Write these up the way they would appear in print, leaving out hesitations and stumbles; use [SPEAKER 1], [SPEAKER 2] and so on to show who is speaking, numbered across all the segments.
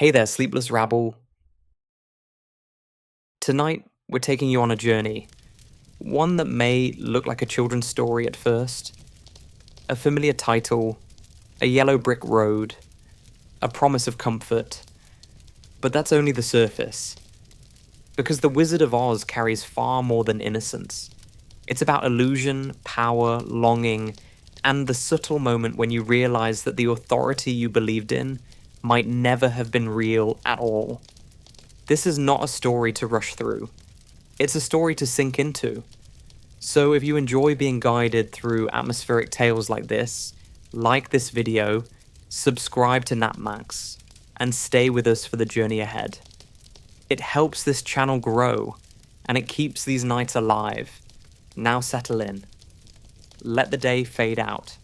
[SPEAKER 1] Hey there, sleepless rabble. Tonight, we're taking you on a journey. One that may look like a children's story at first. A familiar title, a yellow brick road, a promise of comfort. But that's only the surface. Because The Wizard of Oz carries far more than innocence. It's about illusion, power, longing, and the subtle moment when you realize that the authority you believed in might never have been real at all. This is not a story to rush through. It's a story to sink into. So if you enjoy being guided through atmospheric tales like this video, subscribe to Napmax, and stay with us for the journey ahead. It helps this channel grow, and it keeps these nights alive. Now settle in. Let the day fade out,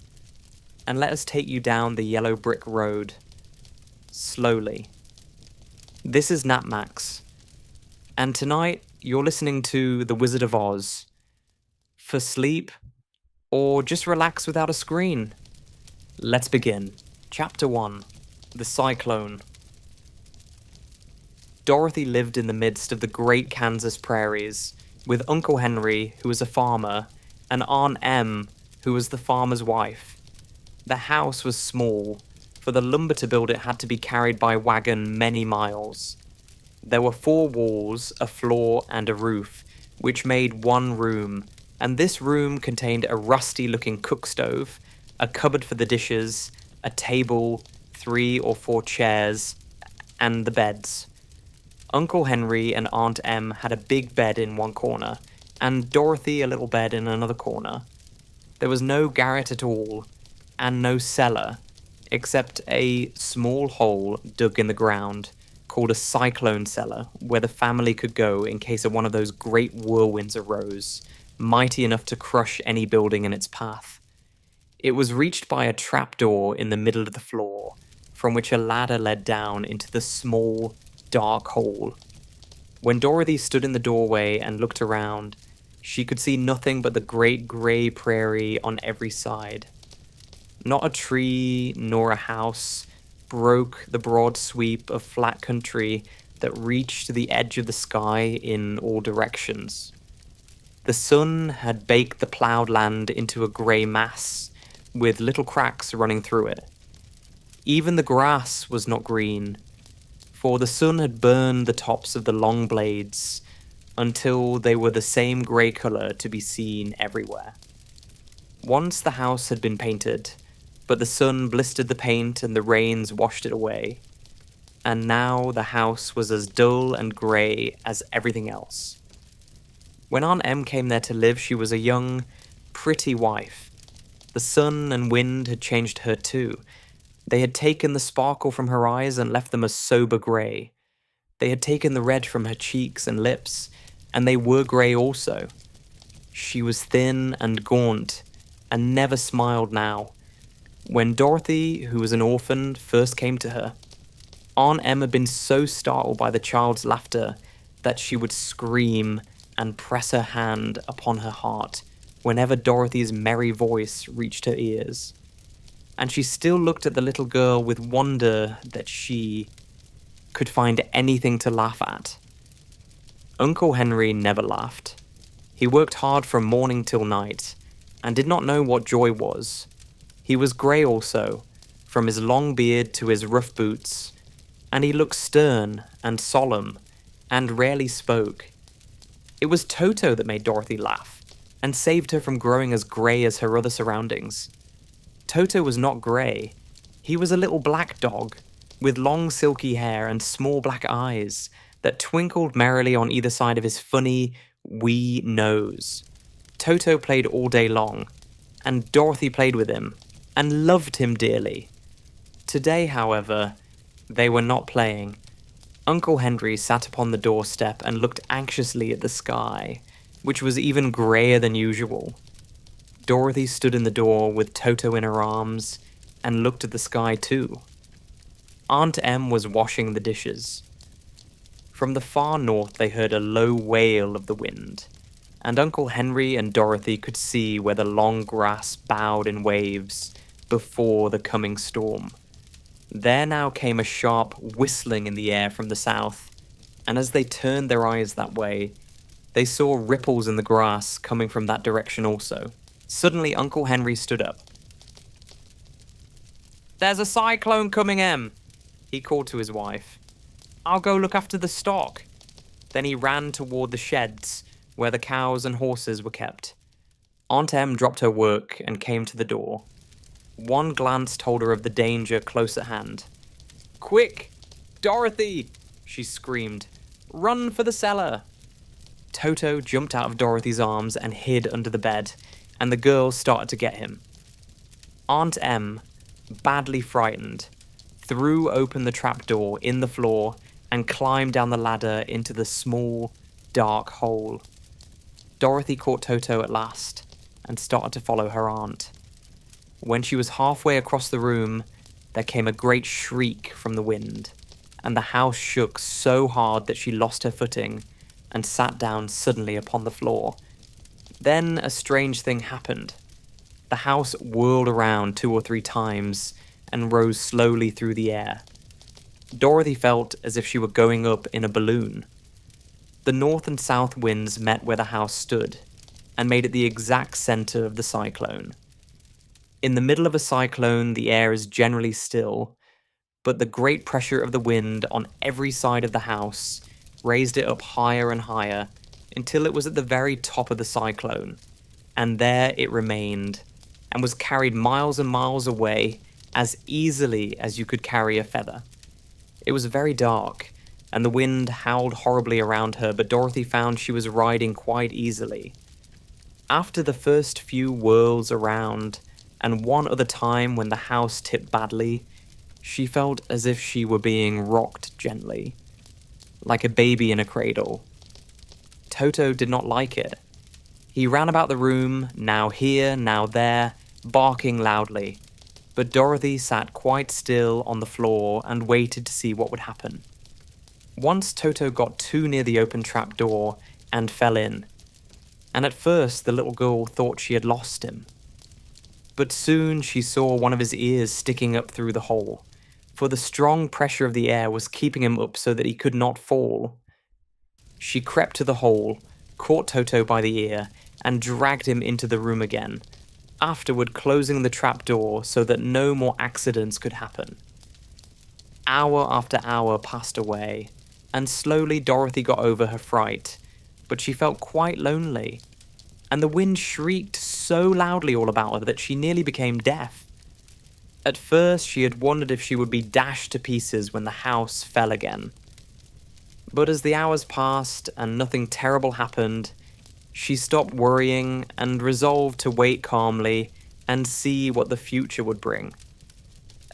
[SPEAKER 1] and let us take you down the yellow brick road. Slowly. This is Napmax, and tonight you're listening to The Wizard of Oz. For sleep, or just relax without a screen. Let's begin. Chapter 1. The Cyclone. Dorothy lived in the midst of the great Kansas prairies, with Uncle Henry, who was a farmer, and Aunt Em, who was the farmer's wife. The house was small. For the lumber to build it had to be carried by wagon many miles. There were 4 walls, a floor, and a roof, which made one room, and this room contained a rusty-looking cook stove, a cupboard for the dishes, a table, 3 or 4 chairs, and the beds. Uncle Henry and Aunt Em had a big bed in one corner, and Dorothy a little bed in another corner. There was no garret at all, and no cellar, except a small hole dug in the ground, called a cyclone cellar, where the family could go in case of one of those great whirlwinds arose, mighty enough to crush any building in its path. It was reached by a trapdoor in the middle of the floor, from which a ladder led down into the small, dark hole. When Dorothy stood in the doorway and looked around, she could see nothing but the great grey prairie on every side. Not a tree nor a house broke the broad sweep of flat country that reached to the edge of the sky in all directions. The sun had baked the ploughed land into a grey mass, with little cracks running through it. Even the grass was not green, for the sun had burned the tops of the long blades until they were the same grey colour to be seen everywhere. Once the house had been painted, but the sun blistered the paint and the rains washed it away, and now the house was as dull and grey as everything else. When Aunt Em came there to live, she was a young, pretty wife. The sun and wind had changed her too. They had taken the sparkle from her eyes and left them a sober grey. They had taken the red from her cheeks and lips, and they were grey also. She was thin and gaunt, and never smiled now. When Dorothy, who was an orphan, first came to her, Aunt Em had been so startled by the child's laughter that she would scream and press her hand upon her heart whenever Dorothy's merry voice reached her ears. And she still looked at the little girl with wonder that she could find anything to laugh at. Uncle Henry never laughed. He worked hard from morning till night, and did not know what joy was. He was grey also, from his long beard to his rough boots, and he looked stern and solemn, and rarely spoke. It was Toto that made Dorothy laugh, and saved her from growing as grey as her other surroundings. Toto was not grey. He was a little black dog, with long silky hair and small black eyes that twinkled merrily on either side of his funny, wee nose. Toto played all day long, and Dorothy played with him, and loved him dearly. Today, however, they were not playing. Uncle Henry sat upon the doorstep and looked anxiously at the sky, which was even greyer than usual. Dorothy stood in the door with Toto in her arms, and looked at the sky too. Aunt Em was washing the dishes. From the far north they heard a low wail of the wind, and Uncle Henry and Dorothy could see where the long grass bowed in waves before the coming storm. There now came a sharp whistling in the air from the south, and as they turned their eyes that way, they saw ripples in the grass coming from that direction also. Suddenly, Uncle Henry stood up. "There's a cyclone coming, Em," he called to his wife. "I'll go look after the stock." Then he ran toward the sheds where the cows and horses were kept. Aunt Em dropped her work and came to the door. One glance told her of the danger close at hand. "Quick! Dorothy!" she screamed. "Run for the cellar!" Toto jumped out of Dorothy's arms and hid under the bed, and the girls started to get him. Aunt Em, badly frightened, threw open the trapdoor in the floor and climbed down the ladder into the small, dark hole. Dorothy caught Toto at last and started to follow her aunt. When she was halfway across the room, there came a great shriek from the wind, and the house shook so hard that she lost her footing and sat down suddenly upon the floor. Then a strange thing happened. The house whirled around 2 or 3 times and rose slowly through the air. Dorothy felt as if she were going up in a balloon. The north and south winds met where the house stood and made it the exact center of the cyclone. In the middle of a cyclone, the air is generally still, but the great pressure of the wind on every side of the house raised it up higher and higher until it was at the very top of the cyclone, and there it remained, and was carried miles and miles away as easily as you could carry a feather. It was very dark, and the wind howled horribly around her, but Dorothy found she was riding quite easily. After the first few whirls around, and one other time when the house tipped badly, she felt as if she were being rocked gently, like a baby in a cradle. Toto did not like it. He ran about the room, now here, now there, barking loudly, but Dorothy sat quite still on the floor and waited to see what would happen. Once Toto got too near the open trapdoor and fell in, and at first the little girl thought she had lost him. But soon she saw one of his ears sticking up through the hole, for the strong pressure of the air was keeping him up so that he could not fall. She crept to the hole, caught Toto by the ear, and dragged him into the room again, afterward closing the trapdoor so that no more accidents could happen. Hour after hour passed away, and slowly Dorothy got over her fright, but she felt quite lonely, and the wind shrieked so loudly all about her that she nearly became deaf. At first she had wondered if she would be dashed to pieces when the house fell again. But as the hours passed and nothing terrible happened, she stopped worrying and resolved to wait calmly and see what the future would bring.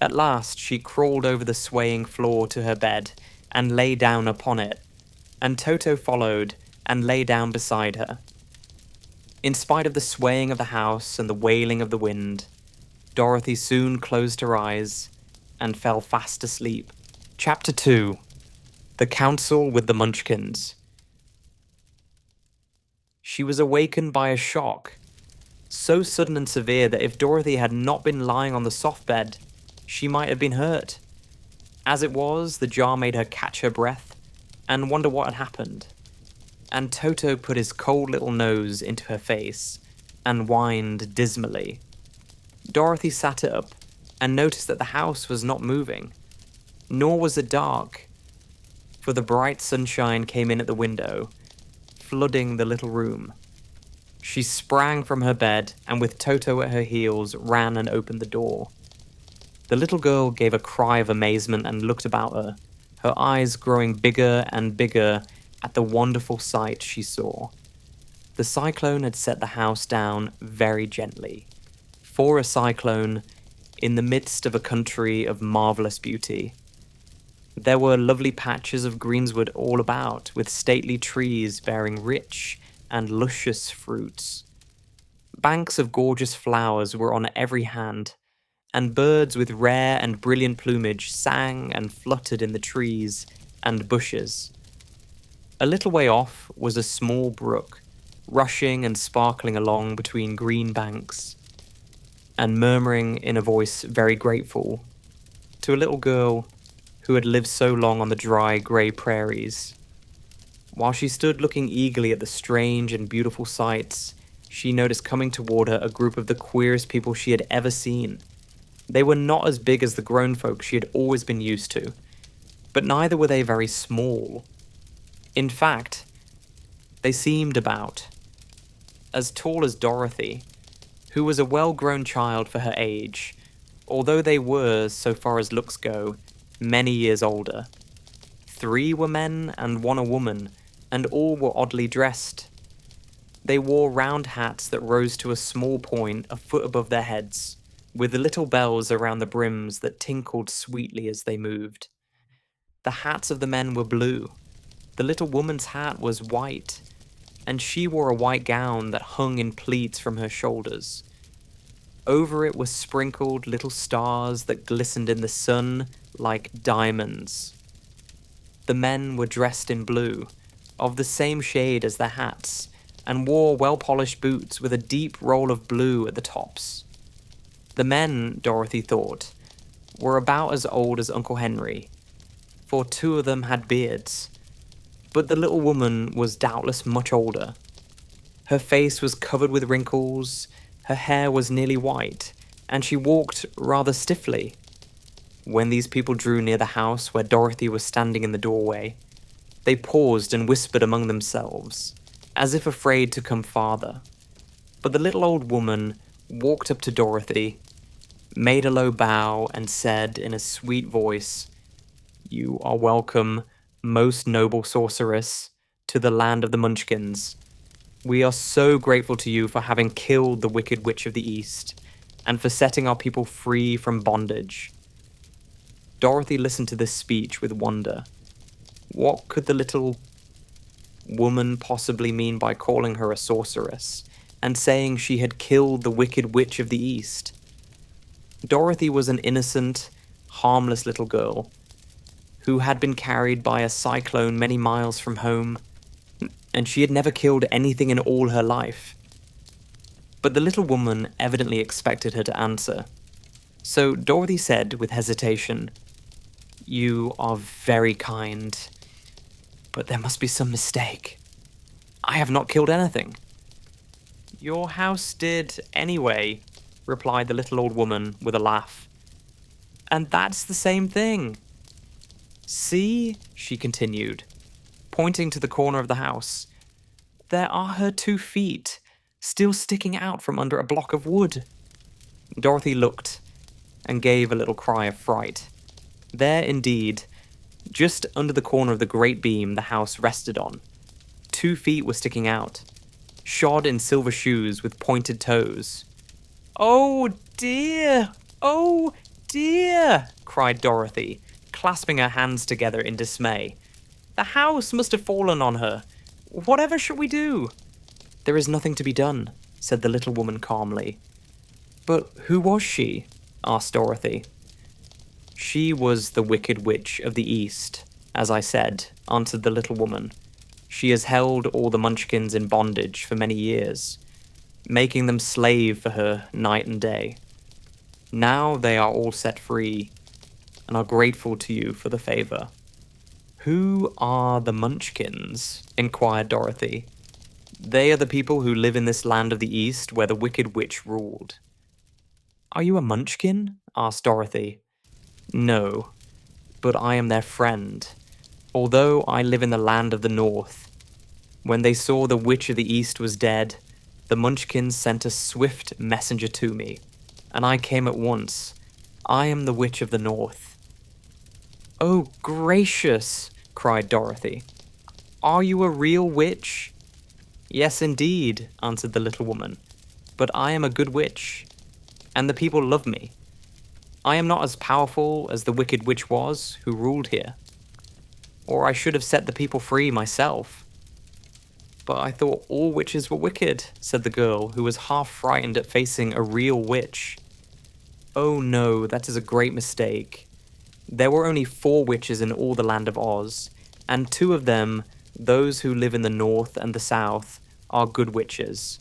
[SPEAKER 1] At last she crawled over the swaying floor to her bed and lay down upon it, and Toto followed and lay down beside her. In spite of the swaying of the house and the wailing of the wind, Dorothy soon closed her eyes and fell fast asleep. Chapter 2. The Council with the Munchkins. She was awakened by a shock, so sudden and severe that if Dorothy had not been lying on the soft bed, she might have been hurt. As it was, the jar made her catch her breath and wonder what had happened. And Toto put his cold little nose into her face and whined dismally. Dorothy sat up and noticed that the house was not moving, nor was it dark, for the bright sunshine came in at the window, flooding the little room. She sprang from her bed and with Toto at her heels ran and opened the door. The little girl gave a cry of amazement and looked about her, her eyes growing bigger and bigger at the wonderful sight she saw. The cyclone had set the house down very gently. For a cyclone, in the midst of a country of marvelous beauty. There were lovely patches of greensward all about, with stately trees bearing rich and luscious fruits. Banks of gorgeous flowers were on every hand, and birds with rare and brilliant plumage sang and fluttered in the trees and bushes. A little way off was a small brook, rushing and sparkling along between green banks, and murmuring in a voice very grateful, to a little girl who had lived so long on the dry, grey prairies. While she stood looking eagerly at the strange and beautiful sights, she noticed coming toward her a group of the queerest people she had ever seen. They were not as big as the grown folk she had always been used to, but neither were they very small. In fact, they seemed about as tall as Dorothy, who was a well-grown child for her age, although they were, so far as looks go, many years older. 3 were men and 1 a woman, and all were oddly dressed. They wore round hats that rose to a small point a foot above their heads, with little bells around the brims that tinkled sweetly as they moved. The hats of the men were blue. The little woman's hat was white, and she wore a white gown that hung in pleats from her shoulders. Over it were sprinkled little stars that glistened in the sun like diamonds. The men were dressed in blue, of the same shade as their hats, and wore well-polished boots with a deep roll of blue at the tops. The men, Dorothy thought, were about as old as Uncle Henry, for 2 of them had beards, but the little woman was doubtless much older. Her face was covered with wrinkles, her hair was nearly white, and she walked rather stiffly. When these people drew near the house where Dorothy was standing in the doorway, they paused and whispered among themselves, as if afraid to come farther. But the little old woman walked up to Dorothy, made a low bow, and said in a sweet voice, "You are welcome, most noble sorceress, to the land of the Munchkins. We are so grateful to you for having killed the Wicked Witch of the East, and for setting our people free from bondage." Dorothy listened to this speech with wonder. What could the little woman possibly mean by calling her a sorceress, and saying she had killed the Wicked Witch of the East? Dorothy was an innocent, harmless little girl, who had been carried by a cyclone many miles from home, and she had never killed anything in all her life. But the little woman evidently expected her to answer. So Dorothy said with hesitation, "You are very kind, but there must be some mistake. I have not killed anything." "Your house did anyway," replied the little old woman with a laugh. "And that's the same thing. See," she continued, pointing to the corner of the house, "there are her 2 feet, still sticking out from under a block of wood." Dorothy looked and gave a little cry of fright. There, indeed, just under the corner of the great beam the house rested on, 2 feet were sticking out, shod in silver shoes with pointed toes. "Oh dear! Oh dear!" cried Dorothy, clasping her hands together in dismay. "The house must have fallen on her. Whatever shall we do?" "There is nothing to be done," said the little woman calmly. "But who was she?" asked Dorothy. "She was the Wicked Witch of the East, as I said," answered the little woman. "She has held all the Munchkins in bondage for many years, making them slave for her night and day. Now they are all set free, and are grateful to you for the favor." "Who are the Munchkins?" inquired Dorothy. "They are the people who live in this land of the East where the Wicked Witch ruled." "Are you a Munchkin?" asked Dorothy. "No, but I am their friend, although I live in the land of the North. When they saw the Witch of the East was dead, the Munchkins sent a swift messenger to me, and I came at once. I am the Witch of the North." "Oh, gracious!" cried Dorothy. "Are you a real witch?" "Yes, indeed," answered the little woman. "But I am a good witch, and the people love me. I am not as powerful as the Wicked Witch was, who ruled here, or I should have set the people free myself." "But I thought all witches were wicked," said the girl, who was half frightened at facing a real witch. "Oh no, that is a great mistake. There were only 4 witches in all the land of Oz, and 2 of them, those who live in the north and the south, are good witches.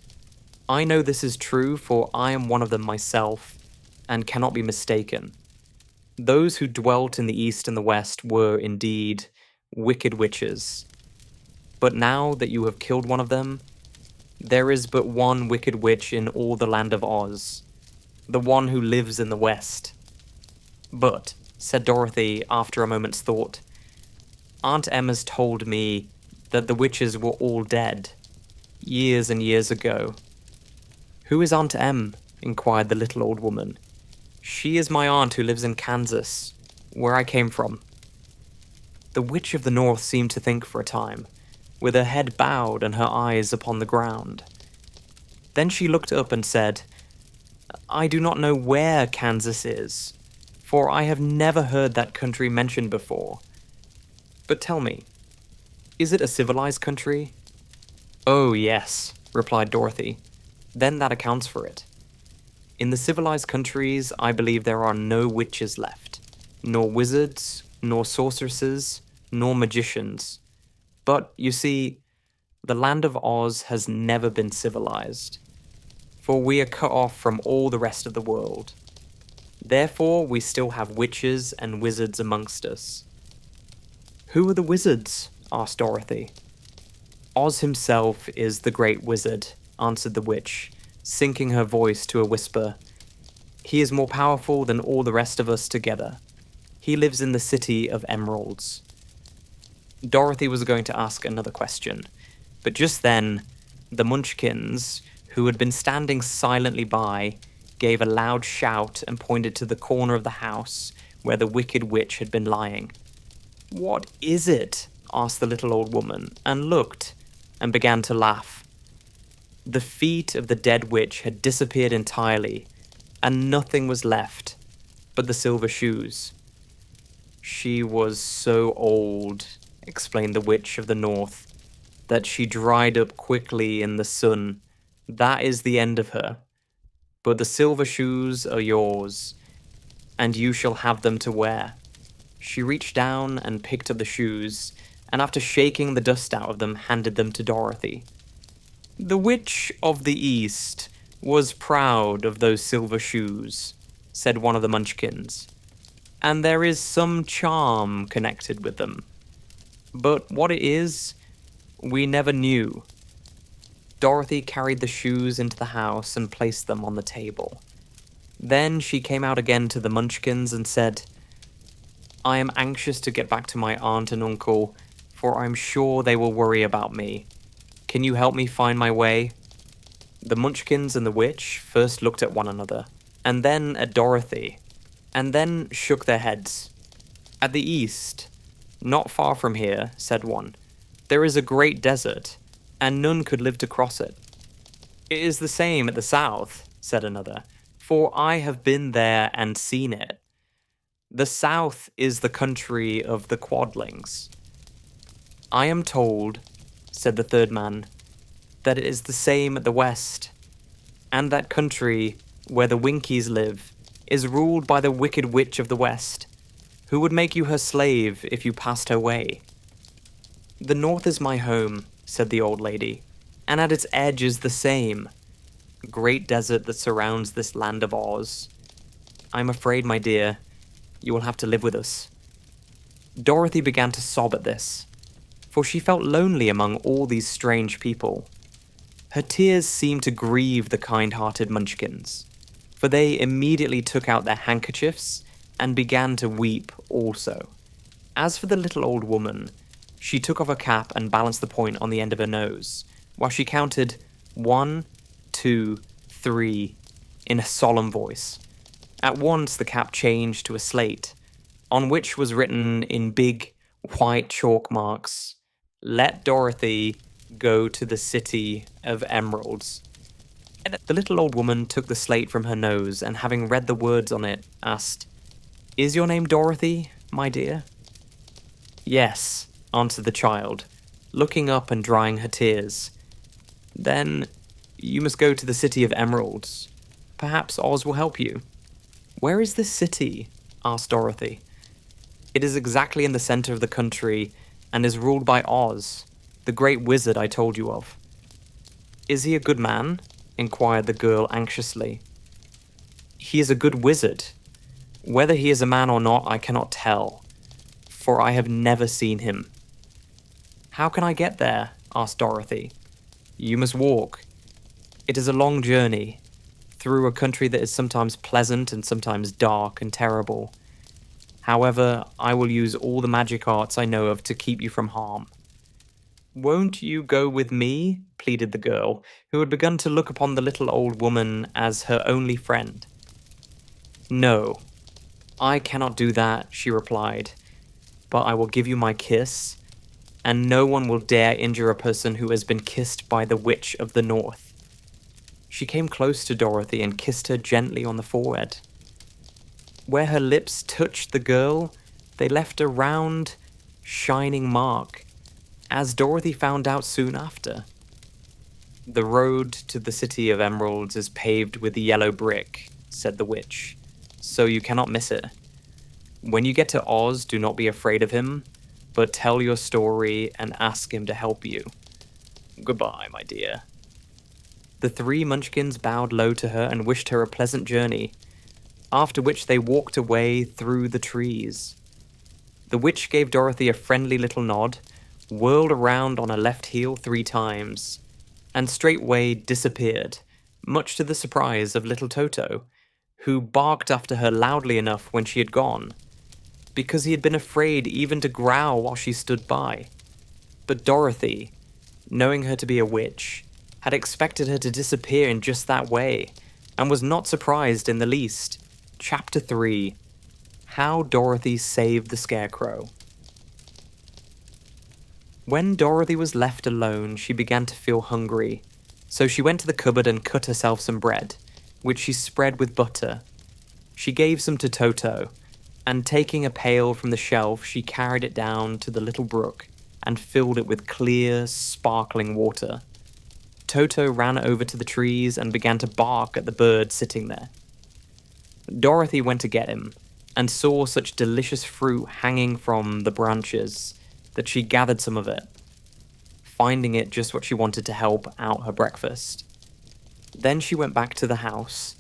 [SPEAKER 1] I know this is true, for I am one of them myself, and cannot be mistaken. Those who dwelt in the east and the west were, indeed, wicked witches. But now that you have killed one of them, there is but one wicked witch in all the land of Oz, the one who lives in the west. But, said Dorothy after a moment's thought, Aunt Emma's told me that the witches were all dead, years and years ago. Who is Aunt Em? Inquired the little old woman. She is my aunt who lives in Kansas, where I came from. The Witch of the North seemed to think for a time, with her head bowed and her eyes upon the ground. Then she looked up and said, I do not know where Kansas is, for I have never heard that country mentioned before. But tell me, is it a civilized country? Oh, yes, replied Dorothy. Then that accounts for it. In the civilized countries, I believe there are no witches left, nor wizards, nor sorceresses, nor magicians. But, you see, the land of Oz has never been civilized, for we are cut off from all the rest of the world. Therefore, we still have witches and wizards amongst us. Who are the wizards? Asked Dorothy. Oz himself is the great wizard, answered the witch, sinking her voice to a whisper. He is more powerful than all the rest of us together. He lives in the city of emeralds. Dorothy was going to ask another question, but just then, the Munchkins, who had been standing silently by, gave a loud shout and pointed to the corner of the house where the wicked witch had been lying. What is it? Asked the little old woman, and looked, and began to laugh. The feet of the dead witch had disappeared entirely, and nothing was left but the silver shoes. She was so old, explained the Witch of the North, that she dried up quickly in the sun. That is the end of her. But the silver shoes are yours, and you shall have them to wear. She reached down and picked up the shoes, and after shaking the dust out of them, handed them to Dorothy. The Witch of the East was proud of those silver shoes, said one of the Munchkins, and there is some charm connected with them. But what it is, we never knew. Dorothy carried the shoes into the house and placed them on the table. Then she came out again to the Munchkins and said, I am anxious to get back to my aunt and uncle, for I'm sure they will worry about me. Can you help me find my way? The Munchkins and the witch first looked at one another, and then at Dorothy, and then shook their heads. At the east, not far from here, said one, there is a great desert, and none could live to cross it. It is the same at the south, said another, for I have been there and seen it. The south is the country of the Quadlings. I am told, said the third man, that it is the same at the west, and that country, where the Winkies live, is ruled by the wicked witch of the west, who would make you her slave if you passed her way. The north is my home, said the old lady, and at its edge is the same great desert that surrounds this land of Oz. I'm afraid, my dear, you will have to live with us. Dorothy began to sob at this, for she felt lonely among all these strange people. Her tears seemed to grieve the kind-hearted Munchkins, for they immediately took out their handkerchiefs and began to weep also. As for the little old woman, she took off her cap and balanced the point on the end of her nose, while she counted 1, 2, 3 in a solemn voice. At once the cap changed to a slate, on which was written in big white chalk marks, Let Dorothy go to the city of emeralds. And the little old woman took the slate from her nose and, having read the words on it, asked, Is your name Dorothy, my dear? Yes, answered the child, looking up and drying her tears. Then you must go to the city of emeralds. Perhaps Oz will help you. Where is this city? Asked Dorothy. It is exactly in the center of the country and is ruled by Oz, the great wizard I told you of. Is he a good man? Inquired the girl anxiously. He is a good wizard. Whether he is a man or not, I cannot tell, for I have never seen him." "How can I get there?" asked Dorothy. "You must walk. It is a long journey, through a country that is sometimes pleasant and sometimes dark and terrible. However, I will use all the magic arts I know of to keep you from harm." "Won't you go with me?" pleaded the girl, who had begun to look upon the little old woman as her only friend. "No, I cannot do that," she replied, "but I will give you my kiss, and no one will dare injure a person who has been kissed by the Witch of the North." She came close to Dorothy and kissed her gently on the forehead. Where her lips touched the girl, they left a round, shining mark, as Dorothy found out soon after. "The road to the City of Emeralds is paved with yellow brick," said the witch, "so you cannot miss it. When you get to Oz, do not be afraid of him, but tell your story and ask him to help you. Goodbye, my dear." The three munchkins bowed low to her and wished her a pleasant journey, after which they walked away through the trees. The witch gave Dorothy a friendly little nod, whirled around on her left heel 3 times, and straightway disappeared, much to the surprise of little Toto, who barked after her loudly enough when she had gone, because he had been afraid even to growl while she stood by. But Dorothy, knowing her to be a witch, had expected her to disappear in just that way, and was not surprised in the least. Chapter 3: How Dorothy Saved the Scarecrow. When Dorothy was left alone, she began to feel hungry, so she went to the cupboard and cut herself some bread, which she spread with butter. She gave some to Toto, and taking a pail from the shelf, she carried it down to the little brook and filled it with clear, sparkling water. Toto ran over to the trees and began to bark at the bird sitting there. Dorothy went to get him, and saw such delicious fruit hanging from the branches that she gathered some of it, finding it just what she wanted to help out her breakfast. Then she went back to the house,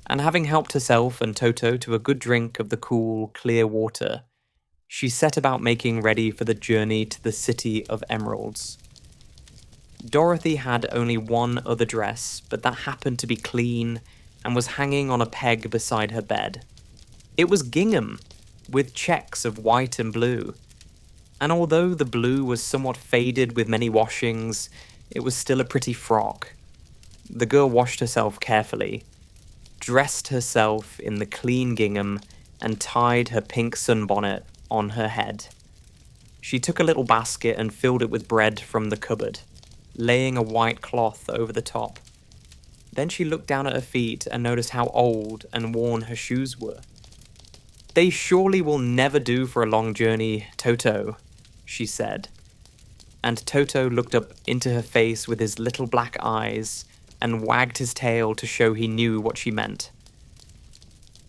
[SPEAKER 1] and having helped herself and Toto to a good drink of the cool, clear water, she set about making ready for the journey to the City of Emeralds. Dorothy had only one other dress, but that happened to be clean and was hanging on a peg beside her bed. It was gingham, with checks of white and blue, and although the blue was somewhat faded with many washings, it was still a pretty frock. The girl washed herself carefully, dressed herself in the clean gingham, and tied her pink sunbonnet on her head. She took a little basket and filled it with bread from the cupboard, laying a white cloth over the top. Then she looked down at her feet and noticed how old and worn her shoes were. "They surely will never do for a long journey, Toto," she said. And Toto looked up into her face with his little black eyes and wagged his tail to show he knew what she meant.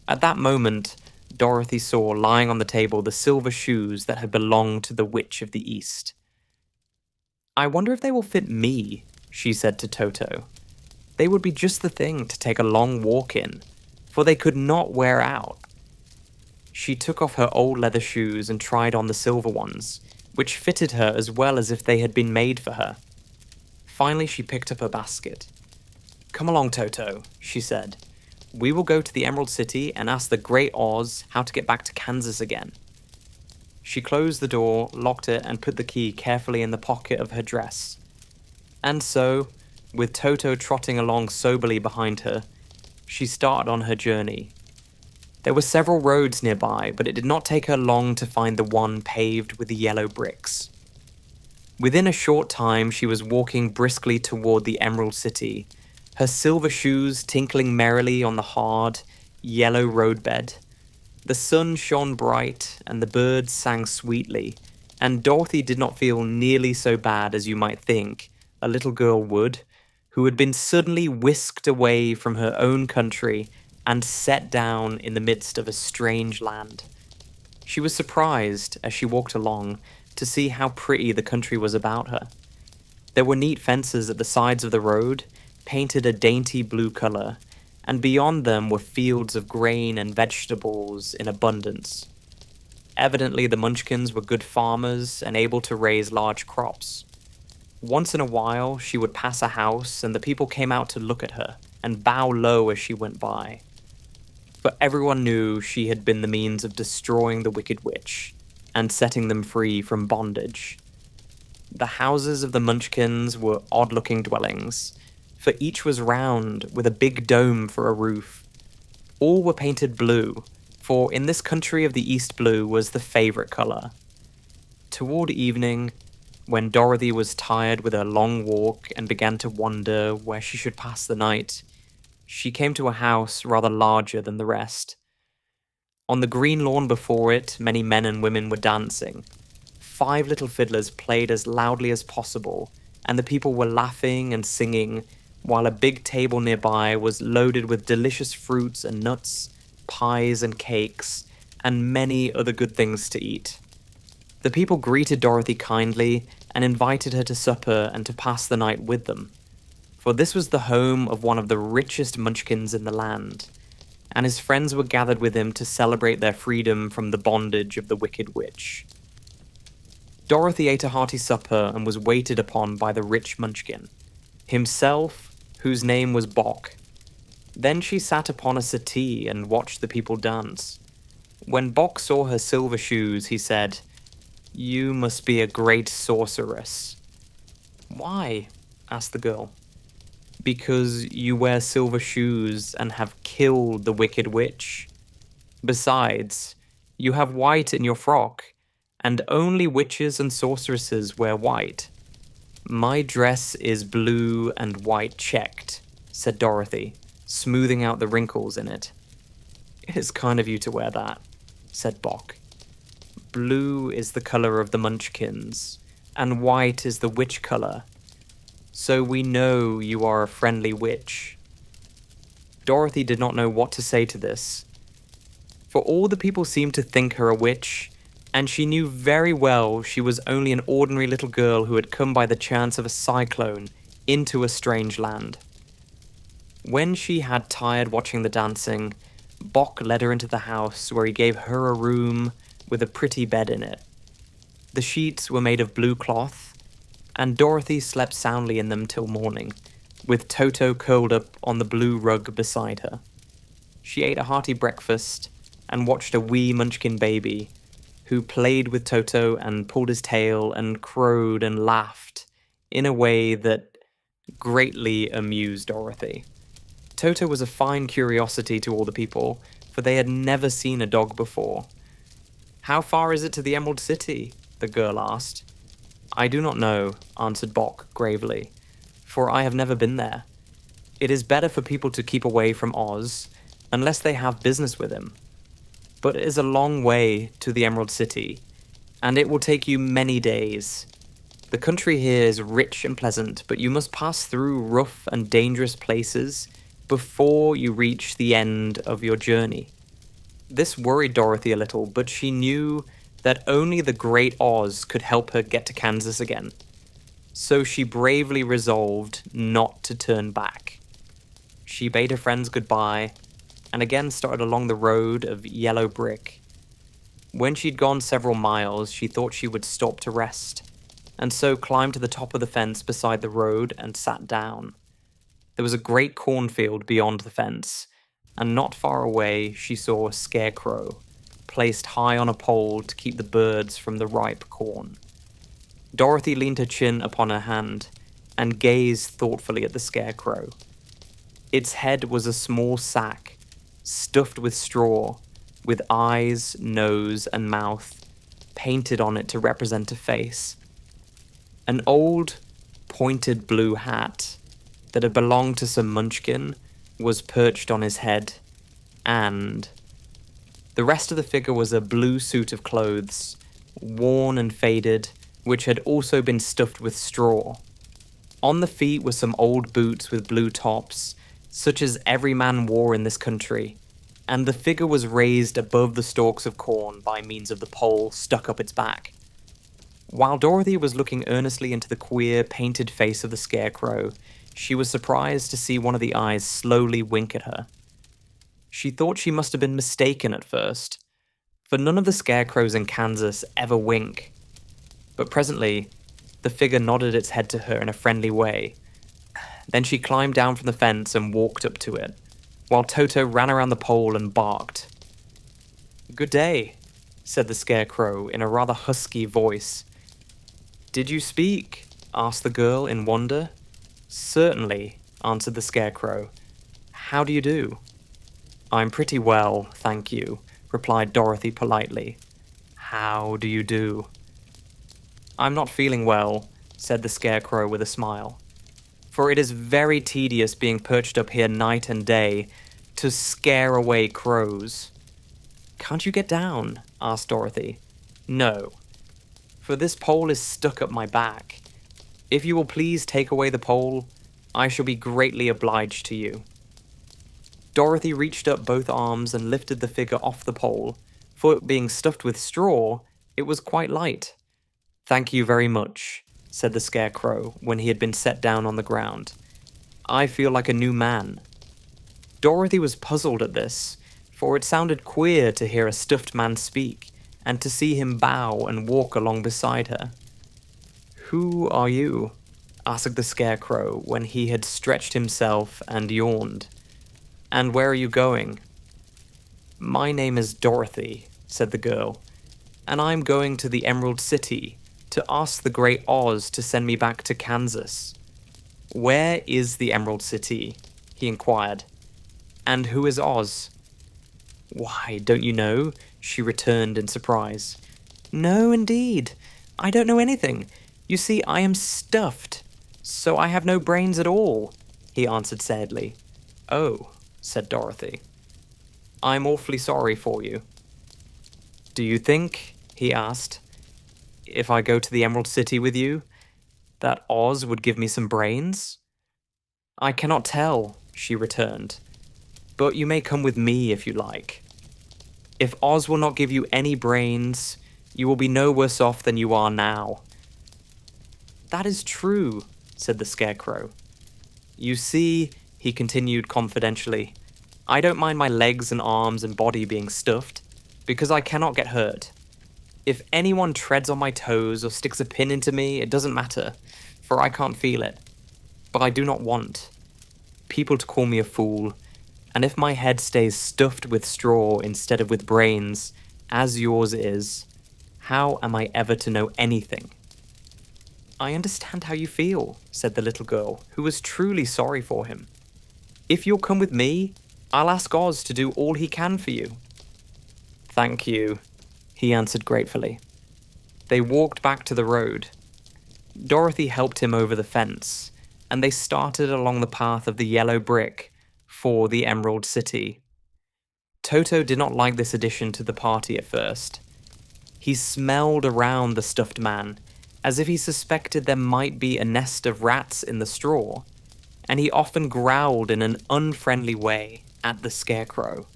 [SPEAKER 1] At that moment, Dorothy saw lying on the table the silver shoes that had belonged to the Witch of the East. "I wonder if they will fit me," she said to Toto. "They would be just the thing to take a long walk in, for they could not wear out." She took off her old leather shoes and tried on the silver ones, which fitted her as well as if they had been made for her. Finally, she picked up her basket. "Come along, Toto," she said. "We will go to the Emerald City and ask the Great Oz how to get back to Kansas again." She closed the door, locked it, and put the key carefully in the pocket of her dress. And so, with Toto trotting along soberly behind her, she started on her journey. There were several roads nearby, but it did not take her long to find the one paved with the yellow bricks. Within a short time, she was walking briskly toward the Emerald City, her silver shoes tinkling merrily on the hard, yellow roadbed. The sun shone bright, and the birds sang sweetly, and Dorothy did not feel nearly so bad as you might think a little girl would, who had been suddenly whisked away from her own country and set down in the midst of a strange land. She was surprised, as she walked along, to see how pretty the country was about her. There were neat fences at the sides of the road, painted a dainty blue color, and beyond them were fields of grain and vegetables in abundance. Evidently, the Munchkins were good farmers and able to raise large crops. Once in a while, she would pass a house, and the people came out to look at her and bow low as she went by. But everyone knew she had been the means of destroying the Wicked Witch and setting them free from bondage. The houses of the Munchkins were odd-looking dwellings, for each was round with a big dome for a roof. All were painted blue, for in this country of the East blue was the favorite color. Toward evening, when Dorothy was tired with her long walk and began to wonder where she should pass the night, she came to a house rather larger than the rest. On the green lawn before it, many men and women were dancing. 5 little fiddlers played as loudly as possible, and the people were laughing and singing, while a big table nearby was loaded with delicious fruits and nuts, pies and cakes, and many other good things to eat. The people greeted Dorothy kindly and invited her to supper and to pass the night with them, for this was the home of one of the richest Munchkins in the land, and his friends were gathered with him to celebrate their freedom from the bondage of the Wicked Witch. Dorothy ate a hearty supper and was waited upon by the rich Munchkin, himself, whose name was Bock. Then she sat upon a settee and watched the people dance. When Bock saw her silver shoes, he said, "You must be a great sorceress." "Why?" asked the girl. "Because you wear silver shoes and have killed the Wicked Witch. Besides, you have white in your frock, and only witches and sorceresses wear white." "My dress is blue and white checked," said Dorothy, smoothing out the wrinkles in it. "It is kind of you to wear that," said Bock. "Blue is the color of the Munchkins, and white is the witch color. So we know you are a friendly witch." Dorothy did not know what to say to this, for all the people seemed to think her a witch, and she knew very well she was only an ordinary little girl who had come by the chance of a cyclone into a strange land. When she had tired watching the dancing, Bock led her into the house, where he gave her a room with a pretty bed in it. The sheets were made of blue cloth, and Dorothy slept soundly in them till morning, with Toto curled up on the blue rug beside her. She ate a hearty breakfast and watched a wee Munchkin baby, who played with Toto and pulled his tail and crowed and laughed in a way that greatly amused Dorothy. Toto was a fine curiosity to all the people, for they had never seen a dog before. "How far is it to the Emerald City?" the girl asked. "I do not know," answered Bock gravely, "for I have never been there. It is better for people to keep away from Oz, unless they have business with him. But it is a long way to the Emerald City, and it will take you many days. The country here is rich and pleasant, but you must pass through rough and dangerous places before you reach the end of your journey." This worried Dorothy a little, but she knew that only the Great Oz could help her get to Kansas again. So she bravely resolved not to turn back. She bade her friends goodbye, and again started along the road of yellow brick. When she'd gone several miles, she thought she would stop to rest, and so climbed to the top of the fence beside the road and sat down. There was a great cornfield beyond the fence, and not far away she saw a scarecrow, placed high on a pole to keep the birds from the ripe corn. Dorothy leaned her chin upon her hand and gazed thoughtfully at the scarecrow. Its head was a small sack, stuffed with straw, with eyes, nose, and mouth painted on it to represent a face. An old, pointed blue hat that had belonged to some Munchkin was perched on his head, and the rest of the figure was a blue suit of clothes, worn and faded, which had also been stuffed with straw. On the feet were some old boots with blue tops, such as every man wore in this country, and the figure was raised above the stalks of corn by means of the pole stuck up its back. While Dorothy was looking earnestly into the queer, painted face of the scarecrow, she was surprised to see one of the eyes slowly wink at her. She thought she must have been mistaken at first, for none of the scarecrows in Kansas ever wink. But presently, the figure nodded its head to her in a friendly way. Then she climbed down from the fence and walked up to it, while Toto ran around the pole and barked. "Good day," said the scarecrow in a rather husky voice. "Did you speak?" asked the girl in wonder. "Certainly," answered the scarecrow. "How do you do?" "I'm pretty well, thank you," replied Dorothy politely. "How do you do?" "I'm not feeling well," said the scarecrow with a smile. "For it is very tedious being perched up here night and day to scare away crows." "Can't you get down?" asked Dorothy. "No, for this pole is stuck up my back. If you will please take away the pole, I shall be greatly obliged to you." Dorothy reached up both arms and lifted the figure off the pole. For it being stuffed with straw, it was quite light. "Thank you very much," said the scarecrow when he had been set down on the ground. "I feel like a new man." Dorothy was puzzled at this, for it sounded queer to hear a stuffed man speak, and to see him bow and walk along beside her. "Who are you?" asked the scarecrow when he had stretched himself and yawned. "And where are you going?" "My name is Dorothy," said the girl, "and I'm going to the Emerald City to ask the Great Oz to send me back to Kansas." "Where is the Emerald City?" he inquired. "And who is Oz?" "Why, don't you know?" she returned in surprise. "No, indeed. I don't know anything. You see, I am stuffed, so I have no brains at all," he answered sadly. "Oh," said Dorothy. "I'm awfully sorry for you." "Do you think," he asked, "if I go to the Emerald City with you, that Oz would give me some brains?" "I cannot tell," she returned, "but you may come with me if you like. If Oz will not give you any brains, you will be no worse off than you are now." "That is true," said the scarecrow. "You see," he continued confidentially, "I don't mind my legs and arms and body being stuffed, because I cannot get hurt. If anyone treads on my toes or sticks a pin into me, it doesn't matter, for I can't feel it. But I do not want people to call me a fool, and if my head stays stuffed with straw instead of with brains, as yours is, how am I ever to know anything?" "I understand how you feel," said the little girl, who was truly sorry for him. "If you'll come with me, I'll ask Oz to do all he can for you." "Thank you," he answered gratefully. They walked back to the road. Dorothy helped him over the fence, and they started along the path of the yellow brick for the Emerald City. Toto did not like this addition to the party at first. He smelled around the stuffed man, as if he suspected there might be a nest of rats in the straw, and he often growled in an unfriendly way at the scarecrow.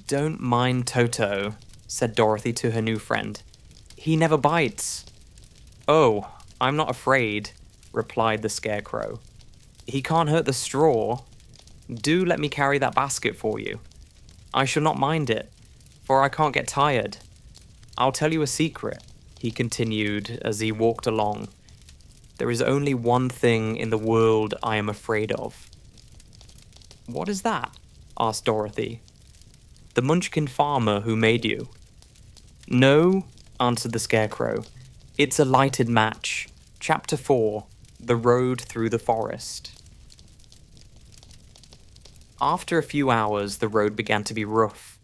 [SPEAKER 1] "Don't mind Toto," said Dorothy to her new friend. "He never bites." "Oh, I'm not afraid," replied the scarecrow. "He can't hurt the straw. Do let me carry that basket for you. I shall not mind it, for I can't get tired. I'll tell you a secret," he continued as he walked along. "There is only one thing in the world I am afraid of." "What is that?" asked Dorothy. "The Munchkin farmer who made you." "No," answered the scarecrow. "It's a lighted match. Chapter 4, The Road Through the Forest." After a few hours, the road began to be rough,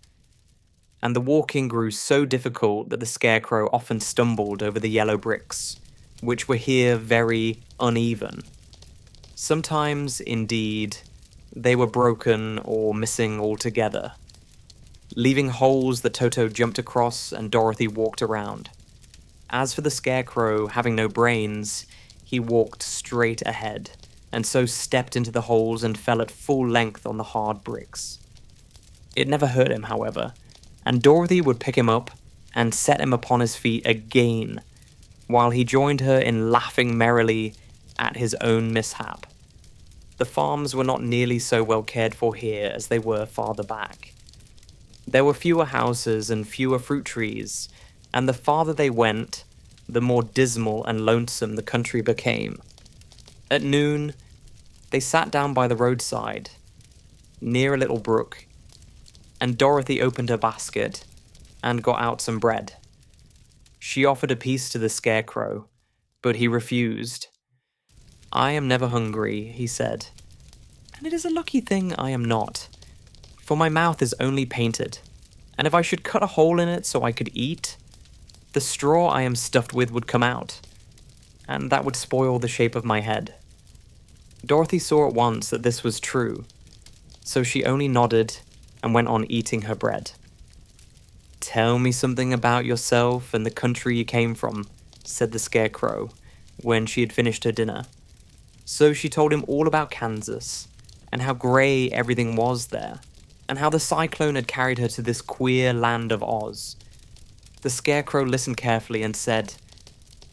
[SPEAKER 1] and the walking grew so difficult that the scarecrow often stumbled over the yellow bricks, which were here very uneven. Sometimes, indeed, they were broken or missing altogether, leaving holes that Toto jumped across and Dorothy walked around. As for the scarecrow, having no brains, he walked straight ahead, and so stepped into the holes and fell at full length on the hard bricks. It never hurt him, however, and Dorothy would pick him up and set him upon his feet again, while he joined her in laughing merrily at his own mishap. The farms were not nearly so well cared for here as they were farther back. There were fewer houses and fewer fruit trees, and the farther they went, the more dismal and lonesome the country became. At noon, they sat down by the roadside, near a little brook, and Dorothy opened her basket and got out some bread. She offered a piece to the Scarecrow, but he refused. "I am never hungry," he said, "and it is a lucky thing I am not, for my mouth is only painted, and if I should cut a hole in it so I could eat, the straw I am stuffed with would come out, and that would spoil the shape of my head." Dorothy saw at once that this was true, so she only nodded and went on eating her bread. "Tell me something about yourself and the country you came from," said the Scarecrow, when she had finished her dinner. So she told him all about Kansas, and how grey everything was there, and how the cyclone had carried her to this queer land of Oz. The Scarecrow listened carefully and said,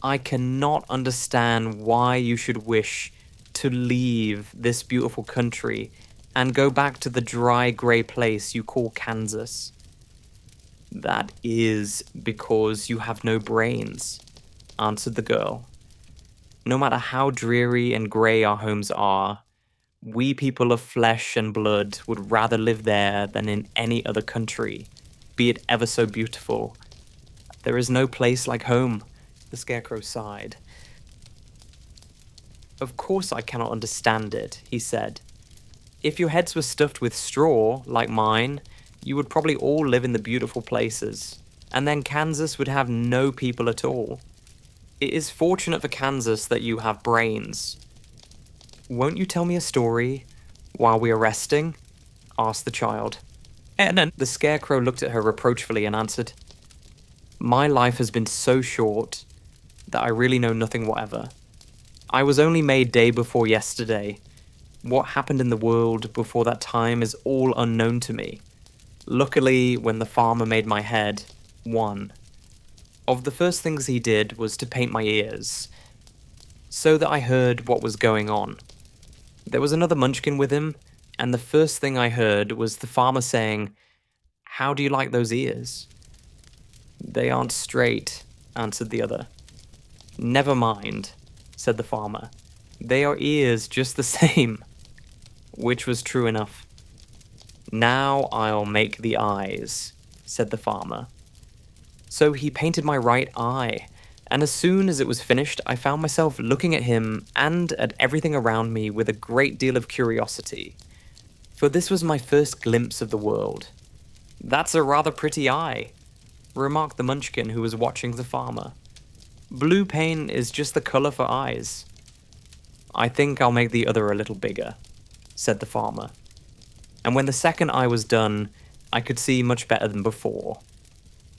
[SPEAKER 1] "I cannot understand why you should wish to leave this beautiful country and go back to the dry, grey place you call Kansas." "That is because you have no brains," answered the girl. "No matter how dreary and grey our homes are, we people of flesh and blood would rather live there than in any other country, be it ever so beautiful. There is no place like home," the Scarecrow sighed. "Of course I cannot understand it," he said. "If your heads were stuffed with straw, like mine, you would probably all live in the beautiful places, and then Kansas would have no people at all. It is fortunate for Kansas that you have brains." "Won't you tell me a story while we are resting?" asked the child. And then the Scarecrow looked at her reproachfully and answered, "My life has been so short that I really know nothing whatever. I was only made day before yesterday. What happened in the world before that time is all unknown to me. Luckily, when the farmer made my head, one of the first things he did was to paint my ears, so that I heard what was going on. There was another munchkin with him, and the first thing I heard was the farmer saying, 'How do you like those ears?' 'They aren't straight,' answered the other. 'Never mind,' said the farmer. 'They are ears just the same,' which was true enough. 'Now I'll make the eyes,' said the farmer. So he painted my right eye, and as soon as it was finished, I found myself looking at him and at everything around me with a great deal of curiosity, for this was my first glimpse of the world. 'That's a rather pretty eye,' remarked the munchkin who was watching the farmer. 'Blue paint is just the color for eyes.' 'I think I'll make the other a little bigger,' said the farmer. And when the second eye was done, I could see much better than before.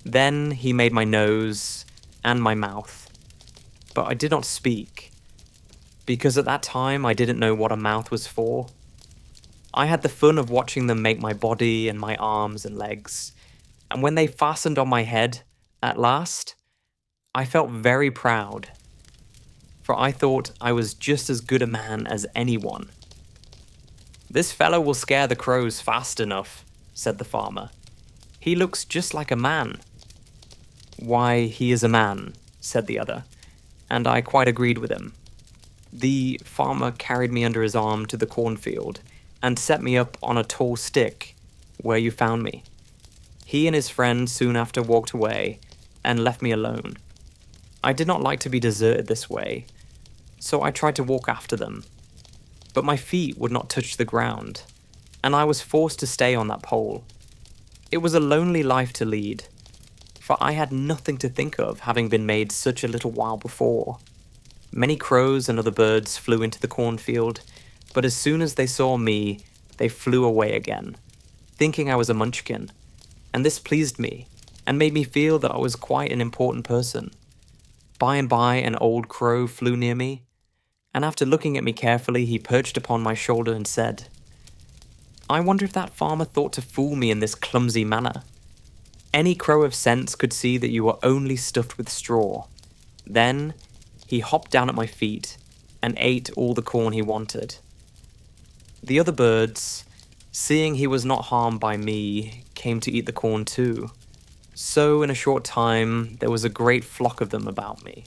[SPEAKER 1] Then he made my nose and my mouth, but I did not speak, because at that time I didn't know what a mouth was for. I had the fun of watching them make my body and my arms and legs, and when they fastened on my head, at last, I felt very proud, for I thought I was just as good a man as anyone. 'This fellow will scare the crows fast enough,' said the farmer. 'He looks just like a man.' 'Why, he is a man,' said the other, and I quite agreed with him. The farmer carried me under his arm to the cornfield and set me up on a tall stick, where you found me. He and his friend soon after walked away and left me alone. I did not like to be deserted this way, so I tried to walk after them. But my feet would not touch the ground, and I was forced to stay on that pole. It was a lonely life to lead, for I had nothing to think of, having been made such a little while before. Many crows and other birds flew into the cornfield, but as soon as they saw me, they flew away again, thinking I was a munchkin, and this pleased me, and made me feel that I was quite an important person. By and by, an old crow flew near me, and after looking at me carefully, he perched upon my shoulder and said, "I wonder if that farmer thought to fool me in this clumsy manner. Any crow of sense could see that you were only stuffed with straw." Then he hopped down at my feet and ate all the corn he wanted. The other birds, seeing he was not harmed by me, came to eat the corn too. So in a short time, there was a great flock of them about me.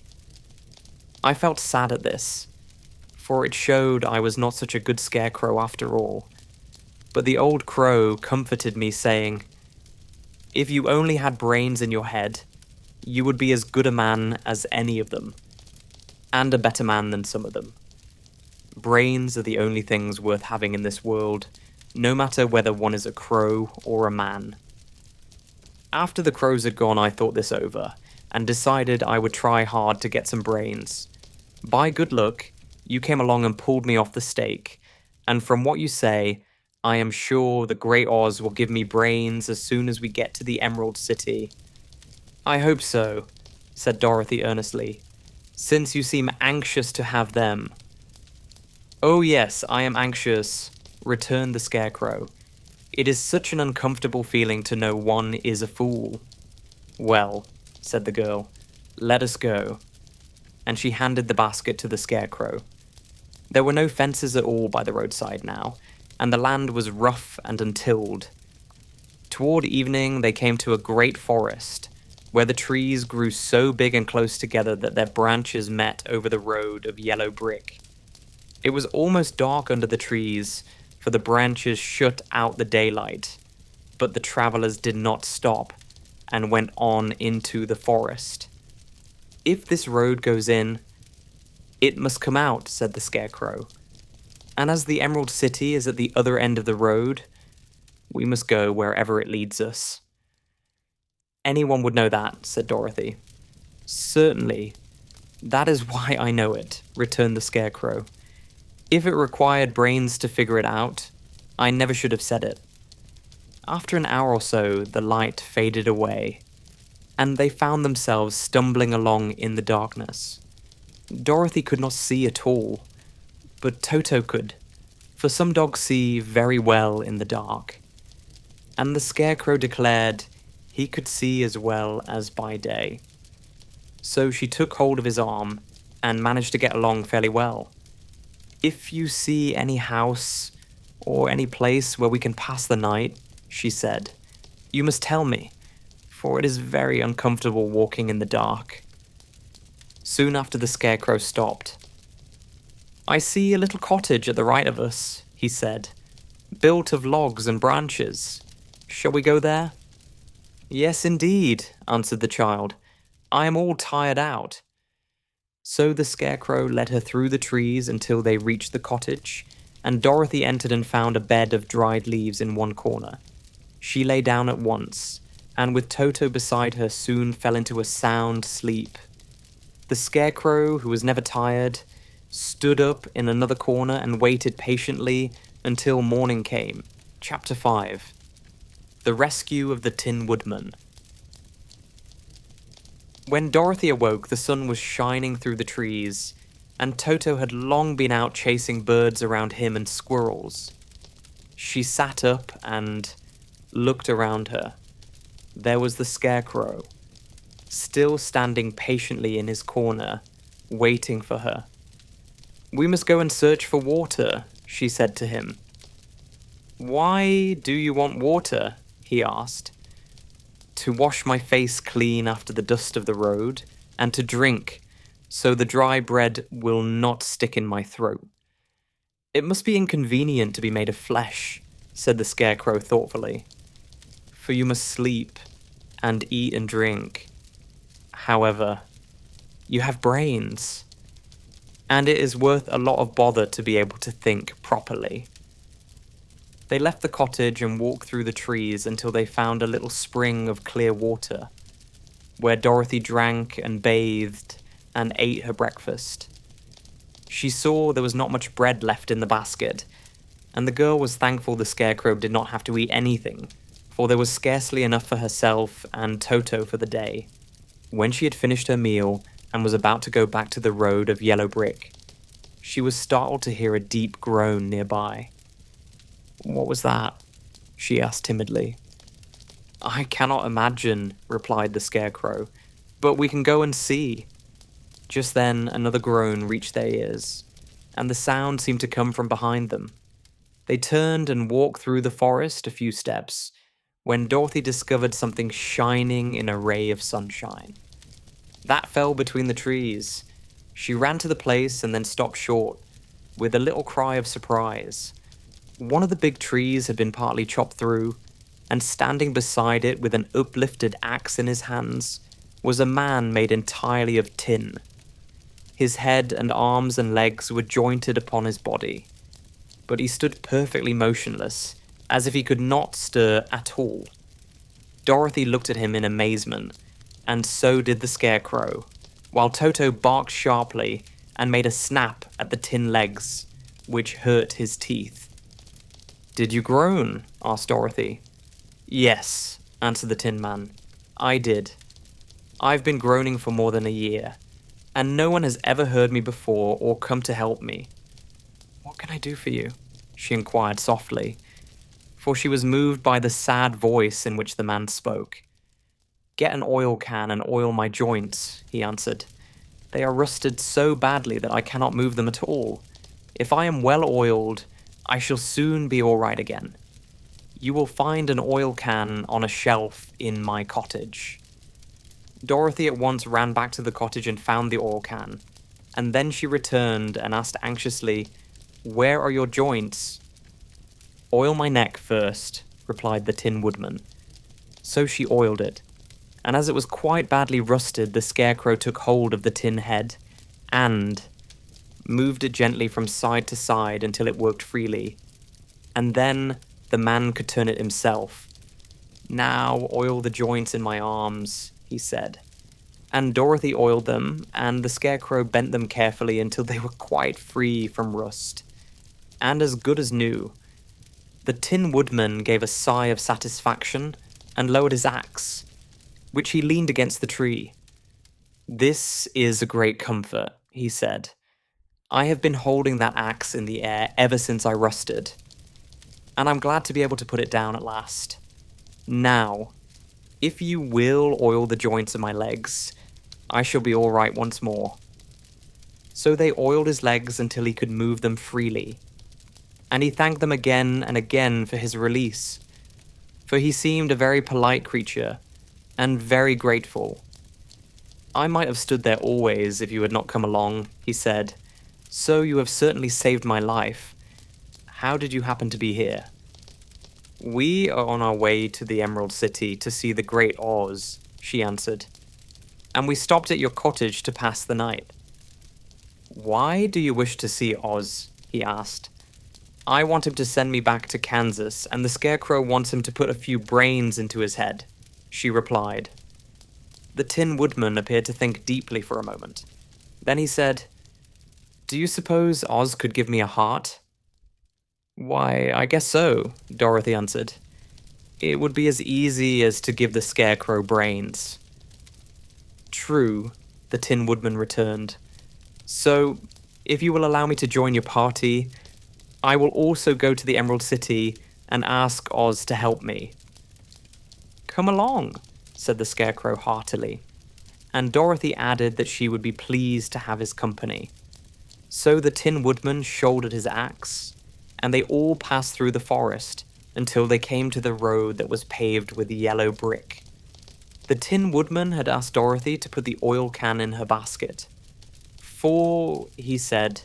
[SPEAKER 1] I felt sad at this, for it showed I was not such a good scarecrow after all. But the old crow comforted me, saying, "If you only had brains in your head, you would be as good a man as any of them, and a better man than some of them. Brains are the only things worth having in this world, no matter whether one is a crow or a man." After the crows had gone, I thought this over, and decided I would try hard to get some brains. By good luck, you came along and pulled me off the stake, and from what you say, I am sure the Great Oz will give me brains as soon as we get to the Emerald City. "I hope so," said Dorothy earnestly, "since you seem anxious to have them." "Oh yes, I am anxious," returned the Scarecrow. "It is such an uncomfortable feeling to know one is a fool." "Well," said the girl, "let us go." And she handed the basket to the Scarecrow. There were no fences at all by the roadside now, and the land was rough and untilled. Toward evening they came to a great forest, where the trees grew so big and close together that their branches met over the road of yellow brick. It was almost dark under the trees, for the branches shut out the daylight, but the travelers did not stop, and went on into the forest. "If this road goes in, it must come out," said the Scarecrow. "And as the Emerald City is at the other end of the road, we must go wherever it leads us." "Anyone would know that," said Dorothy. "Certainly. That is why I know it," returned the Scarecrow. "If it required brains to figure it out, I never should have said it." After an hour or so, the light faded away, and they found themselves stumbling along in the darkness. Dorothy could not see at all, but Toto could, for some dogs see very well in the dark. And the Scarecrow declared he could see as well as by day. So she took hold of his arm and managed to get along fairly well. "If you see any house or any place where we can pass the night," she said, "you must tell me, for it is very uncomfortable walking in the dark." Soon after the Scarecrow stopped. "I see a little cottage at the right of us," he said, "built of logs and branches. Shall we go there?" "Yes, indeed," answered the child. "I am all tired out." So the Scarecrow led her through the trees until they reached the cottage, and Dorothy entered and found a bed of dried leaves in one corner. She lay down at once, and with Toto beside her soon fell into a sound sleep. The Scarecrow, who was never tired, stood up in another corner and waited patiently until morning came. Chapter 5. The Rescue of the Tin Woodman. When Dorothy awoke, the sun was shining through the trees, and Toto had long been out chasing birds around him and squirrels. She sat up and looked around her. There was the Scarecrow, still standing patiently in his corner, waiting for her. "We must go and search for water," she said to him. "Why do you want water?" he asked. "To wash my face clean after the dust of the road, and to drink, so the dry bread will not stick in my throat." "It must be inconvenient to be made of flesh," said the Scarecrow thoughtfully, "for you must sleep and eat and drink. However, you have brains, and it is worth a lot of bother to be able to think properly." They left the cottage and walked through the trees until they found a little spring of clear water, where Dorothy drank and bathed and ate her breakfast. She saw there was not much bread left in the basket, and the girl was thankful the Scarecrow did not have to eat anything, for there was scarcely enough for herself and Toto for the day. When she had finished her meal and was about to go back to the road of yellow brick, she was startled to hear a deep groan nearby. "What was that?" she asked timidly. "I cannot imagine," replied the Scarecrow, "but we can go and see." Just then another groan reached their ears, and the sound seemed to come from behind them. They turned and walked through the forest a few steps when Dorothy discovered something shining in a ray of sunshine. That fell between the trees. She ran to the place and then stopped short, with a little cry of surprise. One of the big trees had been partly chopped through, and standing beside it with an uplifted axe in his hands was a man made entirely of tin. His head and arms and legs were jointed upon his body, but he stood perfectly motionless, as if he could not stir at all. Dorothy looked at him in amazement, and so did the Scarecrow, while Toto barked sharply and made a snap at the tin legs, which hurt his teeth. "Did you groan?" asked Dorothy. "Yes," answered the Tin Man. "I did. I've been groaning for more than a year, and no one has ever heard me before or come to help me." "What can I do for you?" she inquired softly, for she was moved by the sad voice in which the man spoke. "Get an oil can and oil my joints," he answered. "They are rusted so badly that I cannot move them at all. If I am well oiled, I shall soon be all right again. You will find an oil can on a shelf in my cottage." Dorothy at once ran back to the cottage and found the oil can, and then she returned and asked anxiously, "Where are your joints?" "Oil my neck first," replied the Tin Woodman. So she oiled it, and as it was quite badly rusted, the Scarecrow took hold of the tin head and moved it gently from side to side until it worked freely, and then the man could turn it himself. "Now oil the joints in my arms," he said. And Dorothy oiled them, and the Scarecrow bent them carefully until they were quite free from rust, and as good as new. The Tin Woodman gave a sigh of satisfaction and lowered his axe, which he leaned against the tree. "This is a great comfort," he said. "I have been holding that axe in the air ever since I rusted, and I'm glad to be able to put it down at last. Now, if you will oil the joints of my legs, I shall be all right once more." So they oiled his legs until he could move them freely, and he thanked them again and again for his release, for he seemed a very polite creature and very grateful. "I might have stood there always if you had not come along," he said, "so you have certainly saved my life. How did you happen to be here?" "We are on our way to the Emerald City to see the Great Oz," she answered, "and we stopped at your cottage to pass the night." "Why do you wish to see Oz?" he asked. "I want him to send me back to Kansas, and the Scarecrow wants him to put a few brains into his head," she replied. The Tin Woodman appeared to think deeply for a moment. Then he said, "Do you suppose Oz could give me a heart?" "Why, I guess so," Dorothy answered. "It would be as easy as to give the Scarecrow brains." "True," the Tin Woodman returned. "So, if you will allow me to join your party, I will also go to the Emerald City and ask Oz to help me." "Come along," said the Scarecrow heartily, and Dorothy added that she would be pleased to have his company. So the Tin Woodman shouldered his axe, and they all passed through the forest until they came to the road that was paved with yellow brick. The Tin Woodman had asked Dorothy to put the oil can in her basket. "For," he said,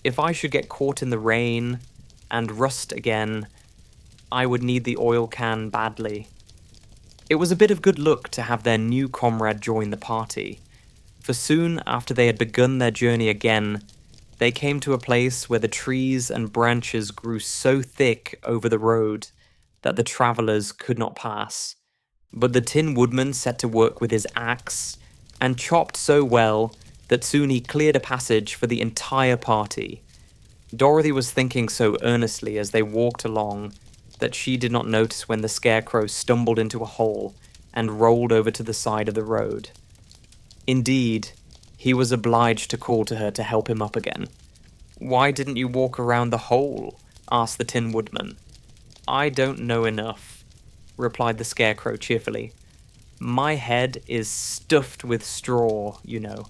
[SPEAKER 1] "if I should get caught in the rain and rust again, I would need the oil can badly." It was a bit of good luck to have their new comrade join the party, for soon after they had begun their journey again, they came to a place where the trees and branches grew so thick over the road that the travelers could not pass. But the Tin Woodman set to work with his axe and chopped so well that soon he cleared a passage for the entire party. Dorothy was thinking so earnestly as they walked along that she did not notice when the Scarecrow stumbled into a hole and rolled over to the side of the road. Indeed, he was obliged to call to her to help him up again. "Why didn't you walk around the hole?" asked the Tin Woodman. "I don't know enough," replied the Scarecrow cheerfully. "My head is stuffed with straw, you know,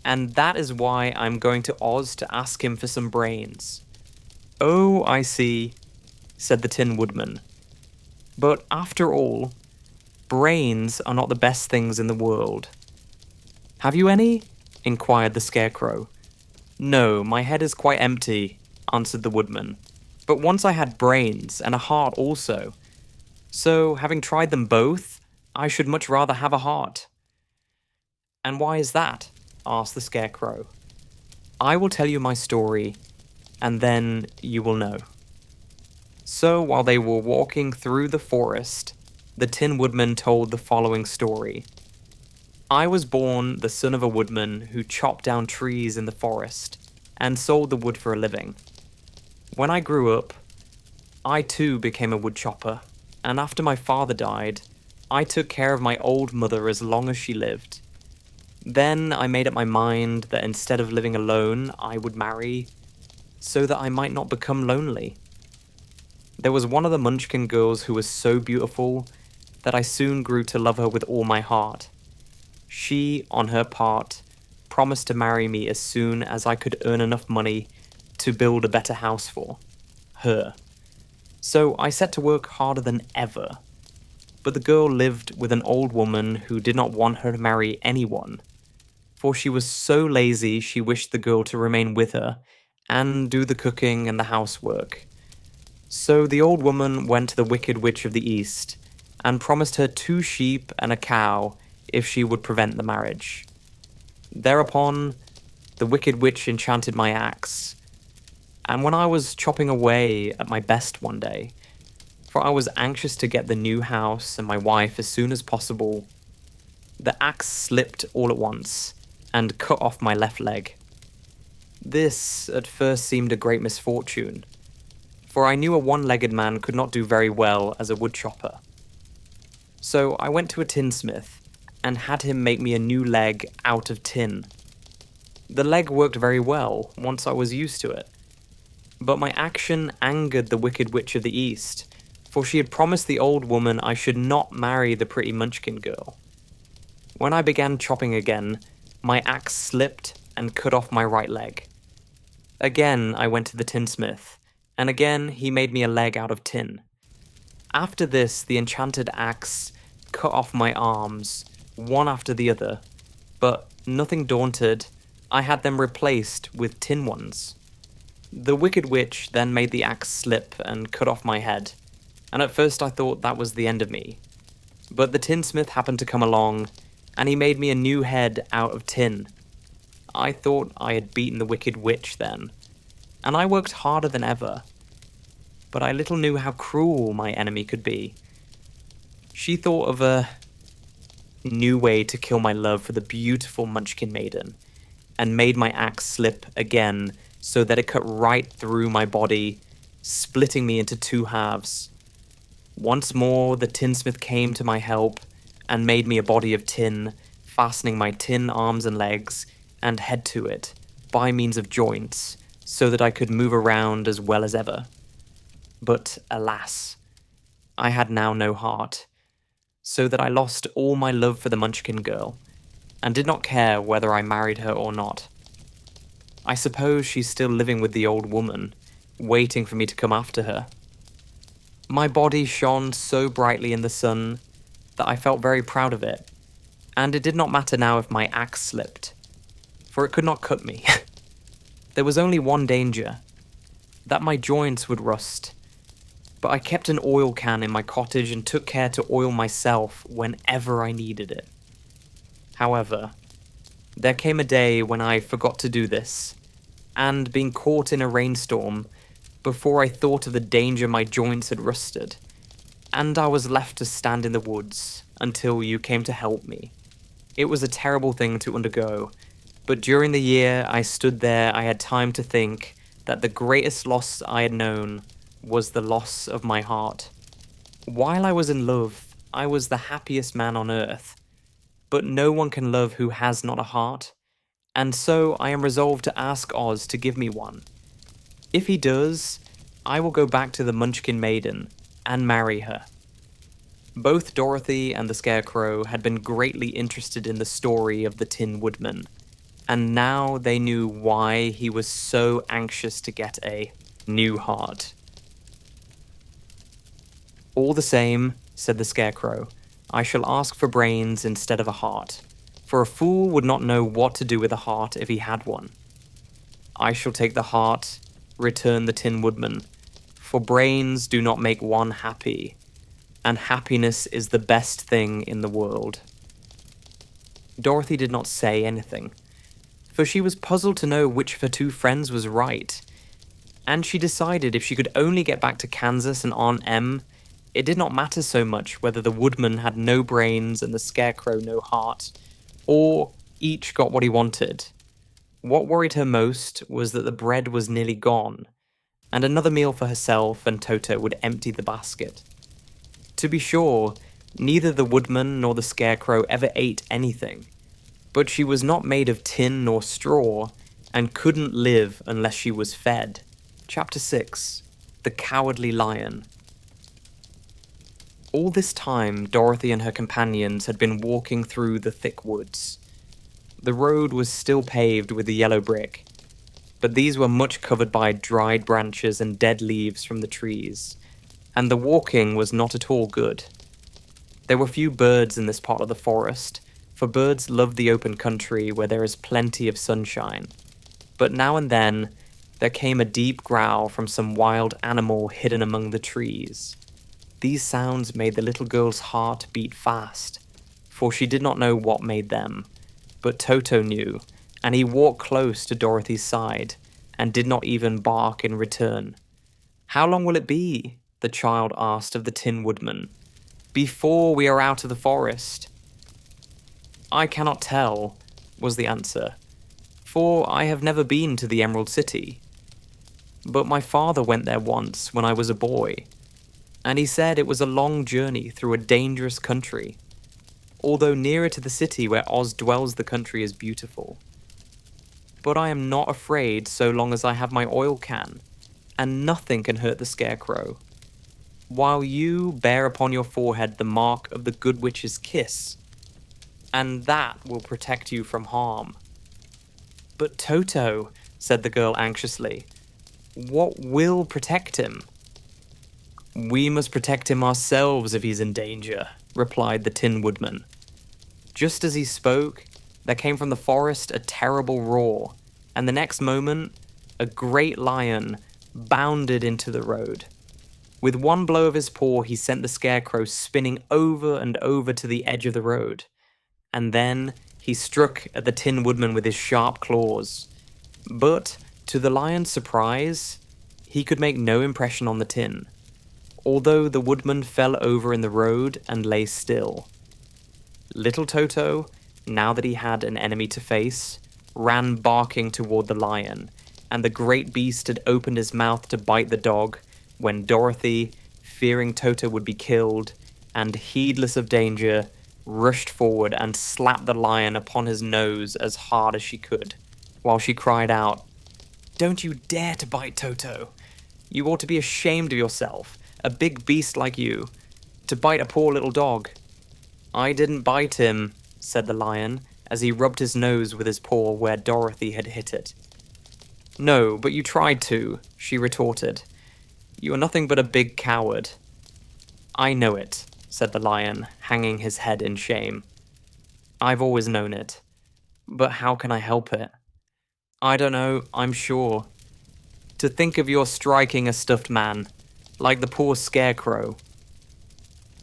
[SPEAKER 1] and that is why I'm going to Oz to ask him for some brains." "Oh, I see," said the Tin Woodman. "But after all, brains are not the best things in the world." "Have you any?" inquired the Scarecrow. "No, my head is quite empty," answered the Woodman. "But once I had brains and a heart also. So, having tried them both, I should much rather have a heart." "And why is that?" asked the Scarecrow. "I will tell you my story, and then you will know." So, while they were walking through the forest, the Tin Woodman told the following story. "I was born the son of a woodman who chopped down trees in the forest and sold the wood for a living. When I grew up, I too became a woodchopper, and after my father died, I took care of my old mother as long as she lived. Then I made up my mind that instead of living alone, I would marry, so that I might not become lonely. There was one of the Munchkin girls who was so beautiful that I soon grew to love her with all my heart. She, on her part, promised to marry me as soon as I could earn enough money to build a better house for her. So I set to work harder than ever. But the girl lived with an old woman who did not want her to marry anyone, for she was so lazy she wished the girl to remain with her and do the cooking and the housework. So the old woman went to the Wicked Witch of the East and promised her 2 sheep and a cow if she would prevent the marriage. Thereupon, the Wicked Witch enchanted my axe, and when I was chopping away at my best one day, for I was anxious to get the new house and my wife as soon as possible, the axe slipped all at once and cut off my left leg. This at first seemed a great misfortune, for I knew a one-legged man could not do very well as a woodchopper. So I went to a tinsmith and had him make me a new leg out of tin. The leg worked very well once I was used to it, but my action angered the Wicked Witch of the East, for she had promised the old woman I should not marry the pretty Munchkin girl. When I began chopping again, my axe slipped and cut off my right leg. Again I went to the tinsmith, and again he made me a leg out of tin. After this, the enchanted axe cut off my arms, one after the other, but nothing daunted, I had them replaced with tin ones. The Wicked Witch then made the axe slip and cut off my head, and at first I thought that was the end of me. But the tinsmith happened to come along, and he made me a new head out of tin. I thought I had beaten the Wicked Witch then, and I worked harder than ever. But I little knew how cruel my enemy could be. She thought of a new way to kill my love for the beautiful Munchkin maiden, and made my axe slip again so that it cut right through my body, splitting me into 2 halves. Once more the tinsmith came to my help and made me a body of tin, fastening my tin arms and legs and head to it by means of joints, so that I could move around as well as ever. But alas, I had now no heart, so that I lost all my love for the Munchkin girl, and did not care whether I married her or not. I suppose she's still living with the old woman, waiting for me to come after her. My body shone so brightly in the sun that I felt very proud of it, and it did not matter now if my axe slipped, for it could not cut me. There was only one danger, that my joints would rust, but I kept an oil can in my cottage and took care to oil myself whenever I needed it. However, there came a day when I forgot to do this, and being caught in a rainstorm, before I thought of the danger my joints had rusted, and I was left to stand in the woods until you came to help me. It was a terrible thing to undergo, but during the year I stood there I had time to think that the greatest loss I had known was the loss of my heart. While I was in love, I was the happiest man on earth, but no one can love who has not a heart, and so I am resolved to ask Oz to give me one. If he does, I will go back to the Munchkin maiden and marry her. Both Dorothy and the Scarecrow had been greatly interested in the story of the Tin Woodman, and now they knew why he was so anxious to get a new heart. "All the same," said the Scarecrow, "I shall ask for brains instead of a heart, for a fool would not know what to do with a heart if he had one." "I shall take the heart," returned the Tin Woodman, "for brains do not make one happy, and happiness is the best thing in the world." Dorothy did not say anything, for she was puzzled to know which of her two friends was right, and she decided if she could only get back to Kansas and Aunt Em, it did not matter so much whether the Woodman had no brains and the Scarecrow no heart, or each got what he wanted. What worried her most was that the bread was nearly gone, and another meal for herself and Toto would empty the basket. To be sure, neither the Woodman nor the Scarecrow ever ate anything, but she was not made of tin nor straw, and couldn't live unless she was fed. Chapter 6. The Cowardly Lion. All this time, Dorothy and her companions had been walking through the thick woods. The road was still paved with the yellow brick, but these were much covered by dried branches and dead leaves from the trees, and the walking was not at all good. There were few birds in this part of the forest, for birds love the open country where there is plenty of sunshine, but now and then there came a deep growl from some wild animal hidden among the trees. These sounds made the little girl's heart beat fast, for she did not know what made them, but Toto knew, and he walked close to Dorothy's side, and did not even bark in return. "How long will it be," the child asked of the Tin Woodman, "before we are out of the forest?" "I cannot tell," was the answer, "for I have never been to the Emerald City. But my father went there once when I was a boy, and he said it was a long journey through a dangerous country. Although nearer to the city where Oz dwells, the country is beautiful. But I am not afraid so long as I have my oil can, and nothing can hurt the Scarecrow, while you bear upon your forehead the mark of the Good Witch's kiss, and that will protect you from harm." "But Toto," said the girl anxiously, "what will protect him?" "We must protect him ourselves if he's in danger," replied the Tin Woodman. Just as he spoke, there came from the forest a terrible roar, and the next moment, a great lion bounded into the road. With one blow of his paw, he sent the Scarecrow spinning over and over to the edge of the road, and then he struck at the Tin Woodman with his sharp claws. But, to the lion's surprise, he could make no impression on the tin, although the Woodman fell over in the road and lay still. Little Toto, now that he had an enemy to face, ran barking toward the lion, and the great beast had opened his mouth to bite the dog when Dorothy, fearing Toto would be killed, and heedless of danger, rushed forward and slapped the lion upon his nose as hard as she could, while she cried out, "Don't you dare to bite Toto! You ought to be ashamed of yourself, a big beast like you, to bite a poor little dog." "I didn't bite him," said the lion, as he rubbed his nose with his paw where Dorothy had hit it. "No, but you tried to," she retorted. "You are nothing but a big coward." "I know it," said the lion, hanging his head in shame. "I've always known it. But how can I help it? I don't know, I'm sure. To think of your striking a stuffed man, like the poor Scarecrow."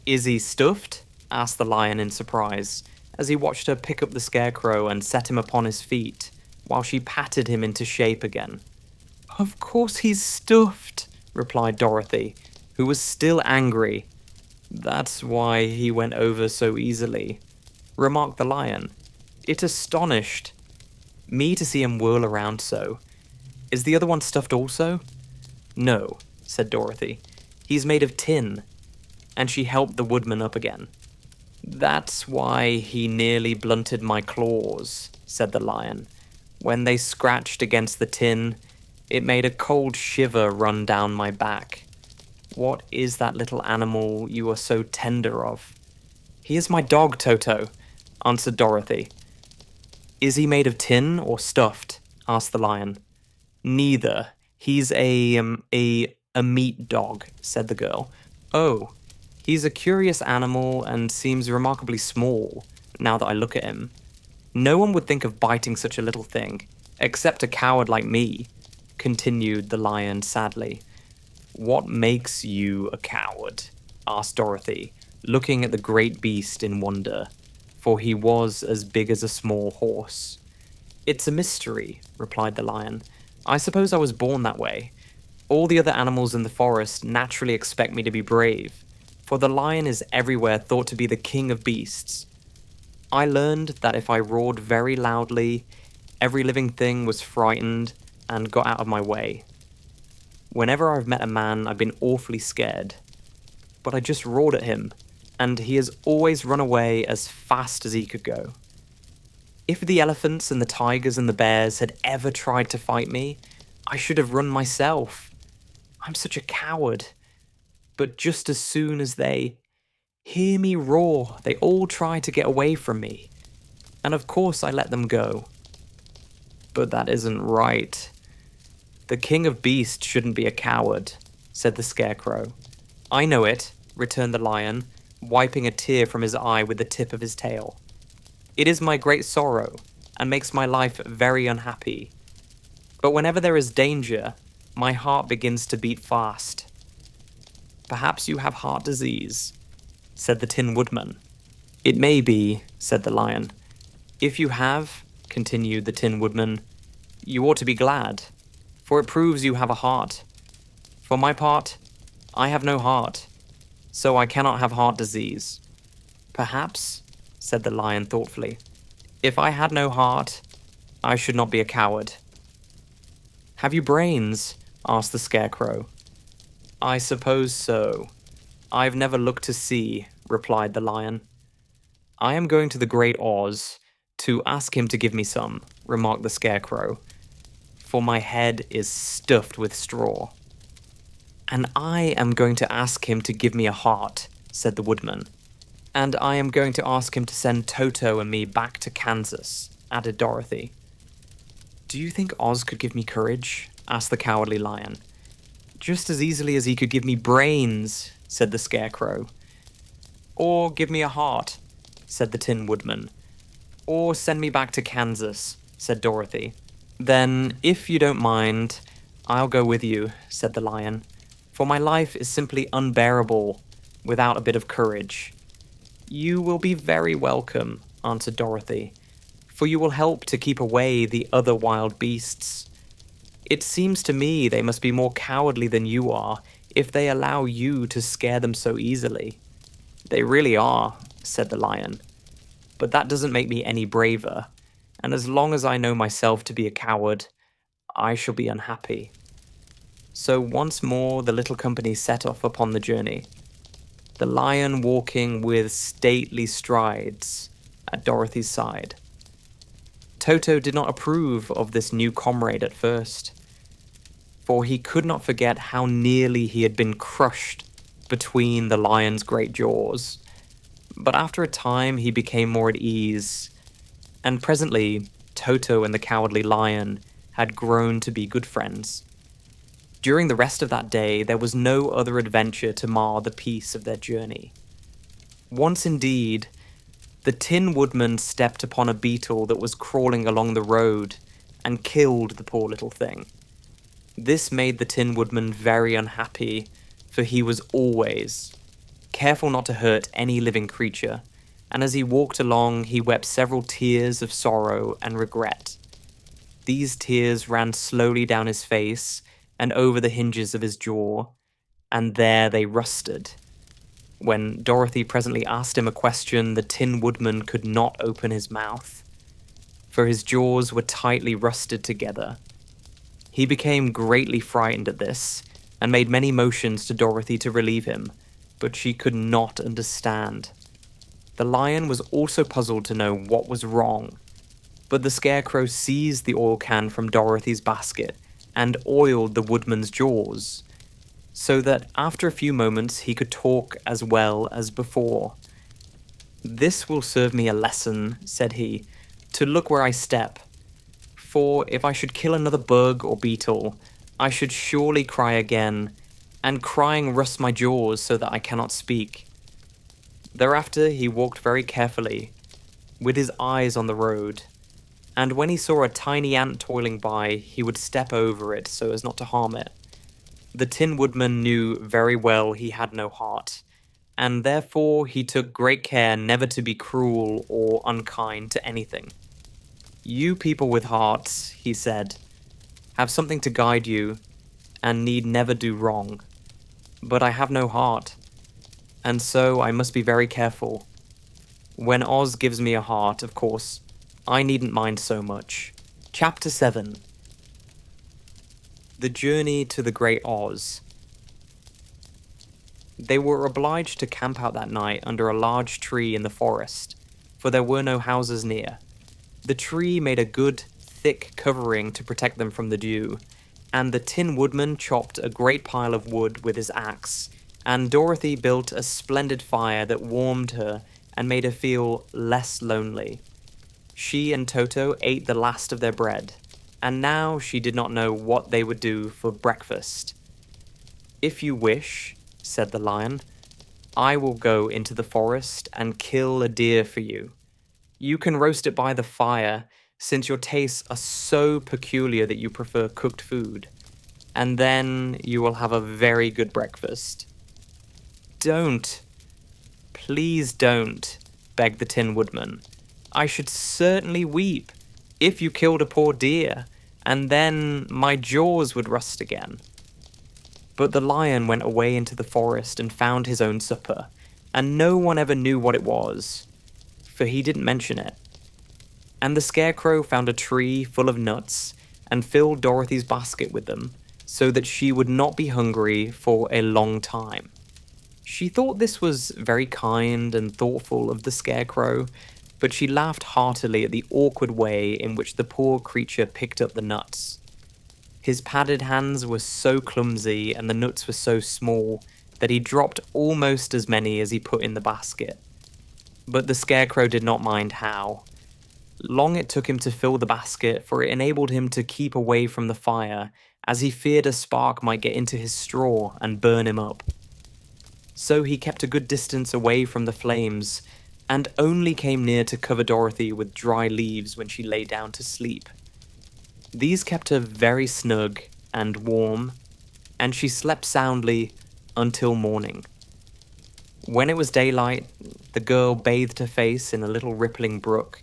[SPEAKER 1] "Is he stuffed?" asked the lion in surprise, as he watched her pick up the Scarecrow and set him upon his feet, while she patted him into shape again. "Of course he's stuffed," replied Dorothy, who was still angry. "That's why he went over so easily," remarked the lion. It astonished me to see him whirl around so. "Is the other one stuffed also?" "No," said Dorothy. "He's made of tin." And she helped the Woodman up again. "That's why he nearly blunted my claws," said the lion. "When they scratched against the tin, it made a cold shiver run down my back. What is that little animal you are so tender of?" "He is my dog, Toto," answered Dorothy. "Is he made of tin or stuffed?" asked the lion. "Neither. He's a meat dog, said the girl. Oh, he's a curious animal and seems remarkably small, now that I look at him. No one would think of biting such a little thing, except a coward like me, continued the lion sadly. What makes you a coward? Asked Dorothy, looking at the great beast in wonder, for he was as big as a small horse. It's a mystery, replied the lion. I suppose I was born that way. All the other animals in the forest naturally expect me to be brave, for the lion is everywhere thought to be the king of beasts. I learned that if I roared very loudly, every living thing was frightened and got out of my way. Whenever I've met a man, I've been awfully scared. But I just roared at him, and he has always run away as fast as he could go. If the elephants and the tigers and the bears had ever tried to fight me, I should have run myself. I'm such a coward. But just as soon as they hear me roar, they all try to get away from me. And of course I let them go. But that isn't right. The king of beasts shouldn't be a coward, said the scarecrow. I know it, returned the lion, wiping a tear from his eye with the tip of his tail. It is my great sorrow, and makes my life very unhappy. But whenever there is danger, my heart begins to beat fast. Perhaps you have heart disease, said the Tin Woodman. It may be, said the lion. If you have, continued the Tin Woodman, you ought to be glad, for it proves you have a heart. For my part, I have no heart, so I cannot have heart disease. Perhaps, said the lion thoughtfully, if I had no heart, I should not be a coward. Have you brains? Asked the scarecrow. I suppose so. I've never looked to see, replied the lion. I am going to the Great Oz to ask him to give me some, remarked the scarecrow, for my head is stuffed with straw. And I am going to ask him to give me a heart, said the woodman. And I am going to ask him to send Toto and me back to Kansas, added Dorothy. Do you think Oz could give me courage? Asked the cowardly lion. Just as easily as he could give me brains, said the scarecrow. Or give me a heart, said the Tin Woodman. Or send me back to Kansas, said Dorothy. Then, if you don't mind, I'll go with you, said the lion, for my life is simply unbearable without a bit of courage. You will be very welcome, answered Dorothy, for you will help to keep away the other wild beasts. It seems to me they must be more cowardly than you are if they allow you to scare them so easily. They really are, said the lion, but that doesn't make me any braver, and as long as I know myself to be a coward, I shall be unhappy. So once more the little company set off upon the journey, the lion walking with stately strides at Dorothy's side. Toto did not approve of this new comrade at first, for he could not forget how nearly he had been crushed between the lion's great jaws. But after a time he became more at ease, and presently Toto and the cowardly lion had grown to be good friends. During the rest of that day there was no other adventure to mar the peace of their journey. Once indeed, the Tin Woodman stepped upon a beetle that was crawling along the road and killed the poor little thing. This made the Tin Woodman very unhappy, for he was always careful not to hurt any living creature, and as he walked along he wept several tears of sorrow and regret. These tears ran slowly down his face and over the hinges of his jaw, and there they rusted. When Dorothy presently asked him a question, the Tin Woodman could not open his mouth, for his jaws were tightly rusted together. He became greatly frightened at this, and made many motions to Dorothy to relieve him, but she could not understand. The lion was also puzzled to know what was wrong, but the scarecrow seized the oil can from Dorothy's basket and oiled the woodman's jaws, so that after a few moments he could talk as well as before. This will serve me a lesson, said he, to look where I step, for if I should kill another bug or beetle, I should surely cry again, and crying rusts my jaws so that I cannot speak." Thereafter he walked very carefully, with his eyes on the road, and when he saw a tiny ant toiling by, he would step over it so as not to harm it. The Tin Woodman knew very well he had no heart, and therefore he took great care never to be cruel or unkind to anything. "You people with hearts," he said, "have something to guide you, and need never do wrong. But I have no heart, and so I must be very careful. When Oz gives me a heart, of course, I needn't mind so much." Chapter 7. The Journey to the Great Oz. They were obliged to camp out that night under a large tree in the forest, for there were no houses near. The tree made a good, thick covering to protect them from the dew, and the Tin Woodman chopped a great pile of wood with his axe, and Dorothy built a splendid fire that warmed her and made her feel less lonely. She and Toto ate the last of their bread, and now she did not know what they would do for breakfast. "If you wish," said the lion, "I will go into the forest and kill a deer for you. You can roast it by the fire, since your tastes are so peculiar that you prefer cooked food, and then you will have a very good breakfast." "Don't. Please don't," begged the Tin Woodman. "I should certainly weep if you killed a poor deer, and then my jaws would rust again." But the lion went away into the forest and found his own supper, and no one ever knew what it was, for he didn't mention it. And the Scarecrow found a tree full of nuts and filled Dorothy's basket with them, so that she would not be hungry for a long time. She thought this was very kind and thoughtful of the Scarecrow, but she laughed heartily at the awkward way in which the poor creature picked up the nuts. His padded hands were so clumsy and the nuts were so small that he dropped almost as many as he put in the basket. But the Scarecrow did not mind how. Long it took him to fill the basket, for it enabled him to keep away from the fire, as he feared a spark might get into his straw and burn him up. So he kept a good distance away from the flames, and only came near to cover Dorothy with dry leaves when she lay down to sleep. These kept her very snug and warm, and she slept soundly until morning. When it was daylight, the girl bathed her face in a little rippling brook,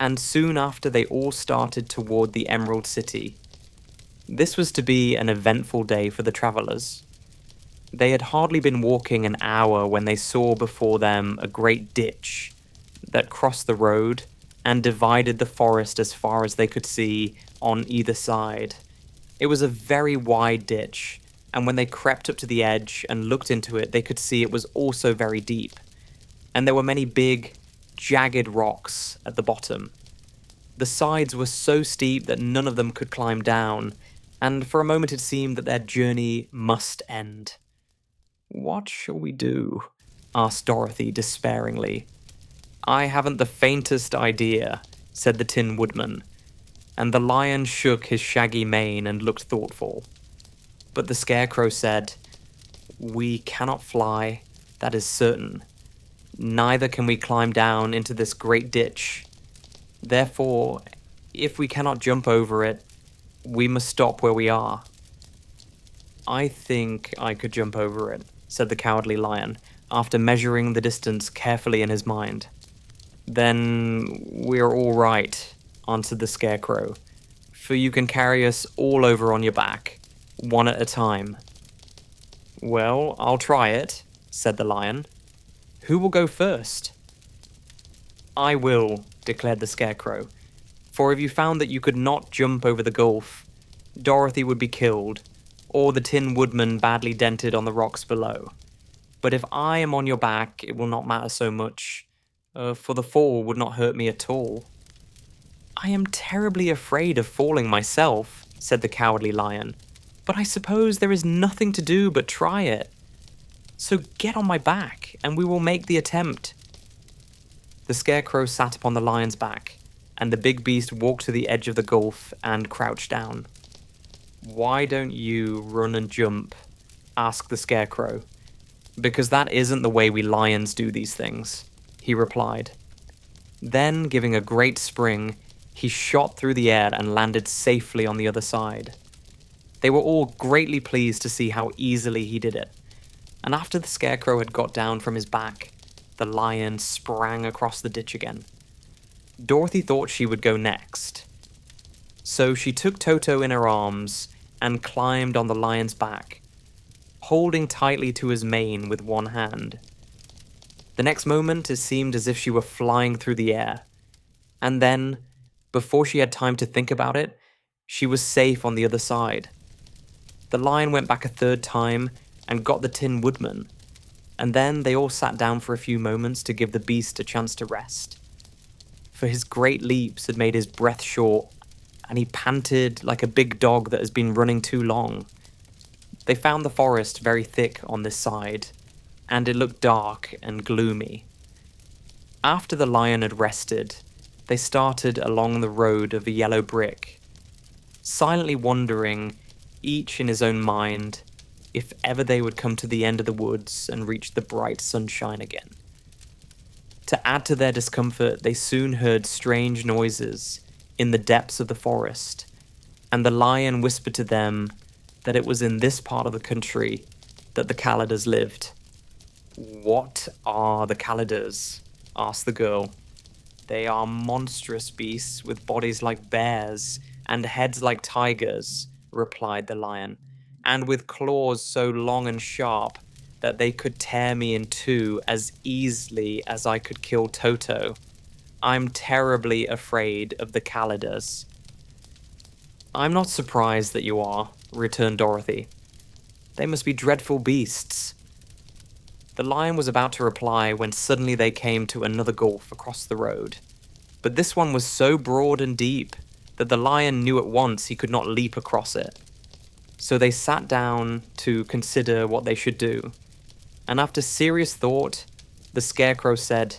[SPEAKER 1] and soon after they all started toward the Emerald City. This was to be an eventful day for the travelers. They had hardly been walking an hour when they saw before them a great ditch that crossed the road and divided the forest as far as they could see on either side. It was a very wide ditch, and when they crept up to the edge and looked into it, they could see it was also very deep, and there were many big, jagged rocks at the bottom. The sides were so steep that none of them could climb down, and for a moment it seemed that their journey must end. "What shall we do?" asked Dorothy despairingly. "I haven't the faintest idea," said the Tin Woodman, and the lion shook his shaggy mane and looked thoughtful. But the Scarecrow said, "We cannot fly, that is certain. Neither can we climb down into this great ditch. Therefore, if we cannot jump over it, we must stop where we are." "I think I could jump over it," said the Cowardly Lion, after measuring the distance carefully in his mind. "Then we're all right," answered the Scarecrow, "for you can carry us all over on your back, one at a time." "Well, I'll try it," said the lion. "Who will go first?" "I will," declared the Scarecrow, "for if you found that you could not jump over the gulf, Dorothy would be killed, or the Tin Woodman badly dented on the rocks below. But if I am on your back, it will not matter so much, for the fall would not hurt me at all." "I am terribly afraid of falling myself," said the Cowardly Lion, "but I suppose there is nothing to do but try it. So get on my back, and we will make the attempt." The Scarecrow sat upon the lion's back, and the big beast walked to the edge of the gulf and crouched down. "Why don't you run and jump?" asked the Scarecrow. "Because that isn't the way we lions do these things," he replied. Then, giving a great spring, he shot through the air and landed safely on the other side. They were all greatly pleased to see how easily he did it, and after the Scarecrow had got down from his back, the lion sprang across the ditch again. Dorothy thought she would go next, so she took Toto in her arms and climbed on the lion's back, holding tightly to his mane with one hand. The next moment, it seemed as if she were flying through the air. And then, before she had time to think about it, she was safe on the other side. The lion went back a third time and got the Tin Woodman, and then they all sat down for a few moments to give the beast a chance to rest. For his great leaps had made his breath short, and he panted like a big dog that has been running too long. They found the forest very thick on this side, and it looked dark and gloomy. After the lion had rested, they started along the road of a yellow brick, silently wondering, each in his own mind, if ever they would come to the end of the woods and reach the bright sunshine again. To add to their discomfort, they soon heard strange noises in the depths of the forest, and the lion whispered to them that it was in this part of the country that the Calidars lived. "What are the Calidars?" asked the girl. "They are monstrous beasts with bodies like bears and heads like tigers," replied the lion, "and with claws so long and sharp that they could tear me in two as easily as I could kill Toto. I'm terribly afraid of the Calidars." "I'm not surprised that you are," returned Dorothy. "They must be dreadful beasts." The lion was about to reply when suddenly they came to another gulf across the road. But this one was so broad and deep that the lion knew at once he could not leap across it. So they sat down to consider what they should do. And after serious thought, the Scarecrow said,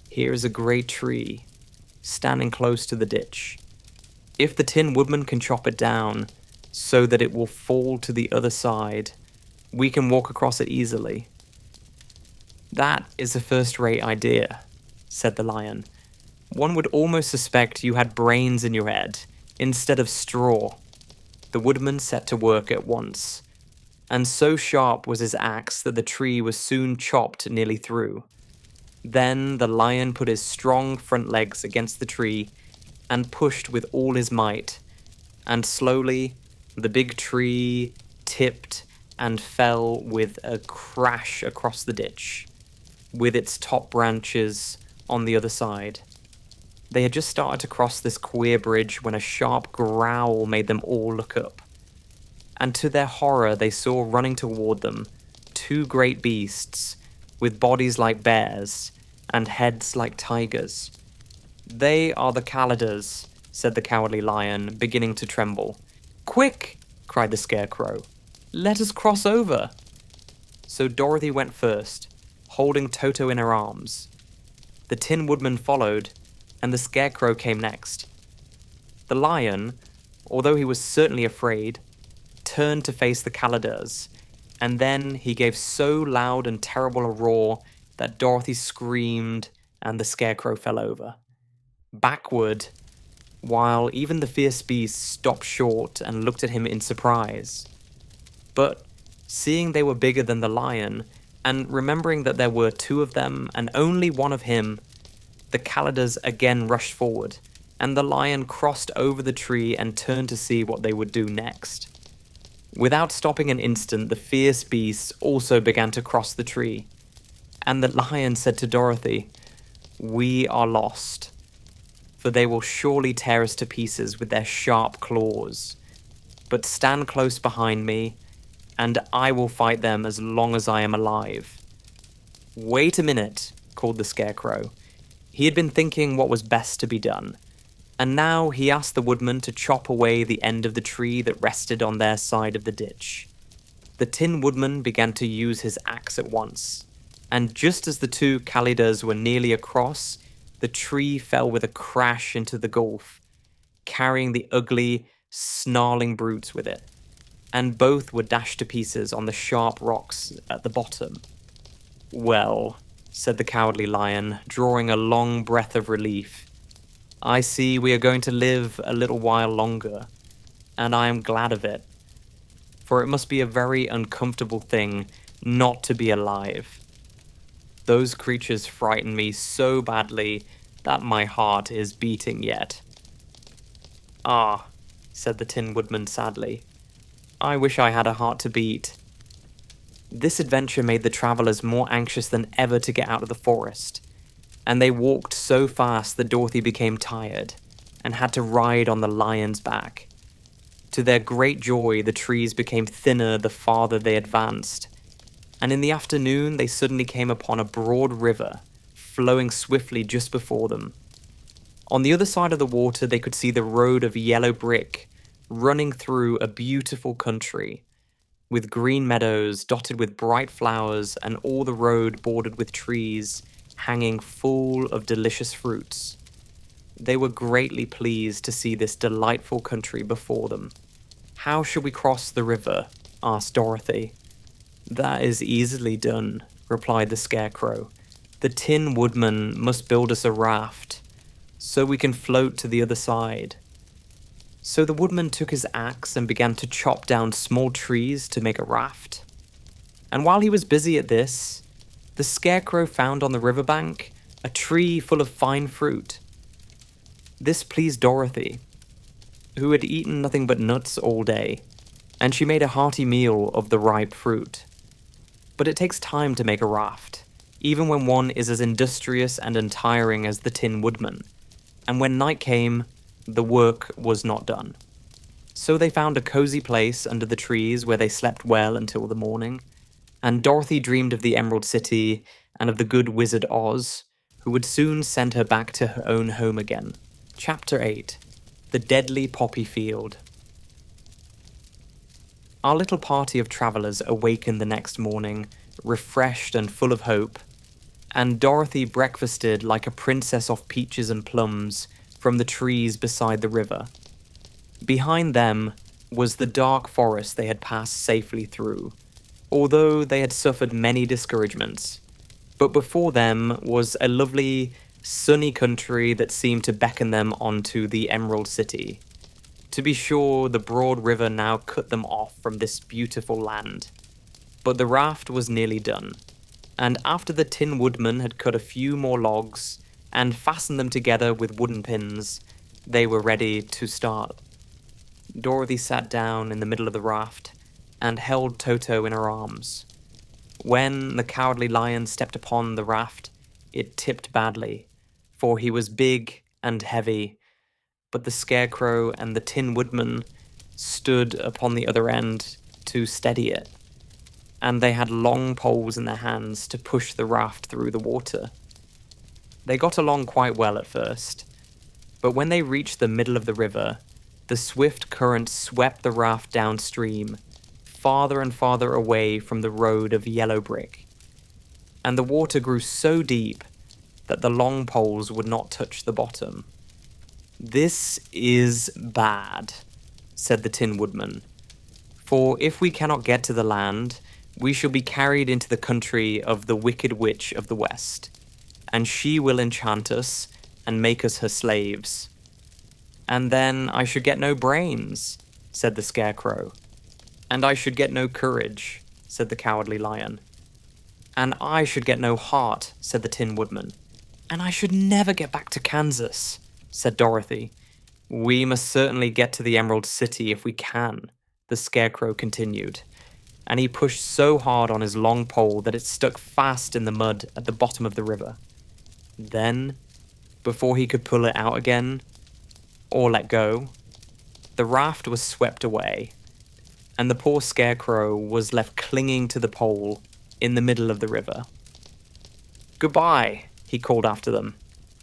[SPEAKER 1] "Here is a great tree, standing close to the ditch. If the Tin Woodman can chop it down so that it will fall to the other side, we can walk across it easily." "That is a first-rate idea," said the lion. "One would almost suspect you had brains in your head instead of straw." The woodman set to work at once, and so sharp was his axe that the tree was soon chopped nearly through. Then the lion put his strong front legs against the tree and pushed with all his might, and slowly the big tree tipped and fell with a crash across the ditch, with its top branches on the other side. They had just started to cross this queer bridge when a sharp growl made them all look up. And to their horror, they saw running toward them two great beasts with bodies like bears and heads like tigers. "They are the Calidars," said the Cowardly Lion, beginning to tremble. "Quick!" cried the Scarecrow. "Let us cross over." So Dorothy went first, holding Toto in her arms. The Tin Woodman followed, and the Scarecrow came next. The lion, although he was certainly afraid, turned to face the Calidars, and then he gave so loud and terrible a roar that Dorothy screamed and the Scarecrow fell over. Backward, while even the fierce beast stopped short and looked at him in surprise. But, seeing they were bigger than the lion, and remembering that there were two of them and only one of him, the Calidars again rushed forward, and the lion crossed over the tree and turned to see what they would do next. Without stopping an instant, the fierce beasts also began to cross the tree, and the lion said to Dorothy, "We are lost, for they will surely tear us to pieces with their sharp claws. But stand close behind me, and I will fight them as long as I am alive." "Wait a minute," called the Scarecrow. He had been thinking what was best to be done, and now he asked the woodman to chop away the end of the tree that rested on their side of the ditch. The Tin Woodman began to use his axe at once, and just as the two Calidars were nearly across, the tree fell with a crash into the gulf, carrying the ugly, snarling brutes with it, and both were dashed to pieces on the sharp rocks at the bottom. "Well," said the Cowardly Lion, drawing a long breath of relief, "I see we are going to live a little while longer, and I am glad of it, for it must be a very uncomfortable thing not to be alive. Those creatures frighten me so badly that my heart is beating yet." "Ah," said the Tin Woodman sadly, "I wish I had a heart to beat." This adventure made the travelers more anxious than ever to get out of the forest, and they walked so fast that Dorothy became tired and had to ride on the lion's back. To their great joy, the trees became thinner the farther they advanced, and in the afternoon they suddenly came upon a broad river flowing swiftly just before them. On the other side of the water they could see the road of yellow brick running through a beautiful country, with green meadows dotted with bright flowers and all the road bordered with trees hanging full of delicious fruits. They were greatly pleased to see this delightful country before them. "How shall we cross the river?" asked Dorothy. "That is easily done," replied the Scarecrow. "The Tin Woodman must build us a raft, so we can float to the other side." So the Woodman took his axe and began to chop down small trees to make a raft. And while he was busy at this, the Scarecrow found on the riverbank a tree full of fine fruit. This pleased Dorothy, who had eaten nothing but nuts all day, and she made a hearty meal of the ripe fruit. But it takes time to make a raft, even when one is as industrious and untiring as the Tin Woodman, and when night came, the work was not done. So they found a cozy place under the trees where they slept well until the morning, and Dorothy dreamed of the Emerald City and of the good Wizard Oz, who would soon send her back to her own home again. Chapter 8. The Deadly Poppy Field. Our little party of travelers awakened the next morning, refreshed and full of hope, and Dorothy breakfasted like a princess off peaches and plums from the trees beside the river. Behind them was the dark forest they had passed safely through, although they had suffered many discouragements. But before them was a lovely, sunny country that seemed to beckon them onto the Emerald City. To be sure, the broad river now cut them off from this beautiful land. But the raft was nearly done, and after the Tin Woodman had cut a few more logs and fastened them together with wooden pins, they were ready to start. Dorothy sat down in the middle of the raft and held Toto in her arms. When the Cowardly Lion stepped upon the raft, it tipped badly, for he was big and heavy, but the Scarecrow and the Tin Woodman stood upon the other end to steady it, and they had long poles in their hands to push the raft through the water. They got along quite well at first, but when they reached the middle of the river, the swift current swept the raft downstream, farther and farther away from the road of yellow brick, and the water grew so deep that the long poles would not touch the bottom. "This is bad," said the Tin Woodman, "for if we cannot get to the land, we shall be carried into the country of the Wicked Witch of the West, and she will enchant us and make us her slaves. And then I should get no brains," said the Scarecrow. "And I should get no courage," said the Cowardly Lion. "And I should get no heart," said the Tin Woodman. "And I should never get back to Kansas," said Dorothy. "We must certainly get to the Emerald City if we can," the Scarecrow continued, and he pushed so hard on his long pole that it stuck fast in the mud at the bottom of the river. Then, before he could pull it out again, or let go, the raft was swept away, and the poor Scarecrow was left clinging to the pole in the middle of the river. "Goodbye," he called after them,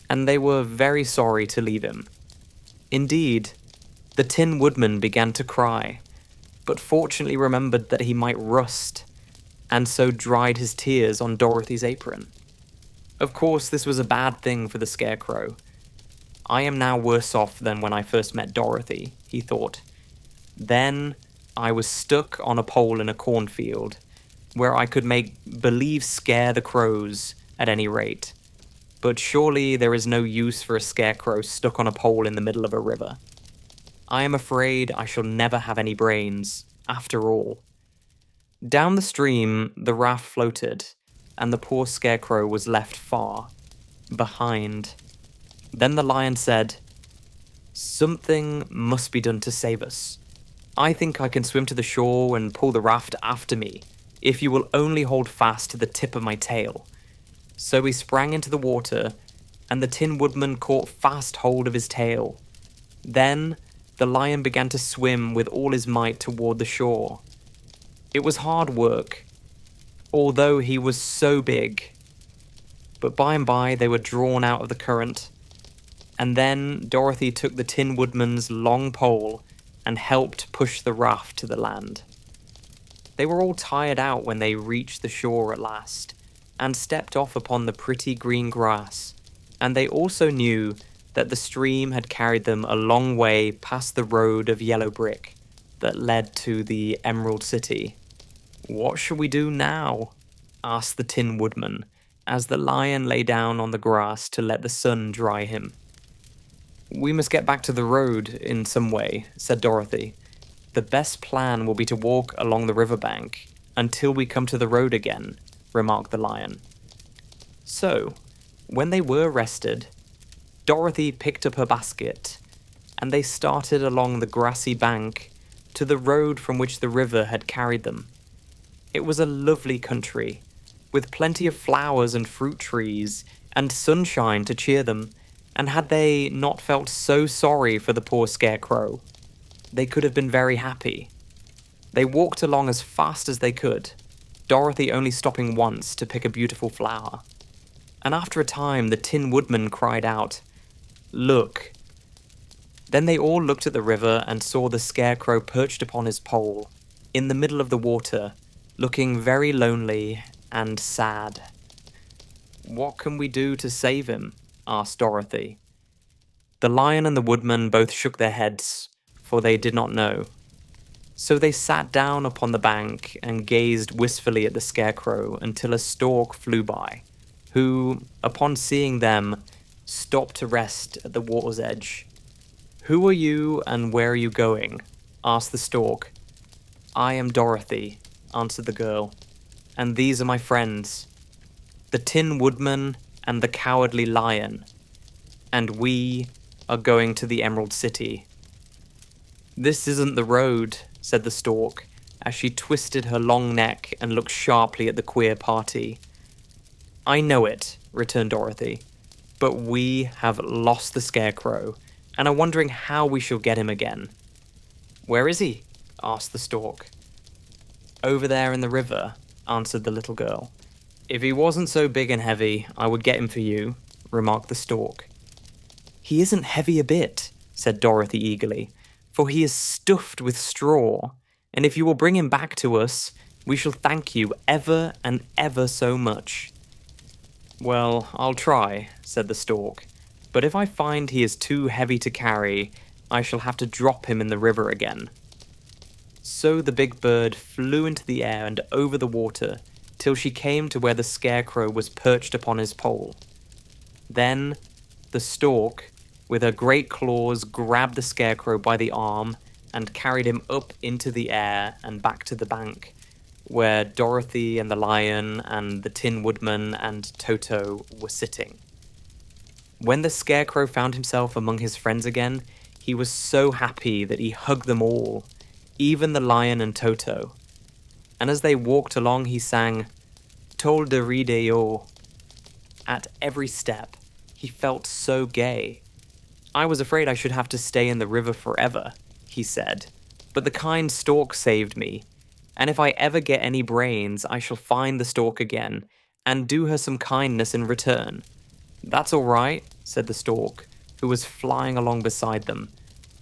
[SPEAKER 1] and they were very sorry to leave him. Indeed, the Tin Woodman began to cry, but fortunately remembered that he might rust, and so dried his tears on Dorothy's apron. Of course, this was a bad thing for the Scarecrow. "I am now worse off than when I first met Dorothy," he thought, Then I was stuck on a pole in a cornfield, where I could make believe scare the crows at any rate. But surely there is no use for a scarecrow stuck on a pole in the middle of a river. I am afraid I shall never have any brains, after all. Down the stream, the raft floated, and the poor scarecrow was left far behind. Then the lion said, "Something must be done to save us. I think I can swim to the shore and pull the raft after me, if you will only hold fast to the tip of my tail." So he sprang into the water, and the Tin Woodman caught fast hold of his tail. Then the lion began to swim with all his might toward the shore. It was hard work, although he was so big. But by and by they were drawn out of the current, and then Dorothy took the Tin Woodman's long pole and helped push the raft to the land. They were all tired out when they reached the shore at last, and stepped off upon the pretty green grass, and they also knew that the stream had carried them a long way past the road of yellow brick that led to the Emerald City. "What shall we do now?" asked the Tin Woodman, as the lion lay down on the grass to let the sun dry him. "We must get back to the road in some way," said Dorothy. "The best plan will be to walk along the riverbank until we come to the road again," remarked the lion. So, when they were rested, Dorothy picked up her basket, and they started along the grassy bank to the road from which the river had carried them. It was a lovely country, with plenty of flowers and fruit trees, and sunshine to cheer them, and had they not felt so sorry for the poor scarecrow, they could have been very happy. They walked along as fast as they could, Dorothy only stopping once to pick a beautiful flower. And after a time, the Tin Woodman cried out, "Look." Then they all looked at the river and saw the scarecrow perched upon his pole, in the middle of the water, looking very lonely and sad. "What can we do to save him?" asked Dorothy. The lion and the woodman both shook their heads, for they did not know. So they sat down upon the bank and gazed wistfully at the scarecrow until a stork flew by, who, upon seeing them, stopped to rest at the water's edge. "Who are you and where are you going?" asked the stork. "I am Dorothy," answered the girl, "and these are my friends, the Tin Woodman and the Cowardly Lion, and we are going to the Emerald City." "This isn't the road," said the stork, as she twisted her long neck and looked sharply at the queer party. "I know it," returned Dorothy, "but we have lost the scarecrow, and are wondering how we shall get him again." "Where is he?" asked the stork. "Over there in the river," answered the little girl. "If he wasn't so big and heavy, I would get him for you," remarked the stork. "He isn't heavy a bit," said Dorothy eagerly, "for he is stuffed with straw, and if you will bring him back to us, we shall thank you ever and ever so much." "Well, I'll try," said the stork, "but if I find he is too heavy to carry, I shall have to drop him in the river again." So the big bird flew into the air and over the water, till she came to where the scarecrow was perched upon his pole. Then the stork, with her great claws, grabbed the scarecrow by the arm and carried him up into the air and back to the bank, where Dorothy and the lion and the Tin Woodman and Toto were sitting. When the scarecrow found himself among his friends again, he was so happy that he hugged them all, even the lion and Toto. And as they walked along, he sang, "Tol de ride-o." At every step, he felt so gay. "I was afraid I should have to stay in the river forever," he said, "but the kind stork saved me, and if I ever get any brains, I shall find the stork again, and do her some kindness in return." "That's all right," said the stork, who was flying along beside them.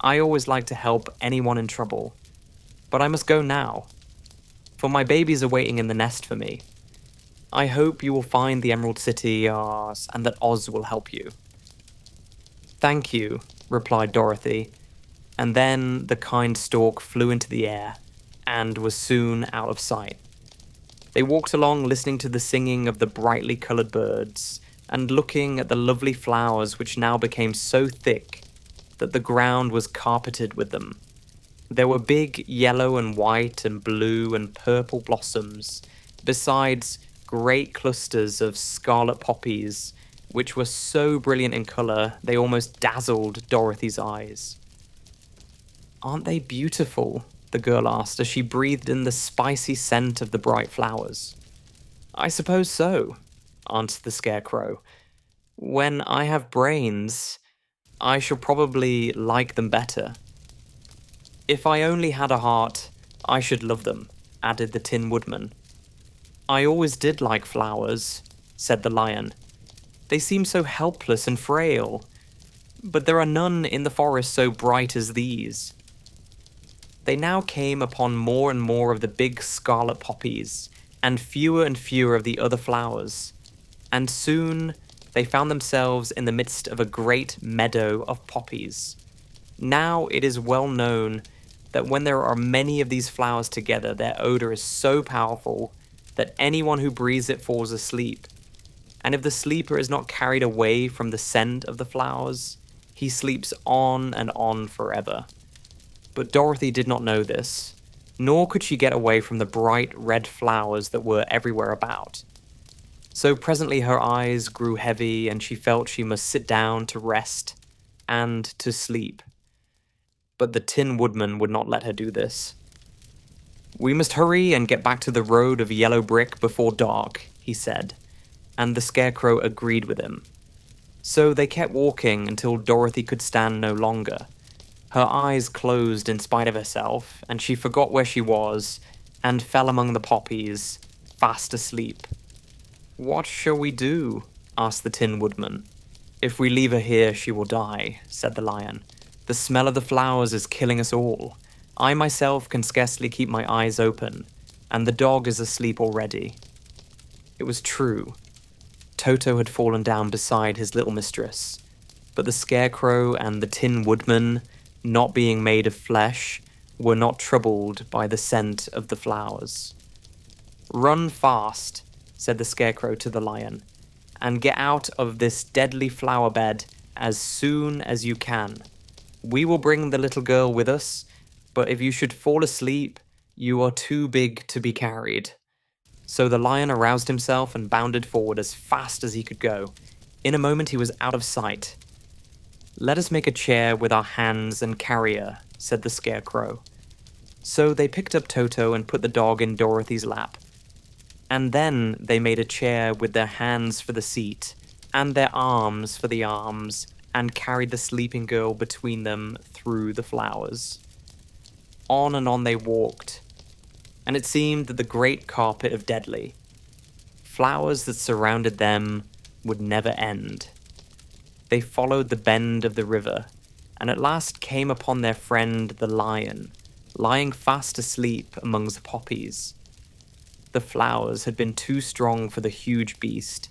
[SPEAKER 1] "I always like to help anyone in trouble. But I must go now, for my babies are waiting in the nest for me. I hope you will find the Emerald City, and that Oz will help you." "Thank you," replied Dorothy, and then the kind stork flew into the air and was soon out of sight. They walked along listening to the singing of the brightly coloured birds and looking at the lovely flowers which now became so thick that the ground was carpeted with them. There were big yellow and white and blue and purple blossoms, besides great clusters of scarlet poppies, which were so brilliant in colour they almost dazzled Dorothy's eyes. "Aren't they beautiful?" the girl asked as she breathed in the spicy scent of the bright flowers. "I suppose so," answered the Scarecrow. "When I have brains, I shall probably like them better. If I only had a heart, I should love them," added the Tin Woodman. "I always did like flowers," said the Lion. "They seem so helpless and frail, but there are none in the forest so bright as these." They now came upon more and more of the big scarlet poppies, and fewer of the other flowers, and soon they found themselves in the midst of a great meadow of poppies. Now it is well known that when there are many of these flowers together, their odor is so powerful that anyone who breathes it falls asleep. And if the sleeper is not carried away from the scent of the flowers, he sleeps on and on forever. But Dorothy did not know this, nor could she get away from the bright red flowers that were everywhere about. So presently her eyes grew heavy and she felt she must sit down to rest and to sleep. But the Tin Woodman would not let her do this. "We must hurry and get back to the road of yellow brick before dark," he said, and the Scarecrow agreed with him. So they kept walking until Dorothy could stand no longer. Her eyes closed in spite of herself, and she forgot where she was, and fell among the poppies, fast asleep. "What shall we do?" asked the Tin Woodman. "If we leave her here, she will die," said the Lion. "The smell of the flowers is killing us all. I myself can scarcely keep my eyes open, and the dog is asleep already." It was true. Toto had fallen down beside his little mistress, but the Scarecrow and the Tin Woodman, not being made of flesh, were not troubled by the scent of the flowers. "Run fast," said the Scarecrow to the Lion, "and get out of this deadly flower bed as soon as you can. We will bring the little girl with us, but if you should fall asleep, you are too big to be carried." So the Lion aroused himself and bounded forward as fast as he could go. In a moment he was out of sight. "Let us make a chair with our hands and carry her," said the Scarecrow. So they picked up Toto and put the dog in Dorothy's lap. And then they made a chair with their hands for the seat, and their arms for the arms, and carried the sleeping girl between them through the flowers. On and on they walked, and it seemed that the great carpet of Deadly, flowers that surrounded them, would never end. They followed the bend of the river, and at last came upon their friend the Lion, lying fast asleep amongst the poppies. The flowers had been too strong for the huge beast,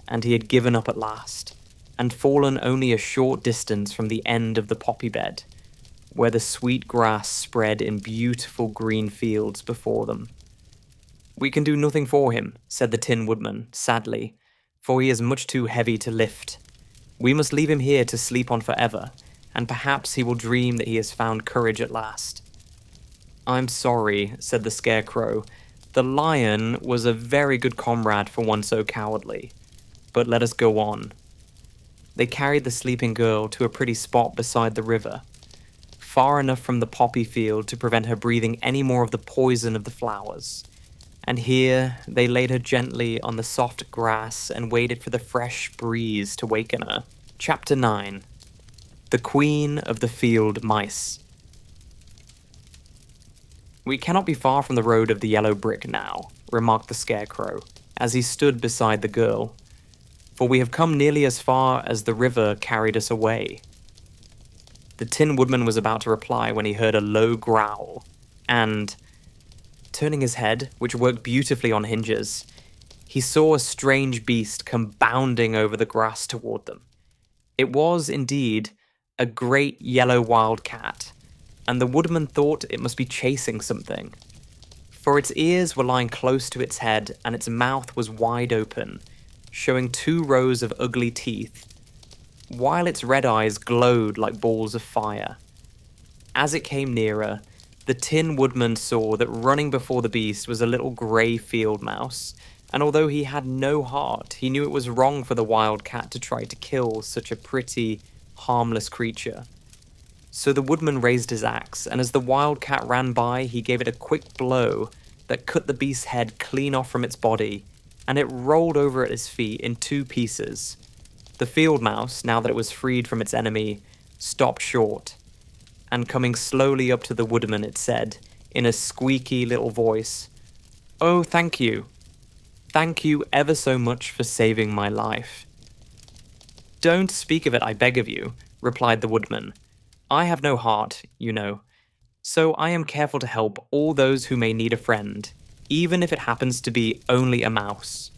[SPEAKER 1] and he had given up at last, and fallen only a short distance from the end of the poppy bed, where the sweet grass spread in beautiful green fields before them. "We can do nothing for him," said the Tin Woodman, sadly, "for he is much too heavy to lift. We must leave him here to sleep on forever, and perhaps he will dream that he has found courage at last." "I'm sorry," said the Scarecrow. "The Lion was a very good comrade for one so cowardly. But let us go on." They carried the sleeping girl to a pretty spot beside the river, far enough from the poppy field to prevent her breathing any more of the poison of the flowers. And here they laid her gently on the soft grass and waited for the fresh breeze to waken her. Chapter 9. The Queen of the Field Mice. "We cannot be far from the road of the yellow brick now," remarked the Scarecrow, as he stood beside the girl, "for we have come nearly as far as the river carried us away." The Tin Woodman was about to reply when he heard a low growl, and, turning his head, which worked beautifully on hinges, he saw a strange beast come bounding over the grass toward them. It was, indeed, a great yellow wildcat, and the woodman thought it must be chasing something. For its ears were lying close to its head, and its mouth was wide open, showing 2 rows of ugly teeth, while its red eyes glowed like balls of fire. As it came nearer, the Tin Woodman saw that running before the beast was a little grey field mouse, and although he had no heart, he knew it was wrong for the wild cat to try to kill such a pretty, harmless creature. So the woodman raised his axe, and as the wild cat ran by, he gave it a quick blow that cut the beast's head clean off from its body, and it rolled over at his feet in 2 pieces. The field mouse, now that it was freed from its enemy, stopped short, and coming slowly up to the woodman, it said, in a squeaky little voice, "Oh, thank you. Thank you ever so much for saving my life." "Don't speak of it, I beg of you," replied the woodman. "I have no heart, you know, so I am careful to help all those who may need a friend, even if it happens to be only a mouse."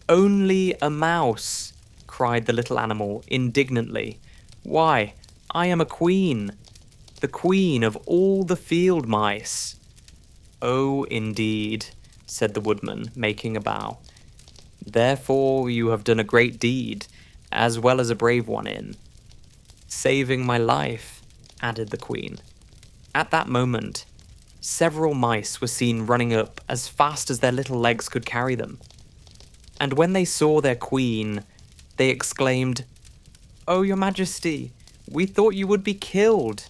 [SPEAKER 1] "Only a mouse," cried the little animal indignantly. "Why, I am a queen, the queen of all the field mice." "Oh, indeed," said the woodman, making a bow. "Therefore you have done a great deed, as well as a brave one in saving my life," added the queen. At that moment, several mice were seen running up as fast as their little legs could carry them. And when they saw their queen, they exclaimed, "Oh, your majesty, we thought you would be killed.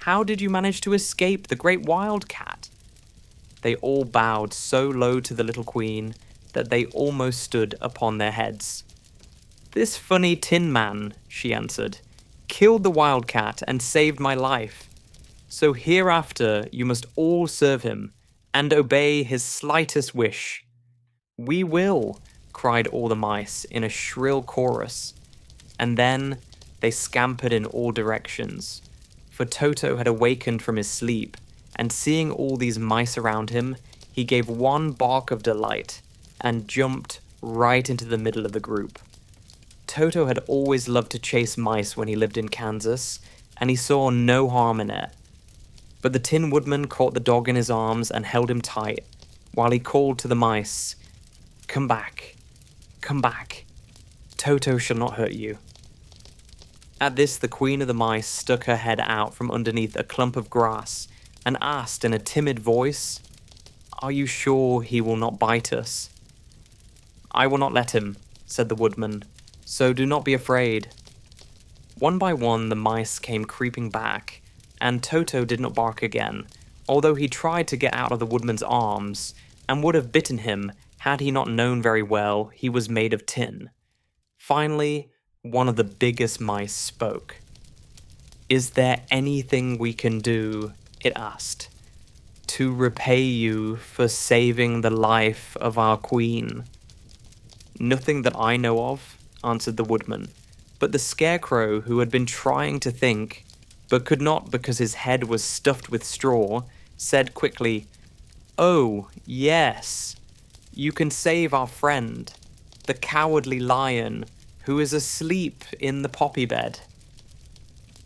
[SPEAKER 1] How did you manage to escape the great wildcat?" They all bowed so low to the little queen that they almost stood upon their heads. "This funny tin man," she answered, "killed the wildcat and saved my life. So hereafter you must all serve him and obey his slightest wish." "We will," cried all the mice in a shrill chorus, and then they scampered in all directions, for Toto had awakened from his sleep, and seeing all these mice around him, he gave one bark of delight and jumped right into the middle of the group. Toto had always loved to chase mice when he lived in Kansas, and he saw no harm in it. But the Tin Woodman caught the dog in his arms and held him tight, while he called to the mice, "Come back, come back. Toto shall not hurt you." At this, the queen of the mice stuck her head out from underneath a clump of grass and asked in a timid voice, "Are you sure he will not bite us?" "I will not let him," said the woodman, "so do not be afraid." One by one the mice came creeping back, and Toto did not bark again, although he tried to get out of the woodman's arms, and would have bitten him had he not known very well he was made of tin. Finally, one of the biggest mice spoke. "Is there anything we can do," it asked, "to repay you for saving the life of our queen?" "Nothing that I know of," answered the woodman, but the scarecrow, who had been trying to think, but could not because his head was stuffed with straw, said quickly, "Oh, yes, you can save our friend, the cowardly lion, who is asleep in the poppy bed."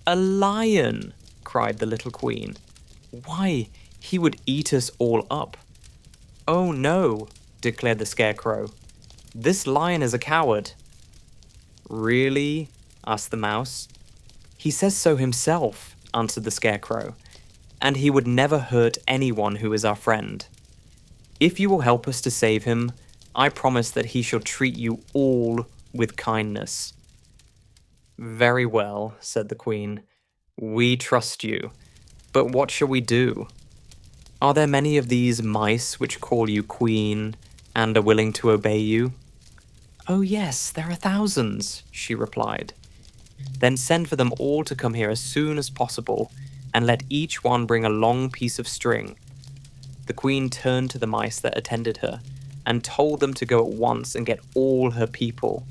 [SPEAKER 1] "A lion!" cried the little queen. "Why, he would eat us all up." "Oh no," declared the scarecrow. "This lion is a coward." "Really?" asked the mouse. "He says so himself," answered the scarecrow, "and he would never hurt anyone who is our friend. If you will help us to save him, I promise that he shall treat you all with kindness." "Very well," said the queen. "We trust you, but what shall we do? Are there many of these mice which call you queen and are willing to obey you?" "Oh yes, there are thousands," she replied. "Then send for them all to come here as soon as possible, and let each one bring a long piece of string." The queen turned to the mice that attended her, and told them to go at once and get all her people.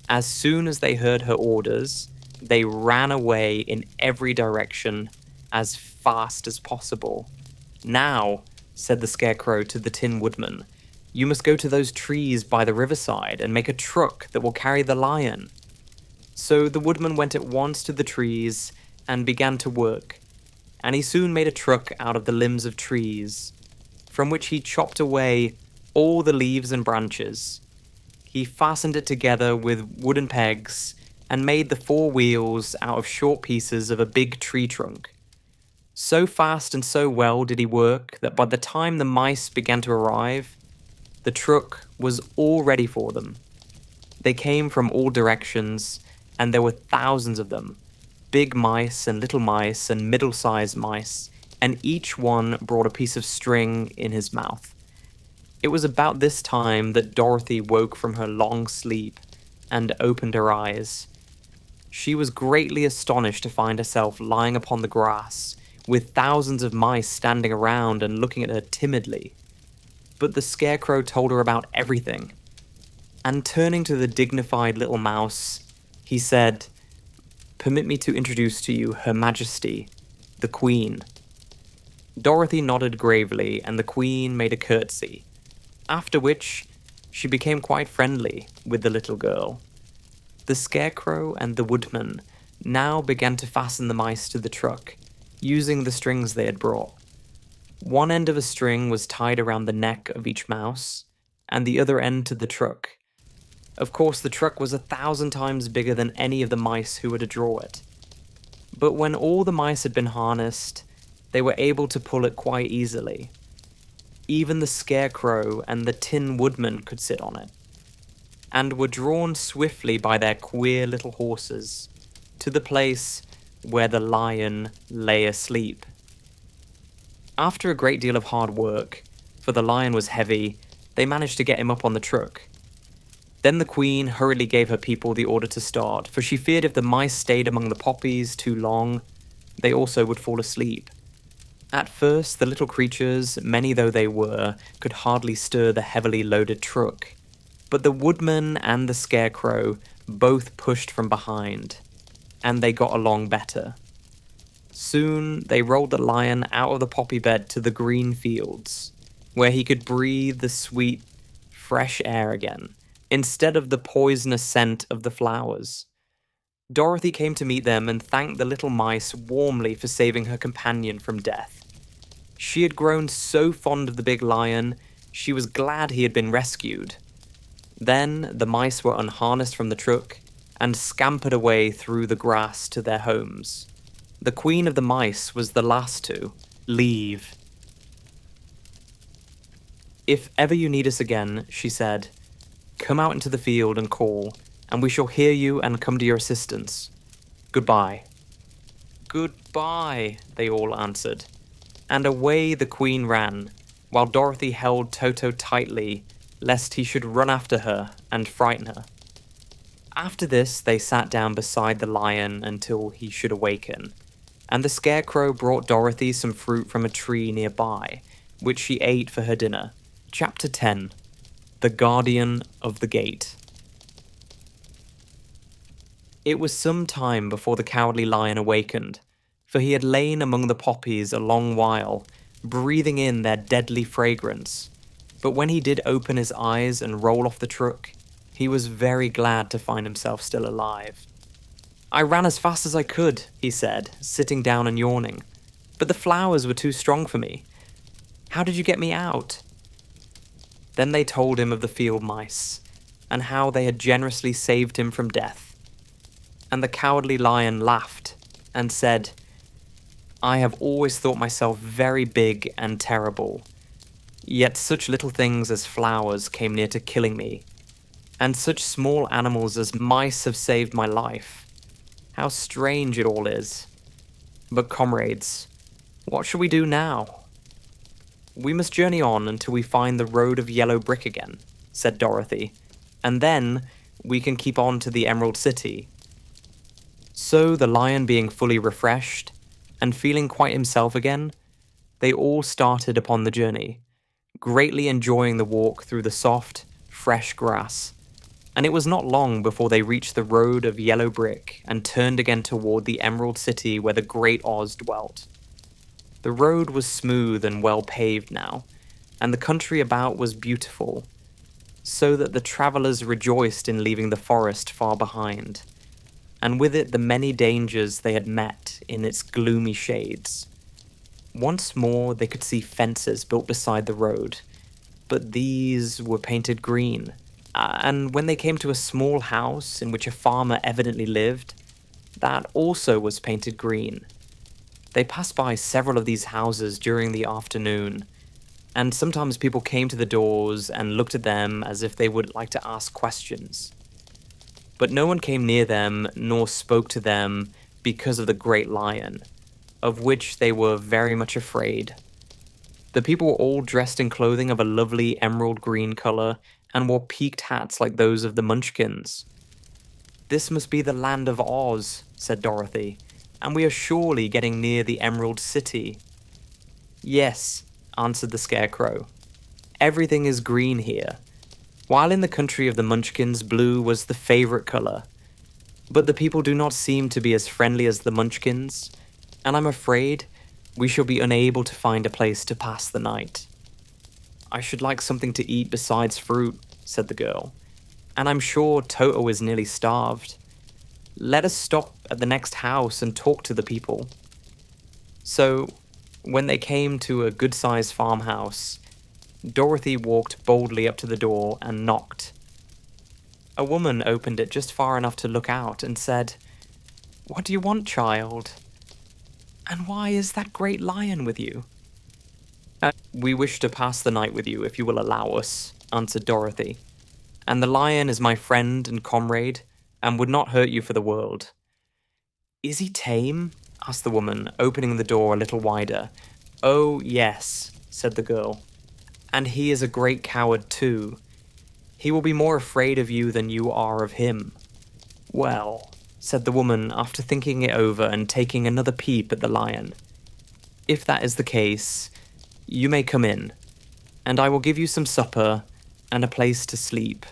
[SPEAKER 1] As soon as they heard her orders, they ran away in every direction as fast as possible. "Now," said the scarecrow to the Tin Woodman, "you must go to those trees by the riverside and make a truck that will carry the lion." So the woodman went at once to the trees and began to work. and he soon made a truck out of the limbs of trees, from which he chopped away all the leaves and branches. He fastened it together with wooden pegs and made the four wheels out of short pieces of a big tree trunk. So fast and so well did he work that by the time the mice began to arrive, the truck was all ready for them. They came from all directions, and there were thousands of them, big mice and little mice and middle-sized mice, and each one brought a piece of string in his mouth. It was about this time that Dorothy woke from her long sleep and opened her eyes. She was greatly astonished to find herself lying upon the grass, with thousands of mice standing around and looking at her timidly. But the Scarecrow told her about everything. And turning to the dignified little mouse, he said, "Permit me to introduce to you Her Majesty, the Queen." Dorothy nodded gravely, and the Queen made a curtsy, after which she became quite friendly with the little girl. The Scarecrow and the Woodman now began to fasten the mice to the truck, using the strings they had brought. One end of a string was tied around the neck of each mouse, and the other end to the truck. Of course, the truck was 1,000 times bigger than any of the mice who were to draw it. But when all the mice had been harnessed, they were able to pull it quite easily. Even the Scarecrow and the Tin Woodman could sit on it, and were drawn swiftly by their queer little horses to the place where the lion lay asleep. After a great deal of hard work, for the lion was heavy, they managed to get him up on the truck. Then the Queen hurriedly gave her people the order to start, for she feared if the mice stayed among the poppies too long, they also would fall asleep. At first, the little creatures, many though they were, could hardly stir the heavily loaded truck, but the Woodman and the Scarecrow both pushed from behind, and they got along better. Soon, they rolled the lion out of the poppy bed to the green fields, where he could breathe the sweet, fresh air again, instead of the poisonous scent of the flowers. Dorothy came to meet them and thanked the little mice warmly for saving her companion from death. She had grown so fond of the big lion, she was glad he had been rescued. Then the mice were unharnessed from the truck and scampered away through the grass to their homes. The Queen of the Mice was the last to leave. "If ever you need us again," she said, "come out into the field and call, and we shall hear you and come to your assistance. Goodbye." "Goodbye," they all answered, and away the Queen ran, while Dorothy held Toto tightly, lest he should run after her and frighten her. After this, they sat down beside the lion until he should awaken, and the Scarecrow brought Dorothy some fruit from a tree nearby, which she ate for her dinner. Chapter 10. The Guardian of the Gate. It was some time before the Cowardly Lion awakened, for he had lain among the poppies a long while, breathing in their deadly fragrance. But when he did open his eyes and roll off the truck, he was very glad to find himself still alive. "I ran as fast as I could," he said, sitting down and yawning, "but the flowers were too strong for me. How did you get me out?" Then they told him of the field mice, and how they had generously saved him from death. And the Cowardly Lion laughed and said, "I have always thought myself very big and terrible, yet such little things as flowers came near to killing me, and such small animals as mice have saved my life. How strange it all is. But comrades, what shall we do now?" "We must journey on until we find the road of yellow brick again," said Dorothy, "and then we can keep on to the Emerald City." So the lion being fully refreshed, and feeling quite himself again, they all started upon the journey, greatly enjoying the walk through the soft, fresh grass. And it was not long before they reached the road of yellow brick and turned again toward the Emerald City where the great Oz dwelt. The road was smooth and well paved now, and the country about was beautiful, so that the travelers rejoiced in leaving the forest far behind, and with it the many dangers they had met in its gloomy shades. Once more, they could see fences built beside the road, but these were painted green. And when they came to a small house in which a farmer evidently lived, that also was painted green. They passed by several of these houses during the afternoon, and sometimes people came to the doors and looked at them as if they would like to ask questions. But no one came near them nor spoke to them because of the great lion, of which they were very much afraid. The people were all dressed in clothing of a lovely emerald green color and wore peaked hats like those of the Munchkins. "This must be the land of Oz," said Dorothy, "and we are surely getting near the Emerald City." "Yes," answered the Scarecrow. "Everything is green here, while in the country of the Munchkins blue was the favorite color. But the people do not seem to be as friendly as the Munchkins, and I'm afraid we shall be unable to find a place to pass the night." "I should like something to eat besides fruit," said the girl, "and I'm sure Toto is nearly starved. Let us stop at the next house and talk to the people." So, when they came to a good-sized farmhouse, Dorothy walked boldly up to the door and knocked. A woman opened it just far enough to look out and said, "What do you want, child? And why is that great lion with you?" "We wish to pass the night with you, if you will allow us," answered Dorothy. "And the lion is my friend and comrade, and would not hurt you for the world." "Is he tame?" asked the woman, opening the door a little wider. "Oh, yes," said the girl. "And he is a great coward, too. He will be more afraid of you than you are of him." "Well," said the woman after thinking it over and taking another peep at the lion, "if that is the case, you may come in, and I will give you some supper and a place to sleep."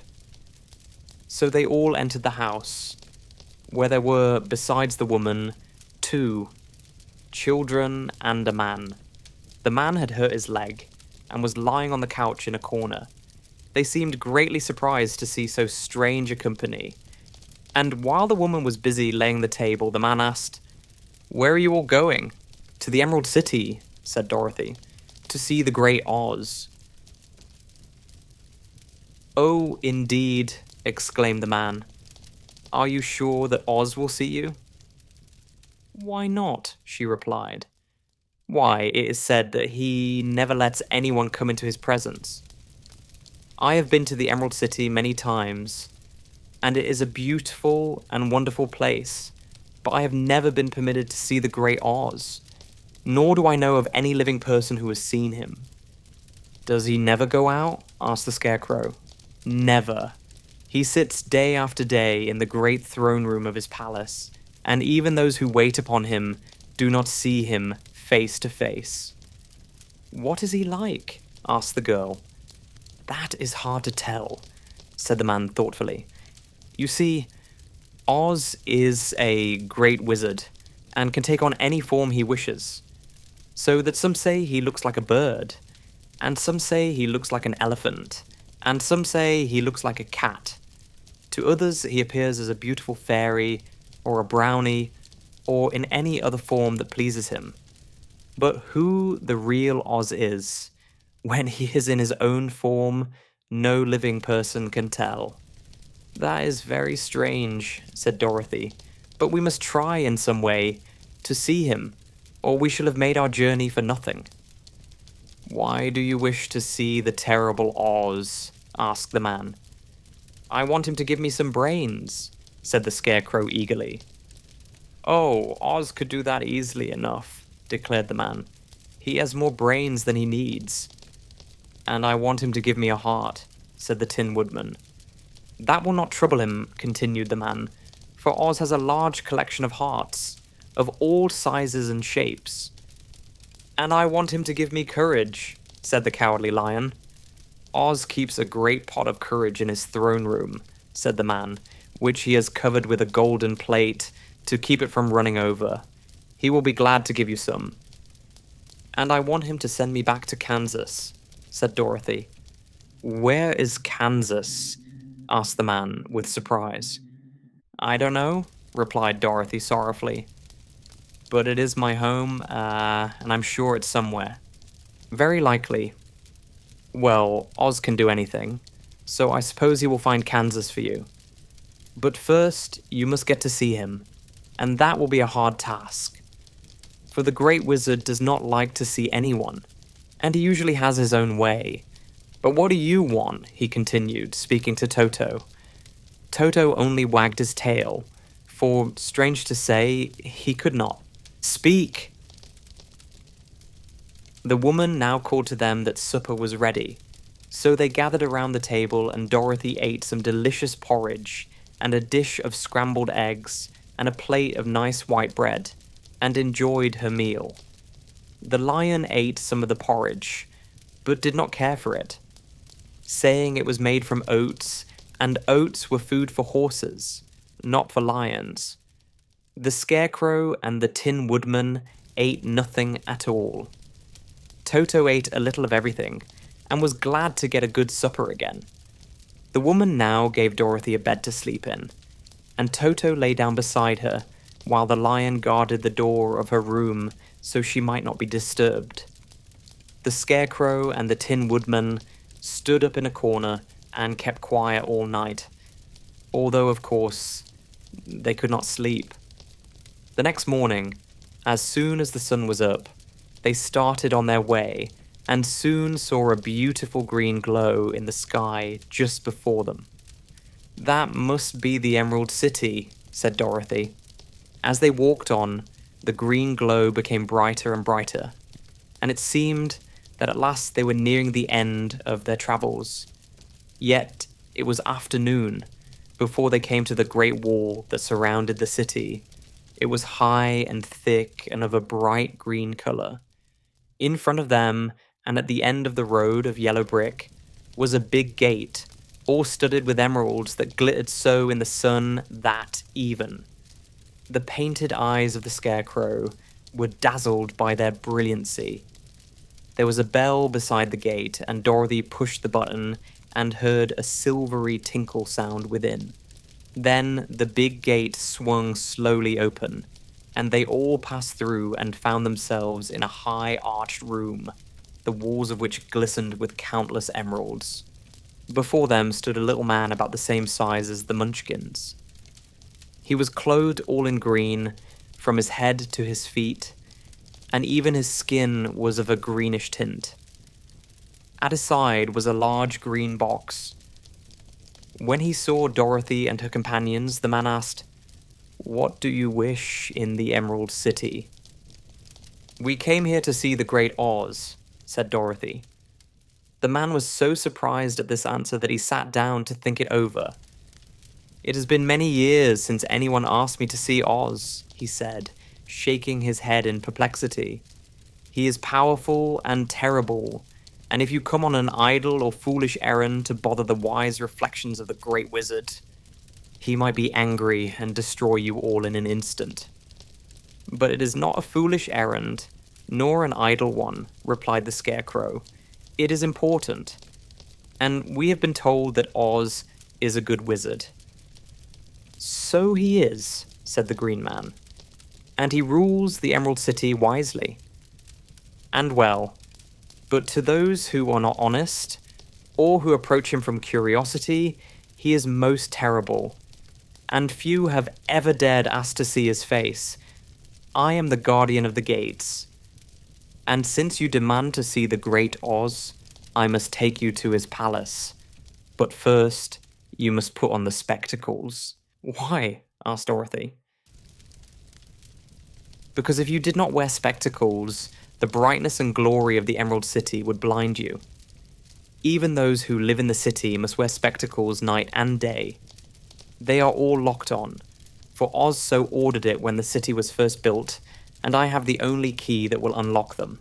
[SPEAKER 1] So they all entered the house, where there were, besides the woman, 2 children and a man. The man had hurt his leg, and was lying on the couch in a corner. They seemed greatly surprised to see so strange a company, and while the woman was busy laying the table, the man asked, "Where are you all going?" "To the Emerald City," said Dorothy, "to see the great Oz." "Oh, indeed," exclaimed the man. "Are you sure that Oz will see you?" "Why not?" she replied. "Why, it is said that he never lets anyone come into his presence. I have been to the Emerald City many times, and it is a beautiful and wonderful place, but I have never been permitted to see the great Oz, nor do I know of any living person who has seen him." "Does he never go out?" asked the Scarecrow. "Never. He sits day after day in the great throne room of his palace, and even those who wait upon him do not see him face to face." "What is he like?" asked the girl. "That is hard to tell," said the man thoughtfully. "You see, Oz is a great wizard, and can take on any form he wishes, so that some say he looks like a bird, and some say he looks like an elephant, and some say he looks like a cat. To others he appears as a beautiful fairy, or a brownie, or in any other form that pleases him. But who the real Oz is, when he is in his own form, no living person can tell." "That is very strange," said Dorothy, "but we must try in some way to see him, or we shall have made our journey for nothing." "Why do you wish to see the terrible Oz?" asked the man. "I want him to give me some brains," said the Scarecrow eagerly. "Oh, Oz could do that easily enough," declared the man. "He has more brains than he needs." "And I want him to give me a heart," said the Tin Woodman. "That will not trouble him," continued the man, "for Oz has a large collection of hearts, of all sizes and shapes." "And I want him to give me courage," said the Cowardly Lion. "Oz keeps a great pot of courage in his throne room," said the man, "which he has covered with a golden plate to keep it from running over. He will be glad to give you some." "And I want him to send me back to Kansas," said Dorothy. "Where is Kansas?" asked the man with surprise. "I don't know," replied Dorothy sorrowfully. but it is my home, and I'm sure it's somewhere. Very likely. Well, Oz can do anything, so I suppose he will find Kansas for you. But first, you must get to see him, and that will be a hard task. For the Great Wizard does not like to see anyone, and he usually has his own way. But what do you want? He continued, speaking to Toto. Toto only wagged his tail, for, strange to say, he could not speak. The woman now called to them that supper was ready, so they gathered around the table and Dorothy ate some delicious porridge and a dish of scrambled eggs and a plate of nice white bread, and enjoyed her meal. The lion ate some of the porridge, but did not care for it, saying it was made from oats, and oats were food for horses, not for lions. The Scarecrow and the Tin Woodman ate nothing at all. Toto ate a little of everything, and was glad to get a good supper again. The woman now gave Dorothy a bed to sleep in, and Toto lay down beside her, while the lion guarded the door of her room so she might not be disturbed. The Scarecrow and the Tin Woodman stood up in a corner and kept quiet all night, although, of course, they could not sleep. The next morning, as soon as the sun was up, they started on their way and soon saw a beautiful green glow in the sky just before them. "That must be the Emerald City," said Dorothy. As they walked on, the green glow became brighter and brighter, and it seemed that at last they were nearing the end of their travels. Yet it was afternoon before they came to the great wall that surrounded the city. It was high and thick and of a bright green color. In front of them, and at the end of the road of yellow brick, was a big gate, all studded with emeralds that glittered so in the sun that even the painted eyes of the Scarecrow were dazzled by their brilliancy. There was a bell beside the gate, and Dorothy pushed the button and heard a silvery tinkle sound within. Then the big gate swung slowly open, and they all passed through and found themselves in a high arched room, the walls of which glistened with countless emeralds. Before them stood a little man about the same size as the Munchkins. He was clothed all in green, from his head to his feet, and even his skin was of a greenish tint. At his side was a large green box. When he saw Dorothy and her companions, the man asked, "What do you wish in the Emerald City?" "We came here to see the Great Oz," said Dorothy. The man was so surprised at this answer that he sat down to think it over. "It has been many years since anyone asked me to see Oz," he said, shaking his head in perplexity. "He is powerful and terrible, and if you come on an idle or foolish errand to bother the wise reflections of the Great Wizard, he might be angry and destroy you all in an instant." "But it is not a foolish errand, nor an idle one," replied the Scarecrow. "It is important, and we have been told that Oz is a good wizard." "So he is," said the Green Man, "and he rules the Emerald City wisely and well. But to those who are not honest, or who approach him from curiosity, he is most terrible, and few have ever dared ask to see his face. I am the guardian of the gates, and since you demand to see the Great Oz, I must take you to his palace. But first, you must put on the spectacles." "Why?" asked Dorothy. "Because if you did not wear spectacles, the brightness and glory of the Emerald City would blind you. Even those who live in the city must wear spectacles night and day. They are all locked on, for Oz so ordered it when the city was first built, and I have the only key that will unlock them."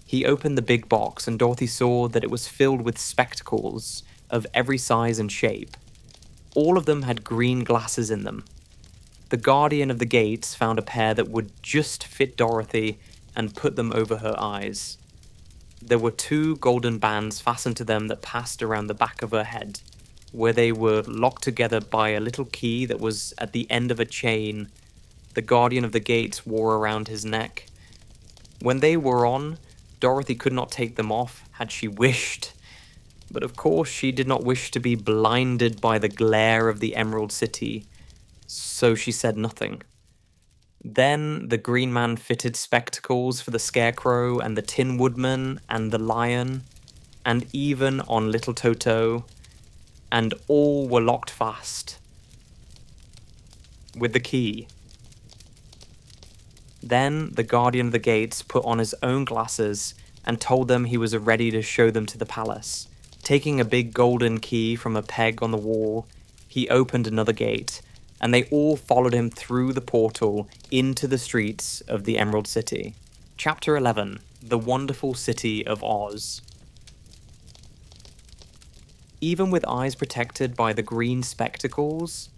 [SPEAKER 1] He opened the big box, and Dorothy saw that it was filled with spectacles of every size and shape. All of them had green glasses in them. The guardian of the gates found a pair that would just fit Dorothy and put them over her eyes. There were 2 golden bands fastened to them that passed around the back of her head, where they were locked together by a little key that was at the end of a chain. the guardian of the gates wore around his neck. When they were on, Dorothy could not take them off had she wished. But of course she did not wish to be blinded by the glare of the Emerald City, so she said nothing. Then the Green Man fitted spectacles for the Scarecrow and the Tin Woodman and the Lion, and even on little Toto, and all were locked fast with the key. Then the Guardian of the Gates put on his own glasses and told them he was ready to show them to the palace. Taking a big golden key from a peg on the wall, he opened another gate, and they all followed him through the portal into the streets of the Emerald City. Chapter 11: The Wonderful City of Oz. Even with eyes protected by the green spectacles,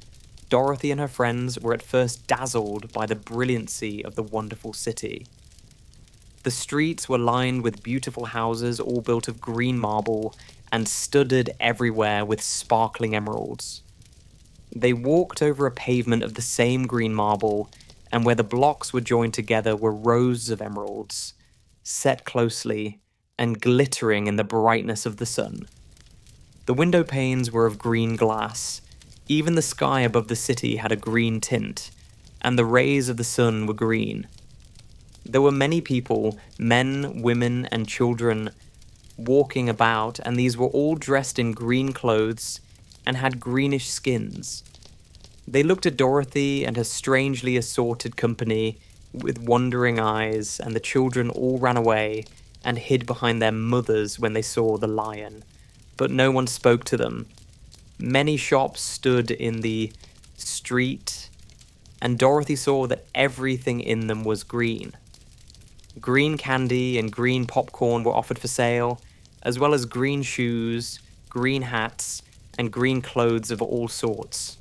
[SPEAKER 1] Dorothy and her friends were at first dazzled by the brilliancy of the wonderful city. The streets were lined with beautiful houses all built of green marble and studded everywhere with sparkling emeralds. They walked over a pavement of the same green marble, and where the blocks were joined together were rows of emeralds, set closely and glittering in the brightness of the sun. The window panes were of green glass. Even the sky above the city had a green tint, and the rays of the sun were green. There were many people, men, women, and children, walking about, and these were all dressed in green clothes and had greenish skins. They looked at Dorothy and her strangely assorted company with wondering eyes, and the children all ran away and hid behind their mothers when they saw the lion, but no one spoke to them. Many shops stood in the street, and Dorothy saw that everything in them was green. Green candy and green popcorn were offered for sale, as well as green shoes, green hats, and green clothes of all sorts.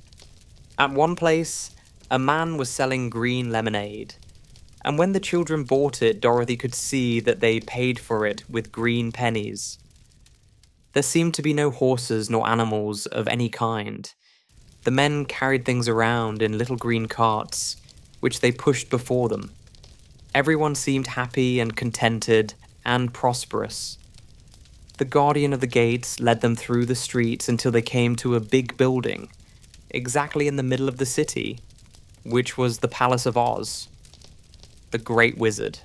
[SPEAKER 1] At one place, a man was selling green lemonade, and when the children bought it, Dorothy could see that they paid for it with green pennies. There seemed to be no horses nor animals of any kind. The men carried things around in little green carts, which they pushed before them. Everyone seemed happy and contented and prosperous. The Guardian of the Gates led them through the streets until they came to a big building, exactly in the middle of the city, which was the Palace of Oz, the Great Wizard.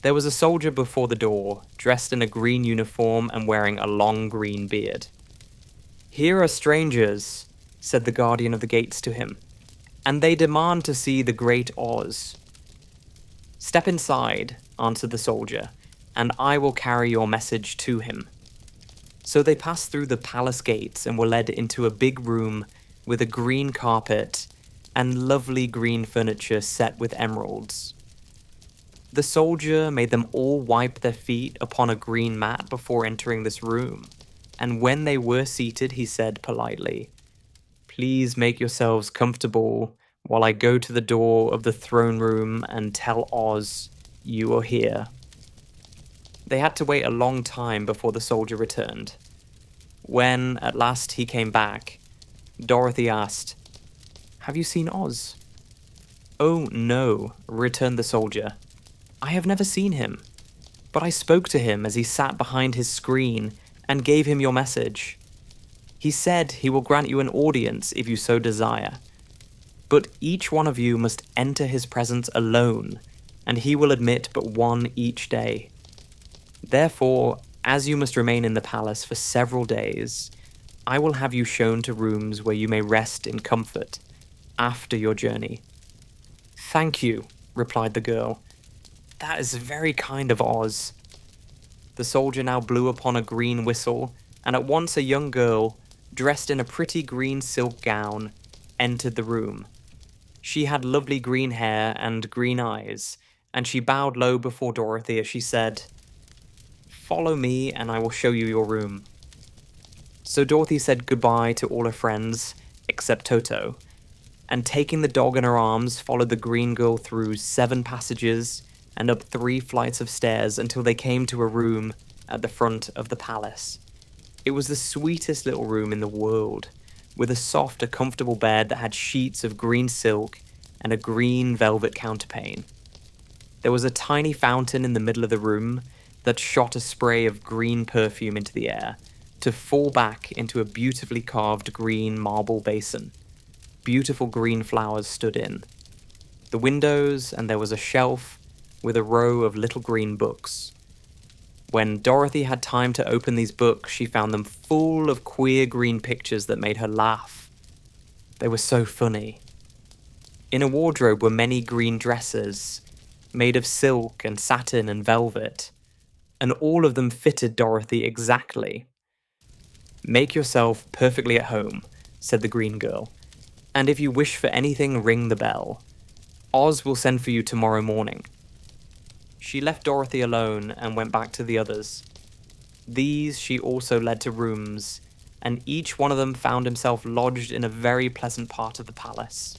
[SPEAKER 1] There was a soldier before the door, dressed in a green uniform and wearing a long green beard. "Here are strangers," said the Guardian of the Gates to him, "and they demand to see the Great Oz." "Step inside," answered the soldier, "and I will carry your message to him." So they passed through the palace gates and were led into a big room with a green carpet and lovely green furniture set with emeralds. The soldier made them all wipe their feet upon a green mat before entering this room, and when they were seated, he said politely, "Please make yourselves comfortable while I go to the door of the throne room and tell Oz you are here." They had to wait a long time before the soldier returned. When, at last, he came back, Dorothy asked, "Have you seen Oz?" "Oh, no," returned the soldier. "I have never seen him, but I spoke to him as he sat behind his screen and gave him your message. He said he will grant you an audience if you so desire, but each one of you must enter his presence alone, and he will admit but one each day. Therefore, as you must remain in the palace for several days, I will have you shown to rooms where you may rest in comfort after your journey." "Thank you," replied the girl. "That is very kind of Oz." The soldier now blew upon a green whistle, and at once a young girl, dressed in a pretty green silk gown, entered the room. She had lovely green hair and green eyes, and she bowed low before Dorothy as she said, "Follow me and I will show you your room." So Dorothy said goodbye to all her friends, except Toto, and taking the dog in her arms, followed the green girl through 7 passages and up 3 flights of stairs until they came to a room at the front of the palace. It was the sweetest little room in the world, with a soft, comfortable bed that had sheets of green silk and a green velvet counterpane. There was a tiny fountain in the middle of the room that shot a spray of green perfume into the air, to fall back into a beautifully carved green marble basin. Beautiful green flowers stood in the windows, and there was a shelf with a row of little green books. When Dorothy had time to open these books, she found them full of queer green pictures that made her laugh. They were so funny. In a wardrobe were many green dresses, made of silk and satin and velvet, and all of them fitted Dorothy exactly. "Make yourself perfectly at home," said the green girl, "and if you wish for anything, ring the bell. Oz will send for you tomorrow morning." She left Dorothy alone and went back to the others. These she also led to rooms, and each one of them found himself lodged in a very pleasant part of the palace.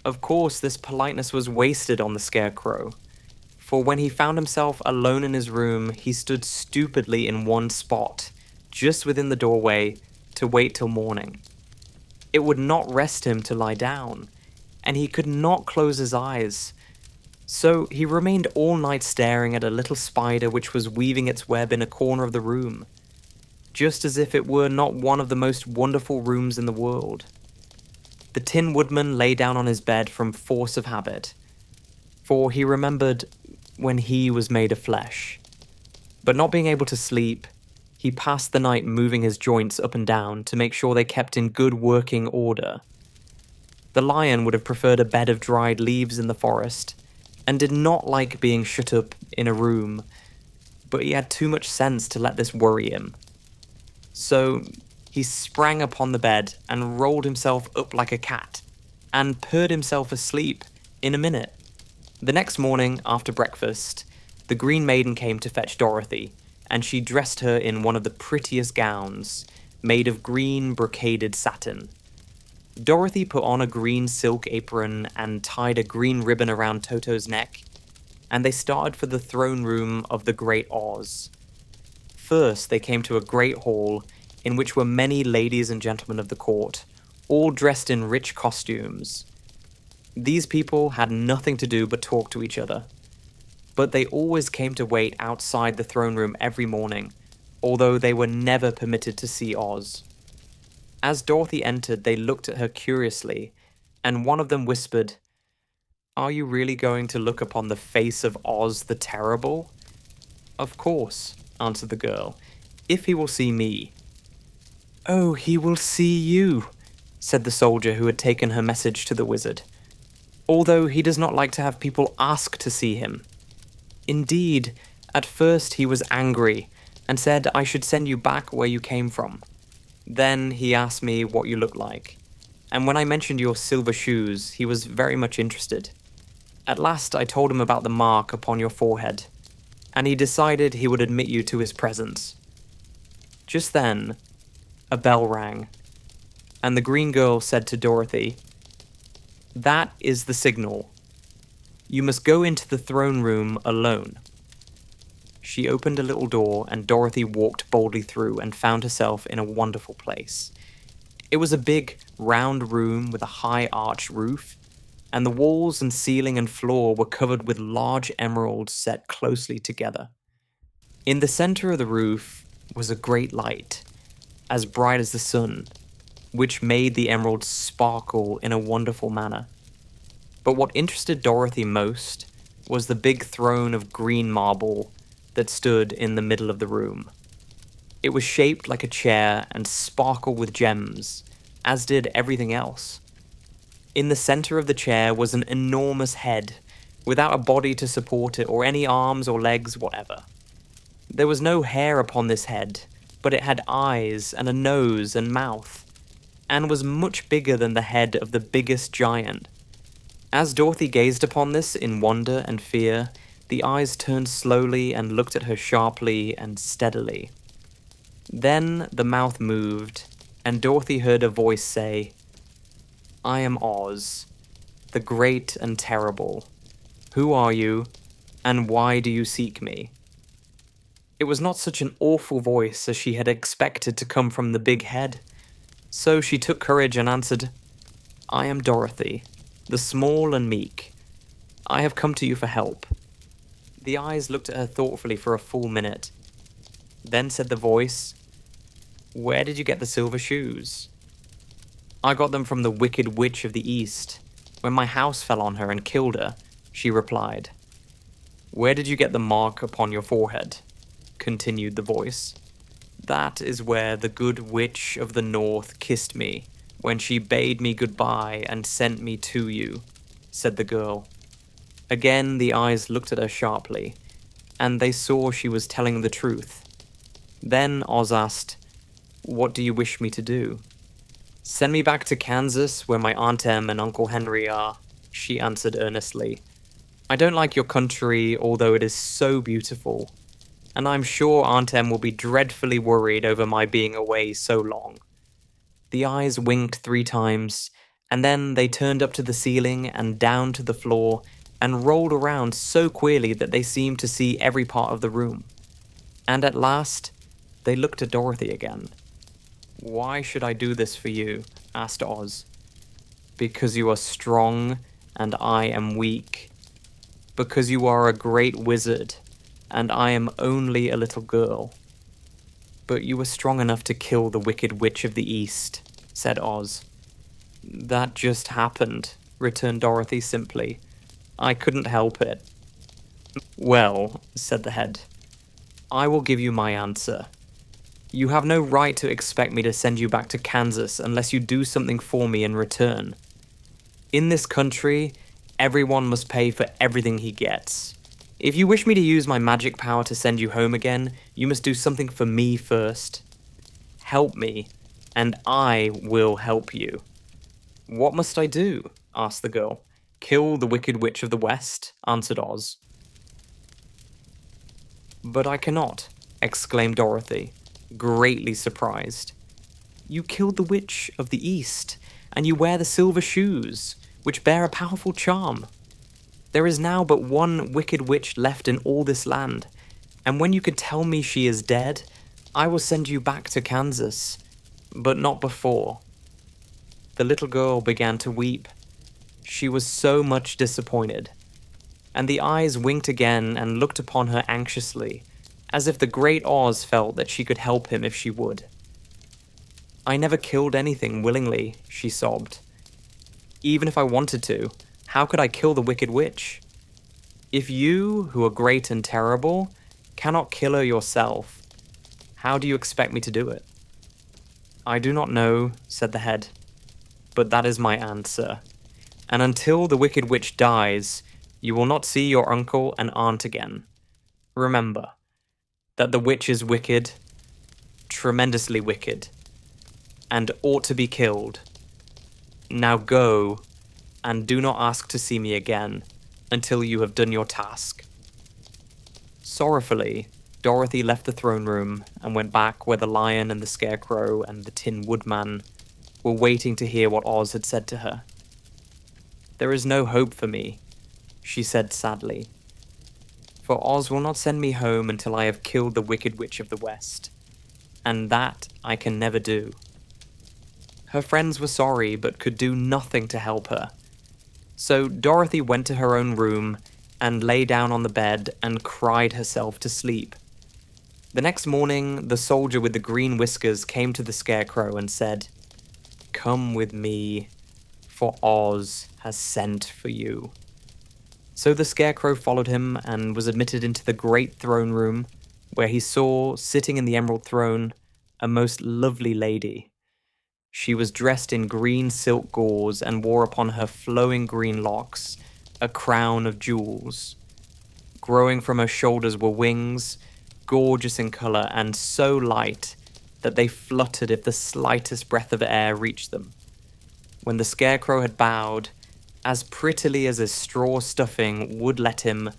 [SPEAKER 1] Of course, this politeness was wasted on the Scarecrow, for when he found himself alone in his room, he stood stupidly in one spot, just within the doorway, to wait till morning. It would not rest him to lie down, and he could not close his eyes. So he remained all night staring at a little spider which was weaving its web in a corner of the room, just as if it were not one of the most wonderful rooms in the world. The Tin Woodman lay down on his bed from force of habit, for he remembered when he was made of flesh. But not being able to sleep, he passed the night moving his joints up and down to make sure they kept in good working order. The Lion would have preferred a bed of dried leaves in the forest, and did not like being shut up in a room, but he had too much sense to let this worry him. So he sprang upon the bed and rolled himself up like a cat, and purred himself asleep in a minute. The next morning, after breakfast, the Green Maiden came to fetch Dorothy, and she dressed her in one of the prettiest gowns, made of green brocaded satin. Dorothy put on a green silk apron and tied a green ribbon around Toto's neck, and they started for the throne room of the Great Oz. First, they came to a great hall in which were many ladies and gentlemen of the court, all dressed in rich costumes. These people had nothing to do but talk to each other, but they always came to wait outside the throne room every morning, although they were never permitted to see Oz. As Dorothy entered, they looked at her curiously, and one of them whispered, "Are you really going to look upon the face of Oz the Terrible?" "Of course," answered the girl, "if he will see me." "Oh, he will see you," said the soldier who had taken her message to the wizard, "although he does not like to have people ask to see him. Indeed, at first he was angry, and said I should send you back where you came from. Then he asked me what you looked like, and when I mentioned your silver shoes, he was very much interested. At last I told him about the mark upon your forehead, and he decided he would admit you to his presence." Just then, a bell rang, and the green girl said to Dorothy, "That is the signal. You must go into the throne room alone." She opened a little door, and Dorothy walked boldly through and found herself in a wonderful place. It was a big, round room with a high arched roof, and the walls and ceiling and floor were covered with large emeralds set closely together. In the center of the roof was a great light, as bright as the sun, which made the emeralds sparkle in a wonderful manner. But what interested Dorothy most was the big throne of green marble that stood in the middle of the room. It was shaped like a chair and sparkled with gems, as did everything else. In the center of the chair was an enormous head, without a body to support it or any arms or legs whatever. There was no hair upon this head, but it had eyes and a nose and mouth, and was much bigger than the head of the biggest giant. As Dorothy gazed upon this in wonder and fear, the eyes turned slowly and looked at her sharply and steadily. Then the mouth moved, and Dorothy heard a voice say, "I am Oz, the great and terrible. Who are you, and why do you seek me?" It was not such an awful voice as she had expected to come from the big head, so she took courage and answered, "I am Dorothy. the small and meek. I have come to you for help." The eyes looked at her thoughtfully for a full minute. Then said the voice, "Where did you get the silver shoes?" "I got them from the wicked witch of the East, when my house fell on her and killed her," she replied. "Where did you get the mark upon your forehead?" continued the voice. "That is where the good witch of the North kissed me, when she bade me goodbye and sent me to you," said the girl. Again the eyes looked at her sharply, and they saw she was telling the truth. Then Oz asked, "What do you wish me to do?" "Send me back to Kansas, where my Aunt Em and Uncle Henry are," she answered earnestly. "I don't like your country, although it is so beautiful, and I'm sure Aunt Em will be dreadfully worried over my being away so long." The eyes winked 3 times, and then they turned up to the ceiling and down to the floor and rolled around so queerly that they seemed to see every part of the room. And at last, they looked at Dorothy again. "Why should I do this for you?" asked Oz. "Because you are strong and I am weak. Because you are a great wizard and I am only a little girl." "But you were strong enough to kill the Wicked Witch of the East," said Oz. "That just happened," returned Dorothy simply. "I couldn't help it." "Well," said the head, "I will give you my answer. You have no right to expect me to send you back to Kansas unless you do something for me in return. In this country, everyone must pay for everything he gets. If you wish me to use my magic power to send you home again, you must do something for me first. Help me, and I will help you." "What must I do?" asked the girl. "Kill the Wicked Witch of the West," answered Oz. "But I cannot," exclaimed Dorothy, greatly surprised. "You killed the Witch of the East, and you wear the silver shoes, which bear a powerful charm. There is now but one wicked witch left in all this land, and when you can tell me she is dead, I will send you back to Kansas, but not before." The little girl began to weep. She was so much disappointed, and the eyes winked again and looked upon her anxiously, as if the great Oz felt that she could help him if she would. "I never killed anything willingly," she sobbed. "Even if I wanted to, how could I kill the Wicked Witch? If you, who are great and terrible, cannot kill her yourself, how do you expect me to do it?" "I do not know," said the head, "but that is my answer. And until the Wicked Witch dies, you will not see your uncle and aunt again. Remember that the witch is wicked, tremendously wicked, and ought to be killed. Now go, and do not ask to see me again until you have done your task." Sorrowfully, Dorothy left the throne room and went back where the lion and the scarecrow and the Tin Woodman were waiting to hear what Oz had said to her. "There is no hope for me," she said sadly, "for Oz will not send me home until I have killed the Wicked Witch of the West, and that I can never do." Her friends were sorry but could do nothing to help her. So Dorothy went to her own room and lay down on the bed and cried herself to sleep. The next morning, the soldier with the green whiskers came to the scarecrow and said, "Come with me, for Oz has sent for you." So the scarecrow followed him and was admitted into the great throne room, where he saw, sitting in the emerald throne, a most lovely lady. She was dressed in green silk gauze and wore upon her flowing green locks a crown of jewels. Growing from her shoulders were wings, gorgeous in color and so light that they fluttered if the slightest breath of air reached them. When the scarecrow had bowed, as prettily as a straw stuffing would let him,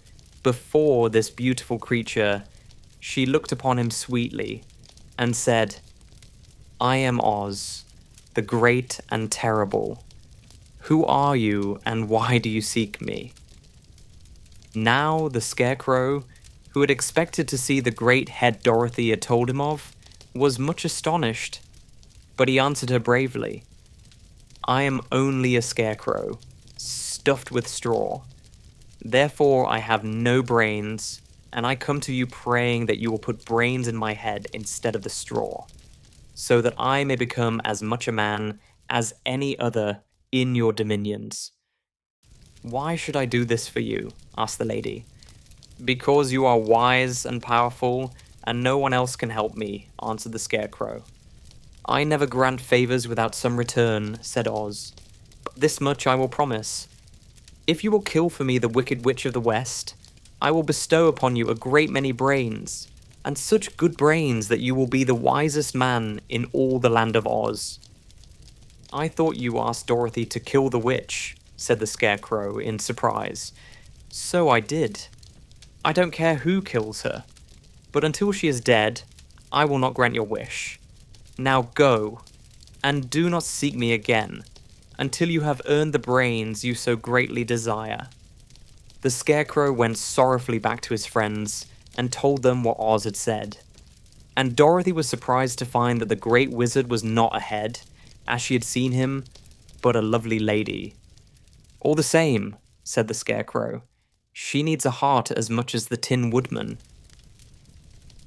[SPEAKER 1] before this beautiful creature, she looked upon him sweetly and said, "I am Oz, the great and terrible. Who are you and why do you seek me?" Now the scarecrow, who had expected to see the great head Dorothy had told him of, was much astonished, but he answered her bravely, "I am only a scarecrow, stuffed with straw. Therefore I have no brains, and I come to you praying that you will put brains in my head instead of the straw, so that I may become as much a man as any other in your dominions." "Why should I do this for you?" asked the lady. "Because you are wise and powerful, and no one else can help me," answered the Scarecrow. "I never grant favors without some return," said Oz. "But this much I will promise. If you will kill for me the Wicked Witch of the West, I will bestow upon you a great many brains, and such good brains that you will be the wisest man in all the land of Oz." "I thought you asked Dorothy to kill the witch," said the Scarecrow in surprise. "So I did. I don't care who kills her, but until she is dead, I will not grant your wish. Now go, and do not seek me again, until you have earned the brains you so greatly desire." The Scarecrow went sorrowfully back to his friends and told them what Oz had said. And Dorothy was surprised to find that the Great Wizard was not a head, as she had seen him, but a lovely lady. "All the same," said the Scarecrow, "she needs a heart as much as the Tin Woodman."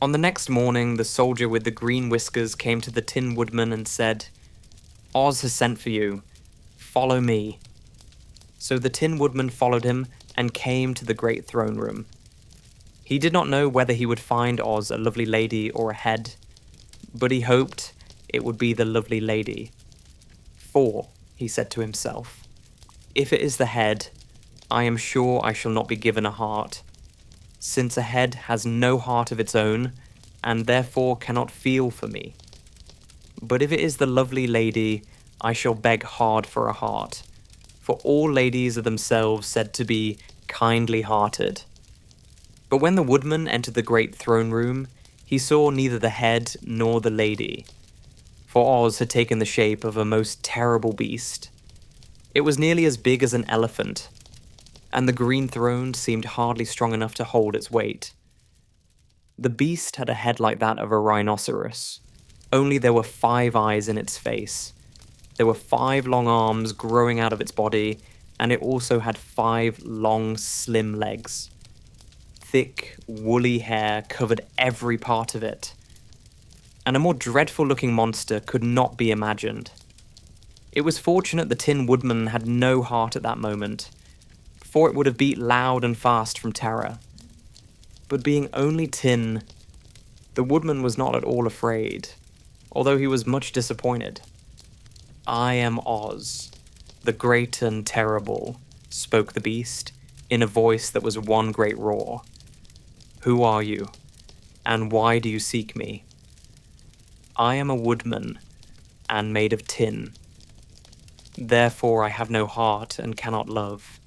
[SPEAKER 1] On the next morning, the soldier with the green whiskers came to the Tin Woodman and said, "Oz has sent for you. Follow me." So the Tin Woodman followed him and came to the great throne room. He did not know whether he would find Oz a lovely lady or a head, but he hoped it would be the lovely lady. "For," he said to himself, "if it is the head, I am sure I shall not be given a heart, since a head has no heart of its own, and therefore cannot feel for me. But if it is the lovely lady, I shall beg hard for a heart, for all ladies are themselves said to be kindly-hearted." But when the Woodman entered the great throne room, he saw neither the head nor the lady, for Oz had taken the shape of a most terrible beast. It was nearly as big as an elephant, and the green throne seemed hardly strong enough to hold its weight. The beast had a head like that of a rhinoceros, only there were 5 eyes in its face. There were 5 long arms growing out of its body, and it also had 5 long, slim legs. Thick, woolly hair covered every part of it, and a more dreadful-looking monster could not be imagined. It was fortunate the Tin Woodman had no heart at that moment, for it would have beat loud and fast from terror. But being only tin, the Woodman was not at all afraid, although he was much disappointed. "I am Oz, the great and terrible," spoke the beast, in a voice that was one great roar. "Who are you, and why do you seek me?" "I am a woodman, and made of tin. Therefore I have no heart and cannot love.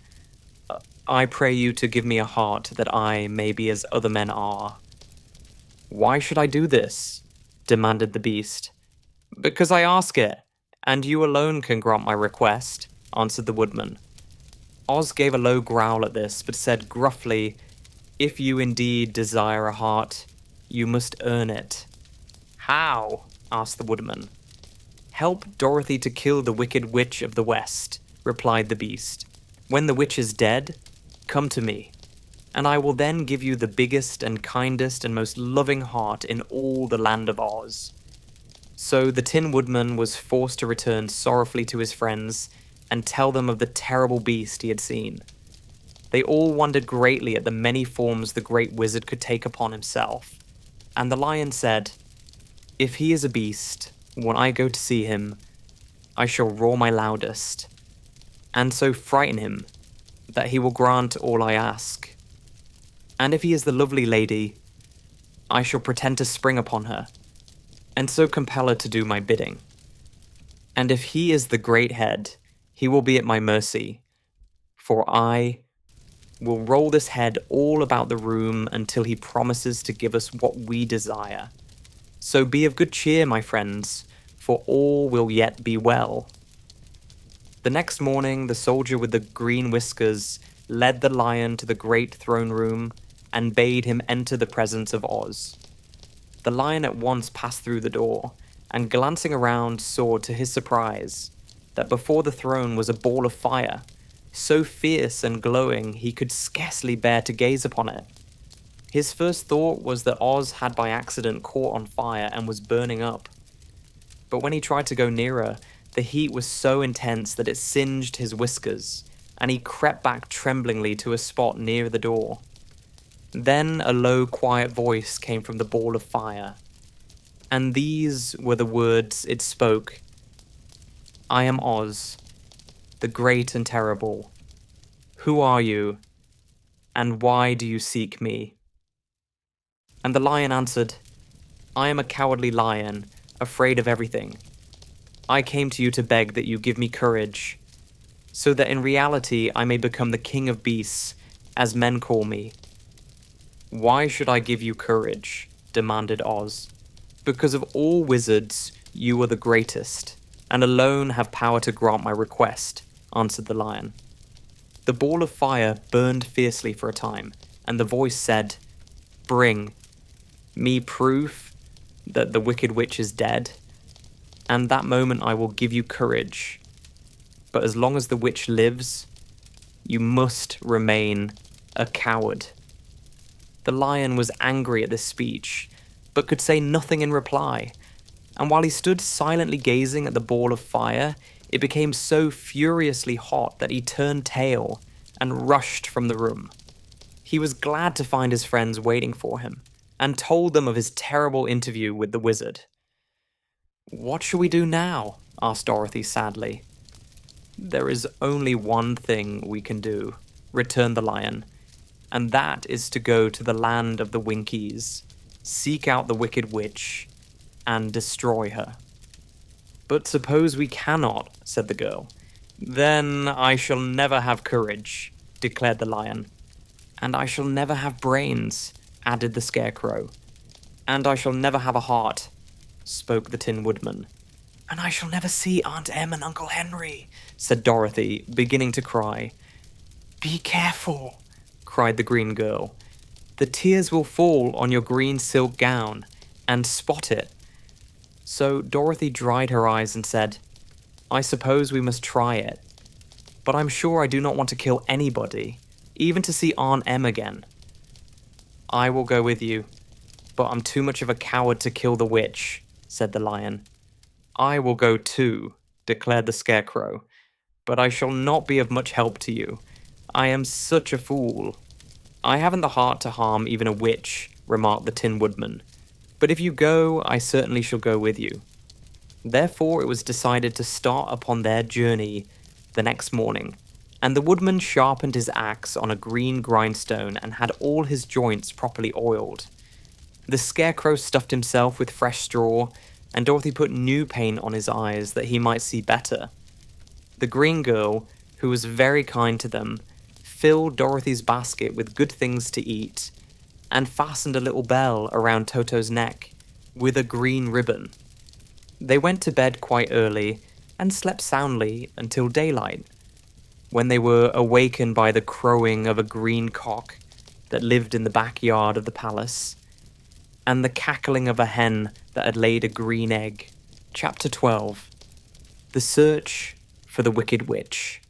[SPEAKER 1] I pray you to give me a heart that I may be as other men are." "Why should I do this?" demanded the beast. "Because I ask it, and you alone can grant my request," answered the Woodman. Oz gave a low growl at this, but said gruffly, "If you indeed desire a heart, you must earn it." "How?" asked the Woodman. "Help Dorothy to kill the Wicked Witch of the West," replied the beast. "When the witch is dead, come to me, and I will then give you the biggest and kindest and most loving heart in all the land of Oz." So the Tin Woodman was forced to return sorrowfully to his friends and tell them of the terrible beast he had seen. They all wondered greatly at the many forms the Great Wizard could take upon himself, and the Lion said, "If he is a beast, when I go to see him, I shall roar my loudest, and so frighten him that he will grant all I ask. And if he is the lovely lady, I shall pretend to spring upon her, and so compel her to do my bidding. And if he is the great head, he will be at my mercy, for I will roll this head all about the room until he promises to give us what we desire. So be of good cheer, my friends, for all will yet be well." The next morning, the soldier with the green whiskers led the Lion to the great throne room and bade him enter the presence of Oz. The Lion at once passed through the door, and glancing around saw to his surprise that before the throne was a ball of fire, so fierce and glowing he could scarcely bear to gaze upon it. His first thought was that Oz had by accident caught on fire and was burning up. But when he tried to go nearer, the heat was so intense that it singed his whiskers, and he crept back tremblingly to a spot near the door. Then a low, quiet voice came from the ball of fire, and these were the words it spoke. "I am Oz, the great and terrible. Who are you, and why do you seek me?" And the lion answered, "I am a cowardly lion, afraid of everything. I came to you to beg that you give me courage, so that in reality I may become the king of beasts, as men call me." "Why should I give you courage?" demanded Oz. "Because of all wizards, you are the greatest, and alone have power to grant my request," answered the lion. The ball of fire burned fiercely for a time, and the voice said, "Bring me proof that the Wicked Witch is dead, and that moment I will give you courage. But as long as the witch lives, you must remain a coward." The lion was angry at this speech, but could say nothing in reply, and while he stood silently gazing at the ball of fire, it became so furiously hot that he turned tail and rushed from the room. He was glad to find his friends waiting for him, and told them of his terrible interview with the wizard. "What shall we do now?" asked Dorothy sadly. "There is only one thing we can do," returned the lion, "and that is to go to the land of the Winkies, seek out the Wicked Witch, and destroy her." "But suppose we cannot," said the girl. "Then I shall never have courage," declared the lion. "And I shall never have brains," added the Scarecrow. "And I shall never have a heart," spoke the Tin Woodman. "And I shall never see Aunt Em and Uncle Henry," said Dorothy, beginning to cry. "Be careful," cried the green girl. "The tears will fall on your green silk gown and spot it." So Dorothy dried her eyes and said, "I suppose we must try it. But I'm sure I do not want to kill anybody, even to see Aunt Em again." "I will go with you, but I'm too much of a coward to kill the witch," said the lion. "I will go too," declared the Scarecrow, "but I shall not be of much help to you. I am such a fool." "I haven't the heart to harm even a witch," remarked the Tin Woodman. "But if you go, I certainly shall go with you." Therefore it was decided to start upon their journey the next morning, and the woodman sharpened his axe on a green grindstone and had all his joints properly oiled. The Scarecrow stuffed himself with fresh straw, and Dorothy put new paint on his eyes that he might see better. The green girl, who was very kind to them, filled Dorothy's basket with good things to eat, and fastened a little bell around Toto's neck with a green ribbon. They went to bed quite early and slept soundly until daylight, when they were awakened by the crowing of a green cock that lived in the backyard of the palace, and the cackling of a hen that had laid a green egg. Chapter 12. The Search for the Wicked Witch.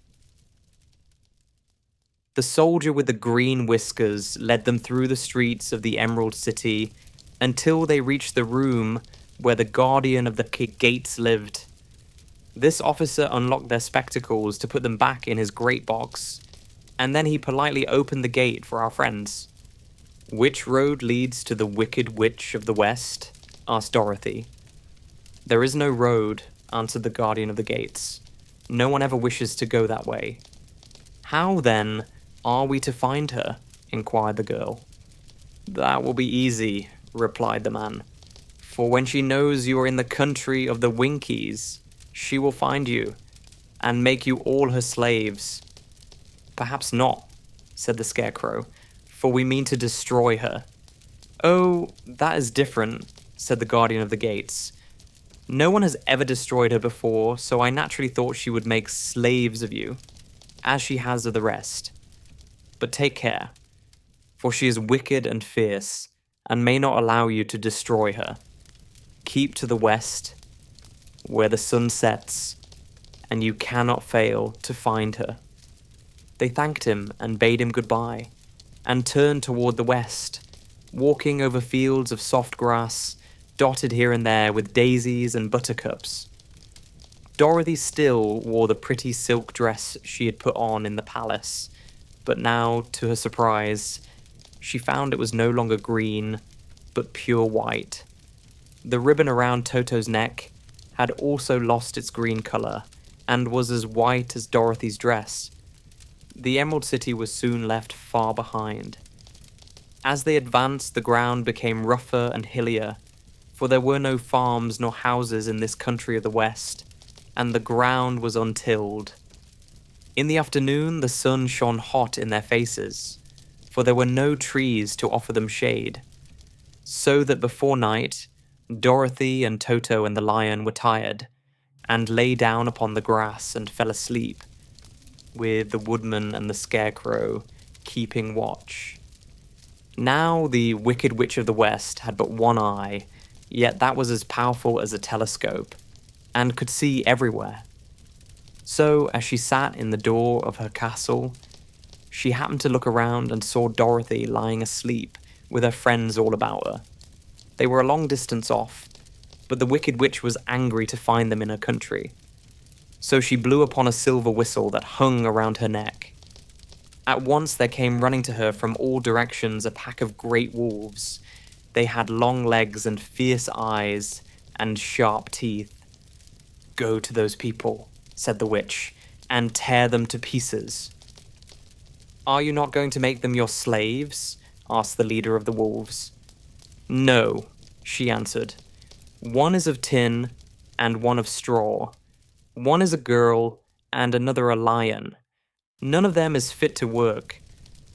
[SPEAKER 1] The soldier with the green whiskers led them through the streets of the Emerald City until they reached the room where the guardian of the gates lived. This officer unlocked their spectacles to put them back in his great box, and then he politely opened the gate for our friends. "Which road leads to the Wicked Witch of the West?" asked Dorothy. "There is no road," answered the guardian of the gates. "No one ever wishes to go that way." "How, then, are we to find her?" inquired the girl. "That will be easy," replied the man. "For when she knows you are in the country of the Winkies, she will find you, and make you all her slaves." "Perhaps not," said the Scarecrow, "for we mean to destroy her." "Oh, that is different," said the guardian of the gates. "No one has ever destroyed her before, so I naturally thought she would make slaves of you, as she has of the rest. But take care, for she is wicked and fierce, and may not allow you to destroy her. Keep to the west, where the sun sets, and you cannot fail to find her." They thanked him and bade him goodbye, and turned toward the west, walking over fields of soft grass, dotted here and there with daisies and buttercups. Dorothy still wore the pretty silk dress she had put on in the palace, but now, to her surprise, she found it was no longer green, but pure white. The ribbon around Toto's neck had also lost its green color, and was as white as Dorothy's dress. The Emerald City was soon left far behind. As they advanced, the ground became rougher and hillier, for there were no farms nor houses in this country of the West, and the ground was untilled. In the afternoon, the sun shone hot in their faces, for there were no trees to offer them shade, so that before night, Dorothy and Toto and the lion were tired, and lay down upon the grass and fell asleep, with the woodman and the scarecrow keeping watch. Now the Wicked Witch of the West had but one eye, yet that was as powerful as a telescope, and could see everywhere. So, as she sat in the door of her castle, she happened to look around and saw Dorothy lying asleep with her friends all about her. They were a long distance off, but the Wicked Witch was angry to find them in her country. So she blew upon a silver whistle that hung around her neck. At once there came running to her from all directions a pack of great wolves. They had long legs and fierce eyes and sharp teeth. "Go to those people," said the witch, "and tear them to pieces." "Are you not going to make them your slaves?" asked the leader of the wolves. "No," she answered. "One is of tin and one of straw. One is a girl and another a lion. None of them is fit to work,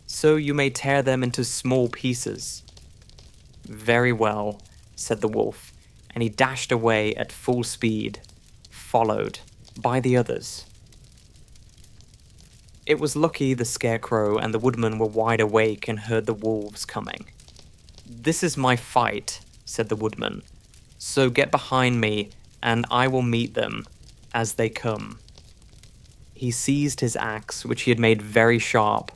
[SPEAKER 1] so you may tear them into small pieces." "Very well," said the wolf, and he dashed away at full speed, followed by the others. It was lucky the scarecrow and the woodman were wide awake and heard the wolves coming. "This is my fight," said the woodman, "so get behind me and I will meet them as they come." He seized his axe, which he had made very sharp,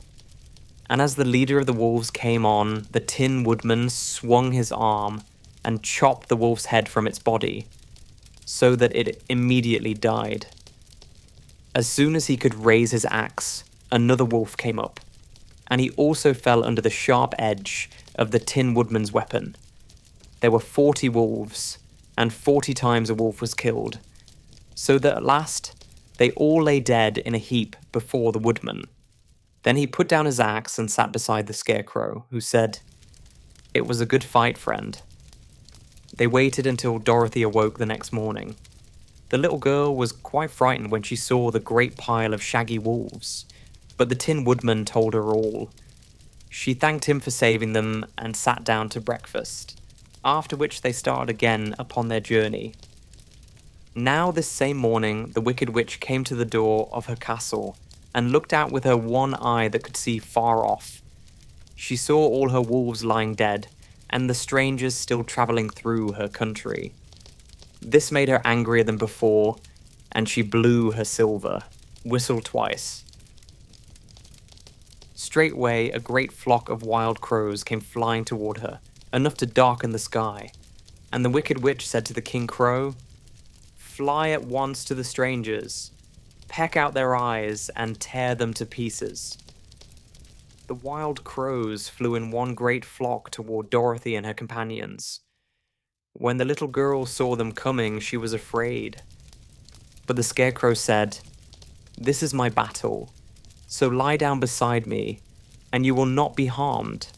[SPEAKER 1] and as the leader of the wolves came on, the Tin Woodman swung his arm and chopped the wolf's head from its body, so that it immediately died. As soon as he could raise his axe, another wolf came up, and he also fell under the sharp edge of the Tin Woodman's weapon. There were 40 wolves, and 40 times a wolf was killed, so that at last they all lay dead in a heap before the woodman. Then he put down his axe and sat beside the scarecrow, who said, "It was a good fight, friend." They waited until Dorothy awoke the next morning. The little girl was quite frightened when she saw the great pile of shaggy wolves, but the Tin Woodman told her all. She thanked him for saving them and sat down to breakfast, after which they started again upon their journey. Now this same morning, the Wicked Witch came to the door of her castle and looked out with her one eye that could see far off. She saw all her wolves lying dead, and the strangers still travelling through her country. This made her angrier than before, and she blew her silver, whistled twice. Straightway a great flock of wild crows came flying toward her, enough to darken the sky, and the Wicked Witch said to the King Crow, "Fly at once to the strangers, peck out their eyes, and tear them to pieces." The wild crows flew in one great flock toward Dorothy and her companions. When the little girl saw them coming, she was afraid. But the scarecrow said, "This is my battle, so lie down beside me, and you will not be harmed."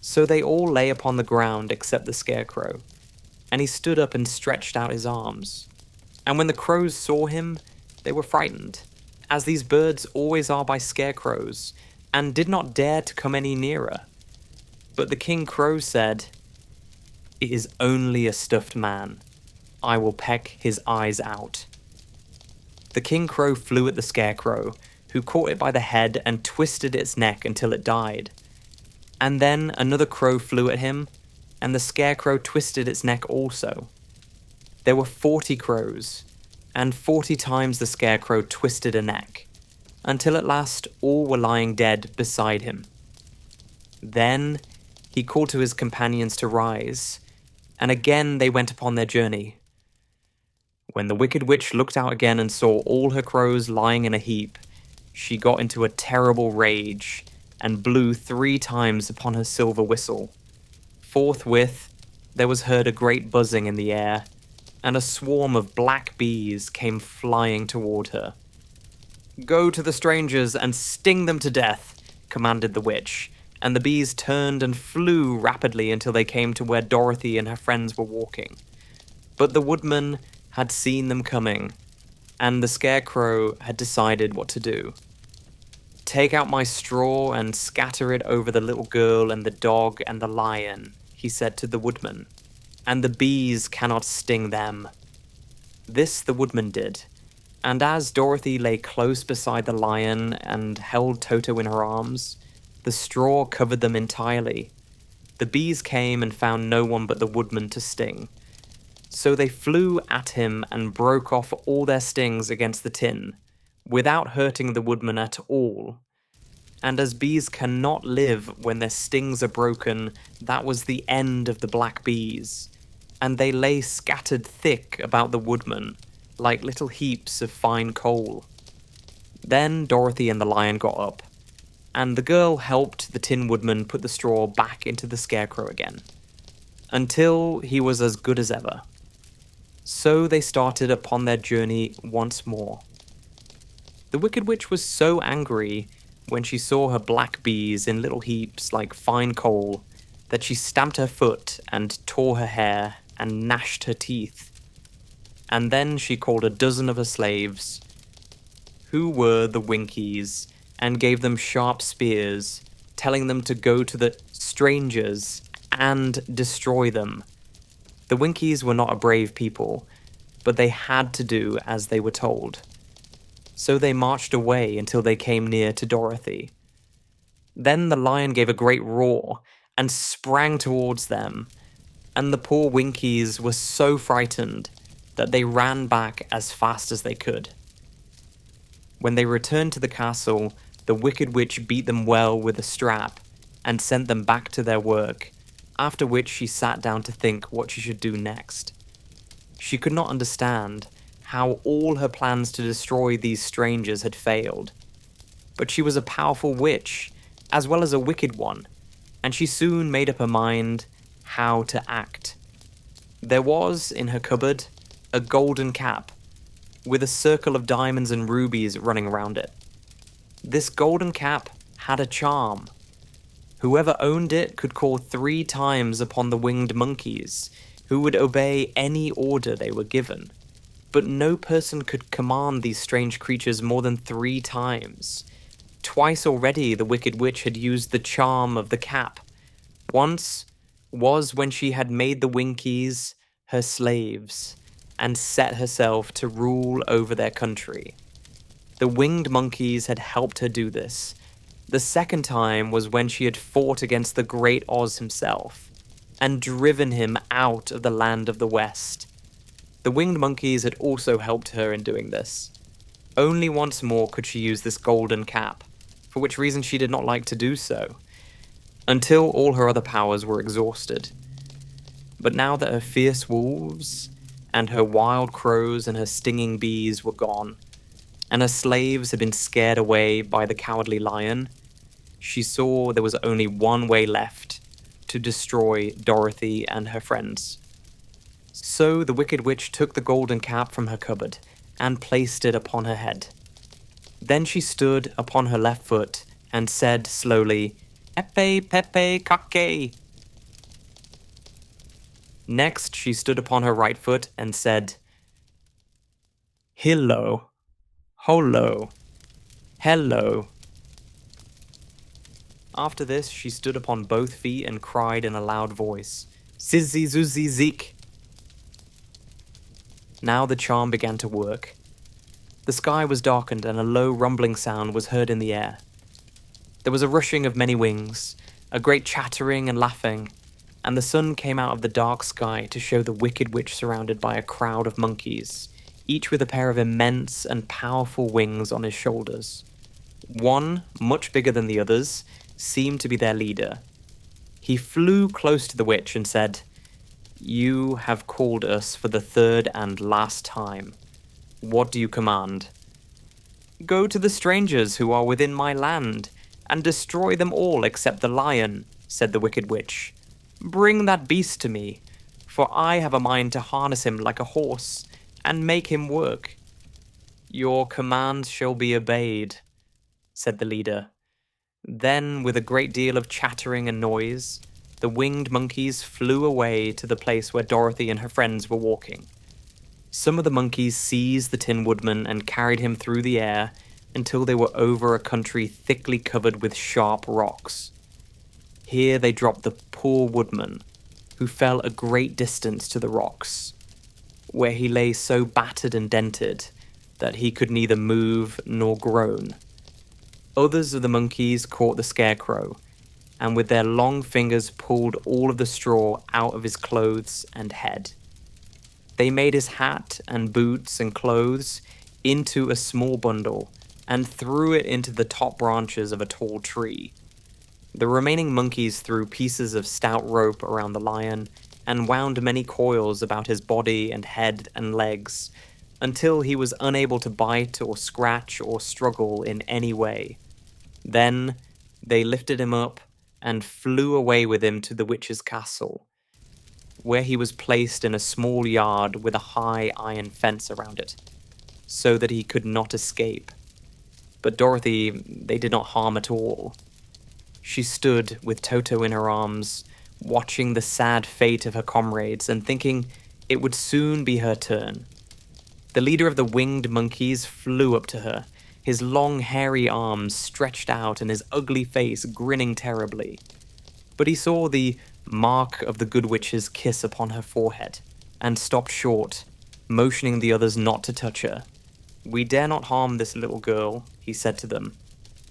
[SPEAKER 1] So they all lay upon the ground except the scarecrow, and he stood up and stretched out his arms. And when the crows saw him, they were frightened, as these birds always are by scarecrows, and did not dare to come any nearer. But the King Crow said, "It is only a stuffed man. I will peck his eyes out." The King Crow flew at the scarecrow, who caught it by the head and twisted its neck until it died. And then another crow flew at him, and the scarecrow twisted its neck also. There were 40 crows, and 40 times the scarecrow twisted a neck. until at last all were lying dead beside him. Then he called to his companions to rise, and again they went upon their journey. When the Wicked Witch looked out again and saw all her crows lying in a heap, she got into a terrible rage and blew 3 times upon her silver whistle. Forthwith, there was heard a great buzzing in the air, and a swarm of black bees came flying toward her. "Go to the strangers and sting them to death," commanded the witch, and the bees turned and flew rapidly until they came to where Dorothy and her friends were walking. But the woodman had seen them coming, and the scarecrow had decided what to do. "Take out my straw and scatter it over the little girl and the dog and the lion," he said to the woodman, "and the bees cannot sting them." This the woodman did, and as Dorothy lay close beside the lion and held Toto in her arms, the straw covered them entirely. The bees came and found no one but the woodman to sting. So they flew at him and broke off all their stings against the tin, without hurting the woodman at all. And as bees cannot live when their stings are broken, that was the end of the black bees, and they lay scattered thick about the woodman, like little heaps of fine coal. Then Dorothy and the lion got up, and the girl helped the Tin Woodman put the straw back into the scarecrow again, until he was as good as ever. So they started upon their journey once more. The Wicked Witch was so angry when she saw her black bees in little heaps like fine coal that she stamped her foot and tore her hair and gnashed her teeth. And then she called a dozen of her slaves, who were the Winkies, and gave them sharp spears, telling them to go to the strangers and destroy them. The Winkies were not a brave people, but they had to do as they were told. So they marched away until they came near to Dorothy. Then the lion gave a great roar and sprang towards them, and the poor Winkies were so frightened that they ran back as fast as they could. When they returned to the castle, the Wicked Witch beat them well with a strap and sent them back to their work, after which she sat down to think what she should do next. She could not understand how all her plans to destroy these strangers had failed. But she was a powerful witch, as well as a wicked one, and she soon made up her mind how to act. There was, in her cupboard, a golden cap, with a circle of diamonds and rubies running around it. This golden cap had a charm. Whoever owned it could call 3 times upon the winged monkeys, who would obey any order they were given. But no person could command these strange creatures more than 3 times. Twice already the Wicked Witch had used the charm of the cap. Once was when she had made the Winkies her slaves, and set herself to rule over their country. The winged monkeys had helped her do this. The second time was when she had fought against the great Oz himself, and driven him out of the land of the West. The winged monkeys had also helped her in doing this. Only once more could she use this golden cap, for which reason she did not like to do so, until all her other powers were exhausted. But now that her fierce wolves, and her wild crows and her stinging bees were gone, and her slaves had been scared away by the cowardly lion, she saw there was only one way left to destroy Dorothy and her friends. So the Wicked Witch took the golden cap from her cupboard and placed it upon her head. Then she stood upon her left foot and said slowly, "Epe pepe kake." Next she stood upon her right foot and said, "Hillo, holo, hello." After this she stood upon both feet and cried in a loud voice, "Sizzy zuzzy zik." Now the charm began to work. The sky was darkened and a low rumbling sound was heard in the air. There was a rushing of many wings, a great chattering and laughing, and the sun came out of the dark sky to show the Wicked Witch surrounded by a crowd of monkeys, each with a pair of immense and powerful wings on his shoulders. One, much bigger than the others, seemed to be their leader. He flew close to the witch and said, "You have called us for the third and last time. What do you command?" "Go to the strangers who are within my land, and destroy them all except the lion," said the wicked witch. "Bring that beast to me, for I have a mind to harness him like a horse, and make him work." "Your command shall be obeyed," said the leader. Then, with a great deal of chattering and noise, the winged monkeys flew away to the place where Dorothy and her friends were walking. Some of the monkeys seized the Tin Woodman and carried him through the air until they were over a country thickly covered with sharp rocks. Here they dropped the poor woodman, who fell a great distance to the rocks, where he lay so battered and dented that he could neither move nor groan. Others of the monkeys caught the Scarecrow, and with their long fingers pulled all of the straw out of his clothes and head. They made his hat and boots and clothes into a small bundle and threw it into the top branches of a tall tree. The remaining monkeys threw pieces of stout rope around the lion and wound many coils about his body and head and legs until he was unable to bite or scratch or struggle in any way. Then they lifted him up and flew away with him to the witch's castle, where he was placed in a small yard with a high iron fence around it, so that he could not escape. But Dorothy they did not harm at all. She stood with Toto in her arms, watching the sad fate of her comrades and thinking it would soon be her turn. The leader of the winged monkeys flew up to her, his long hairy arms stretched out and his ugly face grinning terribly. But he saw the mark of the good witch's kiss upon her forehead, and stopped short, motioning the others not to touch her. "We dare not harm this little girl," he said to them,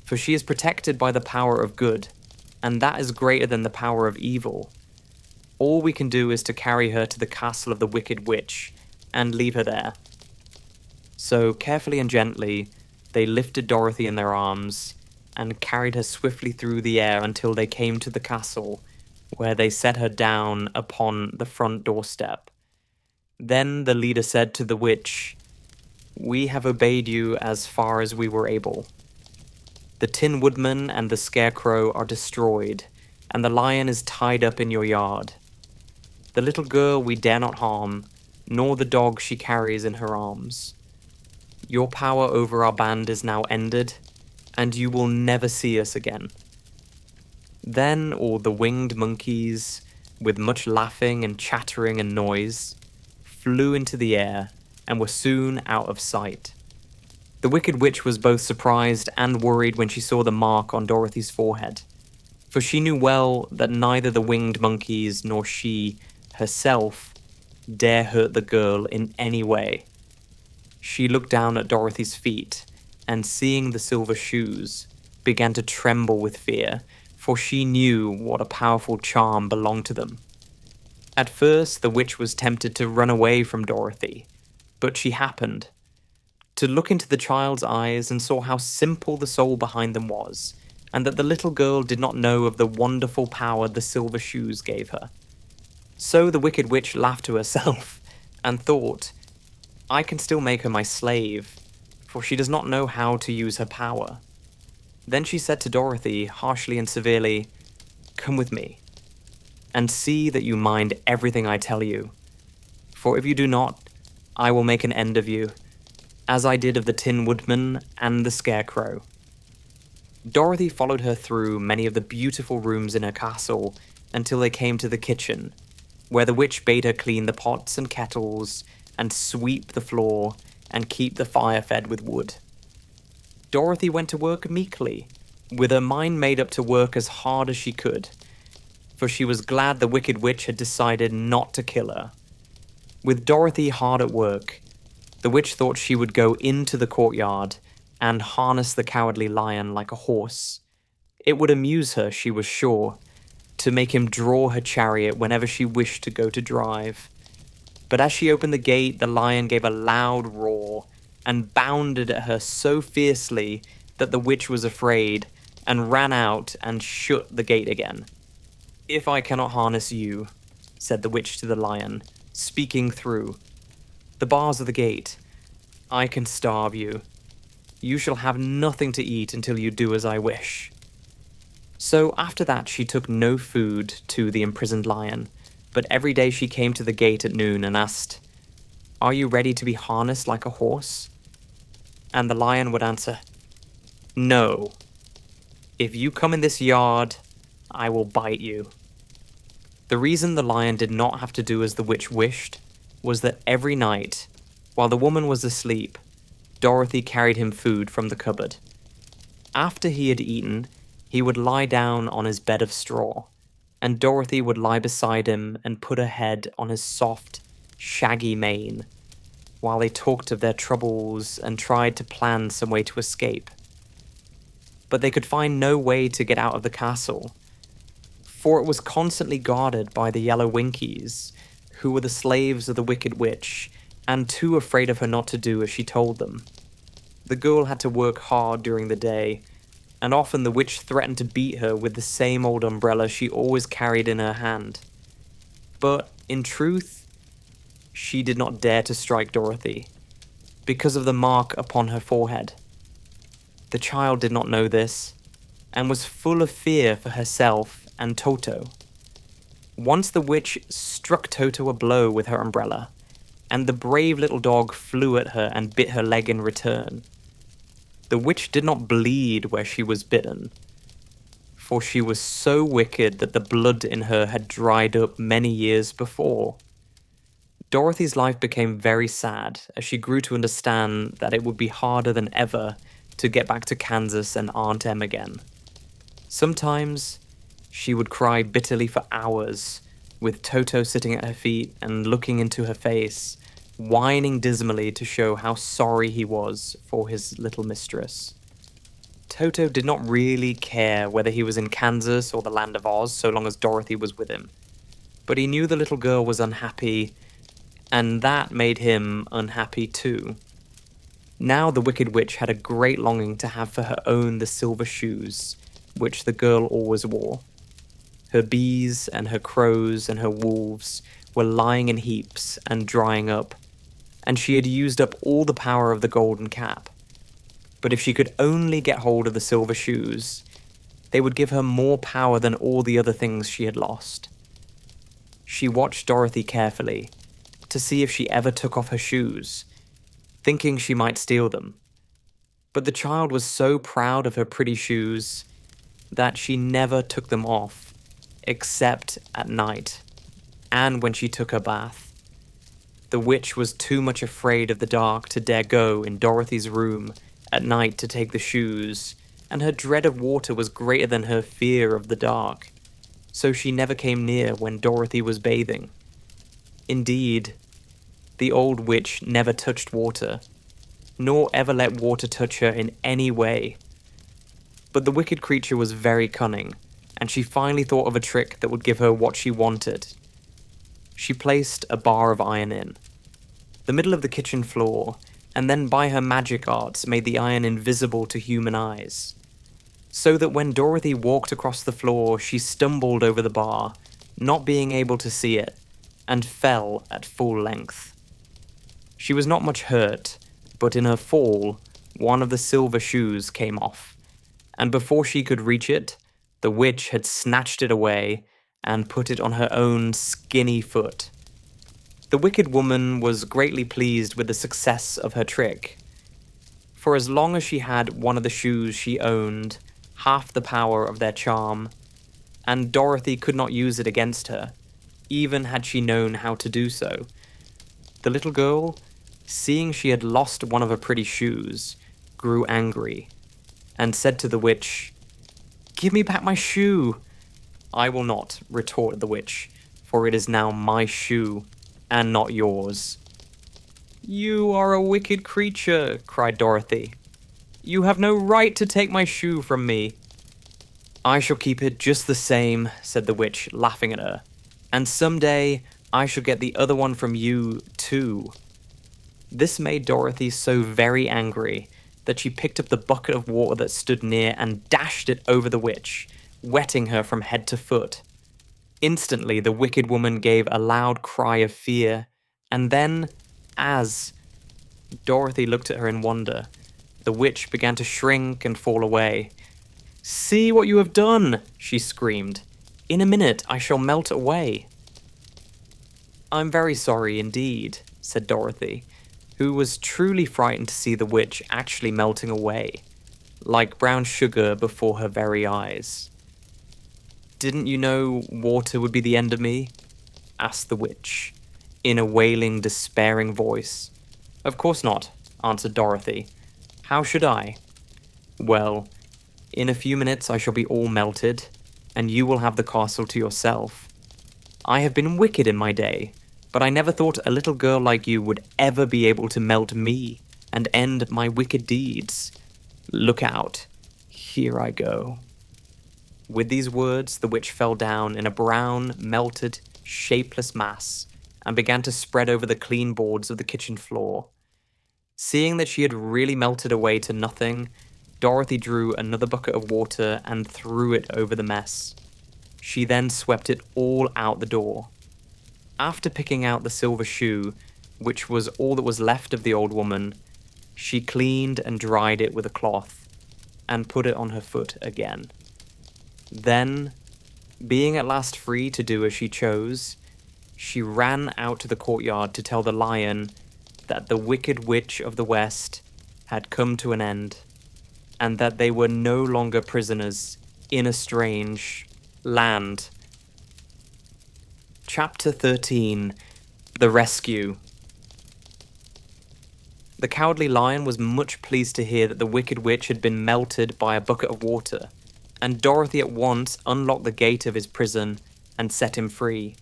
[SPEAKER 1] "for she is protected by the power of good, and that is greater than the power of evil. All we can do is to carry her to the castle of the wicked witch, and leave her there." So, carefully and gently, they lifted Dorothy in their arms, and carried her swiftly through the air until they came to the castle, where they set her down upon the front doorstep. Then the leader said to the witch, "We have obeyed you as far as we were able. The Tin Woodman and the Scarecrow are destroyed, and the lion is tied up in your yard. The little girl we dare not harm, nor the dog she carries in her arms. Your power over our band is now ended, and you will never see us again." Then all the winged monkeys, with much laughing and chattering and noise, flew into the air and were soon out of sight. The wicked witch was both surprised and worried when she saw the mark on Dorothy's forehead, for she knew well that neither the winged monkeys nor she herself dare hurt the girl in any way. She looked down at Dorothy's feet, and seeing the silver shoes, began to tremble with fear, for she knew what a powerful charm belonged to them. At first, the witch was tempted to run away from Dorothy, but she happened to look into the child's eyes and saw how simple the soul behind them was, and that the little girl did not know of the wonderful power the silver shoes gave her. So the wicked witch laughed to herself, and thought, "I can still make her my slave, for she does not know how to use her power." Then she said to Dorothy, harshly and severely, "Come with me, and see that you mind everything I tell you, for if you do not, I will make an end of you, as I did of the Tin Woodman and the Scarecrow." Dorothy followed her through many of the beautiful rooms in her castle until they came to the kitchen, where the witch bade her clean the pots and kettles and sweep the floor and keep the fire fed with wood. Dorothy went to work meekly, with her mind made up to work as hard as she could, for she was glad the wicked witch had decided not to kill her. With Dorothy hard at work, the witch thought she would go into the courtyard and harness the cowardly lion like a horse. It would amuse her, she was sure, to make him draw her chariot whenever she wished to go to drive. But as she opened the gate, the lion gave a loud roar and bounded at her so fiercely that the witch was afraid and ran out and shut the gate again. "If I cannot harness you," said the witch to the lion, speaking through the bars of the gate, "I can starve you. You shall have nothing to eat until you do as I wish." So after that she took no food to the imprisoned lion, but every day she came to the gate at noon and asked, "Are you ready to be harnessed like a horse?" And the lion would answer, "No. If you come in this yard, I will bite you." The reason the lion did not have to do as the witch wished was that every night, while the woman was asleep, Dorothy carried him food from the cupboard. After he had eaten, he would lie down on his bed of straw, and Dorothy would lie beside him and put her head on his soft, shaggy mane, while they talked of their troubles and tried to plan some way to escape. But they could find no way to get out of the castle, for it was constantly guarded by the Yellow Winkies, who were the slaves of the Wicked Witch, and too afraid of her not to do as she told them. The girl had to work hard during the day, and often the witch threatened to beat her with the same old umbrella she always carried in her hand. But, in truth, she did not dare to strike Dorothy, because of the mark upon her forehead. The child did not know this, and was full of fear for herself and Toto. Once the witch struck Toto a blow with her umbrella, and the brave little dog flew at her and bit her leg in return. The witch did not bleed where she was bitten, for she was so wicked that the blood in her had dried up many years before. Dorothy's life became very sad as she grew to understand that it would be harder than ever to get back to Kansas and Aunt Em again. Sometimes she would cry bitterly for hours, with Toto sitting at her feet and looking into her face, whining dismally to show how sorry he was for his little mistress. Toto did not really care whether he was in Kansas or the Land of Oz so long as Dorothy was with him, but he knew the little girl was unhappy, and that made him unhappy too. Now the Wicked Witch had a great longing to have for her own the silver shoes, which the girl always wore. Her bees and her crows and her wolves were lying in heaps and drying up, and she had used up all the power of the golden cap. But if she could only get hold of the silver shoes, they would give her more power than all the other things she had lost. She watched Dorothy carefully, to see if she ever took off her shoes, thinking she might steal them. But the child was so proud of her pretty shoes that she never took them off, except at night, and when she took her bath. The witch was too much afraid of the dark to dare go in Dorothy's room at night to take the shoes, and her dread of water was greater than her fear of the dark, so she never came near when Dorothy was bathing. Indeed, the old witch never touched water, nor ever let water touch her in any way. But the wicked creature was very cunning, and she finally thought of a trick that would give her what she wanted. She placed a bar of iron in the middle of the kitchen floor, and then by her magic arts made the iron invisible to human eyes, so that when Dorothy walked across the floor, she stumbled over the bar, not being able to see it, and fell at full length. She was not much hurt, but in her fall, one of the silver shoes came off, and before she could reach it, the witch had snatched it away and put it on her own skinny foot. The wicked woman was greatly pleased with the success of her trick, for as long as she had one of the shoes she owned half the power of their charm, and Dorothy could not use it against her, even had she known how to do so. The little girl, seeing she had lost one of her pretty shoes, grew angry, and said to the witch, "Give me back my shoe." "I will not," retorted the witch, "for it is now my shoe, and not yours." "You are a wicked creature," cried Dorothy. "You have no right to take my shoe from me." "I shall keep it just the same," said the witch, laughing at her, "and someday I shall get the other one from you, too." This made Dorothy so very angry that she picked up the bucket of water that stood near and dashed it over the witch, wetting her from head to foot. Instantly, the wicked woman gave a loud cry of fear, and then, as Dorothy looked at her in wonder, the witch began to shrink and fall away. "See what you have done!" she screamed. "In a minute I shall melt away." "I'm very sorry indeed," said Dorothy, who was truly frightened to see the witch actually melting away, like brown sugar before her very eyes. "Didn't you know water would be the end of me?" asked the witch, in a wailing, despairing voice. "Of course not," answered Dorothy. "How should I?" "Well, in a few minutes I shall be all melted, and you will have the castle to yourself. I have been wicked in my day, but I never thought a little girl like you would ever be able to melt me and end my wicked deeds. Look out, here I go." With these words, the witch fell down in a brown, melted, shapeless mass and began to spread over the clean boards of the kitchen floor. Seeing that she had really melted away to nothing, Dorothy drew another bucket of water and threw it over the mess. She then swept it all out the door. After picking out the silver shoe, which was all that was left of the old woman, she cleaned and dried it with a cloth and put it on her foot again. Then, being at last free to do as she chose, she ran out to the courtyard to tell the lion that the Wicked Witch of the West had come to an end, and that they were no longer prisoners in a strange land. Chapter 13. The Rescue. The Cowardly Lion was much pleased to hear that the Wicked Witch had been melted by a bucket of water, and Dorothy at once unlocked the gate of his prison and set him free.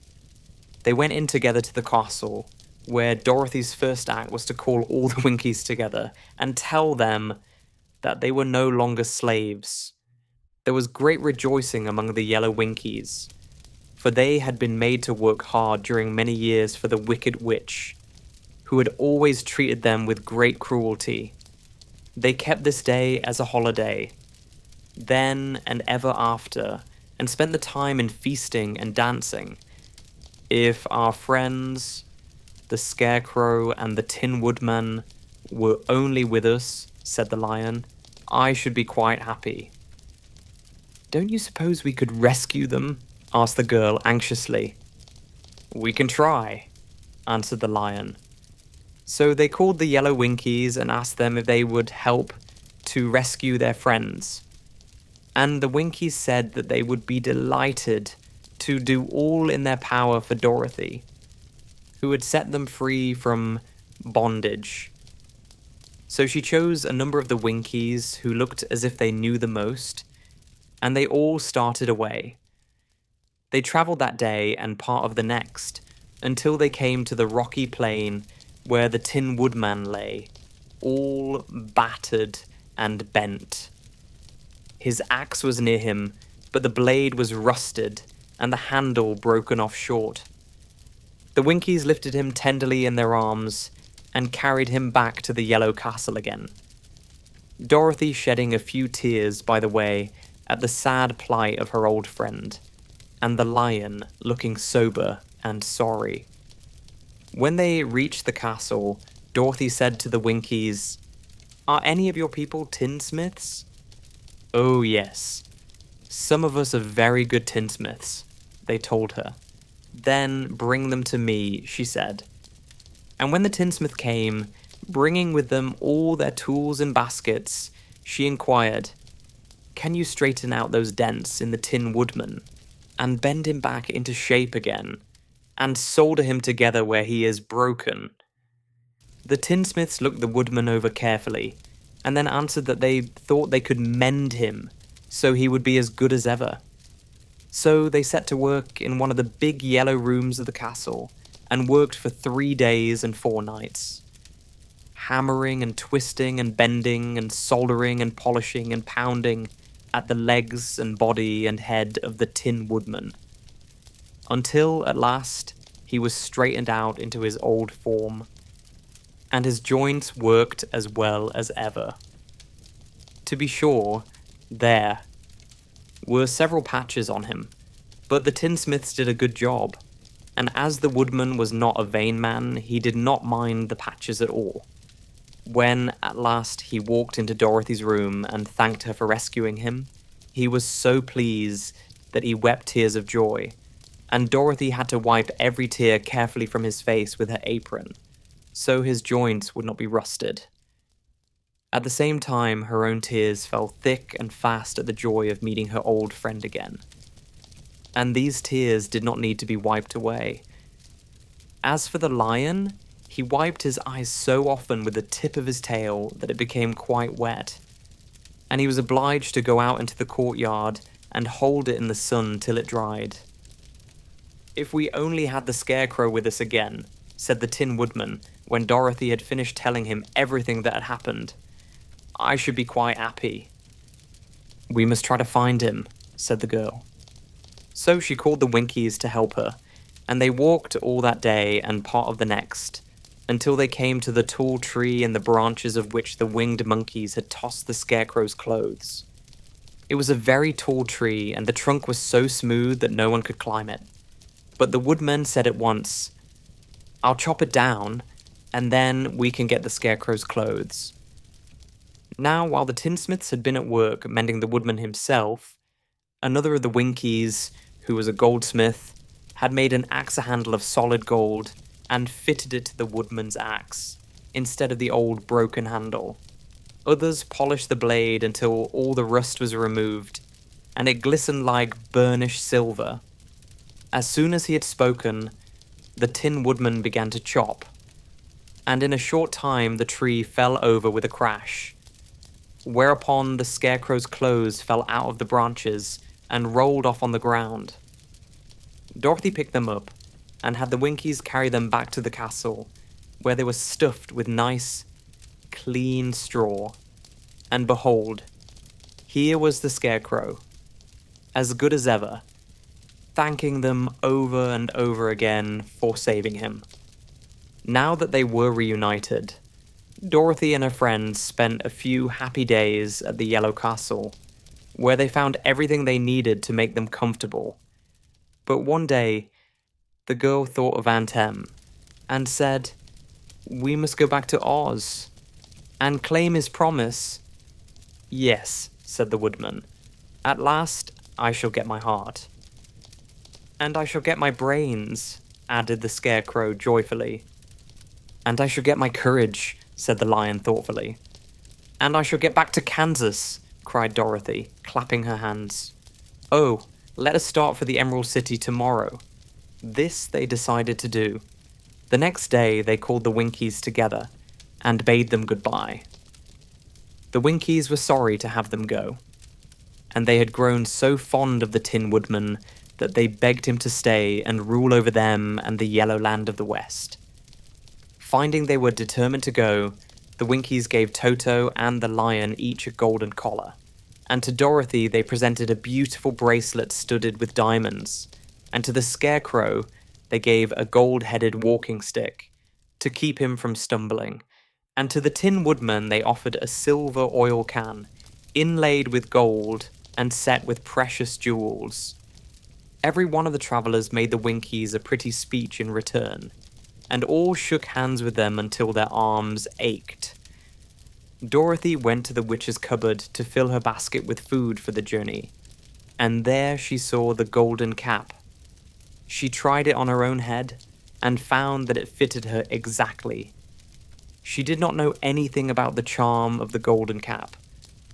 [SPEAKER 1] They went in together to the castle, where Dorothy's first act was to call all the Winkies together and tell them that they were no longer slaves. There was great rejoicing among the yellow Winkies, for they had been made to work hard during many years for the Wicked Witch, who had always treated them with great cruelty. They kept this day as a holiday, then and ever after, and spent the time in feasting and dancing. If our friends, the Scarecrow and the Tin Woodman, were only with us, said the Lion, I should be quite happy. "Don't you suppose we could rescue them?" asked the girl anxiously. "We can try," answered the Lion. So they called the yellow Winkies and asked them if they would help to rescue their friends. And the Winkies said that they would be delighted to do all in their power for Dorothy, who had set them free from bondage. So she chose a number of the Winkies who looked as if they knew the most, and they all started away. They travelled that day and part of the next, until they came to the rocky plain where the Tin Woodman lay, all battered and bent. His axe was near him, but the blade was rusted and the handle broken off short. The Winkies lifted him tenderly in their arms and carried him back to the Yellow Castle again, Dorothy shedding a few tears by the way at the sad plight of her old friend, and the Lion looking sober and sorry. When they reached the castle, Dorothy said to the Winkies, "Are any of your people tinsmiths?" "Oh yes, some of us are very good tinsmiths," they told her. "Then bring them to me," she said. And when the tinsmith came, bringing with them all their tools and baskets, she inquired, "Can you straighten out those dents in the Tin Woodman, and bend him back into shape again, and solder him together where he is broken?" The tinsmiths looked the Woodman over carefully, and then answered that they thought they could mend him, so he would be as good as ever. So they set to work in one of the big yellow rooms of the castle, and worked for 3 days and 4 nights, hammering and twisting and bending and soldering and polishing and pounding at the legs and body and head of the Tin Woodman, until at last he was straightened out into his old form, and his joints worked as well as ever. To be sure, there were several patches on him, but the tinsmiths did a good job, and as the woodman was not a vain man, he did not mind the patches at all. When, at last, he walked into Dorothy's room and thanked her for rescuing him, he was so pleased that he wept tears of joy, and Dorothy had to wipe every tear carefully from his face with her apron, so his joints would not be rusted. At the same time, her own tears fell thick and fast at the joy of meeting her old friend again. And these tears did not need to be wiped away. As for the lion, he wiped his eyes so often with the tip of his tail that it became quite wet, and he was obliged to go out into the courtyard and hold it in the sun till it dried. "If we only had the Scarecrow with us again," said the Tin Woodman when Dorothy had finished telling him everything that had happened, "I should be quite happy." "We must try to find him," said the girl. So she called the Winkies to help her, and they walked all that day and part of the next, until they came to the tall tree in the branches of which the winged monkeys had tossed the Scarecrow's clothes. It was a very tall tree, and the trunk was so smooth that no one could climb it. But the woodman said at once, "I'll chop it down, and then we can get the Scarecrow's clothes." Now, while the tinsmiths had been at work mending the woodman himself, another of the Winkies, who was a goldsmith, had made an axe handle of solid gold and fitted it to the woodman's axe, instead of the old broken handle. Others polished the blade until all the rust was removed, and it glistened like burnished silver. As soon as he had spoken, the Tin Woodman began to chop, and in a short time the tree fell over with a crash, whereupon the Scarecrow's clothes fell out of the branches and rolled off on the ground. Dorothy picked them up and had the Winkies carry them back to the castle, where they were stuffed with nice, clean straw. And behold, here was the Scarecrow, as good as ever, thanking them over and over again for saving him. Now that they were reunited, Dorothy and her friends spent a few happy days at the Yellow Castle, where they found everything they needed to make them comfortable. But one day, the girl thought of Aunt Em and said, "We must go back to Oz and claim his promise." "Yes," said the woodman. "At last I shall get my heart." "And I shall get my brains," added the Scarecrow joyfully. "And I shall get my courage," said the lion thoughtfully. "And I shall get back to Kansas," cried Dorothy, clapping her hands. "Oh, let us start for the Emerald City tomorrow." This they decided to do. The next day they called the Winkies together and bade them goodbye. The Winkies were sorry to have them go, and they had grown so fond of the Tin Woodman that they begged him to stay and rule over them and the Yellow Land of the West. Finding they were determined to go, the Winkies gave Toto and the lion each a golden collar, and to Dorothy they presented a beautiful bracelet studded with diamonds, and to the Scarecrow they gave a gold-headed walking stick to keep him from stumbling, and to the Tin Woodman they offered a silver oil can, inlaid with gold and set with precious jewels. Every one of the travellers made the Winkies a pretty speech in return, and all shook hands with them until their arms ached. Dorothy went to the witch's cupboard to fill her basket with food for the journey, and there she saw the golden cap. She tried it on her own head, and found that it fitted her exactly. She did not know anything about the charm of the golden cap,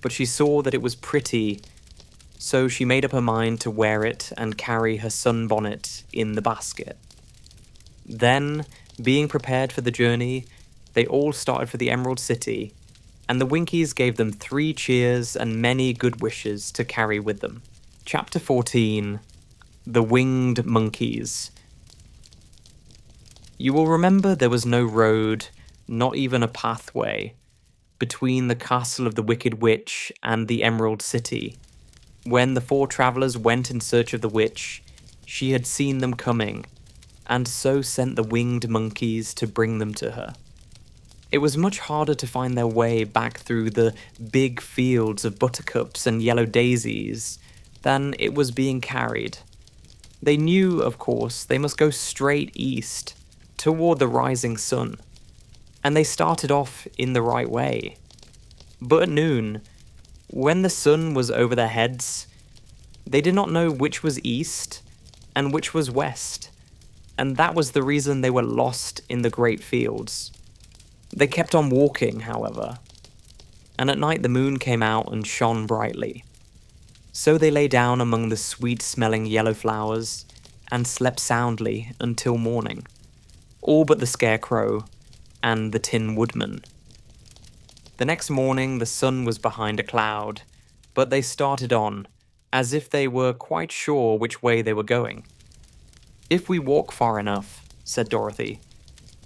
[SPEAKER 1] but she saw that it was pretty, so she made up her mind to wear it and carry her sunbonnet in the basket. Then, being prepared for the journey, they all started for the Emerald City, and the Winkies gave them 3 cheers and many good wishes to carry with them. Chapter 14. The Winged Monkeys. You will remember there was no road, not even a pathway, between the castle of the Wicked Witch and the Emerald City. When the 4 travellers went in search of the witch, she had seen them coming, and so sent the winged monkeys to bring them to her. It was much harder to find their way back through the big fields of buttercups and yellow daisies than it was being carried. They knew, of course, they must go straight east, toward the rising sun, and they started off in the right way. But at noon, when the sun was over their heads, they did not know which was east and which was west, and that was the reason they were lost in the great fields. They kept on walking, however, and at night the moon came out and shone brightly. So they lay down among the sweet-smelling yellow flowers and slept soundly until morning, all but the Scarecrow and the Tin Woodman. The next morning the sun was behind a cloud, but they started on, as if they were quite sure which way they were going. "If we walk far enough," said Dorothy,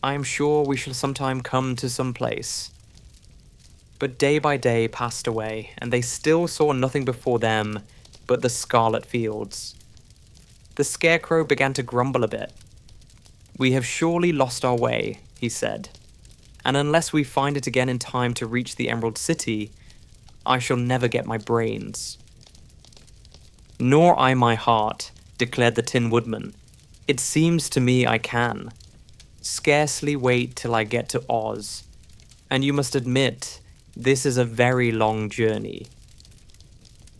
[SPEAKER 1] "I am sure we shall sometime come to some place." But day by day passed away, and they still saw nothing before them but the scarlet fields. The Scarecrow began to grumble a bit. "We have surely lost our way," he said, "and unless we find it again in time to reach the Emerald City, I shall never get my brains." "Nor I my heart," declared the Tin Woodman. "It seems to me I can. Scarcely wait till I get to Oz, and you must admit this is a very long journey."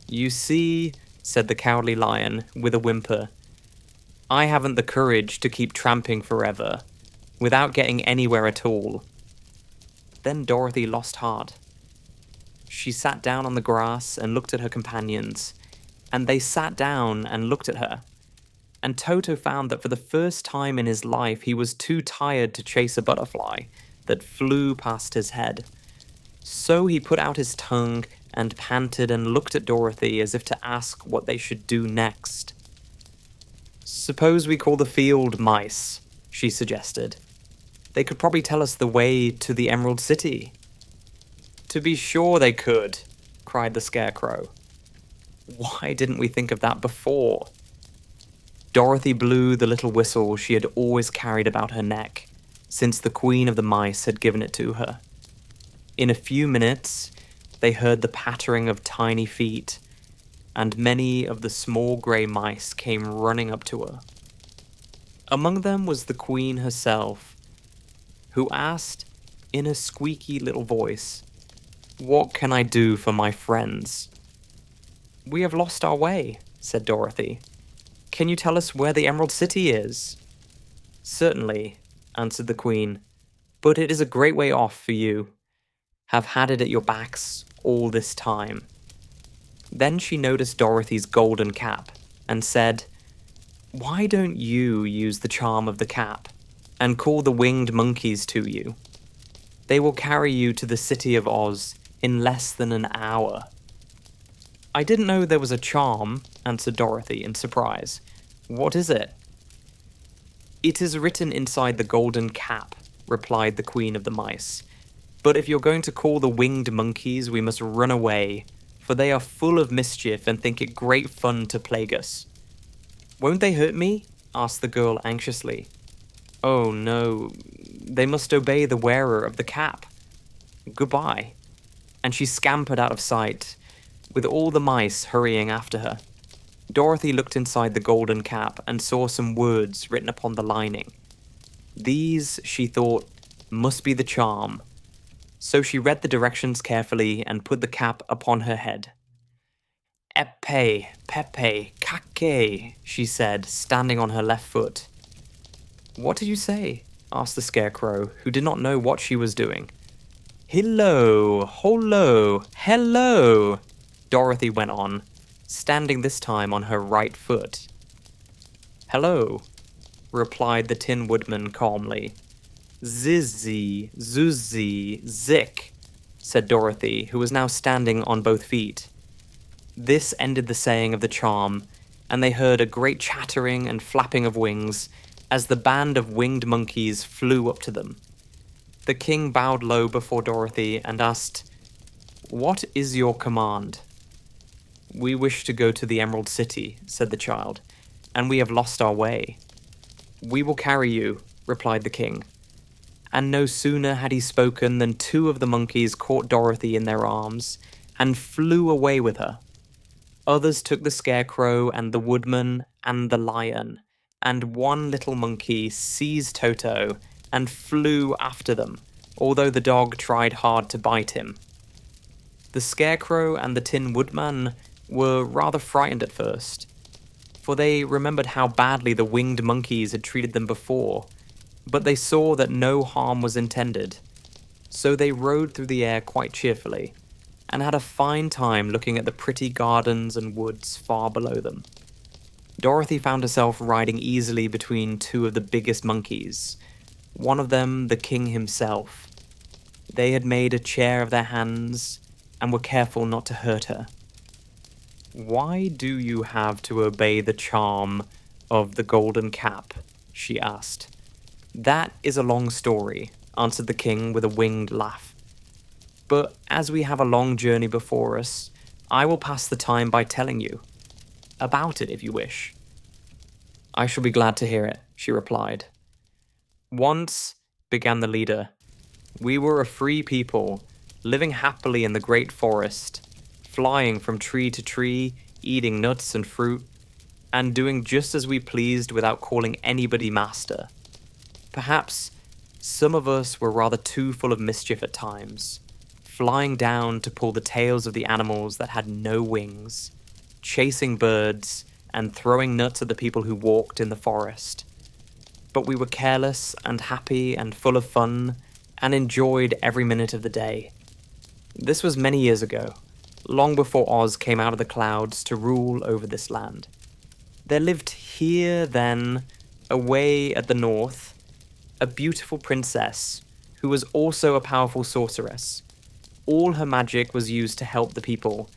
[SPEAKER 1] "You see," said the Cowardly Lion with a whimper, "I haven't the courage to keep tramping forever, without getting anywhere at all." Then Dorothy lost heart. She sat down on the grass and looked at her companions, and they sat down and looked at her. And Toto found that for the first time in his life he was too tired to chase a butterfly that flew past his head. So he put out his tongue and panted and looked at Dorothy as if to ask what they should do next. "Suppose we call the field mice," she suggested. "They could probably tell us the way to the Emerald City." "To be sure they could," cried the Scarecrow. "Why didn't we think of that before?" Dorothy blew the little whistle she had always carried about her neck, since the Queen of the Mice had given it to her. In a few minutes, they heard the pattering of tiny feet, and many of the small grey mice came running up to her. Among them was the Queen herself, who asked, in a squeaky little voice, "What can I do for my friends?" "We have lost our way," said Dorothy. "Can you tell us where the Emerald City is?" "Certainly," answered the Queen, "but it is a great way off for you. Have had it at your backs all this time." Then she noticed Dorothy's golden cap and said, "Why don't you use the charm of the cap and call the winged monkeys to you? They will carry you to the city of Oz in less than an hour." "I didn't know there was a charm," answered Dorothy in surprise. "What is it?" "It is written inside the golden cap," replied the Queen of the Mice. "But if you're going to call the winged monkeys, we must run away, for they are full of mischief and think it great fun to plague us." "Won't they hurt me?" asked the girl anxiously. "Oh no, they must obey the wearer of the cap. Goodbye." And she scampered out of sight, with all the mice hurrying after her. Dorothy looked inside the golden cap and saw some words written upon the lining. These, she thought, must be the charm. So she read the directions carefully and put the cap upon her head. "Epe, Pepe, Kake," she said, standing on her left foot. "What did you say?" asked the Scarecrow, who did not know what she was doing. "Hillo, holo, hello," Dorothy went on, standing this time on her right foot. "Hello," replied the Tin Woodman calmly. "Zizzy, zuzzy, zick," said Dorothy, who was now standing on both feet. This ended the saying of the charm, and they heard a great chattering and flapping of wings as the band of winged monkeys flew up to them. The king bowed low before Dorothy and asked, "What is your command?" "We wish to go to the Emerald City," said the child, "and we have lost our way." "We will carry you," replied the king. and no sooner had he spoken than two of the monkeys caught Dorothy in their arms and flew away with her. Others took the Scarecrow and the Woodman and the Lion, and one little monkey seized Toto and flew after them, although the dog tried hard to bite him. The Scarecrow and the Tin Woodman were rather frightened at first, for they remembered how badly the winged monkeys had treated them before, but they saw that no harm was intended, so they rode through the air quite cheerfully, and had a fine time looking at the pretty gardens and woods far below them. Dorothy found herself riding easily between two of the biggest monkeys, one of them the king himself. They had made a chair of their hands, and were careful not to hurt her. "Why do you have to obey the charm of the golden cap?" she asked. "That is a long story," answered the king with a winged laugh. "But as we have a long journey before us, I will pass the time by telling you about it if you wish." "I shall be glad to hear it," she replied. "Once," began the leader, "we were a free people, living happily in the great forest, flying from tree to tree, eating nuts and fruit, and doing just as we pleased without calling anybody master. Perhaps some of us were rather too full of mischief at times, flying down to pull the tails of the animals that had no wings, chasing birds, and throwing nuts at the people who walked in the forest. But we were careless and happy and full of fun, and enjoyed every minute of the day. This was many years ago, long before Oz came out of the clouds to rule over this land. There lived here, then, away at the north, a beautiful princess who was also a powerful sorceress. All her magic was used to help the people,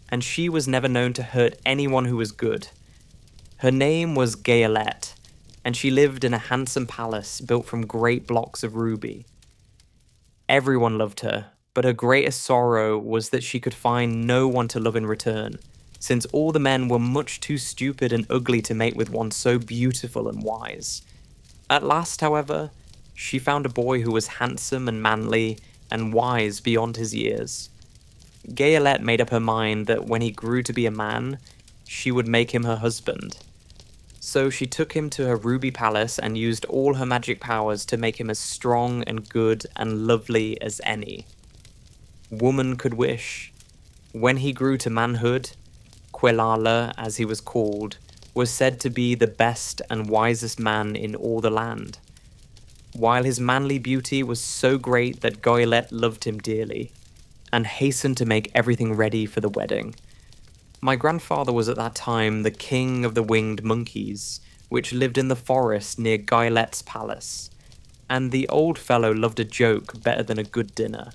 [SPEAKER 1] and she was never known to hurt anyone who was good. Her name was Gayolette, and she lived in a handsome palace built from great blocks of ruby. Everyone loved her, but her greatest sorrow was that she could find no one to love in return, since all the men were much too stupid and ugly to mate with one so beautiful and wise. At last, however, she found a boy who was handsome and manly and wise beyond his years. Gayolette made up her mind that when he grew to be a man, she would make him her husband. So she took him to her ruby palace and used all her magic powers to make him as strong and good and lovely as any woman could wish. When he grew to manhood, Quelala, as he was called, was said to be the best and wisest man in all the land. While his manly beauty was so great that Gayolette loved him dearly, and hastened to make everything ready for the wedding. My grandfather was at that time the king of the winged monkeys, which lived in the forest near Gayolette's palace, and the old fellow loved a joke better than a good dinner.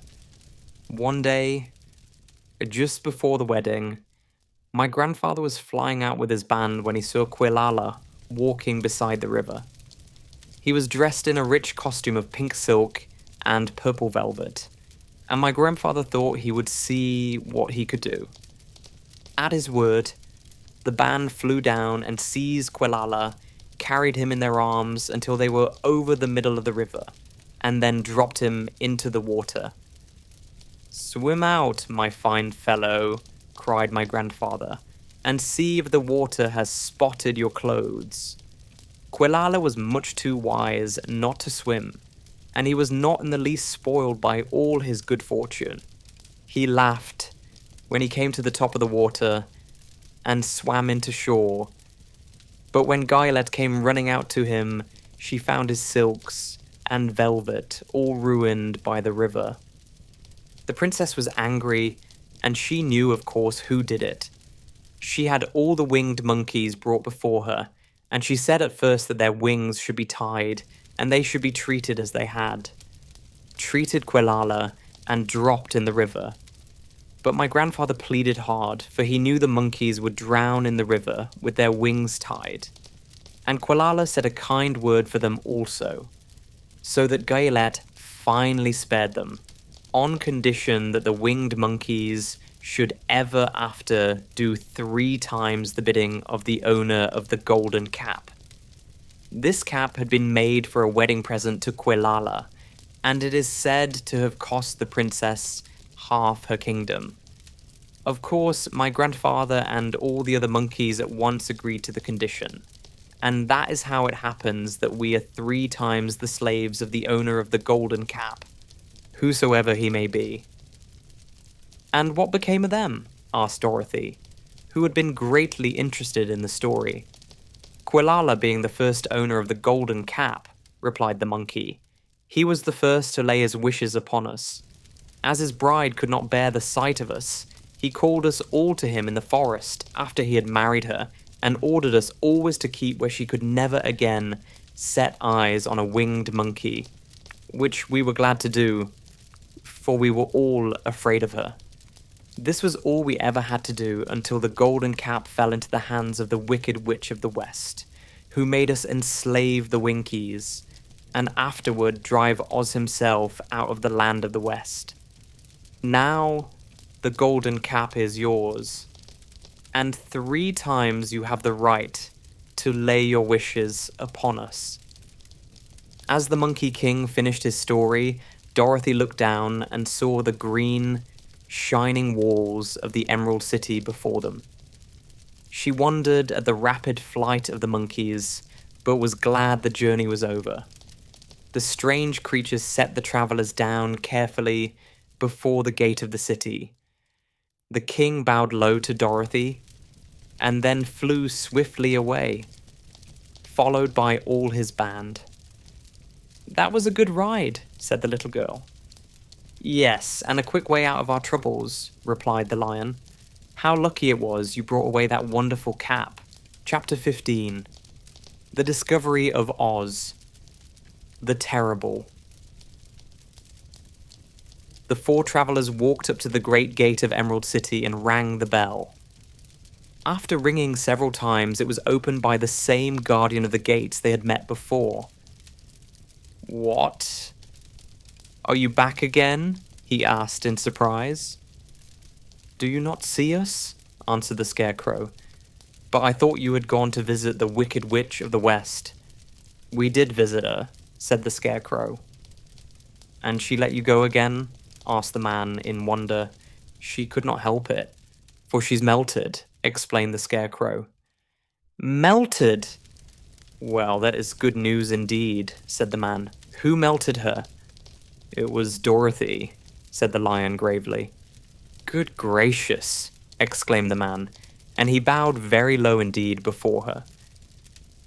[SPEAKER 1] One day, just before the wedding, my grandfather was flying out with his band when he saw Quelala walking beside the river. He was dressed in a rich costume of pink silk and purple velvet, and my grandfather thought he would see what he could do. At his word, the band flew down and seized Quelala, carried him in their arms until they were over the middle of the river, and then dropped him into the water. "Swim out, my fine fellow," cried my grandfather, "and see if the water has spotted your clothes." Quelala was much too wise not to swim, and he was not in the least spoiled by all his good fortune. He laughed when he came to the top of the water and swam into shore. But when Gayolette came running out to him, she found his silks and velvet all ruined by the river. The princess was angry, and she knew, of course, who did it. She had all the winged monkeys brought before her, and she said at first that their wings should be tied, and they should be treated as they had. Treated Quelala, and dropped in the river. But my grandfather pleaded hard, for he knew the monkeys would drown in the river with their wings tied. And Quelala said a kind word for them also, so that Gayolette finally spared them, on condition that the winged monkeys should ever after do 3 times the bidding of the owner of the golden cap. This cap had been made for a wedding present to Quelala, and it is said to have cost the princess half her kingdom. Of course, my grandfather and all the other monkeys at once agreed to the condition, and that is how it happens that we are 3 times the slaves of the owner of the golden cap, whosoever he may be. And what became of them? Asked Dorothy, who had been greatly interested in the story. Quilala being the first owner of the golden cap, replied the monkey. He was the first to lay his wishes upon us. As his bride could not bear the sight of us, he called us all to him in the forest after he had married her, and ordered us always to keep where she could never again set eyes on a winged monkey, which we were glad to do, for we were all afraid of her. This was all we ever had to do until the golden cap fell into the hands of the wicked witch of the West, who made us enslave the Winkies, and afterward drive Oz himself out of the land of the West. Now, the golden cap is yours, and 3 times you have the right to lay your wishes upon us. As the Monkey King finished his story, Dorothy looked down and saw the green, shining walls of the Emerald City before them. She wondered at the rapid flight of the monkeys, but was glad the journey was over. The strange creatures set the travelers down carefully before the gate of the city. The king bowed low to Dorothy, and then flew swiftly away, followed by all his band. "That was a good ride," said the little girl. "Yes, and a quick way out of our troubles," replied the lion. "How lucky it was you brought away that wonderful cap." Chapter 15. The Discovery of Oz. The Terrible. The 4 travelers walked up to the great gate of Emerald City and rang the bell. After ringing several times, it was opened by the same guardian of the gates they had met before. "What? Are you back again?" he asked in surprise. "Do you not see us?" answered the Scarecrow. "But I thought you had gone to visit the Wicked Witch of the West." "We did visit her," said the Scarecrow. "And she let you go again?" asked the man in wonder. "She could not help it, for she's melted," explained the Scarecrow. "Melted? Well, that is good news indeed," said the man. "Who melted her?" "It was Dorothy," said the lion gravely. "Good gracious," exclaimed the man, and he bowed very low indeed before her.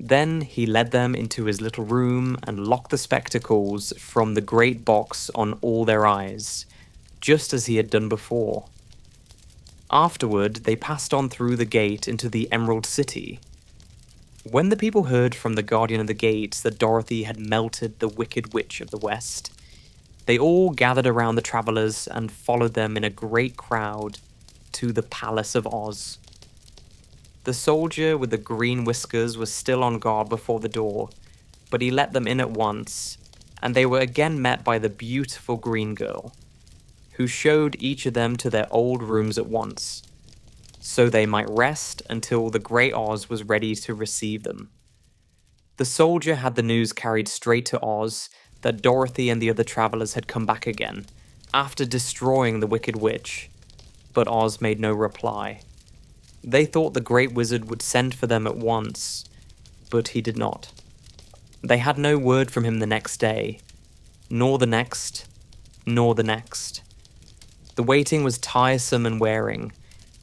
[SPEAKER 1] Then he led them into his little room and locked the spectacles from the great box on all their eyes, just as he had done before. Afterward, they passed on through the gate into the Emerald City. When the people heard from the guardian of the gates that Dorothy had melted the Wicked Witch of the West, they all gathered around the travelers and followed them in a great crowd to the Palace of Oz. The soldier with the green whiskers was still on guard before the door, but he let them in at once, and they were again met by the beautiful green girl, who showed each of them to their old rooms at once, so they might rest until the Great Oz was ready to receive them. The soldier had the news carried straight to Oz that Dorothy and the other travelers had come back again, after destroying the Wicked Witch, but Oz made no reply. They thought the Great Wizard would send for them at once, but he did not. They had no word from him the next day, nor the next, nor the next. The waiting was tiresome and wearing,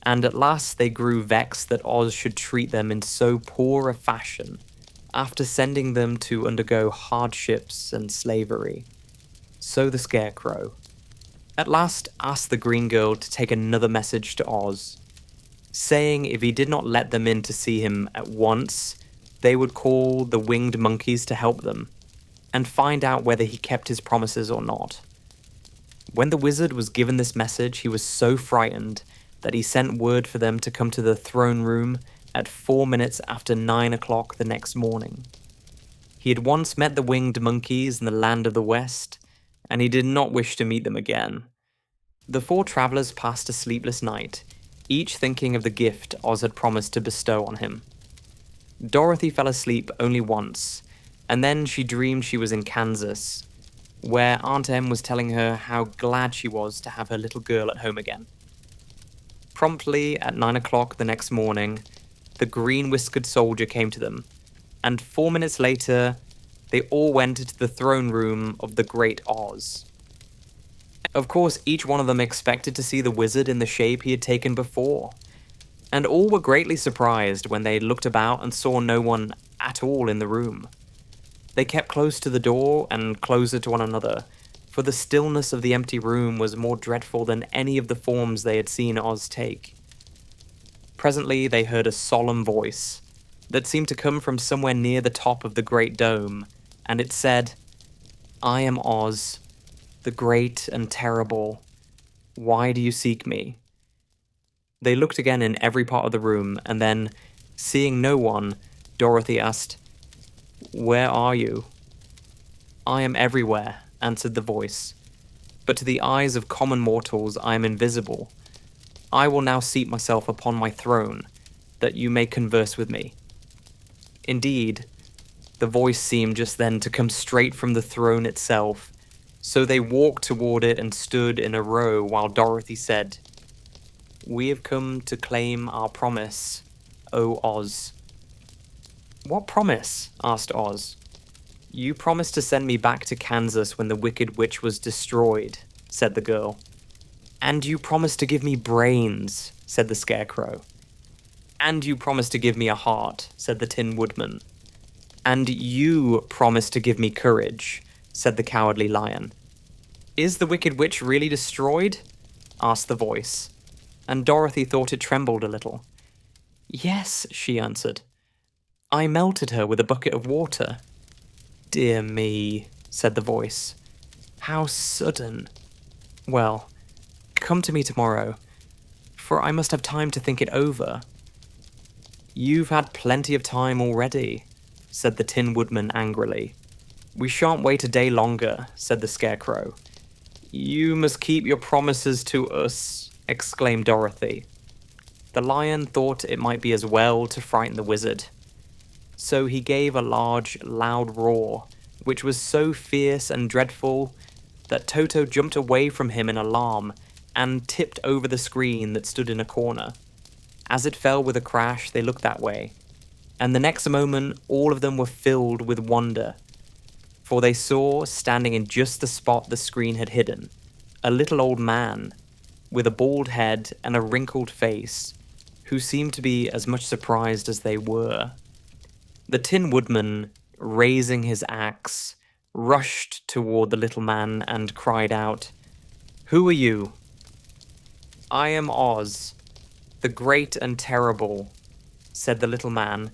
[SPEAKER 1] and at last they grew vexed that Oz should treat them in so poor a fashion, after sending them to undergo hardships and slavery. So the Scarecrow at last asked the green girl to take another message to Oz, saying if he did not let them in to see him at once, they would call the winged monkeys to help them, and find out whether he kept his promises or not. When the wizard was given this message, he was so frightened that he sent word for them to come to the throne room at 4 minutes after 9 o'clock the next morning. He had once met the winged monkeys in the land of the West, and he did not wish to meet them again. The 4 travelers passed a sleepless night, each thinking of the gift Oz had promised to bestow on him. Dorothy fell asleep only once, and then she dreamed she was in Kansas, where Aunt Em was telling her how glad she was to have her little girl at home again. Promptly at 9 o'clock the next morning, the green-whiskered soldier came to them, and 4 minutes later, they all went into the throne room of the Great Oz. Of course, each one of them expected to see the wizard in the shape he had taken before, and all were greatly surprised when they looked about and saw no one at all in the room. They kept close to the door and closer to one another, for the stillness of the empty room was more dreadful than any of the forms they had seen Oz take. Presently they heard a solemn voice that seemed to come from somewhere near the top of the great dome, and it said, "I am Oz, the great and terrible. Why do you seek me?" They looked again in every part of the room, and then, seeing no one, Dorothy asked, "Where are you?" "I am everywhere," answered the voice, "but to the eyes of common mortals I am invisible. I will now seat myself upon my throne, that you may converse with me." Indeed, the voice seemed just then to come straight from the throne itself, so they walked toward it and stood in a row while Dorothy said, "We have come to claim our promise, O Oz." "What promise?" asked Oz. "You promised to send me back to Kansas when the Wicked Witch was destroyed," said the girl. "And you promised to give me brains," said the Scarecrow. "And you promised to give me a heart," said the Tin Woodman. "And you promised to give me courage," said the Cowardly Lion. "Is the Wicked Witch really destroyed?" asked the voice, and Dorothy thought it trembled a little. "Yes," she answered. "I melted her with a bucket of water." "Dear me," said the voice. "How sudden. Well, come to me tomorrow, for I must have time to think it over." "You've had plenty of time already," said the Tin Woodman angrily. "We shan't wait a day longer," said the Scarecrow. "You must keep your promises to us," exclaimed Dorothy. The lion thought it might be as well to frighten the wizard. So he gave a large, loud roar, which was so fierce and dreadful that Toto jumped away from him in alarm and tipped over the screen that stood in a corner. As it fell with a crash, they looked that way, and the next moment all of them were filled with wonder, for they saw, standing in just the spot the screen had hidden, a little old man with a bald head and a wrinkled face, who seemed to be as much surprised as they were. The Tin Woodman, raising his axe, rushed toward the little man and cried out, "Who are you?" "I am Oz, the great and terrible," said the little man,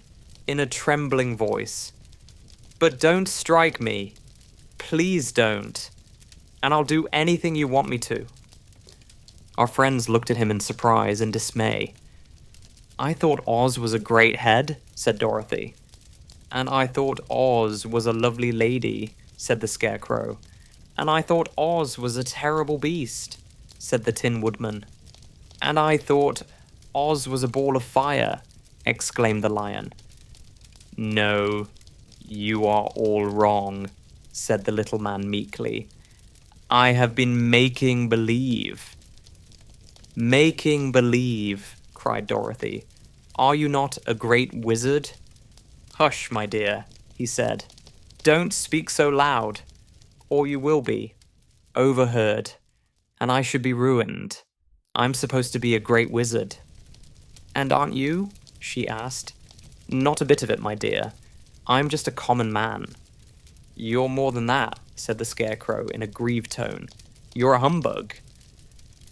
[SPEAKER 1] in a trembling voice. "But don't strike me. Please don't. And I'll do anything you want me to." Our friends looked at him in surprise and dismay. "I thought Oz was a great head," said Dorothy. "And I thought Oz was a lovely lady," said the Scarecrow. "And I thought Oz was a terrible beast," said the Tin Woodman. "And I thought Oz was a ball of fire," exclaimed the lion. "No, you are all wrong," said the little man meekly. "I have been making believe." "Making believe," cried Dorothy. "Are you not a great wizard?" "Hush, my dear," he said. "Don't speak so loud, or you will be overheard, and I should be ruined. I'm supposed to be a great wizard." "And aren't you?" she asked. "Not a bit of it, my dear. I'm just a common man." "You're more than that," said the Scarecrow in a grieved tone. "You're a humbug."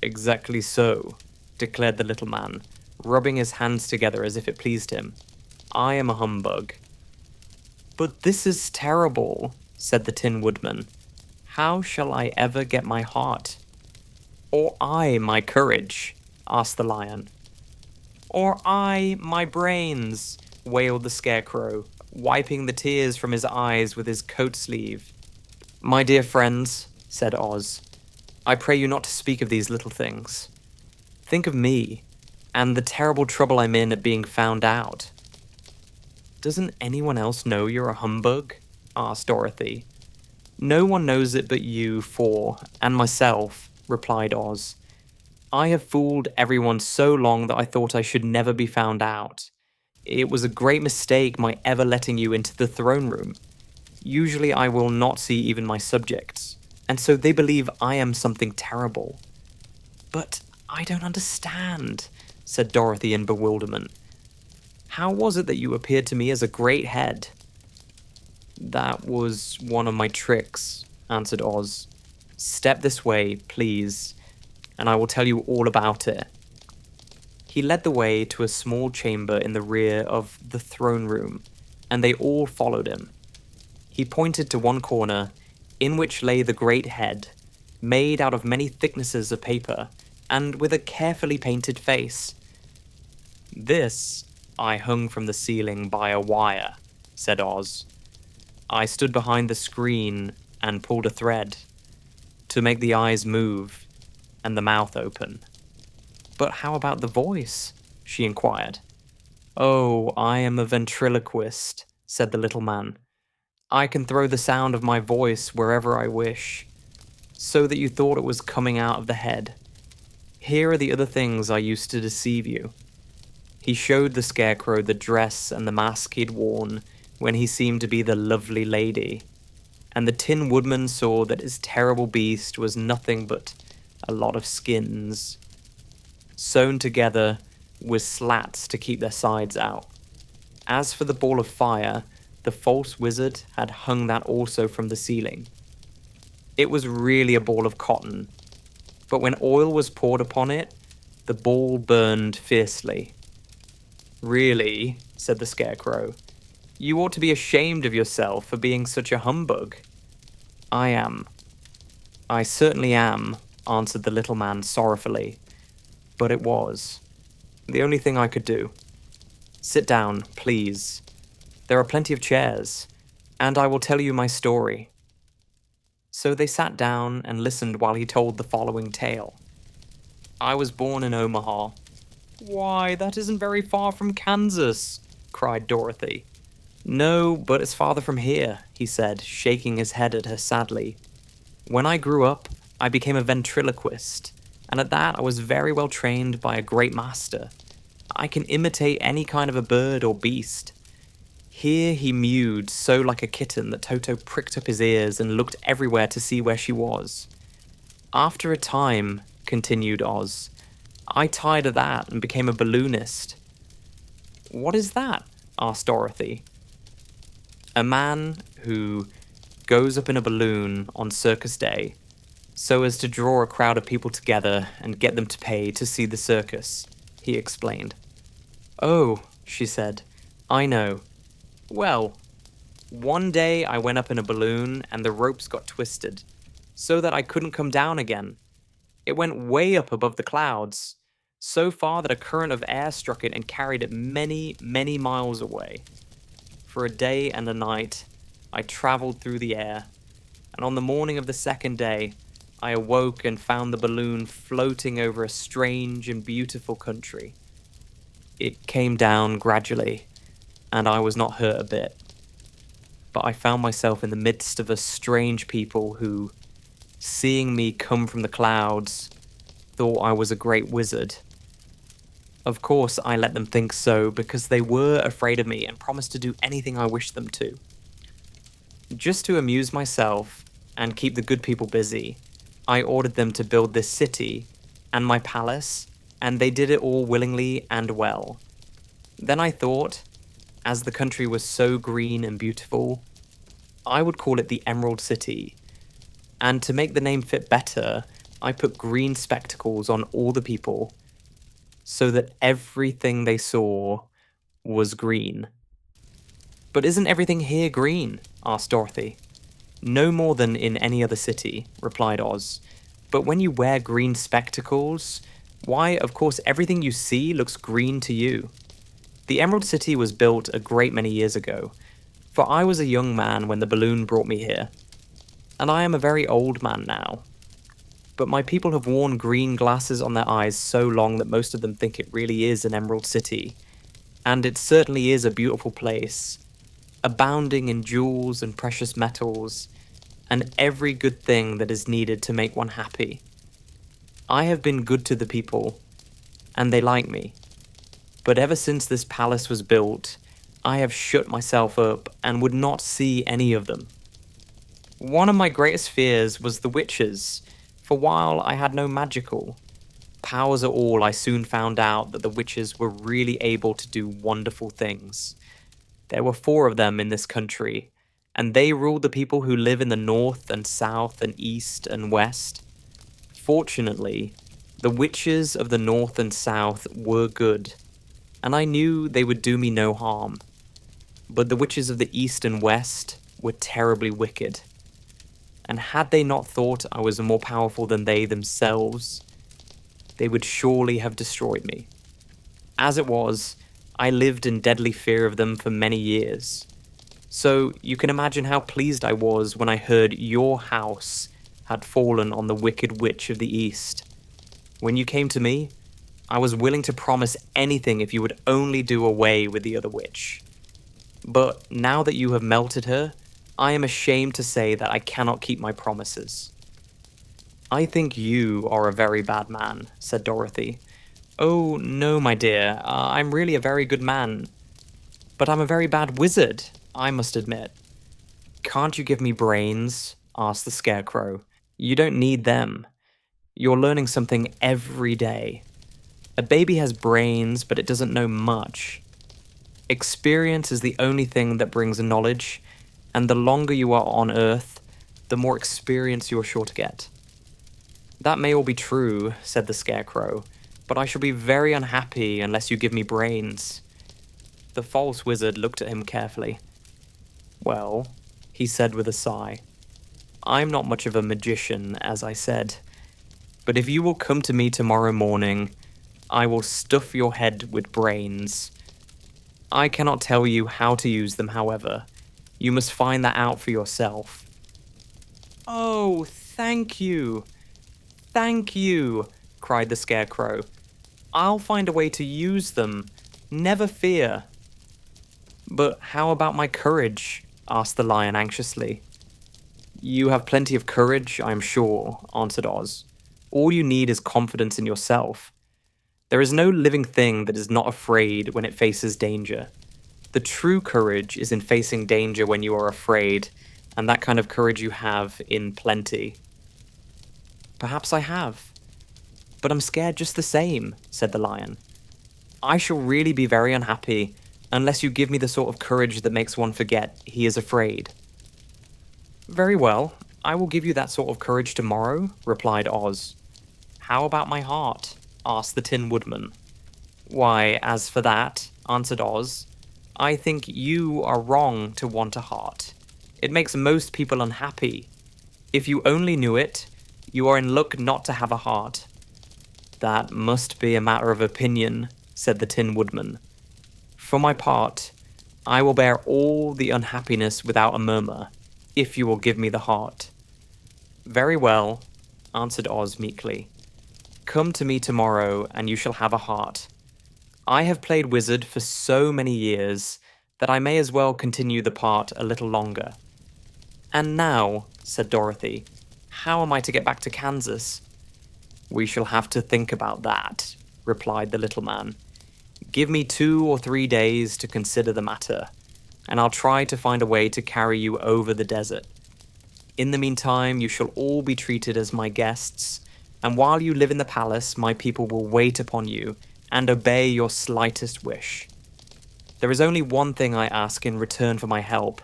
[SPEAKER 1] "Exactly so," declared the little man, rubbing his hands together as if it pleased him. "I am a humbug." "But this is terrible," said the Tin Woodman. "How shall I ever get my heart?" "Or I my courage?" asked the lion. "Or I my brains?" wailed the Scarecrow, wiping the tears from his eyes with his coat sleeve. "My dear friends," said Oz, "I pray you not to speak of these little things. Think of me, and the terrible trouble I'm in at being found out." "Doesn't anyone else know you're a humbug?" asked Dorothy. No one knows it but you four, and myself, replied Oz. I have fooled everyone so long that I thought I should never be found out. It was a great mistake my ever letting you into the throne room. Usually I will not see even my subjects, and so they believe I am something terrible. But I don't understand, said Dorothy in bewilderment. How was it that you appeared to me as a great head? That was one of my tricks, answered Oz. Step this way, please, and I will tell you all about it. He led the way to a small chamber in the rear of the throne room, and they all followed him. He pointed to one corner, in which lay the great head, made out of many thicknesses of paper, and with a carefully painted face. This I hung from the ceiling by a wire, said Oz. I stood behind the screen and pulled a thread to make the eyes move and the mouth open. But how about the voice? She inquired. Oh, I am a ventriloquist, said the little man. I can throw the sound of my voice wherever I wish, so that you thought it was coming out of the head. Here are the other things I used to deceive you. He showed the Scarecrow the dress and the mask he'd worn when he seemed to be the lovely lady, and the Tin Woodman saw that his terrible beast was nothing but a lot of skins, sewn together with slats to keep their sides out. As for the ball of fire, the false wizard had hung that also from the ceiling. It was really a ball of cotton, but when oil was poured upon it, the ball burned fiercely. Really, said the Scarecrow, you ought to be ashamed of yourself for being such a humbug. I am. I certainly am, answered the little man sorrowfully. But it was the only thing I could do. Sit down, please. There are plenty of chairs, and I will tell you my story. So they sat down and listened while he told the following tale. I was born in Omaha. Why, that isn't very far from Kansas, cried Dorothy. No, but it's farther from here, he said, shaking his head at her sadly. When I grew up, I became a ventriloquist, and at that I was very well trained by a great master. I can imitate any kind of a bird or beast. Here he mewed so like a kitten that Toto pricked up his ears and looked everywhere to see where she was. After a time, continued Oz, I tired of that and became a balloonist. What is that? Asked Dorothy. A man who goes up in a balloon on circus day so as to draw a crowd of people together and get them to pay to see the circus, he explained. Oh, she said, I know. Well, one day I went up in a balloon and the ropes got twisted so that I couldn't come down again. It went way up above the clouds, so far that a current of air struck it and carried it many, many miles away. For a day and a night, I traveled through the air, and on the morning of the second day, I awoke and found the balloon floating over a strange and beautiful country. It came down gradually, and I was not hurt a bit. But I found myself in the midst of a strange people who, seeing me come from the clouds, thought I was a great wizard. Of course, I let them think so because they were afraid of me and promised to do anything I wished them to. Just to amuse myself and keep the good people busy, I ordered them to build this city and my palace, and they did it all willingly and well. Then I thought, as the country was so green and beautiful, I would call it the Emerald City. And to make the name fit better, I put green spectacles on all the people so that everything they saw was green. But isn't everything here green? Asked Dorothy. No more than in any other city, replied Oz. But when you wear green spectacles, why, of course, everything you see looks green to you. The Emerald City was built a great many years ago, for I was a young man when the balloon brought me here. And I am a very old man now. But my people have worn green glasses on their eyes so long that most of them think it really is an Emerald City. And it certainly is a beautiful place, abounding in jewels and precious metals, and every good thing that is needed to make one happy. I have been good to the people, and they like me. But ever since this palace was built, I have shut myself up and would not see any of them. One of my greatest fears was the witches, for while I had no magical powers at all, I soon found out that the witches were really able to do wonderful things. There were 4 of them in this country, and they ruled the people who live in the north and south and east and west. Fortunately, the witches of the north and south were good, and I knew they would do me no harm. But the witches of the east and west were terribly wicked. And had they not thought I was more powerful than they themselves, they would surely have destroyed me. As it was, I lived in deadly fear of them for many years. So you can imagine how pleased I was when I heard your house had fallen on the wicked witch of the east. When you came to me, I was willing to promise anything if you would only do away with the other witch. But now that you have melted her, I am ashamed to say that I cannot keep my promises. I think you are a very bad man, said Dorothy. Oh, no, my dear, I'm really a very good man. But I'm a very bad wizard, I must admit. Can't you give me brains? Asked the Scarecrow. You don't need them. You're learning something every day. A baby has brains, but it doesn't know much. Experience is the only thing that brings knowledge, and the longer you are on Earth, the more experience you're sure to get. That may all be true, said the Scarecrow, but I shall be very unhappy unless you give me brains. The false wizard looked at him carefully. Well, he said with a sigh, I'm not much of a magician, as I said, but if you will come to me tomorrow morning, I will stuff your head with brains. I cannot tell you how to use them, however. You must find that out for yourself. Oh, thank you. Thank you, cried the Scarecrow. I'll find a way to use them. Never fear. But how about my courage? Asked the Lion anxiously. You have plenty of courage, I am sure, answered Oz. All you need is confidence in yourself. There is no living thing that is not afraid when it faces danger. The true courage is in facing danger when you are afraid, and that kind of courage you have in plenty. Perhaps I have. But I'm scared just the same, said the Lion. I shall really be very unhappy unless you give me the sort of courage that makes one forget he is afraid. Very well, I will give you that sort of courage tomorrow, replied Oz. How about my heart? Asked the Tin Woodman. Why, as for that, answered Oz, I think you are wrong to want a heart. It makes most people unhappy. If you only knew it, you are in luck not to have a heart. That must be a matter of opinion, said the Tin Woodman. For my part, I will bear all the unhappiness without a murmur, if you will give me the heart. Very well, answered Oz meekly. Come to me tomorrow, and you shall have a heart. I have played wizard for so many years that I may as well continue the part a little longer. And now, said Dorothy, how am I to get back to Kansas? We shall have to think about that, replied the little man. Give me 2 or 3 days to consider the matter, and I'll try to find a way to carry you over the desert. In the meantime, you shall all be treated as my guests, and while you live in the palace, my people will wait upon you and obey your slightest wish. There is only one thing I ask in return for my help,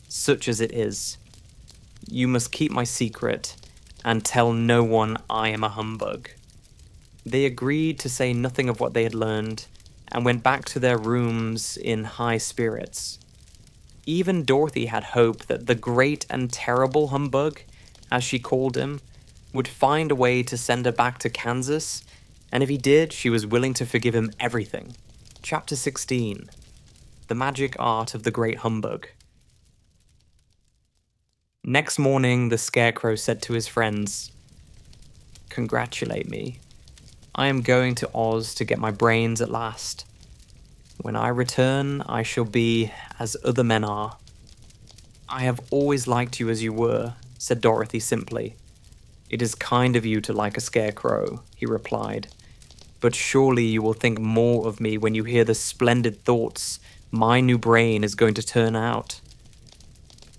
[SPEAKER 1] such as it is. You must keep my secret and tell no one I am a humbug. They agreed to say nothing of what they had learned and went back to their rooms in high spirits. Even Dorothy had hope that the great and terrible humbug, as she called him, would find a way to send her back to Kansas, and if he did, she was willing to forgive him everything. Chapter 16. The Magic Art of the Great Humbug. Next morning, the Scarecrow said to his friends, Congratulate me. I am going to Oz to get my brains at last. When I return, I shall be as other men are. I have always liked you as you were, said Dorothy simply. "It is kind of you to like a scarecrow," he replied. "But surely you will think more of me when you hear the splendid thoughts my new brain is going to turn out."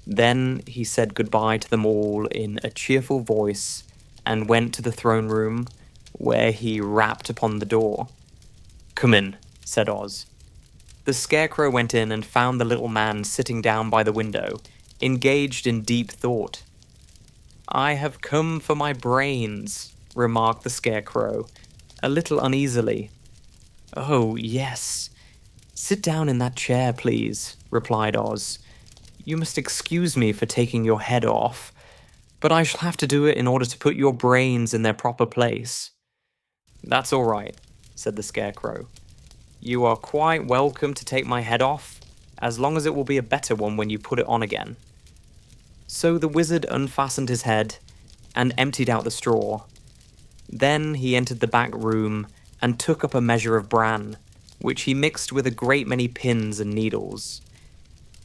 [SPEAKER 1] Then he said goodbye to them all in a cheerful voice and went to the throne room, where he rapped upon the door. "Come in," said Oz. The Scarecrow went in and found the little man sitting down by the window, engaged in deep thought. "I have come for my brains," remarked the Scarecrow, a little uneasily. "Oh, yes. Sit down in that chair, please," replied Oz. "You must excuse me for taking your head off, but I shall have to do it in order to put your brains in their proper place." "That's all right," said the Scarecrow. "You are quite welcome to take my head off, as long as it will be a better one when you put it on again." So the wizard unfastened his head and emptied out the straw. Then he entered the back room and took up a measure of bran, which he mixed with a great many pins and needles.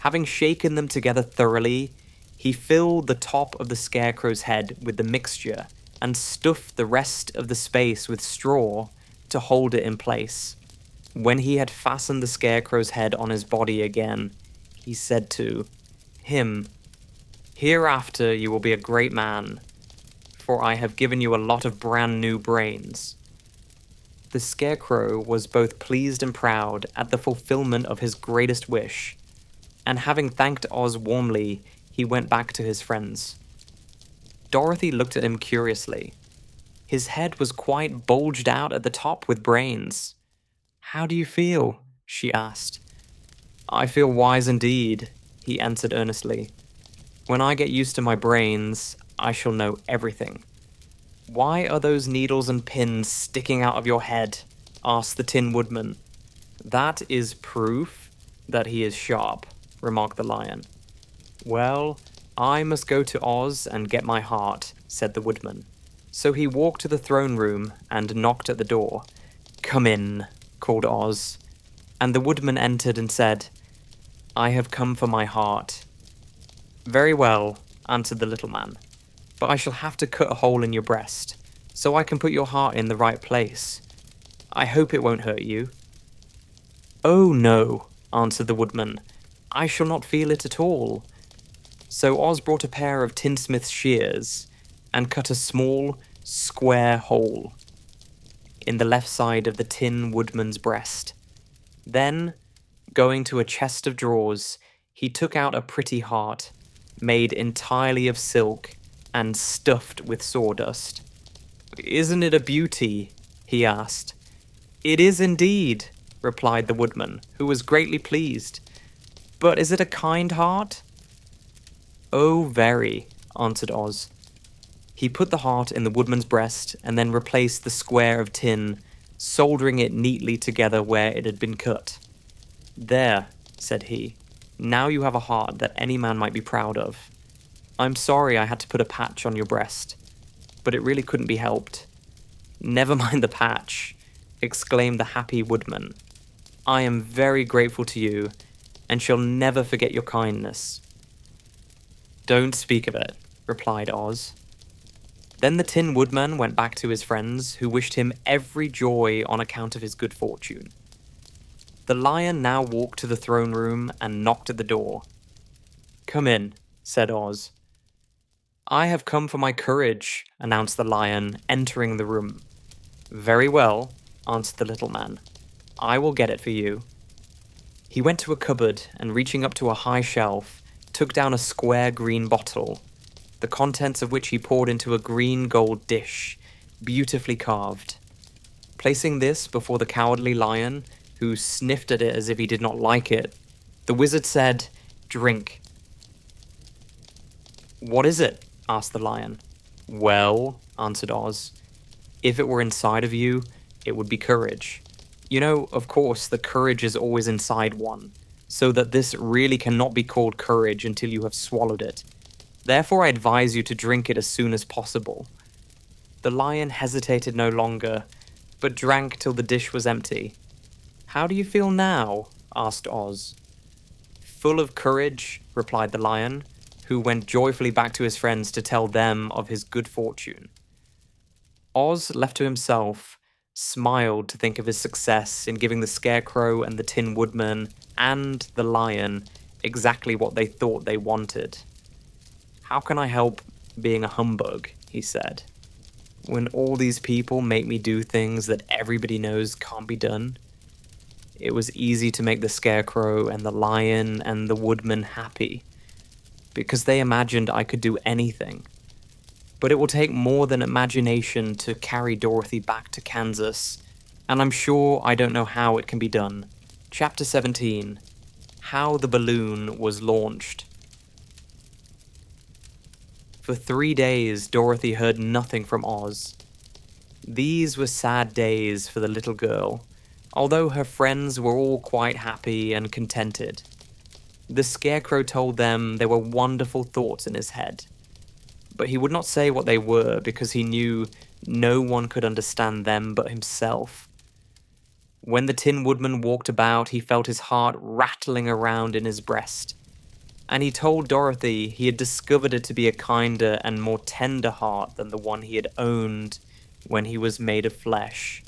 [SPEAKER 1] Having shaken them together thoroughly, he filled the top of the Scarecrow's head with the mixture and stuffed the rest of the space with straw to hold it in place. When he had fastened the Scarecrow's head on his body again, he said to him, "Hereafter you will be a great man, for I have given you a lot of brand new brains." The Scarecrow was both pleased and proud at the fulfillment of his greatest wish, and having thanked Oz warmly, he went back to his friends. Dorothy looked at him curiously. His head was quite bulged out at the top with brains. "How do you feel?" she asked. "I feel wise indeed," he answered earnestly. "When I get used to my brains, I shall know everything." "Why are those needles and pins sticking out of your head?" asked the Tin Woodman. "That is proof that he is sharp," remarked the Lion. "Well, I must go to Oz and get my heart," said the Woodman. So he walked to the throne room and knocked at the door. "Come in," called Oz, and the Woodman entered and said, "I have come for my heart." "Very well," answered the little man, "but I shall have to cut a hole in your breast, so I can put your heart in the right place. I hope it won't hurt you." "Oh no," answered the Woodman, "I shall not feel it at all." So Oz brought a pair of tinsmith's shears and cut a small, square hole in the left side of the Tin Woodman's breast. Then, going to a chest of drawers, he took out a pretty heart, made entirely of silk and stuffed with sawdust. "Isn't it a beauty?" he asked. "It is indeed," replied the Woodman, who was greatly pleased. "But is it a kind heart?" "Oh, very," answered Oz. He put the heart in the Woodman's breast and then replaced the square of tin, soldering it neatly together where it had been cut. "There," said he, "now you have a heart that any man might be proud of. I'm sorry I had to put a patch on your breast, but it really couldn't be helped." "Never mind the patch," exclaimed the happy Woodman. "I am very grateful to you, and shall never forget your kindness." "Don't speak of it," replied Oz. Then the Tin Woodman went back to his friends, who wished him every joy on account of his good fortune. The Lion now walked to the throne room and knocked at the door. "Come in," said Oz. "I have come for my courage," announced the Lion, entering the room. "Very well," answered the little man. "I will get it for you." He went to a cupboard and, reaching up to a high shelf, took down a square green bottle, the contents of which he poured into a green gold dish, beautifully carved. Placing this before the Cowardly Lion, who sniffed at it as if he did not like it, the wizard said, "Drink." "What is it?" asked the Lion. "Well," answered Oz, "if it were inside of you, it would be courage. You know, of course, the courage is always inside one, so that this really cannot be called courage until you have swallowed it. Therefore I advise you to drink it as soon as possible." The Lion hesitated no longer, but drank till the dish was empty. "How do you feel now?" asked Oz. "Full of courage," replied the Lion, who went joyfully back to his friends to tell them of his good fortune. Oz, left to himself, smiled to think of his success in giving the Scarecrow and the Tin Woodman and the Lion exactly what they thought they wanted. "How can I help being a humbug?" he said. "When all these people make me do things that everybody knows can't be done?" It was easy to make the Scarecrow and the Lion and the Woodman happy, because they imagined I could do anything. But it will take more than imagination to carry Dorothy back to Kansas, and I'm sure I don't know how it can be done. Chapter 17. How the Balloon Was Launched. For 3 days, Dorothy heard nothing from Oz. These were sad days for the little girl, although her friends were all quite happy and contented. The Scarecrow told them there were wonderful thoughts in his head, but he would not say what they were because he knew no one could understand them but himself. When the Tin Woodman walked about, he felt his heart rattling around in his breast, and he told Dorothy he had discovered it to be a kinder and more tender heart than the one he had owned when he was made of flesh.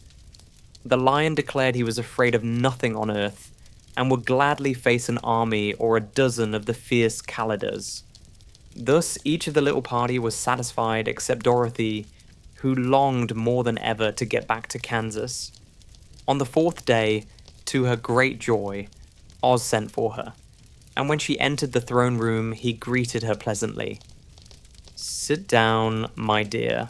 [SPEAKER 1] The Lion declared he was afraid of nothing on Earth, and would gladly face an army or a dozen of the fierce Kalidahs. Thus, each of the little party was satisfied except Dorothy, who longed more than ever to get back to Kansas. On the 4th day, to her great joy, Oz sent for her, and when she entered the throne room, he greeted her pleasantly. "Sit down, my dear.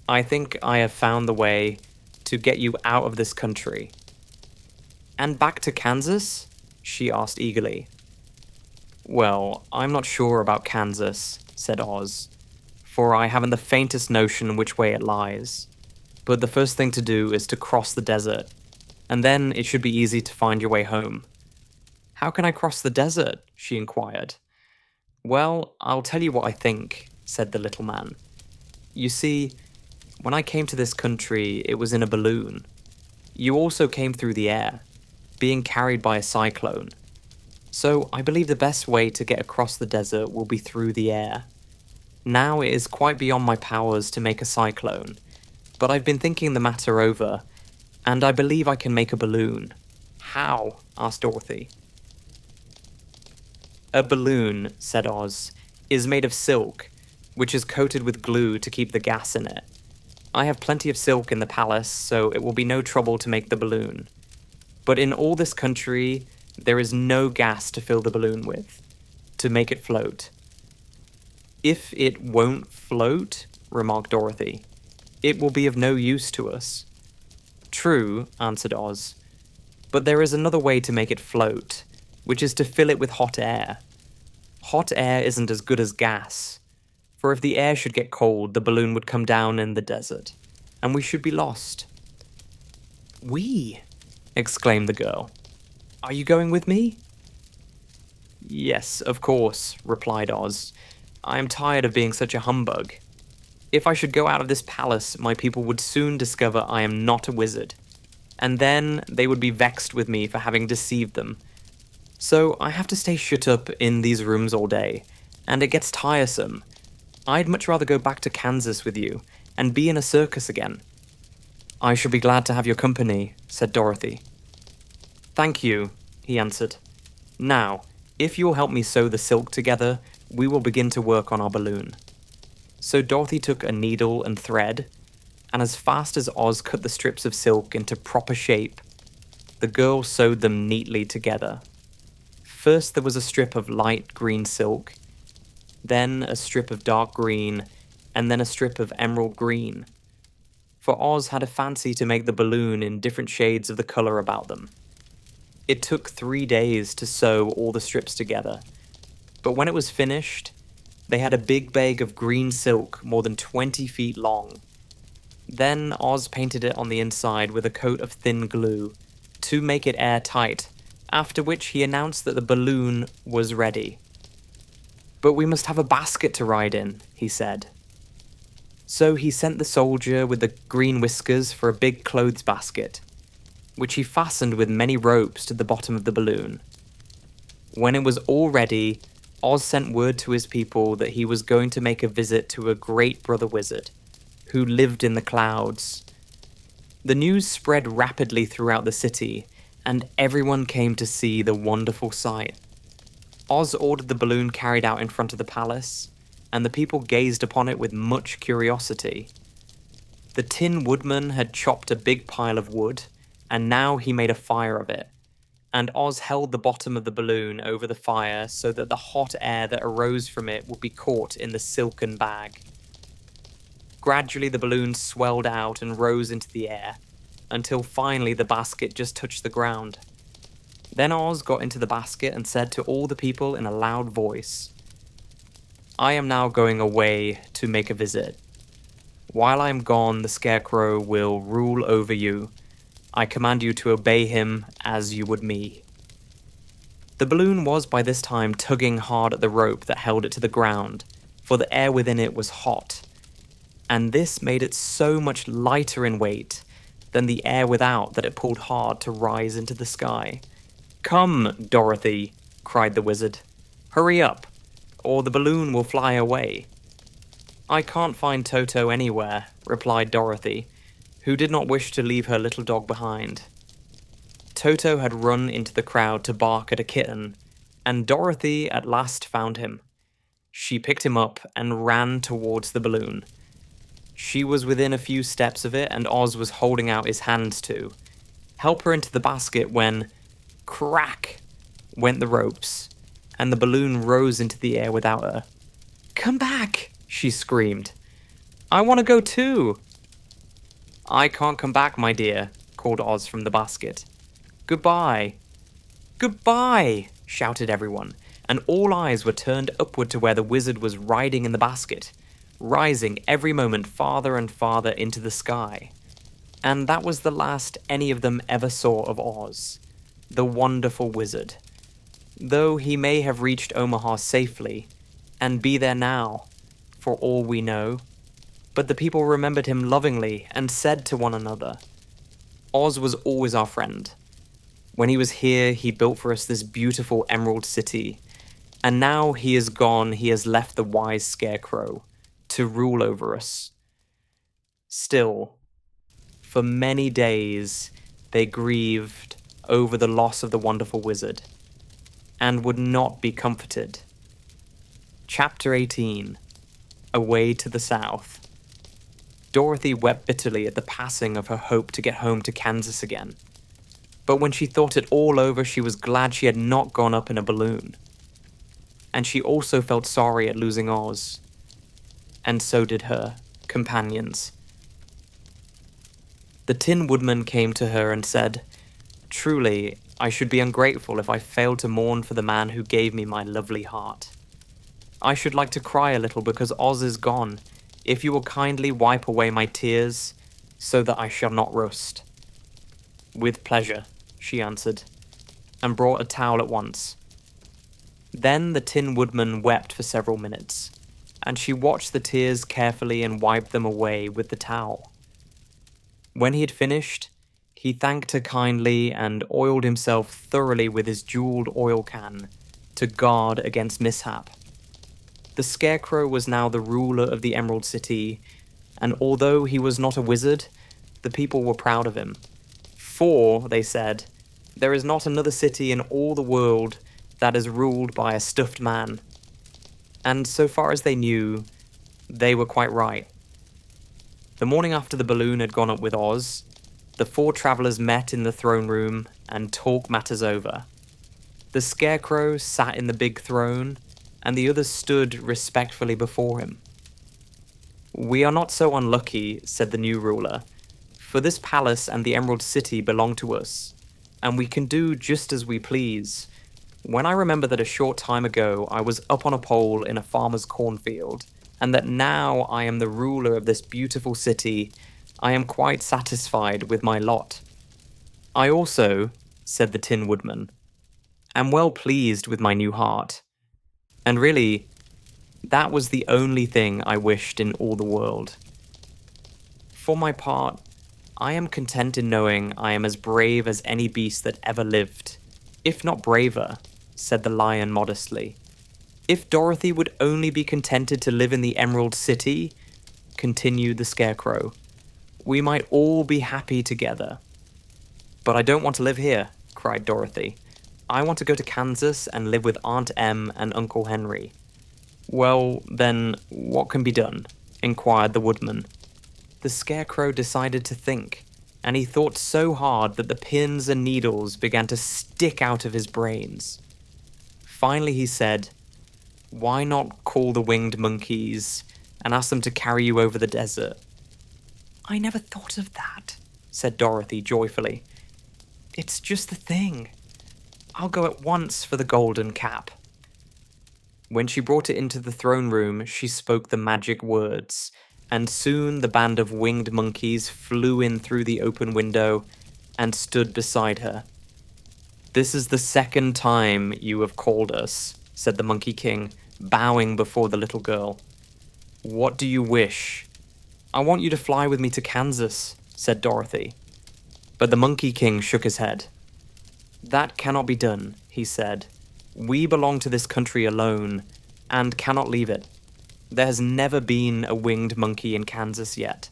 [SPEAKER 1] I think I have found the way to get you out of this country." "And back to Kansas?" she asked eagerly. "Well, I'm not sure about Kansas," said Oz, "for I haven't the faintest notion which way it lies. But the first thing to do is to cross the desert, and then it should be easy to find your way home." "How can I cross the desert?" she inquired. "Well, I'll tell you what I think," said the little man. "You see, when I came to this country, it was in a balloon. You also came through the air, being carried by a cyclone. So I believe the best way to get across the desert will be through the air. Now it is quite beyond my powers to make a cyclone, but I've been thinking the matter over, and I believe I can make a balloon." "How?" asked Dorothy. "A balloon," said Oz, "is made of silk, which is coated with glue to keep the gas in it. I have plenty of silk in the palace, so it will be no trouble to make the balloon. But in all this country, there is no gas to fill the balloon with, to make it float." "If it won't float," remarked Dorothy, "it will be of no use to us." "True," answered Oz, "but there is another way to make it float, which is to fill it with hot air. Hot air isn't as good as gas, for if the air should get cold, the balloon would come down in the desert, and we should be lost." "We?" exclaimed the girl. "Are you going with me?" "Yes, of course," replied Oz. "I am tired of being such a humbug. If I should go out of this palace, my people would soon discover I am not a wizard, and then they would be vexed with me for having deceived them. So I have to stay shut up in these rooms all day, and it gets tiresome. I'd much rather go back to Kansas with you, and be in a circus again." "I shall be glad to have your company," said Dorothy. "Thank you," he answered. "Now, if you'll help me sew the silk together, we will begin to work on our balloon." So Dorothy took a needle and thread, and as fast as Oz cut the strips of silk into proper shape, the girl sewed them neatly together. First there was a strip of light green silk, then a strip of dark green, and then a strip of emerald green. For Oz had a fancy to make the balloon in different shades of the color about them. It took 3 days to sew all the strips together, but when it was finished, they had a big bag of green silk more than 20 feet long. Then Oz painted it on the inside with a coat of thin glue to make it airtight, after which he announced that the balloon was ready. "But we must have a basket to ride in," he said. So he sent the soldier with the green whiskers for a big clothes basket, which he fastened with many ropes to the bottom of the balloon. When it was all ready, Oz sent word to his people that he was going to make a visit to a great brother wizard who lived in the clouds. The news spread rapidly throughout the city, and everyone came to see the wonderful sight. Oz ordered the balloon carried out in front of the palace, and the people gazed upon it with much curiosity. The Tin Woodman had chopped a big pile of wood, and now he made a fire of it, and Oz held the bottom of the balloon over the fire so that the hot air that arose from it would be caught in the silken bag. Gradually the balloon swelled out and rose into the air, until finally the basket just touched the ground. Then Oz got into the basket and said to all the people in a loud voice, "I am now going away to make a visit. While I am gone, the Scarecrow will rule over you. I command you to obey him as you would me." The balloon was by this time tugging hard at the rope that held it to the ground, for the air within it was hot, and this made it so much lighter in weight than the air without that it pulled hard to rise into the sky. "Come, Dorothy," cried the wizard. "Hurry up, or the balloon will fly away." "I can't find Toto anywhere," replied Dorothy, who did not wish to leave her little dog behind. Toto had run into the crowd to bark at a kitten, and Dorothy at last found him. She picked him up and ran towards the balloon. She was within a few steps of it, and Oz was holding out his hands to help her into the basket when, crack, went the ropes, and the balloon rose into the air without her. "Come back!" she screamed. "I want to go too!" "I can't come back, my dear," called Oz from the basket. "Goodbye." "Goodbye!" shouted everyone, and all eyes were turned upward to where the wizard was riding in the basket, rising every moment farther and farther into the sky. And that was the last any of them ever saw of Oz, the wonderful wizard. Though he may have reached Omaha safely, and be there now, for all we know, but the people remembered him lovingly and said to one another, "Oz was always our friend. When he was here, he built for us this beautiful Emerald City, and now he is gone, he has left the wise Scarecrow to rule over us." Still, for many days, they grieved over the loss of the wonderful wizard, and would not be comforted. Chapter 18. Away to the South. Dorothy wept bitterly at the passing of her hope to get home to Kansas again. But when she thought it all over, she was glad she had not gone up in a balloon. And she also felt sorry at losing Oz. And so did her companions. The Tin Woodman came to her and said, "Truly, I should be ungrateful if I failed to mourn for the man who gave me my lovely heart. I should like to cry a little because Oz is gone, if you will kindly wipe away my tears, so that I shall not rust." "With pleasure," she answered, and brought a towel at once. Then the Tin Woodman wept for several minutes, and she watched the tears carefully and wiped them away with the towel. When he had finished, he thanked her kindly and oiled himself thoroughly with his jeweled oil can to guard against mishap. The Scarecrow was now the ruler of the Emerald City, and although he was not a wizard, the people were proud of him. For, they said, there is not another city in all the world that is ruled by a stuffed man. And so far as they knew, they were quite right. The morning after the balloon had gone up with Oz, the four travelers met in the throne room and talked matters over. The Scarecrow sat in the big throne, and the others stood respectfully before him. "We are not so unlucky," said the new ruler, "for this palace and the Emerald City belong to us, and we can do just as we please. When I remember that a short time ago I was up on a pole in a farmer's cornfield, and that now I am the ruler of this beautiful city, I am quite satisfied with my lot. I also," said the Tin Woodman, "am well pleased with my new heart. And really, that was the only thing I wished in all the world. For my part, I am content in knowing I am as brave as any beast that ever lived, if not braver," said the lion modestly. If Dorothy would only be contented to live in the Emerald City, continued the Scarecrow, we might all be happy together. But I don't want to live here, cried Dorothy. I want to go to Kansas and live with Aunt Em and Uncle Henry. Well, then, what can be done? Inquired the Woodman. The Scarecrow decided to think, and he thought so hard that the pins and needles began to stick out of his brains. Finally he said, why not call the winged monkeys and ask them to carry you over the desert? I never thought of that, said Dorothy joyfully. It's just the thing. I'll go at once for the golden cap. When she brought it into the throne room, she spoke the magic words, and soon the band of winged monkeys flew in through the open window and stood beside her. This is the second time you have called us, said the Monkey King, bowing before the little girl. What do you wish? I want you to fly with me to Kansas, said Dorothy. But the Monkey King shook his head. That cannot be done, he said. We belong to this country alone, and cannot leave it. There has never been a winged monkey in Kansas yet,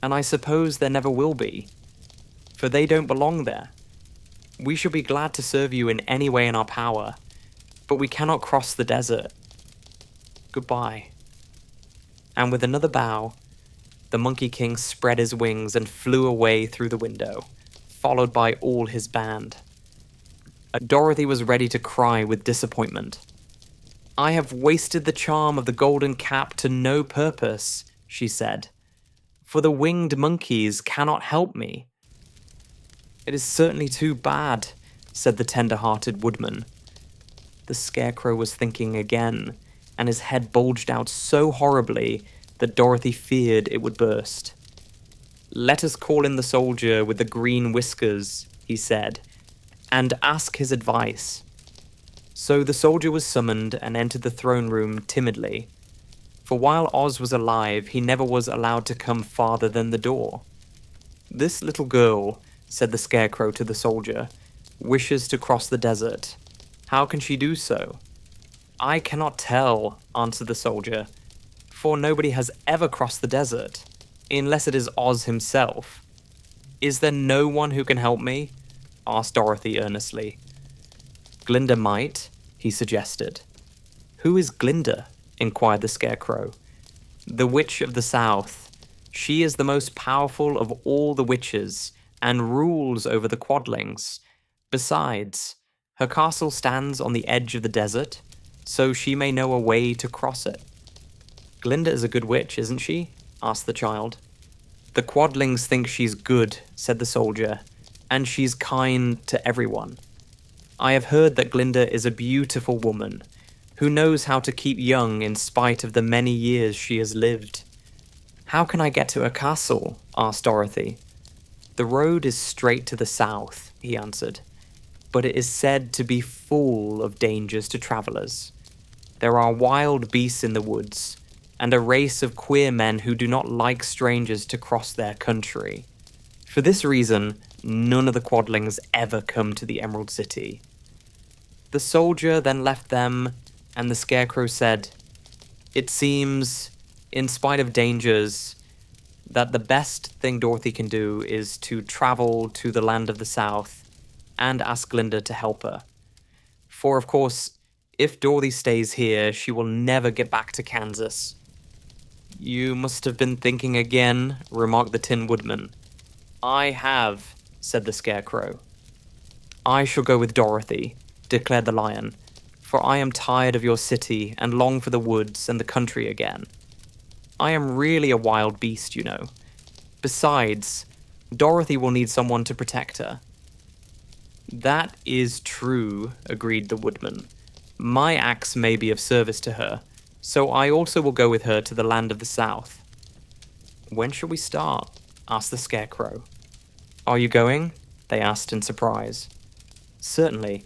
[SPEAKER 1] and I suppose there never will be, for they don't belong there. We shall be glad to serve you in any way in our power, but we cannot cross the desert. Goodbye. And with another bow, the Monkey King spread his wings and flew away through the window, followed by all his band. Dorothy was ready to cry with disappointment. I have wasted the charm of the golden cap to no purpose, she said, for the winged monkeys cannot help me. It is certainly too bad, said the tender-hearted Woodman. The Scarecrow was thinking again, and his head bulged out so horribly that Dorothy feared it would burst. Let us call in the soldier with the green whiskers, he said, and ask his advice. So the soldier was summoned and entered the throne room timidly, for while Oz was alive, he never was allowed to come farther than the door. This little girl, said the Scarecrow to the soldier, wishes to cross the desert. How can she do so? I cannot tell, answered the soldier, for nobody has ever crossed the desert, unless it is Oz himself. Is there no one who can help me? Asked Dorothy earnestly. Glinda might, he suggested. Who is Glinda? Inquired the Scarecrow. The Witch of the South. She is the most powerful of all the witches, and rules over the Quadlings. Besides, her castle stands on the edge of the desert, so she may know a way to cross it. Glinda is a good witch, isn't she? Asked the child. The Quadlings think she's good, said the soldier, and she's kind to everyone. I have heard that Glinda is a beautiful woman, who knows how to keep young in spite of the many years she has lived. How can I get to her castle? Asked Dorothy. The road is straight to the south, he answered, but it is said to be full of dangers to travelers. There are wild beasts in the woods, and a race of queer men who do not like strangers to cross their country. For this reason, none of the Quadlings ever come to the Emerald City. The soldier then left them, and the Scarecrow said, It seems, in spite of dangers, that the best thing Dorothy can do is to travel to the land of the South and ask Glinda to help her. For, of course, if Dorothy stays here, she will never get back to Kansas. You must have been thinking again, remarked the Tin Woodman. I have, said the Scarecrow. I shall go with Dorothy, declared the Lion, for I am tired of your city and long for the woods and the country again. I am really a wild beast, you know. Besides, Dorothy will need someone to protect her. That is true, agreed the Woodman. My axe may be of service to her, so I also will go with her to the land of the South. When shall we start? Asked the Scarecrow. Are you going? They asked in surprise. Certainly.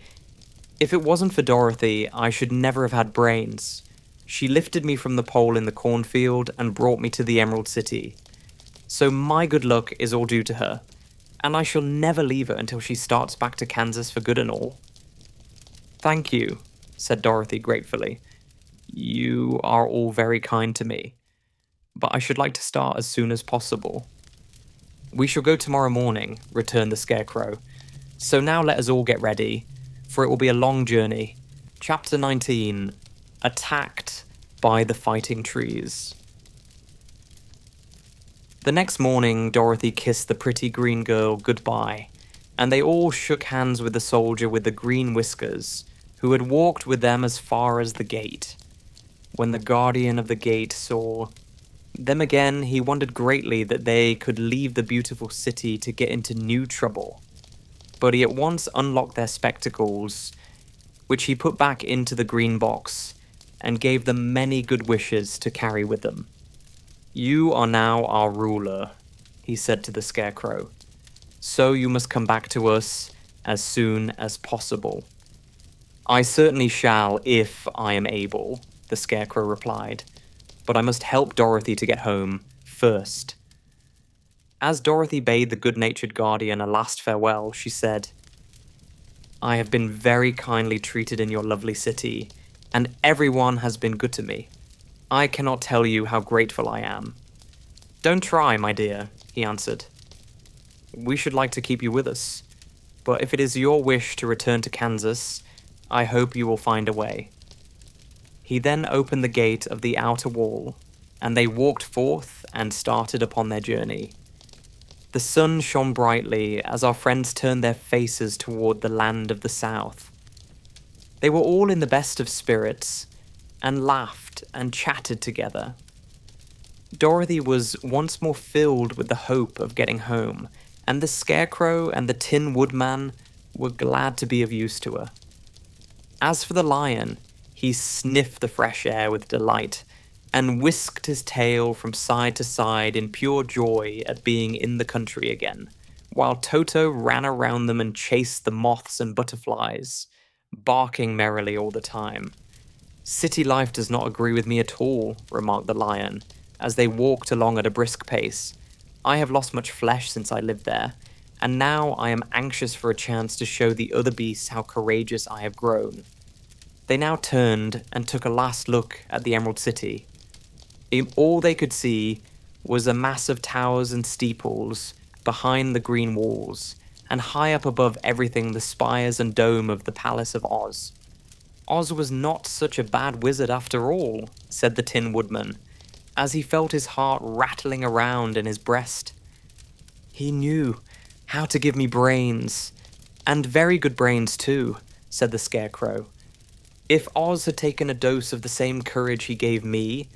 [SPEAKER 1] If it wasn't for Dorothy, I should never have had brains. She lifted me from the pole in the cornfield and brought me to the Emerald City. So my good luck is all due to her, and I shall never leave her until she starts back to Kansas for good and all. Thank you, said Dorothy gratefully, You are all very kind to me, but I should like to start as soon as possible. We shall go tomorrow morning, returned the Scarecrow. So now let us all get ready, for it will be a long journey. Chapter 19: Attacked by the Fighting Trees. The next morning, Dorothy kissed the pretty green girl goodbye, and they all shook hands with the soldier with the green whiskers, who had walked with them as far as the gate. When the guardian of the gate saw them again, he wondered greatly that they could leave the beautiful city to get into new trouble. But he at once unlocked their spectacles, which he put back into the green box, and gave them many good wishes to carry with them. You are now our ruler, he said to the Scarecrow, so you must come back to us as soon as possible. I certainly shall if I am able, the Scarecrow replied, but I must help Dorothy to get home first. As Dorothy bade the good-natured guardian a last farewell, she said, I have been very kindly treated in your lovely city, and everyone has been good to me. I cannot tell you how grateful I am. Don't try, my dear, he answered. We should like to keep you with us, but if it is your wish to return to Kansas, I hope you will find a way. He then opened the gate of the outer wall, and they walked forth and started upon their journey. The sun shone brightly as our friends turned their faces toward the land of the south. They were all in the best of spirits, and laughed and chatted together. Dorothy was once more filled with the hope of getting home, and the Scarecrow and the Tin Woodman were glad to be of use to her. As for the lion, he sniffed the fresh air with delight, and whisked his tail from side to side in pure joy at being in the country again, while Toto ran around them and chased the moths and butterflies, barking merrily all the time. City life does not agree with me at all, remarked the lion, as they walked along at a brisk pace. I have lost much flesh since I lived there, and now I am anxious for a chance to show the other beasts how courageous I have grown. They now turned and took a last look at the Emerald City. All they could see was a mass of towers and steeples behind the green walls, and high up above everything the spires and dome of the Palace of Oz. Oz was not such a bad wizard after all, said the Tin Woodman, as he felt his heart rattling around in his breast. He knew how to give me brains, and very good brains too, said the Scarecrow. If Oz had taken a dose of the same courage he gave me,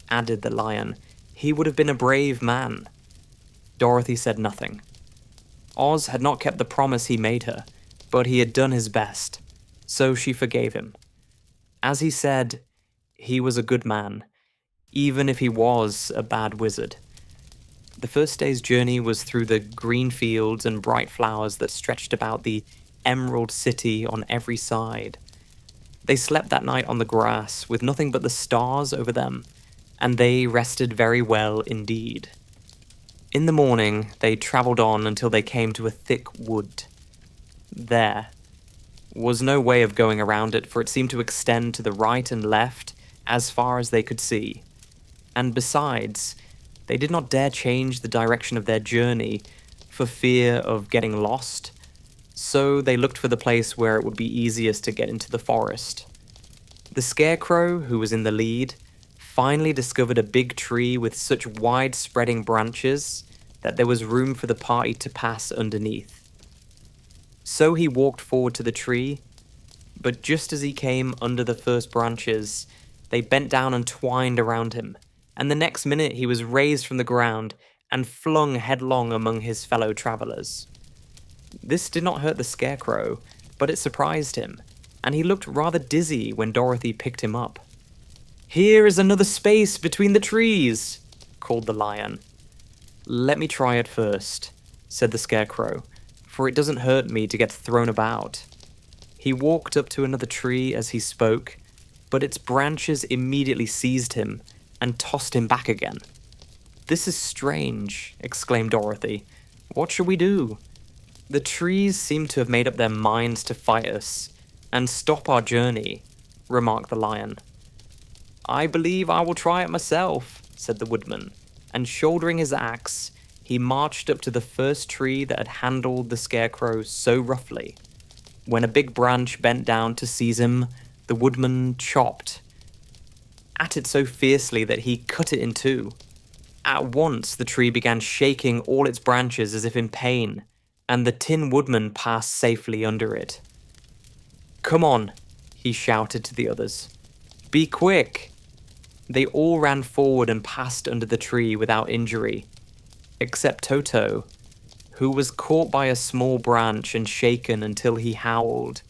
[SPEAKER 1] added the lion, he would have been a brave man. Dorothy said nothing. Oz had not kept the promise he made her, but he had done his best, so she forgave him. As he said, he was a good man, even if he was a bad wizard. The first day's journey was through the green fields and bright flowers that stretched about the Emerald City on every side. They slept that night on the grass, with nothing but the stars over them, and they rested very well indeed. In the morning, they travelled on until they came to a thick wood. There was no way of going around it, for it seemed to extend to the right and left as far as they could see. And besides, they did not dare change the direction of their journey for fear of getting lost, so they looked for the place where it would be easiest to get into the forest. The Scarecrow, who was in the lead, finally discovered a big tree with such wide-spreading branches that there was room for the party to pass underneath. So he walked forward to the tree, but just as he came under the first branches, they bent down and twined around him, and the next minute he was raised from the ground and flung headlong among his fellow travelers. This did not hurt the Scarecrow, but it surprised him, and he looked rather dizzy when Dorothy picked him up. Here is another space between the trees, called the lion. Let me try it first, said the Scarecrow, for it doesn't hurt me to get thrown about. He walked up to another tree as he spoke, but its branches immediately seized him and tossed him back again. This is strange, exclaimed Dorothy. What shall we do? The trees seem to have made up their minds to fight us and stop our journey, remarked the lion. I believe I will try it myself, said the woodman, and shouldering his axe, he marched up to the first tree that had handled the scarecrow so roughly. When a big branch bent down to seize him, the woodman chopped at it so fiercely that he cut it in two. At once, the tree began shaking all its branches as if in pain, and the Tin Woodman passed safely under it. Come on, he shouted to the others. Be quick! They all ran forward and passed under the tree without injury, except Toto, who was caught by a small branch and shaken until he howled.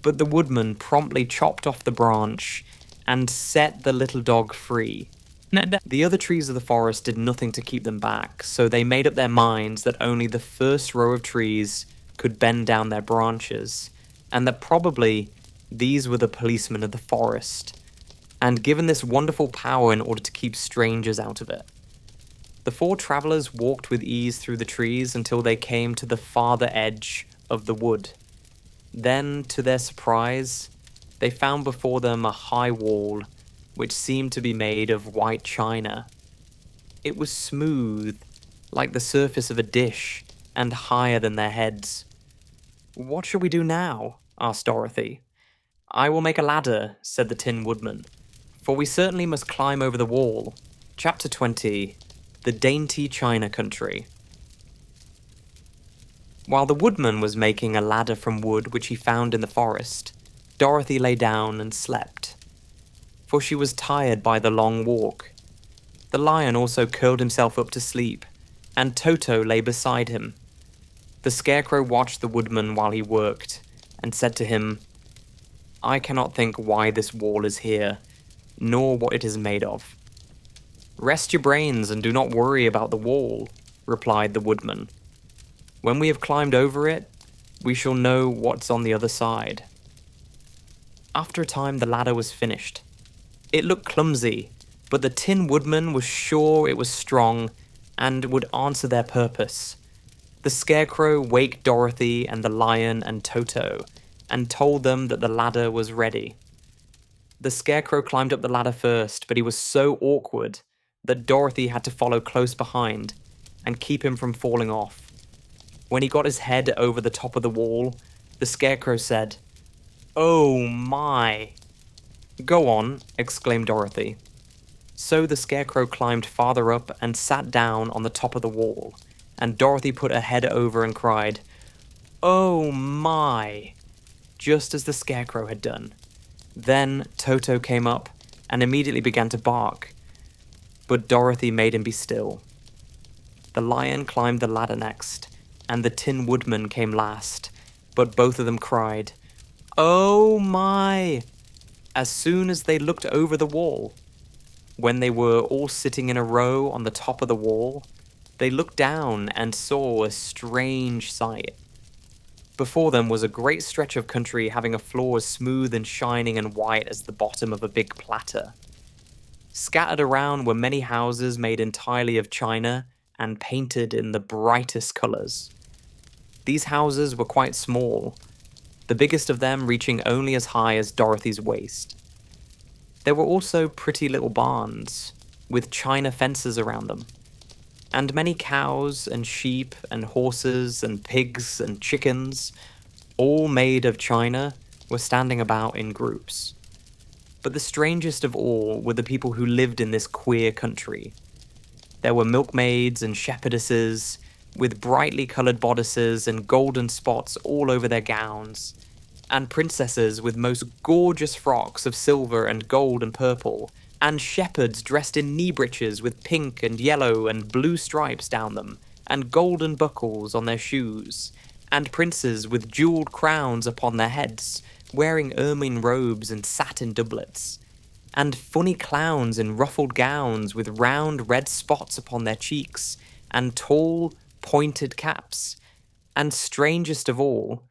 [SPEAKER 1] But the woodman promptly chopped off the branch and set the little dog free. The other trees of the forest did nothing to keep them back, so they made up their minds that only the first row of trees could bend down their branches, and that probably these were the policemen of the forest, and given this wonderful power in order to keep strangers out of it. The four travelers walked with ease through the trees until they came to the farther edge of the wood. Then, to their surprise, they found before them a high wall which seemed to be made of white china. It was smooth, like the surface of a dish, and higher than their heads. What shall we do now? Asked Dorothy. I will make a ladder, said the Tin Woodman, for we certainly must climb over the wall. Chapter 20. The Dainty China Country. While the woodman was making a ladder from wood which he found in the forest, Dorothy lay down and slept, for she was tired by the long walk. The lion also curled himself up to sleep, and Toto lay beside him. The scarecrow watched the woodman while he worked, and said to him, I cannot think why this wall is here, nor what it is made of. Rest your brains and do not worry about the wall, replied the woodman. When we have climbed over it, we shall know what's on the other side. After a time, the ladder was finished. It looked clumsy, but the Tin Woodman was sure it was strong and would answer their purpose. The scarecrow waked Dorothy and the lion and Toto and told them that the ladder was ready. The scarecrow climbed up the ladder first, but he was so awkward that Dorothy had to follow close behind and keep him from falling off. When he got his head over the top of the wall, the scarecrow said, Oh my! Go on, exclaimed Dorothy. So the scarecrow climbed farther up and sat down on the top of the wall, and Dorothy put her head over and cried, Oh my! Just as the scarecrow had done. Then Toto came up and immediately began to bark, but Dorothy made him be still. The lion climbed the ladder next, and the Tin Woodman came last, but both of them cried, Oh my! As soon as they looked over the wall. When they were all sitting in a row on the top of the wall, they looked down and saw a strange sight. Before them was a great stretch of country having a floor as smooth and shining and white as the bottom of a big platter. Scattered around were many houses made entirely of china and painted in the brightest colours. These houses were quite small, the biggest of them reaching only as high as Dorothy's waist. There were also pretty little barns, with china fences around them, and many cows and sheep and horses and pigs and chickens, all made of china, were standing about in groups. But the strangest of all were the people who lived in this queer country. There were milkmaids and shepherdesses, with brightly coloured bodices and golden spots all over their gowns, and princesses with most gorgeous frocks of silver and gold and purple, and shepherds dressed in knee breeches with pink and yellow and blue stripes down them, and golden buckles on their shoes, and princes with jewelled crowns upon their heads, wearing ermine robes and satin doublets, and funny clowns in ruffled gowns with round red spots upon their cheeks, and tall, pointed caps. And strangest of all,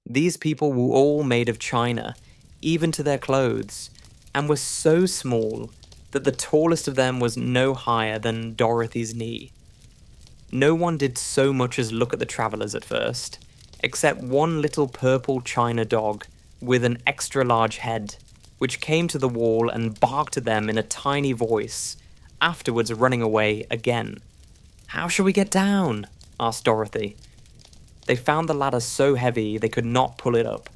[SPEAKER 1] these people were all made of china, even to their clothes, and were so small that the tallest of them was no higher than Dorothy's knee. No one did so much as look at the travellers at first, except one little purple china dog with an extra large head, which came to the wall and barked at them in a tiny voice, afterwards running away again. "How shall we get down?" asked Dorothy. They found the ladder so heavy they could not pull it up.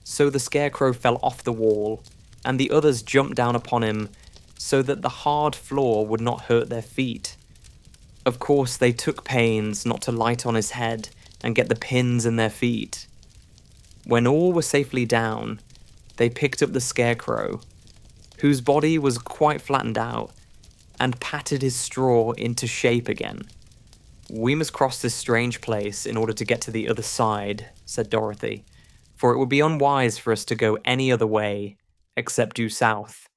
[SPEAKER 1] So the Scarecrow fell off the wall, and the others jumped down upon him so that the hard floor would not hurt their feet. Of course, they took pains not to light on his head and get the pins in their feet. When all were safely down, they picked up the Scarecrow, whose body was quite flattened out, and patted his straw into shape again. "We must cross this strange place in order to get to the other side," said Dorothy, "for it would be unwise for us to go any other way, except due south."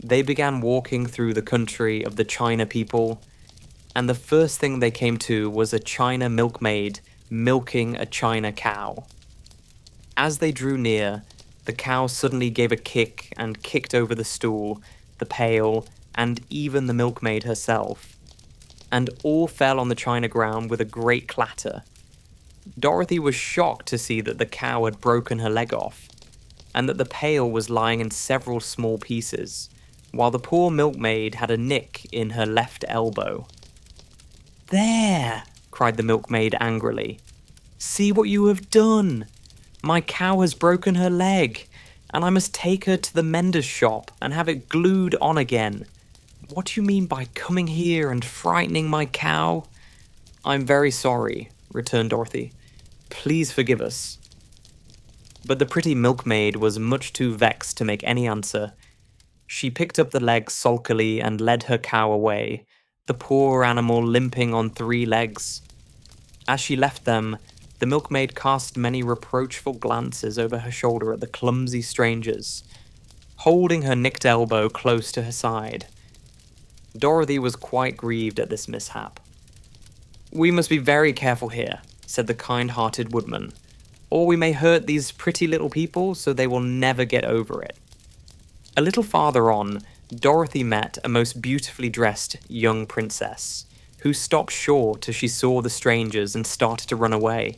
[SPEAKER 1] They began walking through the country of the China people, and the first thing they came to was a China milkmaid milking a China cow. As they drew near, the cow suddenly gave a kick and kicked over the stool, the pail, and even the milkmaid herself, and all fell on the china ground with a great clatter. Dorothy was shocked to see that the cow had broken her leg off, and that the pail was lying in several small pieces, while the poor milkmaid had a nick in her left elbow. "There!" cried the milkmaid angrily. "See what you have done! My cow has broken her leg, and I must take her to the mender's shop and have it glued on again. What do you mean by coming here and frightening my cow?" "I'm very sorry," returned Dorothy. "Please forgive us." But the pretty milkmaid was much too vexed to make any answer. She picked up the leg sulkily and led her cow away, the poor animal limping on 3 legs. As she left them, the milkmaid cast many reproachful glances over her shoulder at the clumsy strangers, holding her nicked elbow close to her side. Dorothy was quite grieved at this mishap. "We must be very careful here," said the kind-hearted woodman, "or we may hurt these pretty little people so they will never get over it." A little farther on, Dorothy met a most beautifully dressed young princess, who stopped short as she saw the strangers and started to run away.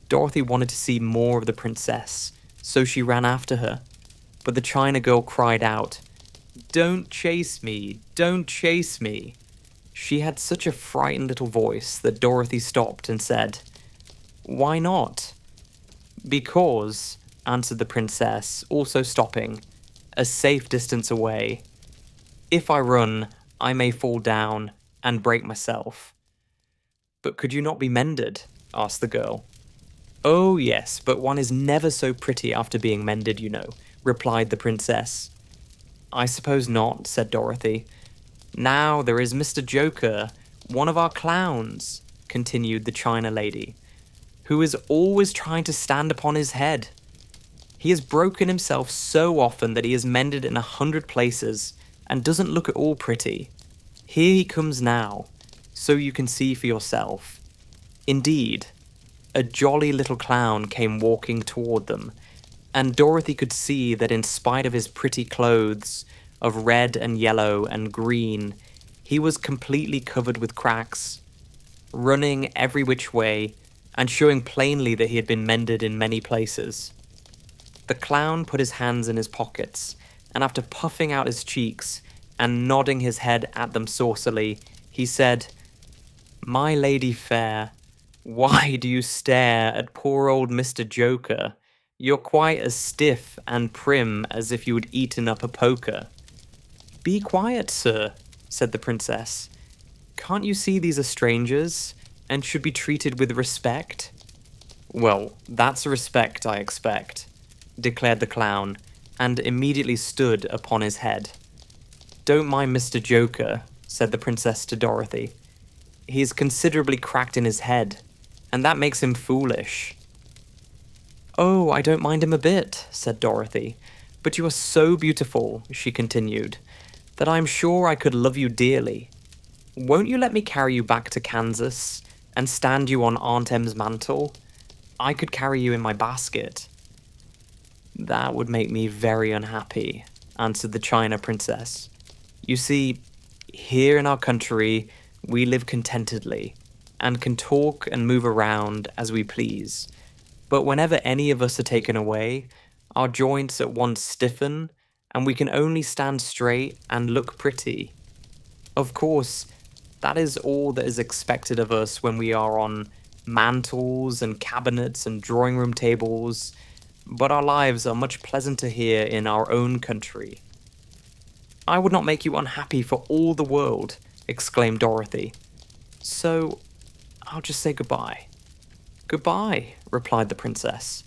[SPEAKER 1] Dorothy wanted to see more of the princess, so she ran after her, but the China girl cried out, "Don't chase me! Don't chase me!" She had such a frightened little voice that Dorothy stopped and said, "Why not?" "Because," answered the princess, also stopping, a safe distance away, "if I run, I may fall down and break myself." "But could you not be mended?" asked the girl. "Oh yes, but one is never so pretty after being mended, you know," replied the princess. "I suppose not," said Dorothy. "Now there is Mr. Joker, one of our clowns," continued the China lady, "who is always trying to stand upon his head. He has broken himself so often that he is mended in 100 places and doesn't look at all pretty. Here he comes now, so you can see for yourself." Indeed, a jolly little clown came walking toward them, and Dorothy could see that in spite of his pretty clothes of red and yellow and green, he was completely covered with cracks, running every which way and showing plainly that he had been mended in many places. The clown put his hands in his pockets, and after puffing out his cheeks and nodding his head at them saucily, he said, "My lady fair, why do you stare at poor old Mr. Joker? You're quite as stiff and prim as if you had eaten up a poker." "Be quiet, sir," said the princess. "Can't you see these are strangers, and should be treated with respect?" "Well, that's respect, I expect," declared the clown, and immediately stood upon his head. "Don't mind Mr. Joker," said the princess to Dorothy. "He is considerably cracked in his head, and that makes him foolish." "Oh, I don't mind him a bit," said Dorothy. "But you are so beautiful," she continued, "that I am sure I could love you dearly. Won't you let me carry you back to Kansas and stand you on Aunt Em's mantle? I could carry you in my basket." "That would make me very unhappy," answered the China princess. "You see, here in our country, we live contentedly, and can talk and move around as we please. But whenever any of us are taken away, Our joints at once stiffen, and we can only stand straight and look pretty. Of course, that is all that is expected of us when we are on mantles and cabinets and drawing room tables, but our lives are much pleasanter here in our own country. I would not make you unhappy for all the world, exclaimed Dorothy. So, I'll just say goodbye. Goodbye, replied the princess.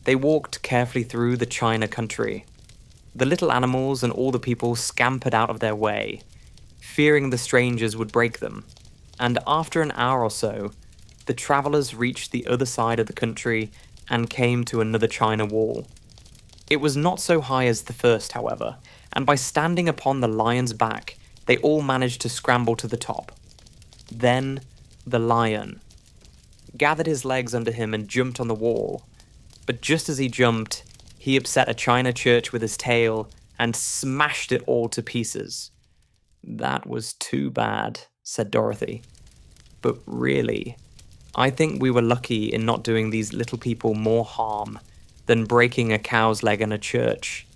[SPEAKER 1] They walked carefully through the China country. The little animals and all the people scampered out of their way, fearing the strangers would break them, and after an hour or so, the travellers reached the other side of the country and came to another China wall. It was not so high as the first, however, and by standing upon the lion's back, they all managed to scramble to the top. Then, the lion gathered his legs under him and jumped on the wall. But just as he jumped, he upset a china church with his tail and smashed it all to pieces. That was too bad, said Dorothy. But really, I think we were lucky in not doing these little people more harm than breaking a cow's leg in a church.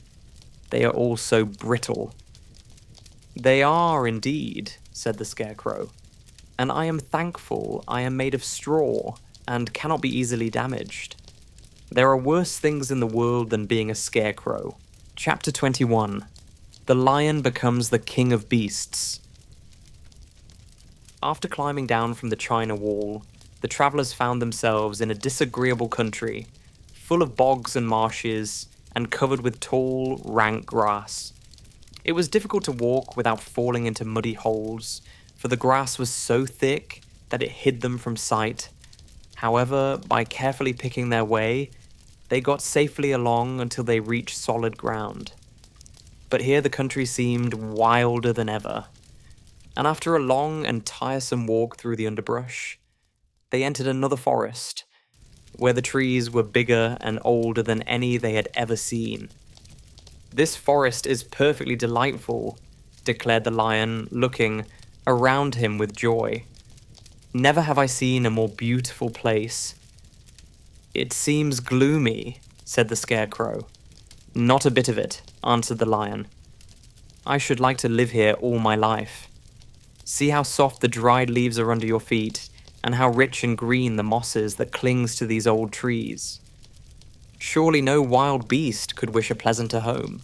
[SPEAKER 1] They are all so brittle. They are indeed, said the Scarecrow, and I am thankful I am made of straw and cannot be easily damaged. There are worse things in the world than being a scarecrow. Chapter 21. The Lion Becomes the King of Beasts. After climbing down from the China Wall, the travellers found themselves in a disagreeable country, full of bogs and marshes, and covered with tall, rank grass. It was difficult to walk without falling into muddy holes, for the grass was so thick that it hid them from sight. However, by carefully picking their way, they got safely along until they reached solid ground. But here the country seemed wilder than ever, and after a long and tiresome walk through the underbrush, they entered another forest, where the trees were bigger and older than any they had ever seen. This forest is perfectly delightful, declared the lion, looking around him with joy. Never have I seen a more beautiful place. It seems gloomy, said the Scarecrow. Not a bit of it, answered the lion. I should like to live here all my life. See how soft the dried leaves are under your feet, and how rich and green the moss is that clings to these old trees. Surely no wild beast could wish a pleasanter home.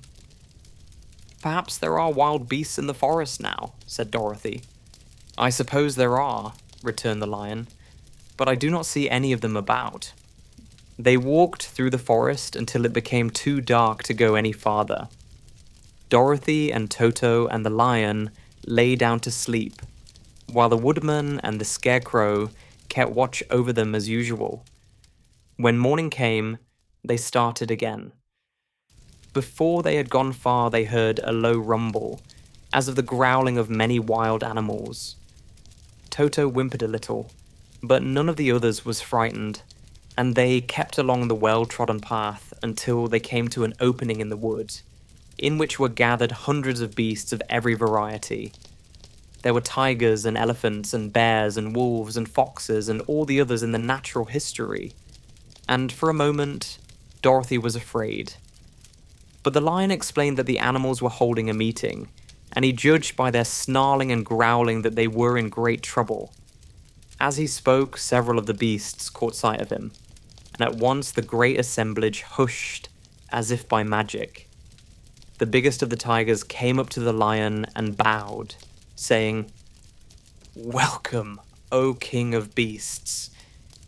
[SPEAKER 1] Perhaps there are wild beasts in the forest now, said Dorothy. I suppose there are, returned the lion, but I do not see any of them about. They walked through the forest until it became too dark to go any farther. Dorothy and Toto and the lion lay down to sleep, while the woodman and the Scarecrow kept watch over them as usual. When morning came, they started again. Before they had gone far, they heard a low rumble, as of the growling of many wild animals. Toto whimpered a little, but none of the others was frightened, and they kept along the well-trodden path until they came to an opening in the wood, in which were gathered hundreds of beasts of every variety. There were tigers and elephants and bears and wolves and foxes and all the others in the natural history, and for a moment, Dorothy was afraid. But the lion explained that the animals were holding a meeting, and he judged by their snarling and growling that they were in great trouble. As he spoke, several of the beasts caught sight of him, and at once the great assemblage hushed as if by magic. The biggest of the tigers came up to the lion and bowed, saying, "Welcome, O King of Beasts.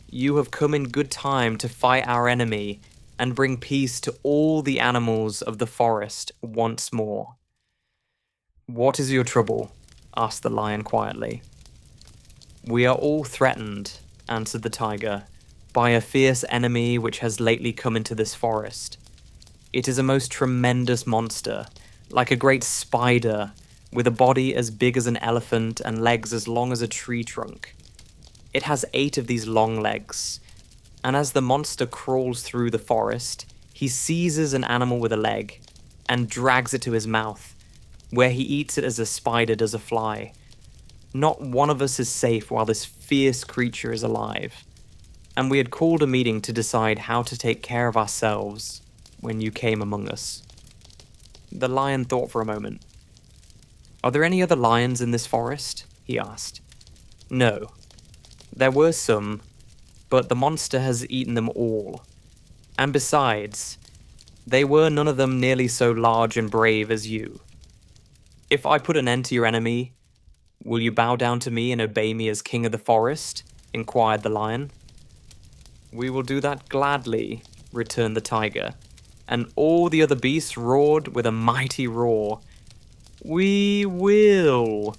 [SPEAKER 1] You have come in good time to fight our enemy and bring peace to all the animals of the forest once more." "What is your trouble?" asked the lion quietly. "We are all threatened," answered the tiger, "by a fierce enemy which has lately come into this forest. It is a most tremendous monster, like a great spider, with a body as big as an elephant and legs as long as a tree trunk. It has 8 of these long legs, and as the monster crawls through the forest, he seizes an animal with a leg and drags it to his mouth, where he eats it as a spider does a fly. Not one of us is safe while this fierce creature is alive, and we had called a meeting to decide how to take care of ourselves. when you came among us." The lion thought for a moment. "Are there any other lions in this forest?" he asked. "No. There were some, but the monster has eaten them all. And besides, they were none of them nearly so large and brave as you. If I put an end to your enemy, will you bow down to me and obey me as king of the forest?" inquired the lion. "We will do that gladly," returned the tiger, and all the other beasts roared with a mighty roar. "We will."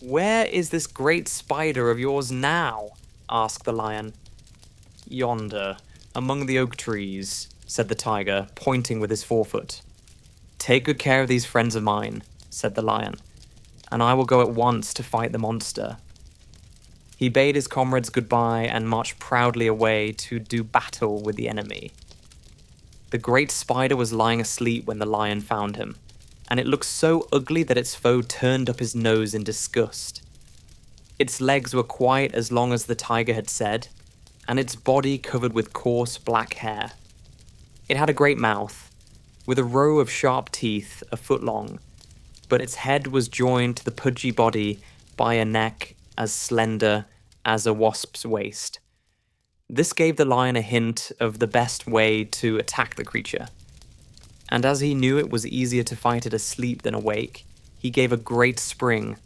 [SPEAKER 1] "Where is this great spider of yours now?" asked the lion. "Yonder, among the oak trees," said the tiger, pointing with his forefoot. "Take good care of these friends of mine," said the lion, "and I will go at once to fight the monster." He bade his comrades goodbye and marched proudly away to do battle with the enemy. The great spider was lying asleep when the lion found him, and it looked so ugly that its foe turned up his nose in disgust. Its legs were quite as long as the tiger had said, and its body covered with coarse black hair. It had a great mouth, with a row of sharp teeth a foot long, but its head was joined to the pudgy body by a neck as slender as a wasp's waist. This gave the lion a hint of the best way to attack the creature. And as he knew it was easier to fight it asleep than awake, he gave a great spring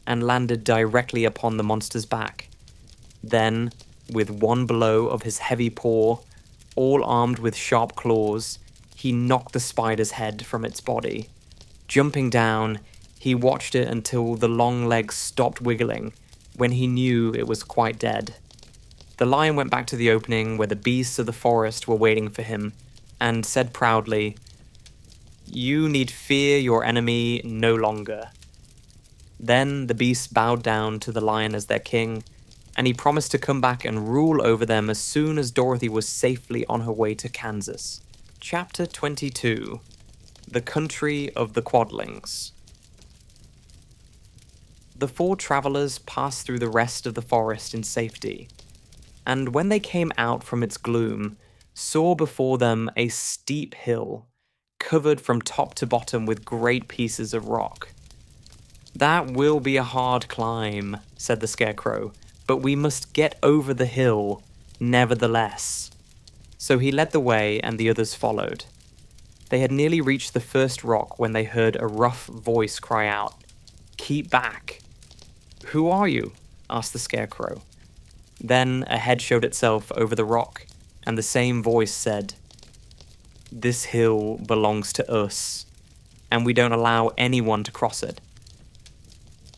[SPEAKER 1] and landed directly upon the monster's back. Then, with one blow of his heavy paw, all armed with sharp claws, he knocked the spider's head from its body. Jumping down, he watched it until the long legs stopped wiggling, when he knew it was quite dead. The lion went back to the opening where the beasts of the forest were waiting for him, and said proudly, "You need fear your enemy no longer." Then the beasts bowed down to the lion as their king, and he promised to come back and rule over them as soon as Dorothy was safely on her way to Kansas. Chapter 22. The Country of the Quadlings. The four travelers passed through the rest of the forest in safety, and when they came out from its gloom, saw before them a steep hill, covered from top to bottom with great pieces of rock. "That will be a hard climb," said the Scarecrow, "but we must get over the hill, nevertheless." So he led the way and the others followed. They had nearly reached the first rock when they heard a rough voice cry out, "Keep back." "Who are you?" asked the Scarecrow. Then a head showed itself over the rock, and the same voice said, "This hill belongs to us, and we don't allow anyone to cross it."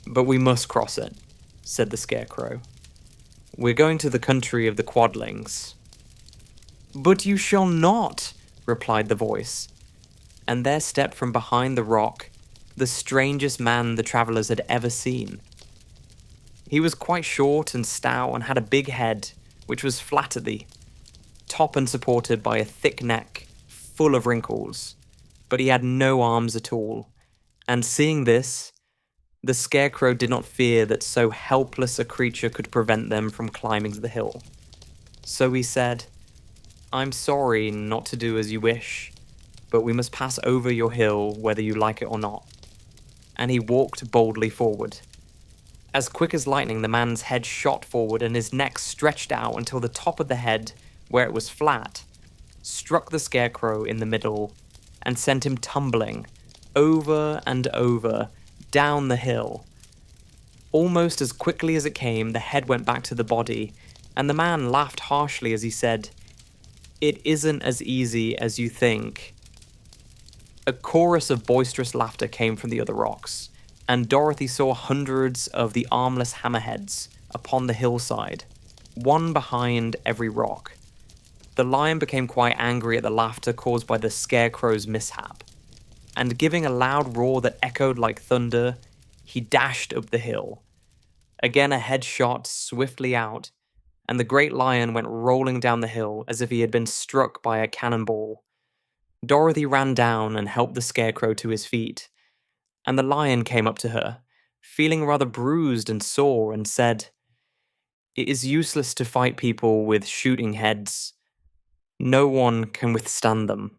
[SPEAKER 1] "But we must cross it," said the Scarecrow. "We're going to the country of the Quadlings." "But you shall not," replied the voice, and there stepped from behind the rock the strangest man the travelers had ever seen. He was quite short and stout and had a big head, which was flat at the top and supported by a thick neck full of wrinkles, but he had no arms at all, and seeing this, the Scarecrow did not fear that so helpless a creature could prevent them from climbing the hill. So he said, "I'm sorry not to do as you wish, but we must pass over your hill whether you like it or not." And he walked boldly forward. As quick as lightning, the man's head shot forward and his neck stretched out until the top of the head, where it was flat, struck the Scarecrow in the middle and sent him tumbling over and over down the hill. Almost as quickly as it came, the head went back to the body, and the man laughed harshly as he said, "It isn't as easy as you think." A chorus of boisterous laughter came from the other rocks, and Dorothy saw hundreds of the armless hammerheads upon the hillside, one behind every rock. The lion became quite angry at the laughter caused by the Scarecrow's mishap, and giving a loud roar that echoed like thunder, he dashed up the hill. Again a head shot swiftly out, and the great lion went rolling down the hill as if he had been struck by a cannonball. Dorothy ran down and helped the Scarecrow to his feet, and the lion came up to her, feeling rather bruised and sore, and said, "It is useless to fight people with shooting heads. No one can withstand them."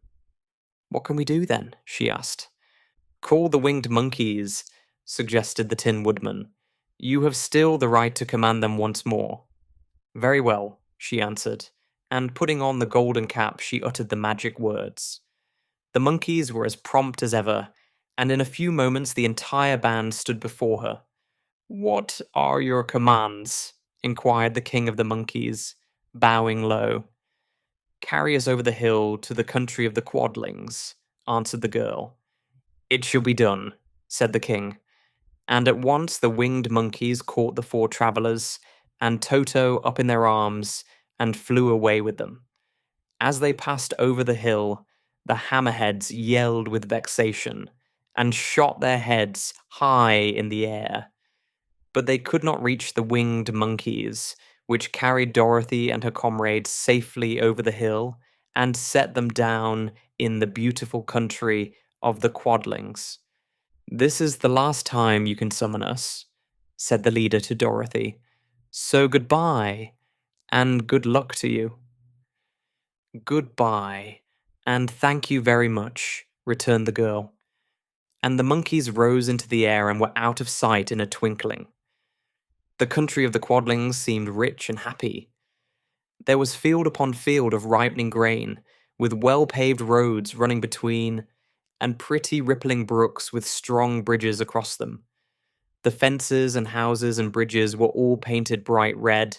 [SPEAKER 1] What can we do then? She asked. Call the winged monkeys, suggested the Tin Woodman. You have still the right to command them once more. Very well, she answered, and putting on the golden cap, she uttered the magic words. The monkeys were as prompt as ever, and in a few moments the entire band stood before her. What are your commands? Inquired the king of the monkeys, bowing low. Carry us over the hill to the country of the Quadlings, answered the girl. It shall be done, said the king, and at once the winged monkeys caught the four travellers, and Toto up in their arms, and flew away with them. As they passed over the hill, the hammerheads yelled with vexation, and shot their heads high in the air. But they could not reach the winged monkeys, which carried Dorothy and her comrades safely over the hill, and set them down in the beautiful country of the Quadlings. This is the last time you can summon us, said the leader to Dorothy. So goodbye, and good luck to you. Goodbye, and thank you very much, returned the girl. And the monkeys rose into the air and were out of sight in a twinkling. The country of the Quadlings seemed rich and happy. There was field upon field of ripening grain, with well-paved roads running between, and pretty rippling brooks with strong bridges across them. The fences and houses and bridges were all painted bright red,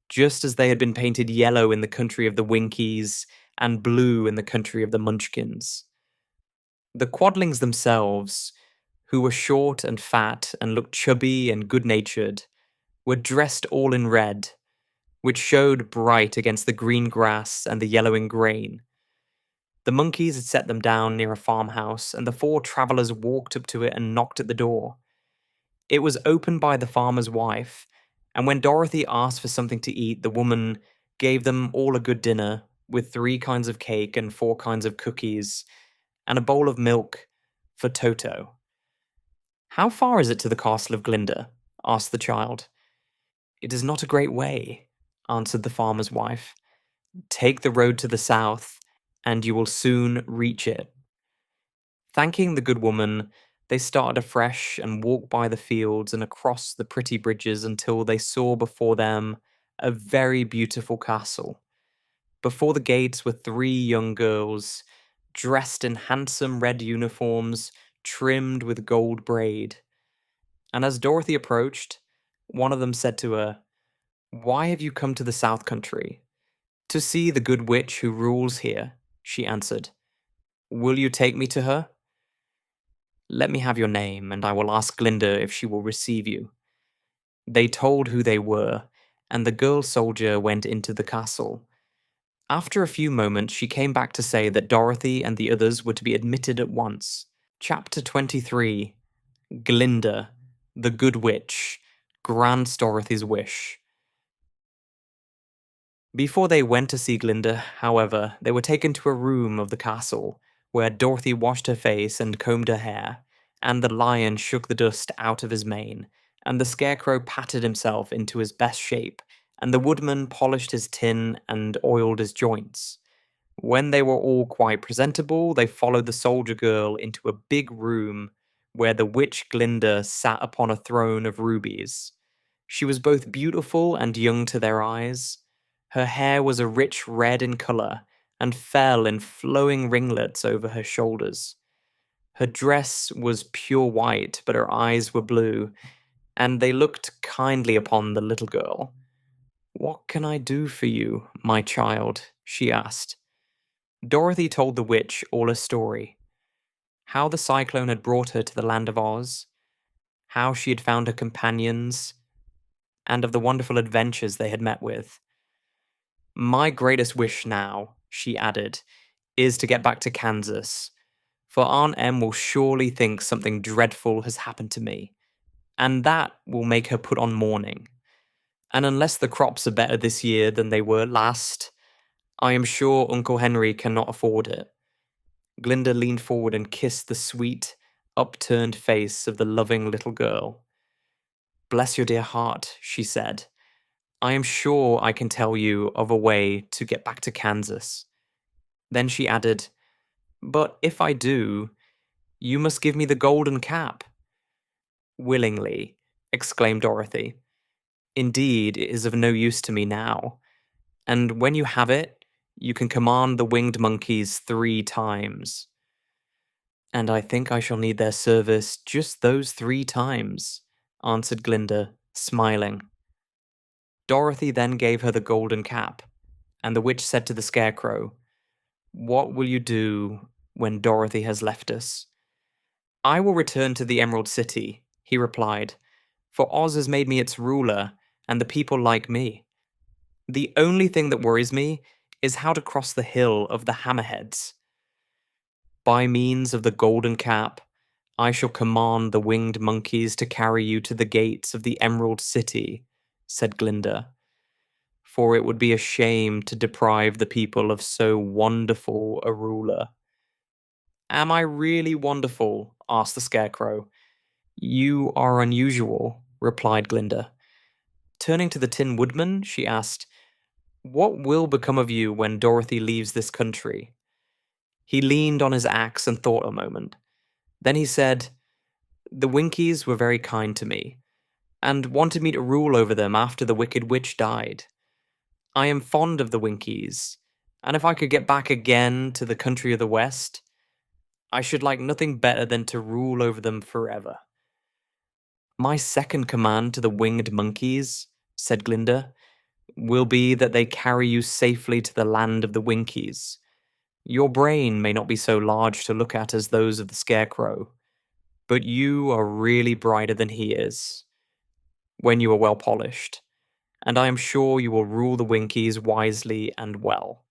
[SPEAKER 1] just as they had been painted yellow in the country of the Winkies and blue in the country of the Munchkins. The Quadlings themselves, who were short and fat and looked chubby and good-natured, were dressed all in red, which showed bright against the green grass and the yellowing grain. The monkeys had set them down near a farmhouse, and the four travellers walked up to it and knocked at the door. It was opened by the farmer's wife, and when Dorothy asked for something to eat, the woman gave them all a good dinner, with 3 kinds of cake and 4 kinds of cookies, and a bowl of milk for Toto. How far is it to the castle of Glinda? Asked the child. It is not a great way, answered the farmer's wife. Take the road to the south, and you will soon reach it. Thanking the good woman, they started afresh and walked by the fields and across the pretty bridges until they saw before them a very beautiful castle. Before the gates were 3 young girls, dressed in handsome red uniforms trimmed with gold braid. And as Dorothy approached, one of them said to her, Why have you come to the South Country? To see the good witch who rules here, she answered. Will you take me to her? Let me have your name, and I will ask Glinda if she will receive you. They told who they were, and the girl soldier went into the castle. After a few moments, she came back to say that Dorothy and the others were to be admitted at once. Chapter 23 Glinda, the Good Witch, grants Dorothy's wish. Before they went to see Glinda, however, they were taken to a room of the castle, where Dorothy washed her face and combed her hair, and the lion shook the dust out of his mane, and the scarecrow patted himself into his best shape, and the woodman polished his tin and oiled his joints. When they were all quite presentable, they followed the soldier girl into a big room where the witch Glinda sat upon a throne of rubies. She was both beautiful and young to their eyes. Her hair was a rich red in colour and fell in flowing ringlets over her shoulders. Her dress was pure white, but her eyes were blue, and they looked kindly upon the little girl. What can I do for you, my child? She asked. Dorothy told the witch all her story. How the cyclone had brought her to the land of Oz, how she had found her companions, and of the wonderful adventures they had met with. My greatest wish now, she added, is to get back to Kansas, for Aunt Em will surely think something dreadful has happened to me, and that will make her put on mourning. And unless the crops are better this year than they were last, I am sure Uncle Henry cannot afford it. Glinda leaned forward and kissed the sweet, upturned face of the loving little girl. Bless your dear heart, she said. I am sure I can tell you of a way to get back to Kansas. Then she added, But if I do, you must give me the golden cap. Willingly, exclaimed Dorothy. Indeed, it is of no use to me now. And when you have it, you can command the winged monkeys 3 times. And I think I shall need their service just those 3 times, answered Glinda, smiling. Dorothy then gave her the golden cap, and the witch said to the Scarecrow, "What will you do when Dorothy has left us?" "I will return to the Emerald City," he replied, "for Oz has made me its ruler, and the people like me. The only thing that worries me is how to cross the hill of the Hammerheads. By means of the golden cap, I shall command the winged monkeys to carry you to the gates of the Emerald City," said Glinda, "for it would be a shame to deprive the people of so wonderful a ruler." "Am I really wonderful?" asked the Scarecrow. "You are unusual," replied Glinda. Turning to the Tin Woodman, she asked, "What will become of you when Dorothy leaves this country?" He leaned on his axe and thought a moment. Then he said, "The Winkies were very kind to me, and wanted me to rule over them after the Wicked Witch died. I am fond of the Winkies, and if I could get back again to the country of the West, I should like nothing better than to rule over them forever." "My second command to the winged monkeys," said Glinda, "will be that they carry you safely to the land of the Winkies. Your brain may not be so large to look at as those of the Scarecrow, but you are really brighter than he is, when you are well polished, and I am sure you will rule the Winkies wisely and well."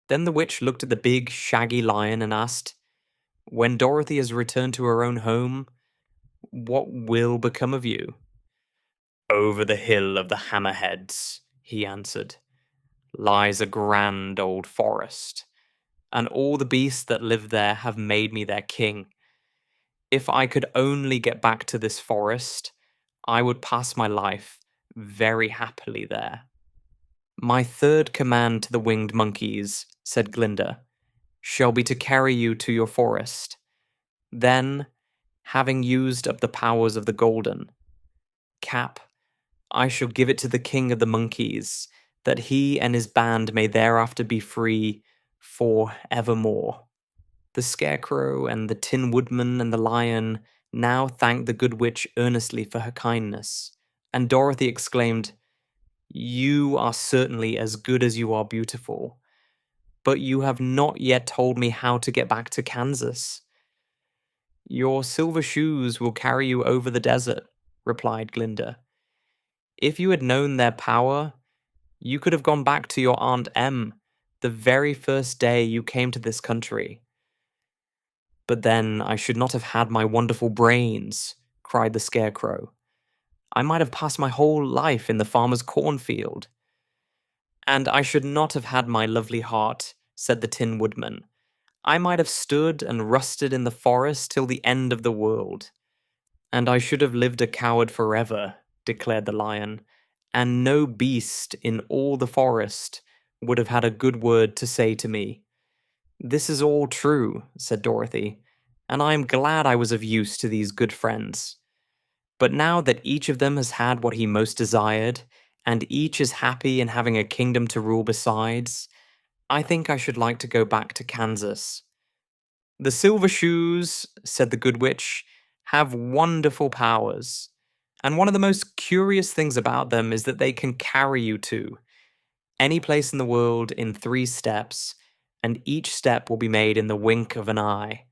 [SPEAKER 1] Then the witch looked at the big, shaggy lion and asked, "When Dorothy has returned to her own home, what will become of you?" "Over the hill of the Hammerheads," he answered, "lies a grand old forest, and all the beasts that live there have made me their king. If I could only get back to this forest, I would pass my life very happily there." "My third command to the winged monkeys," said Glinda, "shall be to carry you to your forest. Then, having used up the powers of the golden cap, I shall give it to the king of the monkeys, that he and his band may thereafter be free for evermore." The Scarecrow and the Tin Woodman and the Lion now thanked the Good Witch earnestly for her kindness, and Dorothy exclaimed, "You are certainly as good as you are beautiful, but you have not yet told me how to get back to Kansas." "Your silver shoes will carry you over the desert," replied Glinda. "If you had known their power, you could have gone back to your Aunt Em the very first day you came to this country." "But then I should not have had my wonderful brains," cried the Scarecrow. "I might have passed my whole life in the farmer's cornfield." "And I should not have had my lovely heart," said the Tin Woodman. "I might have stood and rusted in the forest till the end of the world." "And I should have lived a coward forever," declared the Lion, "and no beast in all the forest would have had a good word to say to me." "This is all true," said Dorothy, "and I am glad I was of use to these good friends. But now that each of them has had what he most desired, and each is happy in having a kingdom to rule besides, I think I should like to go back to Kansas." "The Silver Shoes," said the Good Witch, "have wonderful powers, and one of the most curious things about them is that they can carry you to any place in the world in 3 steps, and each step will be made in the wink of an eye.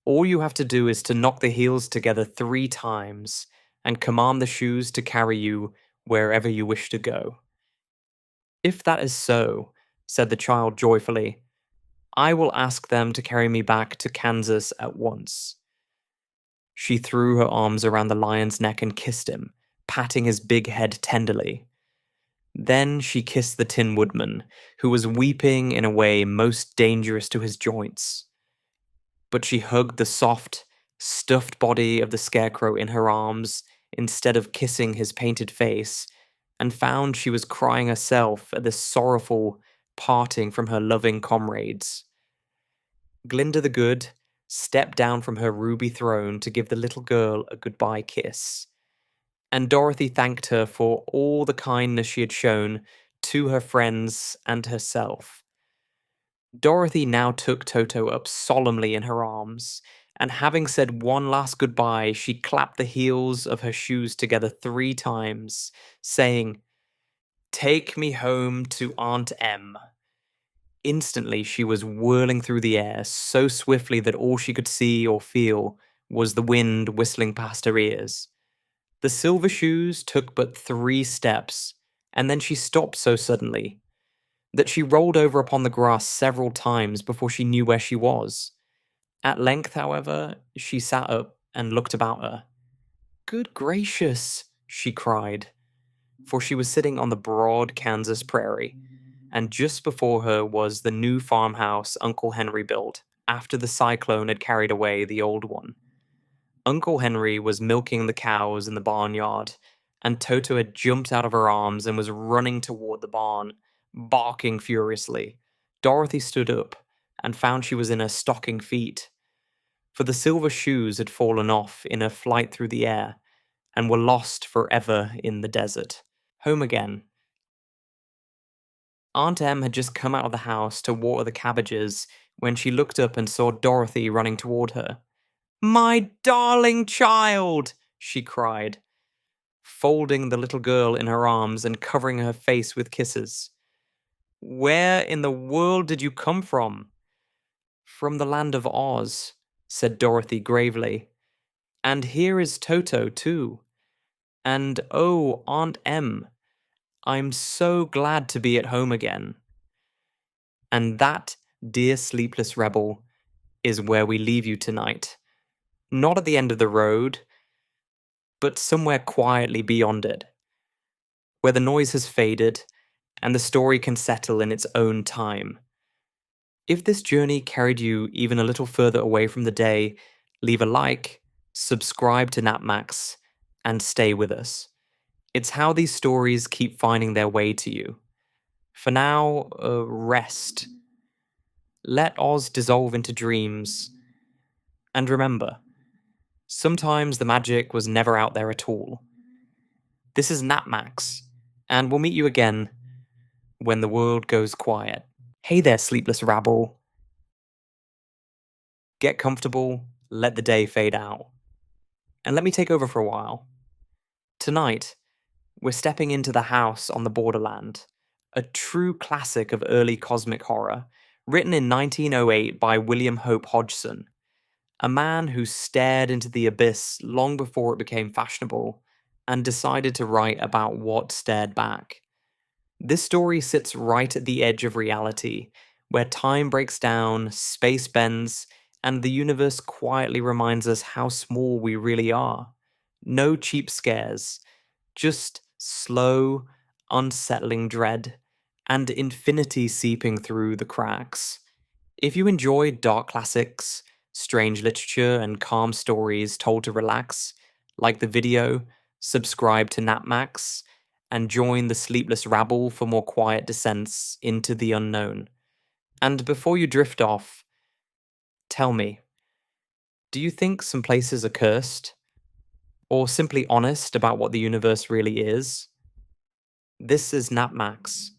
[SPEAKER 1] All you have to do is to knock the heels together 3 times, and command the shoes to carry you wherever you wish to go." "If that is so," said the child joyfully, "I will ask them to carry me back to Kansas at once." She threw her arms around the lion's neck and kissed him, patting his big head tenderly. Then she kissed the Tin Woodman, who was weeping in a way most dangerous to his joints. But she hugged the soft, stuffed body of the Scarecrow in her arms instead of kissing his painted face, and found she was crying herself at this sorrowful parting from her loving comrades. Glinda the Good stepped down from her ruby throne to give the little girl a goodbye kiss, and Dorothy thanked her for all the kindness she had shown to her friends and herself. Dorothy now took Toto up solemnly in her arms, and having said one last goodbye, she clapped the heels of her shoes together 3 times, saying, "Take me home to Aunt Em." Instantly, she was whirling through the air so swiftly that all she could see or feel was the wind whistling past her ears. The silver shoes took but 3 steps, and then she stopped so suddenly that she rolled over upon the grass several times before she knew where she was. At length, however, she sat up and looked about her. "Good gracious!" she cried, for she was sitting on the broad Kansas prairie, and just before her was the new farmhouse Uncle Henry built after the cyclone had carried away the old one. Uncle Henry was milking the cows in the barnyard, and Toto had jumped out of her arms and was running toward the barn, barking furiously. Dorothy stood up and found she was in her stocking feet, for the silver shoes had fallen off in her flight through the air and were lost forever in the desert. Home again. Aunt Em had just come out of the house to water the cabbages when she looked up and saw Dorothy running toward her. "My darling child!" she cried, folding the little girl in her arms and covering her face with kisses. "Where in the world did you come from?" "From the land of Oz," said Dorothy gravely. "And here is Toto, too. And oh, Aunt Em, I'm so glad to be at home again." And that, dear sleepless rebel, is where we leave you tonight. Not at the end of the road, but somewhere quietly beyond it, where the noise has faded and the story can settle in its own time. If this journey carried you even a little further away from the day, leave a like, subscribe to Napmax, and stay with us. It's how these stories keep finding their way to you. For now, rest. Let Oz dissolve into dreams. And remember, sometimes the magic was never out there at all. This is Napmax, and we'll meet you again when the world goes quiet. Hey there, sleepless rabble. Get comfortable, let the day fade out, and let me take over for a while. Tonight, we're stepping into the house on the Borderland, a true classic of early cosmic horror, written in 1908 by William Hope Hodgson, a man who stared into the abyss long before it became fashionable and decided to write about what stared back. This story sits right at the edge of reality, where time breaks down, space bends, and the universe quietly reminds us how small we really are. No cheap scares, just slow, unsettling dread, and infinity seeping through the cracks. If you enjoy dark classics, strange literature, and calm stories told to relax, like the video, subscribe to Napmax, and join the sleepless rabble for more quiet descents into the unknown. And before you drift off, tell me, do you think some places are cursed? Or simply honest about what the universe really is? This is Napmax,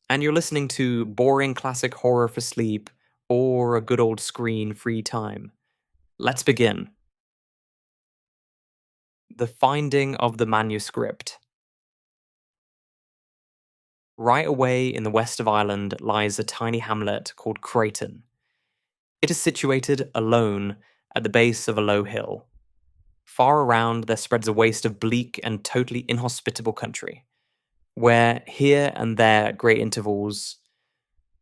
[SPEAKER 1] and you're listening to boring classic horror for sleep or a good old screen free time. Let's begin. The Finding of the Manuscript. Right away in the west of Ireland lies a tiny hamlet called Creighton. It is situated alone at the base of a low hill. Far around there spreads a waste of bleak and totally inhospitable country, where here and there at great intervals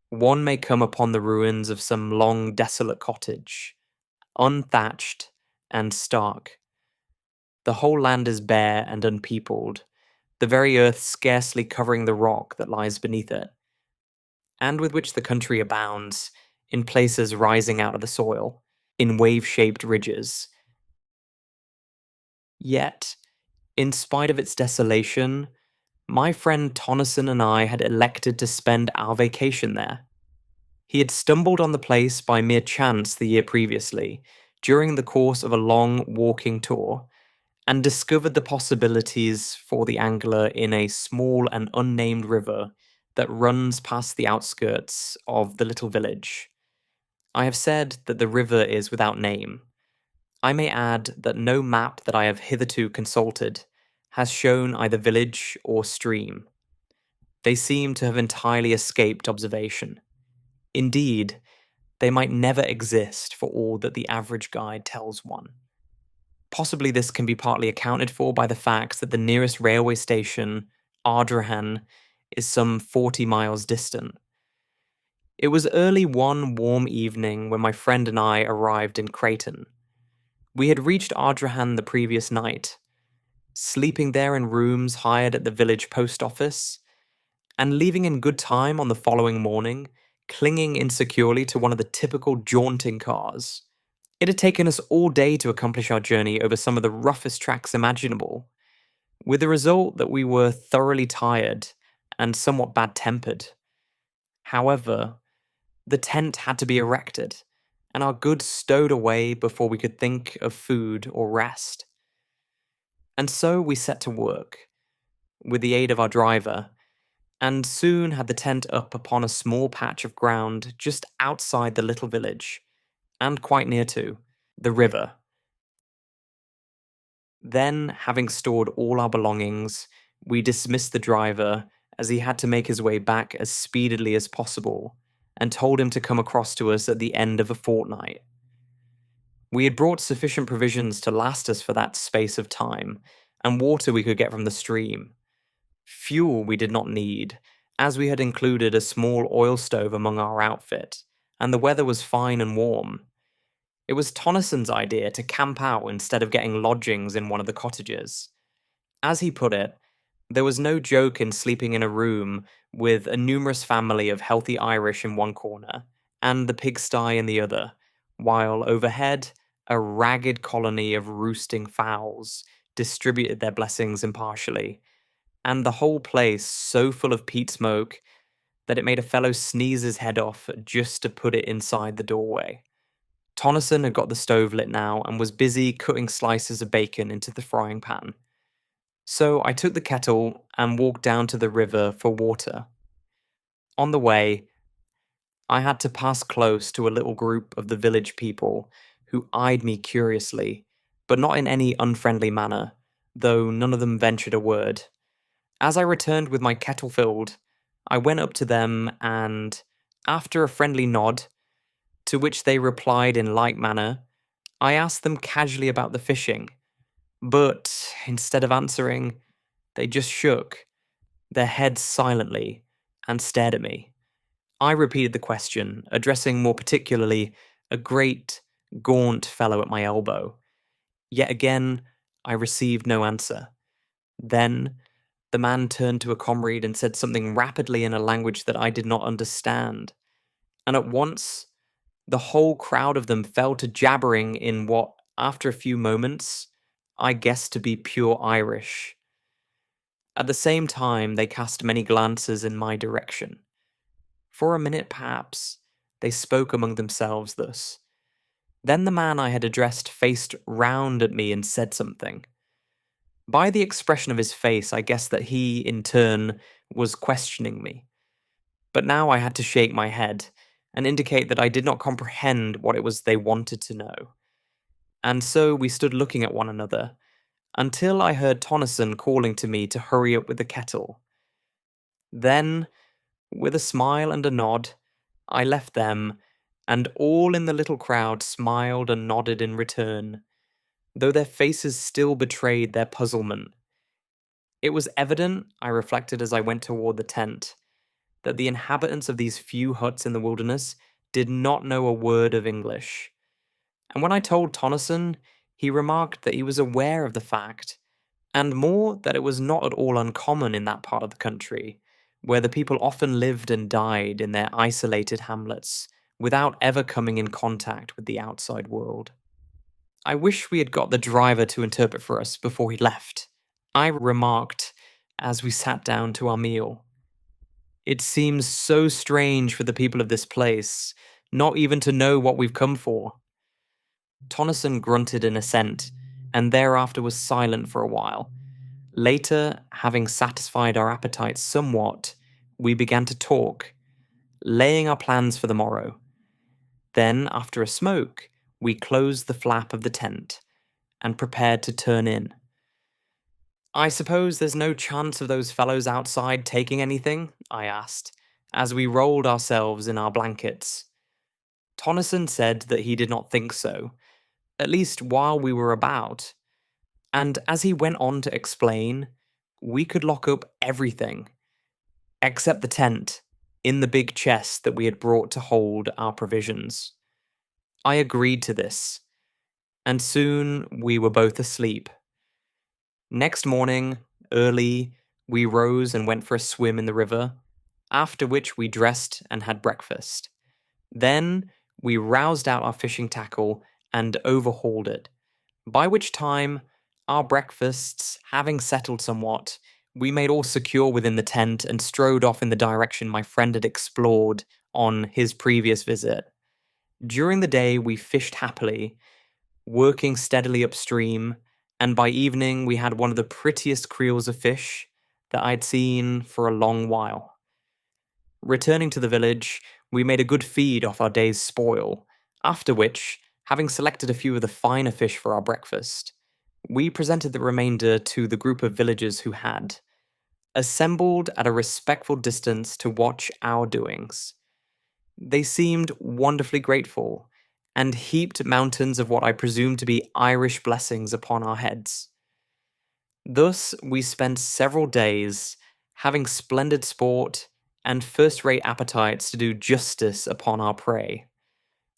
[SPEAKER 1] one may come upon the ruins of some long desolate cottage, unthatched and stark. The whole land is bare and unpeopled, the very earth scarcely covering the rock that lies beneath it, and with which the country abounds, in places rising out of the soil, in wave-shaped ridges. Yet, in spite of its desolation, my friend Tonneson and I had elected to spend our vacation there. He had stumbled on the place by mere chance the year previously, during the course of a long walking tour, and discovered the possibilities for the angler in a small and unnamed river that runs past the outskirts of the little village. I have said that the river is without name. I may add that no map that I have hitherto consulted has shown either village or stream. They seem to have entirely escaped observation. Indeed, they might never exist for all that the average guide tells one. Possibly this can be partly accounted for by the fact that the nearest railway station, Ardrahan, is some 40 miles distant. It was early one warm evening when my friend and I arrived in Creighton. We had reached Ardrahan the previous night, sleeping there in rooms hired at the village post office, and leaving in good time on the following morning, clinging insecurely to one of the typical jaunting cars. It had taken us all day to accomplish our journey over some of the roughest tracks imaginable, with the result that we were thoroughly tired and somewhat bad-tempered. However, the tent had to be erected, and our goods stowed away before we could think of food or rest. And so we set to work, with the aid of our driver, and soon had the tent up upon a small patch of ground just outside the little village, and quite near to the river. Then, having stored all our belongings, we dismissed the driver as he had to make his way back as speedily as possible, and told him to come across to us at the end of a fortnight. We had brought sufficient provisions to last us for that space of time, and water we could get from the stream. Fuel we did not need, as we had included a small oil stove among our outfit, and the weather was fine and warm. It was Tonnyson's idea to camp out instead of getting lodgings in one of the cottages. As he put it, there was no joke in sleeping in a room with a numerous family of healthy Irish in one corner, and the pigsty in the other, while overhead, a ragged colony of roosting fowls distributed their blessings impartially, and the whole place so full of peat smoke that it made a fellow sneeze his head off just to put it inside the doorway. Tonneson had got the stove lit now and was busy cutting slices of bacon into the frying pan. So I took the kettle and walked down to the river for water. On the way, I had to pass close to a little group of the village people who eyed me curiously, but not in any unfriendly manner, though none of them ventured a word. As I returned with my kettle filled, I went up to them and, after a friendly nod, to which they replied in like manner, I asked them casually about the fishing, but instead of answering, they just shook their heads silently and stared at me. I repeated the question, addressing more particularly a great, gaunt fellow at my elbow. Yet again, I received no answer. Then, the man turned to a comrade and said something rapidly in a language that I did not understand, and at once, the whole crowd of them fell to jabbering in what, after a few moments, I guessed to be pure Irish. At the same time, they cast many glances in my direction. For a minute, perhaps, they spoke among themselves thus. Then the man I had addressed faced round at me and said something. By the expression of his face, I guessed that he, in turn, was questioning me. But now I had to shake my head and indicate that I did not comprehend what it was they wanted to know. And so we stood looking at one another, until I heard Tonneson calling to me to hurry up with the kettle. Then, with a smile and a nod, I left them, and all in the little crowd smiled and nodded in return, though their faces still betrayed their puzzlement. It was evident, I reflected as I went toward the tent, that the inhabitants of these few huts in the wilderness did not know a word of English. And when I told Tonneson, he remarked that he was aware of the fact, and more that it was not at all uncommon in that part of the country, where the people often lived and died in their isolated hamlets, without ever coming in contact with the outside world. I wish we had got the driver to interpret for us before he left, I remarked as we sat down to our meal. It seems so strange for the people of this place not even to know what we've come for. Tonneson grunted in assent, and thereafter was silent for a while. Later, having satisfied our appetites somewhat, we began to talk, laying our plans for the morrow. Then, after a smoke, we closed the flap of the tent and prepared to turn in. "I suppose there's no chance of those fellows outside taking anything?" I asked, as we rolled ourselves in our blankets. Tonneson said that he did not think so, at least while we were about, and as he went on to explain, we could lock up everything, except the tent, in the big chest that we had brought to hold our provisions. I agreed to this, and soon we were both asleep. Next morning, early, we rose and went for a swim in the river, after which we dressed and had breakfast. Then we roused out our fishing tackle and overhauled it, by which time, our breakfasts having settled somewhat, we made all secure within the tent and strode off in the direction my friend had explored on his previous visit. During the day, we fished happily, working steadily upstream, and by evening we had one of the prettiest creels of fish that I'd seen for a long while. Returning to the village, we made a good feed off our day's spoil, after which, having selected a few of the finer fish for our breakfast, we presented the remainder to the group of villagers who had assembled at a respectful distance to watch our doings. They seemed wonderfully grateful, and heaped mountains of what I presumed to be Irish blessings upon our heads. Thus we spent several days, having splendid sport and first-rate appetites to do justice upon our prey.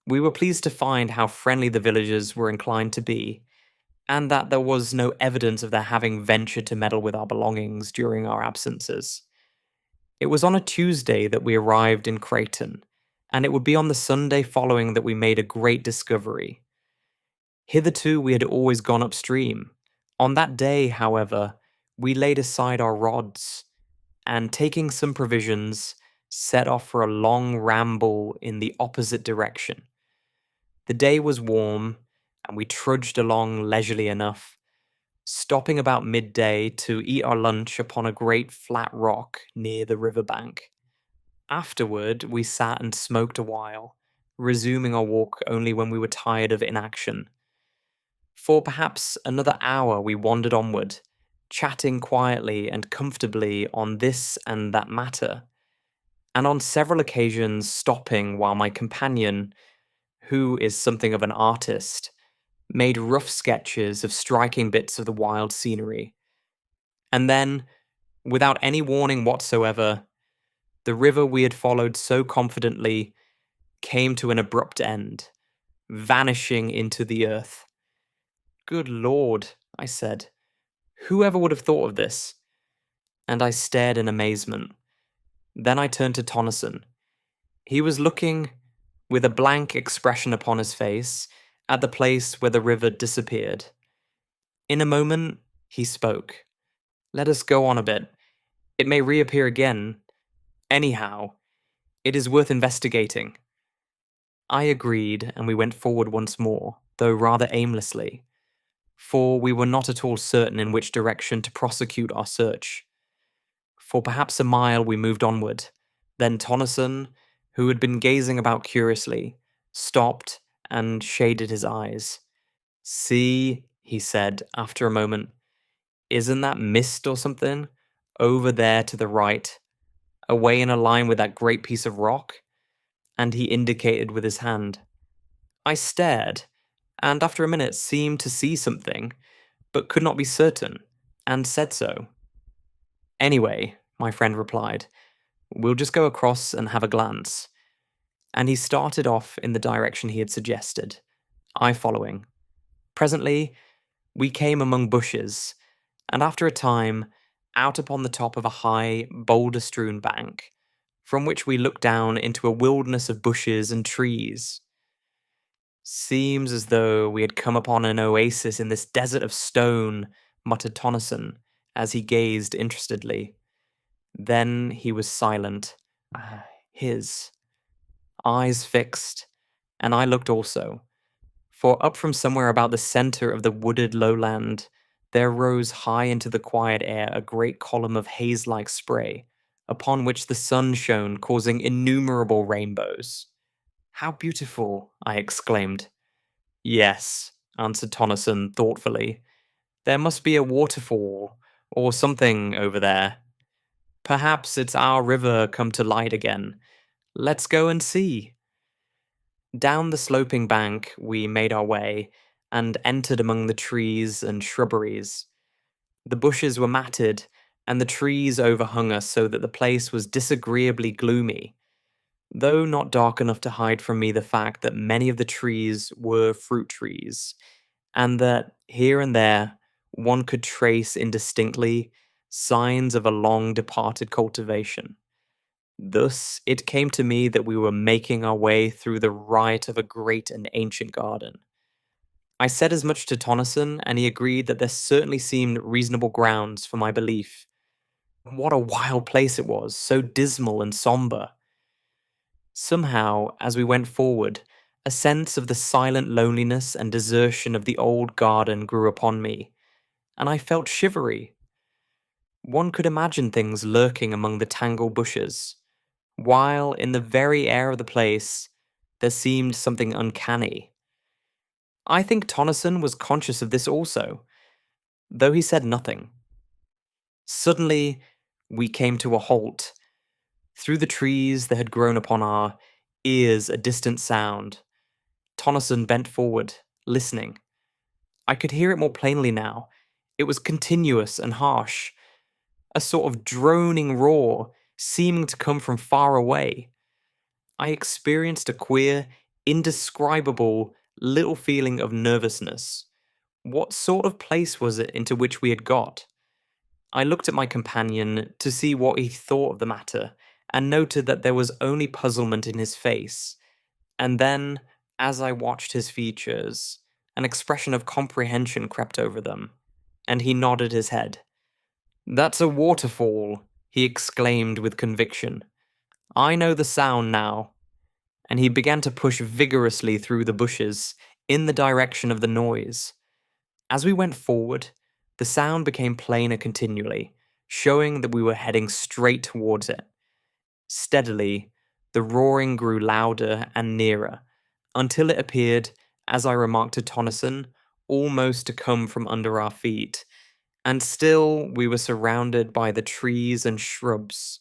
[SPEAKER 1] We were pleased to find how friendly the villagers were inclined to be, and that there was no evidence of their having ventured to meddle with our belongings during our absences. It was on a Tuesday that we arrived in Creighton, and it would be on the Sunday following that we made a great discovery. Hitherto we had always gone upstream. On that day, however, we laid aside our rods, and taking some provisions, set off for a long ramble in the opposite direction. The day was warm, and we trudged along leisurely enough, stopping about midday to eat our lunch upon a great flat rock near the river bank. Afterward, we sat and smoked a while, resuming our walk only when we were tired of inaction. For perhaps another hour we wandered onward, chatting quietly and comfortably on this and that matter, and on several occasions stopping while my companion, who is something of an artist, made rough sketches of striking bits of the wild scenery. And then, without any warning whatsoever, the river we had followed so confidently came to an abrupt end, vanishing into the earth. "Good Lord," I said, "whoever would have thought of this?" And I stared in amazement. Then I turned to Tonneson. He was looking, with a blank expression upon his face, at the place where the river disappeared. In a moment, he spoke. "Let us go on a bit. It may reappear again. Anyhow, it is worth investigating." I agreed, and we went forward once more, though rather aimlessly, for we were not at all certain in which direction to prosecute our search. For perhaps a mile we moved onward. Then Tonneson, who had been gazing about curiously, stopped and shaded his eyes. "See," he said after a moment, "isn't that mist or something? Over there to the right, away in a line with that great piece of rock?" And he indicated with his hand. I stared, and after a minute seemed to see something, but could not be certain, and said so. "Anyway," my friend replied, "we'll just go across and have a glance." And he started off in the direction he had suggested, I following. Presently, we came among bushes, and after a time, out upon the top of a high, boulder-strewn bank, from which we looked down into a wilderness of bushes and trees. "Seems as though we had come upon an oasis in this desert of stone," muttered Tonneson, as he gazed interestedly. Then he was silent. His eyes fixed, and I looked also. For up from somewhere about the center of the wooded lowland, there rose high into the quiet air a great column of haze-like spray, upon which the sun shone, causing innumerable rainbows. How beautiful! I exclaimed. Yes, answered Tonneson thoughtfully. There must be a waterfall, or something over there. Perhaps it's our river come to light again. Let's go and see. Down the sloping bank we made our way, and entered among the trees and shrubberies. The bushes were matted, and the trees overhung us so that the place was disagreeably gloomy, though not dark enough to hide from me the fact that many of the trees were fruit trees, and that here and there one could trace indistinctly signs of a long departed cultivation. Thus, it came to me that we were making our way through the riot of a great and ancient garden. I said as much to Tonneson, and he agreed that there certainly seemed reasonable grounds for my belief. What a wild place it was, so dismal and somber. Somehow, as we went forward, a sense of the silent loneliness and desertion of the old garden grew upon me, and I felt shivery. One could imagine things lurking among the tangled bushes, while in the very air of the place there seemed something uncanny. I think Tonneson was conscious of this also, though he said nothing. Suddenly, we came to a halt. Through the trees there had grown upon our ears a distant sound. Tonneson bent forward, listening. I could hear it more plainly now. It was continuous and harsh, a sort of droning roar, seeming to come from far away. I experienced a queer, indescribable little feeling of nervousness. What sort of place was it into which we had got? I looked at my companion to see what he thought of the matter, and noted that there was only puzzlement in his face. And then, as I watched his features, an expression of comprehension crept over them, and he nodded his head. That's a waterfall, he exclaimed with conviction. I know the sound now. And he began to push vigorously through the bushes in the direction of the noise. As we went forward, the sound became plainer continually, showing that we were heading straight towards it. Steadily, the roaring grew louder and nearer, until it appeared, as I remarked to Tonneson, almost to come from under our feet, and still we were surrounded by the trees and shrubs.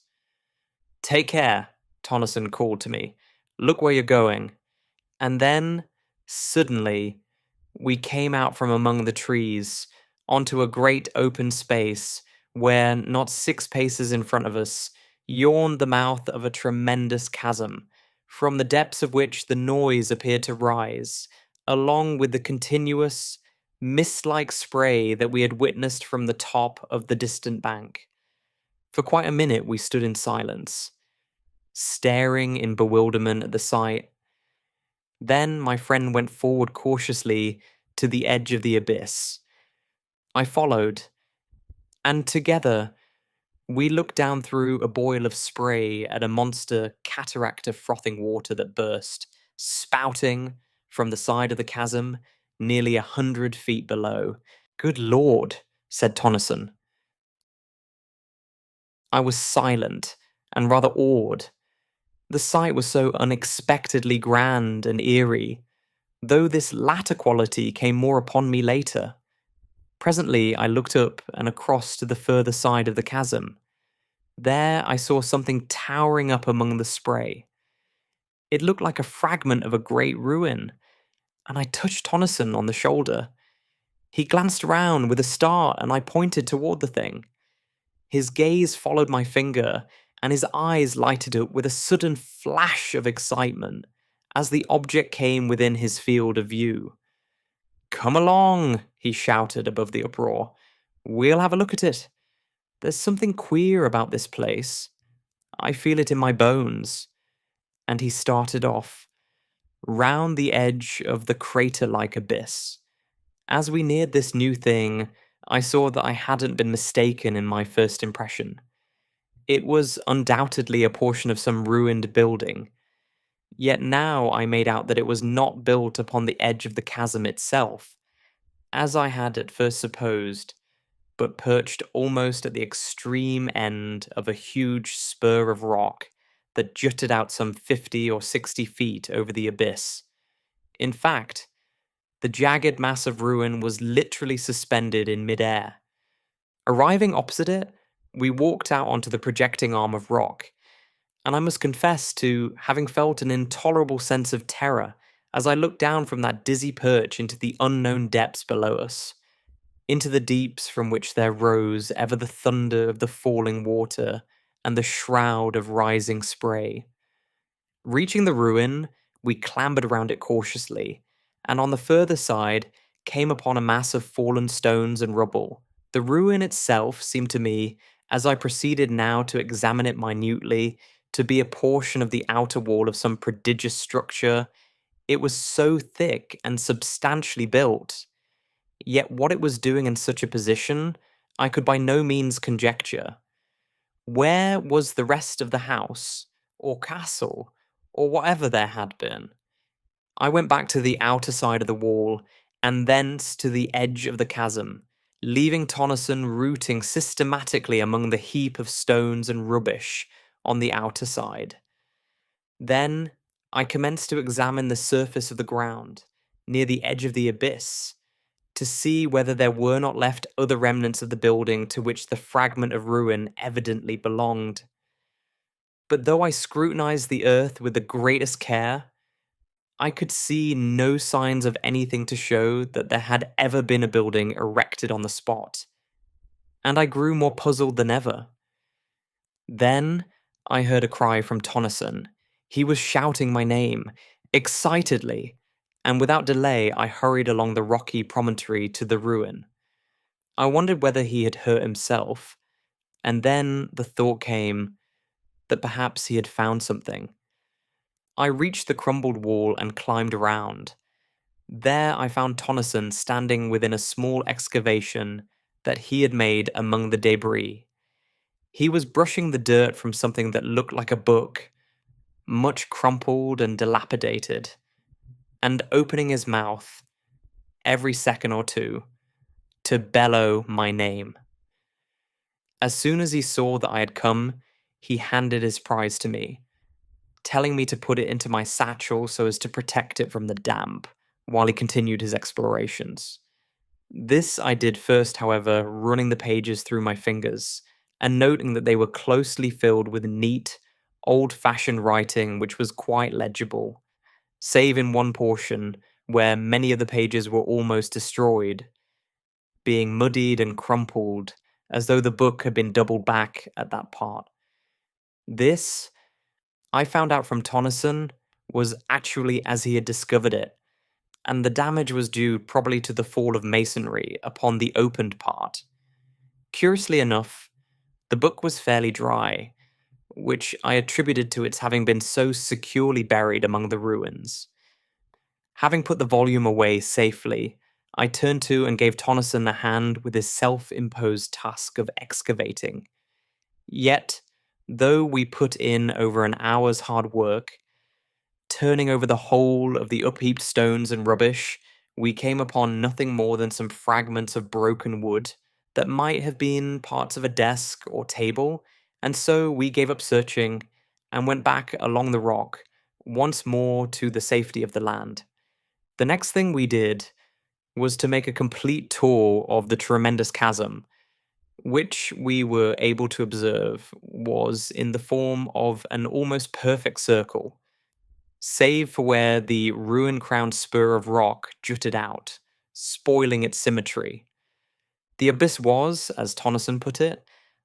[SPEAKER 1] Take care, Tonneson called to me. Look where you're going. And then, suddenly, we came out from among the trees onto a great open space where, not 6 paces in front of us, yawned the mouth of a tremendous chasm, from the depths of which the noise appeared to rise, along with the continuous, mist-like spray that we had witnessed from the top of the distant bank. For quite a minute we stood in silence, staring in bewilderment at the sight. Then my friend went forward cautiously to the edge of the abyss. I followed, and together we looked down through a boil of spray at a monster cataract of frothing water that burst, spouting from the side of the chasm nearly 100 feet below. Good Lord, said Tonneson. I was silent and rather awed. The sight was so unexpectedly grand and eerie, though this latter quality came more upon me later. Presently I looked up and across to the further side of the chasm. There I saw something towering up among the spray. It looked like a fragment of a great ruin, and I touched Tonneson on the shoulder. He glanced round with a start, and I pointed toward the thing. His gaze followed my finger, and his eyes lighted up with a sudden flash of excitement as the object came within his field of view. Come along, he shouted above the uproar. We'll have a look at it. There's something queer about this place. I feel it in my bones. And he started off, round the edge of the crater-like abyss. As we neared this new thing, I saw that I hadn't been mistaken in my first impression. It was undoubtedly a portion of some ruined building, yet now I made out that it was not built upon the edge of the chasm itself, as I had at first supposed, but perched almost at the extreme end of a huge spur of rock that jutted out some 50 or 60 feet over the abyss. In fact, the jagged mass of ruin was literally suspended in midair. Arriving opposite it, we walked out onto the projecting arm of rock, and I must confess to having felt an intolerable sense of terror as I looked down from that dizzy perch into the unknown depths below us, into the deeps from which there rose ever the thunder of the falling water and the shroud of rising spray. Reaching the ruin, we clambered around it cautiously, and on the further side came upon a mass of fallen stones and rubble. The ruin itself seemed to me, as I proceeded now to examine it minutely, to be a portion of the outer wall of some prodigious structure. It was so thick and substantially built. Yet what it was doing in such a position, I could by no means conjecture. Where was the rest of the house, or castle, or whatever there had been? I went back to the outer side of the wall, and thence to the edge of the chasm, leaving Tonneson rooting systematically among the heap of stones and rubbish on the outer side. Then I commenced to examine the surface of the ground, near the edge of the abyss, to see whether there were not left other remnants of the building to which the fragment of ruin evidently belonged. But though I scrutinized the earth with the greatest care, I could see no signs of anything to show that there had ever been a building erected on the spot, and I grew more puzzled than ever. Then I heard a cry from Tonneson. He was shouting my name, excitedly, and without delay I hurried along the rocky promontory to the ruin. I wondered whether he had hurt himself, and then the thought came that perhaps he had found something. I reached the crumbled wall and climbed around. There I found Tonneson standing within a small excavation that he had made among the debris. He was brushing the dirt from something that looked like a book, much crumpled and dilapidated, and opening his mouth every second or two to bellow my name. As soon as he saw that I had come, he handed his prize to me, telling me to put it into my satchel so as to protect it from the damp, while he continued his explorations. This I did first, however, running the pages through my fingers, and noting that they were closely filled with neat, old-fashioned writing which was quite legible, save in one portion where many of the pages were almost destroyed, being muddied and crumpled, as though the book had been doubled back at that part. This, I found out from Tonneson, was actually as he had discovered it, and the damage was due probably to the fall of masonry upon the opened part. Curiously enough, the book was fairly dry, which I attributed to its having been so securely buried among the ruins. Having put the volume away safely, I turned to and gave Tonneson a hand with his self-imposed task of excavating. Yet, though we put in over an hour's hard work, turning over the whole of the upheaped stones and rubbish, we came upon nothing more than some fragments of broken wood that might have been parts of a desk or table, and so we gave up searching and went back along the rock once more to the safety of the land. The next thing we did was to make a complete tour of the tremendous chasm, which we were able to observe was in the form of an almost perfect circle, save for where the ruin-crowned spur of rock jutted out, spoiling its symmetry. The abyss was, as Tonneson put it,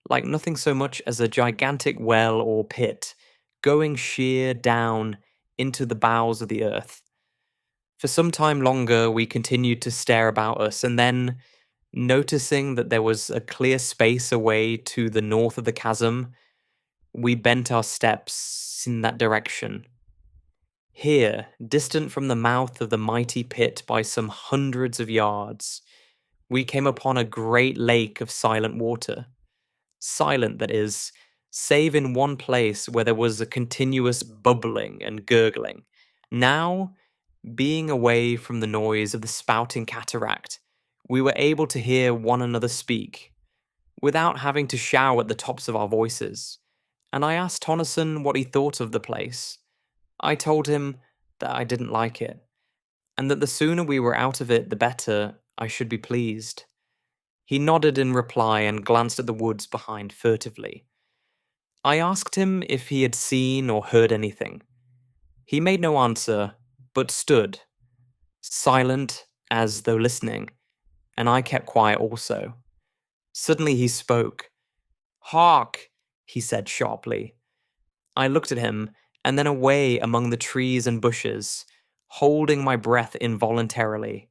[SPEAKER 1] like nothing so much as a gigantic well or pit, going sheer down into the bowels of the earth. For some time longer we continued to stare about us, and then, noticing that there was a clear space away to the north of the chasm, we bent our steps in that direction. Here, distant from the mouth of the mighty pit by some hundreds of yards, we came upon a great lake of silent water. Silent, that is, save in one place where there was a continuous bubbling and gurgling. Now, being away from the noise of the spouting cataract, we were able to hear one another speak, without having to shout at the tops of our voices. And I asked Tonneson what he thought of the place. I told him that I didn't like it, and that the sooner we were out of it, the better. I should be pleased. He nodded in reply and glanced at the woods behind furtively. I asked him if he had seen or heard anything. He made no answer, but stood, silent as though listening, and I kept quiet also. Suddenly he spoke. "Hark!" he said sharply. I looked at him, and then away among the trees and bushes, holding my breath involuntarily.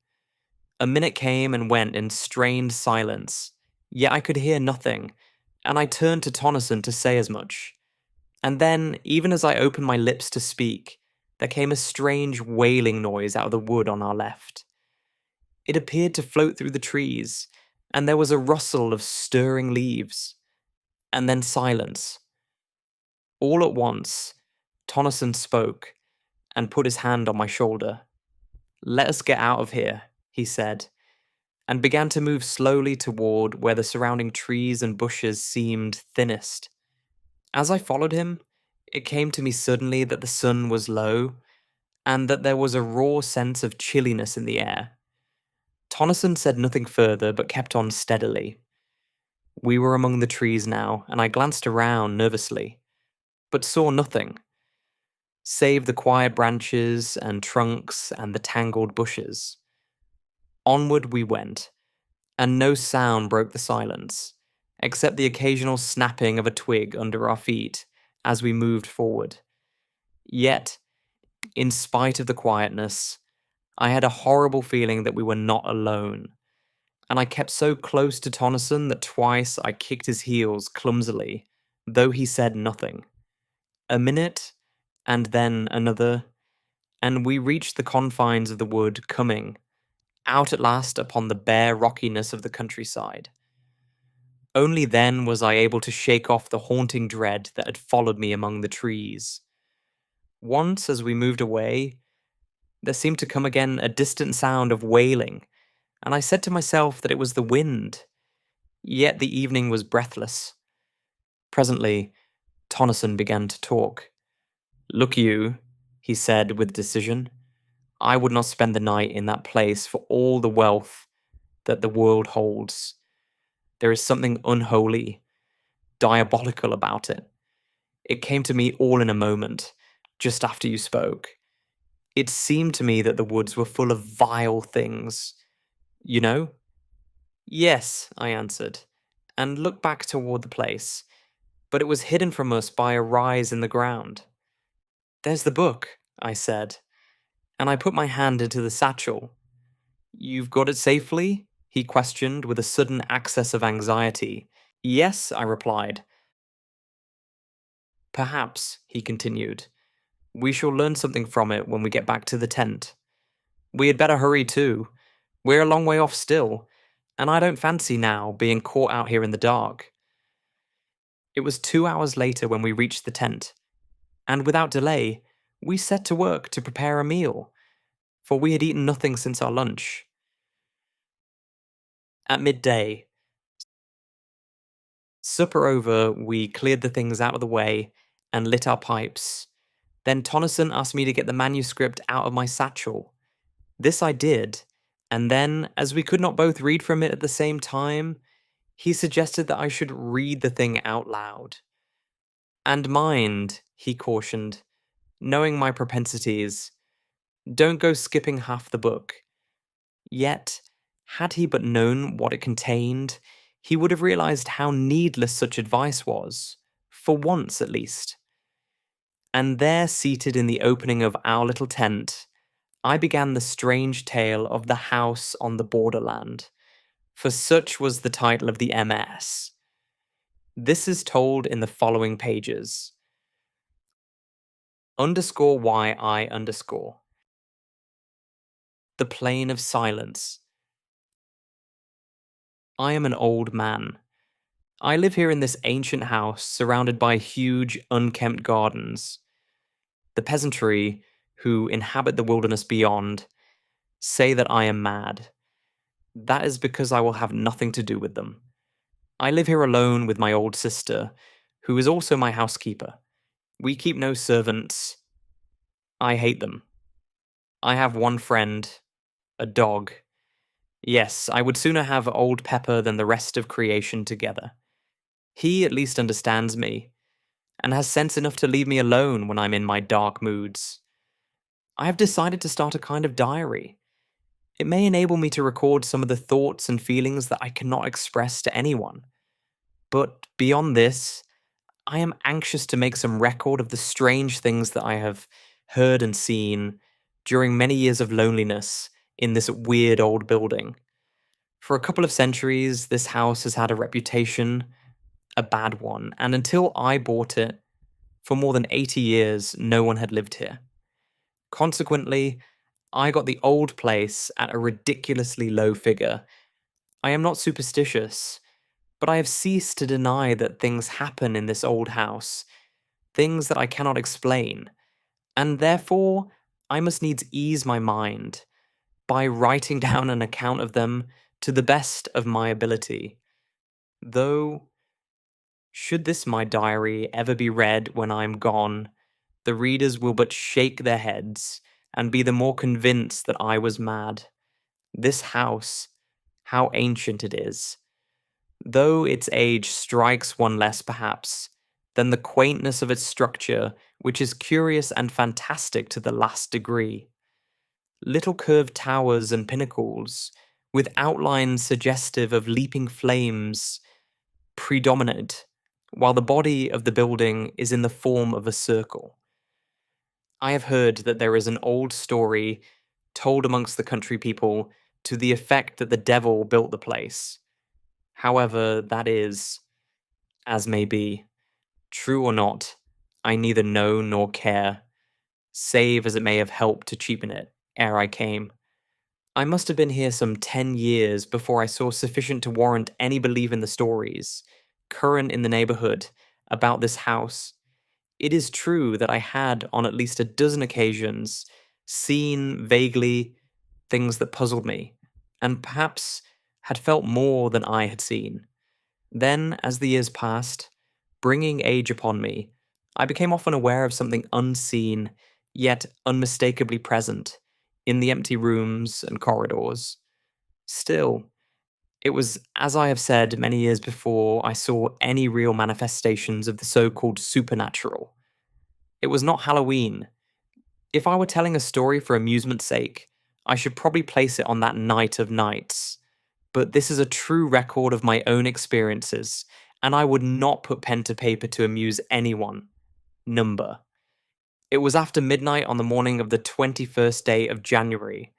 [SPEAKER 1] A minute came and went in strained silence, yet I could hear nothing, and I turned to Tonneson to say as much. And then, even as I opened my lips to speak, there came a strange wailing noise out of the wood on our left. It appeared to float through the trees, and there was a rustle of stirring leaves, and then silence. All at once, Tonneson spoke and put his hand on my shoulder. "Let us get out of here," he said, and began to move slowly toward where the surrounding trees and bushes seemed thinnest. As I followed him, it came to me suddenly that the sun was low, and that there was a raw sense of chilliness in the air. Tonneson said nothing further, but kept on steadily. We were among the trees now, and I glanced around nervously, but saw nothing, save the quiet branches and trunks and the tangled bushes. Onward we went, and no sound broke the silence, except the occasional snapping of a twig under our feet as we moved forward. Yet, in spite of the quietness, I had a horrible feeling that we were not alone, and I kept so close to Tonneson that twice I kicked his heels clumsily, though he said nothing. A minute, and then another, and we reached the confines of the wood, coming, out at last upon the bare rockiness of the countryside. Only then was I able to shake off the haunting dread that had followed me among the trees. Once, as we moved away, there seemed to come again a distant sound of wailing, and I said to myself that it was the wind. Yet the evening was breathless. Presently, Tonneson began to talk. "Look you," he said with decision, "I would not spend the night in that place for all the wealth that the world holds. There is something unholy, diabolical about it. It came to me all in a moment, just after you spoke. It seemed to me that the woods were full of vile things. You know?" "Yes," I answered, and looked back toward the place, but it was hidden from us by a rise in the ground. "There's the book," I said, and I put my hand into the satchel. "You've got it safely?" he questioned with a sudden access of anxiety. "Yes," I replied. "Perhaps," he continued, "we shall learn something from it when we get back to the tent. We had better hurry too. We're a long way off still, and I don't fancy now being caught out here in the dark." It was 2 hours later when we reached the tent, and without delay, we set to work to prepare a meal, for we had eaten nothing since our lunch. At midday, supper over, we cleared the things out of the way and lit our pipes. Then Tonneson asked me to get the manuscript out of my satchel. This I did, and then, as we could not both read from it at the same time, he suggested that I should read the thing out loud. "And mind," he cautioned, knowing my propensities, "don't go skipping half the book." Yet, had he but known what it contained, he would have realized how needless such advice was, for once at least. And there, seated in the opening of our little tent, I began the strange tale of the house on the borderland, for such was the title of the MS. This is told in the following pages. _YI_. The Plain of Silence. I am an old man. I live here in this ancient house surrounded by huge, unkempt gardens. The peasantry, who inhabit the wilderness beyond, say that I am mad. That is because I will have nothing to do with them. I live here alone with my old sister, who is also my housekeeper. We keep no servants. I hate them. I have one friend, a dog. Yes, I would sooner have old Pepper than the rest of creation together. He at least understands me, and has sense enough to leave me alone when I'm in my dark moods. I have decided to start a kind of diary. It may enable me to record some of the thoughts and feelings that I cannot express to anyone. But beyond this, I am anxious to make some record of the strange things that I have heard and seen during many years of loneliness in this weird old building. For a couple of centuries, this house has had a reputation, a bad one, and until I bought it, for more than 80 years, no one had lived here. Consequently, I got the old place at a ridiculously low figure. I am not superstitious, but I have ceased to deny that things happen in this old house, things that I cannot explain, and therefore I must needs ease my mind by writing down an account of them to the best of my ability. Though, should this my diary ever be read when I am gone, the readers will but shake their heads and be the more convinced that I was mad. This house, how ancient it is, though its age strikes one less perhaps than the quaintness of its structure, which is curious and fantastic to the last degree. Little curved towers and pinnacles, with outlines suggestive of leaping flames, predominate, while the body of the building is in the form of a circle. I have heard that there is an old story told amongst the country people to the effect that the devil built the place. However, that is, as may be, true or not, I neither know nor care, save as it may have helped to cheapen it ere I came. I must have been here some 10 years before I saw sufficient to warrant any belief in the stories, current in the neighborhood, about this house. It is true that I had, on at least a dozen occasions, seen vaguely things that puzzled me, and perhaps had felt more than I had seen. Then, as the years passed, bringing age upon me, I became often aware of something unseen, yet unmistakably present, in the empty rooms and corridors. Still, it was as I have said many years before I saw any real manifestations of the so called supernatural. It was not Halloween. If I were telling a story for amusement's sake, I should probably place it on that night of nights. But this is a true record of my own experiences, and I would not put pen to paper to amuse anyone. Number. It was after midnight on the morning of the 21st day of January.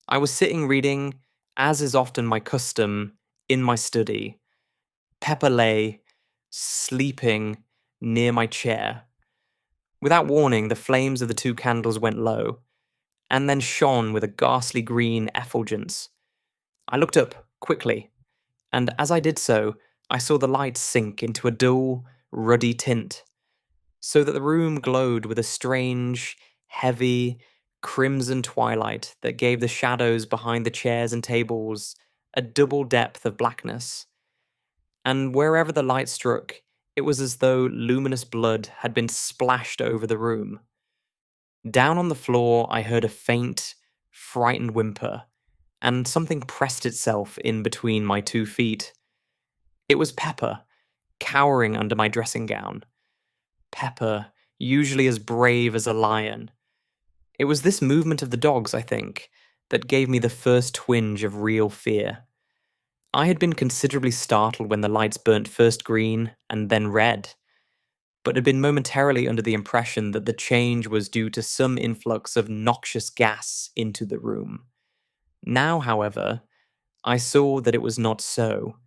[SPEAKER 1] I was sitting reading, as is often my custom, in my study. Pepper lay, sleeping, near my chair. Without warning, the flames of the two candles went low, and then shone with a ghastly green effulgence. I looked up, quickly, and as I did so, I saw the light sink into a dull, ruddy tint, so that the room glowed with a strange, heavy, crimson twilight that gave the shadows behind the chairs and tables a double depth of blackness. And wherever the light struck, it was as though luminous blood had been splashed over the room. Down on the floor, I heard a faint, frightened whimper, and something pressed itself in between my 2 feet. It was Pepper, cowering under my dressing gown. Pepper, usually as brave as a lion. It was this movement of the dog's, I think, that gave me the first twinge of real fear. I had been considerably startled when the lights burnt first green and then red, but had been momentarily under the impression that the change was due to some influx of noxious gas into the room. Now, however, I saw that it was not so,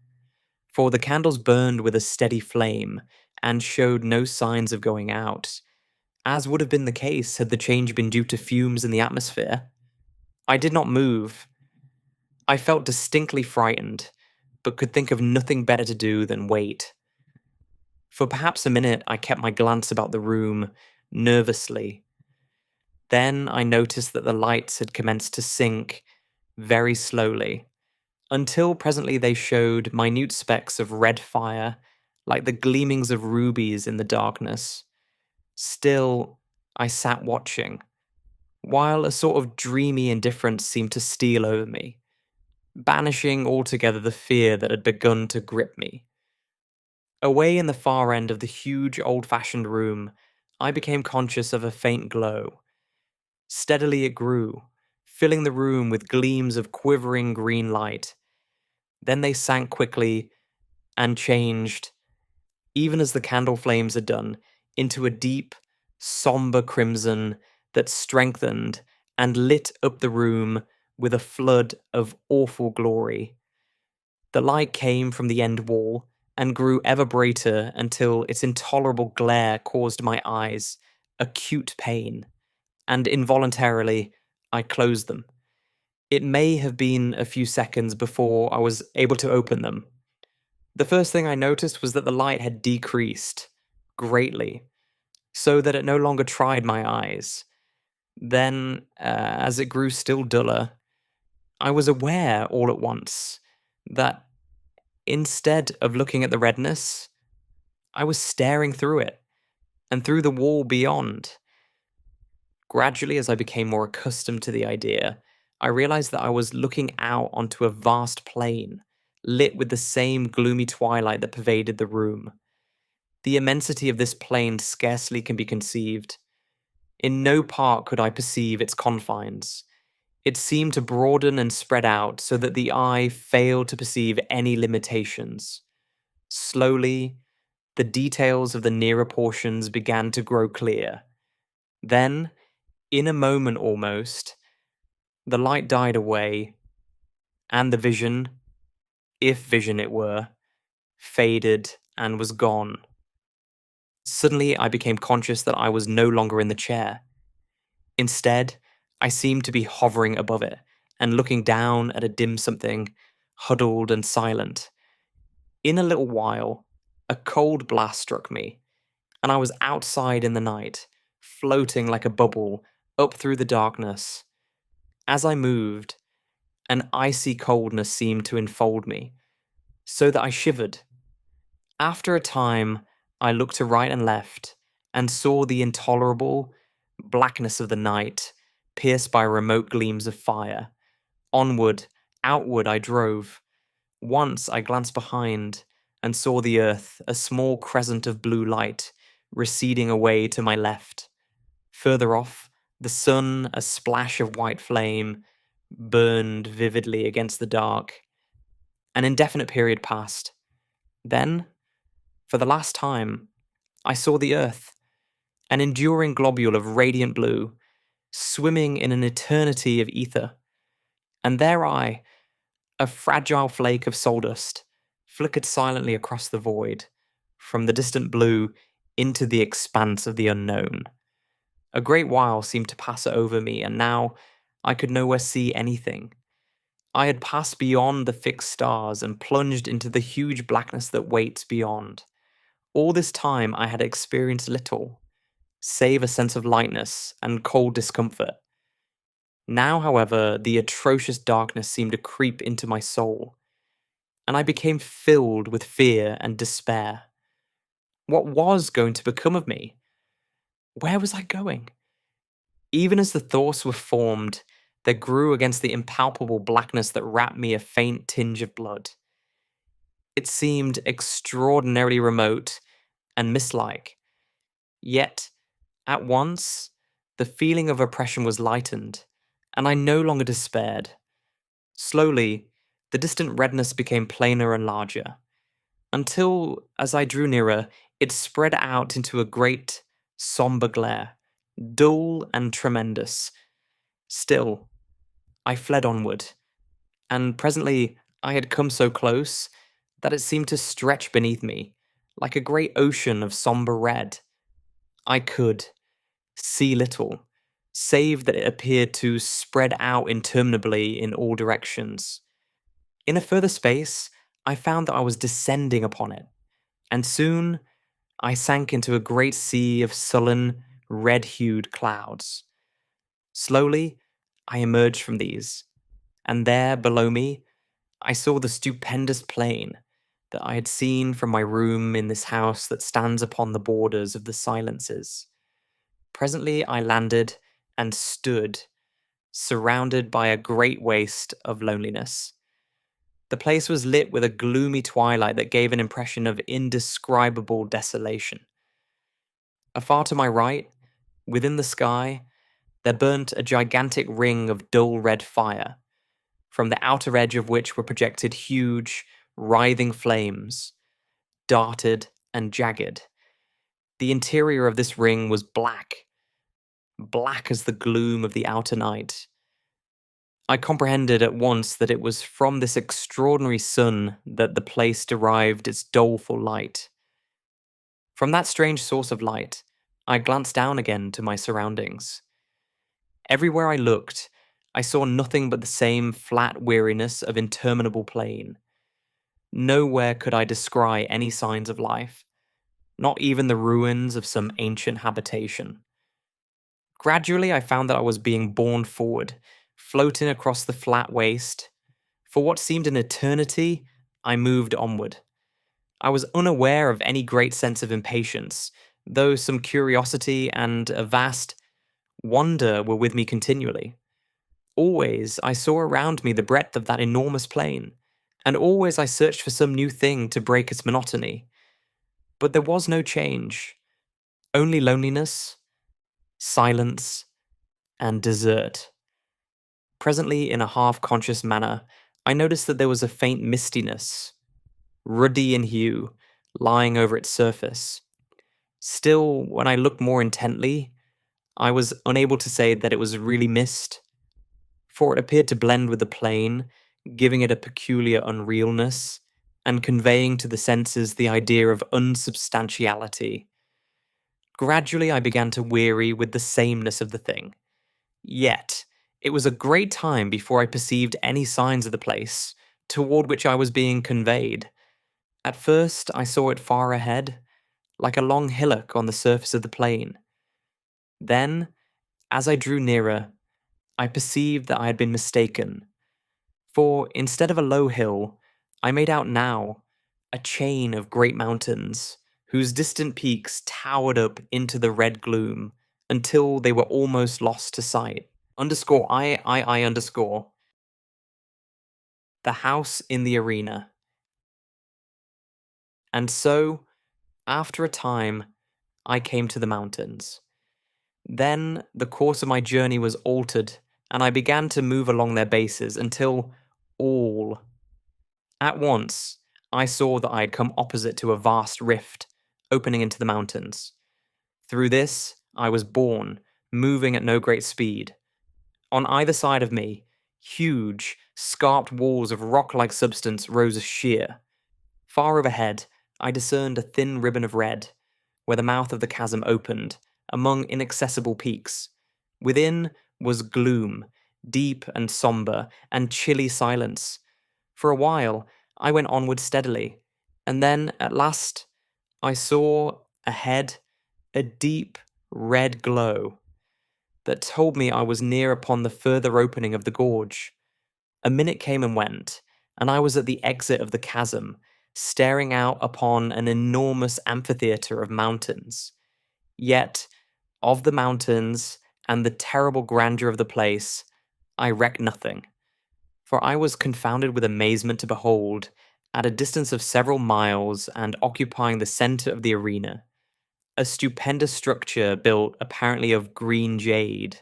[SPEAKER 1] for the candles burned with a steady flame and showed no signs of going out, as would have been the case had the change been due to fumes in the atmosphere. I did not move. I felt distinctly frightened, but could think of nothing better to do than wait. For perhaps a minute, I kept my glance about the room nervously. Then I noticed that the lights had commenced to sink very slowly, until presently they showed minute specks of red fire, like the gleamings of rubies in the darkness. Still, I sat watching, while a sort of dreamy indifference seemed to steal over me, banishing altogether the fear that had begun to grip me. Away in the far end of the huge old-fashioned room, I became conscious of a faint glow. Steadily it grew, filling the room with gleams of quivering green light. Then they sank quickly and changed, even as the candle flames had done, into a deep, somber crimson that strengthened and lit up the room with a flood of awful glory. The light came from the end wall and grew ever brighter until its intolerable glare caused my eyes acute pain, and involuntarily I closed them. It may have been a few seconds before I was able to open them. The first thing I noticed was that the light had decreased greatly, so that it no longer tried my eyes. Then, as it grew still duller, I was aware all at once that instead of looking at the redness, I was staring through it and through the wall beyond. Gradually, as I became more accustomed to the idea, I realized that I was looking out onto a vast plain, lit with the same gloomy twilight that pervaded the room. The immensity of this plain scarcely can be conceived. In no part could I perceive its confines. It seemed to broaden and spread out so that the eye failed to perceive any limitations. Slowly, the details of the nearer portions began to grow clear. Then, in a moment almost, the light died away, and the vision, if vision it were, faded and was gone. Suddenly, I became conscious that I was no longer in the chair. Instead, I seemed to be hovering above it and looking down at a dim something, huddled and silent. In a little while, a cold blast struck me, and I was outside in the night, floating like a bubble up through the darkness. As I moved, an icy coldness seemed to enfold me, so that I shivered. After a time, I looked to right and left and saw the intolerable blackness of the night, pierced by remote gleams of fire. Onward, outward I drove. Once I glanced behind and saw the earth, a small crescent of blue light, receding away to my left. Further off, the sun, a splash of white flame, burned vividly against the dark. An indefinite period passed. Then, for the last time, I saw the earth, an enduring globule of radiant blue, swimming in an eternity of ether. And there I, a fragile flake of sawdust, flickered silently across the void, from the distant blue into the expanse of the unknown. A great while seemed to pass over me, and now I could nowhere see anything. I had passed beyond the fixed stars and plunged into the huge blackness that waits beyond. All this time I had experienced little, save a sense of lightness and cold discomfort. Now, however, the atrocious darkness seemed to creep into my soul, and I became filled with fear and despair. What was going to become of me? Where was I going? Even as the thoughts were formed, there grew against the impalpable blackness that wrapped me a faint tinge of blood. It seemed extraordinarily remote and mist-like. Yet, at once, the feeling of oppression was lightened, and I no longer despaired. Slowly, the distant redness became plainer and larger, until, as I drew nearer, it spread out into a great, somber glare, dull and tremendous. Still, I fled onward, and presently I had come so close that it seemed to stretch beneath me, like a great ocean of somber red. I could see little, save that it appeared to spread out interminably in all directions. In a further space, I found that I was descending upon it, and soon I sank into a great sea of sullen, red-hued clouds. Slowly, I emerged from these, and there, below me, I saw the stupendous plain that I had seen from my room in this house that stands upon the borders of the silences. Presently, I landed and stood, surrounded by a great waste of loneliness. The place was lit with a gloomy twilight that gave an impression of indescribable desolation. Afar to my right, within the sky, there burnt a gigantic ring of dull red fire, from the outer edge of which were projected huge, writhing flames, darted and jagged. The interior of this ring was black, black as the gloom of the outer night. I comprehended at once that it was from this extraordinary sun that the place derived its doleful light. From that strange source of light, I glanced down again to my surroundings. Everywhere I looked, I saw nothing but the same flat weariness of interminable plain. Nowhere could I descry any signs of life, not even the ruins of some ancient habitation. Gradually, I found that I was being borne forward, floating across the flat waste. For what seemed an eternity, I moved onward. I was unaware of any great sense of impatience, though some curiosity and a vast wonder were with me continually. Always I saw around me the breadth of that enormous plain, and always I searched for some new thing to break its monotony. But there was no change, only loneliness, silence, and desert. Presently, in a half-conscious manner, I noticed that there was a faint mistiness, ruddy in hue, lying over its surface. Still, when I looked more intently, I was unable to say that it was really mist, for it appeared to blend with the plain, giving it a peculiar unrealness, and conveying to the senses the idea of unsubstantiality. Gradually I began to weary with the sameness of the thing. Yet, it was a great time before I perceived any signs of the place, toward which I was being conveyed. At first I saw it far ahead, like a long hillock on the surface of the plain. Then, as I drew nearer, I perceived that I had been mistaken, for instead of a low hill, I made out now a chain of great mountains, whose distant peaks towered up into the red gloom until they were almost lost to sight. Underscore I underscore. The house in the arena. And so, after a time, I came to the mountains. Then the course of my journey was altered, and I began to move along their bases until all. At once, I saw that I had come opposite to a vast rift, opening into the mountains. Through this, I was borne, moving at no great speed. On either side of me, huge, scarped walls of rock-like substance rose sheer. Far overhead, I discerned a thin ribbon of red, where the mouth of the chasm opened, among inaccessible peaks. Within was gloom, deep and sombre, and chilly silence. For a while, I went onward steadily, and then, at last, I saw, ahead, a deep, red glow that told me I was near upon the further opening of the gorge. A minute came and went, and I was at the exit of the chasm, staring out upon an enormous amphitheatre of mountains. Yet, of the mountains and the terrible grandeur of the place, I recked nothing, for I was confounded with amazement to behold, at a distance of several miles and occupying the centre of the arena, a stupendous structure built apparently of green jade.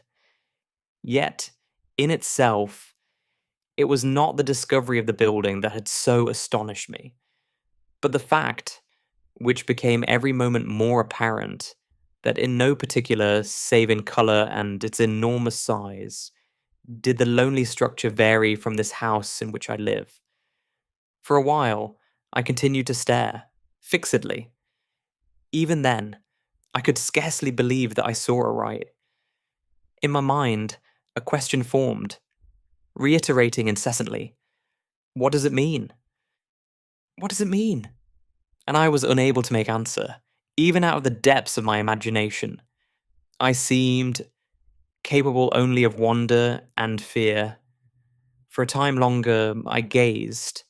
[SPEAKER 1] Yet, in itself, it was not the discovery of the building that had so astonished me, but the fact, which became every moment more apparent, that in no particular, save in colour and its enormous size, did the lonely structure vary from this house in which I live. For a while, I continued to stare, fixedly. Even then, I could scarcely believe that I saw aright. In my mind, a question formed, reiterating incessantly, "What does it mean? What does it mean?" And I was unable to make answer, Even out of the depths of my imagination, I seemed capable only of wonder and fear. For a time longer, I gazed,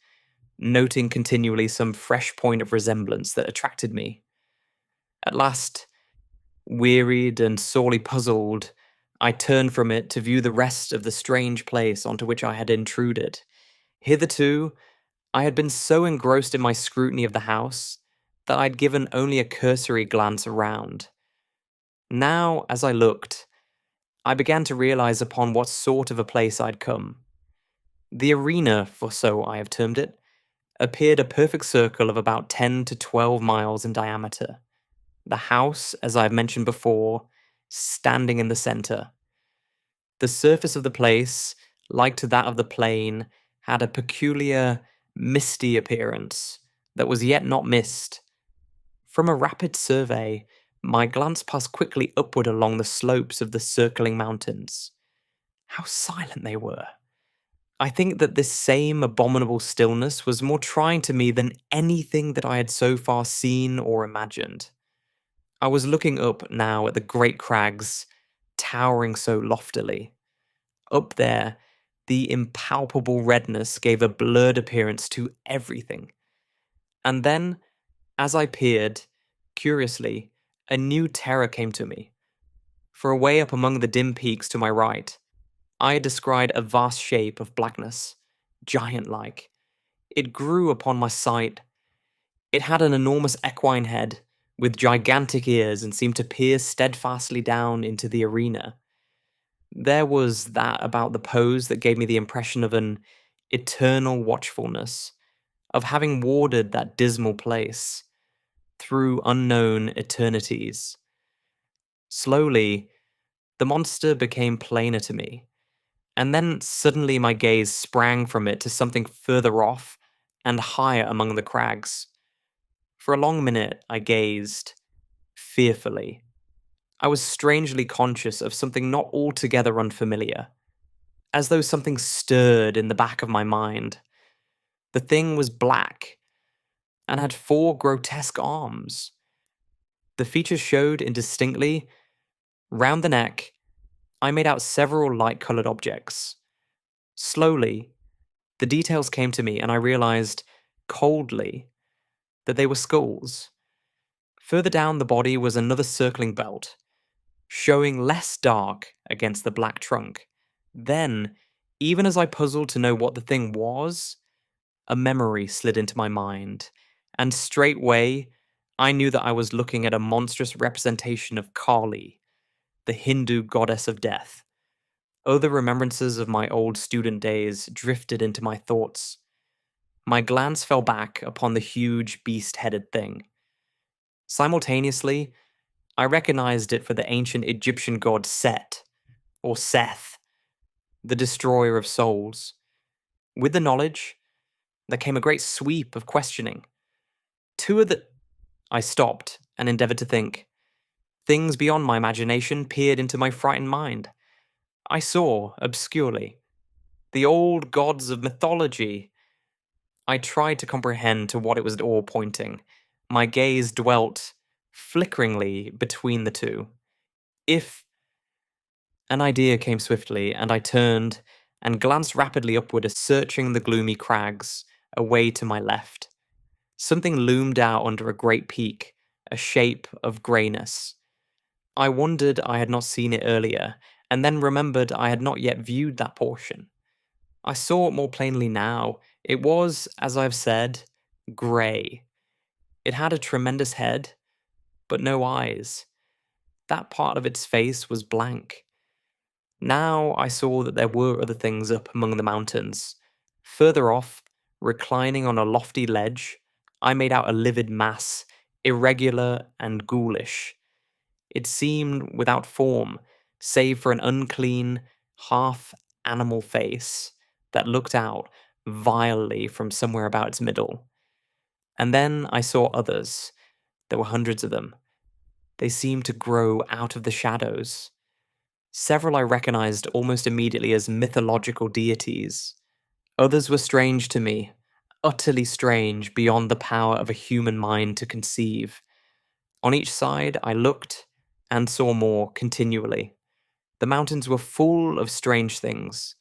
[SPEAKER 1] noting continually some fresh point of resemblance that attracted me. At last, wearied and sorely puzzled, I turned from it to view the rest of the strange place onto which I had intruded. Hitherto, I had been so engrossed in my scrutiny of the house that I'd given only a cursory glance around. Now, as I looked, I began to realize upon what sort of a place I'd come. The arena, for so I have termed it, appeared a perfect circle of about 10 to 12 miles in diameter. The house, as I have mentioned before, standing in the center. The surface of the place, like to that of the plain, had a peculiar, misty appearance that was yet not mist. From a rapid survey, my glance passed quickly upward along the slopes of the circling mountains. How silent they were! I think that this same abominable stillness was more trying to me than anything that I had so far seen or imagined. I was looking up now at the great crags, towering so loftily. Up there, the impalpable redness gave a blurred appearance to everything. And then, as I peered, curiously, a new terror came to me. For away up among the dim peaks to my right, I descried a vast shape of blackness, giant-like. It grew upon my sight. It had an enormous equine head, with gigantic ears, and seemed to peer steadfastly down into the arena. There was that about the pose that gave me the impression of an eternal watchfulness, of having warded that dismal place through unknown eternities. Slowly, the monster became plainer to me, and then suddenly my gaze sprang from it to something further off and higher among the crags. For a long minute I gazed, fearfully. I was strangely conscious of something not altogether unfamiliar, as though something stirred in the back of my mind. The thing was black, and had 4 grotesque arms. The features showed indistinctly. Round the neck, I made out several light-colored objects. Slowly, the details came to me, and I realized, coldly, that they were skulls. Further down the body was another circling belt, showing less dark against the black trunk. Then, even as I puzzled to know what the thing was, a memory slid into my mind, and straightway I knew that I was looking at a monstrous representation of Kali, the Hindu goddess of death. Other remembrances of my old student days drifted into my thoughts. My glance fell back upon the huge beast-headed thing. Simultaneously, I recognized it for the ancient Egyptian god Set, or Seth, the destroyer of souls. With the knowledge, there came a great sweep of questioning. Two of the... I stopped and endeavored to think. Things beyond my imagination peered into my frightened mind. I saw, obscurely, the old gods of mythology. I tried to comprehend to what it was all pointing. My gaze dwelt, flickeringly, between the two. If... An idea came swiftly, and I turned and glanced rapidly upward, searching the gloomy crags, away to my left. Something loomed out under a great peak, a shape of greyness. I wondered I had not seen it earlier, and then remembered I had not yet viewed that portion. I saw it more plainly now. It was, as I have said, grey. It had a tremendous head, but no eyes. That part of its face was blank. Now I saw that there were other things up among the mountains. Further off, reclining on a lofty ledge, I made out a livid mass, irregular and ghoulish. It seemed without form, save for an unclean, half-animal face that looked out vilely from somewhere about its middle. And then I saw others. There were hundreds of them. They seemed to grow out of the shadows. Several I recognized almost immediately as mythological deities. Others were strange to me, utterly strange beyond the power of a human mind to conceive. On each side, I looked and saw more continually. The mountains were full of strange things,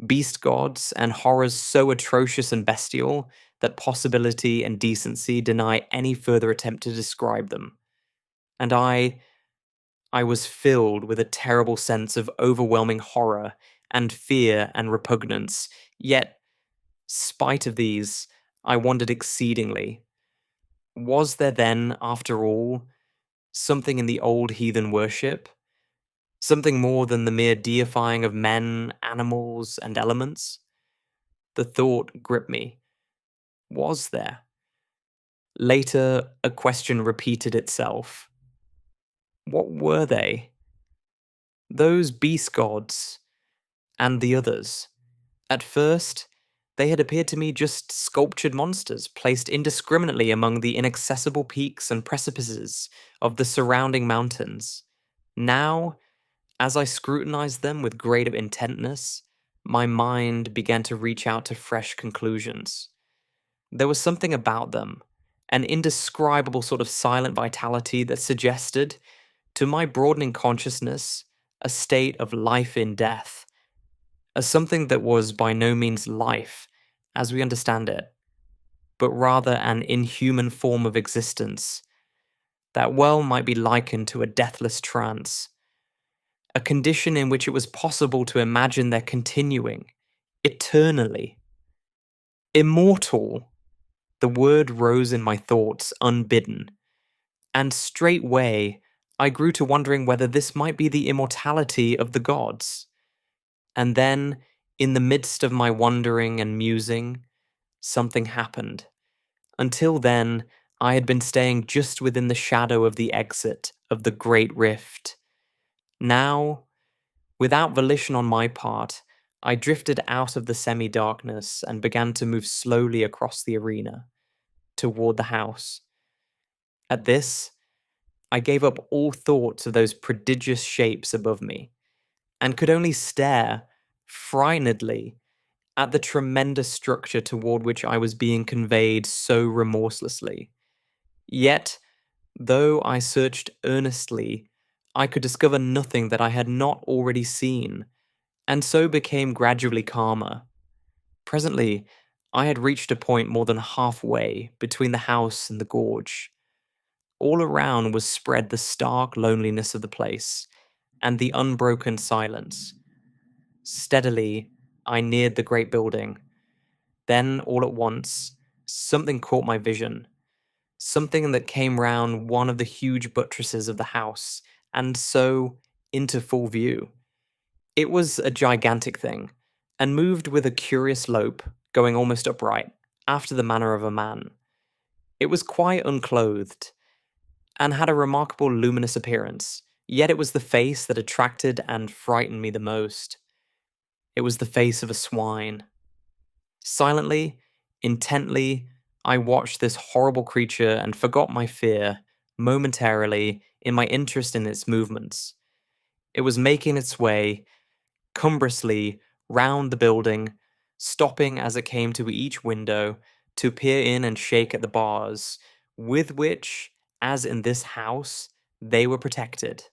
[SPEAKER 1] beast gods and horrors so atrocious and bestial that possibility and decency deny any further attempt to describe them. And I was filled with a terrible sense of overwhelming horror and fear and repugnance, yet, spite of these, I wondered exceedingly. Was there then, after all, something in the old heathen worship? Something more than the mere deifying of men, animals, and elements? The thought gripped me. Was there? Later, a question repeated itself. What were they? Those beast gods, and the others. At first, they had appeared to me just sculptured monsters placed indiscriminately among the inaccessible peaks and precipices of the surrounding mountains. Now, as I scrutinized them with greater intentness, my mind began to reach out to fresh conclusions. There was something about them, an indescribable sort of silent vitality that suggested, to my broadening consciousness, a state of life in death, as something that was by no means life, as we understand it, but rather an inhuman form of existence that well might be likened to a deathless trance, a condition in which it was possible to imagine their continuing, eternally, immortal. The word rose in my thoughts unbidden, and straightway I grew to wondering whether this might be the immortality of the gods. And then, in the midst of my wondering and musing, something happened. Until then, I had been staying just within the shadow of the exit of the Great Rift. Now, without volition on my part, I drifted out of the semi-darkness and began to move slowly across the arena, toward the house. At this, I gave up all thoughts of those prodigious shapes above me, and could only stare, frightenedly, at the tremendous structure toward which I was being conveyed so remorselessly. Yet, though I searched earnestly, I could discover nothing that I had not already seen, and so became gradually calmer. Presently, I had reached a point more than halfway between the house and the gorge. All around was spread the stark loneliness of the place, and the unbroken silence. Steadily, I neared the great building. Then, all at once, something caught my vision. Something that came round one of the huge buttresses of the house, and so into full view. It was a gigantic thing, and moved with a curious lope, going almost upright, after the manner of a man. It was quite unclothed, and had a remarkable luminous appearance, yet it was the face that attracted and frightened me the most. It was the face of a swine. Silently, intently, I watched this horrible creature and forgot my fear, momentarily, in my interest in its movements. It was making its way, cumbrously, round the building, stopping as it came to each window to peer in and shake at the bars, with which, as in this house, they were protected.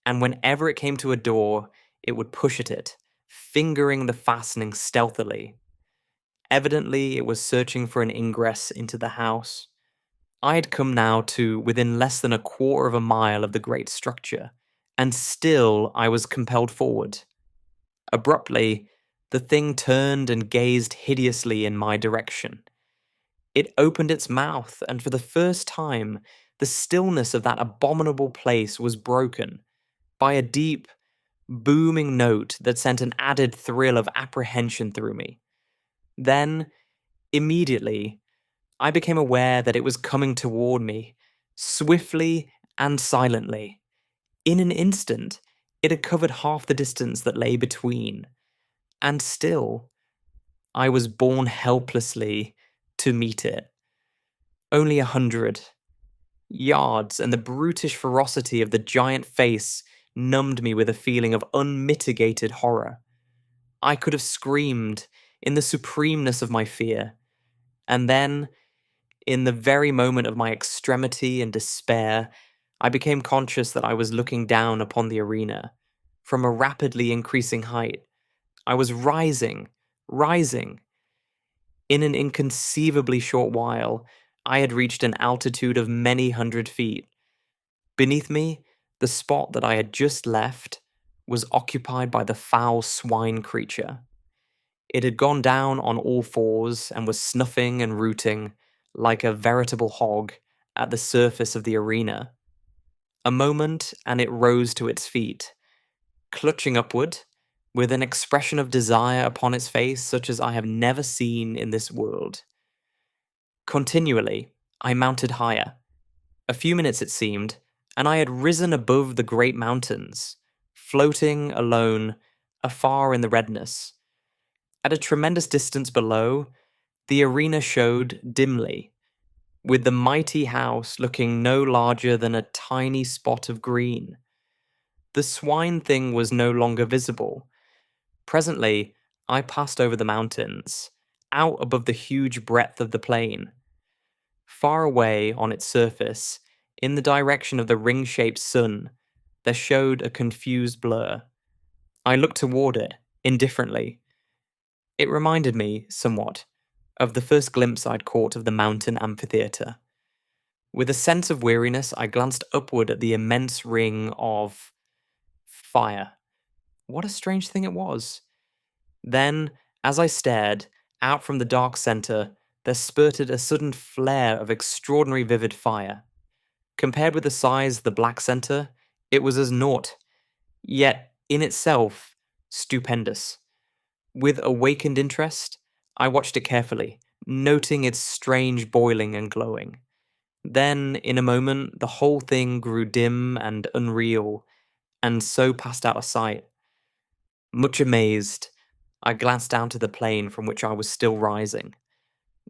[SPEAKER 1] And whenever it came to a door, it would push at it, fingering the fastening stealthily. Evidently, it was searching for an ingress into the house. I had come now to within less than a quarter of a mile of the great structure, and still I was compelled forward. Abruptly, the thing turned and gazed hideously in my direction. It opened its mouth, and for the first time, the stillness of that abominable place was broken by a deep, booming note that sent an added thrill of apprehension through me. Then, immediately, I became aware that it was coming toward me, swiftly and silently. In an instant, it had covered half the distance that lay between, and still, I was borne helplessly to meet it. Only 100 yards, and the brutish ferocity of the giant face numbed me with a feeling of unmitigated horror. I could have screamed in the supremeness of my fear, and then, in the very moment of my extremity and despair, I became conscious that I was looking down upon the arena from a rapidly increasing height. I was rising, rising. In an inconceivably short while, I had reached an altitude of many hundred feet. Beneath me, the spot that I had just left was occupied by the foul swine creature. It had gone down on all fours and was snuffing and rooting like a veritable hog at the surface of the arena. A moment, and it rose to its feet, clutching upward, with an expression of desire upon its face such as I have never seen in this world. Continually, I mounted higher. A few minutes it seemed, and I had risen above the great mountains, floating alone, afar in the redness. At a tremendous distance below, the arena showed dimly, with the mighty house looking no larger than a tiny spot of green. The swine thing was no longer visible. Presently, I passed over the mountains, out above the huge breadth of the plain. Far away on its surface, in the direction of the ring-shaped sun, there showed a confused blur. I looked toward it, indifferently. It reminded me, somewhat, of the first glimpse I'd caught of the mountain amphitheatre. With a sense of weariness, I glanced upward at the immense ring of fire. What a strange thing it was. Then, as I stared, out from the dark centre, there spurted a sudden flare of extraordinary vivid fire. Compared with the size of the black centre, it was as naught, yet, in itself, stupendous. With awakened interest, I watched it carefully, noting its strange boiling and glowing. Then, in a moment, the whole thing grew dim and unreal, and so passed out of sight. Much amazed, I glanced down to the plain from which I was still rising.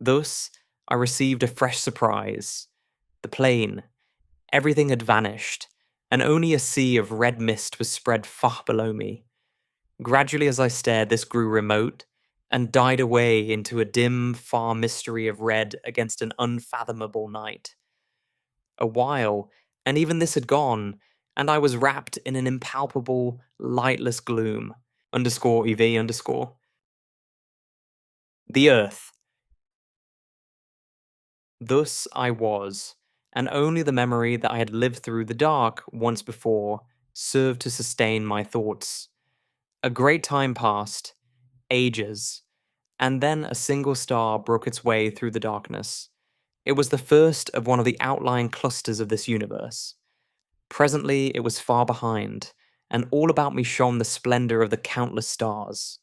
[SPEAKER 1] Thus, I received a fresh surprise. The plain, everything had vanished, and only a sea of red mist was spread far below me. Gradually, as I stared, this grew remote and died away into a dim, far mystery of red against an unfathomable night. A while, and even this had gone, and I was wrapped in an impalpable, lightless gloom. Underscore EV underscore. The earth. Thus I was, and only the memory that I had lived through the dark once before served to sustain my thoughts. A great time passed, ages, and then a single star broke its way through the darkness. It was the first of one of the outlying clusters of this universe. Presently it was far behind, and all about me shone the splendor of the countless stars.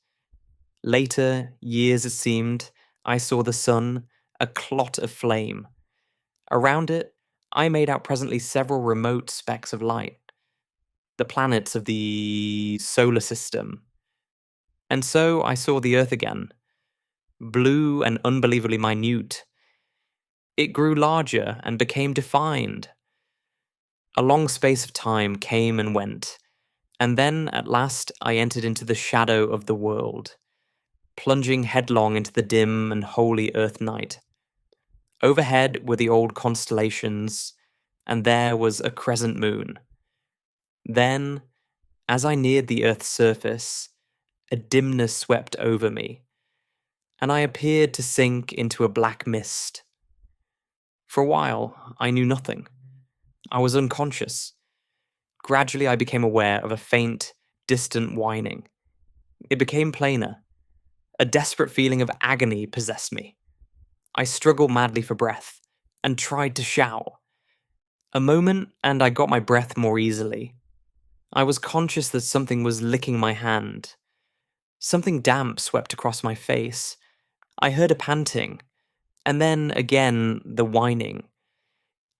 [SPEAKER 1] Later, years it seemed, I saw the sun, a clot of flame. Around it, I made out presently several remote specks of light, the planets of the solar system. And so I saw the Earth again, blue and unbelievably minute. It grew larger and became defined. A long space of time came and went, and then at last I entered into the shadow of the world, plunging headlong into the dim and holy Earth night. Overhead were the old constellations, and there was a crescent moon. Then, as I neared the Earth's surface, a dimness swept over me, and I appeared to sink into a black mist. For a while, I knew nothing. I was unconscious. Gradually, I became aware of a faint, distant whining. It became plainer. A desperate feeling of agony possessed me. I struggled madly for breath, and tried to shout. A moment, and I got my breath more easily. I was conscious that something was licking my hand. Something damp swept across my face. I heard a panting, and then again the whining.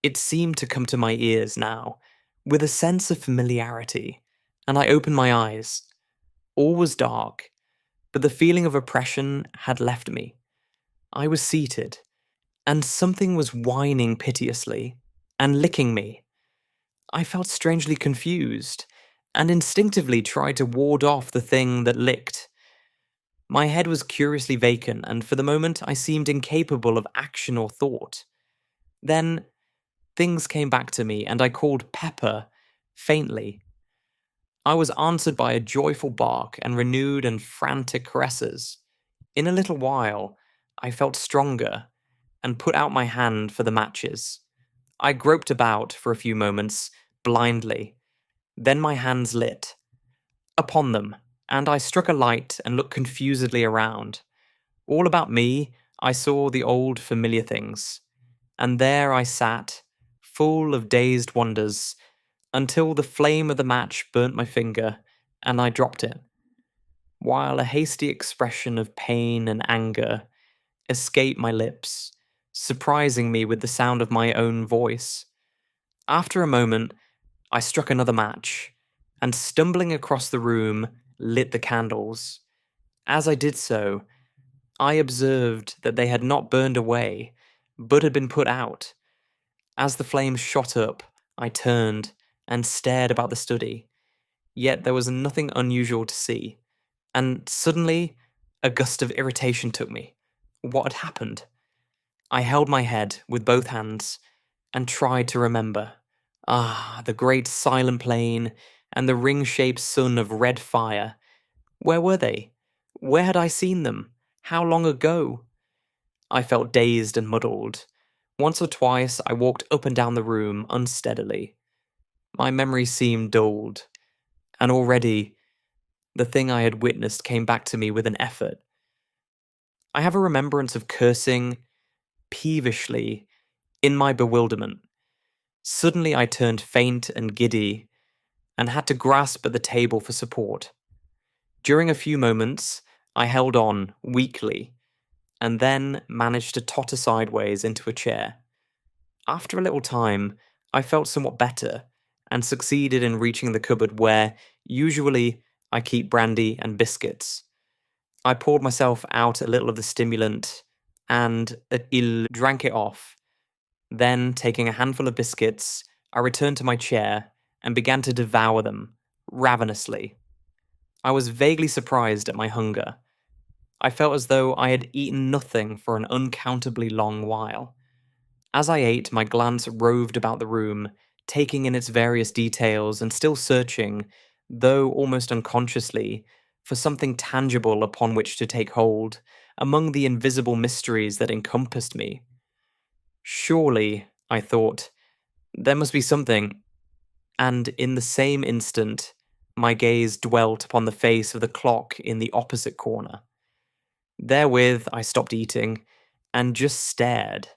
[SPEAKER 1] It seemed to come to my ears now, with a sense of familiarity, and I opened my eyes. All was dark, but the feeling of oppression had left me. I was seated, and something was whining piteously, and licking me. I felt strangely confused, and instinctively tried to ward off the thing that licked. My head was curiously vacant, and for the moment I seemed incapable of action or thought. Then, Things came back to me, and I called Pepper faintly. I was answered by a joyful bark and renewed and frantic caresses. In a little while, I felt stronger and put out my hand for the matches. I groped about for a few moments, blindly. Then my hands lit upon them, and I struck a light and looked confusedly around. All about me, I saw the old familiar things. And there I sat, full of dazed wonders, until the flame of the match burnt my finger, and I dropped it, while a hasty expression of pain and anger escaped my lips, surprising me with the sound of my own voice. After a moment, I struck another match, and stumbling across the room, lit the candles. As I did so, I observed that they had not burned away, but had been put out. As the flames shot up, I turned and stared about the study, yet there was nothing unusual to see. And suddenly, a gust of irritation took me. What had happened? I held my head with both hands and tried to remember. Ah, the great silent plain and the ring-shaped sun of red fire. Where were they? Where had I seen them? How long ago? I felt dazed and muddled. Once or twice I walked up and down the room unsteadily. My memory seemed dulled, and already the thing I had witnessed came back to me with an effort. I have a remembrance of cursing peevishly in my bewilderment. Suddenly I turned faint and giddy and had to grasp at the table for support. During a few moments, I held on weakly and then managed to totter sideways into a chair. After a little time, I felt somewhat better and succeeded in reaching the cupboard where, usually, I keep brandy and biscuits. I poured myself out a little of the stimulant and drank it off. Then, taking a handful of biscuits, I returned to my chair and began to devour them, ravenously. I was vaguely surprised at my hunger. I felt as though I had eaten nothing for an uncountably long while. As I ate, my glance roved about the room, taking in its various details and still searching, though almost unconsciously, for something tangible upon which to take hold, among the invisible mysteries that encompassed me. Surely, I thought, there must be something, and in the same instant, my gaze dwelt upon the face of the clock in the opposite corner. Therewith, I stopped eating and just stared.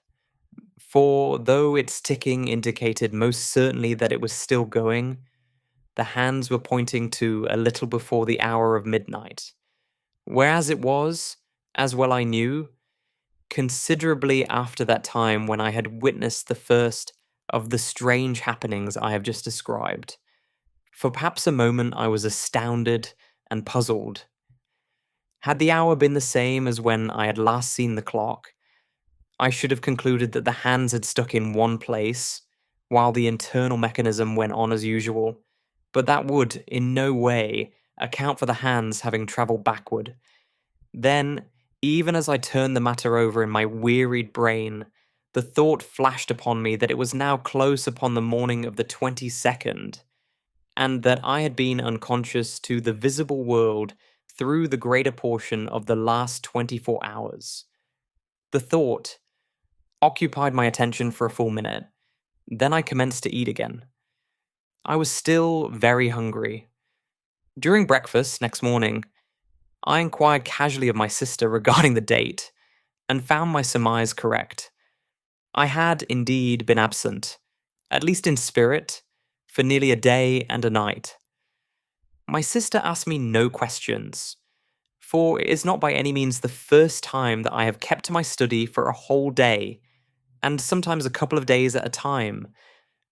[SPEAKER 1] For though its ticking indicated most certainly that it was still going, the hands were pointing to a little before the hour of midnight. Whereas it was, as well I knew, considerably after that time when I had witnessed the first of the strange happenings I have just described. For perhaps a moment I was astounded and puzzled. Had the hour been the same as when I had last seen the clock, I should have concluded that the hands had stuck in one place, while the internal mechanism went on as usual, but that would, in no way, account for the hands having travelled backward. Then, even as I turned the matter over in my wearied brain, the thought flashed upon me that it was now close upon the morning of the 22nd, and that I had been unconscious to the visible world through the greater portion of the last 24 hours. The thought occupied my attention for a full minute. Then I commenced to eat again. I was still very hungry. During breakfast next morning, I inquired casually of my sister regarding the date, and found my surmise correct. I had indeed been absent, at least in spirit, for nearly a day and a night. My sister asked me no questions, for it is not by any means the first time that I have kept to my study for a whole day, and sometimes a couple of days at a time,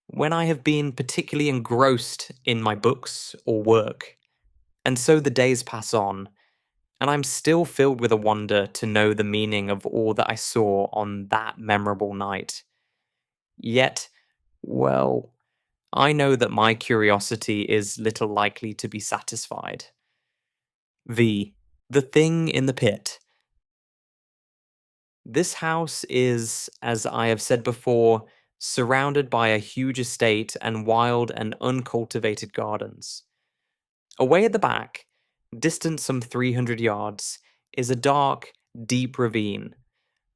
[SPEAKER 1] when I have been particularly engrossed in my books or work. And so the days pass on, and I'm still filled with a wonder to know the meaning of all that I saw on that memorable night. Yet, well, I know that my curiosity is little likely to be satisfied. V. The Thing in the Pit. This house is, as I have said before, surrounded by a huge estate and wild and uncultivated gardens. Away at the back, distant some 300 yards, is a dark, deep ravine,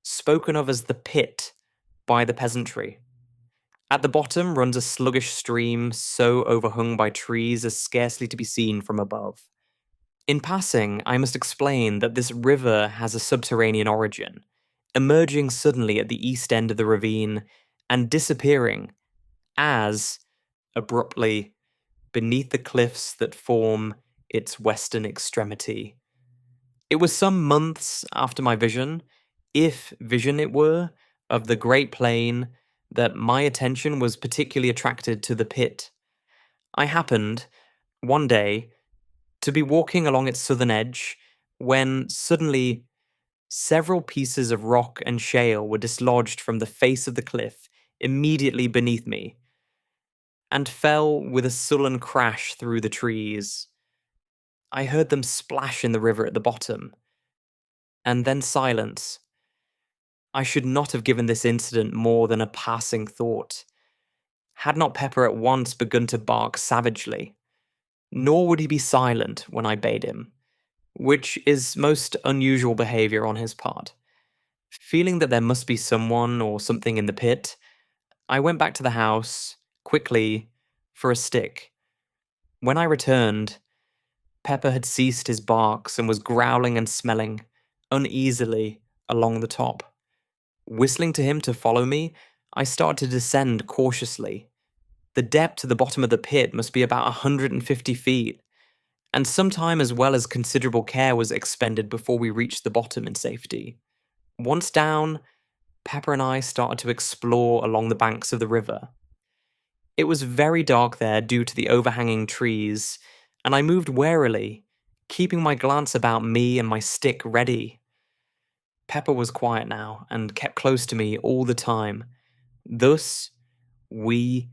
[SPEAKER 1] spoken of as the pit by the peasantry. At the bottom runs a sluggish stream so overhung by trees as scarcely to be seen from above. In passing, I must explain that this river has a subterranean origin, emerging suddenly at the east end of the ravine and disappearing as abruptly beneath the cliffs that form its western extremity. It was some months after my vision, if vision it were, of the Great Plain, that my attention was particularly attracted to the pit. I happened, one day, to be walking along its southern edge when suddenly several pieces of rock and shale were dislodged from the face of the cliff immediately beneath me and fell with a sullen crash through the trees. I heard them splash in the river at the bottom, and then silence. I should not have given this incident more than a passing thought, had not Pepper at once begun to bark savagely. Nor would he be silent when I bade him, which is most unusual behavior on his part. Feeling that there must be someone or something in the pit, I went back to the house, quickly, for a stick. When I returned, Pepper had ceased his barks and was growling and smelling, uneasily, along the top. Whistling to him to follow me, I started to descend cautiously. The depth to the bottom of the pit must be about 150 feet, and some time as well as considerable care was expended before we reached the bottom in safety. Once down, Pepper and I started to explore along the banks of the river. It was very dark there due to the overhanging trees, and I moved warily, keeping my glance about me and my stick ready. Pepper was quiet now and kept close to me all the time. Thus, we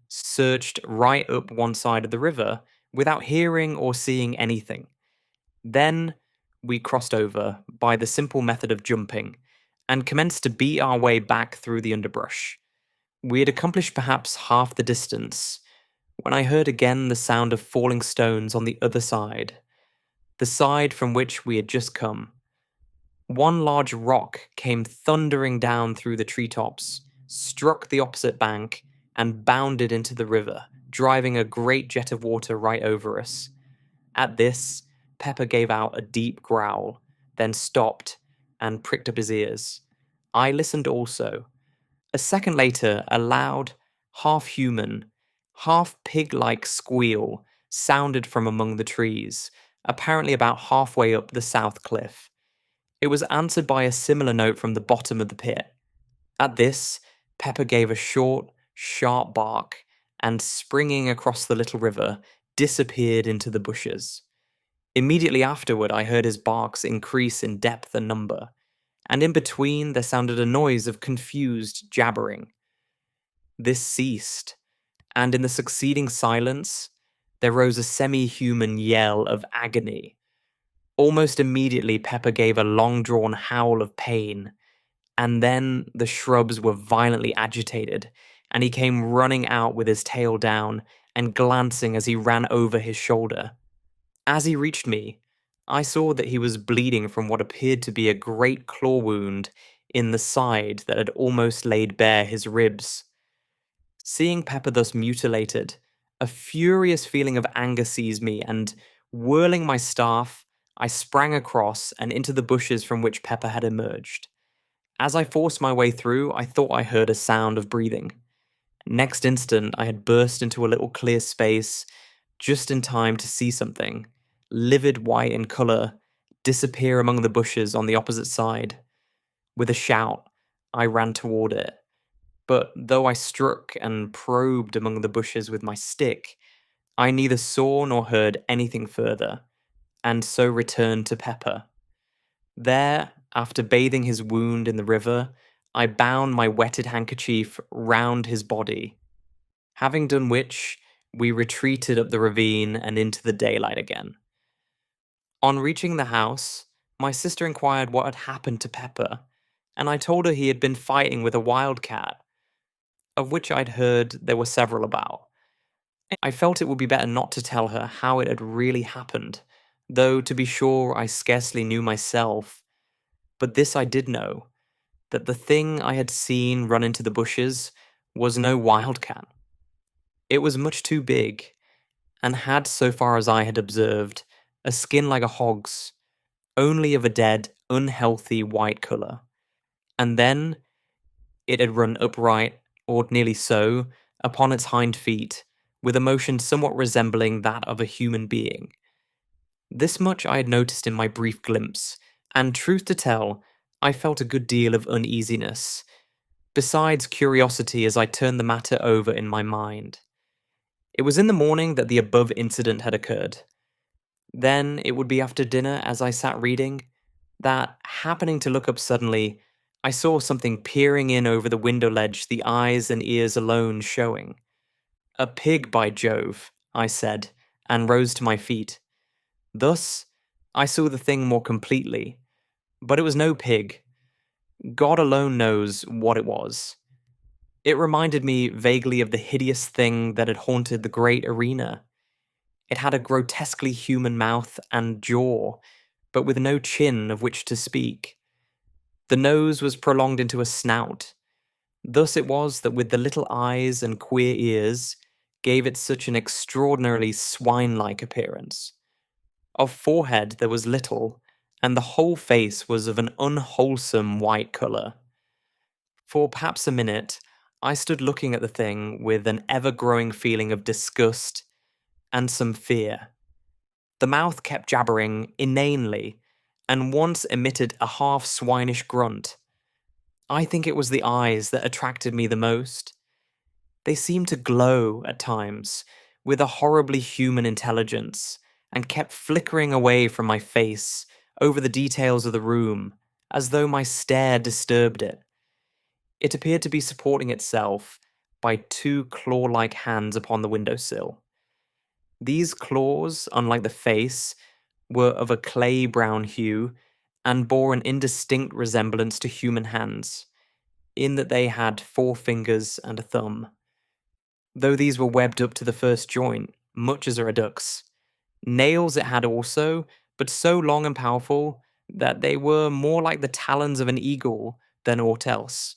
[SPEAKER 1] searched right up one side of the river without hearing or seeing anything. Then we crossed over by the simple method of jumping and commenced to beat our way back through the underbrush. We had accomplished perhaps half the distance when I heard again the sound of falling stones on the other side, the side from which we had just come. One large rock came thundering down through the treetops, struck the opposite bank, and bounded into the river, driving a great jet of water right over us. At this, Pepper gave out a deep growl, then stopped and pricked up his ears. I listened also. A second later, a loud, half-human, half-pig-like squeal sounded from among the trees, apparently about halfway up the south cliff. It was answered by a similar note from the bottom of the pit. At this, Pepper gave a short, sharp bark, and springing across the little river, disappeared into the bushes. Immediately afterward, I heard his barks increase in depth and number, and in between there sounded a noise of confused jabbering. This ceased, and in the succeeding silence, there rose a semi-human yell of agony. Almost immediately, Pepper gave a long-drawn howl of pain, and then the shrubs were violently agitated, and he came running out with his tail down and glancing as he ran over his shoulder. As he reached me, I saw that he was bleeding from what appeared to be a great claw wound in the side that had almost laid bare his ribs. Seeing Pepper thus mutilated, a furious feeling of anger seized me, and, whirling my staff, I sprang across and into the bushes from which Pepper had emerged. As I forced my way through, I thought I heard a sound of breathing. Next instant, I had burst into a little clear space, just in time to see something, livid white in colour, disappear among the bushes on the opposite side. With a shout, I ran toward it. But though I struck and probed among the bushes with my stick, I neither saw nor heard anything further, and so returned to Pepper. There, after bathing his wound in the river, I bound my wetted handkerchief round his body, having done which, we retreated up the ravine and into the daylight again. On reaching the house, my sister inquired what had happened to Pepper, and I told her he had been fighting with a wildcat. of which I'd heard there were several about. I felt it would be better not to tell her how it had really happened, though to be sure I scarcely knew myself. But this I did know, that the thing I had seen run into the bushes was no wildcat. It was much too big, and had, so far as I had observed, a skin like a hog's, only of a dead, unhealthy white colour. And then it had run upright, or nearly so, upon its hind feet, with a motion somewhat resembling that of a human being. This much I had noticed in my brief glimpse, and truth to tell, I felt a good deal of uneasiness, besides curiosity as I turned the matter over in my mind. It was in the morning that the above incident had occurred. Then it would be after dinner as I sat reading, that, happening to look up suddenly, I saw something peering in over the window ledge, the eyes and ears alone showing. "A pig, by Jove," I said, and rose to my feet. Thus, I saw the thing more completely, but it was no pig. God alone knows what it was. It reminded me vaguely of the hideous thing that had haunted the great arena. It had a grotesquely human mouth and jaw, but with no chin of which to speak. The nose was prolonged into a snout. Thus it was that with the little eyes and queer ears, gave it such an extraordinarily swine-like appearance. Of forehead there was little, and the whole face was of an unwholesome white colour. For perhaps a minute, I stood looking at the thing with an ever-growing feeling of disgust and some fear. The mouth kept jabbering inanely, and once emitted a half-swinish grunt. I think it was the eyes that attracted me the most. They seemed to glow at times, with a horribly human intelligence, and kept flickering away from my face, over the details of the room, as though my stare disturbed it. It appeared to be supporting itself by two claw-like hands upon the windowsill. These claws, unlike the face, were of a clay-brown hue, and bore an indistinct resemblance to human hands, in that they had 4 fingers and a thumb. Though these were webbed up to the first joint, much as are a duck's. Nails it had also, but so long and powerful that they were more like the talons of an eagle than aught else.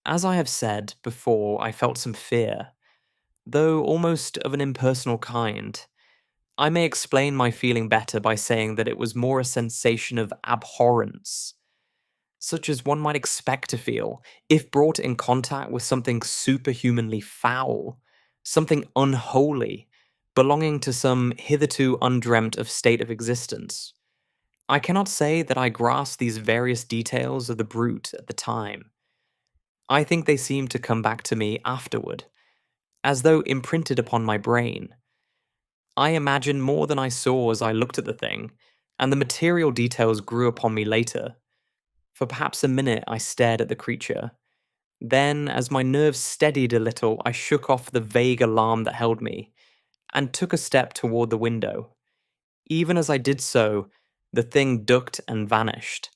[SPEAKER 1] As I have said before, I felt some fear, though almost of an impersonal kind. I may explain my feeling better by saying that it was more a sensation of abhorrence, such as one might expect to feel if brought in contact with something superhumanly foul, something unholy, belonging to some hitherto undreamt of state of existence. I cannot say that I grasped these various details of the brute at the time. I think they seemed to come back to me afterward, as though imprinted upon my brain. I imagined more than I saw as I looked at the thing, and the material details grew upon me later. For perhaps a minute I stared at the creature. Then, as my nerves steadied a little, I shook off the vague alarm that held me, and took a step toward the window. Even as I did so, the thing ducked and vanished.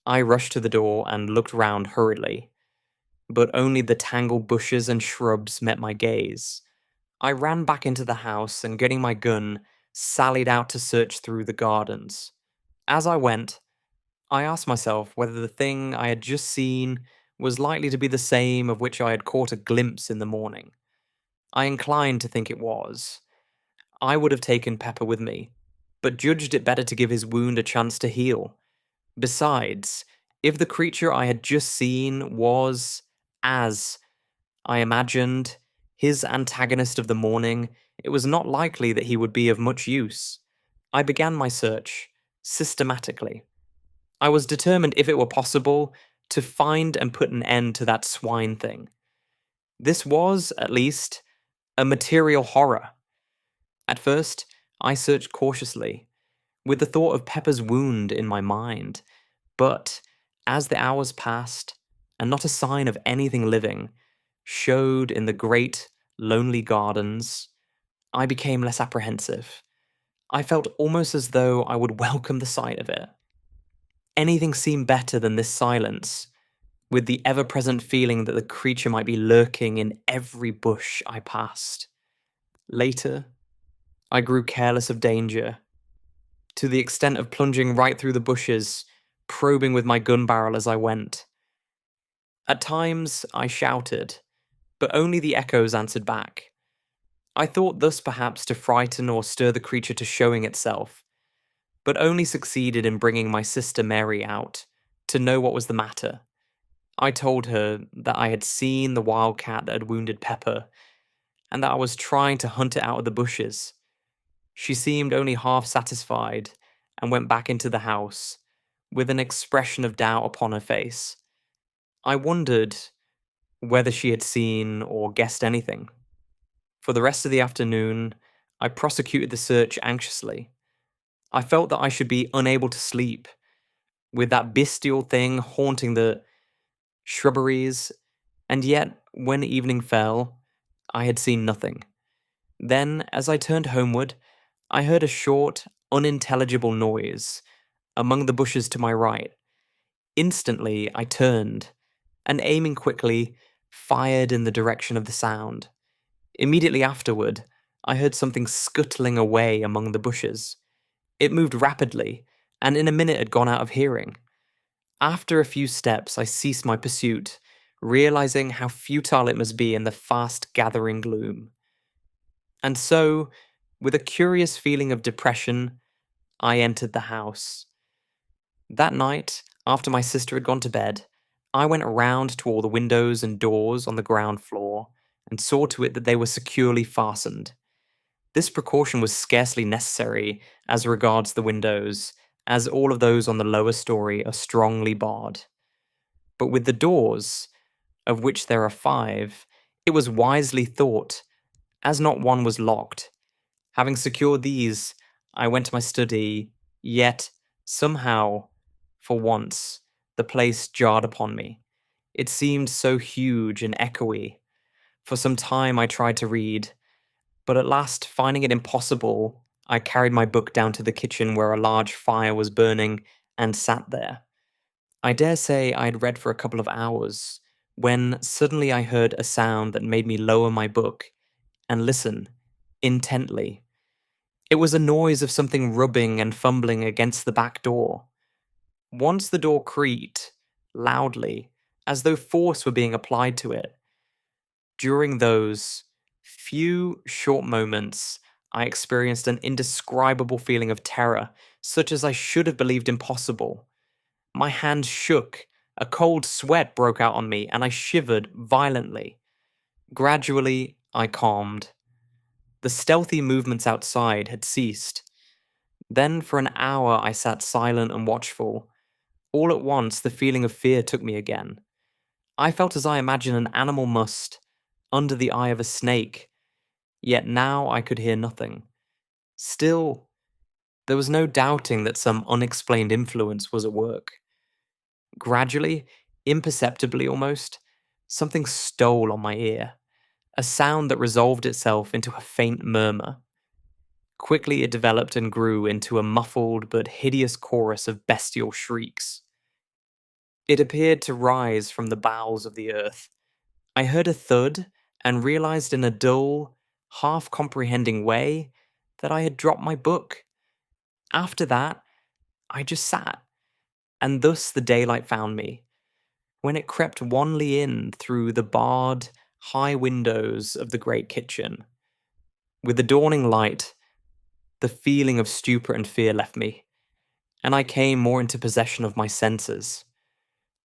[SPEAKER 1] I rushed to the door and looked round hurriedly, but only the tangled bushes and shrubs met my gaze. I ran back into the house and, getting my gun, sallied out to search through the gardens. As I went, I asked myself whether the thing I had just seen was likely to be the same of which I had caught a glimpse in the morning. I inclined to think it was. I would have taken Pepper with me, but judged it better to give his wound a chance to heal. Besides, if the creature I had just seen was, as I imagined, his antagonist of the morning, it was not likely that he would be of much use. I began my search, systematically. I was determined, if it were possible, to find and put an end to that swine thing. This was, at least, a material horror. At first, I searched cautiously, with the thought of Pepper's wound in my mind, but as the hours passed, and not a sign of anything living showed in the great, lonely gardens, I became less apprehensive. I felt almost as though I would welcome the sight of it. Anything seemed better than this silence, with the ever-present feeling that the creature might be lurking in every bush I passed. Later, I grew careless of danger, to the extent of plunging right through the bushes, probing with my gun barrel as I went. At times, I shouted, but only the echoes answered back. I thought thus perhaps to frighten or stir the creature to showing itself, but only succeeded in bringing my sister Mary out, to know what was the matter. I told her that I had seen the wildcat that had wounded Pepper, and that I was trying to hunt it out of the bushes. She seemed only half satisfied, and went back into the house, with an expression of doubt upon her face. I wondered whether she had seen or guessed anything. For the rest of the afternoon, I prosecuted the search anxiously. I felt that I should be unable to sleep, with that bestial thing haunting the shrubberies, and yet, when evening fell, I had seen nothing. Then, as I turned homeward, I heard a short, unintelligible noise among the bushes to my right. Instantly, I turned, and aiming quickly, fired in the direction of the sound. Immediately afterward, I heard something scuttling away among the bushes. It moved rapidly, and in a minute had gone out of hearing. After a few steps, I ceased my pursuit, realizing how futile it must be in the fast gathering gloom. And so, with a curious feeling of depression, I entered the house. That night, after my sister had gone to bed, I went around to all the windows and doors on the ground floor and saw to it that they were securely fastened. This precaution was scarcely necessary as regards the windows, as all of those on the lower story are strongly barred. But with the doors, of which there are 5, it was wisely thought, as not one was locked. Having secured these, I went to my study, yet, somehow, for once, the place jarred upon me. It seemed so huge and echoey. For some time I tried to read, but at last, finding it impossible, I carried my book down to the kitchen where a large fire was burning and sat there. I dare say I had read for a couple of hours, when suddenly I heard a sound that made me lower my book and listen intently. It was a noise of something rubbing and fumbling against the back door. Once the door creaked, loudly, as though force were being applied to it. During those few short moments, I experienced an indescribable feeling of terror, such as I should have believed impossible. My hands shook, a cold sweat broke out on me, and I shivered violently. Gradually, I calmed. The stealthy movements outside had ceased. Then, for an hour, I sat silent and watchful. All at once, the feeling of fear took me again. I felt as I imagine an animal must, under the eye of a snake, yet now I could hear nothing. Still, there was no doubting that some unexplained influence was at work. Gradually, imperceptibly almost, something stole on my ear, a sound that resolved itself into a faint murmur. Quickly it developed and grew into a muffled but hideous chorus of bestial shrieks. It appeared to rise from the bowels of the earth. I heard a thud and realized in a dull, half-comprehending way that I had dropped my book. After that, I just sat, and thus the daylight found me, when it crept wanly in through the barred, high windows of the great kitchen. With the dawning light, the feeling of stupor and fear left me, and I came more into possession of my senses.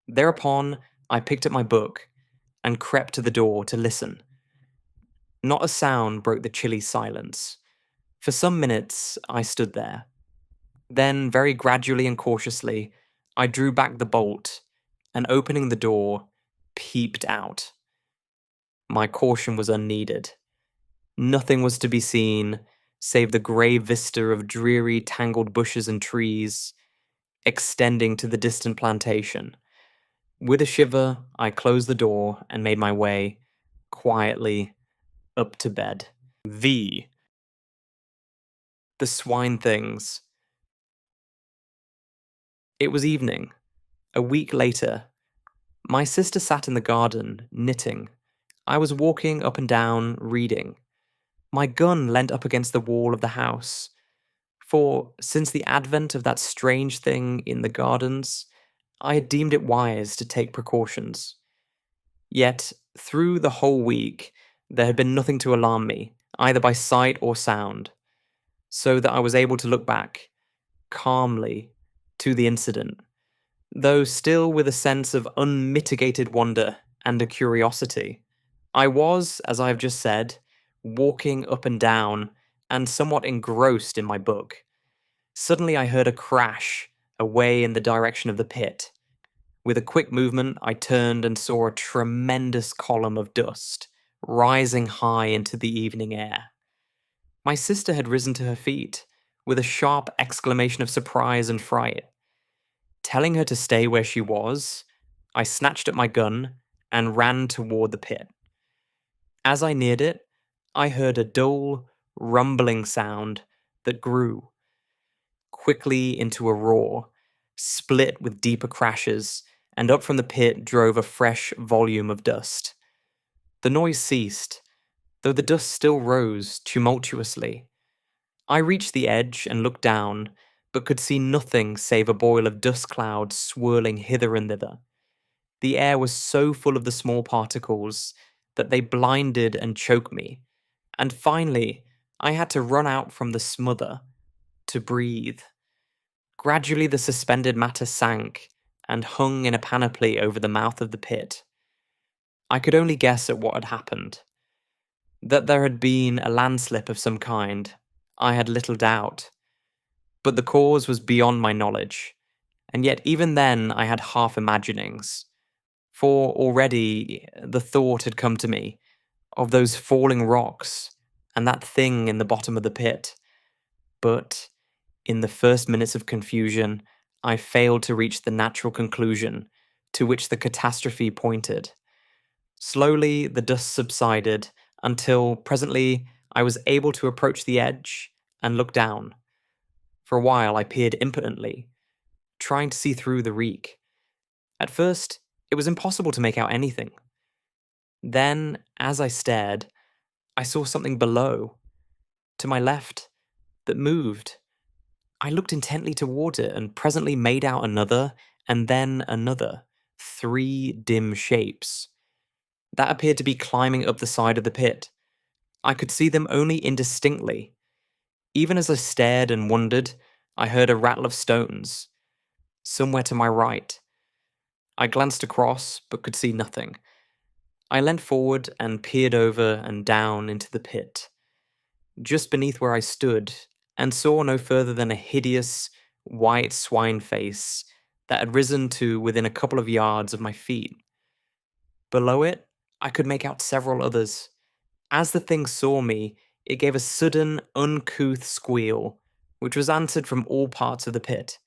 [SPEAKER 1] Thereupon, I picked up my book and crept to the door to listen. Not a sound broke the chilly silence. For some minutes, I stood there. Then, very gradually and cautiously, I drew back the bolt and, opening the door, peeped out. My caution was unneeded. Nothing was to be seen save the grey vista of dreary, tangled bushes and trees extending to the distant plantation. With a shiver, I closed the door and made my way, quietly, up to bed. The swine things. It was evening. A week later, My sister sat in the garden, knitting. I was walking up and down, reading. My gun leant up against the wall of the house. For, since the advent of that strange thing in the gardens, I had deemed it wise to take precautions. Yet, through the whole week, there had been nothing to alarm me, either by sight or sound, so that I was able to look back, calmly, to the incident, though still with a sense of unmitigated wonder and a curiosity. I was, as I have just said, walking up and down and somewhat engrossed in my book. Suddenly I heard a crash away in the direction of the pit. With a quick movement, I turned and saw a tremendous column of dust rising high into the evening air. My sister had risen to her feet, with a sharp exclamation of surprise and fright. Telling her to stay where she was, I snatched at my gun and ran toward the pit. As I neared it, I heard a dull, rumbling sound that grew quickly into a roar, split with deeper crashes, and up from the pit drove a fresh volume of dust. The noise ceased, though the dust still rose tumultuously. I reached the edge and looked down, but could see nothing save a boil of dust clouds swirling hither and thither. The air was so full of the small particles that they blinded and choked me, and finally I had to run out from the smother to breathe. Gradually the suspended matter sank and hung in a panoply over the mouth of the pit. I could only guess at what had happened. That there had been a landslip of some kind, I had little doubt, but the cause was beyond my knowledge, and yet even then I had half imaginings, for already the thought had come to me of those falling rocks and that thing in the bottom of the pit. But in the first minutes of confusion, I failed to reach the natural conclusion to which the catastrophe pointed. Slowly, the dust subsided until presently I was able to approach the edge and look down. For a while, I peered impotently, trying to see through the reek. At first, it was impossible to make out anything. Then, as I stared, I saw something below, to my left, that moved. I looked intently toward it and presently made out another, and then another, 3 dim shapes. That appeared to be climbing up the side of the pit. I could see them only indistinctly. Even as I stared and wondered, I heard a rattle of stones, somewhere to my right. I glanced across, but could see nothing. I leant forward and peered over and down into the pit, just beneath where I stood, and saw no further than a hideous, white swine face that had risen to within a couple of yards of my feet. Below it, I could make out several others. As the thing saw me, it gave a sudden, uncouth squeal, which was answered from all parts of the pit.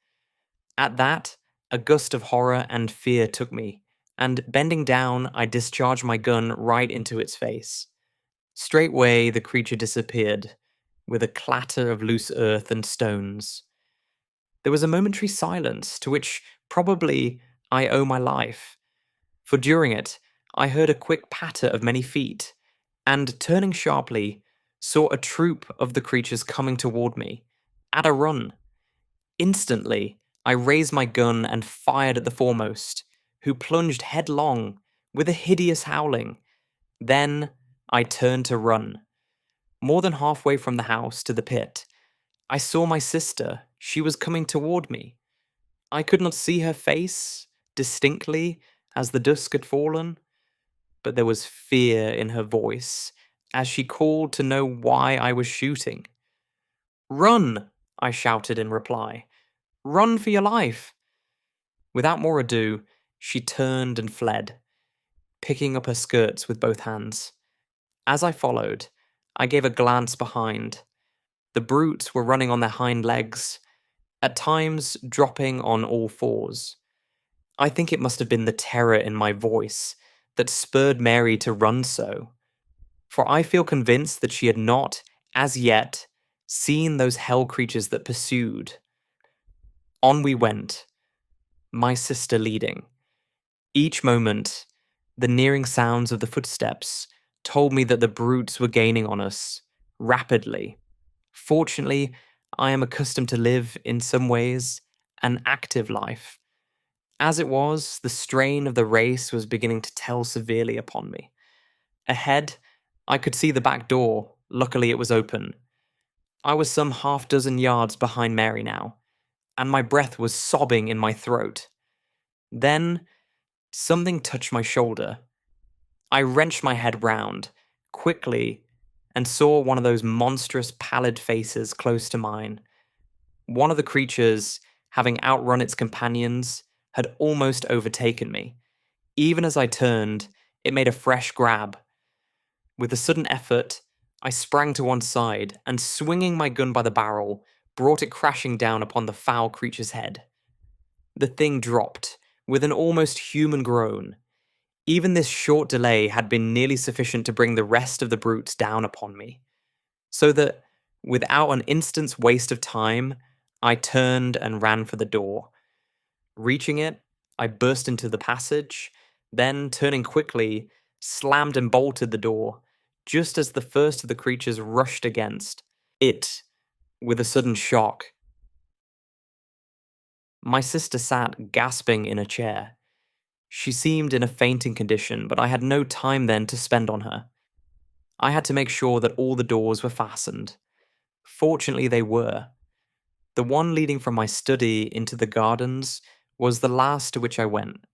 [SPEAKER 1] At that, a gust of horror and fear took me, and bending down, I discharged my gun right into its face. Straightway, the creature disappeared, with a clatter of loose earth and stones. There was a momentary silence, to which probably I owe my life, for during it I heard a quick patter of many feet, and turning sharply, saw a troop of the creatures coming toward me, at a run. Instantly, I raised my gun and fired at the foremost, who plunged headlong, with a hideous howling. Then I turned to run. More than halfway from the house to the pit, I saw my sister. She was coming toward me. I could not see her face distinctly as the dusk had fallen, but there was fear in her voice as she called to know why I was shooting. "Run!" I shouted in reply. "Run for your life!" Without more ado, she turned and fled, picking up her skirts with both hands. As I followed, I gave a glance behind. The brutes were running on their hind legs, at times dropping on all fours. I think it must have been the terror in my voice that spurred Mary to run so, for I feel convinced that she had not, as yet, seen those hell creatures that pursued. On we went, my sister leading. Each moment, the nearing sounds of the footsteps told me that the brutes were gaining on us rapidly. Fortunately, I am accustomed to live, in some ways, an active life. As it was, the strain of the race was beginning to tell severely upon me. Ahead, I could see the back door. Luckily, it was open. I was some half dozen yards behind Mary now, and my breath was sobbing in my throat. Then, something touched my shoulder. I wrenched my head round, quickly, and saw one of those monstrous pallid faces close to mine. One of the creatures, having outrun its companions, had almost overtaken me. Even as I turned, it made a fresh grab. With a sudden effort, I sprang to one side and, swinging my gun by the barrel, brought it crashing down upon the foul creature's head. The thing dropped, with an almost human groan. Even this short delay had been nearly sufficient to bring the rest of the brutes down upon me, so that, without an instant's waste of time, I turned and ran for the door. Reaching it, I burst into the passage, then, turning quickly, slammed and bolted the door, just as the first of the creatures rushed against it, with a sudden shock. My sister sat gasping in a chair. She seemed in a fainting condition, but I had no time then to spend on her. I had to make sure that all the doors were fastened. Fortunately, they were. The one leading from my study into the gardens was the last to which I went.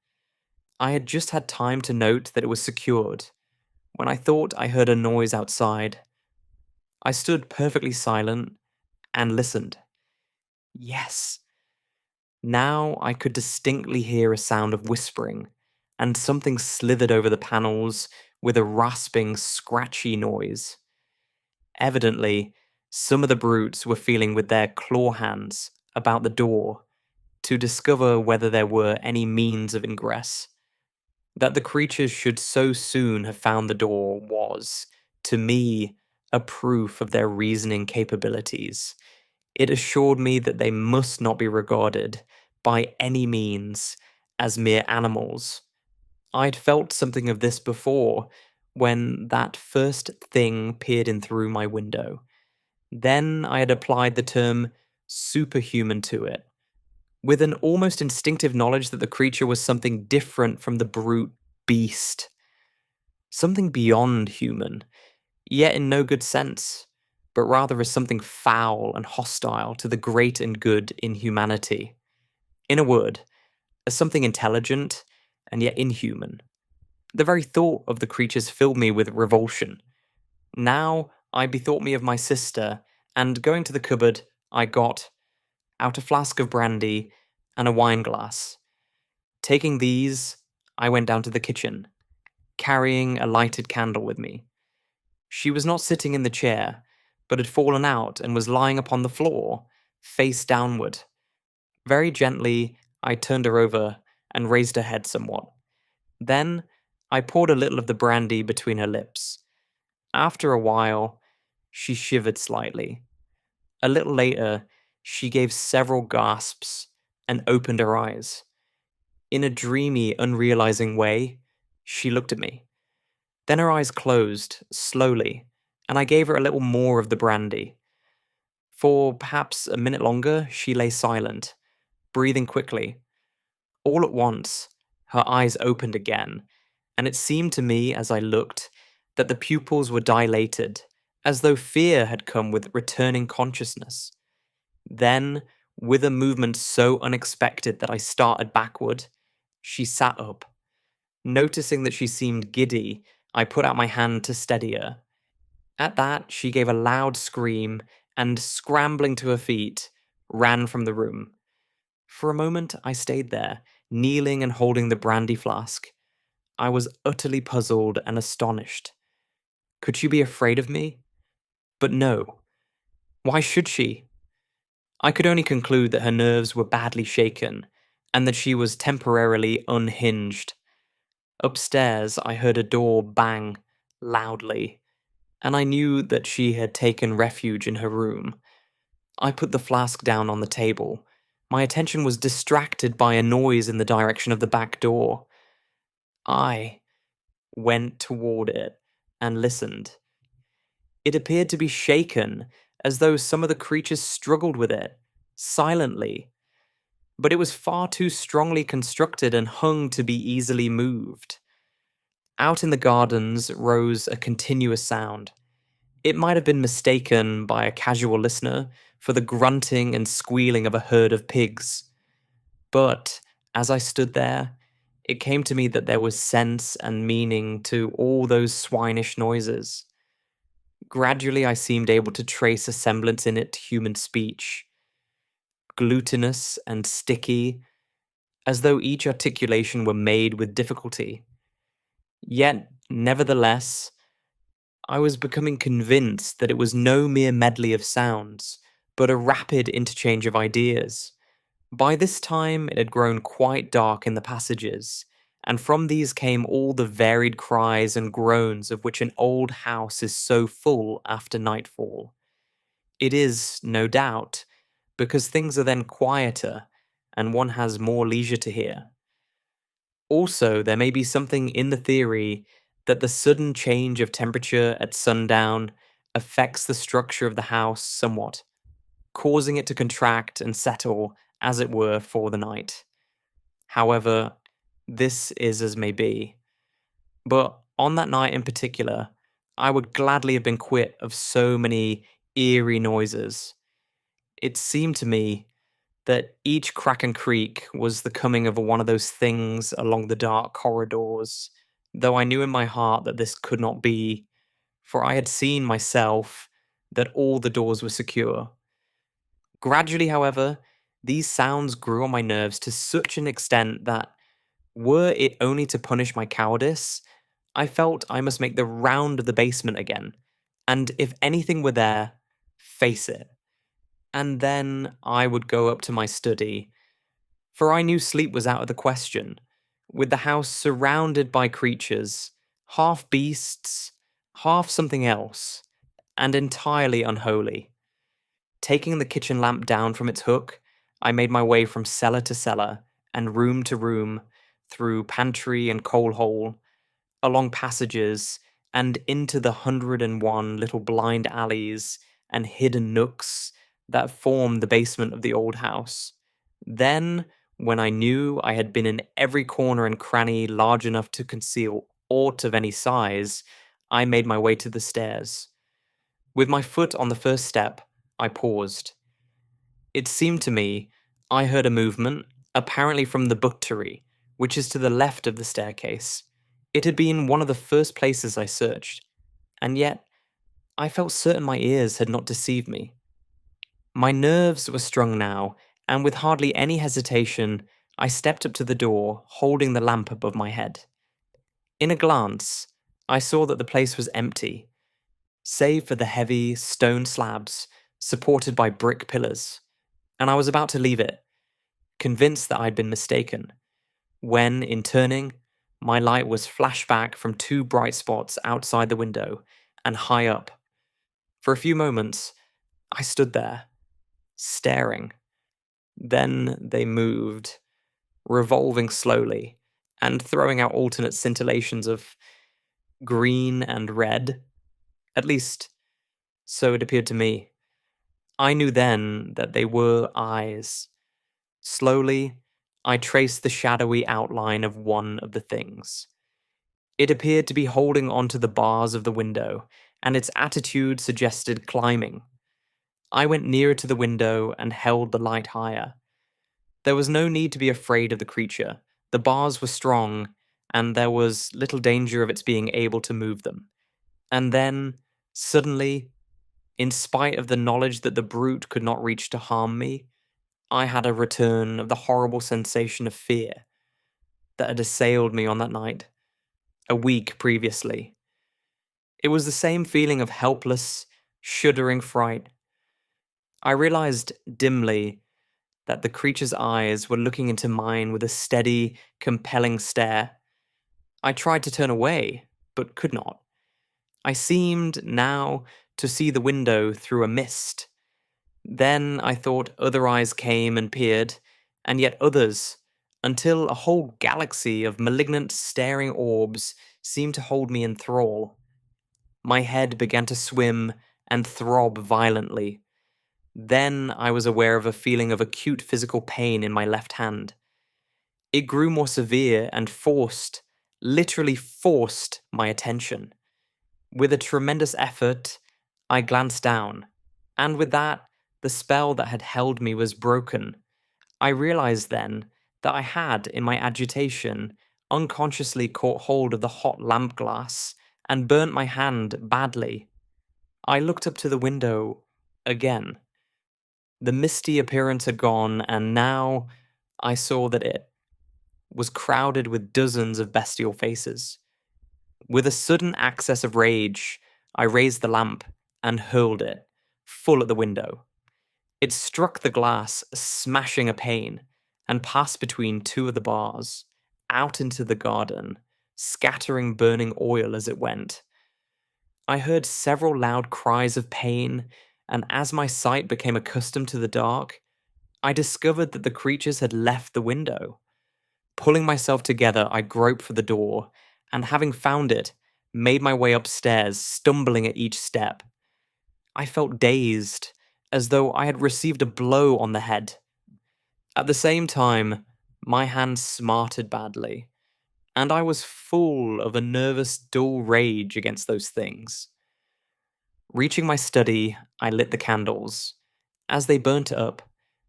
[SPEAKER 1] I had just had time to note that it was secured, when I thought I heard a noise outside. I stood perfectly silent and listened. Yes. Now I could distinctly hear a sound of whispering, and something slithered over the panels with a rasping, scratchy noise. Evidently, some of the brutes were feeling with their claw hands about the door to discover whether there were any means of ingress. That the creatures should so soon have found the door was, to me, a proof of their reasoning capabilities. It assured me that they must not be regarded, by any means, as mere animals. I'd felt something of this before, when that first thing peered in through my window. Then I had applied the term superhuman to it, with an almost instinctive knowledge that the creature was something different from the brute beast. Something beyond human, yet in no good sense, but rather as something foul and hostile to the great and good in humanity. In a word, as something intelligent and yet inhuman. The very thought of the creatures filled me with revulsion. Now I bethought me of my sister, and going to the cupboard, I got out a flask of brandy and a wine glass. Taking these, I went down to the kitchen, carrying a lighted candle with me. She was not sitting in the chair, but had fallen out and was lying upon the floor, face downward. Very gently, I turned her over and raised her head somewhat. Then, I poured a little of the brandy between her lips. After a while, she shivered slightly. A little later, she gave several gasps and opened her eyes. In a dreamy, unrealizing way, she looked at me. Then her eyes closed, slowly, and I gave her a little more of the brandy. For perhaps a minute longer, she lay silent, breathing quickly. All at once, her eyes opened again, and it seemed to me as I looked that the pupils were dilated, as though fear had come with returning consciousness. Then, with a movement so unexpected that I started backward, she sat up. Noticing that she seemed giddy, I put out my hand to steady her. At that, she gave a loud scream and, scrambling to her feet, ran from the room. For a moment, I stayed there, kneeling and holding the brandy flask. I was utterly puzzled and astonished. Could she be afraid of me? But no. Why should she? I could only conclude that her nerves were badly shaken, and that she was temporarily unhinged. Upstairs, I heard a door bang loudly, and I knew that she had taken refuge in her room. I put the flask down on the table. My attention was distracted by a noise in the direction of the back door. I went toward it and listened. It appeared to be shaken, as though some of the creatures struggled with it, silently, but it was far too strongly constructed and hung to be easily moved. Out in the gardens rose a continuous sound. It might have been mistaken by a casual listener for the grunting and squealing of a herd of pigs. But as I stood there, it came to me that there was sense and meaning to all those swinish noises. Gradually, I seemed able to trace a semblance in it to human speech, glutinous and sticky, as though each articulation were made with difficulty. Yet, nevertheless, I was becoming convinced that it was no mere medley of sounds, but a rapid interchange of ideas. By this time, it had grown quite dark in the passages, and from these came all the varied cries and groans of which an old house is so full after nightfall. It is, no doubt, because things are then quieter, and one has more leisure to hear. Also, there may be something in the theory that the sudden change of temperature at sundown affects the structure of the house somewhat, causing it to contract and settle, as it were, for the night. However, this is as may be. But on that night in particular, I would gladly have been quit of so many eerie noises. It seemed to me that each crack and creak was the coming of one of those things along the dark corridors, though I knew in my heart that this could not be, for I had seen myself that all the doors were secure. Gradually, however, these sounds grew on my nerves to such an extent that, were it only to punish my cowardice, I felt I must make the round of the basement again, and if anything were there, face it. And then I would go up to my study, for I knew sleep was out of the question, with the house surrounded by creatures, half beasts, half something else, and entirely unholy. Taking the kitchen lamp down from its hook, I made my way from cellar to cellar, and room to room, through pantry and coal hole, along passages, and into the 101 little blind alleys and hidden nooks that formed the basement of the old house. Then, when I knew I had been in every corner and cranny large enough to conceal aught of any size, I made my way to the stairs. With my foot on the first step, I paused. It seemed to me I heard a movement, apparently from the buttery, which is to the left of the staircase. It had been one of the first places I searched, and yet I felt certain my ears had not deceived me. My nerves were strung now, and with hardly any hesitation, I stepped up to the door, holding the lamp above my head. In a glance, I saw that the place was empty, save for the heavy stone slabs supported by brick pillars, and I was about to leave it, convinced that I'd been mistaken, when, in turning, my light was flashed back from two bright spots outside the window and high up. For a few moments, I stood there, staring. Then they moved, revolving slowly, and throwing out alternate scintillations of green and red. At least, so it appeared to me. I knew then that they were eyes. Slowly, I traced the shadowy outline of one of the things. It appeared to be holding onto the bars of the window, and its attitude suggested climbing. I went nearer to the window and held the light higher. There was no need to be afraid of the creature. The bars were strong, and there was little danger of its being able to move them. And then, suddenly, in spite of the knowledge that the brute could not reach to harm me, I had a return of the horrible sensation of fear that had assailed me on that night, a week previously. It was the same feeling of helpless, shuddering fright. I realized dimly that the creature's eyes were looking into mine with a steady, compelling stare. I tried to turn away, but could not. I seemed now to see the window through a mist. Then I thought other eyes came and peered, and yet others, until a whole galaxy of malignant staring orbs seemed to hold me in thrall. My head began to swim and throb violently. Then I was aware of a feeling of acute physical pain in my left hand. It grew more severe and literally forced my attention. With a tremendous effort, I glanced down, and with that, the spell that had held me was broken. I realized then that I had, in my agitation, unconsciously caught hold of the hot lamp glass and burnt my hand badly. I looked up to the window again. The misty appearance had gone, and now I saw that it was crowded with dozens of bestial faces. With a sudden access of rage, I raised the lamp and hurled it, full at the window. It struck the glass, smashing a pane, and passed between two of the bars, out into the garden, scattering burning oil as it went. I heard several loud cries of pain, and as my sight became accustomed to the dark, I discovered that the creatures had left the window. Pulling myself together, I groped for the door, and having found it, made my way upstairs, stumbling at each step. I felt dazed, as though I had received a blow on the head. At the same time, my hand smarted badly, and I was full of a nervous, dull rage against those things. Reaching my study, I lit the candles. As they burnt up,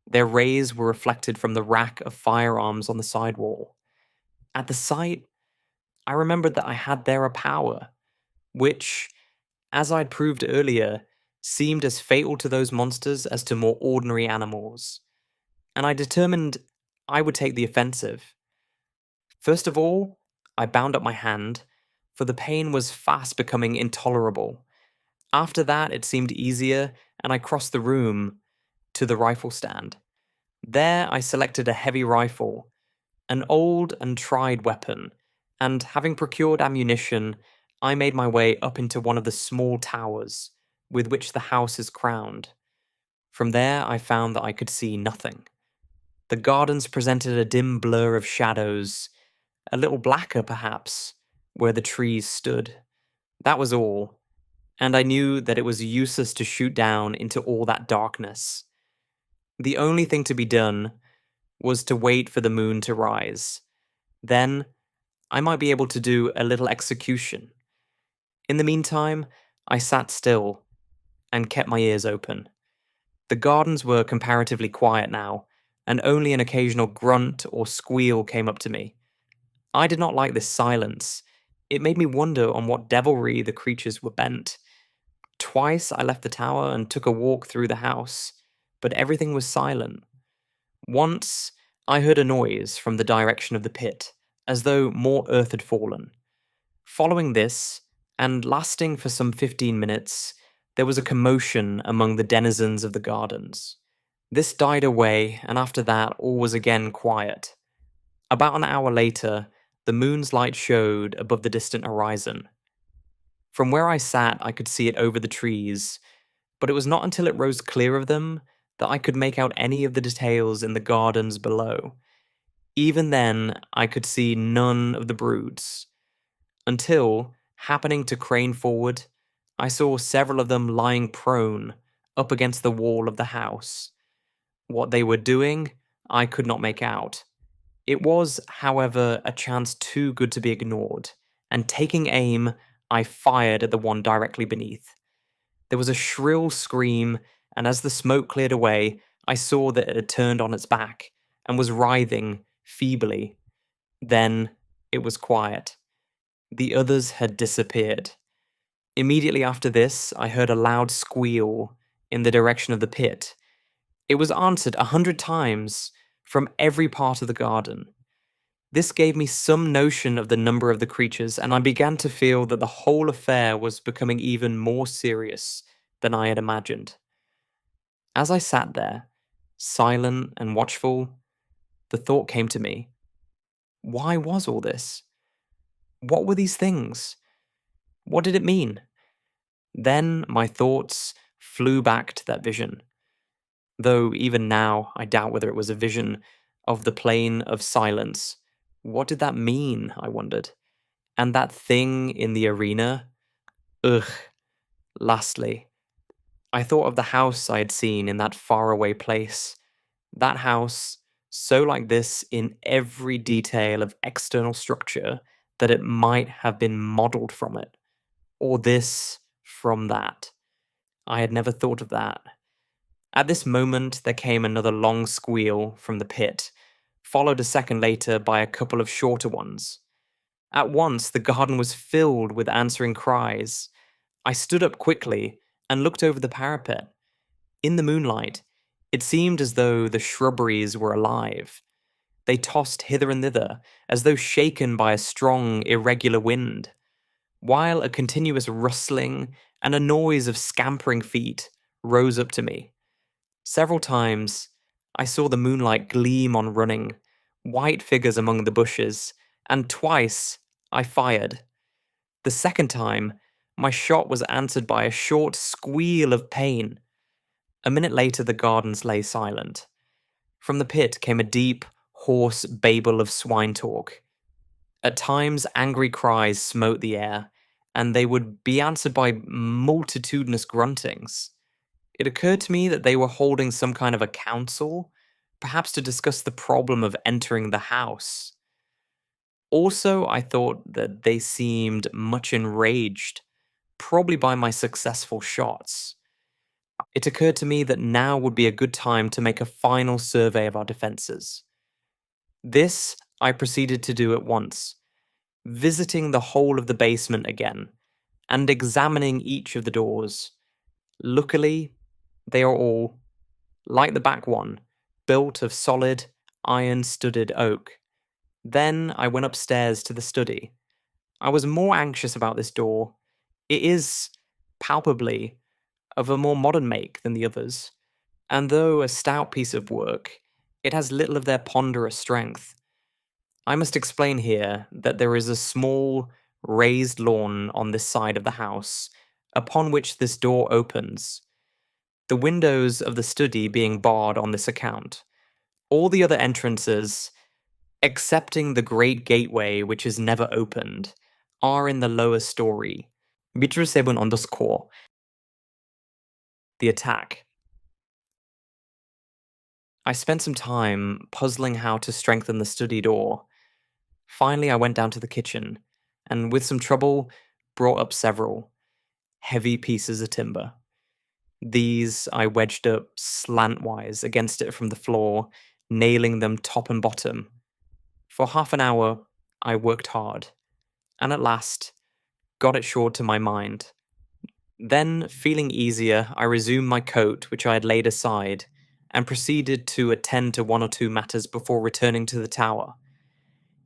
[SPEAKER 1] their rays were reflected from the rack of firearms on the side wall. At the sight, I remembered that I had there a power, which, as I'd proved earlier, seemed as fatal to those monsters as to more ordinary animals, and I determined I would take the offensive. First of all, I bound up my hand, for the pain was fast becoming intolerable. After that, it seemed easier, and I crossed the room to the rifle stand. There, I selected a heavy rifle, an old and tried weapon, and having procured ammunition, I made my way up into one of the small towers with which the house is crowned. From there, I found that I could see nothing. The gardens presented a dim blur of shadows, a little blacker perhaps, where the trees stood. That was all, and I knew that it was useless to shoot down into all that darkness. The only thing to be done was to wait for the moon to rise. Then, I might be able to do a little execution. In the meantime, I sat still and kept my ears open. The gardens were comparatively quiet now, and only an occasional grunt or squeal came up to me. I did not like this silence. It made me wonder on what devilry the creatures were bent. Twice I left the tower and took a walk through the house, but everything was silent. Once, I heard a noise from the direction of the pit, as though more earth had fallen. Following this, and lasting for some 15 minutes, there was a commotion among the denizens of the gardens. This died away, and after that all was again quiet. About an hour later, the moon's light showed above the distant horizon. From where I sat, I could see it over the trees, but it was not until it rose clear of them that I could make out any of the details in the gardens below. Even then, I could see none of the broods. Until, happening to crane forward, I saw several of them lying prone up against the wall of the house. What they were doing, I could not make out. It was, however, a chance too good to be ignored, and taking aim, I fired at the one directly beneath. There was a shrill scream, and as the smoke cleared away, I saw that it had turned on its back and was writhing feebly. Then it was quiet. The others had disappeared. Immediately after this, I heard a loud squeal in the direction of the pit. It was answered 100 times from every part of the garden. This gave me some notion of the number of the creatures, and I began to feel that the whole affair was becoming even more serious than I had imagined. As I sat there, silent and watchful, the thought came to me, why was all this? What were these things? What did it mean? Then my thoughts flew back to that vision. Though even now, I doubt whether it was a vision. of the plane of silence. What did that mean, I wondered? And that thing in the arena? Ugh. Lastly, I thought of the house I had seen in that faraway place. That house, so like this in every detail of external structure that it might have been modeled from it. Or this from that. I had never thought of that. At this moment, there came another long squeal from the pit, followed a second later by a couple of shorter ones. At once, the garden was filled with answering cries. I stood up quickly and looked over the parapet. In the moonlight, it seemed as though the shrubberies were alive. They tossed hither and thither, as though shaken by a strong, irregular wind, while a continuous rustling and a noise of scampering feet rose up to me. Several times, I saw the moonlight gleam on running, white figures among the bushes, and twice I fired. The second time, my shot was answered by a short squeal of pain. A minute later, the gardens lay silent. From the pit came a deep, hoarse babel of swine talk. At times, angry cries smote the air, and they would be answered by multitudinous gruntings. It occurred to me that they were holding some kind of a council, perhaps to discuss the problem of entering the house. Also, I thought that they seemed much enraged, probably by my successful shots. It occurred to me that now would be a good time to make a final survey of our defenses. This I proceeded to do at once, visiting the whole of the basement again, and examining each of the doors. Luckily, they are all, like the back one, built of solid, iron-studded oak. Then I went upstairs to the study. I was more anxious about this door. It is, palpably, of a more modern make than the others, and though a stout piece of work, it has little of their ponderous strength. I must explain here that there is a small, raised lawn on this side of the house, upon which this door opens, the windows of the study being barred on this account. All the other entrances, excepting the great gateway which is never opened, are in the lower story. _, the attack. I spent some time puzzling how to strengthen the study door. Finally, I went down to the kitchen, and with some trouble, brought up several heavy pieces of timber. These I wedged up slantwise against it from the floor, nailing them top and bottom. For half an hour, I worked hard, and at last got it shored to my mind. Then, feeling easier, I resumed my coat, which I had laid aside, and proceeded to attend to one or two matters before returning to the tower.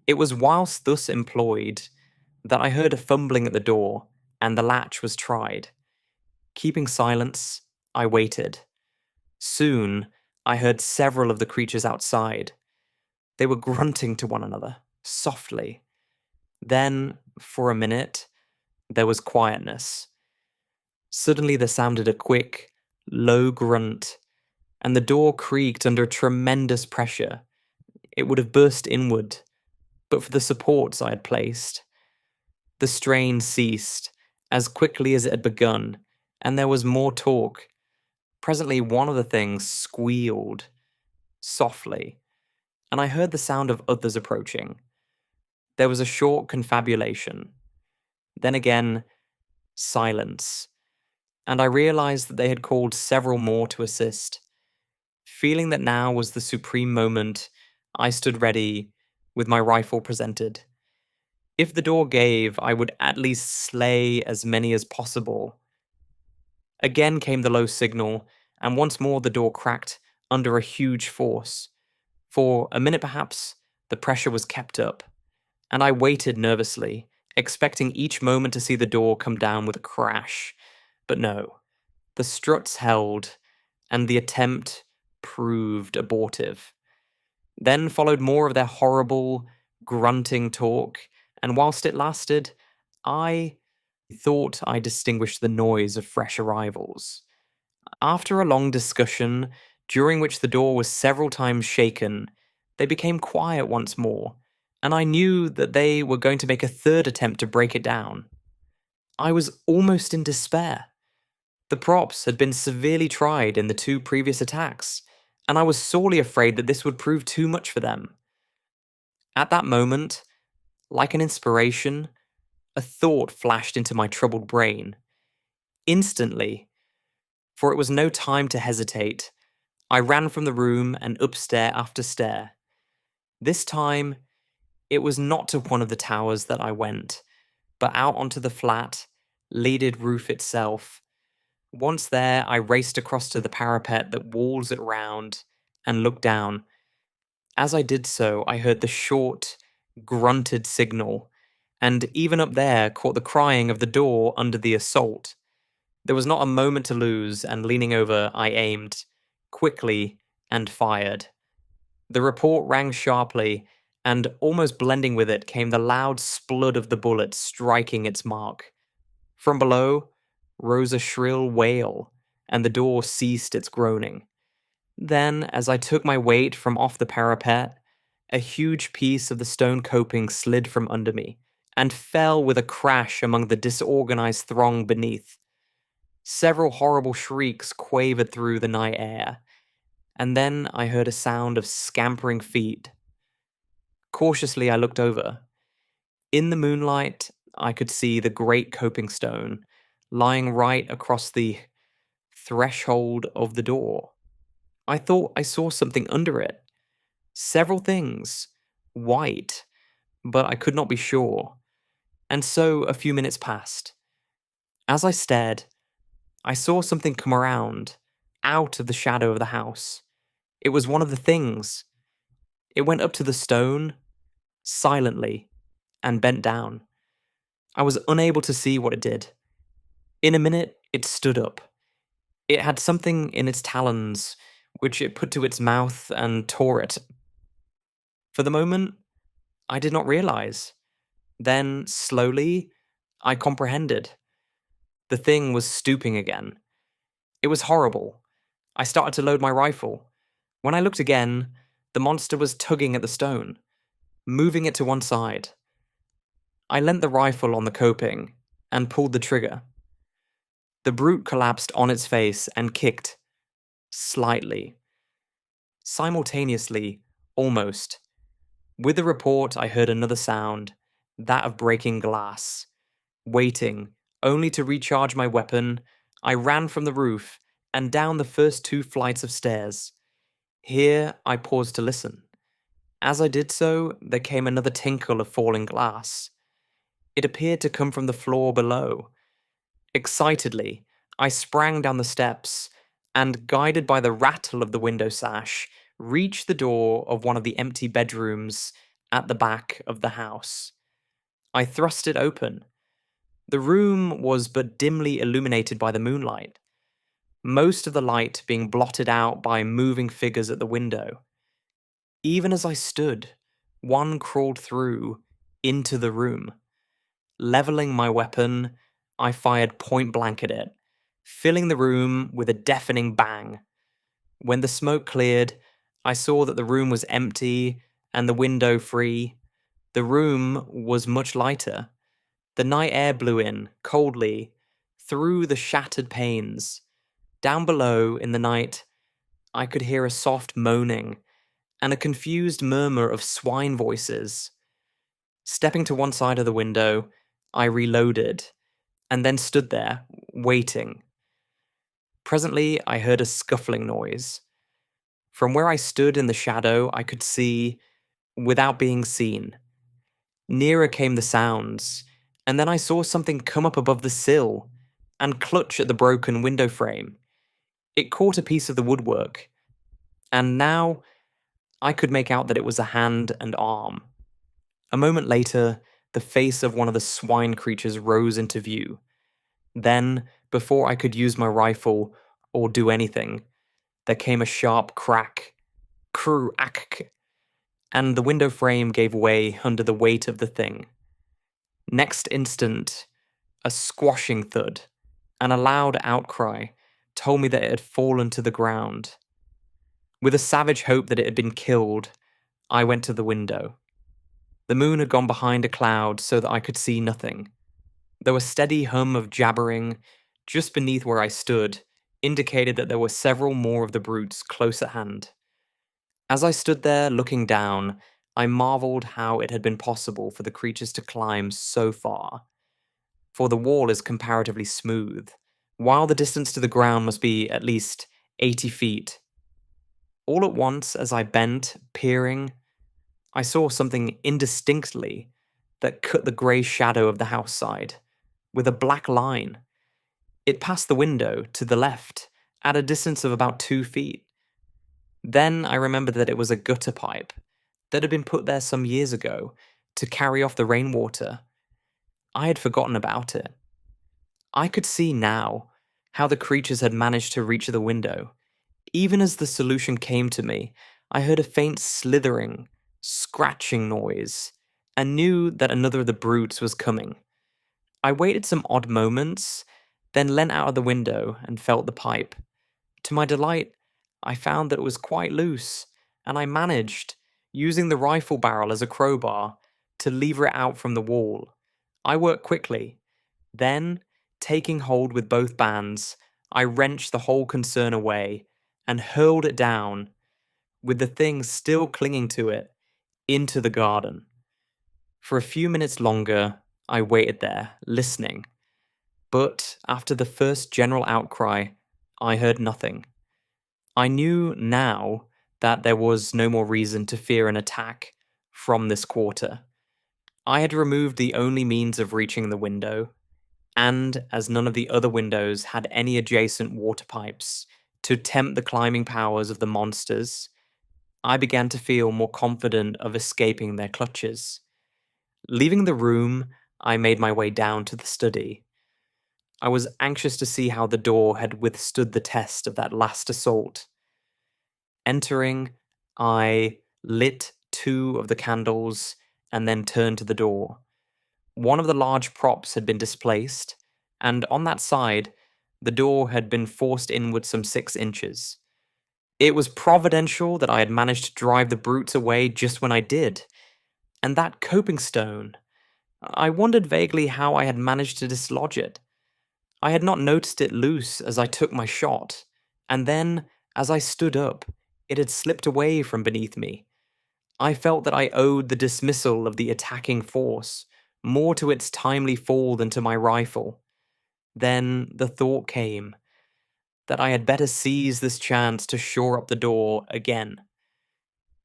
[SPEAKER 1] It was whilst thus employed that I heard a fumbling at the door, and the latch was tried. Keeping silence, I waited. Soon, I heard several of the creatures outside. They were grunting to one another, softly. Then, for a minute, there was quietness. Suddenly there sounded a quick, low grunt, and the door creaked under tremendous pressure. It would have burst inward, but for the supports I had placed. The strain ceased as quickly as it had begun, and there was more talk. Presently one of the things squealed, softly, and I heard the sound of others approaching. There was a short confabulation. Then again, silence, and I realized that they had called several more to assist. Feeling that now was the supreme moment, I stood ready, with my rifle presented. If the door gave, I would at least slay as many as possible. Again came the low signal, and once more the door cracked under a huge force. For a minute perhaps, the pressure was kept up, and I waited nervously, expecting each moment to see the door come down with a crash. But no, the struts held, and the attempt proved abortive. Then followed more of their horrible, grunting talk, and whilst it lasted, I thought I distinguished the noise of fresh arrivals. After a long discussion, during which the door was several times shaken, they became quiet once more, and I knew that they were going to make a third attempt to break it down. I was almost in despair. The props had been severely tried in the 2 previous attacks, and I was sorely afraid that this would prove too much for them. At that moment, like an inspiration, a thought flashed into my troubled brain. Instantly, for it was no time to hesitate, I ran from the room and up stair after stair. This time, it was not to one of the towers that I went, but out onto the flat, leaded roof itself. Once there, I raced across to the parapet that walls it round and looked down. As I did so, I heard the short, grunted signal, and even up there caught the crying of the door under the assault. There was not a moment to lose, and leaning over, I aimed, quickly, and fired. The report rang sharply, and almost blending with it came the loud splud of the bullet striking its mark. From below rose a shrill wail, and the door ceased its groaning. Then, as I took my weight from off the parapet, a huge piece of the stone coping slid from under me, and fell with a crash among the disorganized throng beneath. Several horrible shrieks quavered through the night air, and then I heard a sound of scampering feet. Cautiously, I looked over. In the moonlight, I could see the great coping stone lying right across the threshold of the door. I thought I saw something under it. Several things. White, but I could not be sure. And so a few minutes passed. As I stared, I saw something come around, out of the shadow of the house. It was one of the things. It went up to the stone, silently, and bent down. I was unable to see what it did. In a minute, it stood up. It had something in its talons, which it put to its mouth and tore it. For the moment, I did not realize. Then, slowly, I comprehended. The thing was stooping again. It was horrible. I started to load my rifle. When I looked again, the monster was tugging at the stone, moving it to one side. I leant the rifle on the coping and pulled the trigger. The brute collapsed on its face and kicked, slightly. Simultaneously, almost. With the report, I heard another sound, that of breaking glass. Waiting, only to recharge my weapon, I ran from the roof and down the first 2 flights of stairs. Here, I paused to listen. As I did so, there came another tinkle of falling glass. It appeared to come from the floor below. Excitedly, I sprang down the steps and, guided by the rattle of the window sash, reached the door of one of the empty bedrooms at the back of the house. I thrust it open. The room was but dimly illuminated by the moonlight, most of the light being blotted out by moving figures at the window. Even as I stood, one crawled through into the room. Leveling my weapon, I fired point blank at it, filling the room with a deafening bang. When the smoke cleared, I saw that the room was empty and the window free. The room was much lighter. The night air blew in, coldly, through the shattered panes. Down below, in the night, I could hear a soft moaning and a confused murmur of swine voices. Stepping to one side of the window, I reloaded, and then stood there, waiting. Presently, I heard a scuffling noise. From where I stood in the shadow, I could see, without being seen. Nearer came the sounds, and then I saw something come up above the sill and clutch at the broken window frame. It caught a piece of the woodwork, and now I could make out that it was a hand and arm. A moment later, the face of one of the swine creatures rose into view. Then, before I could use my rifle or do anything, there came a sharp crack, crack, and the window frame gave way under the weight of the thing. Next instant, a squashing thud and a loud outcry told me that it had fallen to the ground. With a savage hope that it had been killed, I went to the window. The moon had gone behind a cloud so that I could see nothing, though a steady hum of jabbering just beneath where I stood indicated that there were several more of the brutes close at hand. As I stood there looking down, I marveled how it had been possible for the creatures to climb so far, for the wall is comparatively smooth, while the distance to the ground must be at least 80 feet. All at once, as I bent, peering, I saw something indistinctly that cut the grey shadow of the house side, with a black line. It passed the window to the left, at a distance of about 2 feet. Then I remembered that it was a gutter pipe that had been put there some years ago to carry off the rainwater. I had forgotten about it. I could see now how the creatures had managed to reach the window. Even as the solution came to me, I heard a faint slithering, scratching noise, and knew that another of the brutes was coming. I waited some odd moments, then leant out of the window and felt the pipe. To my delight, I found that it was quite loose, and I managed, using the rifle barrel as a crowbar, to lever it out from the wall. I worked quickly. Then, taking hold with both bands, I wrenched the whole concern away and hurled it down, with the thing still clinging to it, into the garden. For a few minutes longer, I waited there, listening. But after the first general outcry, I heard nothing. I knew now that there was no more reason to fear an attack from this quarter. I had removed the only means of reaching the window, and as none of the other windows had any adjacent water pipes to tempt the climbing powers of the monsters, I began to feel more confident of escaping their clutches. Leaving the room, I made my way down to the study. I was anxious to see how the door had withstood the test of that last assault. Entering, I lit 2 of the candles and then turned to the door. One of the large props had been displaced, and on that side, the door had been forced inward some 6 inches. It was providential that I had managed to drive the brutes away just when I did. And that coping stone, I wondered vaguely how I had managed to dislodge it. I had not noticed it loose as I took my shot, and then, as I stood up, it had slipped away from beneath me. I felt that I owed the dismissal of the attacking force more to its timely fall than to my rifle. Then the thought came that I had better seize this chance to shore up the door again.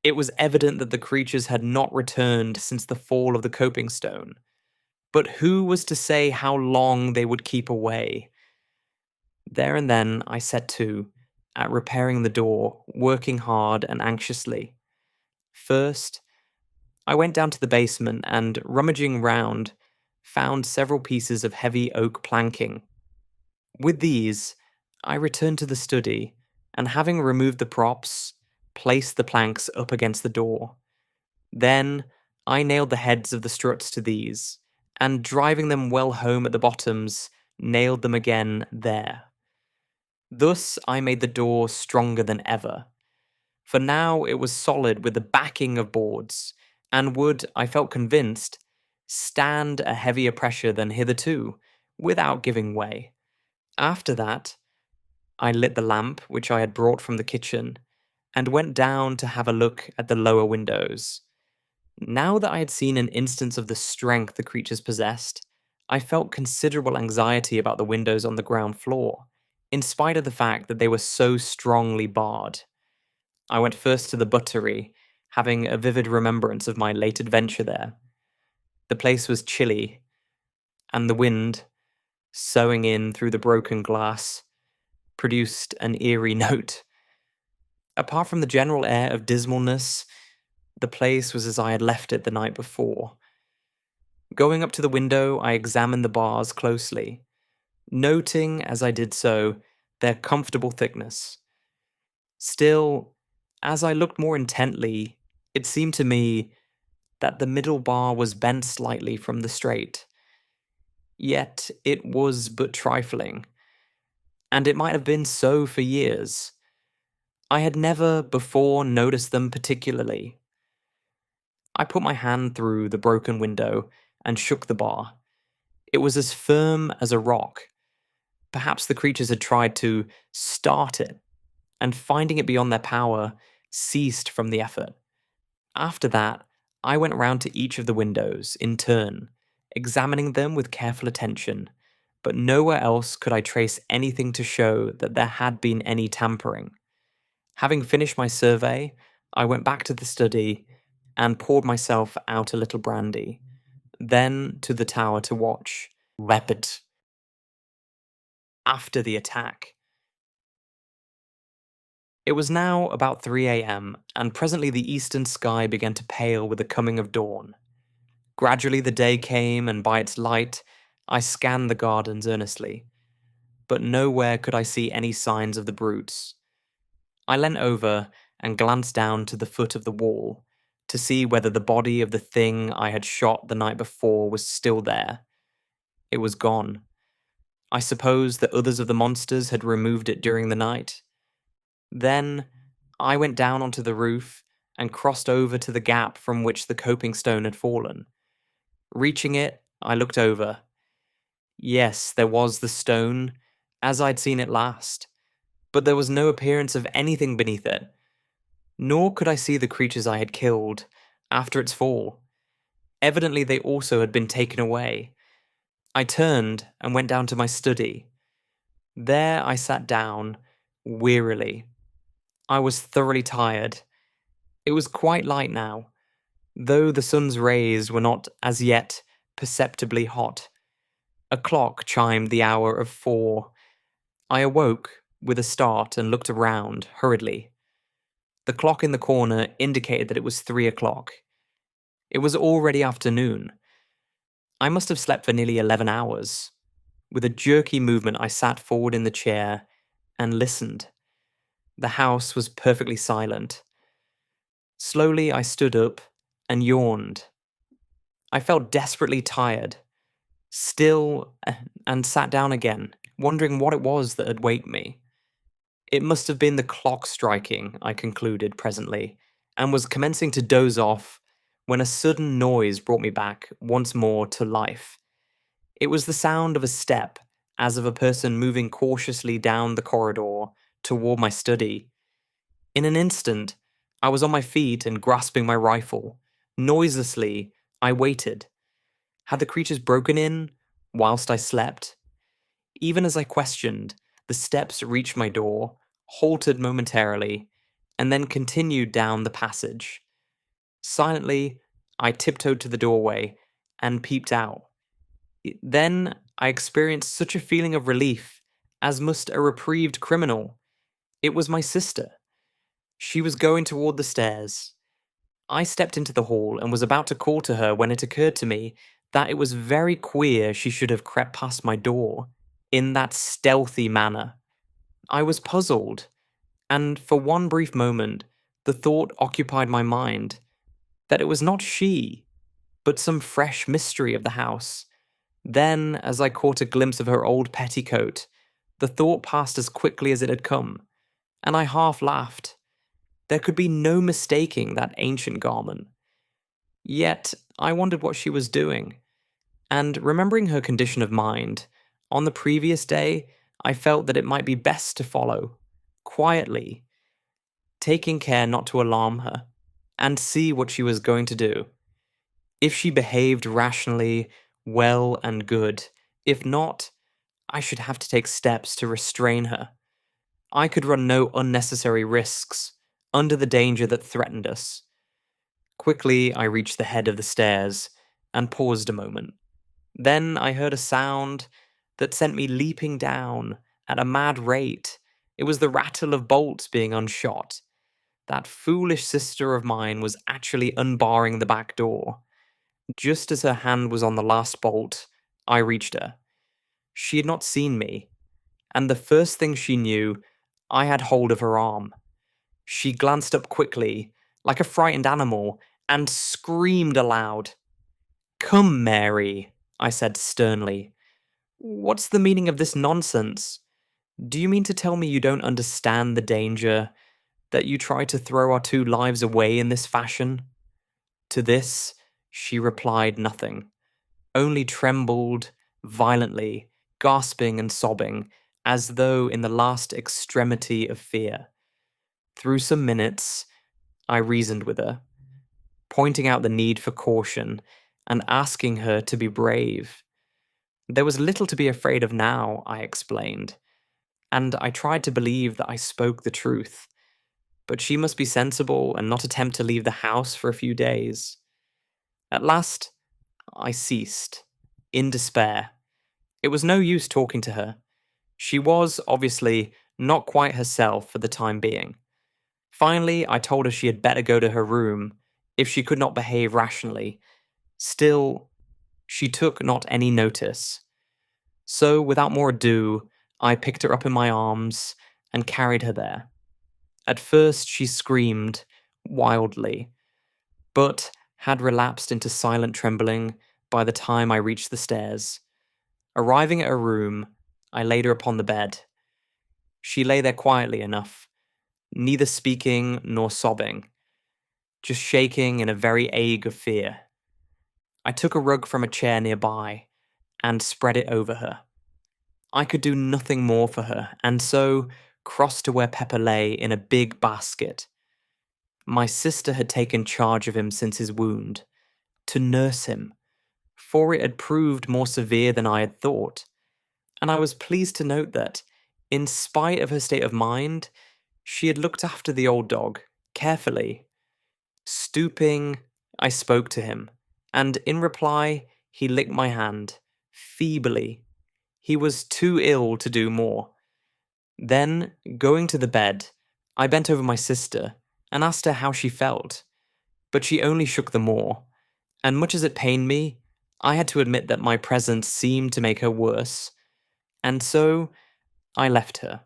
[SPEAKER 1] It was evident that the creatures had not returned since the fall of the coping stone. But who was to say how long they would keep away? There and then I set to at repairing the door, working hard and anxiously. First, I went down to the basement and, rummaging round, found several pieces of heavy oak planking. With these, I returned to the study, and having removed the props, placed the planks up against the door. Then, I nailed the heads of the struts to these, and driving them well home at the bottoms, nailed them again there. Thus I made the door stronger than ever, for now it was solid with the backing of boards, and would, I felt convinced, stand a heavier pressure than hitherto, without giving way. After that, I lit the lamp which I had brought from the kitchen, and went down to have a look at the lower windows. Now that I had seen an instance of the strength the creatures possessed, I felt considerable anxiety about the windows on the ground floor, in spite of the fact that they were so strongly barred. I went first to the buttery, having a vivid remembrance of my late adventure there. The place was chilly, and the wind, soughing in through the broken glass, produced an eerie note. Apart from the general air of dismalness, the place was as I had left it the night before. Going up to the window, I examined the bars closely, noting, as I did so, their comfortable thickness. Still, as I looked more intently, it seemed to me that the middle bar was bent slightly from the straight. Yet it was but trifling, and it might have been so for years. I had never before noticed them particularly. I put my hand through the broken window and shook the bar. It was as firm as a rock. Perhaps the creatures had tried to start it, and finding it beyond their power, ceased from the effort. After that, I went round to each of the windows in turn, examining them with careful attention, but nowhere else could I trace anything to show that there had been any tampering. Having finished my survey, I went back to the study and poured myself out a little brandy, then to the tower to watch. Rapid. After the attack. It was now about 3 a.m., and presently the eastern sky began to pale with the coming of dawn. Gradually the day came, and by its light, I scanned the gardens earnestly, but nowhere could I see any signs of the brutes. I leant over and glanced down to the foot of the wall to see whether the body of the thing I had shot the night before was still there. It was gone. I suppose that others of the monsters had removed it during the night. Then I went down onto the roof and crossed over to the gap from which the coping stone had fallen. Reaching it, I looked over. Yes, there was the stone, as I'd seen it last, but there was no appearance of anything beneath it. Nor could I see the creatures I had killed after its fall. Evidently, they also had been taken away. I turned and went down to my study. There I sat down, wearily. I was thoroughly tired. It was quite light now, though the sun's rays were not as yet perceptibly hot. A clock chimed the hour of 4. I awoke with a start and looked around hurriedly. The clock in the corner indicated that it was 3 o'clock. It was already afternoon. I must have slept for nearly 11 hours. With a jerky movement, I sat forward in the chair and listened. The house was perfectly silent. Slowly, I stood up and yawned. I felt desperately tired, still, and sat down again, wondering what it was that had waked me. It must have been the clock striking, I concluded presently, and was commencing to doze off when a sudden noise brought me back once more to life. It was the sound of a step, as of a person moving cautiously down the corridor toward my study. In an instant, I was on my feet and grasping my rifle. Noiselessly, I waited. Had the creatures broken in whilst I slept? Even as I questioned, the steps reached my door, halted momentarily, and then continued down the passage. Silently, I tiptoed to the doorway and peeped out. Then I experienced such a feeling of relief, as must a reprieved criminal. It was my sister. She was going toward the stairs. I stepped into the hall and was about to call to her when it occurred to me that it was very queer she should have crept past my door in that stealthy manner. I was puzzled, and for one brief moment, the thought occupied my mind that it was not she, but some fresh mystery of the house. Then, as I caught a glimpse of her old petticoat, the thought passed as quickly as it had come, and I half laughed. There could be no mistaking that ancient garment. Yet, I wondered what she was doing, and remembering her condition of mind, on the previous day, I felt that it might be best to follow, quietly, taking care not to alarm her, and see what she was going to do. If she behaved rationally, well and good. If not, I should have to take steps to restrain her. I could run no unnecessary risks, under the danger that threatened us. Quickly, I reached the head of the stairs, and paused a moment. Then I heard a sound that sent me leaping down at a mad rate. It was the rattle of bolts being unshot. That foolish sister of mine was actually unbarring the back door. Just as her hand was on the last bolt, I reached her. She had not seen me, and the first thing she knew, I had hold of her arm. She glanced up quickly, like a frightened animal, and screamed aloud. "Come, Mary," I said sternly. "What's the meaning of this nonsense? Do you mean to tell me you don't understand the danger, that you try to throw our 2 lives away in this fashion?" To this, she replied nothing, only trembled violently, gasping and sobbing, as though in the last extremity of fear. Through some minutes, I reasoned with her, pointing out the need for caution and asking her to be brave. There was little to be afraid of now, I explained, and I tried to believe that I spoke the truth. But she must be sensible and not attempt to leave the house for a few days. At last, I ceased, in despair. It was no use talking to her. She was, obviously, not quite herself for the time being. Finally, I told her she had better go to her room if she could not behave rationally. Still, she took not any notice. So, without more ado, I picked her up in my arms and carried her there. At first, she screamed wildly, but had relapsed into silent trembling by the time I reached the stairs. Arriving at her room, I laid her upon the bed. She lay there quietly enough, neither speaking nor sobbing, just shaking in a very ague of fear. I took a rug from a chair nearby and spread it over her. I could do nothing more for her, and so crossed to where Pepper lay in a big basket. My sister had taken charge of him since his wound, to nurse him, for it had proved more severe than I had thought, and I was pleased to note that, in spite of her state of mind, she had looked after the old dog, carefully. Stooping, I spoke to him, and in reply, he licked my hand, feebly. He was too ill to do more. Then, going to the bed, I bent over my sister and asked her how she felt, but she only shook the more, and much as it pained me, I had to admit that my presence seemed to make her worse, and so I left her,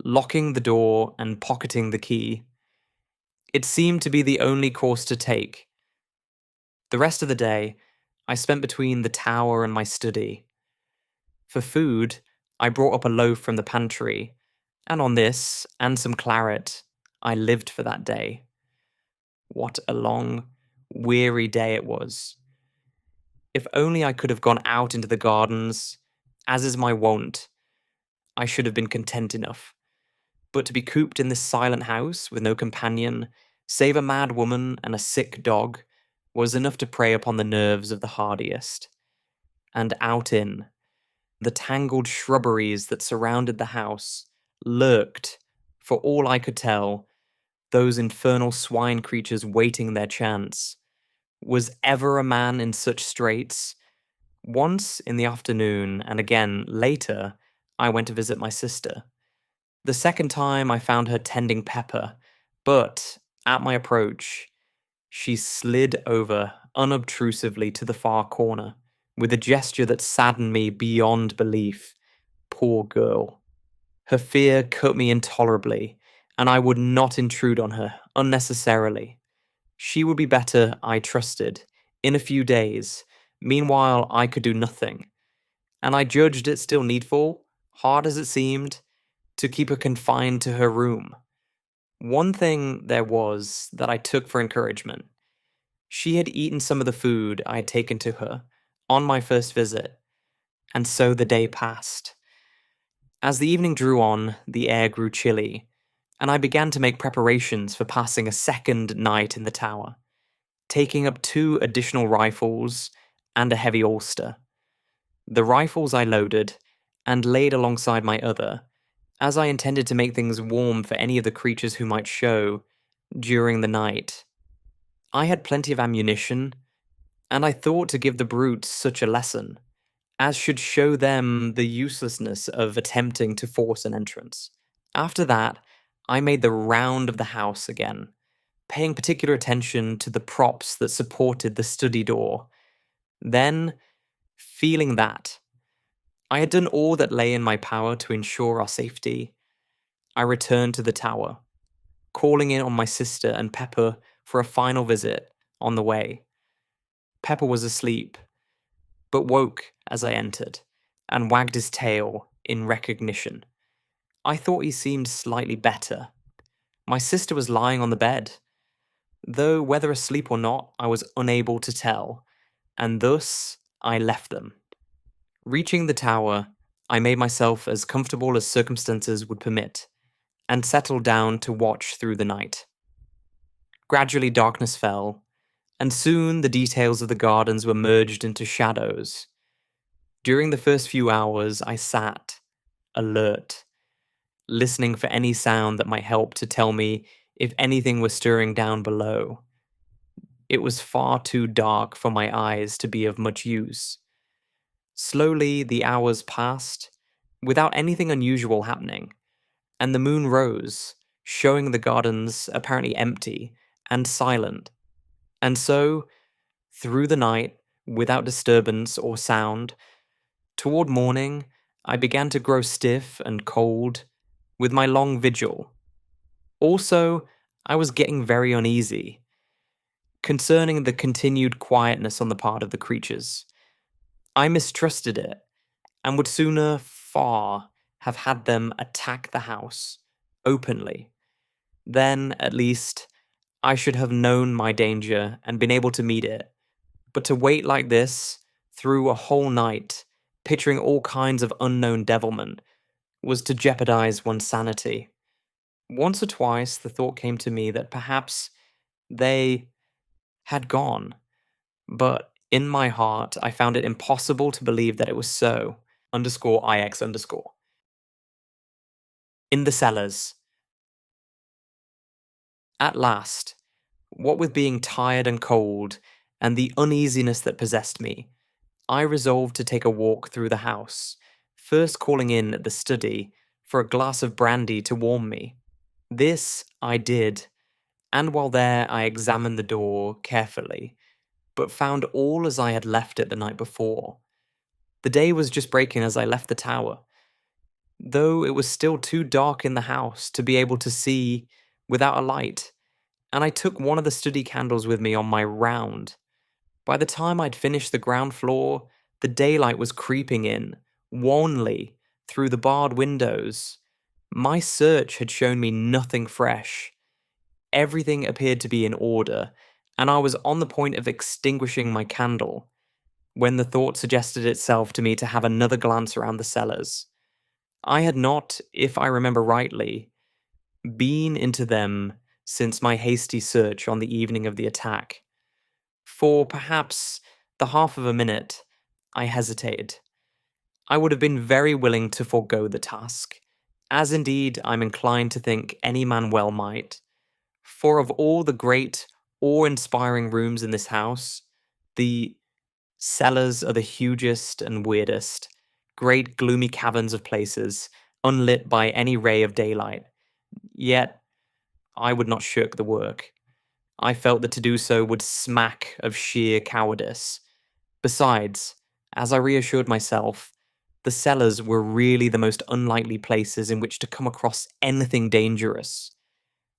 [SPEAKER 1] locking the door and pocketing the key. It seemed to be the only course to take. The rest of the day, I spent between the tower and my study. For food, I brought up a loaf from the pantry, and on this, and some claret, I lived for that day. What a long, weary day it was. If only I could have gone out into the gardens, as is my wont, I should have been content enough. But to be cooped in this silent house with no companion, save a mad woman and a sick dog, was enough to prey upon the nerves of the hardiest. And out in the tangled shrubberies that surrounded the house lurked, for all I could tell, those infernal swine creatures waiting their chance. Was ever a man in such straits? Once in the afternoon, and again later, I went to visit my sister. The second time I found her tending Pepper, but at my approach, she slid over unobtrusively to the far corner, with a gesture that saddened me beyond belief. Poor girl. Her fear cut me intolerably, and I would not intrude on her unnecessarily. She would be better, I trusted, in a few days. Meanwhile, I could do nothing, and I judged it still needful, hard as it seemed, to keep her confined to her room. One thing there was that I took for encouragement. She had eaten some of the food I had taken to her on my first visit, and so the day passed. As the evening drew on, the air grew chilly, and I began to make preparations for passing a second night in the tower, taking up 2 additional rifles and a heavy ulster. The rifles I loaded and laid alongside my other, as I intended to make things warm for any of the creatures who might show during the night. I had plenty of ammunition, and I thought to give the brutes such a lesson as should show them the uselessness of attempting to force an entrance. After that, I made the round of the house again, paying particular attention to the props that supported the study door. Then, feeling that I had done all that lay in my power to ensure our safety, I returned to the tower, calling in on my sister and Pepper for a final visit on the way. Pepper was asleep, but woke as I entered, and wagged his tail in recognition. I thought he seemed slightly better. My sister was lying on the bed. though whether asleep or not, I was unable to tell, and thus I left them. Reaching the tower, I made myself as comfortable as circumstances would permit, and settled down to watch through the night. Gradually darkness fell, and soon the details of the gardens were merged into shadows. During the first few hours, I sat, alert, listening for any sound that might help to tell me if anything was stirring down below. It was far too dark for my eyes to be of much use. Slowly, the hours passed, without anything unusual happening, and the moon rose, showing the gardens apparently empty and silent. And so, through the night, without disturbance or sound, toward morning, I began to grow stiff and cold with my long vigil. Also, I was getting very uneasy concerning the continued quietness on the part of the creatures. I mistrusted it and would sooner far have had them attack the house openly. Then, at least, I should have known my danger and been able to meet it. But to wait like this, through a whole night, picturing all kinds of unknown devilment, was to jeopardize one's sanity. Once or twice, the thought came to me that perhaps they had gone, but in my heart, I found it impossible to believe that it was so. _IX_. In the cellars. At last, what with being tired and cold, and the uneasiness that possessed me, I resolved to take a walk through the house, first calling in at the study for a glass of brandy to warm me. This I did, and while there I examined the door carefully, but found all as I had left it the night before. The day was just breaking as I left the tower, though it was still too dark in the house to be able to see without a light, and I took one of the study candles with me on my round. By the time I'd finished the ground floor, the daylight was creeping in, wanly, through the barred windows. My search had shown me nothing fresh. Everything appeared to be in order, and I was on the point of extinguishing my candle, when the thought suggested itself to me to have another glance around the cellars. I had not, if I remember rightly, been into them since my hasty search on the evening of the attack. For perhaps the half of a minute, I hesitated. I would have been very willing to forego the task, as indeed I'm inclined to think any man well might. For of all the great, awe-inspiring rooms in this house, the cellars are the hugest and weirdest, great gloomy caverns of places, unlit by any ray of daylight. Yet, I would not shirk the work. I felt that to do so would smack of sheer cowardice. Besides, as I reassured myself, the cellars were really the most unlikely places in which to come across anything dangerous,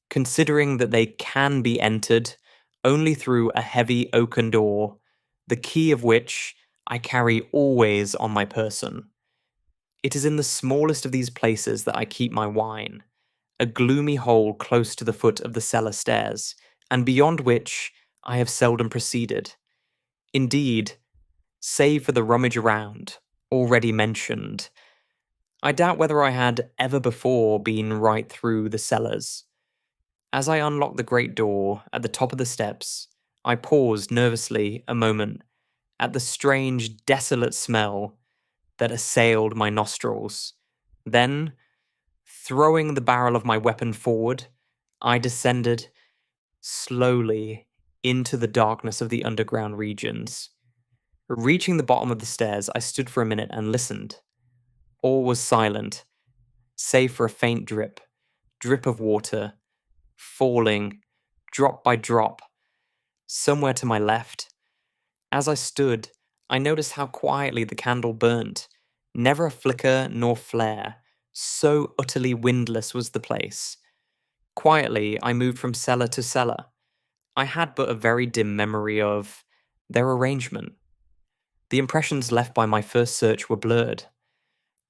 [SPEAKER 1] considering that they can be entered only through a heavy oaken door, the key of which I carry always on my person. It is in the smallest of these places that I keep my wine, a gloomy hole close to the foot of the cellar stairs, and beyond which I have seldom proceeded. Indeed, save for the rummage around, already mentioned, I doubt whether I had ever before been right through the cellars. As I unlocked the great door at the top of the steps, I paused nervously a moment at the strange, desolate smell that assailed my nostrils. Then, throwing the barrel of my weapon forward, I descended slowly into the darkness of the underground regions. Reaching the bottom of the stairs, I stood for a minute and listened. All was silent, save for a faint drip of water, falling, drop by drop, somewhere to my left. As I stood, I noticed how quietly the candle burnt, never a flicker nor flare, so utterly windless was the place. Quietly, I moved from cellar to cellar. I had but a very dim memory of their arrangement. The impressions left by my first search were blurred.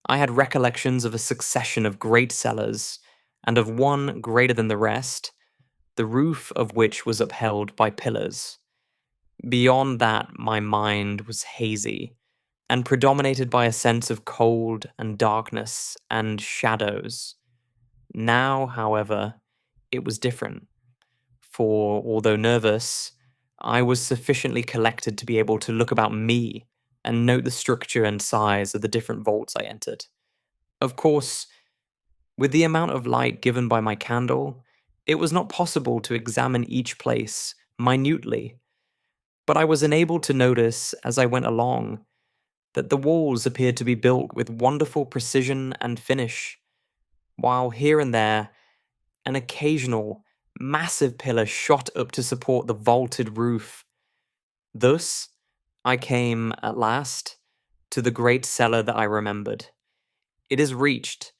[SPEAKER 1] I had recollections of a succession of great cellars, and of one greater than the rest, the roof of which was upheld by pillars. Beyond that, my mind was hazy and predominated by a sense of cold and darkness and shadows. Now, however, it was different, for although nervous, I was sufficiently collected to be able to look about me and note the structure and size of the different vaults I entered. Of course, with the amount of light given by my candle, it was not possible to examine each place minutely, but I was enabled to notice as I went along that the walls appeared to be built with wonderful precision and finish, while here and there an occasional massive pillar shot up to support the vaulted roof. Thus, I came at last to the great cellar that I remembered. It is reached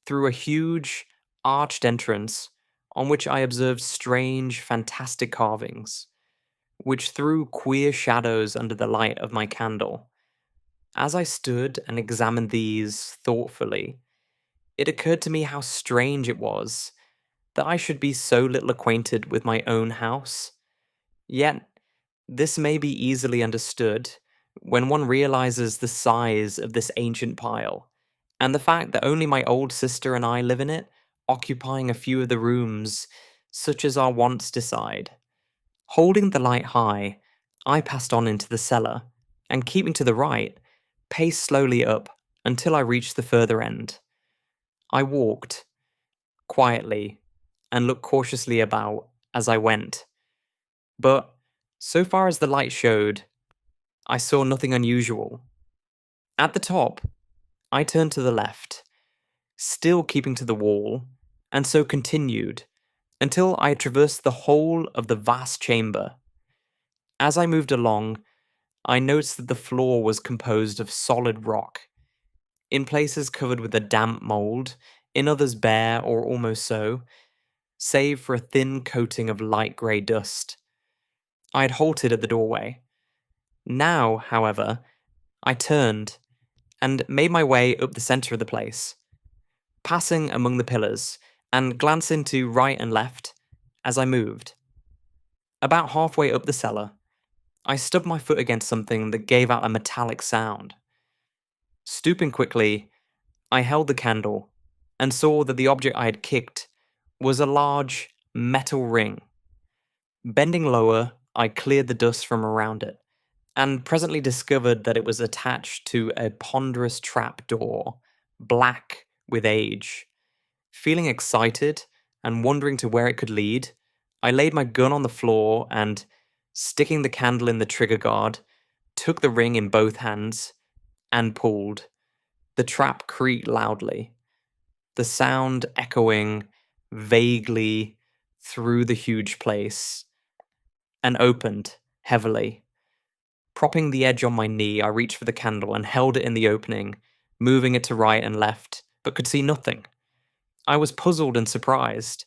[SPEAKER 1] through a huge, arched entrance on which I observed strange, fantastic carvings, which threw queer shadows under the light of my candle. As I stood and examined these thoughtfully, it occurred to me how strange it was that I should be so little acquainted with my own house. Yet, this may be easily understood when one realizes the size of this ancient pile, and the fact that only my old sister and I live in it, occupying a few of the rooms, such as our wants decide. Holding the light high, I passed on into the cellar, and keeping to the right, paced slowly up until I reached the further end. I walked, quietly, and looked cautiously about as I went. But, so far as the light showed, I saw nothing unusual. At the top, I turned to the left, still keeping to the wall, and so continued until I had traversed the whole of the vast chamber. As I moved along, I noticed that the floor was composed of solid rock, in places covered with a damp mold, in others bare or almost so, save for a thin coating of light grey dust. I had halted at the doorway. Now, however, I turned and made my way up the centre of the place, passing among the pillars and glancing to right and left as I moved. About halfway up the cellar, I stubbed my foot against something that gave out a metallic sound. Stooping quickly, I held the candle and saw that the object I had kicked was a large metal ring. Bending lower, I cleared the dust from around it, and presently discovered that it was attached to a ponderous trap door, black with age. Feeling excited and wondering to where it could lead, I laid my gun on the floor and, sticking the candle in the trigger guard, took the ring in both hands and pulled. The trap creaked loudly, the sound echoing vaguely through the huge place, and opened heavily. Propping the edge on my knee, I reached for the candle and held it in the opening, moving it to right and left, but could see nothing. I was puzzled and surprised.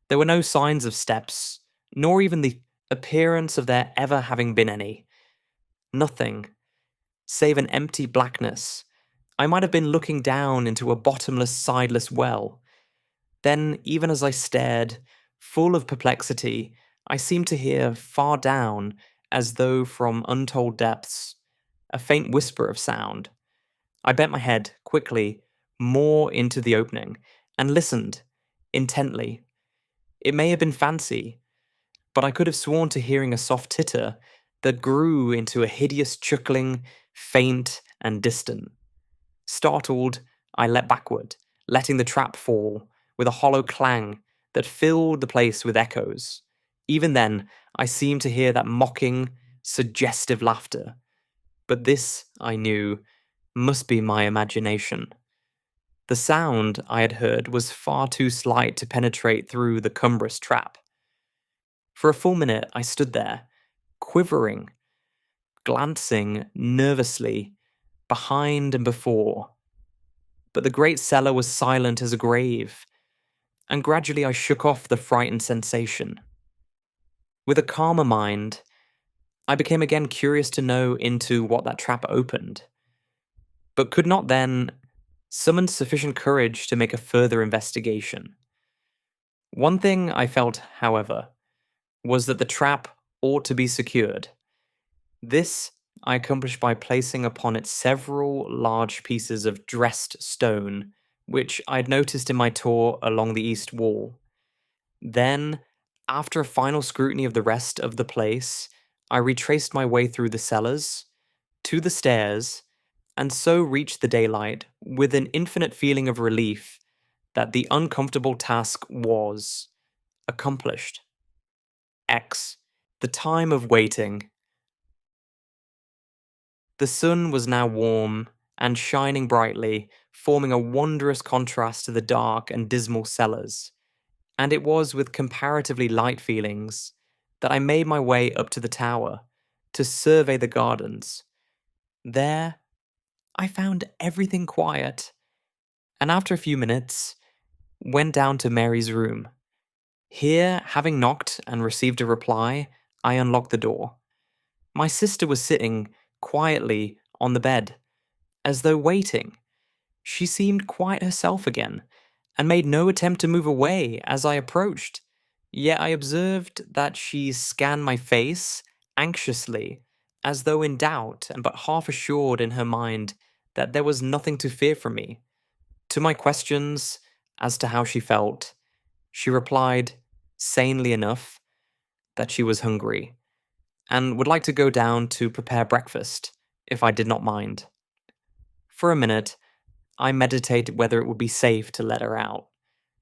[SPEAKER 1] There were no signs of steps, nor even the appearance of there ever having been any. Nothing, save an empty blackness. I might have been looking down into a bottomless, sideless well. Then, even as I stared, full of perplexity, I seemed to hear far down, as though from untold depths, a faint whisper of sound. I bent my head, quickly, more into the opening, and listened, intently. It may have been fancy, but I could have sworn to hearing a soft titter that grew into a hideous chuckling, faint and distant. Startled, I leapt backward, letting the trap fall, with a hollow clang that filled the place with echoes. Even then, I seemed to hear that mocking, suggestive laughter. But this, I knew, must be my imagination. The sound I had heard was far too slight to penetrate through the cumbrous trap. For a full minute, I stood there, quivering, glancing nervously behind and before. But the great cellar was silent as a grave, and gradually I shook off the frightened sensation. With a calmer mind, I became again curious to know into what that trap opened, but could not then summon sufficient courage to make a further investigation. One thing I felt, however, was that the trap ought to be secured. This I accomplished by placing upon it several large pieces of dressed stone, which I'd noticed in my tour along the east wall. Then, after a final scrutiny of the rest of the place, I retraced my way through the cellars, to the stairs, and so reached the daylight with an infinite feeling of relief that the uncomfortable task was accomplished. X. The time of waiting. The sun was now warm and shining brightly, forming a wondrous contrast to the dark and dismal cellars, and it was with comparatively light feelings that I made my way up to the tower to survey the gardens. There, I found everything quiet, and after a few minutes, went down to Mary's room. Here, having knocked and received a reply, I unlocked the door. My sister was sitting quietly on the bed, as though waiting. She seemed quite herself again, and made no attempt to move away as I approached. Yet I observed that she scanned my face anxiously, as though in doubt and but half assured in her mind that there was nothing to fear from me. To my questions as to how she felt, she replied, sanely enough, that she was hungry and would like to go down to prepare breakfast, if I did not mind. For a minute, I meditated whether it would be safe to let her out.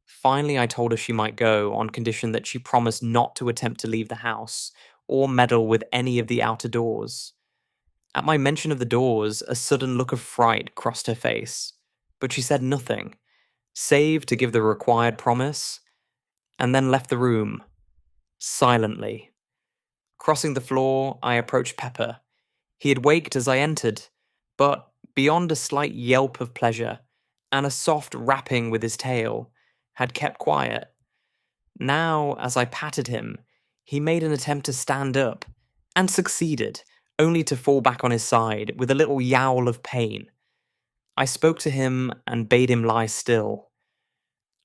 [SPEAKER 1] Finally, I told her she might go on condition that she promised not to attempt to leave the house or meddle with any of the outer doors. At my mention of the doors, a sudden look of fright crossed her face, but she said nothing, save to give the required promise, and then left the room, silently. Crossing the floor, I approached Pepper. He had waked as I entered, but beyond a slight yelp of pleasure and a soft rapping with his tail, had kept quiet. Now, as I patted him, he made an attempt to stand up, and succeeded, only to fall back on his side with a little yowl of pain. I spoke to him and bade him lie still.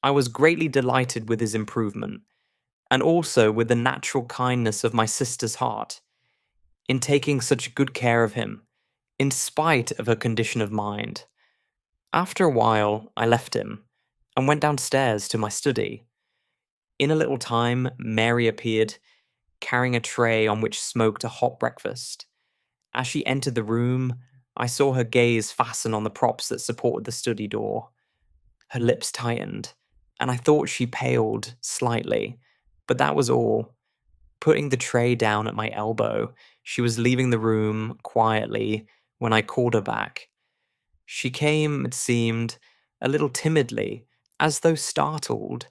[SPEAKER 1] I was greatly delighted with his improvement, and also with the natural kindness of my sister's heart, in taking such good care of him, in spite of her condition of mind. After a while, I left him, and went downstairs to my study. In a little time, Mary appeared, carrying a tray on which smoked a hot breakfast. As she entered the room, I saw her gaze fasten on the props that supported the study door. Her lips tightened, and I thought she paled slightly, but that was all. Putting the tray down at my elbow, she was leaving the room quietly when I called her back. She came, it seemed, a little timidly, as though startled,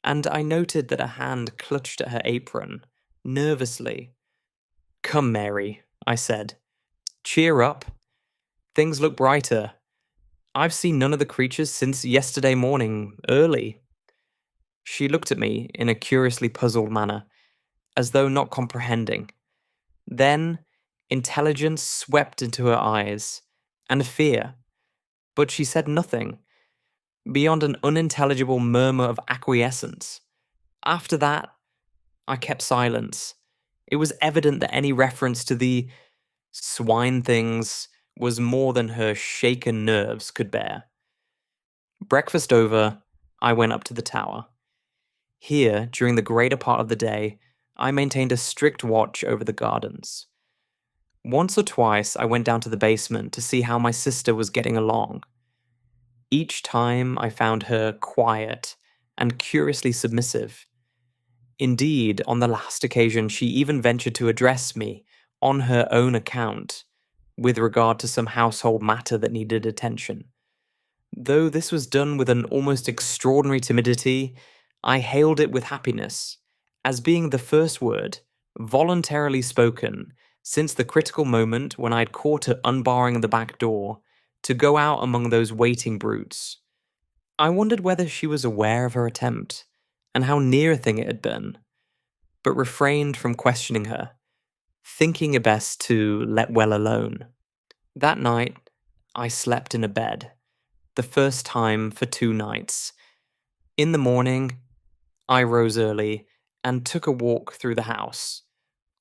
[SPEAKER 1] and I noted that a hand clutched at her apron, nervously. "Come, Mary," I said. "Cheer up. Things look brighter. I've seen none of the creatures since yesterday morning, early." She looked at me in a curiously puzzled manner, as though not comprehending. Then, intelligence swept into her eyes, and fear, but she said nothing, beyond an unintelligible murmur of acquiescence. After that, I kept silence. It was evident that any reference to the swine things was more than her shaken nerves could bear. Breakfast over, I went up to the tower. Here, during the greater part of the day, I maintained a strict watch over the gardens. Once or twice, I went down to the basement to see how my sister was getting along. Each time, I found her quiet and curiously submissive. Indeed, on the last occasion, she even ventured to address me, on her own account, with regard to some household matter that needed attention. Though this was done with an almost extraordinary timidity, I hailed it with happiness, as being the first word, voluntarily spoken, since the critical moment when I had caught her unbarring the back door, to go out among those waiting brutes. I wondered whether she was aware of her attempt, and how near a thing it had been, but refrained from questioning her, thinking it best to let well alone. That night, I slept in a bed, the first time for 2 nights. In the morning, I rose early and took a walk through the house.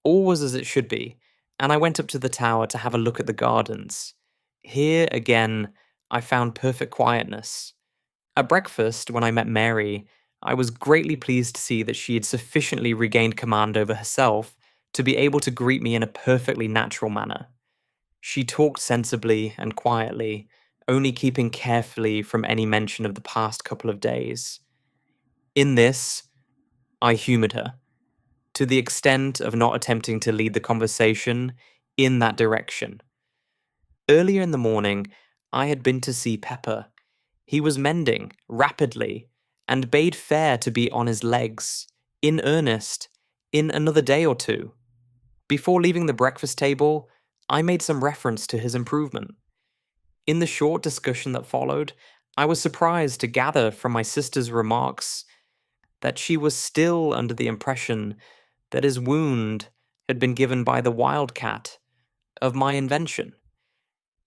[SPEAKER 1] All was as it should be, and I went up to the tower to have a look at the gardens. Here, again, I found perfect quietness. At breakfast, when I met Mary, I was greatly pleased to see that she had sufficiently regained command over herself to be able to greet me in a perfectly natural manner. She talked sensibly and quietly, only keeping carefully from any mention of the past couple of days. In this, I humoured her, to the extent of not attempting to lead the conversation in that direction. Earlier in the morning, I had been to see Pepper. He was mending rapidly and bade fair to be on his legs, in earnest, in another day or two. Before leaving the breakfast table, I made some reference to his improvement. In the short discussion that followed, I was surprised to gather from my sister's remarks that she was still under the impression that his wound had been given by the wildcat of my invention.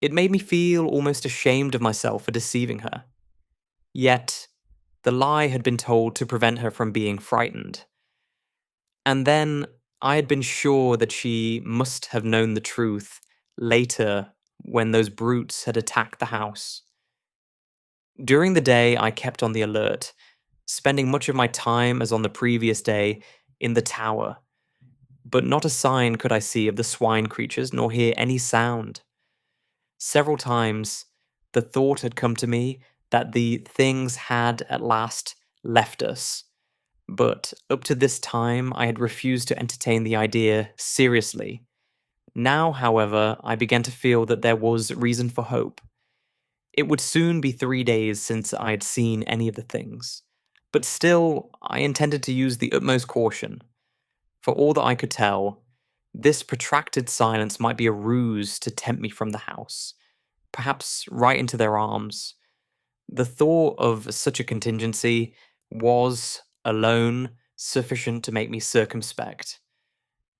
[SPEAKER 1] It made me feel almost ashamed of myself for deceiving her. Yet, the lie had been told to prevent her from being frightened. And then I had been sure that she must have known the truth later when those brutes had attacked the house. During the day, I kept on the alert, spending much of my time, as on the previous day, in the tower. But not a sign could I see of the swine creatures, nor hear any sound. Several times, the thought had come to me that the things had at last left us. But up to this time, I had refused to entertain the idea seriously. Now, however, I began to feel that there was reason for hope. It would soon be 3 days since I had seen any of the things. But still, I intended to use the utmost caution. For all that I could tell, this protracted silence might be a ruse to tempt me from the house, perhaps right into their arms. The thought of such a contingency was, alone, sufficient to make me circumspect.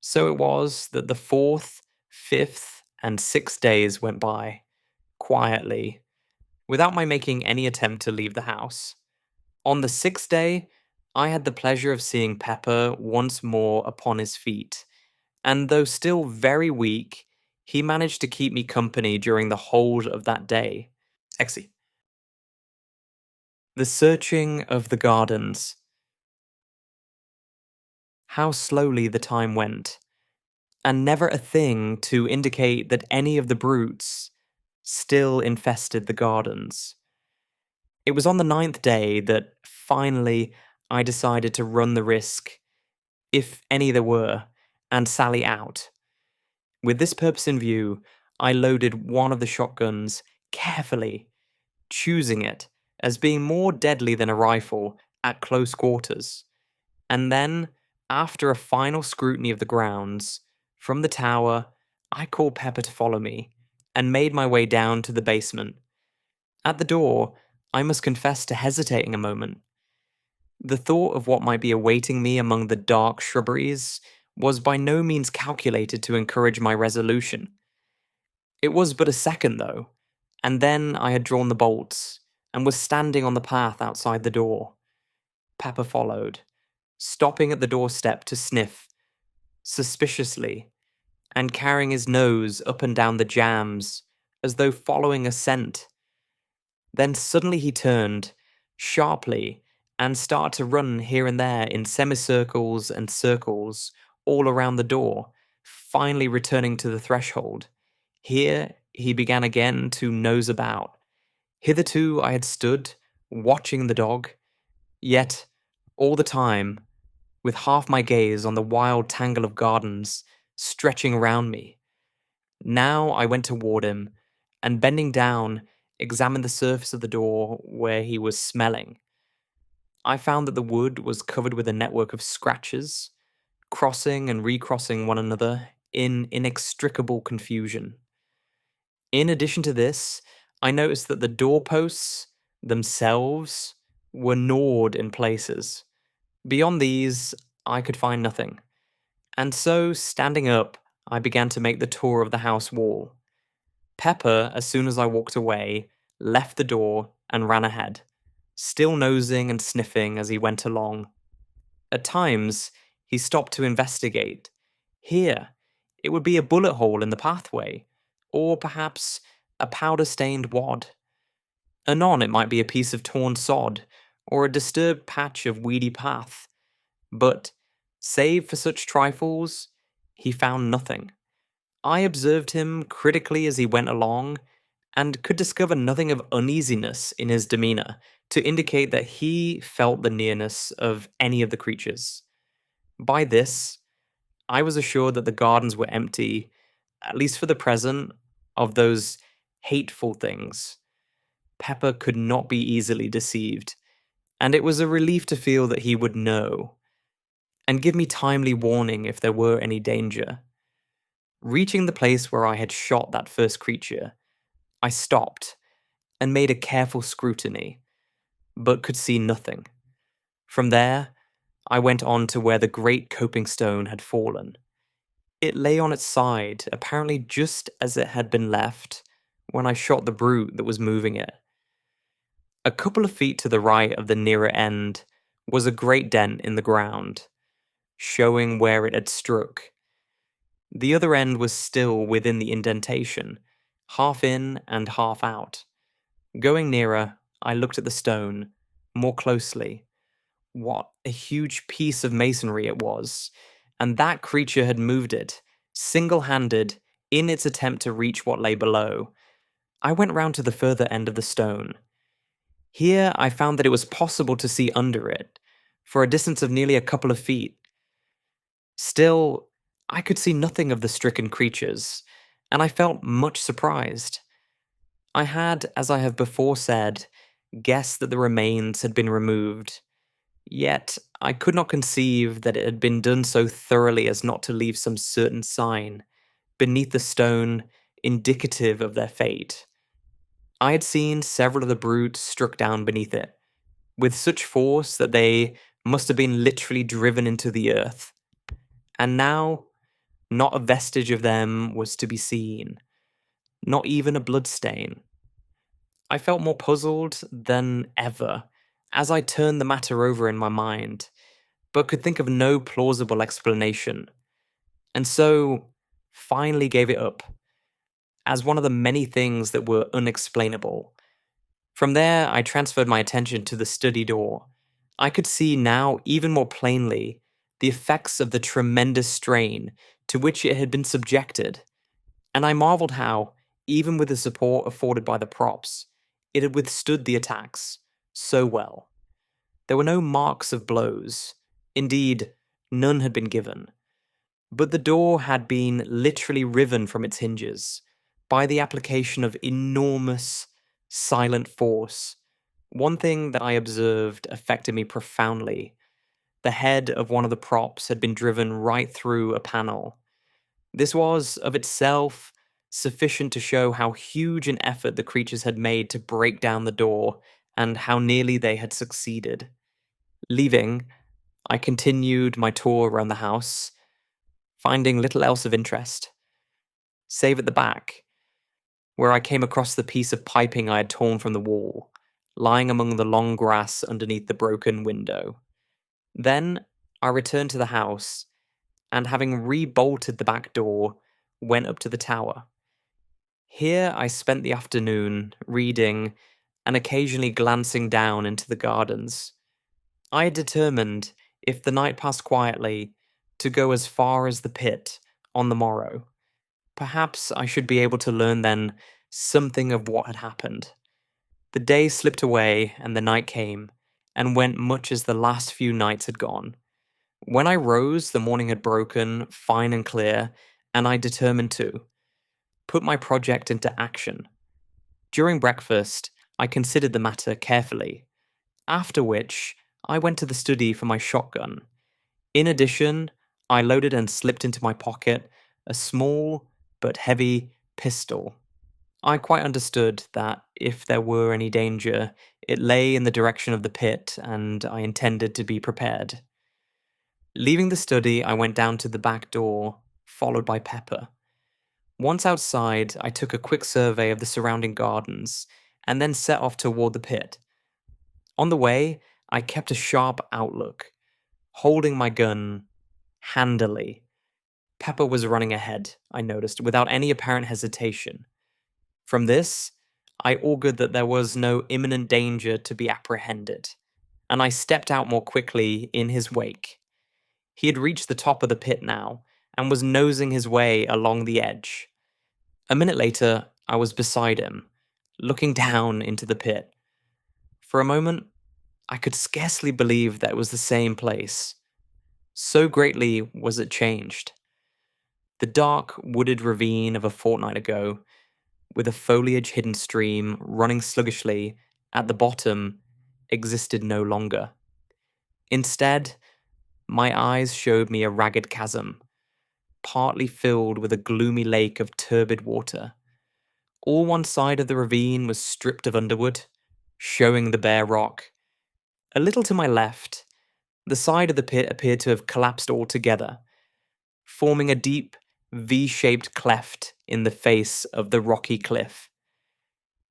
[SPEAKER 1] So it was that the 4th, 5th, and 6th days went by, quietly, without my making any attempt to leave the house. On the 6th day, I had the pleasure of seeing Pepper once more upon his feet, and though still very weak, he managed to keep me company during the whole of that day. Exi. The searching of the gardens. How slowly the time went, and never a thing to indicate that any of the brutes still infested the gardens. It was on the 9th day that, finally, I decided to run the risk, if any there were, and sally out. With this purpose in view, I loaded one of the shotguns carefully, choosing it as being more deadly than a rifle at close quarters. And then, after a final scrutiny of the grounds, from the tower, I called Pepper to follow me, and made my way down to the basement. At the door, I must confess to hesitating a moment. The thought of what might be awaiting me among the dark shrubberies was by no means calculated to encourage my resolution. It was but a second, though, and then I had drawn the bolts, and was standing on the path outside the door. Pepper followed, stopping at the doorstep to sniff, suspiciously, and carrying his nose up and down the jambs, as though following a scent. Then suddenly he turned, sharply, and started to run here and there in semicircles and circles all around the door, finally returning to the threshold. Here he began again to nose about. Hitherto I had stood, watching the dog, yet, all the time, with half my gaze on the wild tangle of gardens stretching around me. Now I went toward him, and bending down, examined the surface of the door where he was smelling. I found that the wood was covered with a network of scratches, crossing and recrossing one another in inextricable confusion. In addition to this, I noticed that the doorposts themselves were gnawed in places. Beyond these, I could find nothing. And so, standing up, I began to make the tour of the house wall. Pepper, as soon as I walked away, left the door and ran ahead, still nosing and sniffing as he went along. At times, he stopped to investigate. Here, it would be a bullet hole in the pathway, or perhaps a powder-stained wad. Anon, it might be a piece of torn sod, or a disturbed patch of weedy path. But, save for such trifles, he found nothing. I observed him critically as he went along, and could discover nothing of uneasiness in his demeanor to indicate that he felt the nearness of any of the creatures. By this, I was assured that the gardens were empty, at least for the present, of those hateful things. Pepper could not be easily deceived, and it was a relief to feel that he would know, and give me timely warning if there were any danger. Reaching the place where I had shot that first creature, I stopped and made a careful scrutiny, but could see nothing. From there, I went on to where the great coping stone had fallen. It lay on its side, apparently just as it had been left when I shot the brute that was moving it. A couple of feet to the right of the nearer end was a great dent in the ground, showing where it had struck. The other end was still within the indentation, half in and half out. Going nearer, I looked at the stone more closely. What a huge piece of masonry it was, and that creature had moved it, single-handed, in its attempt to reach what lay below. I went round to the further end of the stone. Here I found that it was possible to see under it, for a distance of nearly a couple of feet. Still, I could see nothing of the stricken creatures, and I felt much surprised. I had, as I have before said, guessed that the remains had been removed, yet I could not conceive that it had been done so thoroughly as not to leave some certain sign beneath the stone indicative of their fate. I had seen several of the brutes struck down beneath it, with such force that they must have been literally driven into the earth. And now, not a vestige of them was to be seen, not even a bloodstain. I felt more puzzled than ever as I turned the matter over in my mind, but could think of no plausible explanation, and so finally gave it up as one of the many things that were unexplainable. From there, I transferred my attention to the study door. I could see now even more plainly the effects of the tremendous strain to which it had been subjected, and I marveled how, even with the support afforded by the props, it had withstood the attacks so well. There were no marks of blows. Indeed, none had been given. But the door had been literally riven from its hinges by the application of enormous, silent force. One thing that I observed affected me profoundly. The head of one of the props had been driven right through a panel. This was, of itself, sufficient to show how huge an effort the creatures had made to break down the door, and how nearly they had succeeded. Leaving, I continued my tour around the house, finding little else of interest, save at the back, where I came across the piece of piping I had torn from the wall, lying among the long grass underneath the broken window. Then I returned to the house, and having re-bolted the back door, went up to the tower. Here I spent the afternoon reading and occasionally glancing down into the gardens. I had determined, if the night passed quietly, to go as far as the pit on the morrow. Perhaps I should be able to learn then something of what had happened. The day slipped away and the night came, and went much as the last few nights had gone. When I rose, the morning had broken, fine and clear, and I determined to put my project into action. During breakfast, I considered the matter carefully, after which I went to the study for my shotgun. In addition, I loaded and slipped into my pocket a small but heavy pistol. I quite understood that if there were any danger, it lay in the direction of the pit, and I intended to be prepared. Leaving the study, I went down to the back door, followed by Pepper. Once outside, I took a quick survey of the surrounding gardens, and then set off toward the pit. On the way, I kept a sharp outlook, holding my gun handily. Pepper was running ahead, I noticed, without any apparent hesitation. From this, I augured that there was no imminent danger to be apprehended, and I stepped out more quickly in his wake. He had reached the top of the pit now, and was nosing his way along the edge. A minute later, I was beside him, looking down into the pit. For a moment, I could scarcely believe that it was the same place. So greatly was it changed. The dark, wooded ravine of a fortnight ago, with a foliage-hidden stream running sluggishly at the bottom, existed no longer. Instead, my eyes showed me a ragged chasm, partly filled with a gloomy lake of turbid water. All one side of the ravine was stripped of underwood, showing the bare rock. A little to my left, the side of the pit appeared to have collapsed altogether, forming a deep, V-shaped cleft in the face of the rocky cliff.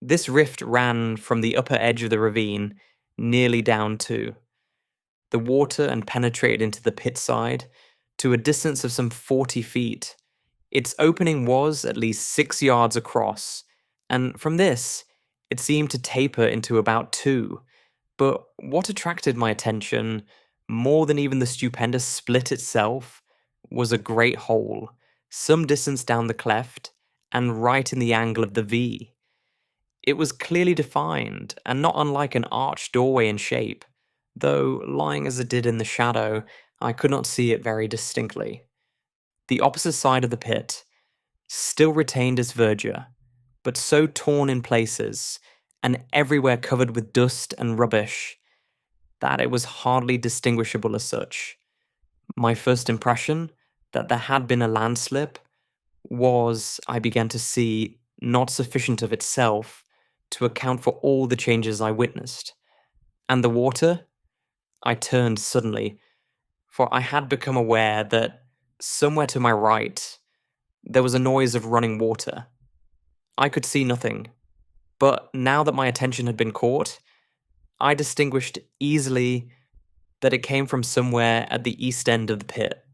[SPEAKER 1] This rift ran from the upper edge of the ravine nearly down to the water and penetrated into the pit side to a distance of some 40 feet. Its opening was at least 6 yards across, and from this, it seemed to taper into about 2. But what attracted my attention, more than even the stupendous split itself, was a great hole, some distance down the cleft, and right in the angle of the V. It was clearly defined, and not unlike an arched doorway in shape, though, lying as it did in the shadow, I could not see it very distinctly. The opposite side of the pit still retained its verdure, but so torn in places, and everywhere covered with dust and rubbish, that it was hardly distinguishable as such. My first impression, that there had been a landslip, was, I began to see, not sufficient of itself to account for all the changes I witnessed. And the water? I turned suddenly, for I had become aware that somewhere to my right there was a noise of running water. I could see nothing, but now that my attention had been caught, I distinguished easily that it came from somewhere at the east end of the pit.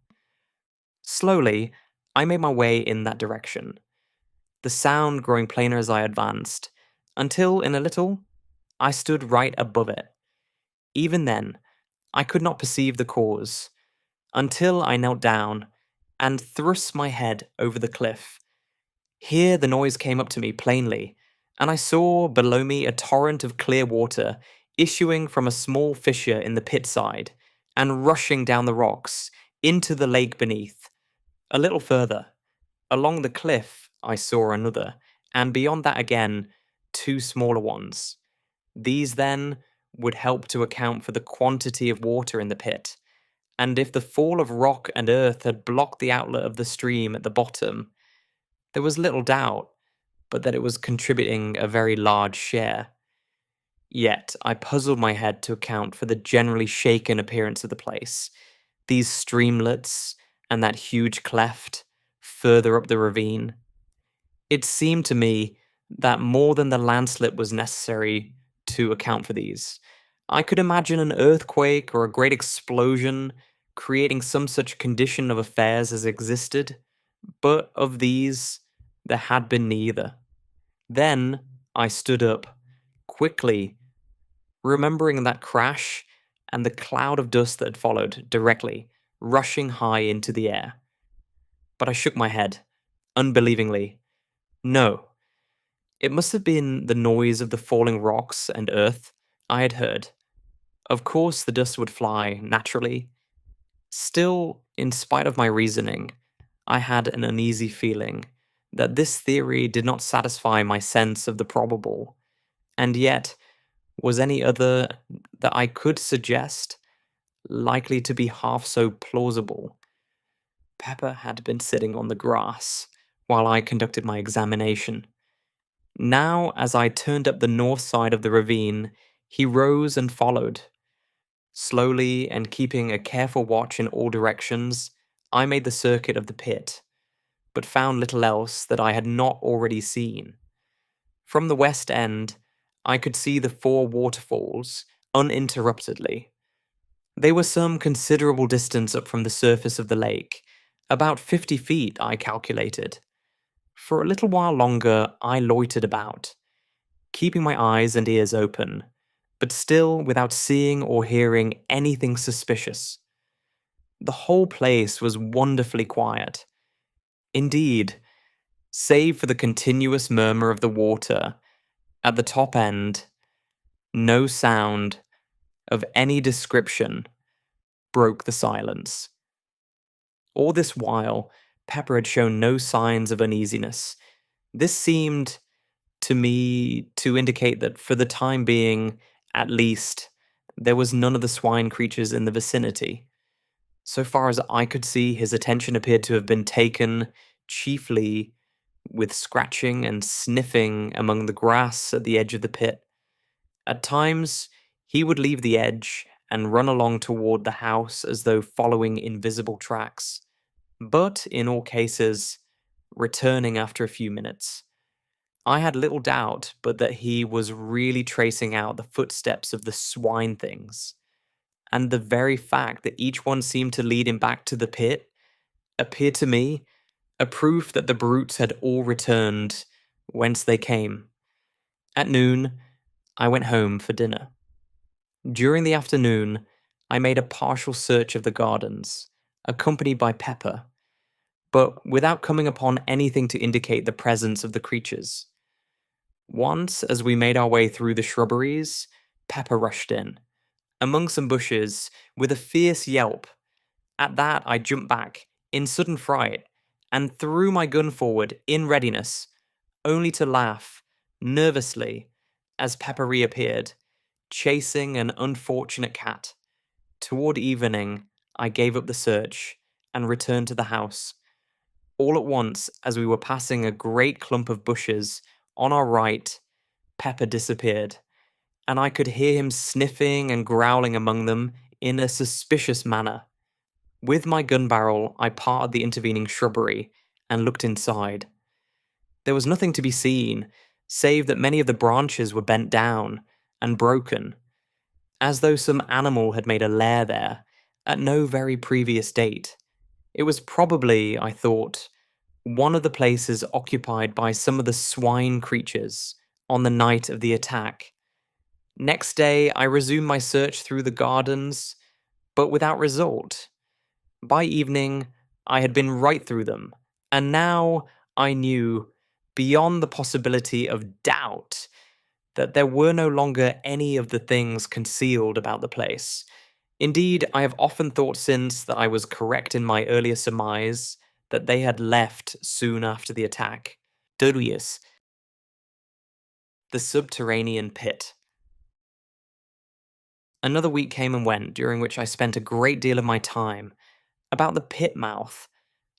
[SPEAKER 1] Slowly, I made my way in that direction, the sound growing plainer as I advanced, until, in a little, I stood right above it. Even then, I could not perceive the cause, until I knelt down and thrust my head over the cliff. Here the noise came up to me plainly, and I saw below me a torrent of clear water issuing from a small fissure in the pit side and rushing down the rocks into the lake beneath. A little further, along the cliff, I saw another, and beyond that again, 2 smaller ones. These, then, would help to account for the quantity of water in the pit, and if the fall of rock and earth had blocked the outlet of the stream at the bottom, there was little doubt but that it was contributing a very large share. Yet I puzzled my head to account for the generally shaken appearance of the place, these streamlets and that huge cleft further up the ravine. It seemed to me that more than the landslip was necessary to account for these. I could imagine an earthquake or a great explosion creating some such condition of affairs as existed, but of these there had been neither. Then I stood up, quickly, remembering that crash and the cloud of dust that had followed directly, rushing high into the air. But I shook my head, unbelievingly. No, it must have been the noise of the falling rocks and earth I had heard. Of course the dust would fly, naturally. Still, in spite of my reasoning, I had an uneasy feeling that this theory did not satisfy my sense of the probable, and yet was any other that I could suggest likely to be half so plausible? Pepper had been sitting on the grass while I conducted my examination. Now, as I turned up the north side of the ravine, he rose and followed. Slowly, and keeping a careful watch in all directions, I made the circuit of the pit, but found little else that I had not already seen. From the west end, I could see the 4 waterfalls uninterruptedly. They were some considerable distance up from the surface of the lake, about 50 feet, I calculated. For a little while longer, I loitered about, keeping my eyes and ears open, but still without seeing or hearing anything suspicious. The whole place was wonderfully quiet. Indeed, save for the continuous murmur of the water at the top end, no sound of any description broke the silence. All this while, Pepper had shown no signs of uneasiness. This seemed to me to indicate that for the time being, at least, there was none of the swine creatures in the vicinity. So far as I could see, his attention appeared to have been taken chiefly with scratching and sniffing among the grass at the edge of the pit. At times, he would leave the edge and run along toward the house as though following invisible tracks, but in all cases, returning after a few minutes. I had little doubt but that he was really tracing out the footsteps of the swine things, and the very fact that each one seemed to lead him back to the pit appeared to me a proof that the brutes had all returned whence they came. At noon, I went home for dinner. During the afternoon, I made a partial search of the gardens, accompanied by Pepper, but without coming upon anything to indicate the presence of the creatures. Once, as we made our way through the shrubberies, Pepper rushed in, among some bushes, with a fierce yelp. At that, I jumped back, in sudden fright, and threw my gun forward, in readiness, only to laugh, nervously, as Pepper reappeared, chasing an unfortunate cat. Toward evening, I gave up the search, and returned to the house. All at once, as we were passing a great clump of bushes, on our right, Pepper disappeared, and I could hear him sniffing and growling among them in a suspicious manner. With my gun barrel, I parted the intervening shrubbery and looked inside. There was nothing to be seen, save that many of the branches were bent down and broken, as though some animal had made a lair there at no very previous date. It was probably, I thought, one of the places occupied by some of the swine creatures on the night of the attack. Next day, I resumed my search through the gardens, but without result. By evening, I had been right through them, and now I knew, beyond the possibility of doubt, that there were no longer any of the things concealed about the place. Indeed, I have often thought since that I was correct in my earlier surmise that they had left soon after the attack. Durius, the subterranean pit. Another week came and went, during which I spent a great deal of my time about the pit mouth.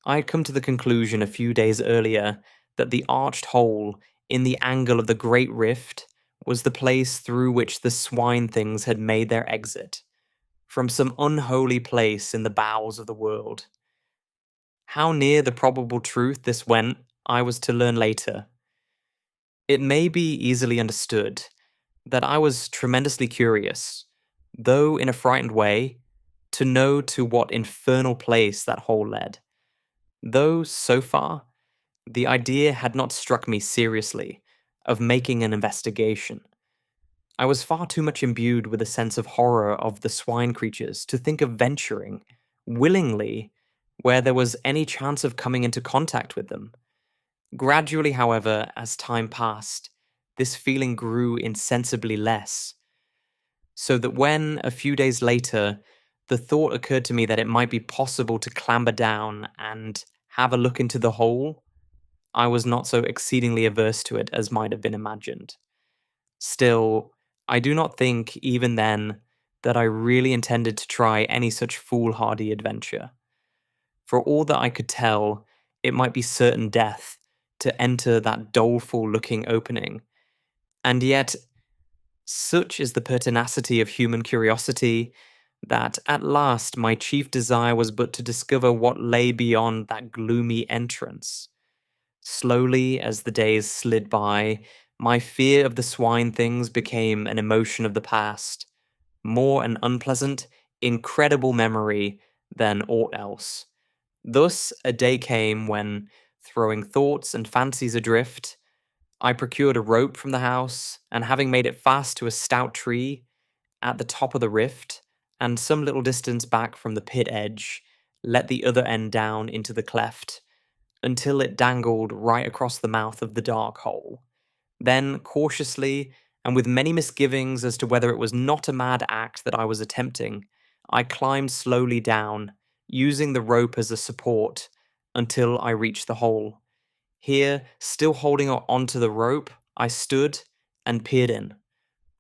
[SPEAKER 1] I had come to the conclusion a few days earlier that the arched hole in the angle of the great rift was the place through which the swine things had made their exit, from some unholy place in the bowels of the world. How near the probable truth this went, I was to learn later. It may be easily understood that I was tremendously curious, though in a frightened way, to know to what infernal place that hole led. Though, so far, the idea had not struck me seriously of making an investigation. I was far too much imbued with a sense of horror of the swine creatures to think of venturing, willingly, where there was any chance of coming into contact with them. Gradually, however, as time passed, this feeling grew insensibly less, so that when, a few days later, the thought occurred to me that it might be possible to clamber down and have a look into the hole, I was not so exceedingly averse to it as might have been imagined. Still, I do not think, even then, that I really intended to try any such foolhardy adventure. For all that I could tell, it might be certain death to enter that doleful-looking opening, and yet, such is the pertinacity of human curiosity that at last my chief desire was but to discover what lay beyond that gloomy entrance. Slowly, as the days slid by, my fear of the swine things became an emotion of the past, more an unpleasant, incredible memory than aught else. Thus, a day came when, throwing thoughts and fancies adrift, I procured a rope from the house, and having made it fast to a stout tree at the top of the rift, and some little distance back from the pit edge, let the other end down into the cleft, until it dangled right across the mouth of the dark hole. Then, cautiously, and with many misgivings as to whether it was not a mad act that I was attempting, I climbed slowly down, using the rope as a support, until I reached the hole. Here, still holding onto the rope, I stood and peered in.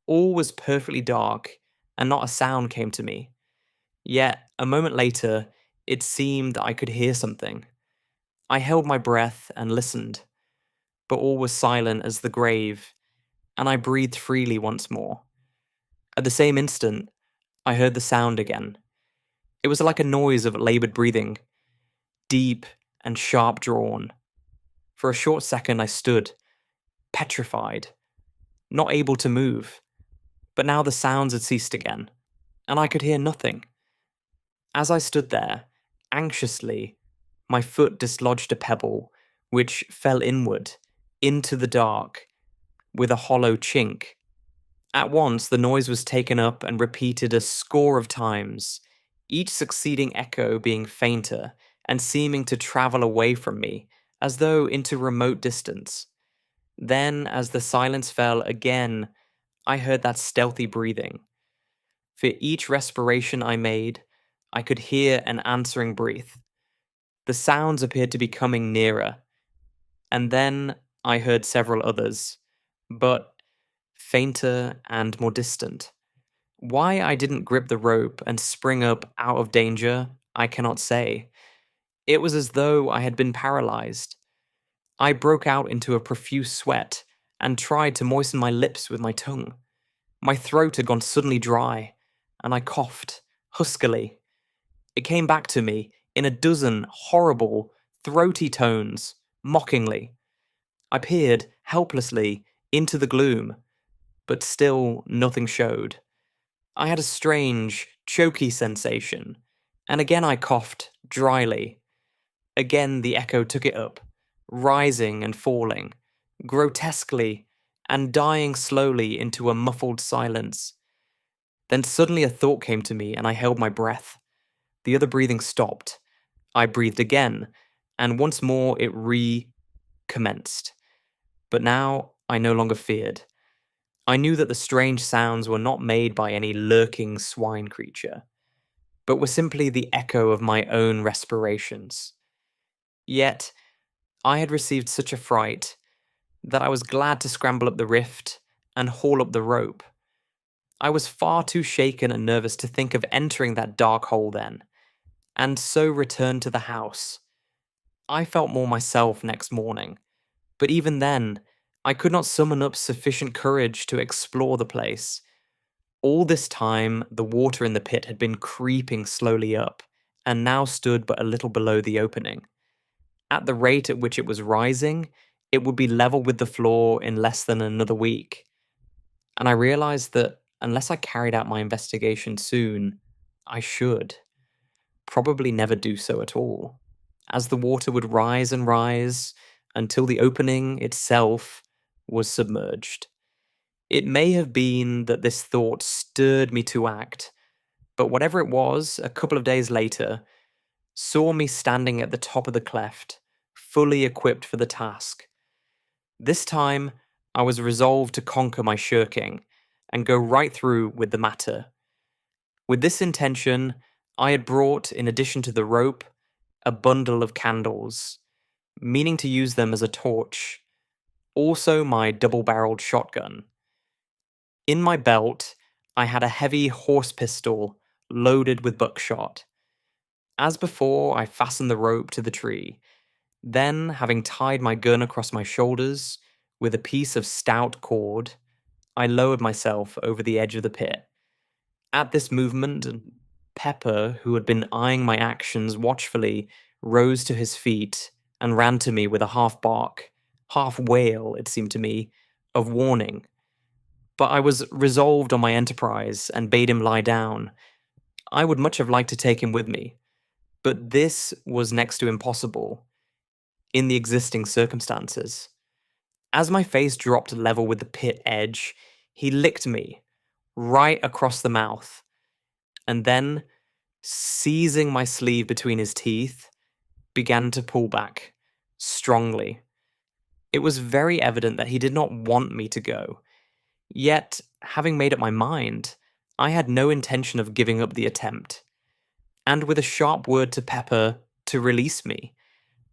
[SPEAKER 1] All was perfectly dark, and not a sound came to me. Yet, a moment later, it seemed that I could hear something. I held my breath and listened, but all was silent as the grave, and I breathed freely once more. At the same instant, I heard the sound again. It was like a noise of labored breathing, deep and sharp drawn. For a short second I stood, petrified, not able to move. But now the sounds had ceased again, and I could hear nothing. As I stood there, anxiously, my foot dislodged a pebble, which fell inward, into the dark, with a hollow chink. At once the noise was taken up and repeated a score of times, each succeeding echo being fainter and seeming to travel away from me, as though into remote distance. Then, as the silence fell again, I heard that stealthy breathing. For each respiration I made, I could hear an answering breath. The sounds appeared to be coming nearer, and then I heard several others, but fainter and more distant. Why I didn't grip the rope and spring up out of danger, I cannot say. It was as though I had been paralyzed. I broke out into a profuse sweat and tried to moisten my lips with my tongue. My throat had gone suddenly dry, and I coughed, huskily. It came back to me in a dozen horrible, throaty tones, mockingly. I peered, helplessly, into the gloom, but still nothing showed. I had a strange, choky sensation, and again I coughed, dryly. Again the echo took it up, rising and falling, grotesquely, and dying slowly into a muffled silence. Then suddenly a thought came to me, and I held my breath. The other breathing stopped. I breathed again, and once more it recommenced. But now I no longer feared. I knew that the strange sounds were not made by any lurking swine creature, but were simply the echo of my own respirations. Yet, I had received such a fright that I was glad to scramble up the rift and haul up the rope. I was far too shaken and nervous to think of entering that dark hole then, and so returned to the house. I felt more myself next morning, but even then, I could not summon up sufficient courage to explore the place. All this time, the water in the pit had been creeping slowly up, and now stood but a little below the opening. At the rate at which it was rising, it would be level with the floor in less than another week. And I realized that unless I carried out my investigation soon, I should probably never do so at all, as the water would rise and rise until the opening itself was submerged. It may have been that this thought stirred me to act, but whatever it was, a couple of days later, saw me standing at the top of the cleft, fully equipped for the task. This time, I was resolved to conquer my shirking and go right through with the matter. With this intention, I had brought, in addition to the rope, a bundle of candles, meaning to use them as a torch, also my double-barreled shotgun. In my belt, I had a heavy horse pistol loaded with buckshot. As before, I fastened the rope to the tree. Then, having tied my gun across my shoulders with a piece of stout cord, I lowered myself over the edge of the pit. At this movement, Pepper, who had been eyeing my actions watchfully, rose to his feet and ran to me with a half bark, half wail, it seemed to me, of warning. But I was resolved on my enterprise and bade him lie down. I would much have liked to take him with me, but this was next to impossible in the existing circumstances. As my face dropped level with the pit edge, he licked me right across the mouth, and then, seizing my sleeve between his teeth, began to pull back, strongly. It was very evident that he did not want me to go. Yet, having made up my mind, I had no intention of giving up the attempt. And with a sharp word to Pepper to release me,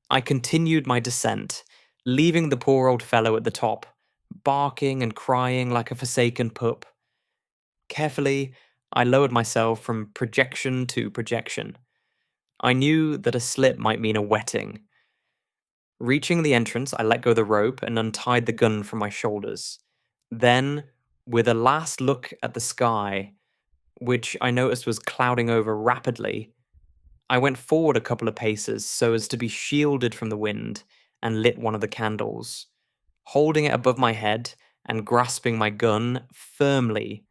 [SPEAKER 1] I continued my descent, leaving the poor old fellow at the top, barking and crying like a forsaken pup. Carefully, I lowered myself from projection to projection. I knew that a slip might mean a wetting. Reaching the entrance, I let go the rope and untied the gun from my shoulders. Then, with a last look at the sky, which I noticed was clouding over rapidly, I went forward a couple of paces so as to be shielded from the wind and lit one of the candles. Holding it above my head and grasping my gun firmly,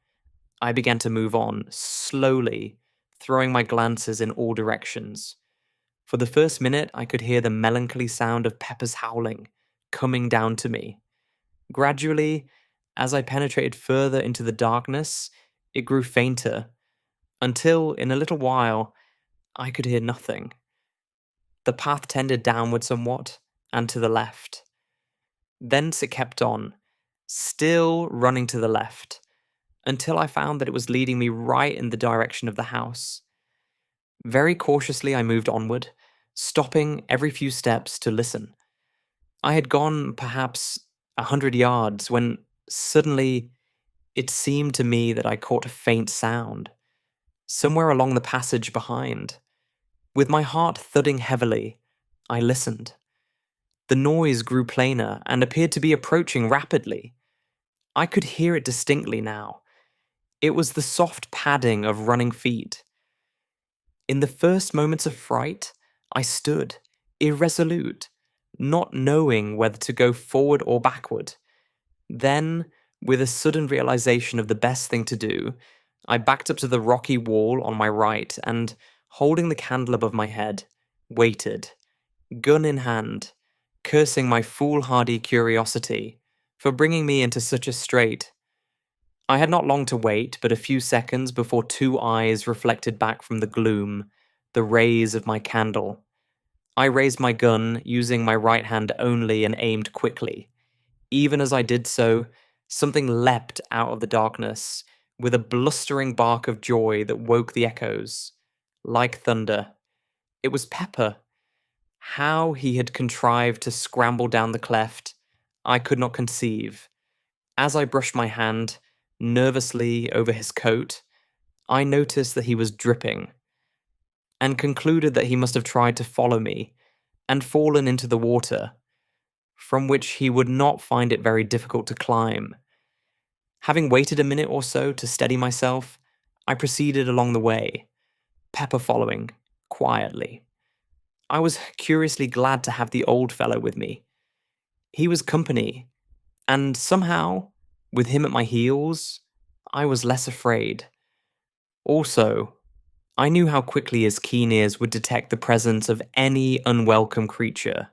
[SPEAKER 1] I began to move on, slowly, throwing my glances in all directions. For the first minute, I could hear the melancholy sound of Pepper's howling coming down to me. Gradually, as I penetrated further into the darkness, it grew fainter, until, in a little while, I could hear nothing. The path tended downward somewhat, and to the left. Thence it kept on, still running to the left, until I found that it was leading me right in the direction of the house. Very cautiously I moved onward, stopping every few steps to listen. I had gone perhaps 100 yards when suddenly it seemed to me that I caught a faint sound, somewhere along the passage behind. With my heart thudding heavily, I listened. The noise grew plainer and appeared to be approaching rapidly. I could hear it distinctly now. It was the soft padding of running feet. In the first moments of fright, I stood, irresolute, not knowing whether to go forward or backward. Then, with a sudden realization of the best thing to do, I backed up to the rocky wall on my right and, holding the candle above my head, waited, gun in hand, cursing my foolhardy curiosity for bringing me into such a strait. I had not long to wait, but a few seconds before two eyes reflected back from the gloom the rays of my candle. I raised my gun, using my right hand only, and aimed quickly. Even as I did so, something leapt out of the darkness, with a blustering bark of joy that woke the echoes. Like thunder. It was Pepper. How he had contrived to scramble down the cleft, I could not conceive. As I brushed my hand nervously over his coat, I noticed that he was dripping, and concluded that he must have tried to follow me and fallen into the water, from which he would not find it very difficult to climb. Having waited a minute or so to steady myself, I proceeded along the way, Pepper following, quietly. I was curiously glad to have the old fellow with me. He was company, and somehow, with him at my heels, I was less afraid. Also, I knew how quickly his keen ears would detect the presence of any unwelcome creature.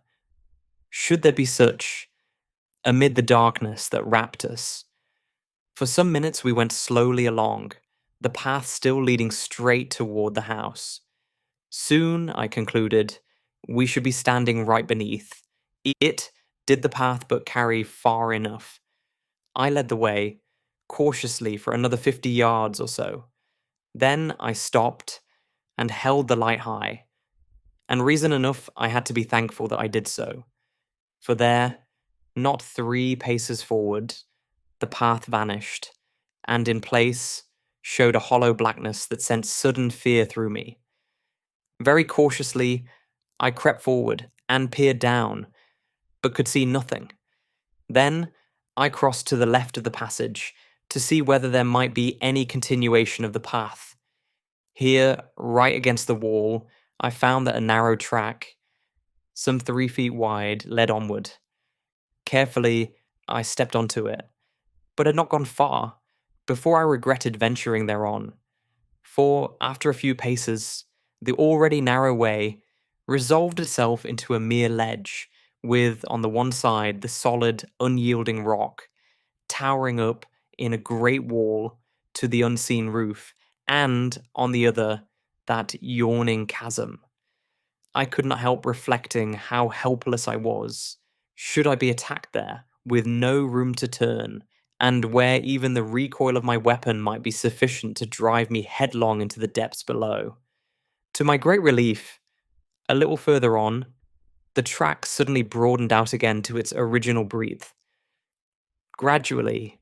[SPEAKER 1] Should there be such, amid the darkness that wrapped us. For some minutes we went slowly along, the path still leading straight toward the house. Soon, I concluded, we should be standing right beneath. It did the path but carry far enough. I led the way, cautiously for another 50 yards or so. Then I stopped and held the light high, and reason enough I had to be thankful that I did so. For there, not 3 paces forward, the path vanished, and in place showed a hollow blackness that sent sudden fear through me. Very cautiously, I crept forward and peered down, but could see nothing. Then I crossed to the left of the passage to see whether there might be any continuation of the path. Here, right against the wall, I found that a narrow track, some 3 feet wide, led onward. Carefully, I stepped onto it, but had not gone far before I regretted venturing thereon. For after a few paces, the already narrow way resolved itself into a mere ledge, with on the one side the solid, unyielding rock, towering up in a great wall to the unseen roof, and on the other, that yawning chasm. I could not help reflecting how helpless I was. Should I be attacked there, with no room to turn, and where even the recoil of my weapon might be sufficient to drive me headlong into the depths below? To my great relief, a little further on, the track suddenly broadened out again to its original breadth. Gradually,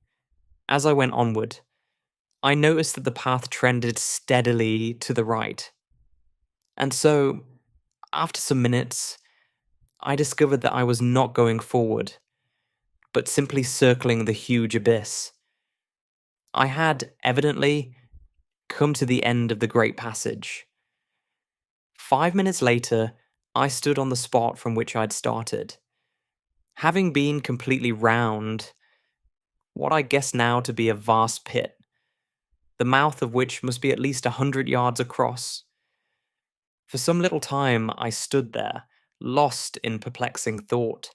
[SPEAKER 1] as I went onward, I noticed that the path trended steadily to the right. And so, after some minutes, I discovered that I was not going forward, but simply circling the huge abyss. I had, evidently, come to the end of the great passage. 5 minutes later, I stood on the spot from which I'd started. Having been completely round what I guess now to be a vast pit, the mouth of which must be at least 100 yards across. For some little time I stood there, lost in perplexing thought.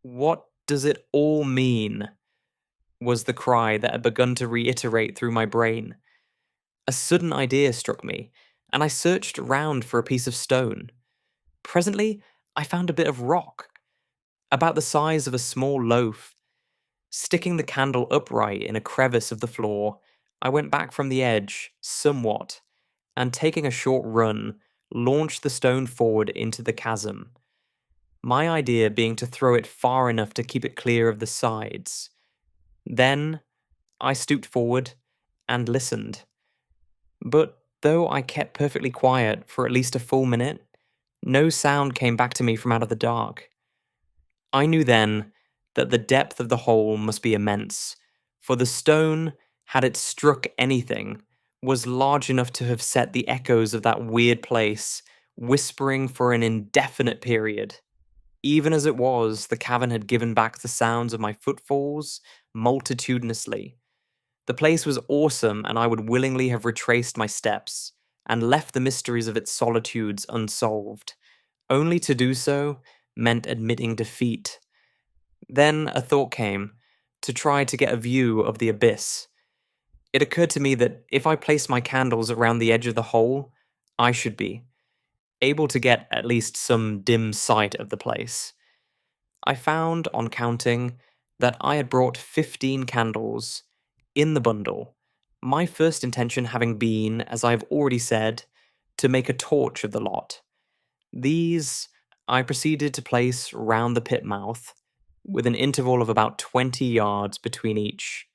[SPEAKER 1] What does it all mean? Was the cry that had begun to reiterate through my brain. A sudden idea struck me, and I searched round for a piece of stone. Presently, I found a bit of rock, about the size of a small loaf. Sticking the candle upright in a crevice of the floor, I went back from the edge, somewhat, and taking a short run, launched the stone forward into the chasm. My idea being to throw it far enough to keep it clear of the sides. Then I stooped forward and listened. But though I kept perfectly quiet for at least a full minute, no sound came back to me from out of the dark. I knew then that the depth of the hole must be immense, for the stone, had it struck anything, was large enough to have set the echoes of that weird place whispering for an indefinite period. Even as it was, the cavern had given back the sounds of my footfalls multitudinously. The place was awesome, and I would willingly have retraced my steps and left the mysteries of its solitudes unsolved. Only to do so meant admitting defeat. Then a thought came, to try to get a view of the abyss. It occurred to me that if I placed my candles around the edge of the hole, I should be able to get at least some dim sight of the place. I found, on counting, that I had brought 15 candles in the bundle, my first intention having been, as I have already said, to make a torch of the lot. These I proceeded to place round the pit mouth, with an interval of about 20 yards between each.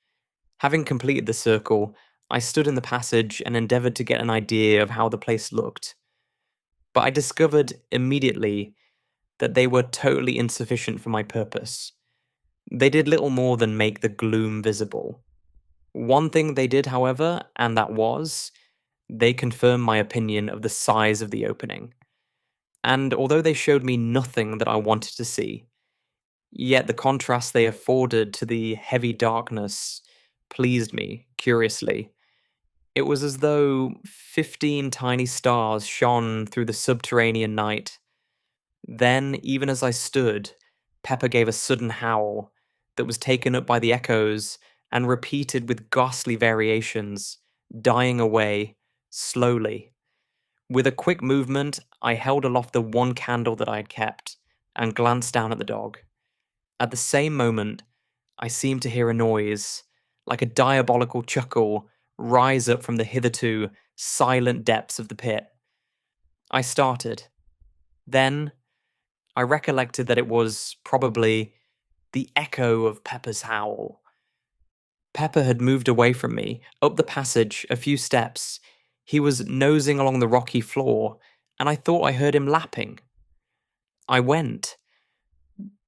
[SPEAKER 1] Having completed the circle, I stood in the passage and endeavoured to get an idea of how the place looked. But I discovered immediately that they were totally insufficient for my purpose. They did little more than make the gloom visible. One thing they did, however, and that was, they confirmed my opinion of the size of the opening. And although they showed me nothing that I wanted to see, yet the contrast they afforded to the heavy darkness pleased me, curiously. It was as though 15 tiny stars shone through the subterranean night. Then, even as I stood, Pepper gave a sudden howl that was taken up by the echoes and repeated with ghastly variations, dying away, slowly. With a quick movement, I held aloft the one candle that I had kept and glanced down at the dog. At the same moment, I seemed to hear a noise, like a diabolical chuckle, rise up from the hitherto silent depths of the pit. I started. Then I recollected that it was, probably, the echo of Pepper's howl. Pepper had moved away from me, up the passage, a few steps. He was nosing along the rocky floor, and I thought I heard him lapping. I went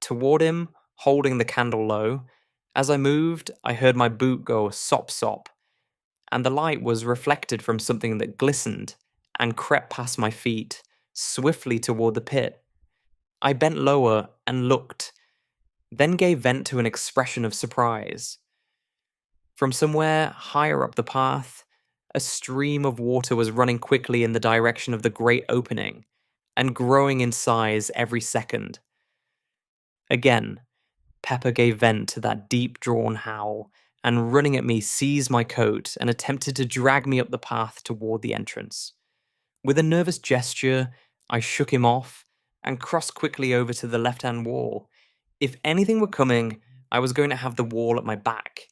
[SPEAKER 1] toward him, holding the candle low. As I moved, I heard my boot go sop-sop, and the light was reflected from something that glistened and crept past my feet, swiftly toward the pit. I bent lower and looked, then gave vent to an expression of surprise. From somewhere higher up the path, A stream of water was running quickly in the direction of the great opening, and growing in size every second. Again, Pepper gave vent to that deep-drawn howl, and running at me seized my coat and attempted to drag me up the path toward the entrance. With a nervous gesture, I shook him off and crossed quickly over to the left-hand wall. If anything were coming, I was going to have the wall at my back.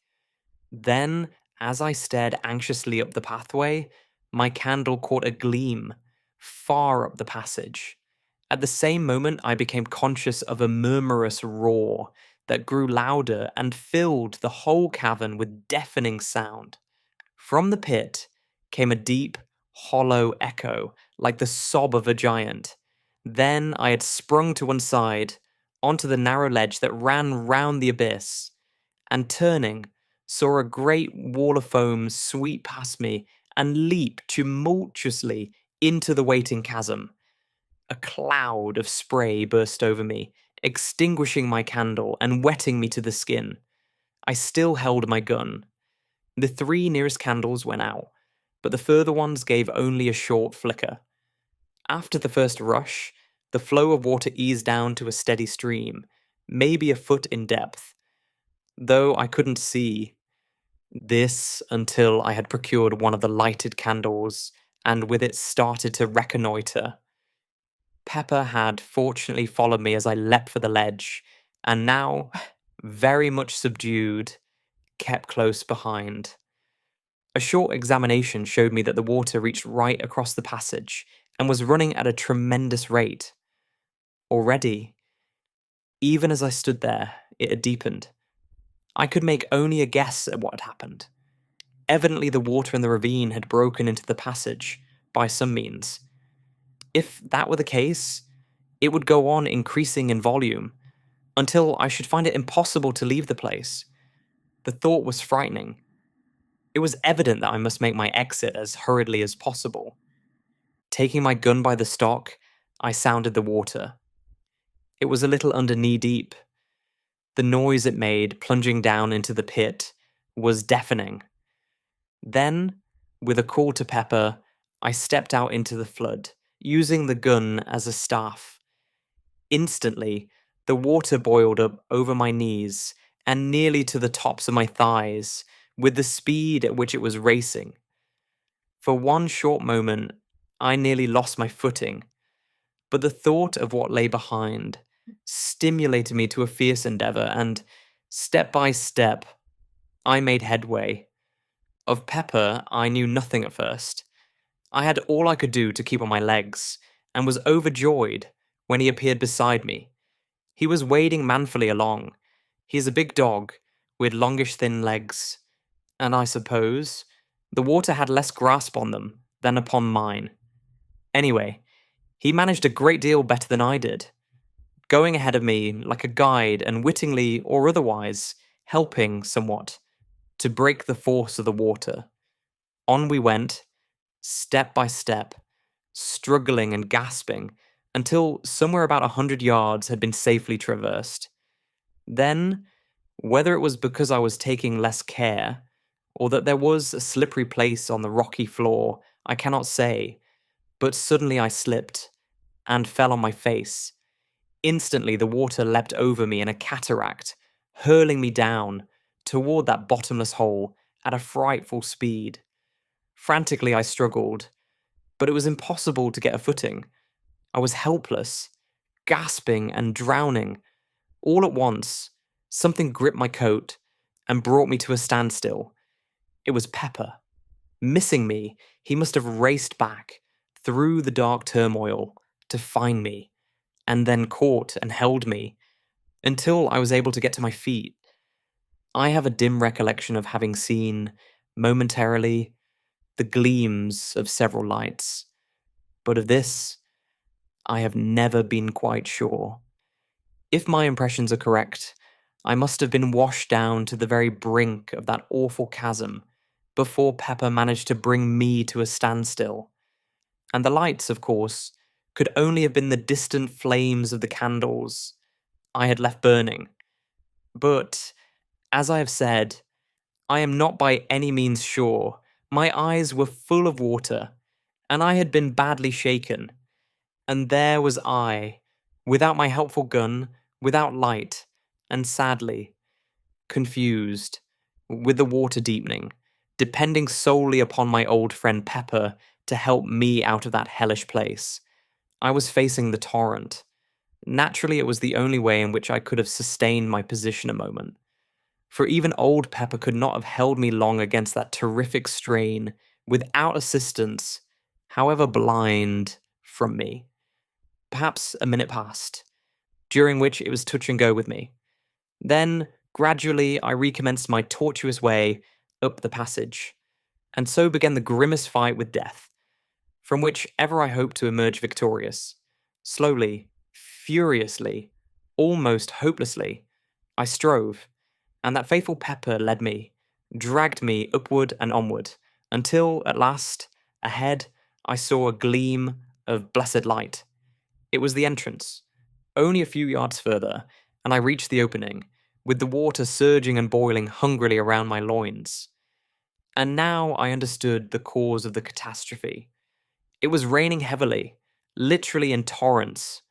[SPEAKER 1] Then, as I stared anxiously up the pathway, my candle caught a gleam far up the passage. At the same moment, I became conscious of a murmurous roar that grew louder and filled the whole cavern with deafening sound. From the pit came a deep, hollow echo, like the sob of a giant. Then I had sprung to one side, onto the narrow ledge that ran round the abyss, and turning, saw a great wall of foam sweep past me and leap tumultuously into the waiting chasm. A cloud of spray burst over me, extinguishing my candle and wetting me to the skin. I still held my gun. The 3 nearest candles went out, but the further ones gave only a short flicker. After the first rush, the flow of water eased down to a steady stream, maybe a foot in depth, though I couldn't see this until I had procured one of the lighted candles and with it started to reconnoiter. Pepper had fortunately followed me as I leapt for the ledge, and now, very much subdued, kept close behind. A short examination showed me that the water reached right across the passage and was running at a tremendous rate. Already, even as I stood there, it had deepened. I could make only a guess at what had happened. Evidently, the water in the ravine had broken into the passage by some means. If that were the case, it would go on increasing in volume until I should find it impossible to leave the place. The thought was frightening. It was evident that I must make my exit as hurriedly as possible. Taking my gun by the stock, I sounded the water. It was a little under knee-deep. The noise it made, plunging down into the pit, was deafening. Then, with a call to Pepper, I stepped out into the flood, using the gun as a staff. Instantly, the water boiled up over my knees and nearly to the tops of my thighs, with the speed at which it was racing. For one short moment, I nearly lost my footing, but the thought of what lay behind stimulated me to a fierce endeavor, and step by step, I made headway. Of Pepper, I knew nothing at first. I had all I could do to keep on my legs, and was overjoyed when he appeared beside me. He was wading manfully along. He is a big dog, with longish thin legs, and I suppose the water had less grasp on them than upon mine. Anyway, he managed a great deal better than I did, going ahead of me like a guide and wittingly or otherwise helping somewhat to break the force of the water. On we went, step by step, struggling and gasping, until somewhere about 100 yards had been safely traversed. Then, whether it was because I was taking less care, or that there was a slippery place on the rocky floor, I cannot say, but suddenly I slipped, and fell on my face. Instantly the water leapt over me in a cataract, hurling me down, toward that bottomless hole, at a frightful speed. Frantically I struggled, but it was impossible to get a footing. I was helpless, gasping and drowning. All at once, something gripped my coat and brought me to a standstill. It was Pepper. Missing me, he must have raced back, through the dark turmoil, to find me, and then caught and held me, until I was able to get to my feet. I have a dim recollection of having seen, momentarily, the gleams of several lights, but of this, I have never been quite sure. If my impressions are correct, I must have been washed down to the very brink of that awful chasm before Pepper managed to bring me to a standstill. And the lights, of course, could only have been the distant flames of the candles I had left burning. But, as I have said, I am not by any means sure My eyes were full of water, and I had been badly shaken. And there was I, without my helpful gun, without light, and sadly confused, with the water deepening, depending solely upon my old friend Pepper to help me out of that hellish place. I was facing the torrent. Naturally, it was the only way in which I could have sustained my position a moment. For even old Pepper could not have held me long against that terrific strain without assistance, however blind, from me. Perhaps a minute passed, during which it was touch and go with me. Then, gradually, I recommenced my tortuous way up the passage, and so began the grimmest fight with death, from which ever I hoped to emerge victorious. Slowly, furiously, almost hopelessly, I strove, and that faithful Pepper led me, dragged me upward and onward, until, at last, ahead, I saw a gleam of blessed light. It was the entrance. Only a few yards further, and I reached the opening, with the water surging and boiling hungrily around my loins. And now I understood the cause of the catastrophe. It was raining heavily, literally in torrents.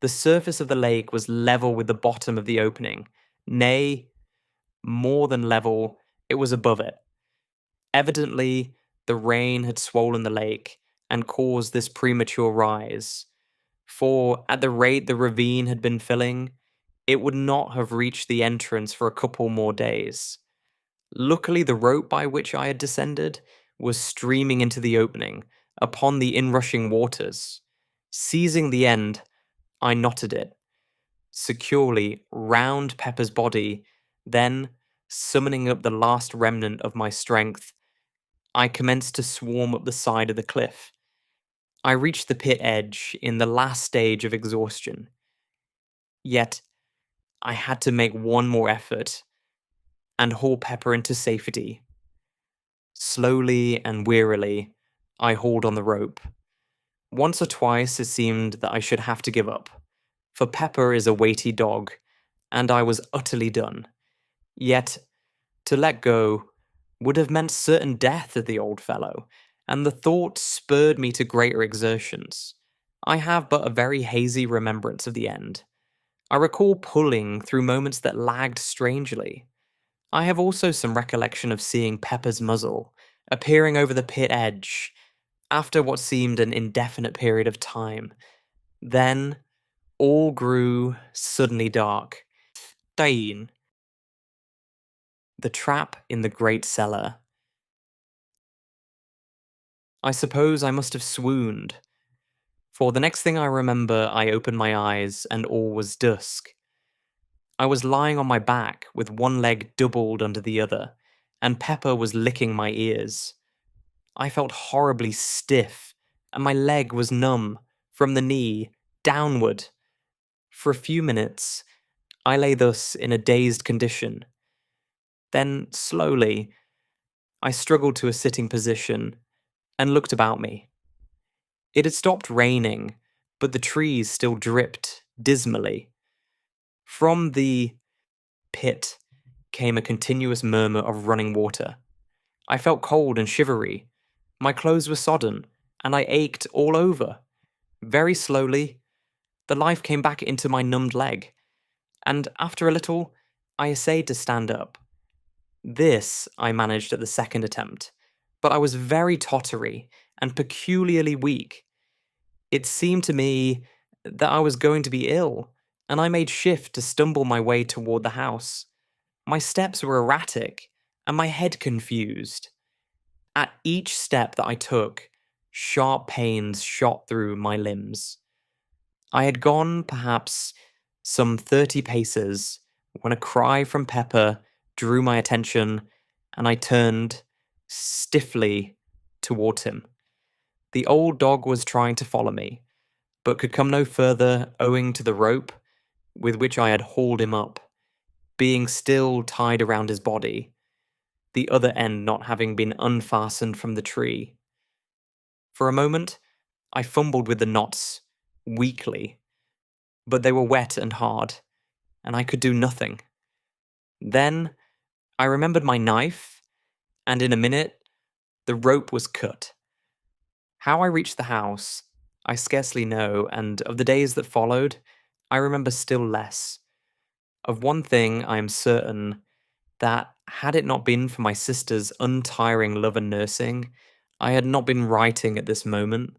[SPEAKER 1] The surface of the lake was level with the bottom of the opening. Nay, more than level, it was above it. Evidently, the rain had swollen the lake and caused this premature rise. For at the rate the ravine had been filling, it would not have reached the entrance for a couple more days. Luckily, the rope by which I had descended was streaming into the opening upon the inrushing waters. Seizing the end, I knotted it securely round Pepper's body, then, summoning up the last remnant of my strength, I commenced to swarm up the side of the cliff. I reached the pit edge in the last stage of exhaustion. Yet, I had to make one more effort and haul Pepper into safety. Slowly and wearily, I hauled on the rope. Once or twice it seemed that I should have to give up, for Pepper is a weighty dog, and I was utterly done. Yet, to let go would have meant certain death of the old fellow, and the thought spurred me to greater exertions. I have but a very hazy remembrance of the end. I recall pulling through moments that lagged strangely. I have also some recollection of seeing Pepper's muzzle appearing over the pit edge after what seemed an indefinite period of time. Then all grew suddenly dark. Dain. The trap in the great cellar. I suppose I must have swooned, for the next thing I remember, I opened my eyes and all was dusk. I was lying on my back with one leg doubled under the other, and Pepper was licking my ears. I felt horribly stiff, and my leg was numb, from the knee, downward. For a few minutes, I lay thus in a dazed condition. Then, slowly, I struggled to a sitting position and looked about me. It had stopped raining, but the trees still dripped dismally. From the pit came a continuous murmur of running water. I felt cold and shivery. My clothes were sodden, and I ached all over. Very slowly, the life came back into my numbed leg, and after a little, I essayed to stand up. This I managed at the second attempt, but I was very tottery and peculiarly weak. It seemed to me that I was going to be ill, and I made shift to stumble my way toward the house. My steps were erratic, and my head confused. At each step that I took, sharp pains shot through my limbs. I had gone, perhaps, some 30 paces when a cry from Pepper drew my attention, and I turned stiffly towards him. The old dog was trying to follow me, but could come no further owing to the rope with which I had hauled him up, being still tied around his body, the other end not having been unfastened from the tree. For a moment, I fumbled with the knots, weakly, but they were wet and hard, and I could do nothing. Then I remembered my knife, and in a minute The rope was cut. How I reached the house, I scarcely know, and of the days that followed, I remember still less. Of one thing I am certain, that had it not been for my sister's untiring love and nursing, I had not been writing at this moment.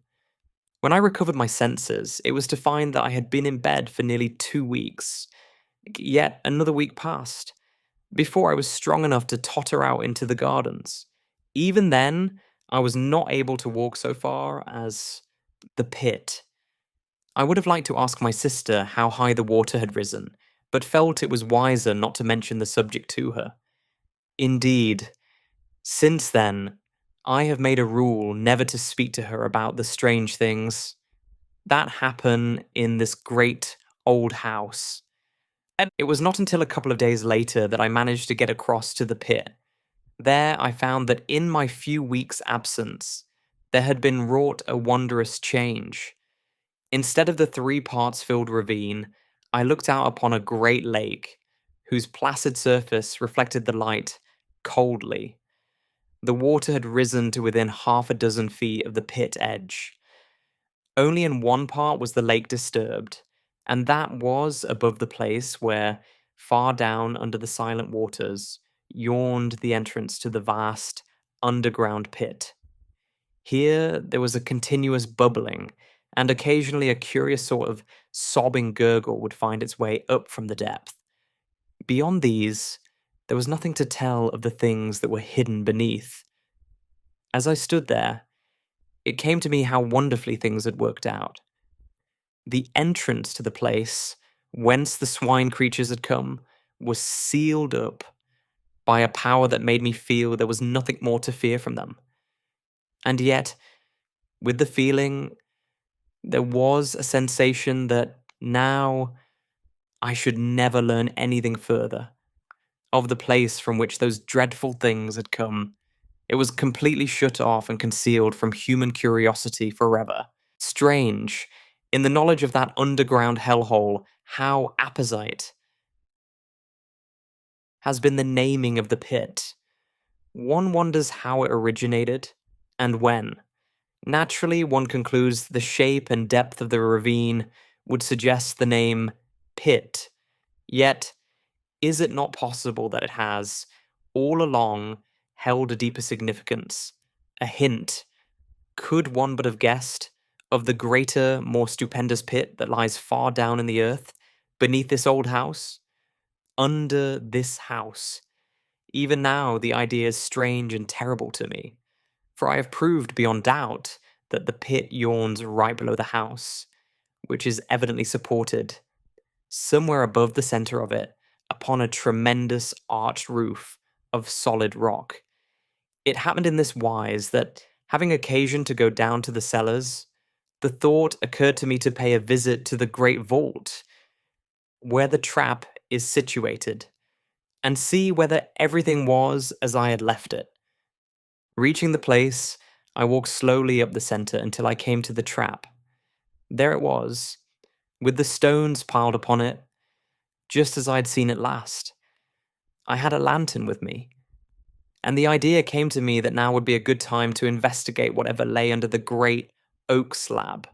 [SPEAKER 1] When I recovered my senses, it was to find that I had been in bed for nearly 2 weeks. Yet another week passed, before I was strong enough to totter out into the gardens. Even then, I was not able to walk so far as the pit. I would have liked to ask my sister how high the water had risen, but felt it was wiser not to mention the subject to her. Indeed, since then, I have made a rule never to speak to her about the strange things that happen in this great old house. And it was not until a couple of days later that I managed to get across to the pit. There I found that in my few weeks' absence, there had been wrought a wondrous change. Instead of the 3 parts filled ravine, I looked out upon a great lake, whose placid surface reflected the light coldly. The water had risen to within half a dozen feet of the pit edge. Only in one part was the lake disturbed, and that was above the place where, far down under the silent waters, yawned the entrance to the vast, underground pit. Here there was a continuous bubbling, and occasionally a curious sort of sobbing gurgle would find its way up from the depth. Beyond these, there was nothing to tell of the things that were hidden beneath. As I stood there, it came to me how wonderfully things had worked out. The entrance to the place whence the swine creatures had come was sealed up by a power that made me feel there was nothing more to fear from them. And yet, with the feeling, there was a sensation that now I should never learn anything further of the place from which those dreadful things had come. It was completely shut off and concealed from human curiosity forever. Strange, in the knowledge of that underground hellhole, how apposite has been the naming of the pit. One wonders how it originated and when. Naturally, one concludes the shape and depth of the ravine would suggest the name pit. Yet, is it not possible that it has, all along, held a deeper significance, a hint, could one but have guessed, of the greater, more stupendous pit that lies far down in the earth, beneath this old house? Under this house. Even now, the idea is strange and terrible to me, for I have proved beyond doubt that the pit yawns right below the house, which is evidently supported, somewhere above the center of it, upon a tremendous arched roof of solid rock. It happened in this wise that, having occasion to go down to the cellars, the thought occurred to me to pay a visit to the great vault, where the trap is situated, and see whether everything was as I had left it. Reaching the place, I walked slowly up the center until I came to the trap. There it was, with the stones piled upon it, just as I had seen it last. I had a lantern with me, and the idea came to me that now would be a good time to investigate whatever lay under the great oak slab.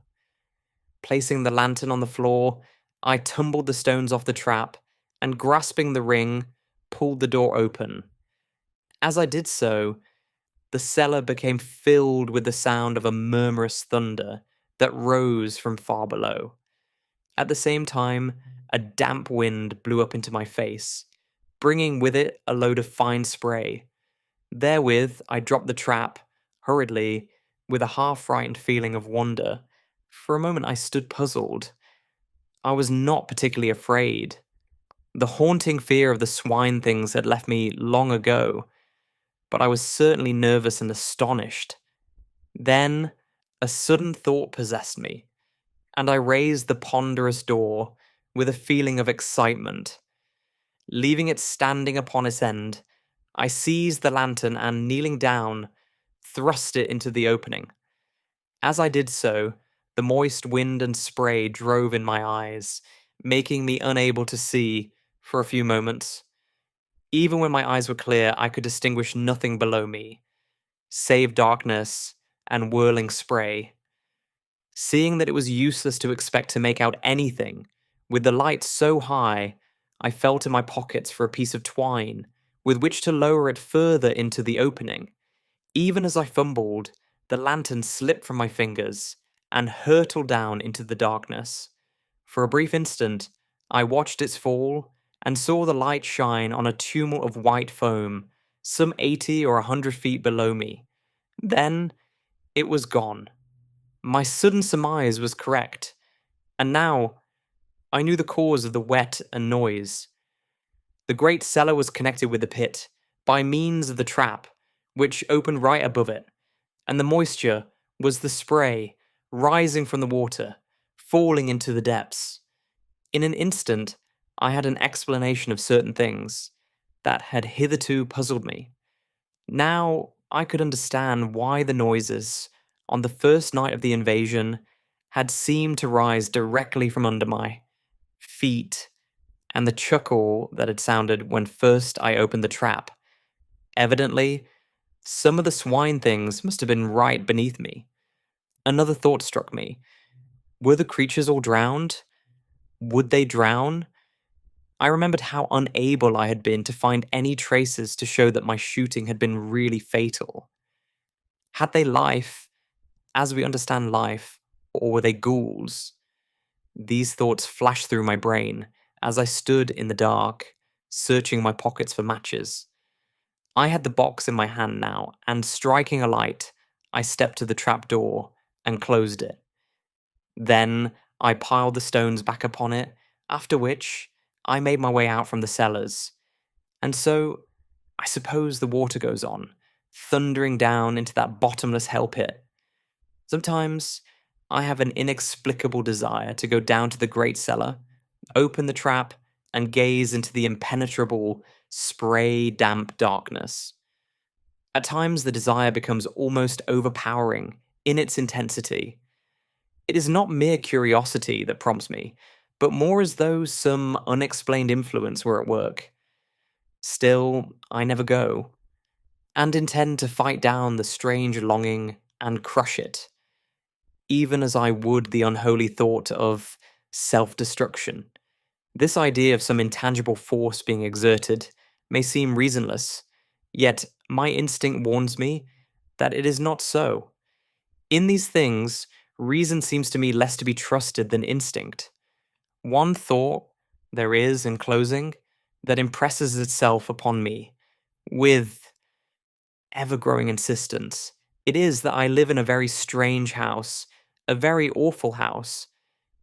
[SPEAKER 1] Placing the lantern on the floor, I tumbled the stones off the trap, and grasping the ring, pulled the door open. As I did so, the cellar became filled with the sound of a murmurous thunder that rose from far below. At the same time, a damp wind blew up into my face, bringing with it a load of fine spray. Therewith, I dropped the trap, hurriedly, with a half-frightened feeling of wonder. For a moment I stood puzzled. I was not particularly afraid. The haunting fear of the swine things had left me long ago, but I was certainly nervous and astonished. Then, a sudden thought possessed me, and I raised the ponderous door with a feeling of excitement. Leaving it standing upon its end, I seized the lantern and, kneeling down, thrust it into the opening. As I did so, the moist wind and spray drove in my eyes, making me unable to see for a few moments. Even when my eyes were clear, I could distinguish nothing below me. save darkness, and whirling spray. Seeing that it was useless to expect to make out anything, with the light so high, I felt in my pockets for a piece of twine with which to lower it further into the opening. Even as I fumbled, the lantern slipped from my fingers and hurtled down into the darkness. For a brief instant, I watched its fall and saw the light shine on a tumult of white foam, some 80 or 100 feet below me. Then it was gone. My sudden surmise was correct, and now I knew the cause of the wet and noise. The great cellar was connected with the pit by means of the trap, which opened right above it, and the moisture was the spray rising from the water, falling into the depths. In an instant, I had an explanation of certain things that had hitherto puzzled me. Now I could understand why the noises, on the first night of the invasion, had seemed to rise directly from under my feet, and the chuckle that had sounded when first I opened the trap. Evidently, some of the swine things must have been right beneath me. Another thought struck me. Were the creatures all drowned? Would they drown? I remembered how unable I had been to find any traces to show that my shooting had been really fatal. Had they life, as we understand life, or were they ghouls? These thoughts flashed through my brain as I stood in the dark, searching my pockets for matches. I had the box in my hand now, and striking a light, I stepped to the trap door and closed it. Then I piled the stones back upon it, after which I made my way out from the cellars. And so, I suppose the water goes on, thundering down into that bottomless hell pit. Sometimes I have an inexplicable desire to go down to the great cellar, open the trap, and gaze into the impenetrable, spray damp darkness. At times, the desire becomes almost overpowering in its intensity. It is not mere curiosity that prompts me, but more as though some unexplained influence were at work. Still, I never go, and intend to fight down the strange longing and crush it, even as I would the unholy thought of self destruction. This idea of some intangible force being exerted may seem reasonless, yet my instinct warns me that it is not so. In these things, reason seems to me less to be trusted than instinct. One thought there is, in closing, that impresses itself upon me with ever growing insistence. It is that I live in a very strange house, a very awful house,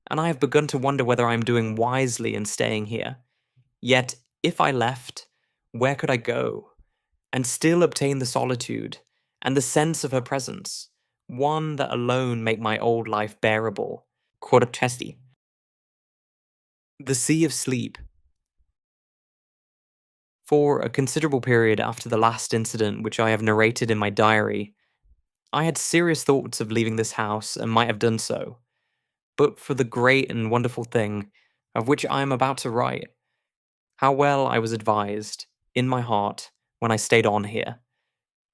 [SPEAKER 1] and I have begun to wonder whether I am doing wisely in staying here. Yet, if I left, where could I go, and still obtain the solitude and the sense of her presence, one that alone make my old life bearable? Quartesti. The Sea of Sleep. For a considerable period after the last incident which I have narrated in my diary, I had serious thoughts of leaving this house and might have done so, but for the great and wonderful thing of which I am about to write. How well I was advised, in my heart, when I stayed on here,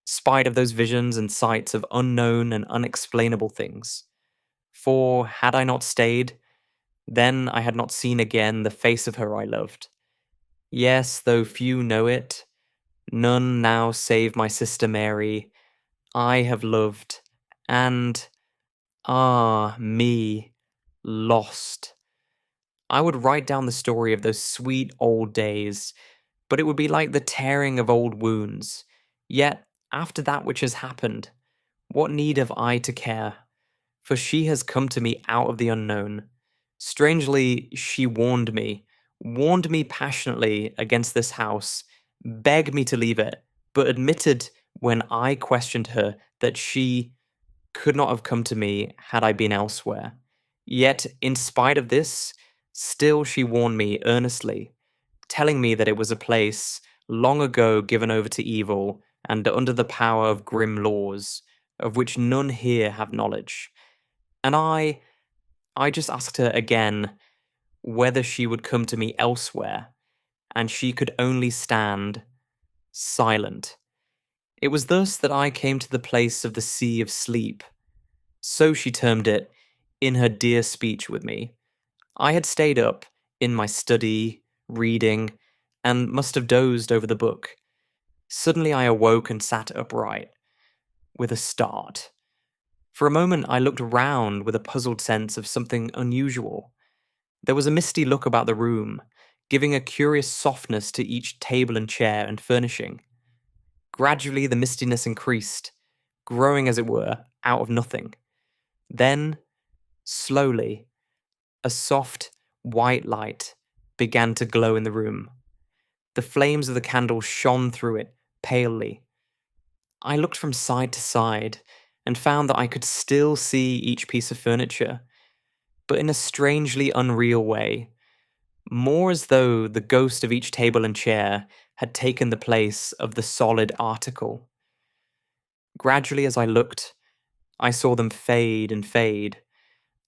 [SPEAKER 1] spite of those visions and sights of unknown and unexplainable things. For had I not stayed, then I had not seen again the face of her I loved. Yes, though few know it, none now save my sister Mary, I have loved, and, ah, me, lost. I would write down the story of those sweet old days, but it would be like the tearing of old wounds. Yet, after that which has happened, what need have I to care? For she has come to me out of the unknown. Strangely, she warned me passionately against this house, begged me to leave it, but admitted when I questioned her that she could not have come to me had I been elsewhere. Yet, in spite of this, still she warned me earnestly, telling me that it was a place long ago given over to evil and under the power of grim laws, of which none here have knowledge. And I just asked her again whether she would come to me elsewhere, and she could only stand silent. It was thus that I came to the place of the sea of sleep. So she termed it in her dear speech with me. I had stayed up in my study, reading, and must have dozed over the book. Suddenly I awoke and sat upright, with a start. For a moment I looked round with a puzzled sense of something unusual. There was a misty look about the room, giving a curious softness to each table and chair and furnishing. Gradually the mistiness increased, growing as it were, out of nothing. Then, slowly, a soft, white light began to glow in the room. The flames of the candle shone through it, palely. I looked from side to side and found that I could still see each piece of furniture, but in a strangely unreal way, more as though the ghost of each table and chair had taken the place of the solid article. Gradually, as I looked, I saw them fade and fade,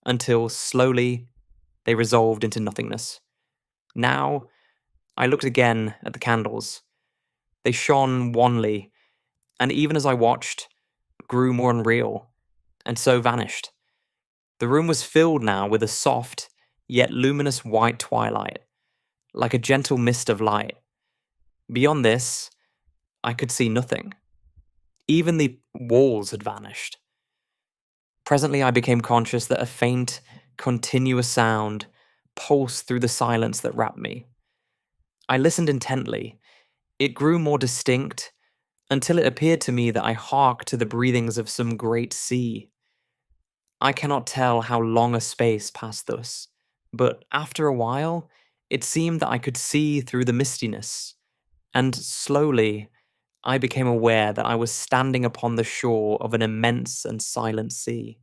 [SPEAKER 1] until slowly they resolved into nothingness. Now, I looked again at the candles. They shone wanly, and even as I watched, grew more unreal, and so vanished. The room was filled now with a soft, yet luminous white twilight, like a gentle mist of light. Beyond this, I could see nothing. Even the walls had vanished. Presently I became conscious that a faint, continuous sound pulsed through the silence that wrapped me. I listened intently. It grew more distinct, until it appeared to me that I harked to the breathings of some great sea. I cannot tell how long a space passed thus, but after a while, it seemed that I could see through the mistiness, and slowly I became aware that I was standing upon the shore of an immense and silent sea.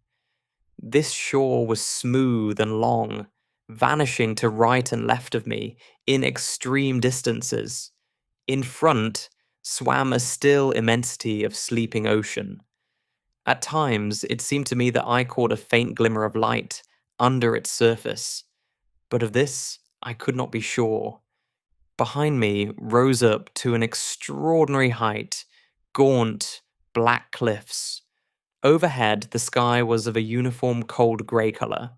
[SPEAKER 1] This shore was smooth and long, vanishing to right and left of me in extreme distances. In front swam a still immensity of sleeping ocean. At times, it seemed to me that I caught a faint glimmer of light under its surface, but of this I could not be sure. Behind me rose up to an extraordinary height, gaunt, black cliffs. Overhead, the sky was of a uniform cold grey colour,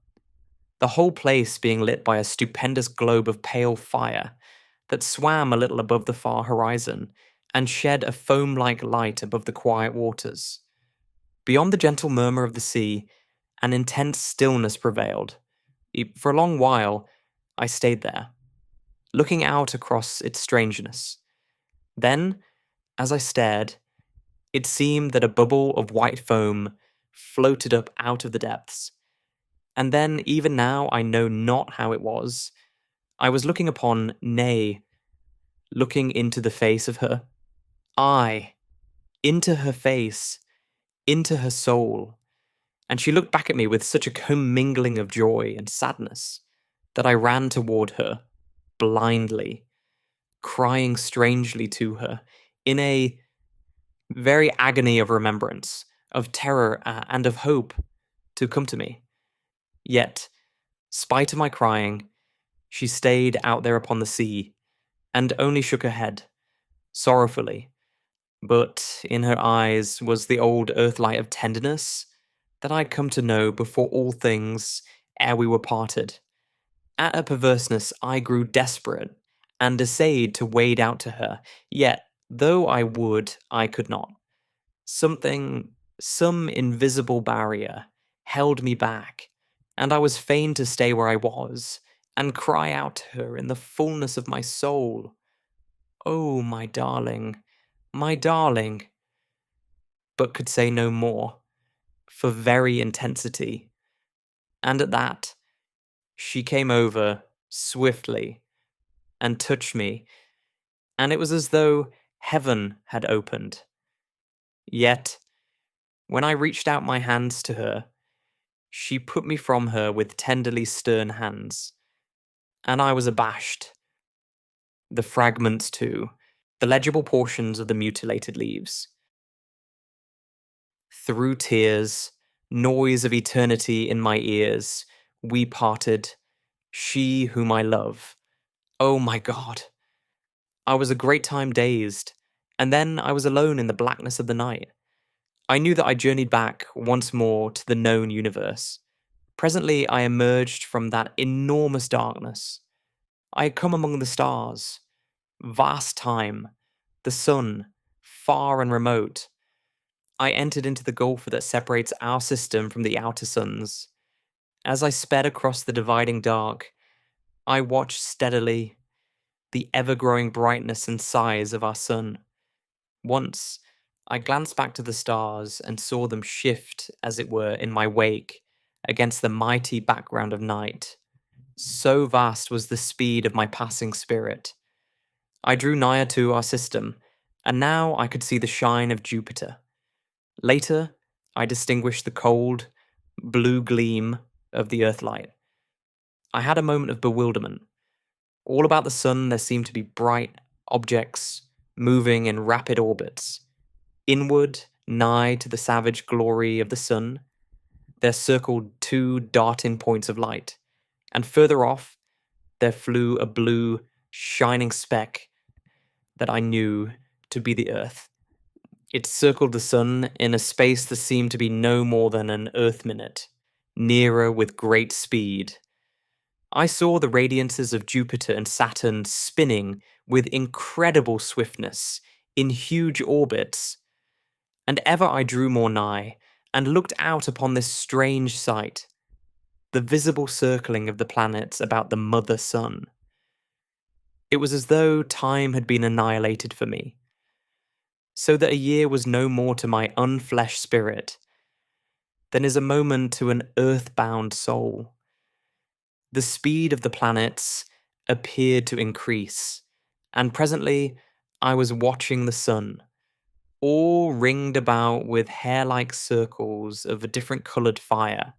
[SPEAKER 1] the whole place being lit by a stupendous globe of pale fire that swam a little above the far horizon and shed a foam-like light above the quiet waters. Beyond the gentle murmur of the sea, an intense stillness prevailed. For a long while, I stayed there, looking out across its strangeness. Then, as I stared, it seemed that a bubble of white foam floated up out of the depths. And then, even now, I know not how it was, I was looking upon, nay, looking into the face of her. Aye, into her face, into her soul. And she looked back at me with such a commingling of joy and sadness that I ran toward her, blindly, crying strangely to her, in a very agony of remembrance, of terror, and of hope to come to me. Yet, spite of my crying, she stayed out there upon the sea, and only shook her head, sorrowfully, but in her eyes was the old earthlight of tenderness that I'd come to know before all things ere we were parted. At her perverseness I grew desperate, and essayed to wade out to her, yet, though I would, I could not. Some invisible barrier, held me back, and I was fain to stay where I was, and cry out to her in the fullness of my soul, "Oh, my darling, my darling," but could say no more, for very intensity. And at that, she came over, swiftly, and touched me, and it was as though heaven had opened. Yet, when I reached out my hands to her, she put me from her with tenderly stern hands, and I was abashed. The fragments, too, the legible portions of the mutilated leaves. Through tears, noise of eternity in my ears, we parted, she whom I love. Oh my God! I was a great time dazed, And then I was alone in the blackness of the night. I knew that I journeyed back once more to the known universe. Presently, I emerged from that enormous darkness. I had come among the stars, vast time, the sun, far and remote. I entered into the gulf that separates our system from the outer suns. As I sped across the dividing dark, I watched steadily the ever-growing brightness and size of our sun. Once, I glanced back to the stars and saw them shift, as it were, in my wake against the mighty background of night. So vast was the speed of my passing spirit. I drew nigher to our system, and now I could see the shine of Jupiter. Later, I distinguished the cold, blue gleam of the Earthlight. I had a moment of bewilderment. All about the sun there seemed to be bright objects moving in rapid orbits. Inward, nigh to the savage glory of the sun, there circled two darting points of light, and further off, there flew a blue, shining speck that I knew to be the Earth. It circled the sun in a space that seemed to be no more than an Earth minute, nearer with great speed. I saw the radiances of Jupiter and Saturn spinning with incredible swiftness in huge orbits, and ever I drew more nigh and looked out upon this strange sight, the visible circling of the planets about the mother sun. It was as though time had been annihilated for me, so that a year was no more to my unfleshed spirit than is a moment to an earth-bound soul. The speed of the planets appeared to increase, and presently I was watching the sun, all ringed about with hair-like circles of a different coloured fire.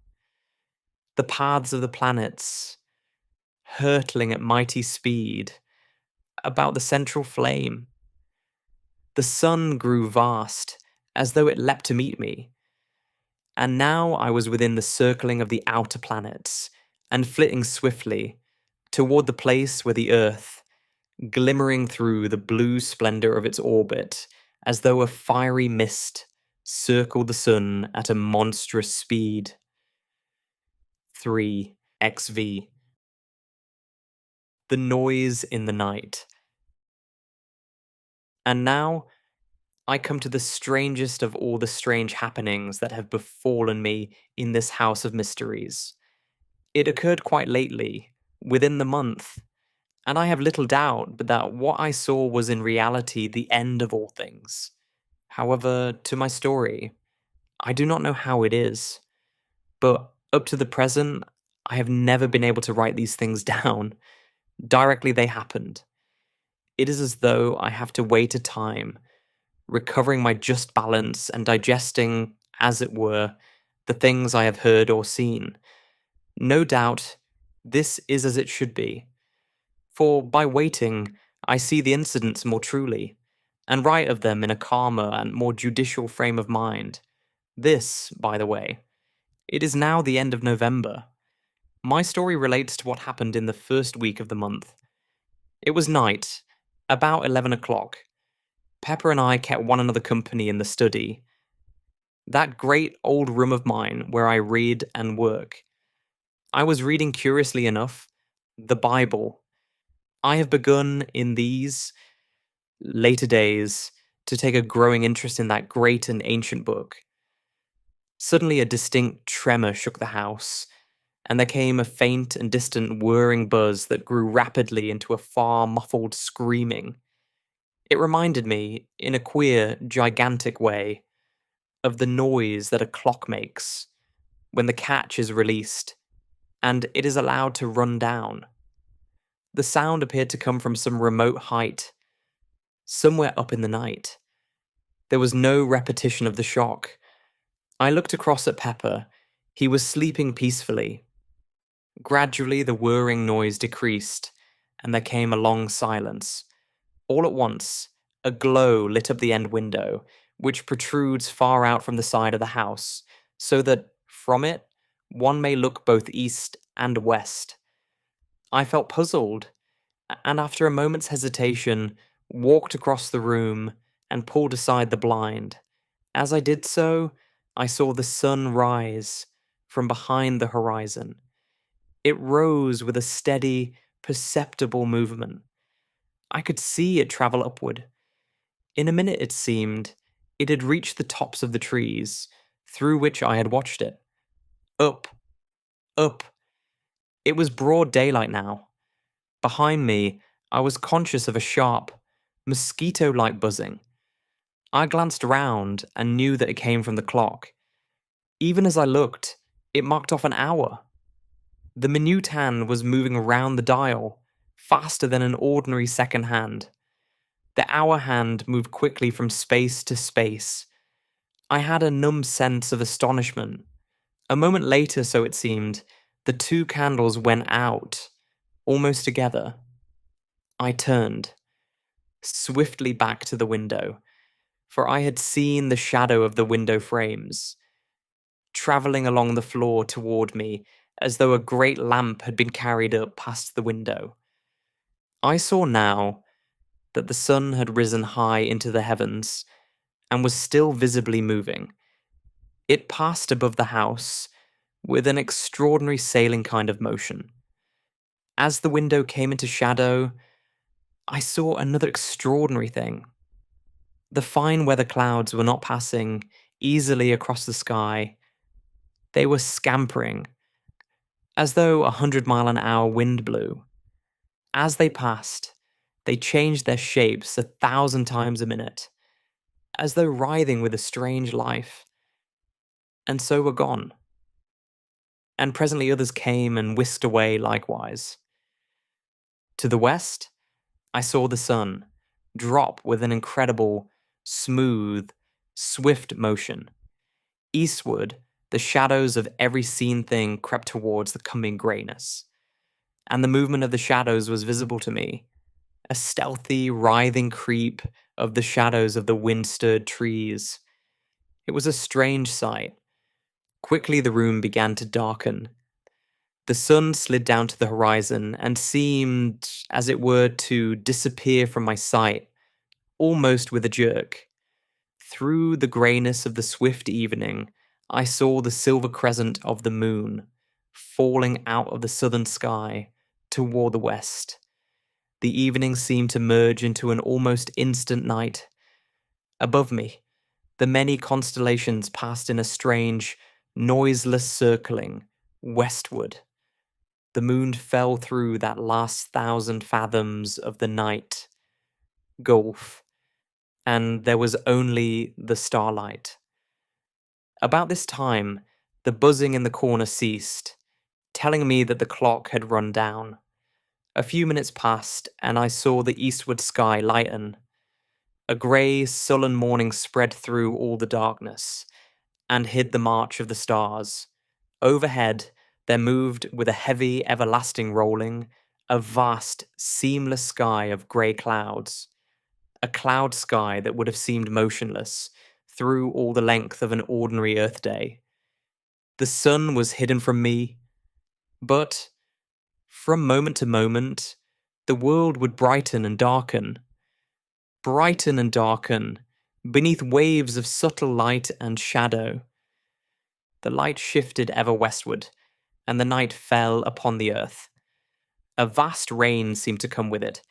[SPEAKER 1] The paths of the planets, hurtling at mighty speed, about the central flame. The sun grew vast, as though it leapt to meet me. And now I was within the circling of the outer planets, and flitting swiftly toward the place where the earth, glimmering through the blue splendor of its orbit, as though a fiery mist, circled the sun at a monstrous speed. 3XV. The noise in the night. And now I come to the strangest of all the strange happenings that have befallen me in this house of mysteries. It occurred quite lately, within the month, and I have little doubt but that what I saw was in reality the end of all things. However, to my story, I do not know how it is, but up to the present, I have never been able to write these things down. Directly they happened. It is as though I have to wait a time, recovering my just balance and digesting, as it were, the things I have heard or seen. No doubt, this is as it should be. For by waiting, I see the incidents more truly, and write of them in a calmer and more judicial frame of mind. This, by the way, it is now the end of November. My story relates to what happened in the first week of the month. It was night, about 11 o'clock. Pepper and I kept one another company in the study, that great old room of mine where I read and work. I was reading, curiously enough, the Bible. I have begun in these later days to take a growing interest in that great and ancient book. Suddenly a distinct tremor shook the house, and there came a faint and distant whirring buzz that grew rapidly into a far muffled screaming. It reminded me, in a queer, gigantic way, of the noise that a clock makes when the catch is released and it is allowed to run down. The sound appeared to come from some remote height, somewhere up in the night. There was no repetition of the shock. I looked across at Pepper. He was sleeping peacefully. Gradually the whirring noise decreased, and there came a long silence. All at once, a glow lit up the end window, which protrudes far out from the side of the house, so that, from it, one may look both east and west. I felt puzzled, and after a moment's hesitation, walked across the room and pulled aside the blind. As I did so, I saw the sun rise from behind the horizon. It rose with a steady, perceptible movement. I could see it travel upward. In a minute, it seemed, it had reached the tops of the trees, through which I had watched it. Up, up. It was broad daylight now. Behind me, I was conscious of a sharp, mosquito-like buzzing. I glanced round and knew that it came from the clock. Even as I looked, it marked off an hour. The minute hand was moving around the dial, faster than an ordinary second hand. The hour hand moved quickly from space to space. I had a numb sense of astonishment. A moment later, so it seemed, the two candles went out, almost together. I turned, swiftly back to the window, for I had seen the shadow of the window frames, travelling along the floor toward me as though a great lamp had been carried up past the window. I saw now that the sun had risen high into the heavens and was still visibly moving. It passed above the house with an extraordinary sailing kind of motion. As the window came into shadow, I saw another extraordinary thing. The fine weather clouds were not passing easily across the sky. They were scampering, as though 100-mile-an-hour wind blew. As they passed, they changed their shapes 1,000 times a minute, as though writhing with a strange life, and so were gone. And presently others came and whisked away likewise. To the west, I saw the sun drop with an incredible, smooth, swift motion. Eastward, the shadows of every seen thing crept towards the coming greyness, and the movement of the shadows was visible to me, a stealthy, writhing creep of the shadows of the wind-stirred trees. It was a strange sight. Quickly the room began to darken. The sun slid down to the horizon and seemed, as it were, to disappear from my sight, almost with a jerk. Through the greyness of the swift evening, I saw the silver crescent of the moon falling out of the southern sky toward the west. The evening seemed to merge into an almost instant night. Above me, the many constellations passed in a strange, noiseless circling westward. The moon fell through that last 1,000 fathoms of the night gulf, and there was only the starlight. About this time, the buzzing in the corner ceased, telling me that the clock had run down. A few minutes passed, and I saw the eastward sky lighten. A grey, sullen morning spread through all the darkness, and hid the march of the stars. Overhead, there moved, with a heavy, everlasting rolling, a vast, seamless sky of grey clouds. A cloud sky that would have seemed motionless through all the length of an ordinary Earth day. The sun was hidden from me, but from moment to moment, the world would brighten and darken. Brighten and darken, beneath waves of subtle light and shadow. The light shifted ever westward, and the night fell upon the earth. A vast rain seemed to come with it,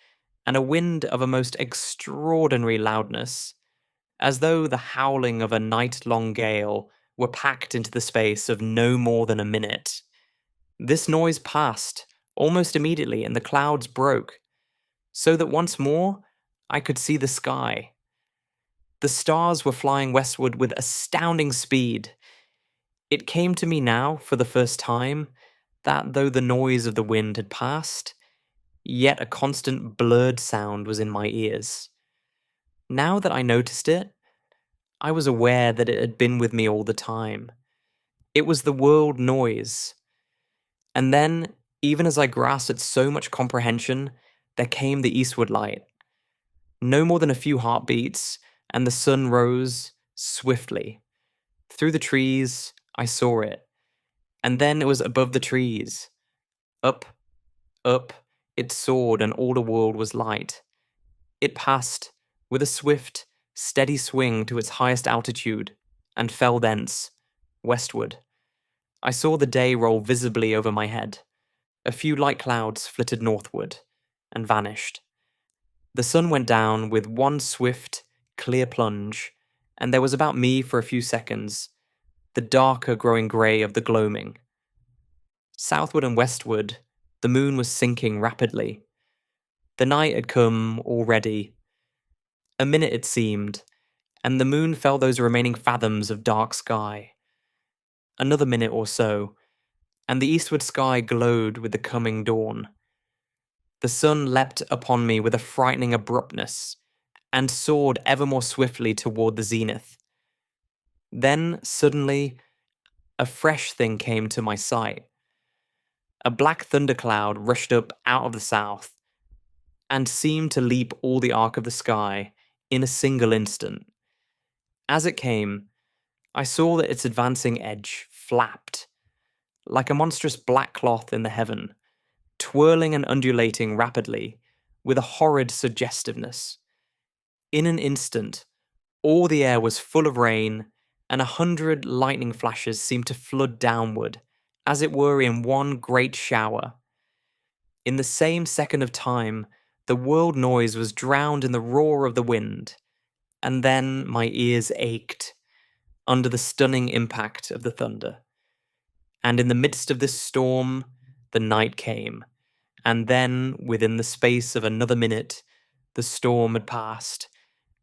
[SPEAKER 1] and a wind of a most extraordinary loudness, as though the howling of a night-long gale were packed into the space of no more than a minute. This noise passed almost immediately, and the clouds broke, so that once more I could see the sky. The stars were flying westward with astounding speed. It came to me now, for the first time, that though the noise of the wind had passed, yet a constant blurred sound was in my ears. Now that I noticed it, I was aware that it had been with me all the time. It was the world noise. And then, even as I grasped at so much comprehension, there came the eastward light. No more than a few heartbeats, and the sun rose swiftly. Through the trees, I saw it. And then it was above the trees. Up, up, it soared, and all the world was light. It passed, with a swift, steady swing to its highest altitude, and fell thence, westward. I saw the day roll visibly over my head. A few light clouds flitted northward and vanished. The sun went down with one swift, clear plunge, and there was about me for a few seconds, the darker growing grey of the gloaming. Southward and westward, the moon was sinking rapidly. The night had come already. A minute it seemed, and the moon fell those remaining fathoms of dark sky. Another minute or so, and the eastward sky glowed with the coming dawn. The sun leapt upon me with a frightening abruptness, and soared ever more swiftly toward the zenith. Then, suddenly, a fresh thing came to my sight. A black thundercloud rushed up out of the south, and seemed to leap all the arc of the sky in a single instant. As it came, I saw that its advancing edge flapped, like a monstrous black cloth in the heaven, twirling and undulating rapidly, with a horrid suggestiveness. In an instant, all the air was full of rain, and 100 lightning flashes seemed to flood downward, as it were in one great shower. In the same second of time, the world noise was drowned in the roar of the wind, and then my ears ached under the stunning impact of the thunder. And in the midst of this storm, the night came, and then, within the space of another minute, the storm had passed,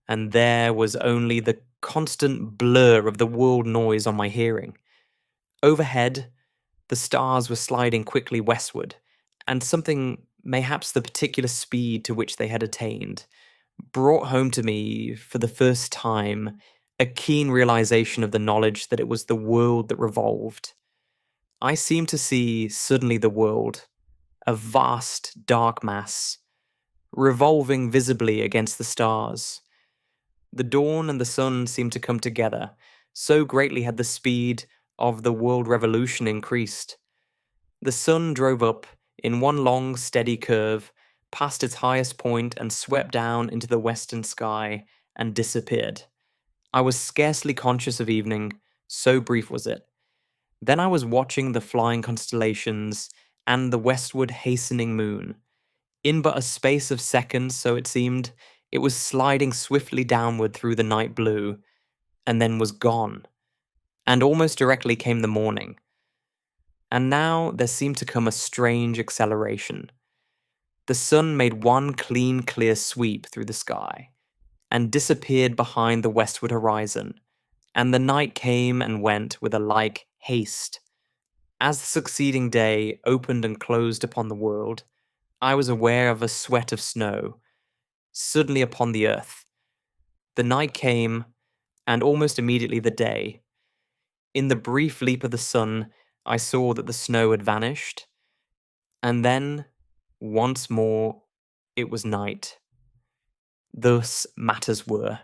[SPEAKER 1] and there was only the constant blur of the world noise on my hearing. Overhead, the stars were sliding quickly westward, and something, mayhaps the particular speed to which they had attained, brought home to me, for the first time, a keen realization of the knowledge that it was the world that revolved. I seemed to see suddenly the world, a vast dark mass, revolving visibly against the stars. The dawn and the sun seemed to come together, so greatly had the speed of the world revolution increased. The sun drove up in one long steady curve, past its highest point and swept down into the western sky and disappeared. I was scarcely conscious of evening, so brief was it. Then I was watching the flying constellations and the westward hastening moon. In but a space of seconds, so it seemed, it was sliding swiftly downward through the night blue, and then was gone. And almost directly came the morning. And now there seemed to come a strange acceleration. The sun made one clean, clear sweep through the sky, and disappeared behind the westward horizon, and the night came and went with a like haste. As the succeeding day opened and closed upon the world, I was aware of a sweat of snow, suddenly upon the earth. The night came, and almost immediately the day. In the brief leap of the sun, I saw that the snow had vanished, and then, once more, it was night. Thus matters were.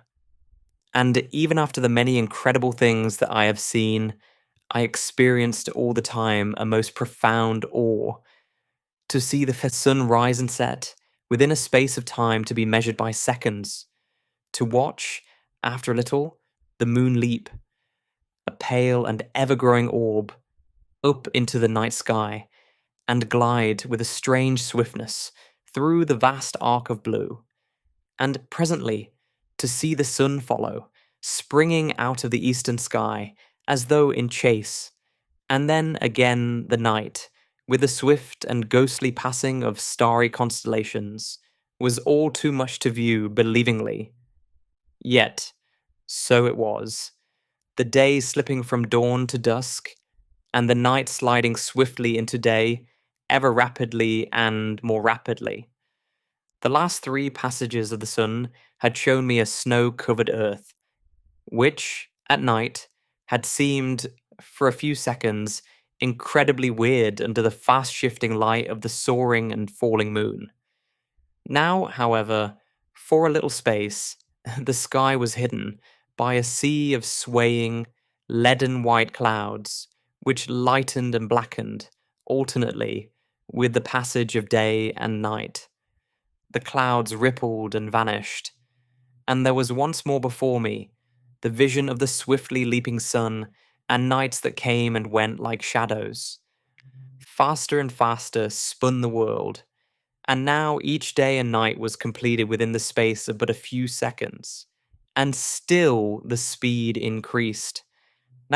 [SPEAKER 1] And even after the many incredible things that I have seen, I experienced all the time a most profound awe. To see the sun rise and set, within a space of time to be measured by seconds. To watch, after a little, the moon leap, a pale and ever-growing orb, up into the night sky, and glide with a strange swiftness through the vast arc of blue. And presently, to see the sun follow, springing out of the eastern sky, as though in chase, and then again the night, with the swift and ghostly passing of starry constellations, was all too much to view believingly. Yet, so it was, the day slipping from dawn to dusk, and the night sliding swiftly into day, ever rapidly and more rapidly. The last 3 passages of the sun had shown me a snow-covered earth, which, at night, had seemed, for a few seconds, incredibly weird under the fast-shifting light of the soaring and falling moon. Now, however, for a little space, the sky was hidden by a sea of swaying, leaden white clouds, which lightened and blackened, alternately, with the passage of day and night. The clouds rippled and vanished, And there was once more before me the vision of the swiftly leaping sun and nights that came and went like shadows. Faster and faster spun the world, and now each day and night was completed within the space of but a few seconds. And still the speed increased.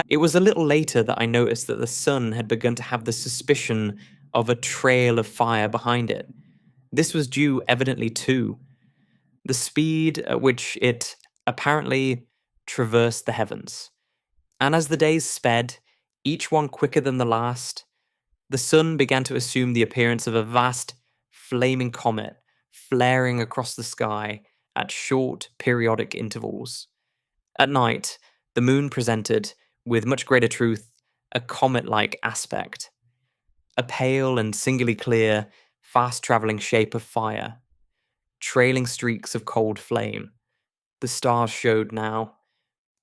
[SPEAKER 1] It was a little later that I noticed that the sun had begun to have the suspicion of a trail of fire behind it. This was due evidently to the speed at which it apparently traversed the heavens. And as the days sped, each one quicker than the last, the sun began to assume the appearance of a vast, flaming comet flaring across the sky at short, periodic intervals. At night, the moon presented, with much greater truth, a comet-like aspect, a pale and singularly clear, fast-traveling shape of fire, trailing streaks of cold flame. The stars showed now,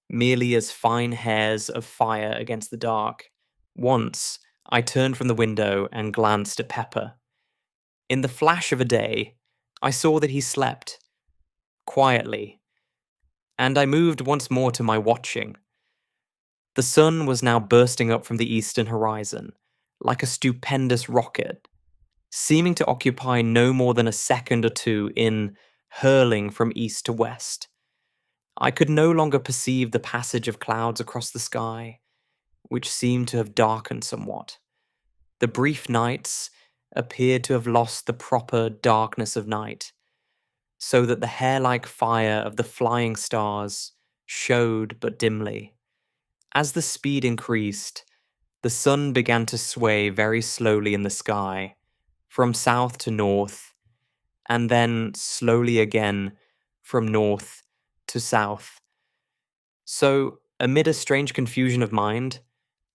[SPEAKER 1] merely as fine hairs of fire against the dark. Once, I turned from the window and glanced at Pepper. In the flash of a day, I saw that he slept, quietly, and I moved once more to my watching. The sun was now bursting up from the eastern horizon, like a stupendous rocket, seeming to occupy no more than a second or two in hurling from east to west. I could no longer perceive the passage of clouds across the sky, which seemed to have darkened somewhat. The brief nights appeared to have lost the proper darkness of night, so that the hair-like fire of the flying stars showed but dimly. As the speed increased, the sun began to sway very slowly in the sky, from south to north, and then slowly again from north to south. So, amid a strange confusion of mind,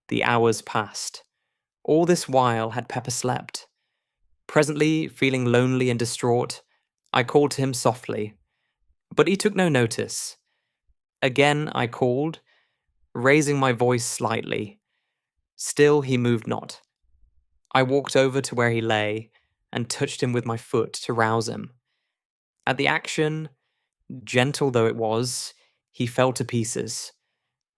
[SPEAKER 1] the hours passed. All this while had Pepper slept. Presently, feeling lonely and distraught, I called to him softly, but he took no notice. Again I called, raising my voice slightly. Still he moved not. I walked over to where he lay and touched him with my foot to rouse him. At the action, gentle though it was, he fell to pieces.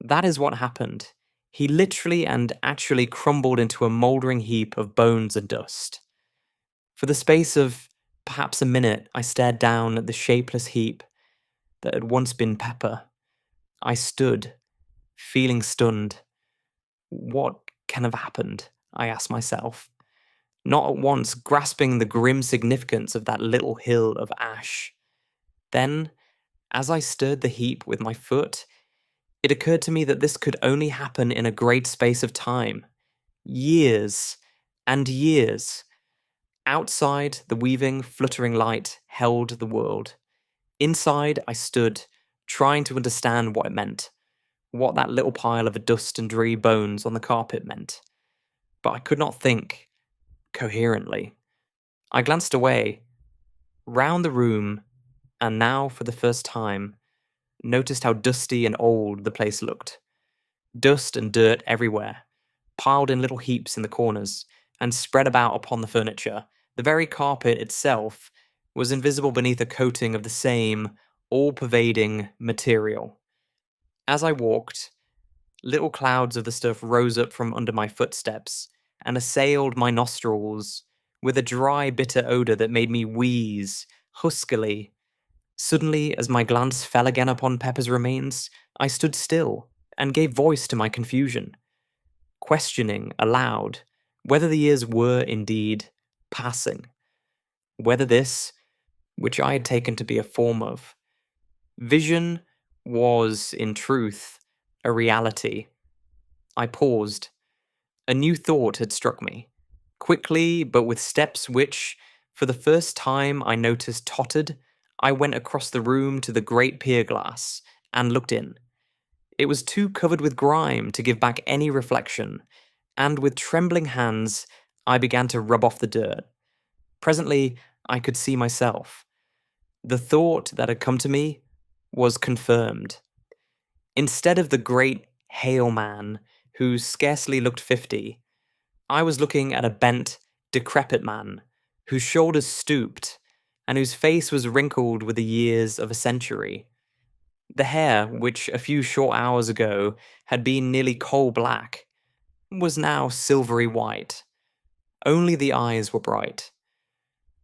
[SPEAKER 1] That is what happened. He literally and actually crumbled into a mouldering heap of bones and dust. For the space of perhaps a minute, I stared down at the shapeless heap that had once been Pepper. I stood, feeling stunned. What can have happened? I asked myself, not at once grasping the grim significance of that little hill of ash. Then, as I stirred the heap with my foot, it occurred to me that this could only happen in a great space of time. Years and years. Outside, the weaving, fluttering light held the world. Inside, I stood, trying to understand what it meant, what that little pile of dust and dreary bones on the carpet meant. But I could not think coherently. I glanced away, round the room, and now, for the first time, noticed how dusty and old the place looked. Dust and dirt everywhere, piled in little heaps in the corners, and spread about upon the furniture. The very carpet itself was invisible beneath a coating of the same all-pervading material. As I walked, little clouds of the stuff rose up from under my footsteps and assailed my nostrils with a dry, bitter odor that made me wheeze huskily. Suddenly, as my glance fell again upon Pepper's remains, I stood still and gave voice to my confusion, questioning aloud whether the years were indeed passing, whether this, which I had taken to be a form of vision, was, in truth, a reality. I paused. A new thought had struck me. Quickly, but with steps which, for the first time I noticed tottered, I went across the room to the great pier glass and looked in. It was too covered with grime to give back any reflection, and with trembling hands I began to rub off the dirt. Presently I could see myself. The thought that had come to me was confirmed. Instead of the great hale man, who scarcely looked 50, I was looking at a bent, decrepit man, whose shoulders stooped, and whose face was wrinkled with the years of a century. The hair, which a few short hours ago had been nearly coal black, was now silvery white. Only the eyes were bright.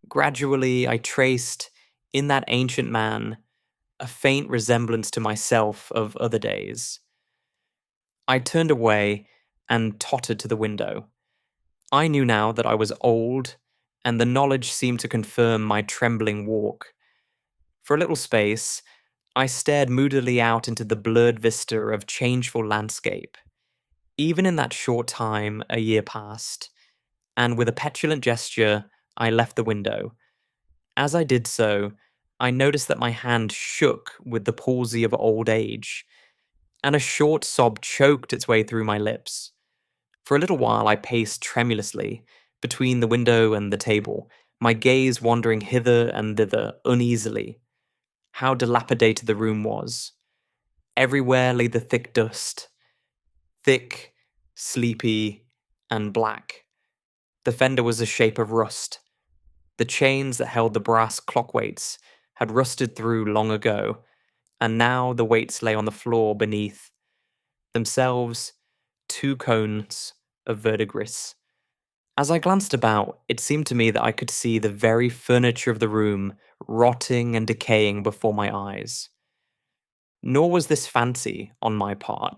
[SPEAKER 1] Gradually, I traced, in that ancient man, a faint resemblance to myself of other days. I turned away and tottered to the window. I knew now that I was old, and the knowledge seemed to confirm my trembling walk. For a little space, I stared moodily out into the blurred vista of changeful landscape. Even in that short time, a year passed, and with a petulant gesture, I left the window. As I did so, I noticed that my hand shook with the palsy of old age, and a short sob choked its way through my lips. For a little while, I paced tremulously between the window and the table, my gaze wandering hither and thither uneasily. How dilapidated the room was. Everywhere lay the thick dust, thick, sleepy, and black. The fender was the shape of rust. The chains that held the brass clock weights had rusted through long ago, and now the weights lay on the floor beneath, themselves two cones of verdigris. As I glanced about, it seemed to me that I could see the very furniture of the room rotting and decaying before my eyes. Nor was this fancy on my part,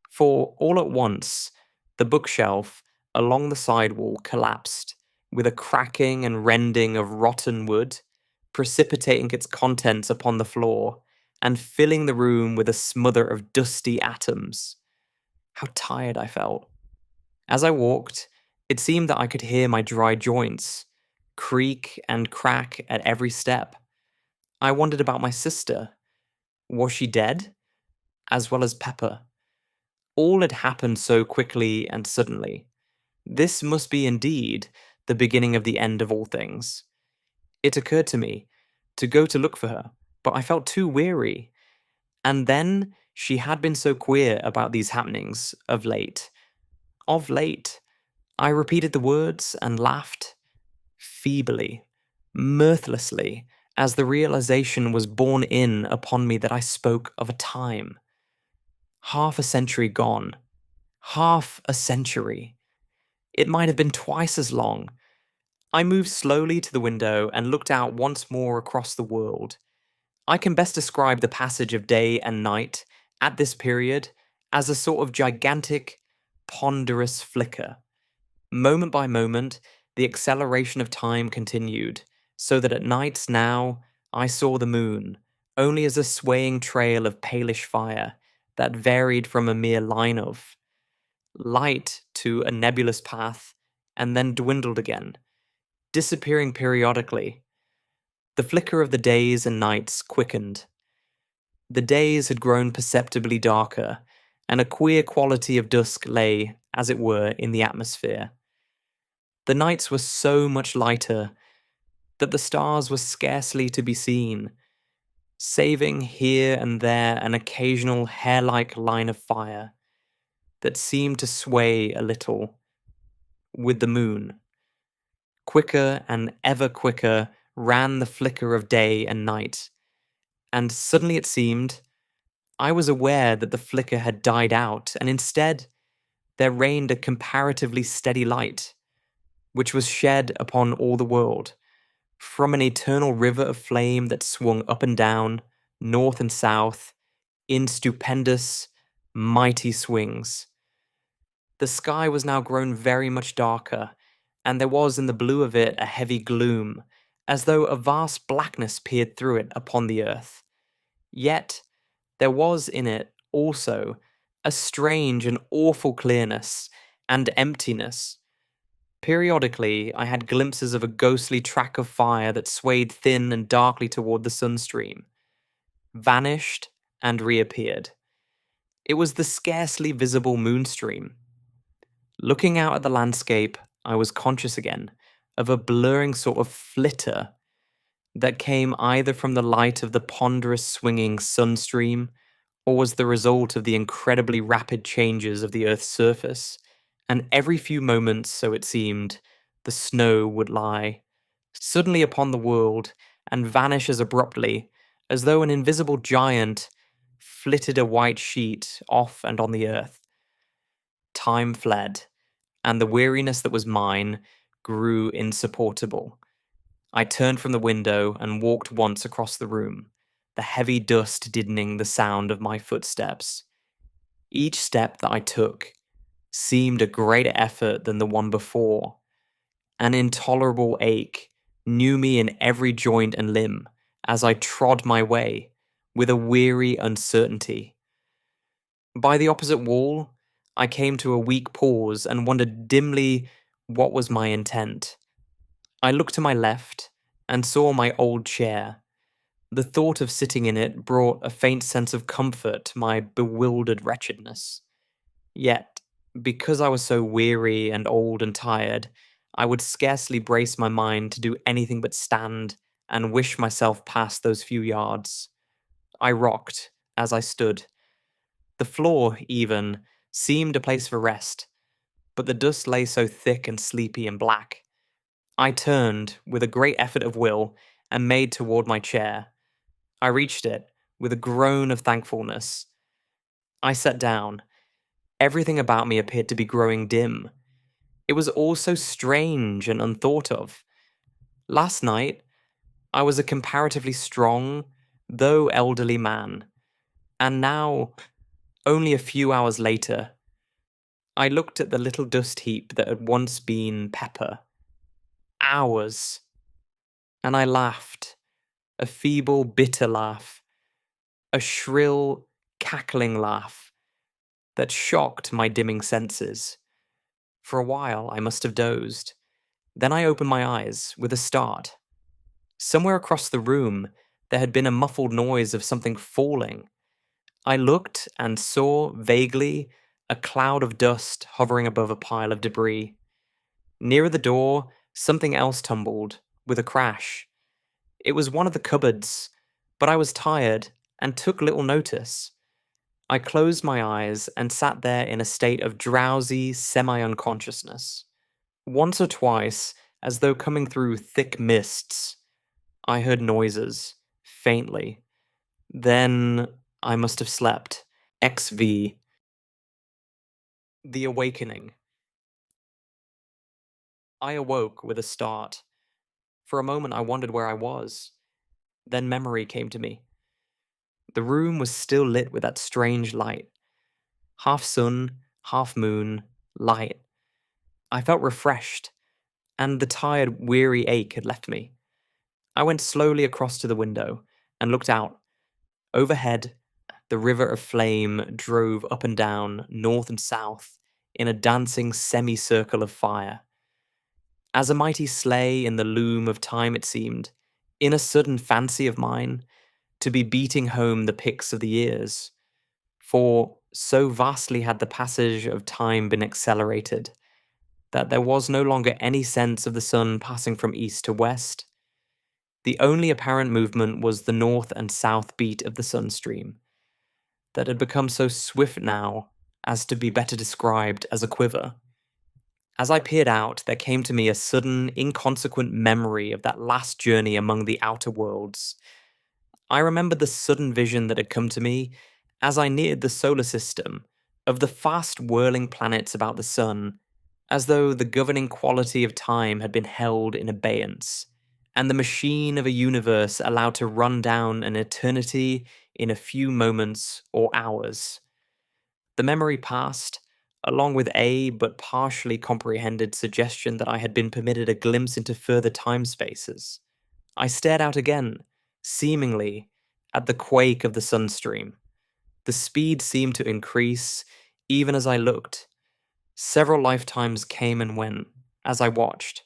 [SPEAKER 1] for all at once, the bookshelf along the sidewall collapsed with a cracking and rending of rotten wood, precipitating its contents upon the floor and filling the room with a smother of dusty atoms. How tired I felt. As I walked, it seemed that I could hear my dry joints creak and crack at every step. I wondered about my sister. Was she dead? As well as Pepper. All had happened so quickly and suddenly. This must be indeed the beginning of the end of all things. It occurred to me to go to look for her, but I felt too weary. And then she had been so queer about these happenings of late. Of late. I repeated the words and laughed feebly, mirthlessly, as the realization was borne in upon me that I spoke of a time. Half a century gone. Half a century. It might have been twice as long. I moved slowly to the window and looked out once more across the world. I can best describe the passage of day and night at this period as a sort of gigantic, ponderous flicker. Moment by moment, the acceleration of time continued, so that at nights now I saw the moon only as a swaying trail of palish fire that varied from a mere line of light to a nebulous path, and then dwindled again, disappearing periodically. The flicker of the days and nights quickened. The days had grown perceptibly darker, and a queer quality of dusk lay, as it were, in the atmosphere. The nights were so much lighter that the stars were scarcely to be seen, saving here and there an occasional hair-like line of fire that seemed to sway a little with the moon. Quicker and ever quicker ran the flicker of day and night, and suddenly it seemed I was aware that the flicker had died out, and instead there reigned a comparatively steady light, which was shed upon all the world, from an eternal river of flame that swung up and down, north and south, in stupendous, mighty swings. The sky was now grown very much darker, and there was in the blue of it a heavy gloom, as though a vast blackness peered through it upon the earth. Yet there was in it also a strange and awful clearness and emptiness. Periodically, I had glimpses of a ghostly track of fire that swayed thin and darkly toward the sunstream, vanished, and reappeared. It was the scarcely visible moonstream. Looking out at the landscape, I was conscious again of a blurring sort of flitter that came either from the light of the ponderous swinging sunstream or was the result of the incredibly rapid changes of the Earth's surface, and every few moments, so it seemed, the snow would lie suddenly upon the world and vanish as abruptly as though an invisible giant flitted a white sheet off and on the earth. Time fled, and the weariness that was mine grew insupportable. I turned from the window and walked once across the room, the heavy dust deadening the sound of my footsteps. Each step that I took seemed a greater effort than the one before. An intolerable ache knew me in every joint and limb as I trod my way with a weary uncertainty. By the opposite wall, I came to a weak pause and wondered dimly what was my intent. I looked to my left and saw my old chair. The thought of sitting in it brought a faint sense of comfort to my bewildered wretchedness. Yet, because I was so weary and old and tired, I would scarcely brace my mind to do anything but stand and wish myself past those few yards. I rocked as I stood. The floor, even, seemed a place for rest, but the dust lay so thick and sleepy and black. I turned, with a great effort of will, and made toward my chair. I reached it, with a groan of thankfulness. I sat down. Everything about me appeared to be growing dim. It was all so strange and unthought of. Last night, I was a comparatively strong, though elderly man, and now, only a few hours later, I looked at the little dust heap that had once been Pepper. Hours. And I laughed, a feeble, bitter laugh, a shrill, cackling laugh that shocked my dimming senses. For a while, I must have dozed. Then I opened my eyes with a start. Somewhere across the room, there had been a muffled noise of something falling. I looked and saw, vaguely, a cloud of dust hovering above a pile of debris. Nearer the door, something else tumbled, with a crash. It was one of the cupboards, but I was tired and took little notice. I closed my eyes and sat there in a state of drowsy semi-unconsciousness. Once or twice, as though coming through thick mists, I heard noises, faintly. Then I must have slept. XV. The Awakening. I awoke with a start. For a moment I wondered where I was. Then memory came to me. The room was still lit with that strange light. Half sun, half moon, light. I felt refreshed, and the tired, weary ache had left me. I went slowly across to the window and looked out. Overhead, the river of flame drove up and down, north and south, in a dancing semicircle of fire. As a mighty sleigh in the loom of time it seemed, in a sudden fancy of mine, to be beating home the picks of the years. For so vastly had the passage of time been accelerated, that there was no longer any sense of the sun passing from east to west. The only apparent movement was the north and south beat of the sun stream, that had become so swift now as to be better described as a quiver. As I peered out, there came to me a sudden, inconsequent memory of that last journey among the outer worlds. I remembered the sudden vision that had come to me as I neared the solar system of the fast whirling planets about the sun, as though the governing quality of time had been held in abeyance, and the machine of a universe allowed to run down an eternity in a few moments or hours. The memory passed, along with a but partially comprehended suggestion that I had been permitted a glimpse into further time spaces. I stared out again, seemingly, at the quake of the sunstream. The speed seemed to increase, even as I looked. Several lifetimes came and went, as I watched.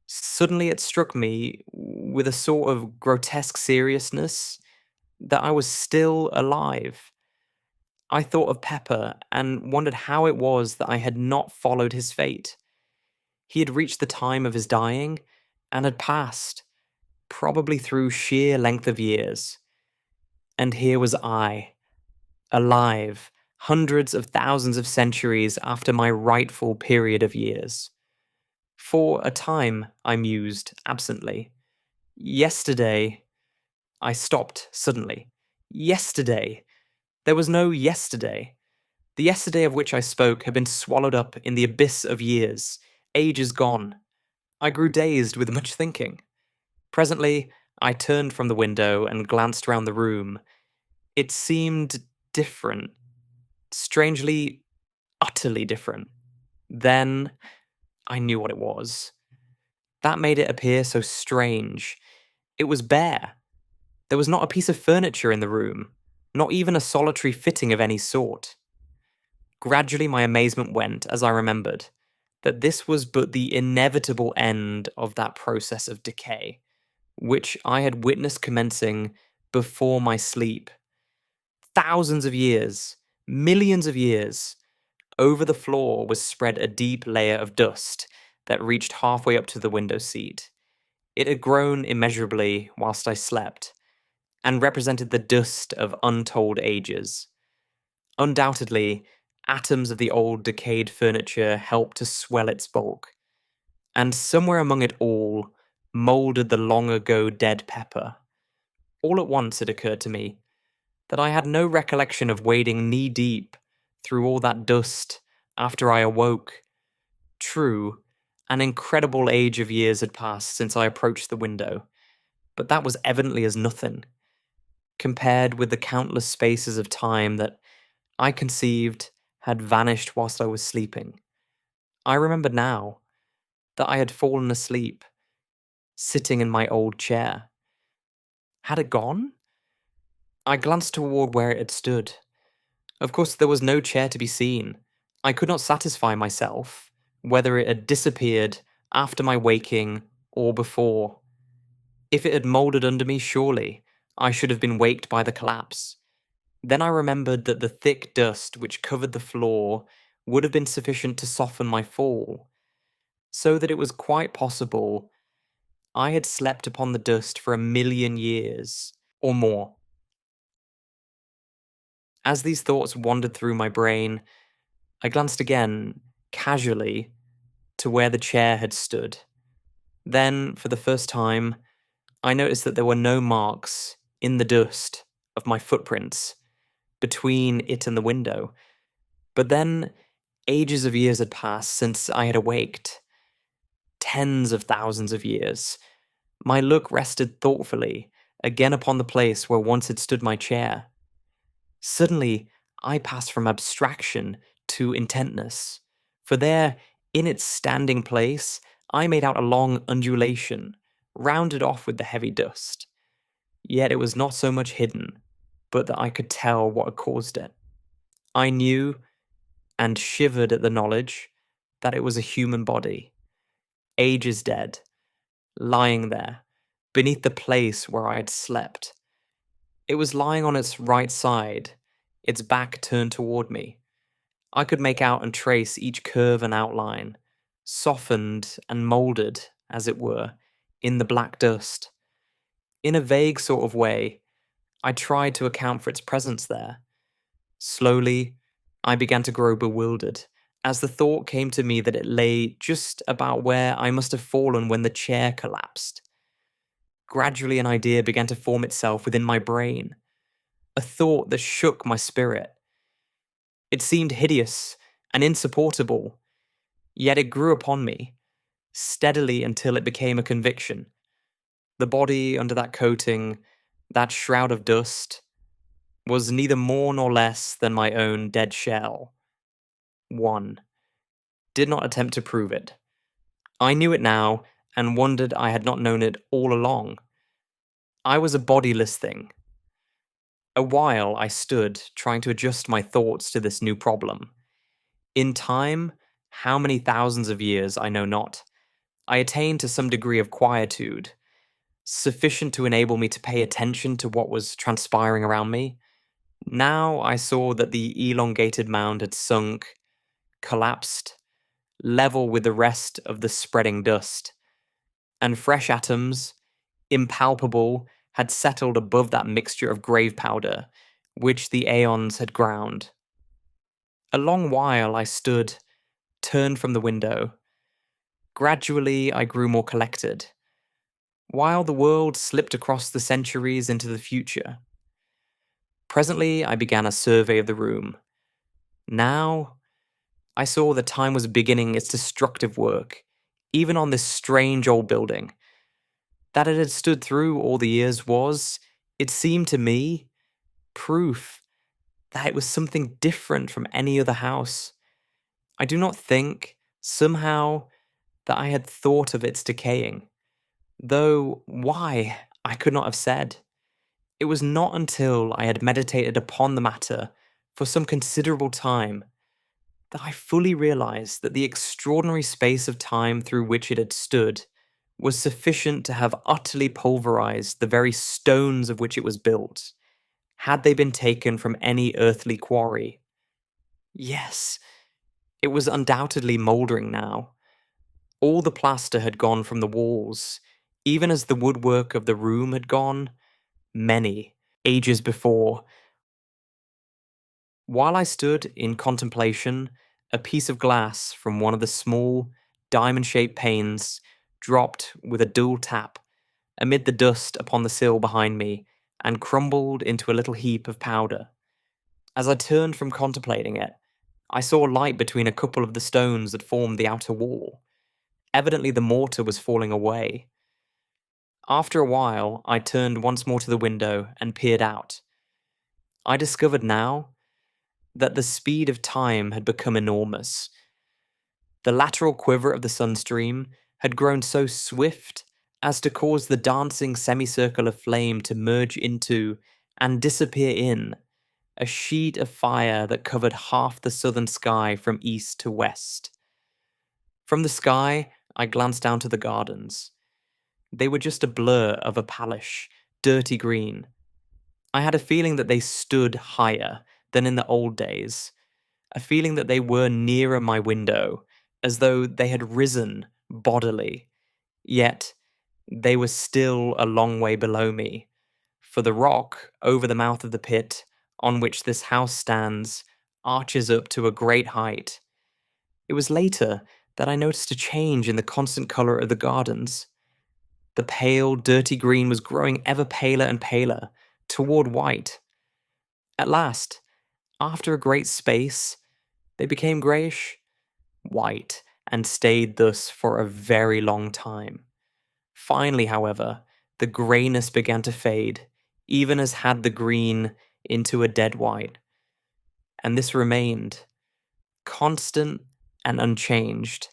[SPEAKER 1] Suddenly it struck me, with a sort of grotesque seriousness, that I was still alive. I thought of Pepper and wondered how it was that I had not followed his fate. He had reached the time of his dying and had passed, probably through sheer length of years. And here was I, alive, hundreds of thousands of centuries after my rightful period of years. For a time, I mused absently. Yesterday, I stopped suddenly. Yesterday, There was no yesterday. The yesterday of which I spoke had been swallowed up in the abyss of years, ages gone. I grew dazed with much thinking. Presently, I turned from the window and glanced round the room. It seemed different, strangely, utterly different. Then I knew what it was. That made it appear so strange. It was bare. There was not a piece of furniture in the room, not even a solitary fitting of any sort. Gradually, my amazement went as I remembered that this was but the inevitable end of that process of decay, which I had witnessed commencing before my sleep. Thousands of years, millions of years, over the floor was spread a deep layer of dust that reached halfway up to the window seat. It had grown immeasurably whilst I slept, and represented the dust of untold ages. Undoubtedly, atoms of the old decayed furniture helped to swell its bulk, and somewhere among it all mouldered the long ago dead pepper. All at once it occurred to me that I had no recollection of wading knee deep through all that dust after I awoke. True, an incredible age of years had passed since I approached the window, but that was evidently as nothing, compared with the countless spaces of time that I conceived had vanished whilst I was sleeping. I remembered now that I had fallen asleep, sitting in my old chair. Had it gone? I glanced toward where it had stood. Of course, there was no chair to be seen. I could not satisfy myself whether it had disappeared after my waking or before. If it had mouldered under me, surely I should have been waked by the collapse. Then I remembered that the thick dust which covered the floor would have been sufficient to soften my fall, so that it was quite possible I had slept upon the dust for 1,000,000 years or more. As these thoughts wandered through my brain, I glanced again, casually, to where the chair had stood. Then, for the first time, I noticed that there were no marks in the dust of my footprints between it and the window. But then, ages of years had passed since I had awaked. Tens of thousands of years. My look rested thoughtfully again upon the place where once had stood my chair. Suddenly, I passed from abstraction to intentness, for there, in its standing place, I made out a long undulation, rounded off with the heavy dust. Yet it was not so much hidden, but that I could tell what had caused it. I knew, and shivered at the knowledge, that it was a human body, ages dead, lying there, beneath the place where I had slept. It was lying on its right side, its back turned toward me. I could make out and trace each curve and outline, softened and moulded, as it were, in the black dust. In a vague sort of way, I tried to account for its presence there. Slowly, I began to grow bewildered, as the thought came to me that it lay just about where I must have fallen when the chair collapsed. Gradually, an idea began to form itself within my brain, a thought that shook my spirit. It seemed hideous and insupportable, yet it grew upon me, steadily until it became a conviction. The body under that coating, that shroud of dust, was neither more nor less than my own dead shell. One. Did not attempt to prove it. I knew it now, and wondered I had not known it all along. I was a bodiless thing. A while I stood, trying to adjust my thoughts to this new problem. In time, how many thousands of years I know not, I attained to some degree of quietude, sufficient to enable me to pay attention to what was transpiring around me. Now I saw that the elongated mound had sunk, collapsed, level with the rest of the spreading dust, and fresh atoms, impalpable, had settled above that mixture of grave powder which the aeons had ground. A long while I stood, turned from the window. Gradually I grew more collected, while the world slipped across the centuries into the future. Presently, I began a survey of the room. Now, I saw that time was beginning its destructive work, even on this strange old building. That it had stood through all the years was, it seemed to me, proof that it was something different from any other house. I do not think, somehow, that I had thought of its decaying, though why, I could not have said. It was not until I had meditated upon the matter for some considerable time that I fully realized that the extraordinary space of time through which it had stood was sufficient to have utterly pulverized the very stones of which it was built, had they been taken from any earthly quarry. Yes, it was undoubtedly mouldering now. All the plaster had gone from the walls, even as the woodwork of the room had gone, many ages before. While I stood in contemplation, a piece of glass from one of the small, diamond-shaped panes dropped with a dull tap amid the dust upon the sill behind me and crumbled into a little heap of powder. As I turned from contemplating it, I saw light between a couple of the stones that formed the outer wall. Evidently the mortar was falling away. After a while, I turned once more to the window and peered out. I discovered now that the speed of time had become enormous. The lateral quiver of the sunstream had grown so swift as to cause the dancing semicircle of flame to merge into and disappear in a sheet of fire that covered half the southern sky from east to west. From the sky, I glanced down to the gardens. They were just a blur of a palish, dirty green. I had a feeling that they stood higher than in the old days, a feeling that they were nearer my window, as though they had risen bodily. Yet, they were still a long way below me, for the rock over the mouth of the pit on which this house stands arches up to a great height. It was later that I noticed a change in the constant colour of the gardens. The pale, dirty green was growing ever paler and paler, toward white. At last, after a great space, they became greyish, white, and stayed thus for a very long time. Finally, however, the greyness began to fade, even as had the green, into a dead white. And this remained, constant and unchanged.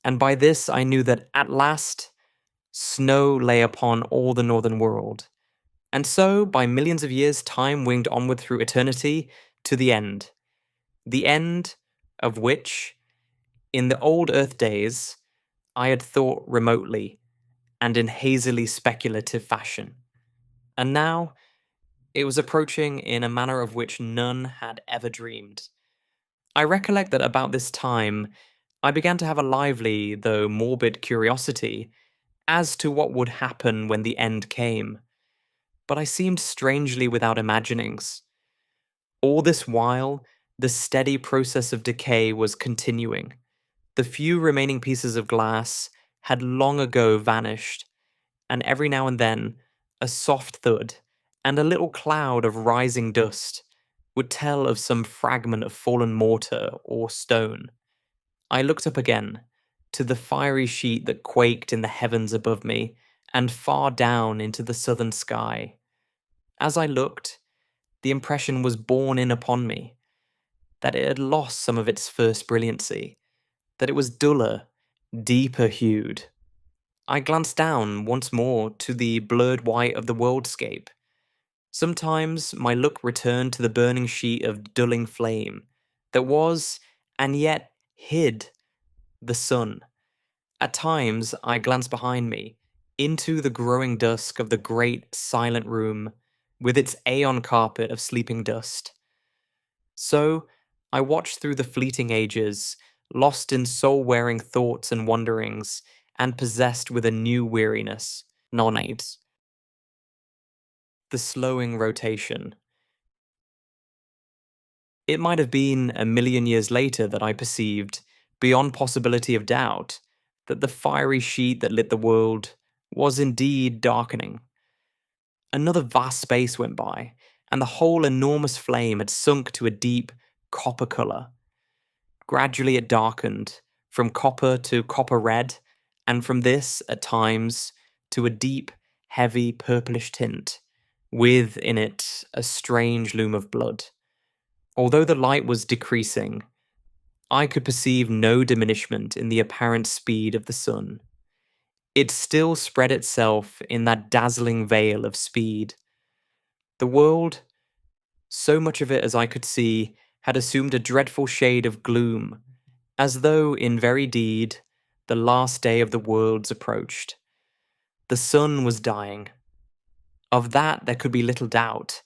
[SPEAKER 1] And by this I knew that at last snow lay upon all the northern world. And so, by millions of years, time winged onward through eternity to the end of which, in the old Earth days, I had thought remotely and in hazily speculative fashion. And now, it was approaching in a manner of which none had ever dreamed. I recollect that about this time, I began to have a lively, though morbid curiosity as to what would happen when the end came. But I seemed strangely without imaginings. All this while, the steady process of decay was continuing. The few remaining pieces of glass had long ago vanished, and every now and then, a soft thud and a little cloud of rising dust would tell of some fragment of fallen mortar or stone. I looked up again, to the fiery sheet that quaked in the heavens above me, and far down into the southern sky. As I looked, the impression was borne in upon me that it had lost some of its first brilliancy, that it was duller, deeper hued. I glanced down once more to the blurred white of the worldscape. Sometimes my look returned to the burning sheet of dulling flame that was, and yet hid, the sun. At times I glanced behind me, into the growing dusk of the great silent room, with its aeon carpet of sleeping dust. So I watched through the fleeting ages, lost in soul-wearing thoughts and wonderings, and possessed with a new weariness. Non-aids. The slowing rotation. It might have been a million years later that I perceived, beyond possibility of doubt, that the fiery sheet that lit the world was indeed darkening. Another vast space went by, and the whole enormous flame had sunk to a deep copper color. Gradually it darkened, from copper to copper red, and from this, at times, to a deep, heavy purplish tint, with in it a strange loom of blood. Although the light was decreasing, I could perceive no diminishment in the apparent speed of the sun. It still spread itself in that dazzling veil of speed. The world, so much of it as I could see, had assumed a dreadful shade of gloom, as though, in very deed, the last day of the worlds approached. The sun was dying. Of that there could be little doubt,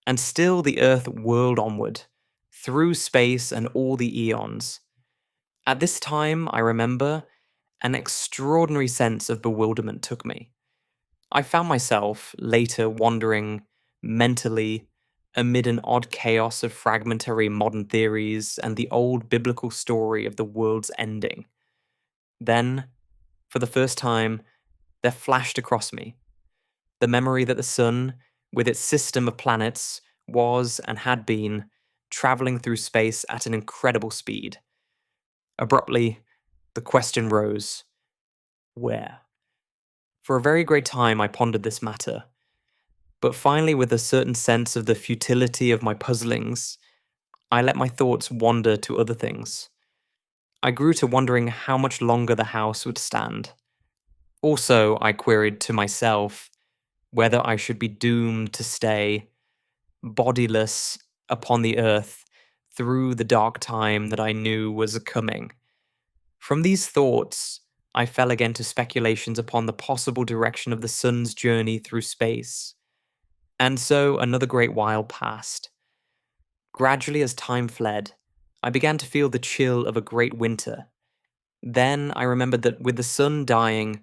[SPEAKER 1] and still the earth whirled onward, through space and all the eons. At this time, I remember, an extraordinary sense of bewilderment took me. I found myself, later, wandering mentally amid an odd chaos of fragmentary modern theories and the old biblical story of the world's ending. Then, for the first time, there flashed across me the memory that the sun, with its system of planets, was and had been traveling through space at an incredible speed. Abruptly, the question rose, where? For a very great time I pondered this matter, but finally, with a certain sense of the futility of my puzzlings, I let my thoughts wander to other things. I grew to wondering how much longer the house would stand. Also, I queried to myself whether I should be doomed to stay bodiless upon the earth through the dark time that I knew was coming. From these thoughts, I fell again to speculations upon the possible direction of the sun's journey through space. And so another great while passed. Gradually, as time fled, I began to feel the chill of a great winter. Then I remembered that with the sun dying,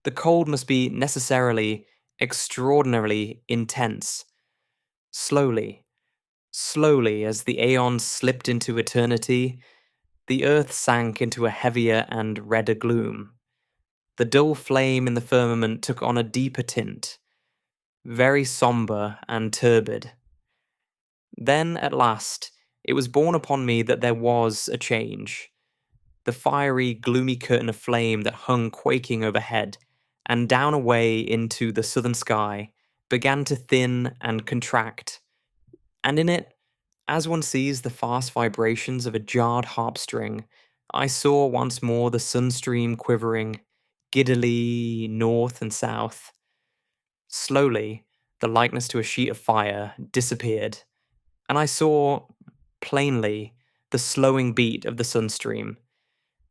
[SPEAKER 1] the cold must be necessarily extraordinarily intense. Slowly, slowly, as the aeons slipped into eternity, the earth sank into a heavier and redder gloom. The dull flame in the firmament took on a deeper tint, very somber and turbid. Then, at last, it was borne upon me that there was a change. The fiery, gloomy curtain of flame that hung quaking overhead and down away into the southern sky began to thin and contract, and in it, as one sees the fast vibrations of a jarred harp string, I saw once more the sunstream quivering giddily north and south. Slowly, the likeness to a sheet of fire disappeared, and I saw, plainly, the slowing beat of the sunstream.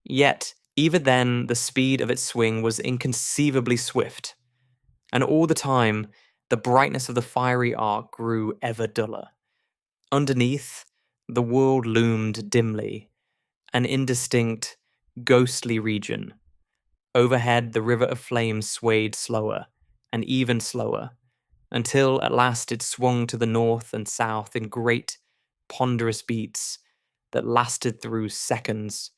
[SPEAKER 1] Yet, even then, the speed of its swing was inconceivably swift, and all the time, the brightness of the fiery arc grew ever duller. Underneath, the world loomed dimly, an indistinct, ghostly region. Overhead, the river of flames swayed slower, and even slower, until at last it swung to the north and south in great, ponderous beats that lasted through seconds.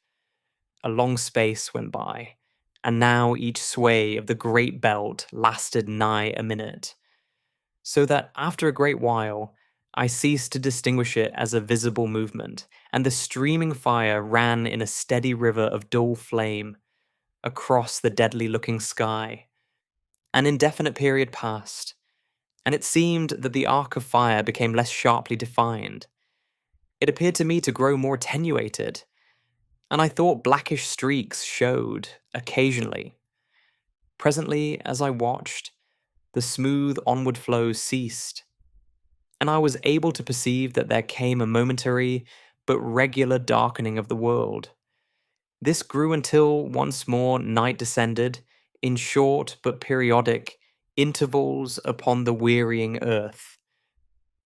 [SPEAKER 1] A long space went by, and now each sway of the great belt lasted nigh a minute, so that after a great while I ceased to distinguish it as a visible movement, and the streaming fire ran in a steady river of dull flame across the deadly-looking sky. An indefinite period passed, and it seemed that the arc of fire became less sharply defined. It appeared to me to grow more attenuated, and I thought blackish streaks showed occasionally. Presently, as I watched, the smooth onward flow ceased, and I was able to perceive that there came a momentary but regular darkening of the world. This grew until once more night descended, in short but periodic intervals upon the wearying earth.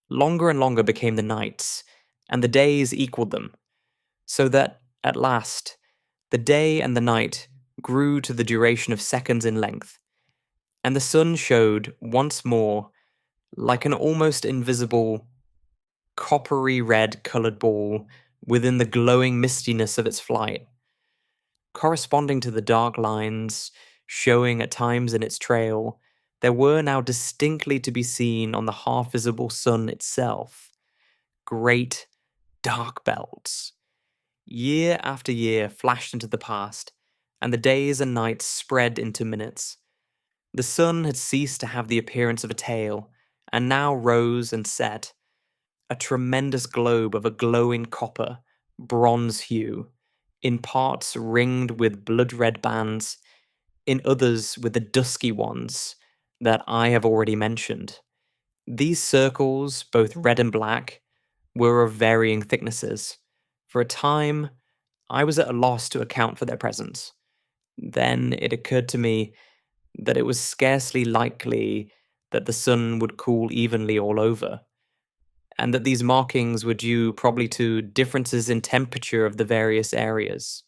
[SPEAKER 1] Longer and longer became the nights, and the days equaled them, so that, at last, the day and the night grew to the duration of seconds in length, and the sun showed once more like an almost invisible, coppery red coloured ball within the glowing mistiness of its flight, corresponding to the dark lines showing at times in its trail, there were now distinctly to be seen on the half-visible sun itself great dark belts. Year after year flashed into the past, and the days and nights spread into minutes. The sun had ceased to have the appearance of a tail, and now rose and set, a tremendous globe of a glowing copper, bronze hue, in parts ringed with blood-red bands, in others with the dusky ones that I have already mentioned. These circles, both red and black, were of varying thicknesses. For a time, I was at a loss to account for their presence. Then it occurred to me that it was scarcely likely that the sun would cool evenly all over, and that these markings were due probably to differences in temperature of the various areas.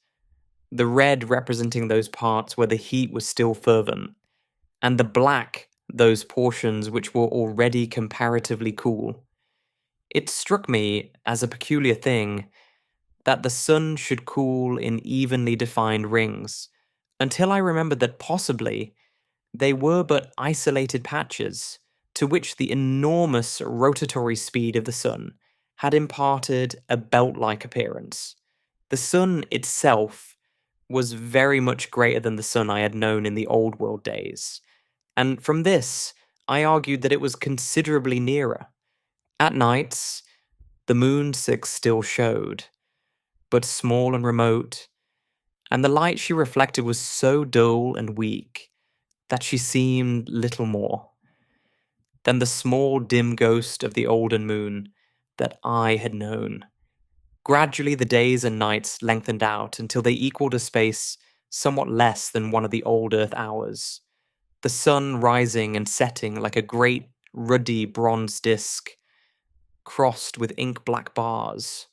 [SPEAKER 1] The red representing those parts where the heat was still fervent, and the black those portions which were already comparatively cool. It struck me as a peculiar thing that the sun should cool in evenly defined rings, until I remembered that possibly they were but isolated patches to which the enormous rotatory speed of the sun had imparted a belt-like appearance. The sun itself was very much greater than the sun I had known in the old world days, and from this I argued that it was considerably nearer. At nights, the moon still showed, but small and remote, and the light she reflected was so dull and weak that she seemed little more than the small dim ghost of the olden moon that I had known. Gradually the days and nights lengthened out until they equaled a space somewhat less than one of the old Earth hours, the sun rising and setting like a great ruddy bronze disk, crossed with ink-black bars.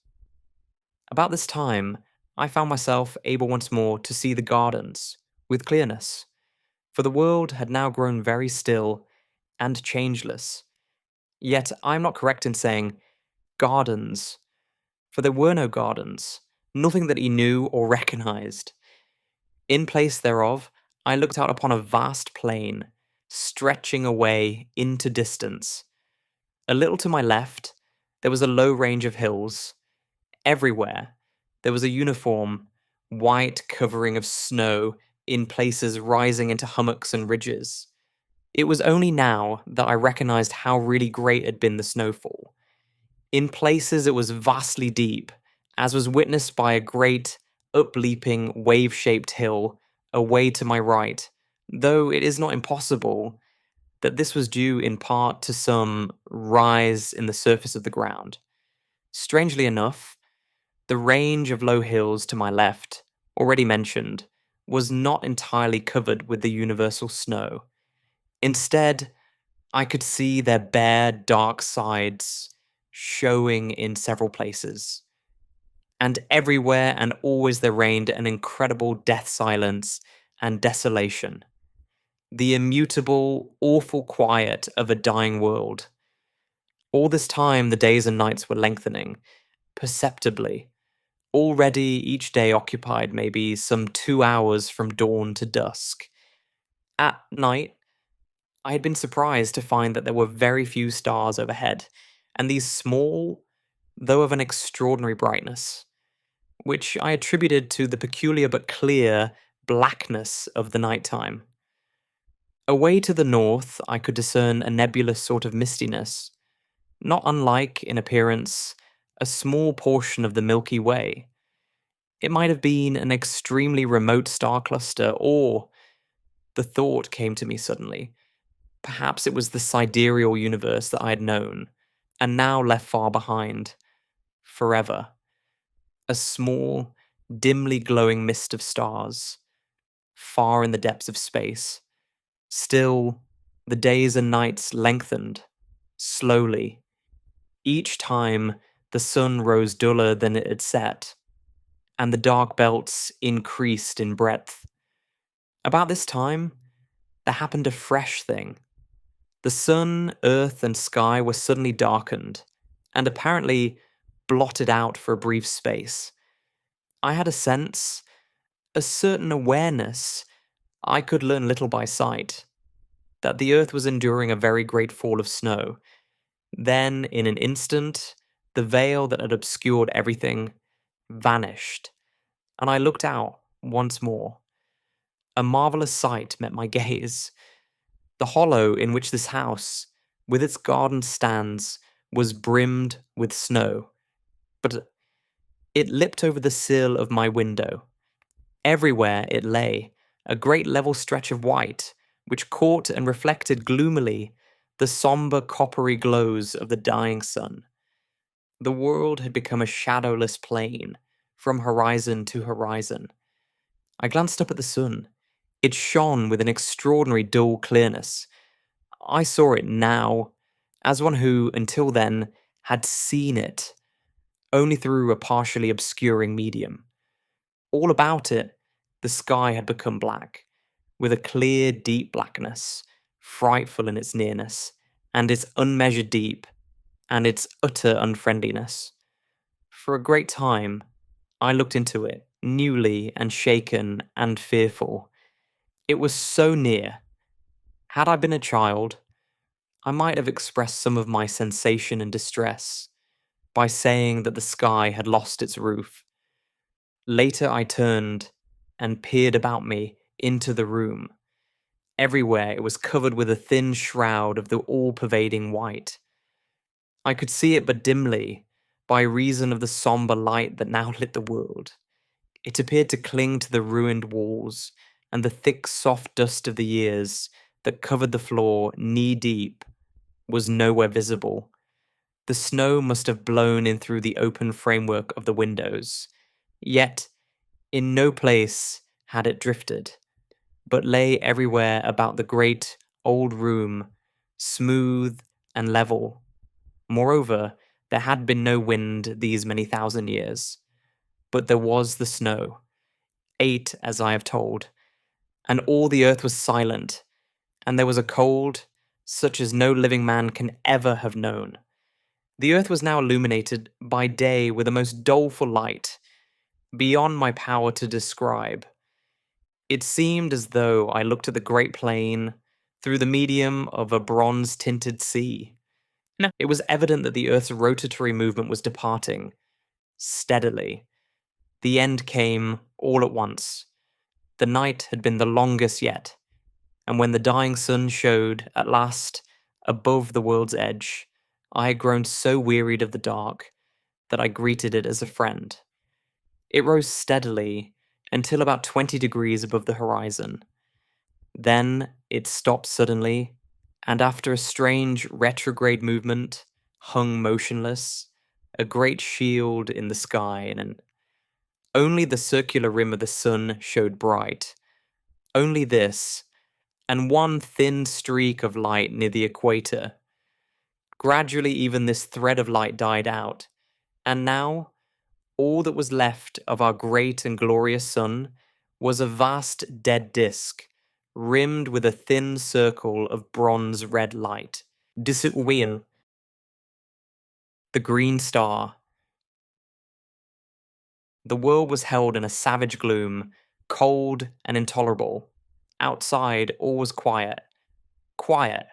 [SPEAKER 1] About this time, I found myself able once more to see the gardens with clearness, for the world had now grown very still and changeless. Yet I am not correct in saying gardens, for there were no gardens, nothing that he knew or recognized. In place thereof, I looked out upon a vast plain, stretching away into distance. A little to my left, there was a low range of hills. Everywhere, there was a uniform, white covering of snow, in places rising into hummocks and ridges. It was only now that I recognized how really great had been the snowfall. In places it was vastly deep, as was witnessed by a great, upleaping, wave-shaped hill away to my right, though it is not impossible that this was due in part to some rise in the surface of the ground. Strangely enough, the range of low hills to my left, already mentioned, was not entirely covered with the universal snow. Instead, I could see their bare, dark sides showing in several places. And everywhere and always there reigned an incredible death silence and desolation. The immutable, awful quiet of a dying world. All this time the days and nights were lengthening, perceptibly. Already each day occupied maybe some 2 hours from dawn to dusk. At night, I had been surprised to find that there were very few stars overhead, and these small, though of an extraordinary brightness, which I attributed to the peculiar but clear blackness of the nighttime. Away to the north, I could discern a nebulous sort of mistiness, not unlike, in appearance, a small portion of the Milky Way. It might have been an extremely remote star cluster, or, the thought came to me suddenly, perhaps it was the sidereal universe that I had known, and now left far behind, forever. A small, dimly glowing mist of stars, far in the depths of space. Still, the days and nights lengthened, slowly. Each time, the sun rose duller than it had set, and the dark belts increased in breadth. About this time, there happened a fresh thing. The sun, earth, and sky were suddenly darkened, and apparently blotted out for a brief space. I had a sense, a certain awareness, I could learn little by sight. that the earth was enduring a very great fall of snow. Then, in an instant, the veil that had obscured everything vanished, and I looked out once more. A marvelous sight met my gaze. The hollow in which this house, with its garden stands, was brimmed with snow. But it lipped over the sill of my window. Everywhere it lay, a great level stretch of white, which caught and reflected gloomily the sombre coppery glows of the dying sun. The world had become a shadowless plain, from horizon to horizon. I glanced up at the sun. It shone with an extraordinary dull clearness. I saw it now, as one who, until then, had seen it, only through a partially obscuring medium. All about it, the sky had become black, with a clear, deep blackness, frightful in its nearness, and its unmeasured deep, and its utter unfriendliness. For a great time, I looked into it, newly and shaken and fearful. It was so near. Had I been a child, I might have expressed some of my sensation and distress by saying that the sky had lost its roof. Later I turned and peered about me into the room. Everywhere it was covered with a thin shroud of the all-pervading white. I could see it but dimly, by reason of the sombre light that now lit the world. It appeared to cling to the ruined walls, and the thick soft dust of the years that covered the floor knee-deep was nowhere visible. The snow must have blown in through the open framework of the windows, yet in no place had it drifted, but lay everywhere about the great old room, smooth and level. Moreover, there had been no wind these many thousand years, but there was the snow, 8 as I have told, and all the earth was silent, and there was a cold such as no living man can ever have known. The earth was now illuminated by day with a most doleful light, beyond my power to describe. It seemed as though I looked at the great plain through the medium of a bronze-tinted sea. No. It was evident that the earth's rotatory movement was departing, steadily. The end came all at once. The night had been the longest yet, and when the dying sun showed, at last, above the world's edge, I had grown so wearied of the dark that I greeted it as a friend. It rose steadily until about 20 degrees above the horizon. Then it stopped suddenly, and after a strange retrograde movement, hung motionless, a great shield in the sky, and only the circular rim of the sun showed bright. Only this, and one thin streak of light near the equator. Gradually even this thread of light died out, and now all that was left of our great and glorious sun was a vast dead disk, rimmed with a thin circle of bronze red light. Disuwin, the green star. The world was held in a savage gloom, cold and intolerable. Outside, all was quiet. Quiet.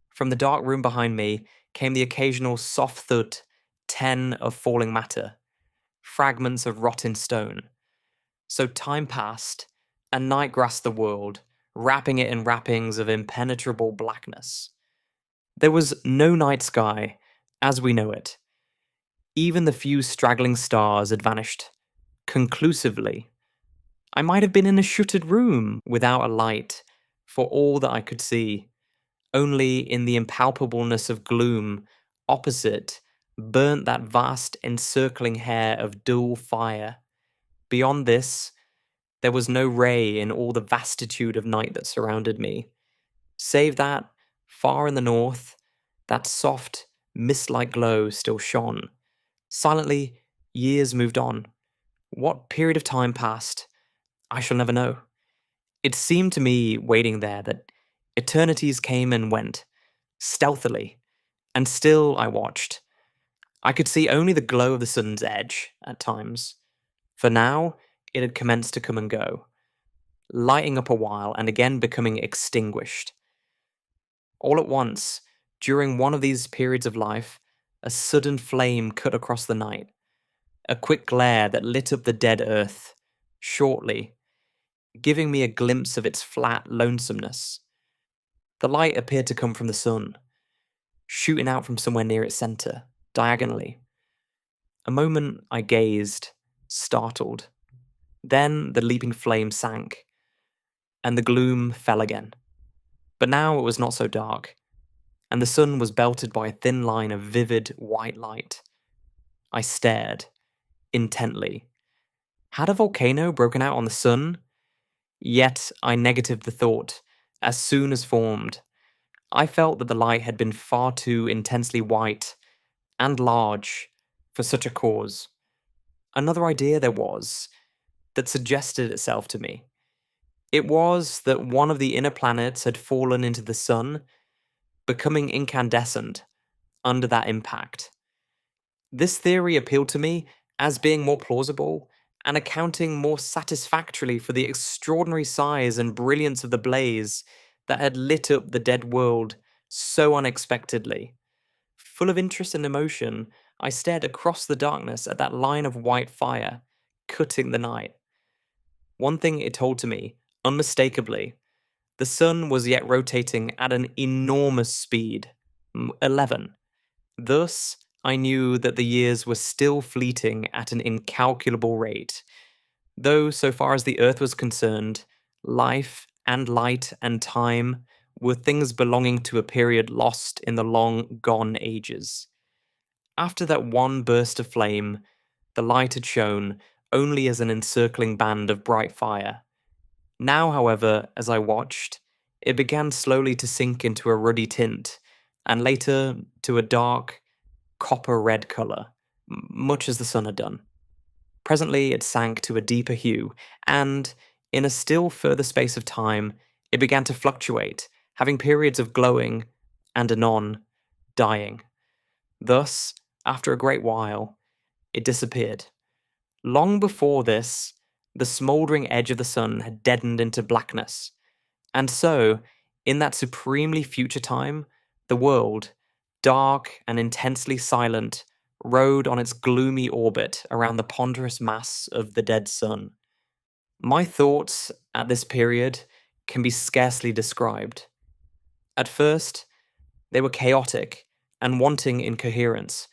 [SPEAKER 1] From the dark room behind me came the occasional soft thud, 10 of falling matter, fragments of rotten stone. So time passed, and night grasped the world, wrapping it in wrappings of impenetrable blackness. There was no night sky, as we know it. Even the few straggling stars had vanished, conclusively. I might have been in a shuttered room without a light, for all that I could see. Only in the impalpableness of gloom, opposite, burnt that vast encircling hair of dull fire. Beyond this, there was no ray in all the vastitude of night that surrounded me, save that, far in the north, that soft, mist-like glow still shone. Silently, years moved on. What period of time passed, I shall never know. It seemed to me, waiting there, that eternities came and went, stealthily, and still I watched. I could see only the glow of the sun's edge, at times, for now it had commenced to come and go, lighting up a while and again becoming extinguished. All at once, during one of these periods of life, a sudden flame cut across the night, a quick glare that lit up the dead earth, shortly, giving me a glimpse of its flat lonesomeness. The light appeared to come from the sun, shooting out from somewhere near its center, diagonally. A moment I gazed, startled. Then the leaping flame sank, and the gloom fell again. But now it was not so dark, and the sun was belted by a thin line of vivid white light. I stared, intently. Had a volcano broken out on the sun? Yet I negatived the thought, as soon as formed. I felt that the light had been far too intensely white and large for such a cause. Another idea there was that suggested itself to me. It was that one of the inner planets had fallen into the sun, becoming incandescent under that impact. This theory appealed to me as being more plausible and accounting more satisfactorily for the extraordinary size and brilliance of the blaze that had lit up the dead world so unexpectedly. Full of interest and emotion, I stared across the darkness at that line of white fire, cutting the night. One thing it told to me, unmistakably, the sun was yet rotating at an enormous speed, 11. Thus, I knew that the years were still fleeting at an incalculable rate, though, so far as the earth was concerned, life and light and time were things belonging to a period lost in the long gone ages. After that one burst of flame, the light had shone only as an encircling band of bright fire. Now, however, as I watched, it began slowly to sink into a ruddy tint, and later to a dark, copper red colour, much as the sun had done. Presently it sank to a deeper hue, and, in a still further space of time, it began to fluctuate, having periods of glowing, and anon, dying. Thus, after a great while, it disappeared. Long before this, the smouldering edge of the sun had deadened into blackness, and so, in that supremely future time, the world, dark and intensely silent, rode on its gloomy orbit around the ponderous mass of the dead sun. My thoughts at this period can be scarcely described. At first, they were chaotic and wanting in coherence,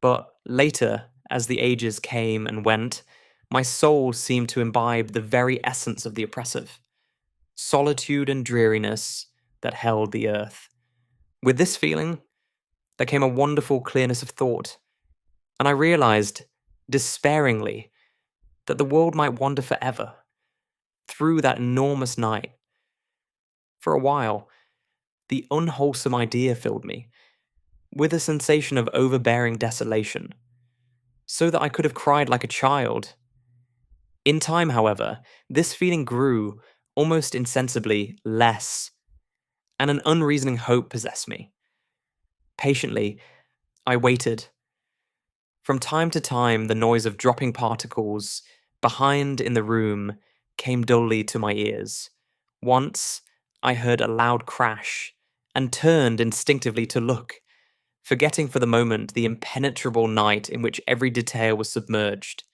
[SPEAKER 1] but later, as the ages came and went, my soul seemed to imbibe the very essence of the oppressive solitude and dreariness that held the earth. With this feeling, there came a wonderful clearness of thought, and I realized, despairingly, that the world might wander forever through that enormous night. For a while, the unwholesome idea filled me with a sensation of overbearing desolation, so that I could have cried like a child. In time, however, this feeling grew, almost insensibly, less, and an unreasoning hope possessed me. Patiently, I waited. From time to time, the noise of dropping particles behind in the room came dully to my ears. Once, I heard a loud crash and turned instinctively to look, forgetting for the moment the impenetrable night in which every detail was submerged.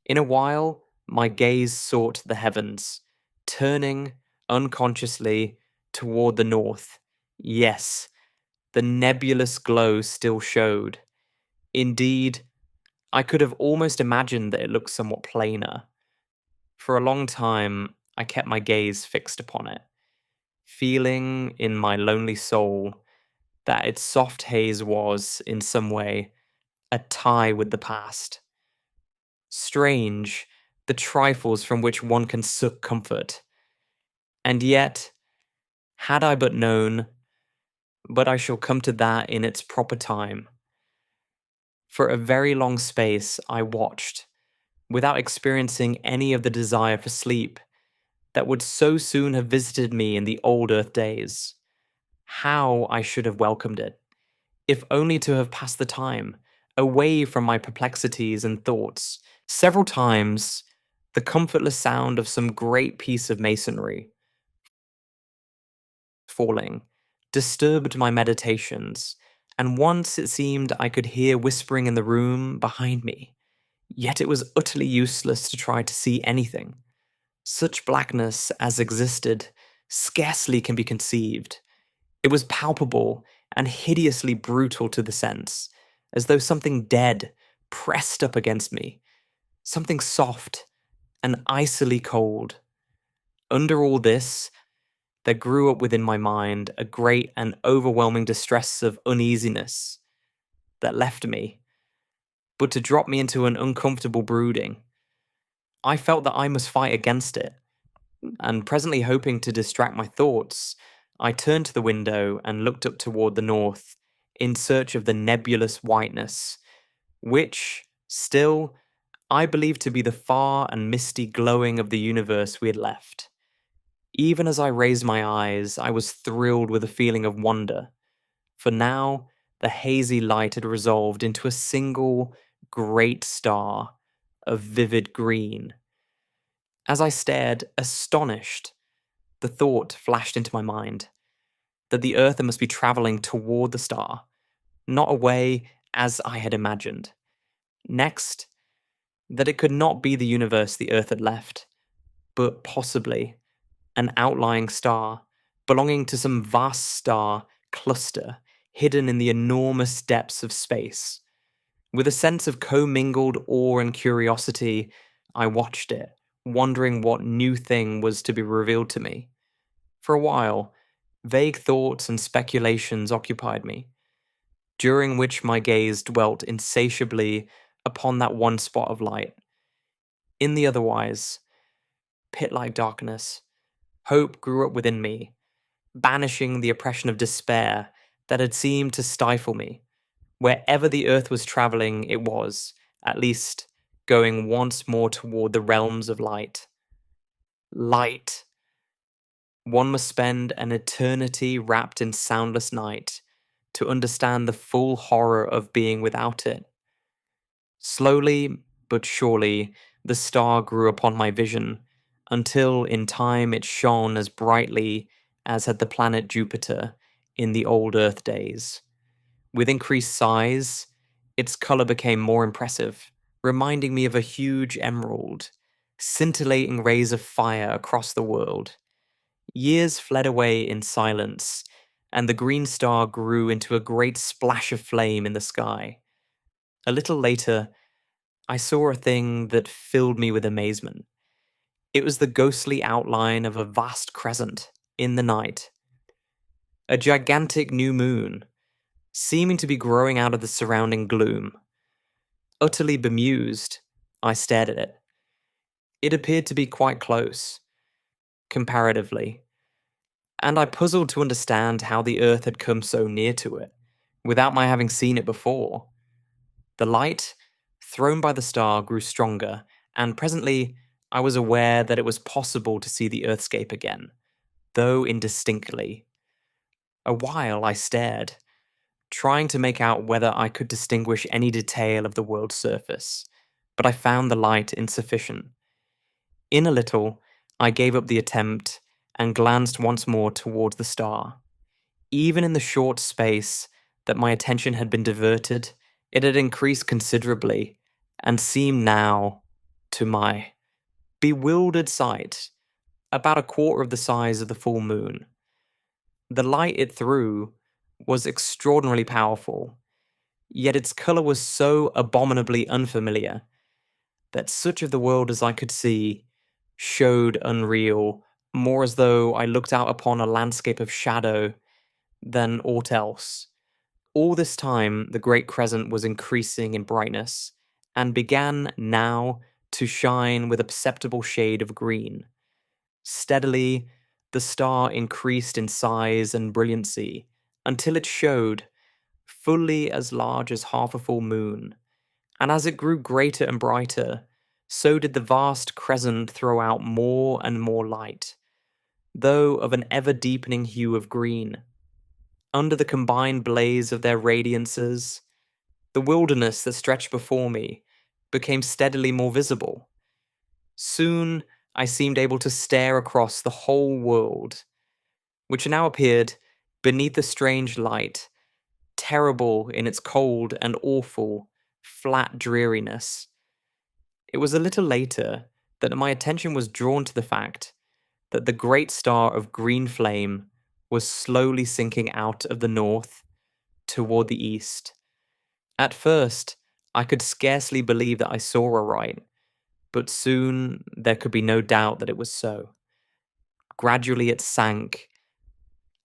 [SPEAKER 1] In a while, my gaze sought the heavens, turning, unconsciously, toward the north. Yes, the nebulous glow still showed. Indeed, I could have almost imagined that it looked somewhat plainer. For a long time, I kept my gaze fixed upon it, feeling in my lonely soul that its soft haze was, in some way, a tie with the past. Strange, the trifles from which one can suck comfort. And yet, had I but known, but I shall come to that in its proper time. For a very long space I watched, without experiencing any of the desire for sleep that would so soon have visited me in the old earth days. How I should have welcomed it, if only to have passed the time, away from my perplexities and thoughts. Several times, the comfortless sound of some great piece of masonry falling disturbed my meditations, and once it seemed I could hear whispering in the room behind me, yet it was utterly useless to try to see anything. Such blackness as existed scarcely can be conceived. It was palpable and hideously brutal to the sense, as though something dead pressed up against me, something soft and icily cold. Under all this, there grew up within my mind a great and overwhelming distress of uneasiness that left me, but to drop me into an uncomfortable brooding. I felt that I must fight against it, and presently hoping to distract my thoughts, I turned to the window and looked up toward the north in search of the nebulous whiteness, which, still, I believed to be the far and misty glowing of the universe we had left. Even as I raised my eyes, I was thrilled with a feeling of wonder, for now the hazy light had resolved into a single great star of vivid green. As I stared, astonished, the thought flashed into my mind that the Earth must be traveling toward the star, not away as I had imagined. Next, that it could not be the universe the Earth had left, but possibly an outlying star belonging to some vast star cluster hidden in the enormous depths of space. With a sense of commingled awe and curiosity, I watched it, wondering what new thing was to be revealed to me. For a while, vague thoughts and speculations occupied me, during which my gaze dwelt insatiably upon that one spot of light. In the otherwise pit-like darkness, hope grew up within me, banishing the oppression of despair that had seemed to stifle me. Wherever the earth was traveling, it was, at least, going once more toward the realms of light. Light! One must spend an eternity wrapped in soundless night to understand the full horror of being without it. Slowly but surely, the star grew upon my vision, until in time it shone as brightly as had the planet Jupiter in the old Earth days. With increased size, its color became more impressive, reminding me of a huge emerald, scintillating rays of fire across the world. Years fled away in silence, and the green star grew into a great splash of flame in the sky. A little later, I saw a thing that filled me with amazement. It was the ghostly outline of a vast crescent in the night. A gigantic new moon, seeming to be growing out of the surrounding gloom. Utterly bemused, I stared at it. It appeared to be quite close, comparatively, and I puzzled to understand how the Earth had come so near to it, without my having seen it before. The light, thrown by the star, grew stronger, and presently I was aware that it was possible to see the Earthscape again, though indistinctly. A while I stared, trying to make out whether I could distinguish any detail of the world's surface, but I found the light insufficient. In a little, I gave up the attempt and glanced once more towards the star. Even in the short space that my attention had been diverted, it had increased considerably, and seemed now, to my bewildered sight, about a quarter of the size of the full moon. The light it threw was extraordinarily powerful, yet its color was so abominably unfamiliar that such of the world as I could see showed unreal, more as though I looked out upon a landscape of shadow than aught else. All this time, the great crescent was increasing in brightness, and began now to shine with a perceptible shade of green. Steadily, the star increased in size and brilliancy, until it showed fully as large as half a full moon, and as it grew greater and brighter, so did the vast crescent throw out more and more light, though of an ever-deepening hue of green. Under the combined blaze of their radiances, the wilderness that stretched before me became steadily more visible. Soon I seemed able to stare across the whole world, which now appeared beneath the strange light, terrible in its cold and awful, flat dreariness. It was a little later that my attention was drawn to the fact that the great star of green flame was slowly sinking out of the north toward the east. At first, I could scarcely believe that I saw aright, but soon there could be no doubt that it was so. Gradually it sank,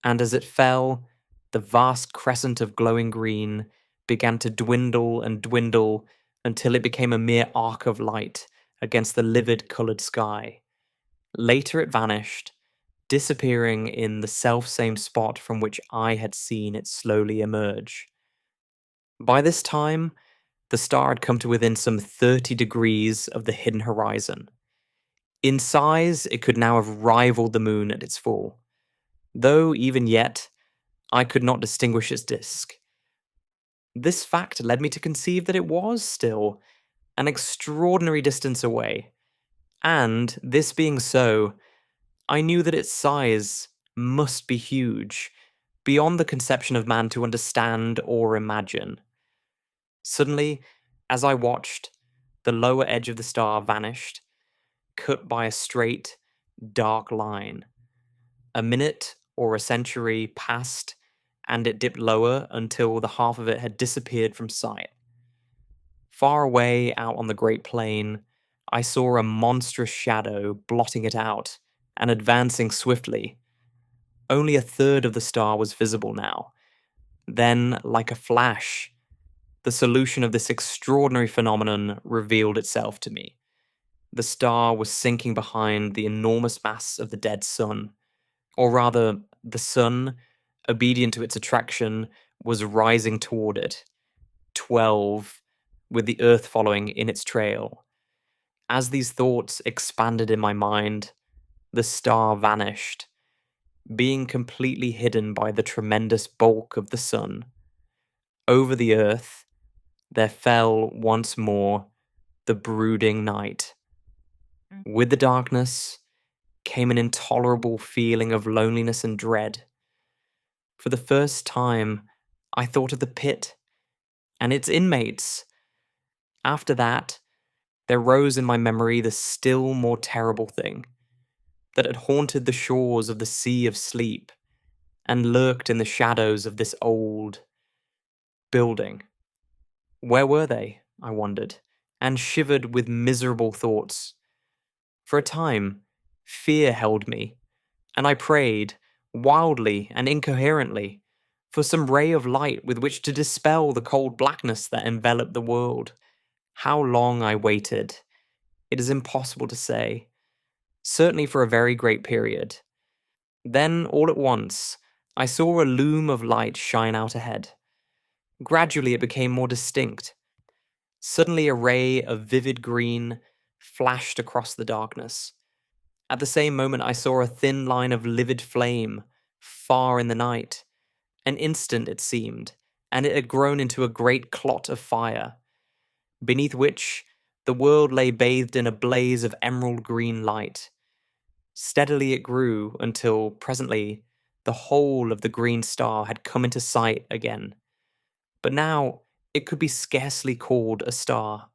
[SPEAKER 1] and as it fell, the vast crescent of glowing green began to dwindle and dwindle until it became a mere arc of light against the livid coloured sky. Later it vanished, disappearing in the self-same spot from which I had seen it slowly emerge. By this time, the star had come to within some 30 degrees of the hidden horizon. In size, it could now have rivaled the moon at its full, though even yet, I could not distinguish its disk. This fact led me to conceive that it was still an extraordinary distance away, and, this being so, I knew that its size must be huge, beyond the conception of man to understand or imagine. Suddenly, as I watched, the lower edge of the star vanished, cut by a straight, dark line. A minute or a century passed, and it dipped lower until the half of it had disappeared from sight. Far away out on the great plain, I saw a monstrous shadow blotting it out and advancing swiftly. Only a third of the star was visible now. Then, like a flash, the solution of this extraordinary phenomenon revealed itself to me. The star was sinking behind the enormous mass of the dead sun. Or rather, the sun, obedient to its attraction, was rising toward it. 12, with the earth following in its trail. As these thoughts expanded in my mind, the star vanished, being completely hidden by the tremendous bulk of the sun. Over the earth, there fell once more the brooding night. With the darkness came an intolerable feeling of loneliness and dread. For the first time, I thought of the pit and its inmates. After that, there rose in my memory the still more terrible thing that had haunted the shores of the Sea of Sleep and lurked in the shadows of this old building. Where were they, I wondered, and shivered with miserable thoughts. For a time, fear held me, and I prayed, wildly and incoherently, for some ray of light with which to dispel the cold blackness that enveloped the world. How long I waited, it is impossible to say. Certainly for a very great period. Then, all at once, I saw a loom of light shine out ahead. Gradually it became more distinct. Suddenly a ray of vivid green flashed across the darkness. At the same moment I saw a thin line of livid flame, far in the night. An instant, it seemed, and it had grown into a great clot of fire, beneath which the world lay bathed in a blaze of emerald green light. Steadily it grew until, presently, the whole of the green star had come into sight again. But now it could be scarcely called a star,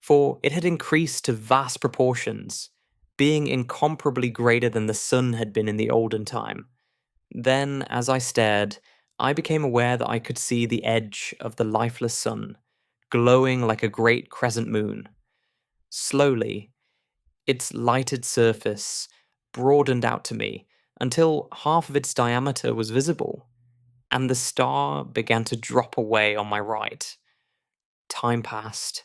[SPEAKER 1] for it had increased to vast proportions, being incomparably greater than the sun had been in the olden time. Then, as I stared, I became aware that I could see the edge of the lifeless sun, glowing like a great crescent moon. Slowly, its lighted surface broadened out to me until half of its diameter was visible, and the star began to drop away on my right. Time passed,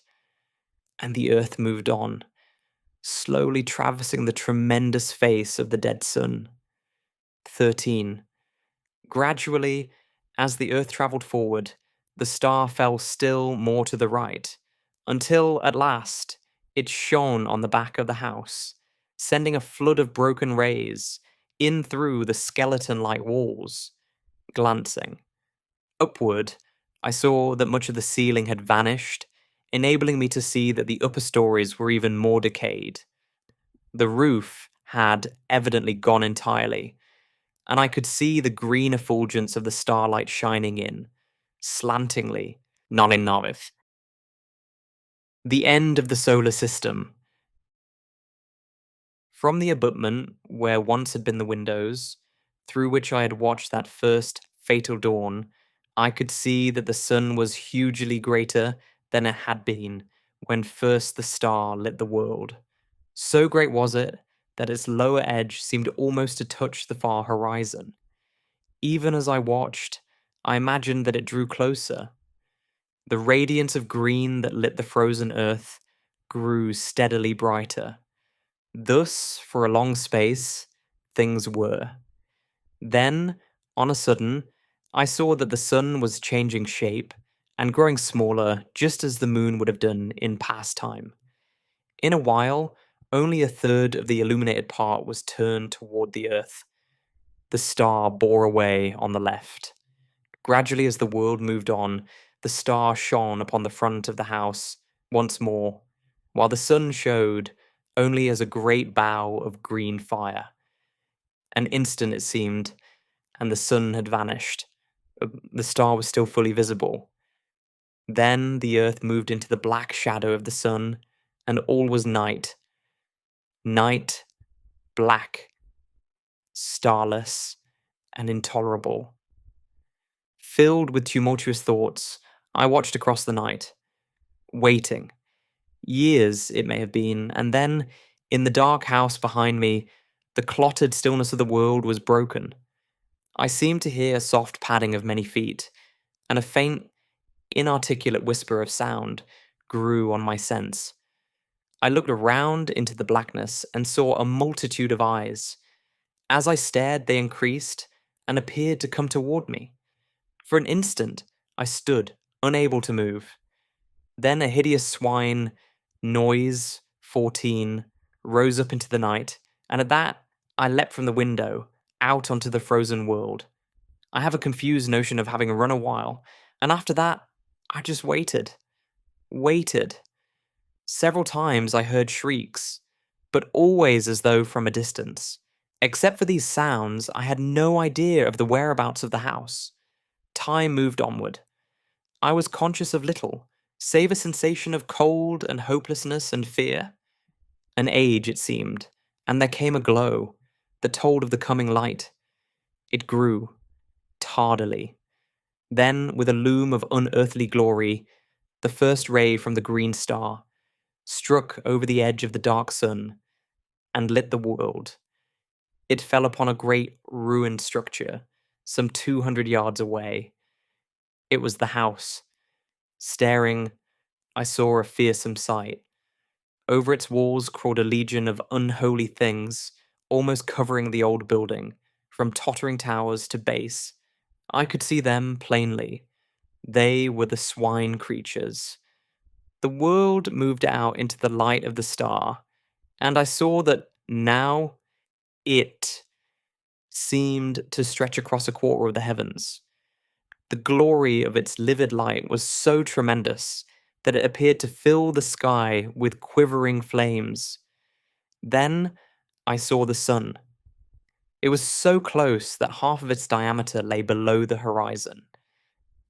[SPEAKER 1] and the earth moved on, slowly traversing the tremendous face of the dead sun. 13. Gradually, as the earth travelled forward, the star fell still more to the right, until, at last, it shone on the back of the house, sending a flood of broken rays in through the skeleton-like walls. Glancing upward, I saw that much of the ceiling had vanished, enabling me to see that the upper stories were even more decayed. The roof had evidently gone entirely, and I could see the green effulgence of the starlight shining in, slantingly, not in Narith. The end of the solar system. From the abutment, where once had been the windows, through which I had watched that first fatal dawn, I could see that the sun was hugely greater than it had been when first the star lit the world. So great was it that its lower edge seemed almost to touch the far horizon. Even as I watched, I imagined that it drew closer. The radiance of green that lit the frozen earth grew steadily brighter. Thus, for a long space, things were. Then, on a sudden, I saw that the sun was changing shape and growing smaller just as the moon would have done in past time. In a while, only a third of the illuminated part was turned toward the earth. The star bore away on the left. Gradually, as the world moved on, the star shone upon the front of the house once more, while the sun showed only as a great bow of green fire. An instant it seemed, and the sun had vanished. The star was still fully visible. Then the earth moved into the black shadow of the sun, and all was night. Night, black, starless, and intolerable. Filled with tumultuous thoughts, I watched across the night, waiting. Years, it may have been, and then, in the dark house behind me, the clotted stillness of the world was broken. I seemed to hear a soft padding of many feet, and a faint, inarticulate whisper of sound grew on my sense. I looked around into the blackness and saw a multitude of eyes. As I stared, they increased and appeared to come toward me. For an instant, I stood, unable to move. Then a hideous swine, noise 14, rose up into the night, and at that, I leapt from the window, out onto the frozen world. I have a confused notion of having run a while, and after that, I just waited. Waited. Several times I heard shrieks, but always as though from a distance. Except for these sounds, I had no idea of the whereabouts of the house. Time moved onward. I was conscious of little, save a sensation of cold and hopelessness and fear. An age, it seemed, and there came a glow that told of the coming light. It grew, tardily. Then, with a loom of unearthly glory, the first ray from the green star struck over the edge of the dark sun and lit the world. It fell upon a great ruined structure, some 200 yards away. It was the house. Staring, I saw a fearsome sight. Over its walls crawled a legion of unholy things, almost covering the old building, from tottering towers to base. I could see them plainly. They were the swine creatures. The world moved out into the light of the star, and I saw that now it seemed to stretch across a quarter of the heavens. The glory of its livid light was so tremendous that it appeared to fill the sky with quivering flames. Then I saw the sun. It was so close that half of its diameter lay below the horizon,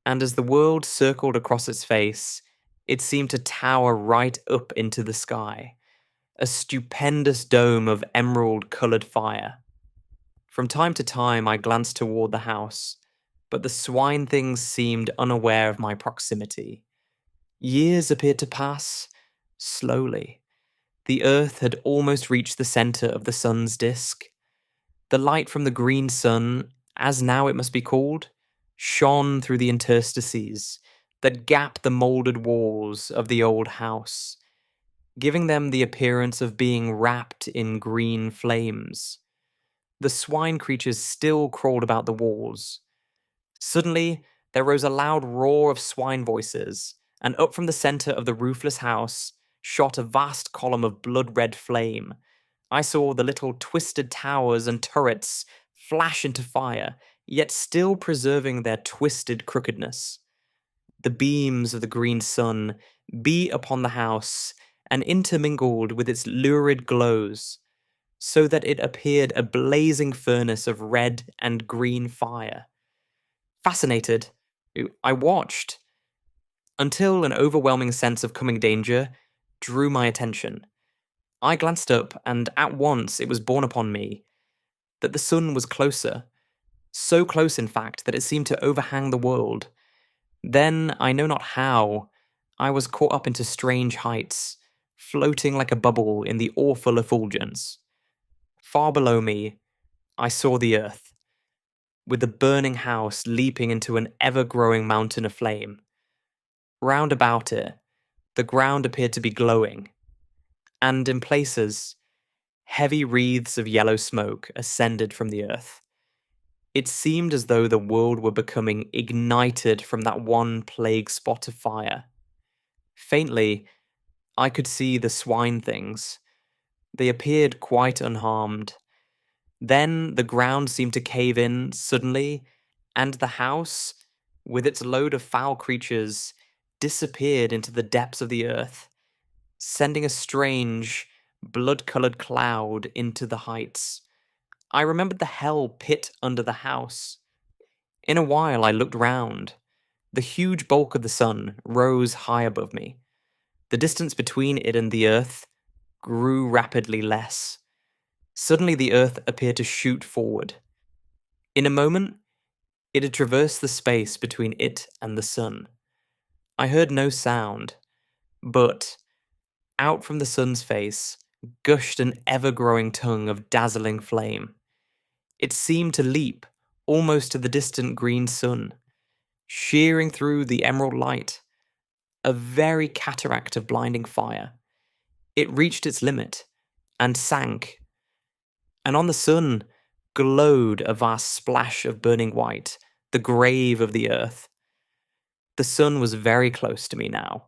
[SPEAKER 1] and as the world circled across its face, it seemed to tower right up into the sky, a stupendous dome of emerald-colored fire. From time to time I glanced toward the house, but the swine things seemed unaware of my proximity. Years appeared to pass, slowly. The earth had almost reached the center of the sun's disk. The light from the green sun, as now it must be called, shone through the interstices that gapped the molded walls of the old house, giving them the appearance of being wrapped in green flames. The swine creatures still crawled about the walls. Suddenly, there rose a loud roar of swine voices, and up from the center of the roofless house shot a vast column of blood-red flame. I saw the little twisted towers and turrets flash into fire, yet still preserving their twisted crookedness. The beams of the green sun beat upon the house and intermingled with its lurid glows. so that it appeared a blazing furnace of red and green fire. Fascinated, I watched until an overwhelming sense of coming danger drew my attention. I glanced up, and at once it was borne upon me that the sun was closer, so close, in fact, that it seemed to overhang the world. Then, I know not how, I was caught up into strange heights, floating like a bubble in the awful effulgence. Far below me, I saw the earth, with the burning house leaping into an ever-growing mountain of flame. Round about it, the ground appeared to be glowing, and in places, heavy wreaths of yellow smoke ascended from the earth. It seemed as though the world were becoming ignited from that one plague spot of fire. Faintly, I could see the swine things. They appeared quite unharmed. Then the ground seemed to cave in suddenly, and the house, with its load of foul creatures, disappeared into the depths of the earth, sending a strange, blood-coloured cloud into the heights. I remembered the hell pit under the house. In a while I looked round. The huge bulk of the sun rose high above me. The distance between it and the earth grew rapidly less. Suddenly the earth appeared to shoot forward. In a moment, it had traversed the space between it and the sun. I heard no sound, but out from the sun's face gushed an ever-growing tongue of dazzling flame. It seemed to leap almost to the distant green sun, shearing through the emerald light, a very cataract of blinding fire. It reached its limit and sank, and on the sun glowed a vast splash of burning white, the grave of the earth. The sun was very close to me now.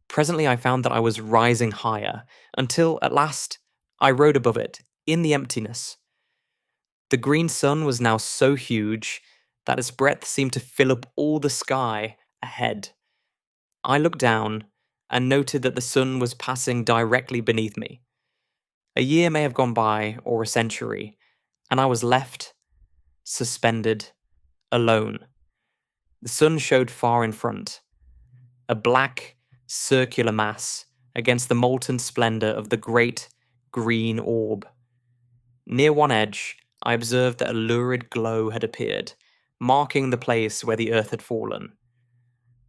[SPEAKER 1] Presently I found that I was rising higher, until at last I rode above it, in the emptiness. The green sun was now so huge that its breadth seemed to fill up all the sky ahead. I looked down and noted that the sun was passing directly beneath me. A year may have gone by, or a century, and I was left, suspended, alone. The sun showed far in front, a black, circular mass against the molten splendor of the great green orb. Near one edge, I observed that a lurid glow had appeared, marking the place where the earth had fallen.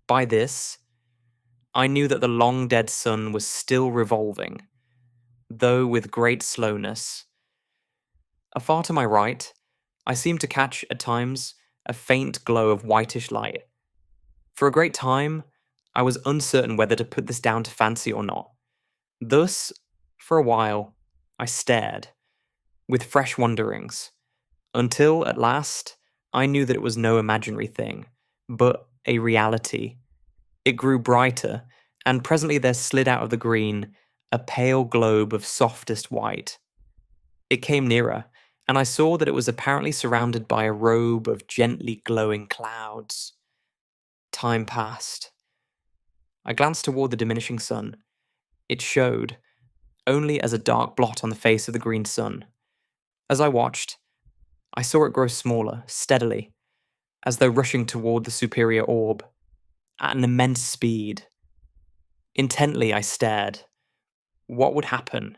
[SPEAKER 1] By this, I knew that the long-dead sun was still revolving, though with great slowness. Afar to my right, I seemed to catch, at times, a faint glow of whitish light. For a great time, I was uncertain whether to put this down to fancy or not. Thus, for a while, I stared, with fresh wonderings, until, at last, I knew that it was no imaginary thing, but a reality. It grew brighter, and presently there slid out of the green a pale globe of softest white. It came nearer, and I saw that it was apparently surrounded by a robe of gently glowing clouds. Time passed. I glanced toward the diminishing sun. It showed, only as a dark blot on the face of the green sun. As I watched, I saw it grow smaller, steadily, as though rushing toward the superior orb, at an immense speed. Intently I stared. What would happen?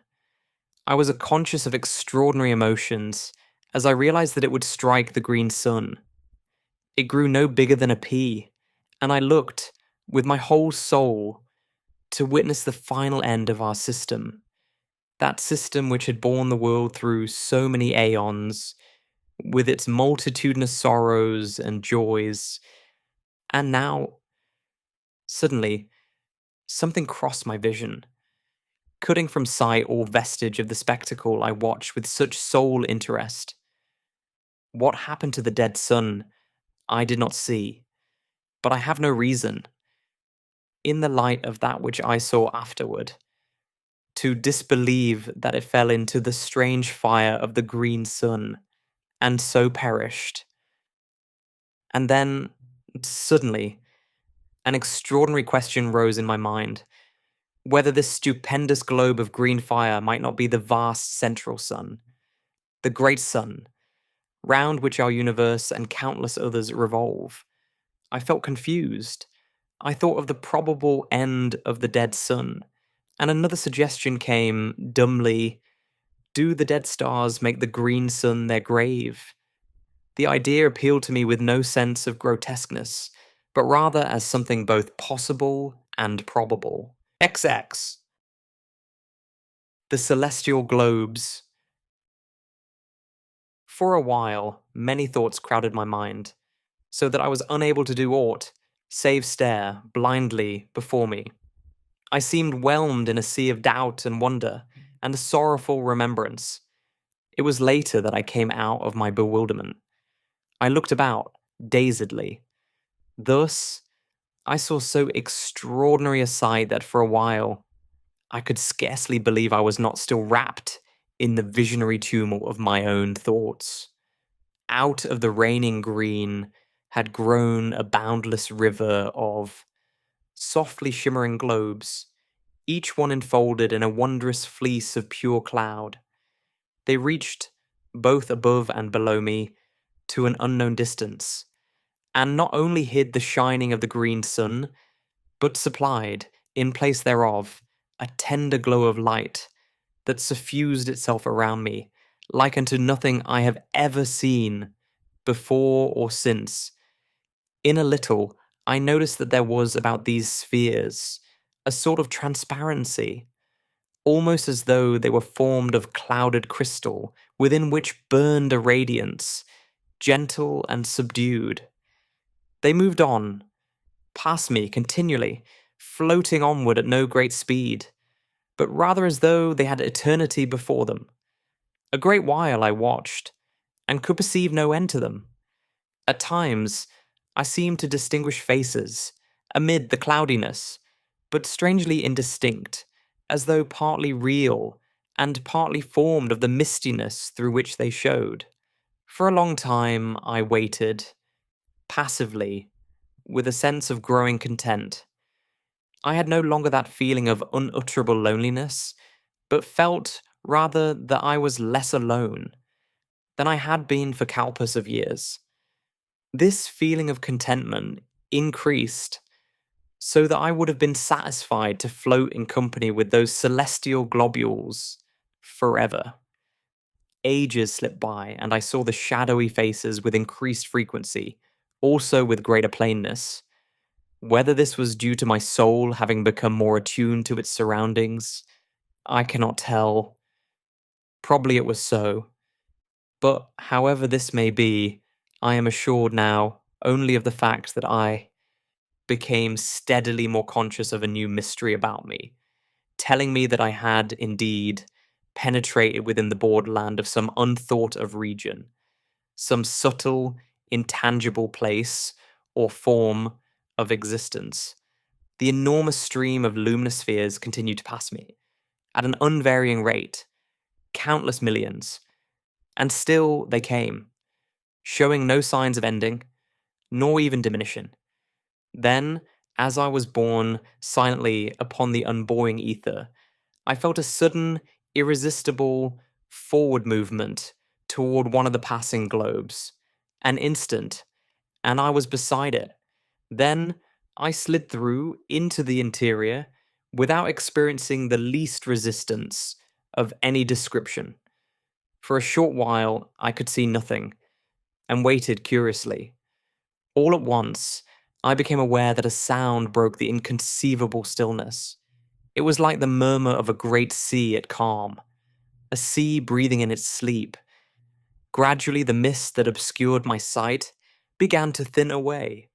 [SPEAKER 1] I was conscious of extraordinary emotions as I realized that it would strike the green sun. It grew no bigger than a pea, and I looked, with my whole soul, to witness the final end of our system. That system which had borne the world through so many aeons, with its multitudinous sorrows and joys. And now, suddenly, something crossed my vision, cutting from sight all vestige of the spectacle I watched with such sole interest. What happened to the dead sun, I did not see, but I have no reason, in the light of that which I saw afterward, to disbelieve that it fell into the strange fire of the green sun, and so perished. And then, suddenly, an extraordinary question rose in my mind. whether this stupendous globe of green fire might not be the vast central sun, the great sun, round which our universe and countless others revolve. I felt confused. I thought of the probable end of the dead sun, and another suggestion came dumbly: do the dead stars make the green sun their grave? The idea appealed to me with no sense of grotesqueness, but rather as something both possible and probable. XX. The celestial globes. For a while, many thoughts crowded my mind, so that I was unable to do aught save stare blindly before me. I seemed whelmed in a sea of doubt and wonder, and a sorrowful remembrance. It was later that I came out of my bewilderment. I looked about, dazedly. Thus, I saw so extraordinary a sight that for a while, I could scarcely believe I was not still wrapped in the visionary tumult of my own thoughts. Out of the reigning green had grown a boundless river of softly shimmering globes, each one enfolded in a wondrous fleece of pure cloud. They reached, both above and below me, to an unknown distance, and not only hid the shining of the green sun, but supplied, in place thereof, a tender glow of light that suffused itself around me, like unto nothing I have ever seen, before or since. In a little, I noticed that there was about these spheres a sort of transparency, almost as though they were formed of clouded crystal, within which burned a radiance, gentle and subdued. They moved on, past me continually, floating onward at no great speed, but rather as though they had eternity before them. A great while I watched, and could perceive no end to them. At times, I seemed to distinguish faces, amid the cloudiness, but strangely indistinct, as though partly real, and partly formed of the mistiness through which they showed. For a long time I waited, passively, with a sense of growing content. I had no longer that feeling of unutterable loneliness, but felt rather that I was less alone than I had been for countless of years. This feeling of contentment increased, so that I would have been satisfied to float in company with those celestial globules forever. Ages slipped by, and I saw the shadowy faces with increased frequency, also with greater plainness. Whether this was due to my soul having become more attuned to its surroundings, I cannot tell. Probably it was so. But however this may be, I am assured now only of the fact that I became steadily more conscious of a new mystery about me, telling me that I had, indeed, penetrated within the borderland of some unthought of region, some subtle, intangible place or form of existence. The enormous stream of luminous spheres continued to pass me, at an unvarying rate, countless millions, and still they came, showing no signs of ending, nor even diminishing. Then, as I was borne silently upon the unbuoying ether, I felt a sudden, irresistible forward movement toward one of the passing globes. An instant, and I was beside it. Then I slid through into the interior without experiencing the least resistance of any description. For a short while, I could see nothing, and waited curiously. All at once, I became aware that a sound broke the inconceivable stillness. It was like the murmur of a great sea at calm, a sea breathing in its sleep. Gradually, the mist that obscured my sight began to thin away,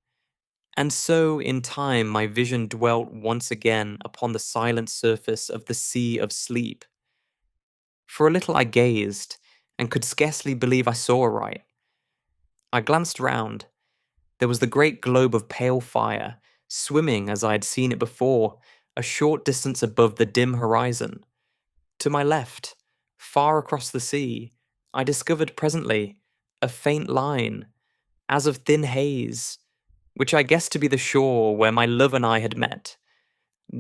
[SPEAKER 1] and so in time my vision dwelt once again upon the silent surface of the sea of sleep. For a little I gazed, and could scarcely believe I saw aright. I glanced round. There was the great globe of pale fire, swimming as I had seen it before, a short distance above the dim horizon. To my left, far across the sea, I discovered presently a faint line, as of thin haze, which I guessed to be the shore where my love and I had met.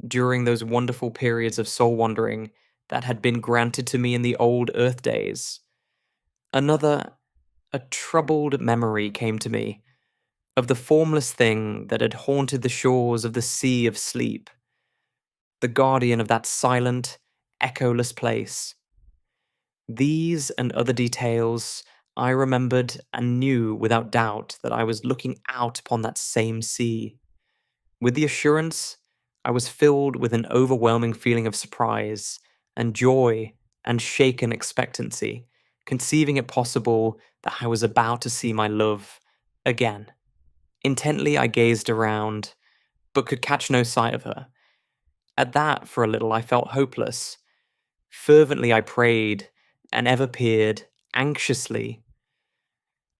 [SPEAKER 1] during those wonderful periods of soul wandering that had been granted to me in the old Earth days. Another, a troubled memory came to me of the formless thing that had haunted the shores of the Sea of Sleep, the guardian of that silent, echoless place. These and other details I remembered and knew without doubt that I was looking out upon that same sea. With the assurance, I was filled with an overwhelming feeling of surprise and joy and shaken expectancy, conceiving it possible that I was about to see my love again. Intently I gazed around, but could catch no sight of her. At that, for a little, I felt hopeless. Fervently I prayed, and ever peered, anxiously.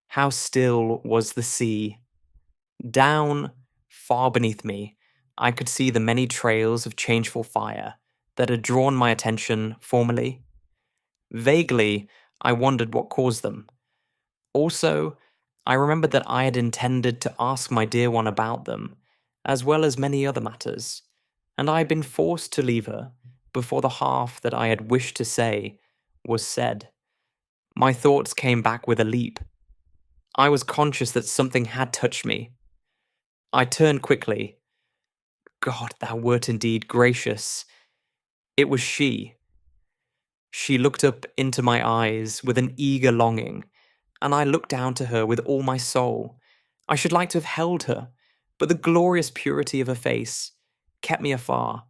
[SPEAKER 1] How still was the sea! Down, far beneath me, I could see the many trails of changeful fire that had drawn my attention formerly. Vaguely, I wondered what caused them. Also, I remembered that I had intended to ask my dear one about them, as well as many other matters, and I had been forced to leave her before the half that I had wished to say was said. My thoughts came back with a leap. I was conscious that something had touched me. I turned quickly. God, thou wert indeed gracious. It was she. She looked up into my eyes with an eager longing, and I looked down to her with all my soul. I should like to have held her, but the glorious purity of her face kept me afar.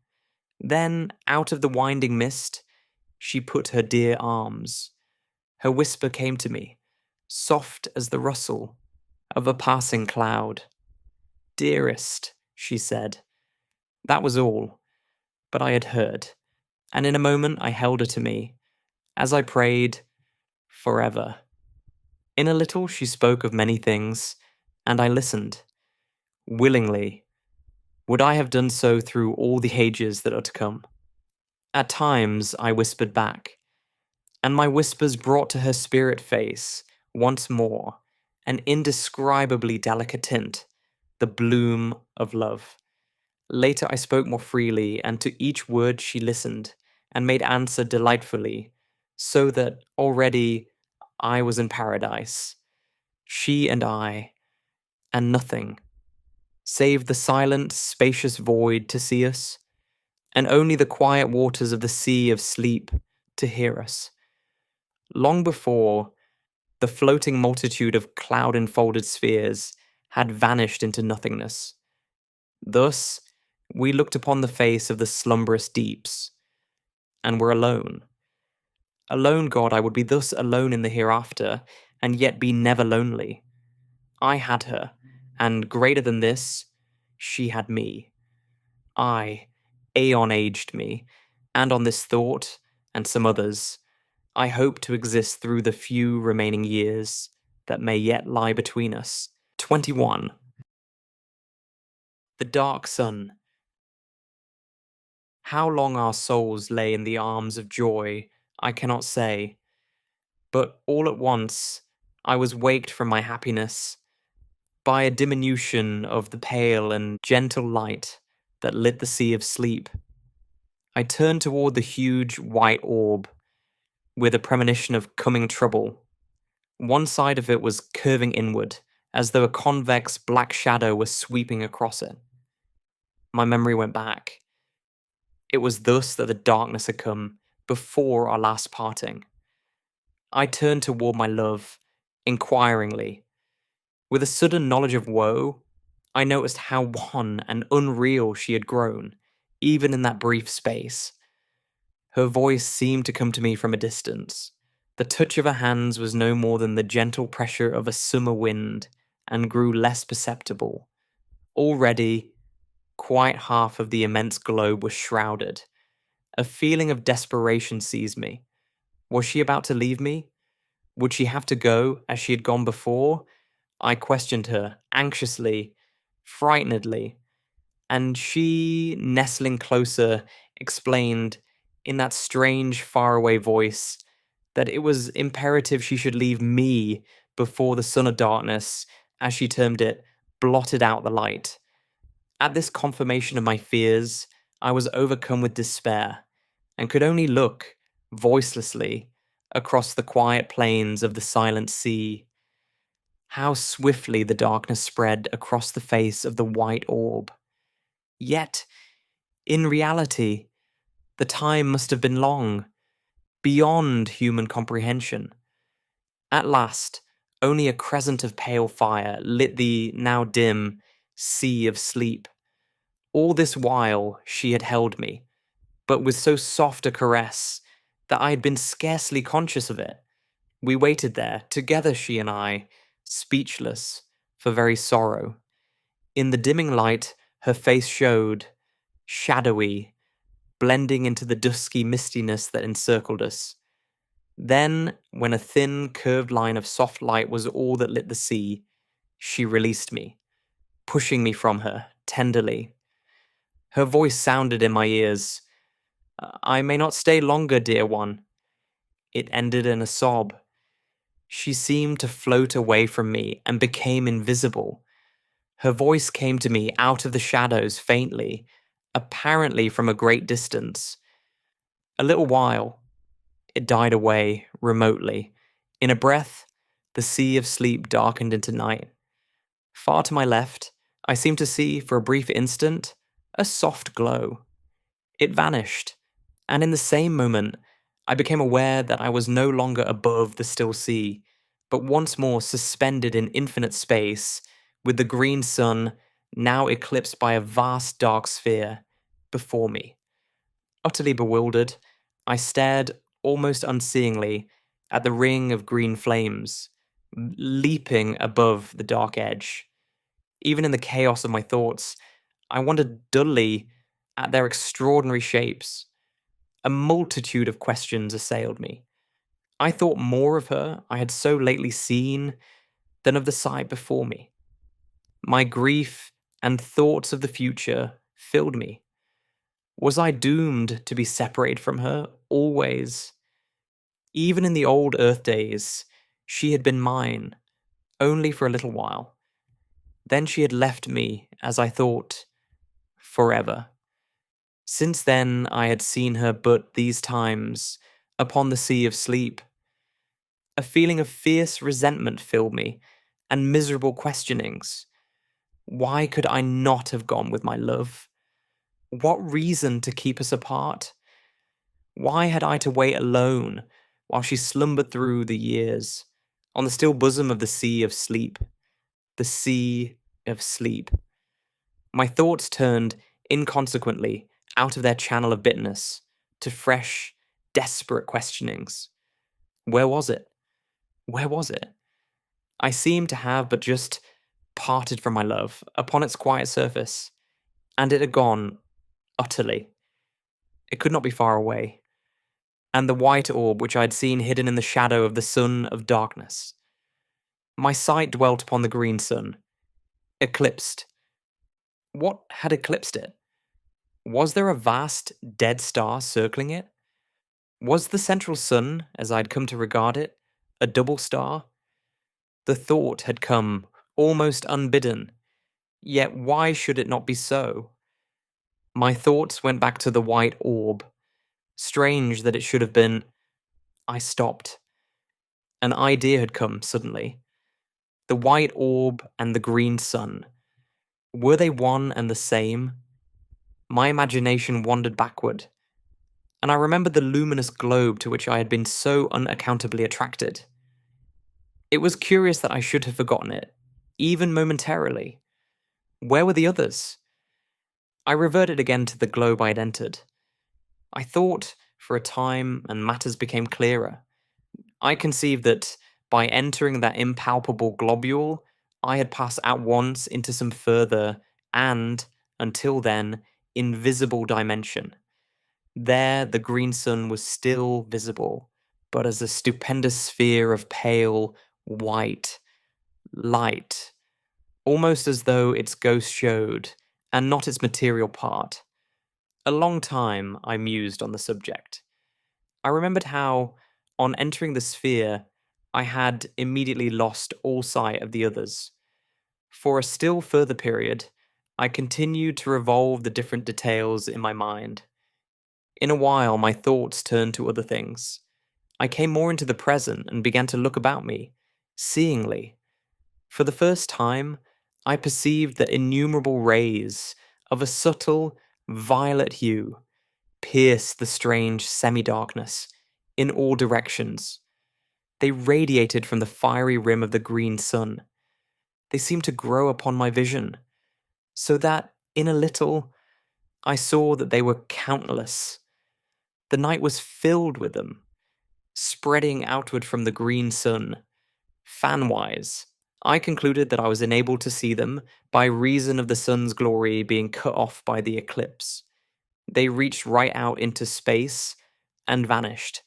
[SPEAKER 1] Then, out of the winding mist, she put her dear arms. Her whisper came to me, soft as the rustle of a passing cloud. Dearest, she said. That was all, but I had heard, and in a moment I held her to me, as I prayed, forever. In a little she spoke of many things, and I listened. Willingly. Would I have done so through all the ages that are to come? At times I whispered back, and my whispers brought to her spirit face, once more, an indescribably delicate tint, the bloom of love. Later I spoke more freely, and to each word she listened, and made answer delightfully, so that already I was in paradise, she and nothing, save the silent, spacious void to see us, and only the quiet waters of the Sea of Sleep to hear us. Long before, the floating multitude of cloud-enfolded spheres had vanished into nothingness. Thus, we looked upon the face of the slumberous deeps, and were alone. Alone, God, I would be thus alone in the hereafter, and yet be never lonely. I had her, and greater than this, she had me. I, aeon-aged me, and on this thought, and some others, I hope to exist through the few remaining years that may yet lie between us. 21. The dark sun. How long our souls lay in the arms of joy, I cannot say, but all at once I was waked from my happiness by a diminution of the pale and gentle light that lit the Sea of Sleep. I turned toward the huge white orb with a premonition of coming trouble. One side of it was curving inward, as though a convex black shadow was sweeping across it. My memory went back. It was thus that the darkness had come, before our last parting. I turned toward my love, inquiringly. With a sudden knowledge of woe, I noticed how wan and unreal she had grown, even in that brief space. Her voice seemed to come to me from a distance. The touch of her hands was no more than the gentle pressure of a summer wind, and grew less perceptible. Already, quite half of the immense globe was shrouded. A feeling of desperation seized me. Was she about to leave me? Would she have to go as she had gone before? I questioned her, anxiously, frightenedly, and she, nestling closer, explained, in that strange, faraway voice, that it was imperative she should leave me before the sun of darkness, as she termed it, blotted out the light. At this confirmation of my fears, I was overcome with despair and could only look, voicelessly, across the quiet plains of the silent sea. How swiftly the darkness spread across the face of the white orb. Yet, in reality, the time must have been long, beyond human comprehension. At last, only a crescent of pale fire lit the now dim sea of sleep. All this while she had held me, but with so soft a caress that I had been scarcely conscious of it. We waited there, together, she and I, speechless for very sorrow. In the dimming light, her face showed, shadowy, blending into the dusky mistiness that encircled us. Then, when a thin, curved line of soft light was all that lit the sea, she released me, pushing me from her, tenderly. Her voice sounded in my ears. I may not stay longer, dear one. It ended in a sob. She seemed to float away from me and became invisible. Her voice came to me out of the shadows faintly, apparently from a great distance. A little while, it died away remotely. In a breath, the sea of sleep darkened into night. Far to my left, I seemed to see, for a brief instant, a soft glow. It vanished, and in the same moment, I became aware that I was no longer above the still sea, but once more suspended in infinite space, with the green sun, now eclipsed by a vast dark sphere, before me. Utterly bewildered, I stared almost unseeingly at the ring of green flames, leaping above the dark edge. Even in the chaos of my thoughts, I wondered dully at their extraordinary shapes. A multitude of questions assailed me. I thought more of her I had so lately seen than of the sight before me. My grief and thoughts of the future filled me. Was I doomed to be separated from her always? Even in the old Earth days, she had been mine, only for a little while. Then she had left me, as I thought, forever. Since then, I had seen her but these times, upon the sea of sleep. A feeling of fierce resentment filled me, and miserable questionings. Why could I not have gone with my love? What reason to keep us apart? Why had I to wait alone while she slumbered through the years, on the still bosom of the sea of sleep? The sea of sleep. My thoughts turned inconsequently out of their channel of bitterness to fresh, desperate questionings. Where was it? Where was it? I seemed to have but just parted from my love upon its quiet surface, and it had gone utterly. It could not be far away. And the white orb which I had seen hidden in the shadow of the sun of darkness. My sight dwelt upon the green sun, eclipsed. What had eclipsed it? Was there a vast, dead star circling it? Was the central sun, as I had come to regard it, a double star? The thought had come almost unbidden, yet why should it not be so? My thoughts went back to the white orb. Strange that it should have been. I stopped. An idea had come suddenly. The white orb and the green sun. Were they one and the same? My imagination wandered backward, and I remembered the luminous globe to which I had been so unaccountably attracted. It was curious that I should have forgotten it, even momentarily. Where were the others? I reverted again to the globe I had entered. I thought for a time, and matters became clearer. I conceived that by entering that impalpable globule, I had passed at once into some further and, until then, invisible dimension. There, the green sun was still visible, but as a stupendous sphere of pale, white light, almost as though its ghost showed, and not its material part. A long time I mused on the subject. I remembered how, on entering the sphere, I had immediately lost all sight of the others. For a still further period, I continued to revolve the different details in my mind. In a while, my thoughts turned to other things. I came more into the present and began to look about me, seeingly. For the first time, I perceived that innumerable rays of a subtle, violet hue pierced the strange semi-darkness in all directions. They radiated from the fiery rim of the green sun. They seemed to grow upon my vision, so that, in a little, I saw that they were countless. The night was filled with them, spreading outward from the green sun, fan-wise. I concluded that I was enabled to see them by reason of the sun's glory being cut off by the eclipse. They reached right out into space and vanished.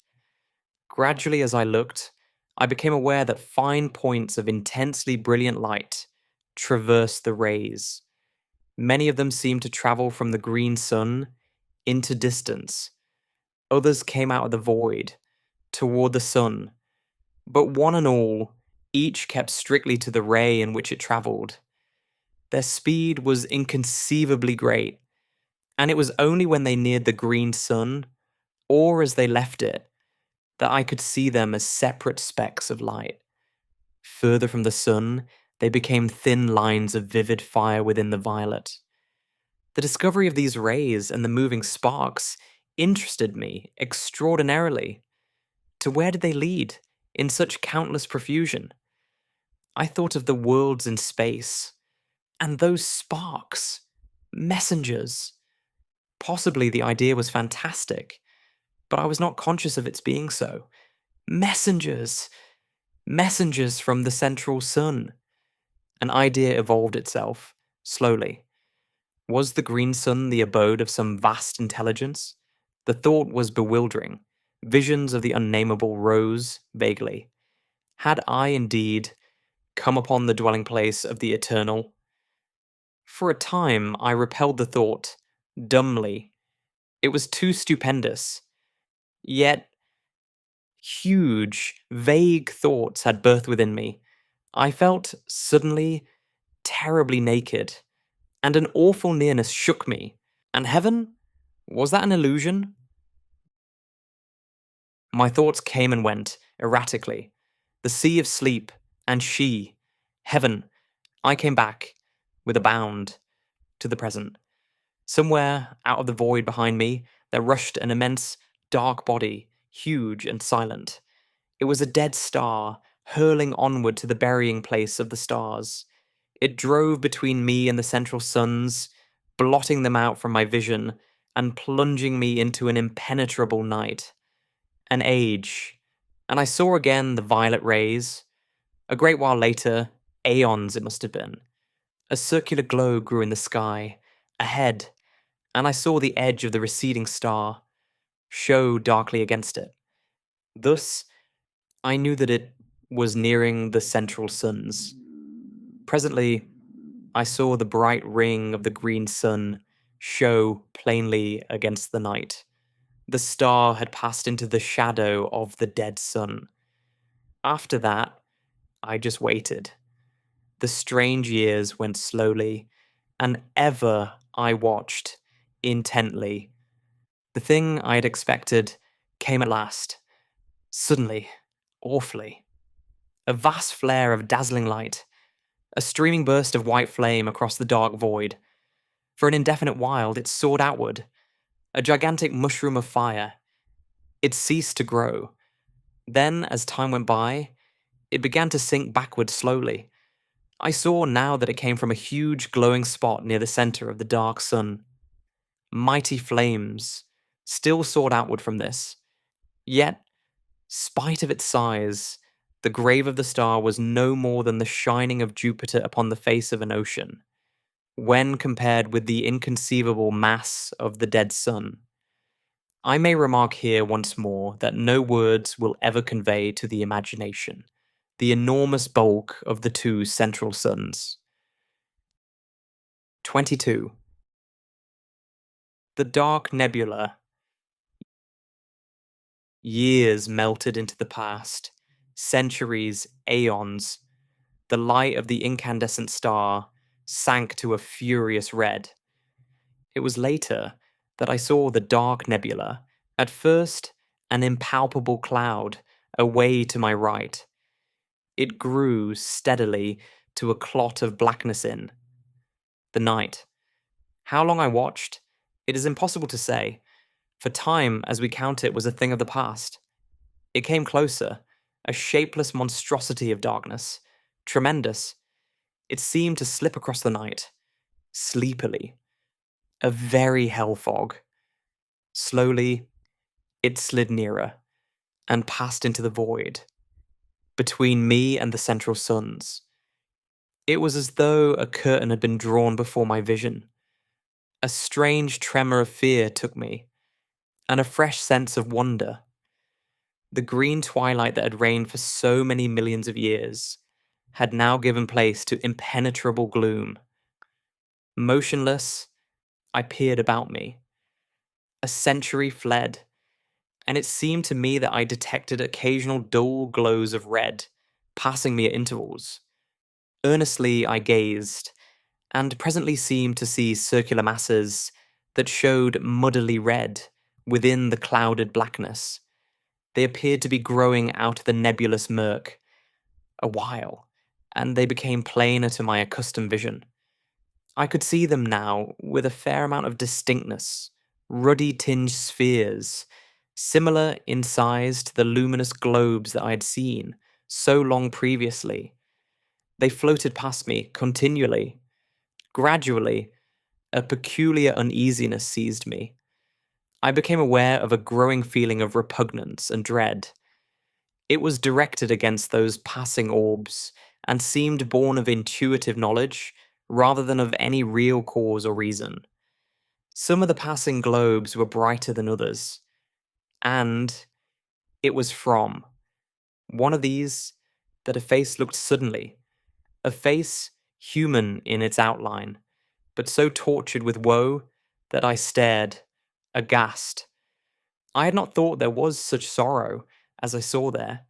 [SPEAKER 1] Gradually, as I looked, I became aware that fine points of intensely brilliant light traversed the rays. Many of them seemed to travel from the green sun into distance. Others came out of the void, toward the sun. But one and all, each kept strictly to the ray in which it travelled. Their speed was inconceivably great, and it was only when they neared the green sun, or as they left it, that I could see them as separate specks of light. Further from the sun, they became thin lines of vivid fire within the violet. The discovery of these rays and the moving sparks interested me extraordinarily. To where did they lead, in such countless profusion? I thought of the worlds in space, and those sparks, messengers. Possibly the idea was fantastic, but I was not conscious of its being so. Messengers! Messengers from the central sun. An idea evolved itself, slowly. Was the green sun the abode of some vast intelligence? The thought was bewildering. Visions of the unnameable rose vaguely. Had I indeed come upon the dwelling place of the eternal? For a time, I repelled the thought, dumbly. It was too stupendous. Yet, huge, vague thoughts had birth within me. I felt suddenly terribly naked, and an awful nearness shook me. And heaven? Was that an illusion? My thoughts came and went, erratically. The sea of sleep, and she. Heaven. I came back, with a bound, to the present. Somewhere, out of the void behind me, there rushed an immense, dark body, huge and silent. It was a dead star, hurling onward to the burying place of the stars. It drove between me and the central suns, blotting them out from my vision, and plunging me into an impenetrable night. An age. And I saw again the violet rays. A great while later, aeons it must have been. A circular glow grew in the sky, ahead, and I saw the edge of the receding star show darkly against it. Thus, I knew that it was nearing the central suns. Presently, I saw the bright ring of the green sun show plainly against the night. The star had passed into the shadow of the dead sun. After that, I just waited. The strange years went slowly, and ever I watched, intently. The thing I had expected came at last. Suddenly, awfully. A vast flare of dazzling light. A streaming burst of white flame across the dark void. For an indefinite while, it soared outward. A gigantic mushroom of fire. It ceased to grow. Then, as time went by, it began to sink backward slowly. I saw now that it came from a huge glowing spot near the center of the dark sun. Mighty flames still soared outward from this. Yet, spite of its size, the grave of the star was no more than the shining of Jupiter upon the face of an ocean, when compared with the inconceivable mass of the dead sun. I may remark here once more that no words will ever convey to the imagination the enormous bulk of the two central suns. 22. The dark nebula. Years melted into the past, centuries, aeons. The light of the incandescent star sank to a furious red. It was later that I saw the dark nebula, at first an impalpable cloud, away to my right. It grew steadily to a clot of blackness in the night. How long I watched, it is impossible to say, for time, as we count it, was a thing of the past. It came closer, a shapeless monstrosity of darkness, tremendous. It seemed to slip across the night, sleepily, a very hell fog. Slowly, it slid nearer and passed into the void, between me and the central suns. It was as though a curtain had been drawn before my vision. A strange tremor of fear took me, and a fresh sense of wonder. The green twilight that had reigned for so many millions of years had now given place to impenetrable gloom. Motionless, I peered about me. A century fled, and it seemed to me that I detected occasional dull glows of red, passing me at intervals. Earnestly I gazed, and presently seemed to see circular masses that showed muddily red within the clouded blackness. They appeared to be growing out of the nebulous murk. A while, and they became plainer to my accustomed vision. I could see them now with a fair amount of distinctness, ruddy tinged spheres, similar in size to the luminous globes that I had seen so long previously. They floated past me continually. Gradually, a peculiar uneasiness seized me. I became aware of a growing feeling of repugnance and dread. It was directed against those passing orbs, and seemed born of intuitive knowledge rather than of any real cause or reason. Some of the passing globes were brighter than others, and it was from one of these that a face looked suddenly, a face human in its outline, but so tortured with woe that I stared, aghast. I had not thought there was such sorrow as I saw there.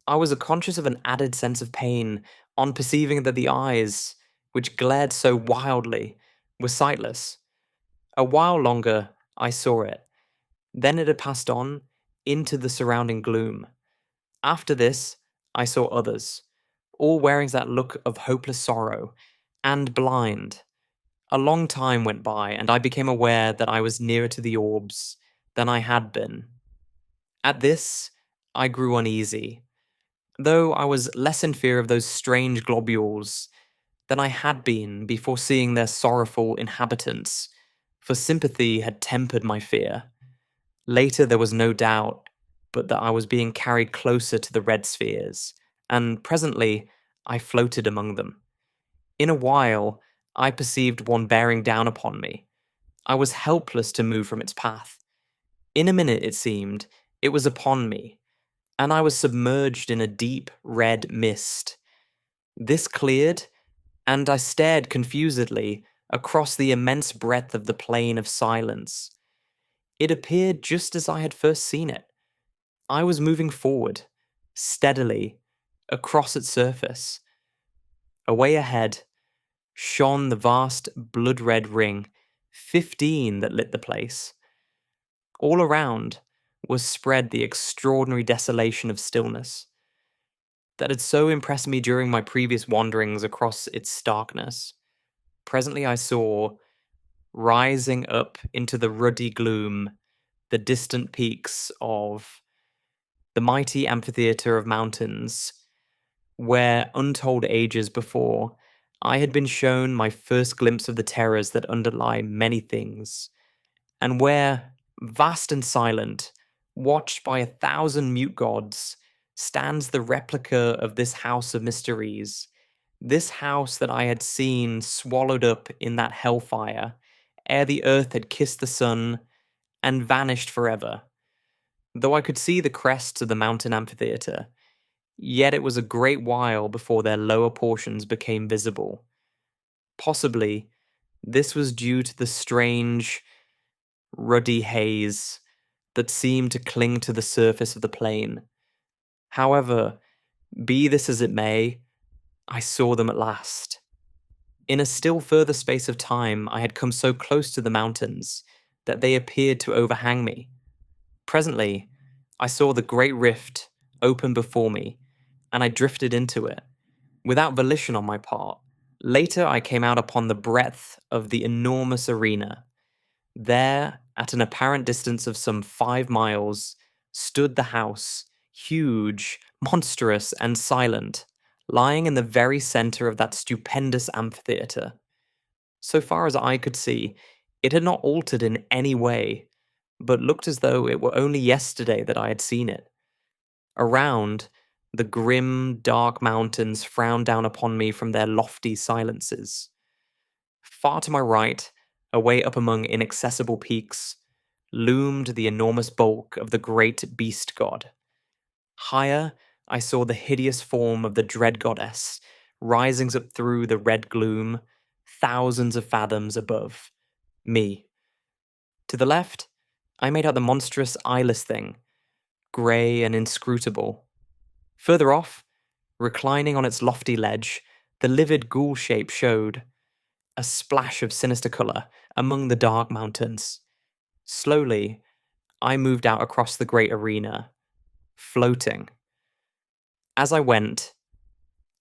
[SPEAKER 1] I was conscious of an added sense of pain on perceiving that the eyes, which glared so wildly, were sightless. A while longer I saw it. Then it had passed on into the surrounding gloom. After this, I saw others, all wearing that look of hopeless sorrow, and blind. A long time went by, and I became aware that I was nearer to the orbs than I had been. At this, I grew uneasy, though I was less in fear of those strange globules than I had been before seeing their sorrowful inhabitants, for sympathy had tempered my fear. Later there was no doubt but that I was being carried closer to the red spheres, and presently I floated among them. In a while, I perceived one bearing down upon me. I was helpless to move from its path. In a minute, it seemed, it was upon me, and I was submerged in a deep red mist. This cleared, and I stared confusedly across the immense breadth of the plain of silence. It appeared just as I had first seen it. I was moving forward, steadily, across its surface. Away ahead shone the vast blood-red ring, 15 that lit the place. All around was spread the extraordinary desolation of stillness that had so impressed me during my previous wanderings across its starkness. Presently I saw, rising up into the ruddy gloom, the distant peaks of the mighty amphitheatre of mountains, where untold ages before I had been shown my first glimpse of the terrors that underlie many things, and where, vast and silent, watched by 1,000 mute gods, stands the replica of this house of mysteries, this house that I had seen swallowed up in that hellfire, ere the earth had kissed the sun and vanished forever. Though I could see the crests of the mountain amphitheatre, yet it was a great while before their lower portions became visible. Possibly, this was due to the strange, ruddy haze that seemed to cling to the surface of the plain. However, be this as it may, I saw them at last. In a still further space of time, I had come so close to the mountains that they appeared to overhang me. Presently, I saw the great rift open before me, and I drifted into it, without volition on my part. Later, I came out upon the breadth of the enormous arena. There, at an apparent distance of some 5 miles, stood the house, huge, monstrous, and silent, lying in the very center of that stupendous amphitheater. So far as I could see, it had not altered in any way, but looked as though it were only yesterday that I had seen it. Around, the grim, dark mountains frowned down upon me from their lofty silences. Far to my right, away up among inaccessible peaks, loomed the enormous bulk of the great beast god. Higher, I saw the hideous form of the dread goddess, rising up through the red gloom, thousands of fathoms above me. To the left, I made out the monstrous eyeless thing, grey and inscrutable. Further off, reclining on its lofty ledge, the livid ghoul shape showed, a splash of sinister colour among the dark mountains. Slowly, I moved out across the great arena, floating. As I went,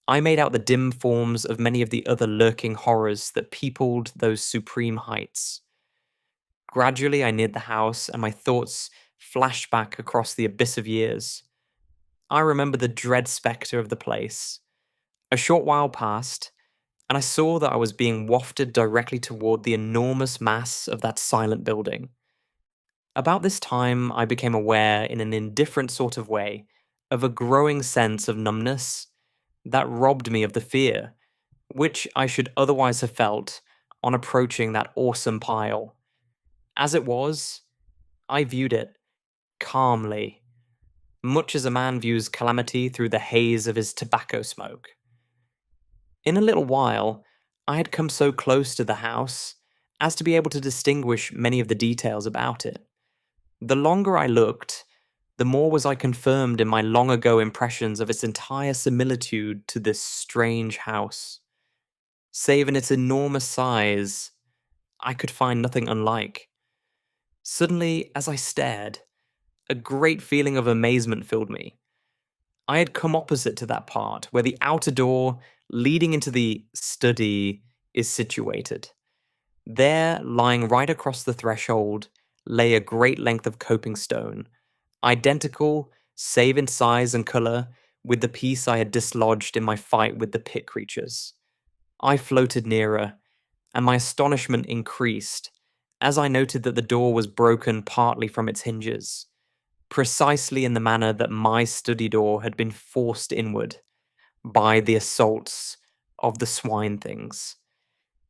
[SPEAKER 1] I made out the dim forms of many of the other lurking horrors that peopled those supreme heights. Gradually, I neared the house, and my thoughts flashed back across the abyss of years. I remember the dread spectre of the place. A short while passed, and I saw that I was being wafted directly toward the enormous mass of that silent building. About this time, I became aware, in an indifferent sort of way, of a growing sense of numbness that robbed me of the fear, which I should otherwise have felt on approaching that awesome pile. As it was, I viewed it calmly, much as a man views calamity through the haze of his tobacco smoke. In a little while, I had come so close to the house as to be able to distinguish many of the details about it. The longer I looked, the more was I confirmed in my long ago impressions of its entire similitude to this strange house. Save in its enormous size, I could find nothing unlike. Suddenly, as I stared, a great feeling of amazement filled me. I had come opposite to that part where the outer door leading into the study is situated. There, lying right across the threshold, lay a great length of coping stone, identical, save in size and colour, with the piece I had dislodged in my fight with the pit creatures. I floated nearer, and my astonishment increased as I noted that the door was broken partly from its hinges, precisely in the manner that my study door had been forced inward by the assaults of the swine things.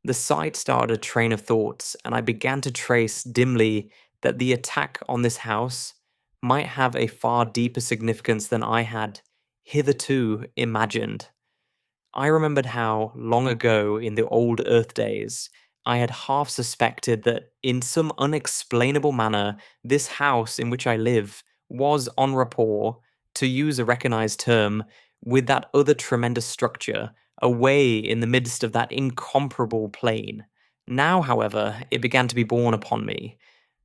[SPEAKER 1] The sight started a train of thoughts, and I began to trace dimly that the attack on this house might have a far deeper significance than I had hitherto imagined. I remembered how, long ago in the old Earth days, I had half suspected that in some unexplainable manner this house in which I live was en rapport, to use a recognized term, with that other tremendous structure away in the midst of that incomparable plain. Now, however, it began to be borne upon me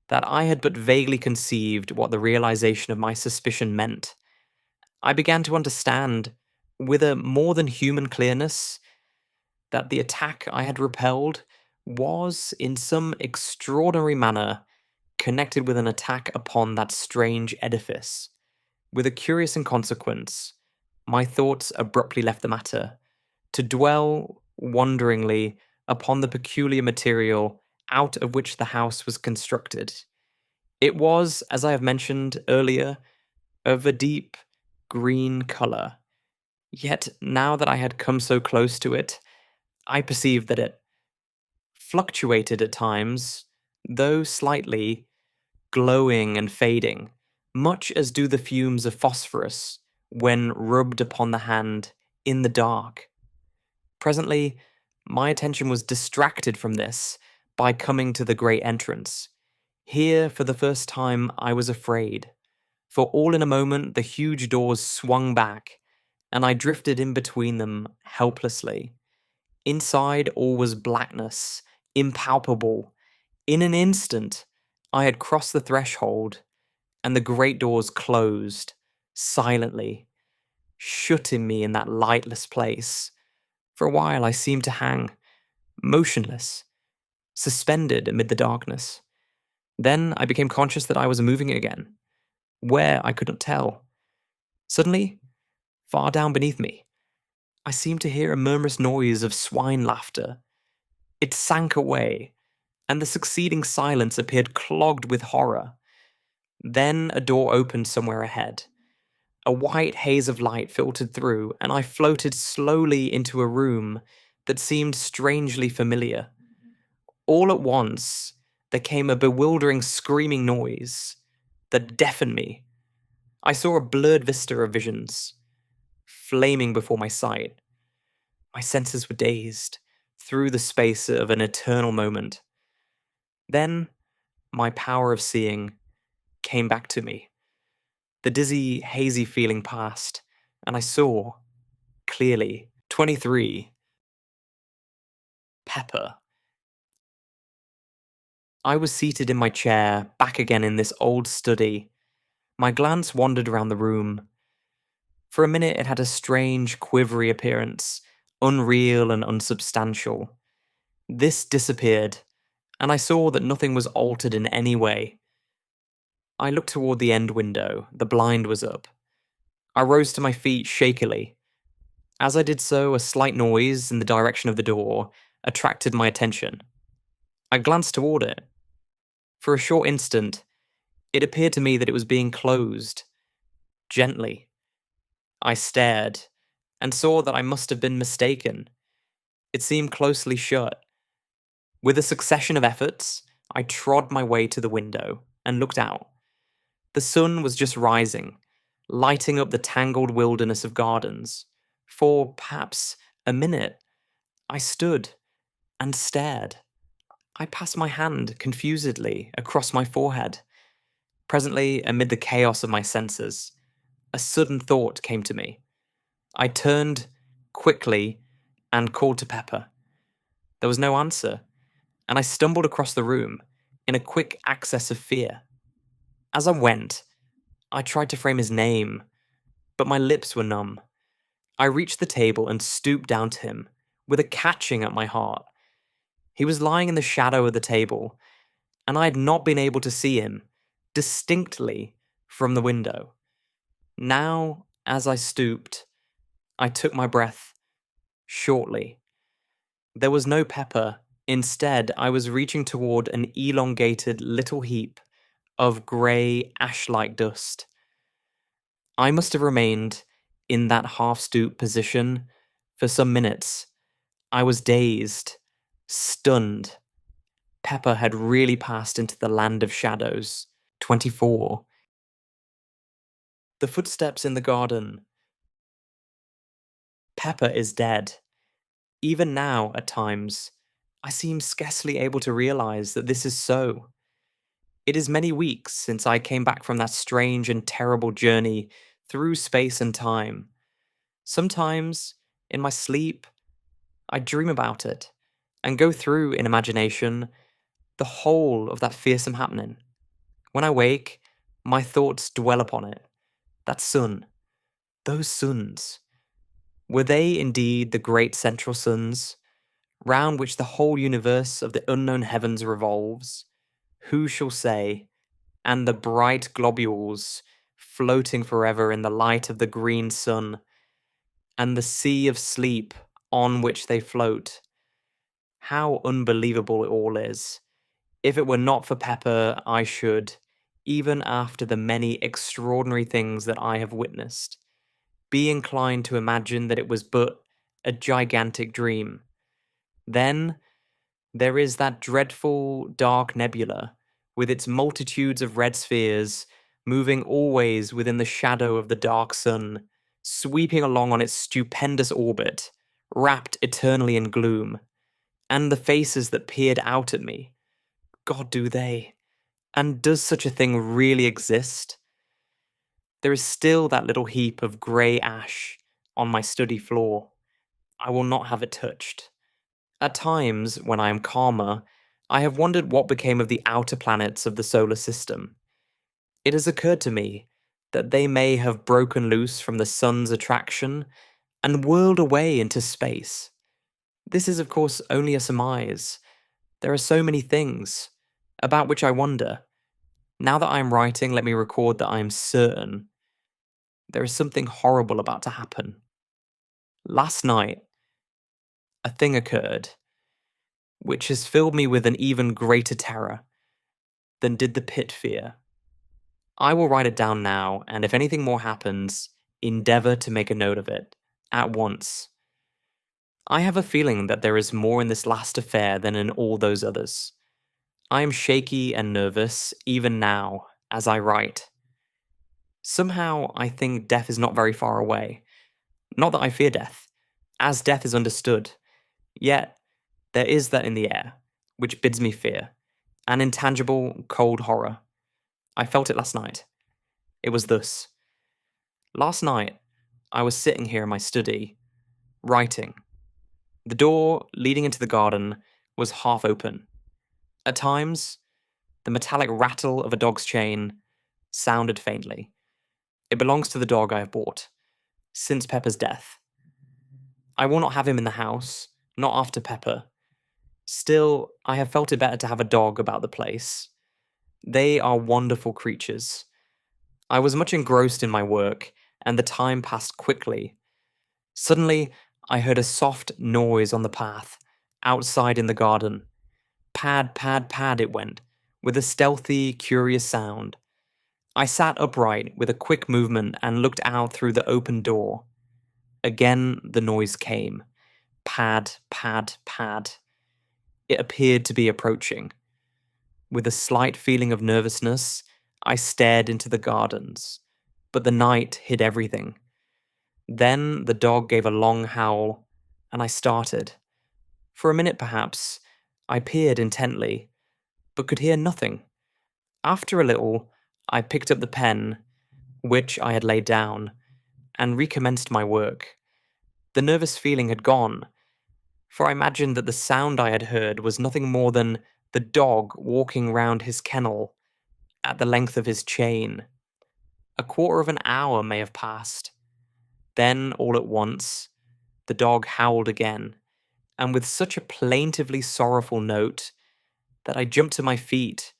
[SPEAKER 1] that I had but vaguely conceived what the realization of my suspicion meant. I began to understand, with a more than human clearness, that the attack I had repelled was, in some extraordinary manner, connected with an attack upon that strange edifice. With a curious inconsequence, my thoughts abruptly left the matter, to dwell wonderingly upon the peculiar material out of which the house was constructed. It was, as I have mentioned earlier, of a deep green colour. Yet, now that I had come so close to it, I perceived that it fluctuated at times, though slightly, glowing and fading, much as do the fumes of phosphorus when rubbed upon the hand in the dark. Presently, my attention was distracted from this by coming to the great entrance. Here, for the first time, I was afraid, for all in a moment the huge doors swung back, and I drifted in between them helplessly. Inside, all was blackness, impalpable. In an instant, I had crossed the threshold, and the great doors closed, silently, shutting me in that lightless place. For a while, I seemed to hang, motionless, suspended amid the darkness. Then I became conscious that I was moving again. Where, I could not tell. Suddenly, far down beneath me, I seemed to hear a murmurous noise of swine laughter. It sank away, and the succeeding silence appeared clogged with horror. Then a door opened somewhere ahead. A white haze of light filtered through, and I floated slowly into a room that seemed strangely familiar. All at once, there came a bewildering screaming noise that deafened me. I saw a blurred vista of visions, flaming before my sight. My senses were dazed through the space of an eternal moment. Then, my power of seeing came back to me. The dizzy, hazy feeling passed, and I saw, clearly, 23. Pepper. I was seated in my chair, back again in this old study. My glance wandered around the room. For a minute, it had a strange, quivery appearance, unreal and unsubstantial. This disappeared, and I saw that nothing was altered in any way. I looked toward the end window. The blind was up. I rose to my feet shakily. As I did so, a slight noise in the direction of the door attracted my attention. I glanced toward it. For a short instant, it appeared to me that it was being closed, gently. I stared, and saw that I must have been mistaken. It seemed closely shut. With a succession of efforts, I trod my way to the window and looked out. The sun was just rising, lighting up the tangled wilderness of gardens. For perhaps a minute, I stood and stared. I passed my hand confusedly across my forehead. Presently, amid the chaos of my senses, a sudden thought came to me. I turned quickly and called to Pepper. There was no answer, and I stumbled across the room in a quick access of fear. As I went, I tried to frame his name, but my lips were numb. I reached the table and stooped down to him, with a catching at my heart. He was lying in the shadow of the table, and I had not been able to see him distinctly from the window. Now, as I stooped, I took my breath shortly. There was no Pepper. Instead, I was reaching toward an elongated little heap of grey, ash-like dust. I must have remained in that half-stoop position for some minutes. I was dazed, stunned. Pepper had really passed into the land of shadows. 24. The footsteps in the garden. Pepper is dead. Even now, at times, I seem scarcely able to realize that this is so. It is many weeks since I came back from that strange and terrible journey through space and time. Sometimes, in my sleep, I dream about it and go through, in imagination, the whole of that fearsome happening. When I wake, my thoughts dwell upon it. That sun, those suns. Were they indeed the great central suns, round which the whole universe of the unknown heavens revolves? Who shall say? And the bright globules floating forever in the light of the green sun, and the sea of sleep on which they float. How unbelievable it all is. If it were not for Pepper, I should, even after the many extraordinary things that I have witnessed, be inclined to imagine that it was but a gigantic dream. Then there is that dreadful dark nebula, with its multitudes of red spheres, moving always within the shadow of the dark sun, sweeping along on its stupendous orbit, wrapped eternally in gloom. And the faces that peered out at me. God, do they? And does such a thing really exist? There is still that little heap of grey ash on my study floor. I will not have it touched. At times, when I am calmer, I have wondered what became of the outer planets of the solar system. It has occurred to me that they may have broken loose from the sun's attraction and whirled away into space. This is, of course, only a surmise. There are so many things about which I wonder. Now that I am writing, let me record that I am certain there is something horrible about to happen. Last night, a thing occurred which has filled me with an even greater terror than did the pit fear. I will write it down now, and if anything more happens, endeavour to make a note of it, at once. I have a feeling that there is more in this last affair than in all those others. I am shaky and nervous, even now, as I write. Somehow, I think death is not very far away. Not that I fear death, as death is understood. Yet, there is that in the air, which bids me fear. An intangible, cold horror. I felt it last night. It was thus. Last night, I was sitting here in my study, writing. The door leading into the garden was half open. At times, the metallic rattle of a dog's chain sounded faintly. It belongs to the dog I have bought, since Pepper's death. I will not have him in the house, not after Pepper. Still, I have felt it better to have a dog about the place. They are wonderful creatures. I was much engrossed in my work, and the time passed quickly. Suddenly, I heard a soft noise on the path, outside in the garden. Pad, pad, pad it went, with a stealthy, curious sound. I sat upright with a quick movement and looked out through the open door. Again the noise came. Pad, pad, pad. It appeared to be approaching. With a slight feeling of nervousness, I stared into the gardens, but the night hid everything. Then the dog gave a long howl, and I started. For a minute, perhaps, I peered intently, but could hear nothing. After a little, I picked up the pen, which I had laid down, and recommenced my work. The nervous feeling had gone, for I imagined that the sound I had heard was nothing more than the dog walking round his kennel at the length of his chain. A quarter of an hour may have passed. Then, all at once, the dog howled again, and with such a plaintively sorrowful note that I jumped to my feet,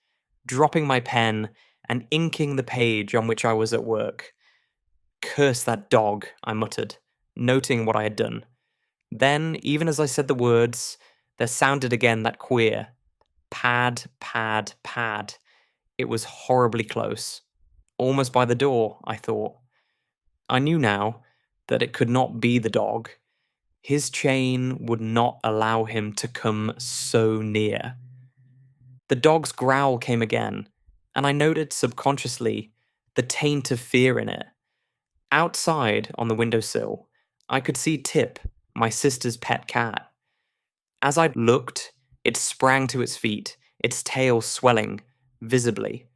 [SPEAKER 1] dropping my pen and inking the page on which I was at work. Curse that dog, I muttered, noting what I had done. Then, even as I said the words, there sounded again that queer pad, pad, pad. It was horribly close. Almost by the door, I thought. I knew now that it could not be the dog. His chain would not allow him to come so near. The dog's growl came again, and I noted subconsciously the taint of fear in it. Outside, on the windowsill, I could see Tip, my sister's pet cat. As I looked, it sprang to its feet, its tail swelling, visibly.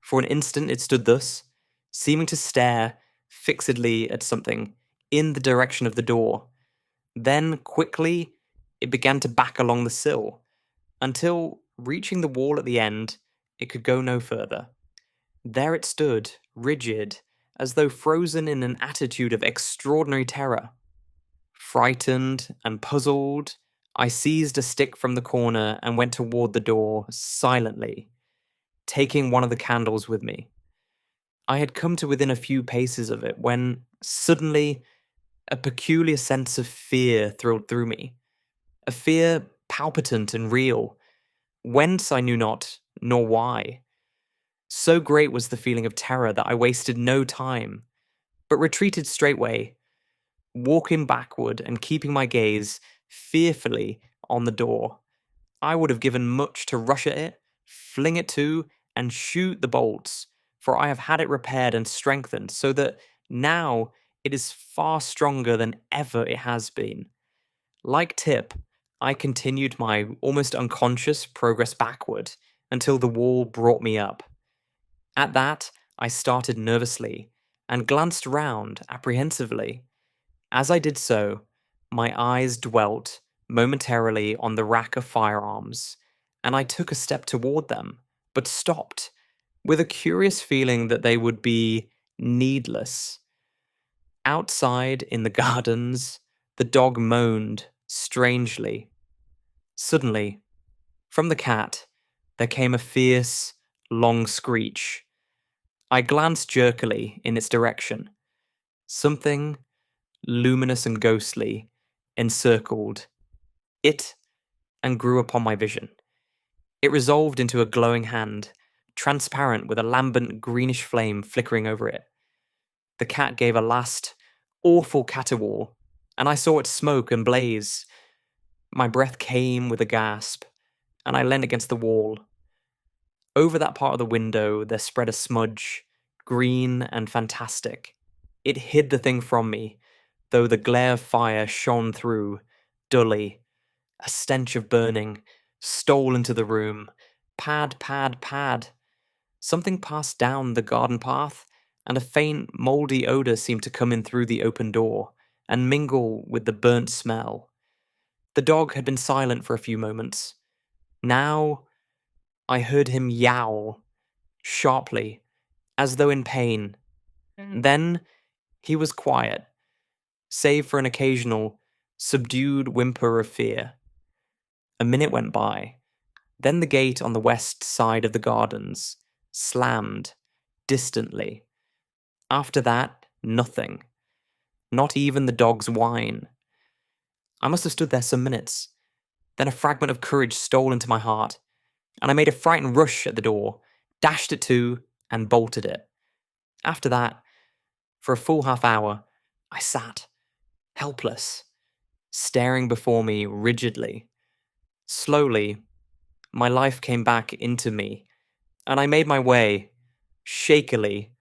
[SPEAKER 1] For an instant it stood thus, seeming to stare fixedly at something, in the direction of the door. Then, quickly, it began to back along the sill, until, reaching the wall at the end, it could go no further. There it stood, rigid, as though frozen in an attitude of extraordinary terror. Frightened and puzzled, I seized a stick from the corner and went toward the door, silently, taking one of the candles with me. I had come to within a few paces of it when, suddenly, a peculiar sense of fear thrilled through me. A fear palpitant and real, whence I knew not, nor why. So great was the feeling of terror that I wasted no time, but retreated straightway, walking backward and keeping my gaze fearfully on the door. I would have given much to rush at it, fling it to, and shoot the bolts, for I have had it repaired and strengthened so that now it is far stronger than ever it has been. Like Tip, I continued my almost unconscious progress backward until the wall brought me up. At that, I started nervously and glanced round apprehensively. As I did so, my eyes dwelt momentarily on the rack of firearms, and I took a step toward them, but stopped, with a curious feeling that they would be needless. Outside in the gardens, the dog moaned strangely. Suddenly, from the cat, there came a fierce, long screech. I glanced jerkily in its direction. Something, luminous and ghostly, encircled it and grew upon my vision. It resolved into a glowing hand, transparent with a lambent greenish flame flickering over it. The cat gave a last, awful caterwaul, and I saw it smoke and blaze. My breath came with a gasp, and I leaned against the wall. Over that part of the window, there spread a smudge, green and fantastic. It hid the thing from me, though the glare of fire shone through, dully. A stench of burning stole into the room. Pad, pad, pad. Something passed down the garden path, and a faint, mouldy odour seemed to come in through the open door and mingle with the burnt smell. The dog had been silent for a few moments. Now I heard him yowl, sharply, as though in pain. Then he was quiet, save for an occasional, subdued whimper of fear. A minute went by. Then the gate on the west side of the gardens slammed, distantly. After that, nothing. Not even the dog's whine. I must have stood there some minutes. Then a fragment of courage stole into my heart, and I made a frightened rush at the door, dashed it to, and bolted it. After that, for a full half hour, I sat, helpless, staring before me rigidly. Slowly, my life came back into me, and I made my way, shakily,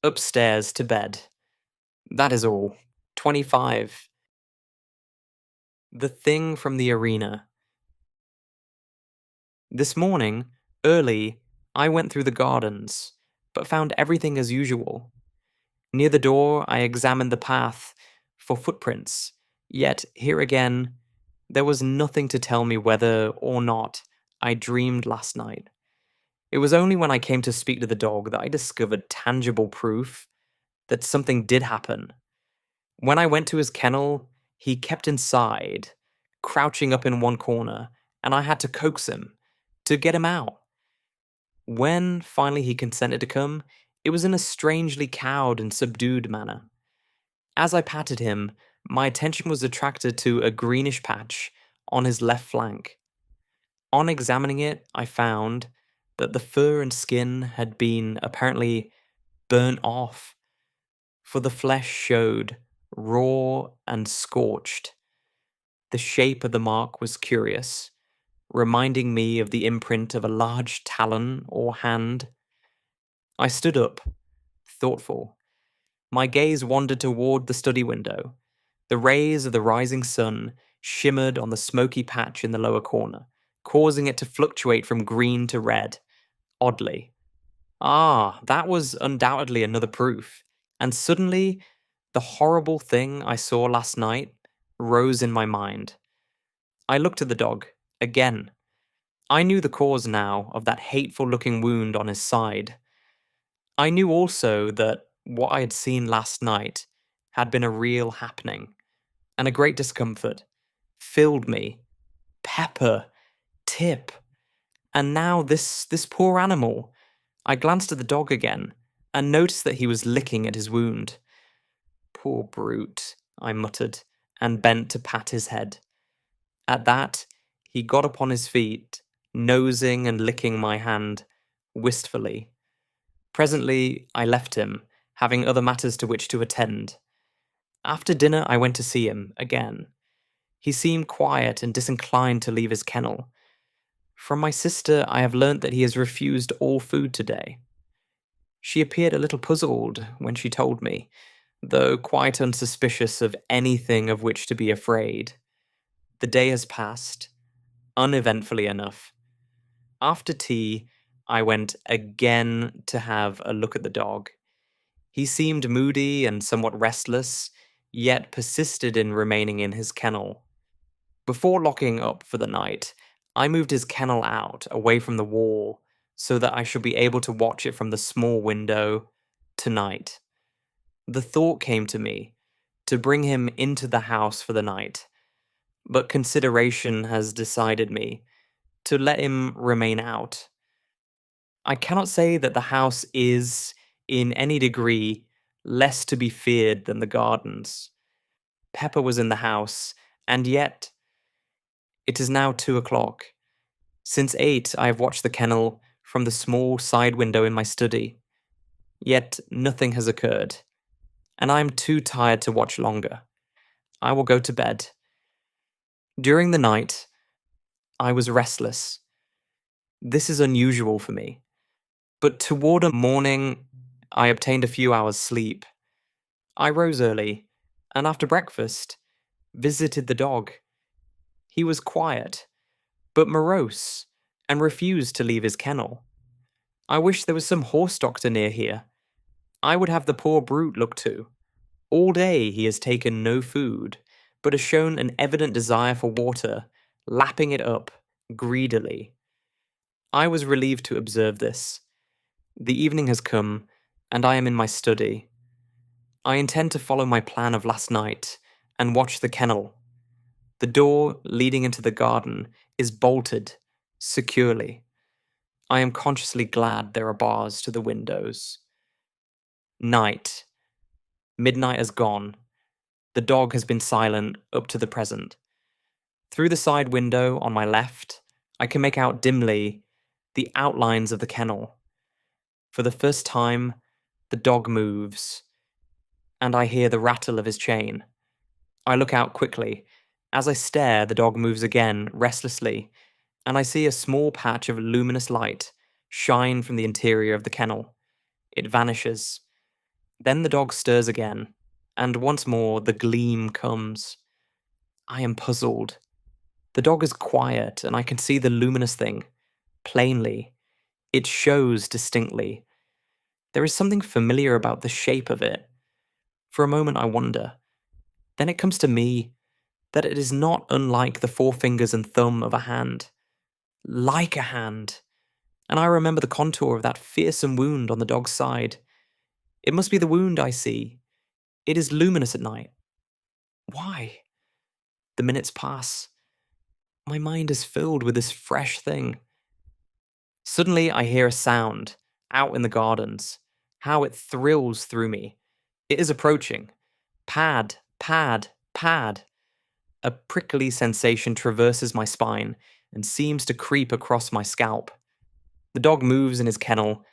[SPEAKER 1] upstairs to bed. That is all. 25. The thing from the arena. This morning, early, I went through the gardens, but found everything as usual. Near the door, I examined the path for footprints, yet here again, there was nothing to tell me whether or not I dreamed last night. It was only when I came to speak to the dog that I discovered tangible proof that something did happen. When I went to his kennel, he kept inside, crouching up in one corner, and I had to coax him to get him out. When finally he consented to come, it was in a strangely cowed and subdued manner. As I patted him, my attention was attracted to a greenish patch on his left flank. On examining it, I found that the fur and skin had been apparently burnt off, for the flesh showed raw and scorched. The shape of the mark was curious, reminding me of the imprint of a large talon or hand. I stood up, thoughtful. My gaze wandered toward the study window. The rays of the rising sun shimmered on the smoky patch in the lower corner, causing it to fluctuate from green to red, oddly. Ah, that was undoubtedly another proof. And suddenly, the horrible thing I saw last night rose in my mind. I looked at the dog, again. I knew the cause now of that hateful-looking wound on his side. I knew also that what I had seen last night had been a real happening, and a great discomfort filled me. Pepper, Tip, and now this poor animal. I glanced at the dog again, and noticed that he was licking at his wound. Poor brute, I muttered, and bent to pat his head. At that, he got upon his feet, nosing and licking my hand, wistfully. Presently, I left him, having other matters to which to attend. After dinner, I went to see him, again. He seemed quiet and disinclined to leave his kennel. From my sister, I have learnt that he has refused all food today. She appeared a little puzzled when she told me, though quite unsuspicious of anything of which to be afraid. The day has passed, uneventfully enough. After tea, I went again to have a look at the dog. He seemed moody and somewhat restless, yet persisted in remaining in his kennel. Before locking up for the night, I moved his kennel out away from the wall so that I should be able to watch it from the small window tonight. The thought came to me to bring him into the house for the night, but consideration has decided me to let him remain out. I cannot say that the house is, in any degree, less to be feared than the gardens. Pepper was in the house, and yet it is now 2 o'clock. Since 8, I have watched the kennel from the small side window in my study. Yet nothing has occurred, and I am too tired to watch longer. I will go to bed. During the night, I was restless. This is unusual for me. But toward morning, I obtained a few hours' sleep. I rose early, and after breakfast, visited the dog. He was quiet, but morose, and refused to leave his kennel. I wish there was some horse doctor near here. I would have the poor brute looked to. All day he has taken no food, but has shown an evident desire for water, lapping it up greedily. I was relieved to observe this. The evening has come, and I am in my study. I intend to follow my plan of last night and watch the kennel. The door leading into the garden is bolted securely. I am consciously glad there are bars to the windows. Night. Midnight has gone. The dog has been silent up to the present. Through the side window on my left, I can make out dimly the outlines of the kennel. For the first time, the dog moves, and I hear the rattle of his chain. I look out quickly. As I stare, the dog moves again, restlessly, and I see a small patch of luminous light shine from the interior of the kennel. It vanishes. Then the dog stirs again, and once more the gleam comes. I am puzzled. The dog is quiet, and I can see the luminous thing plainly. It shows distinctly. There is something familiar about the shape of it. For a moment I wonder. Then it comes to me that it is not unlike the forefingers and thumb of a hand. Like a hand. And I remember the contour of that fearsome wound on the dog's side. It must be the wound I see. It is luminous at night. Why? The minutes pass. My mind is filled with this fresh thing. Suddenly I hear a sound, out in the gardens. How it thrills through me. It is approaching. Pad, pad, pad. A prickly sensation traverses my spine and seems to creep across my scalp. The dog moves in his kennel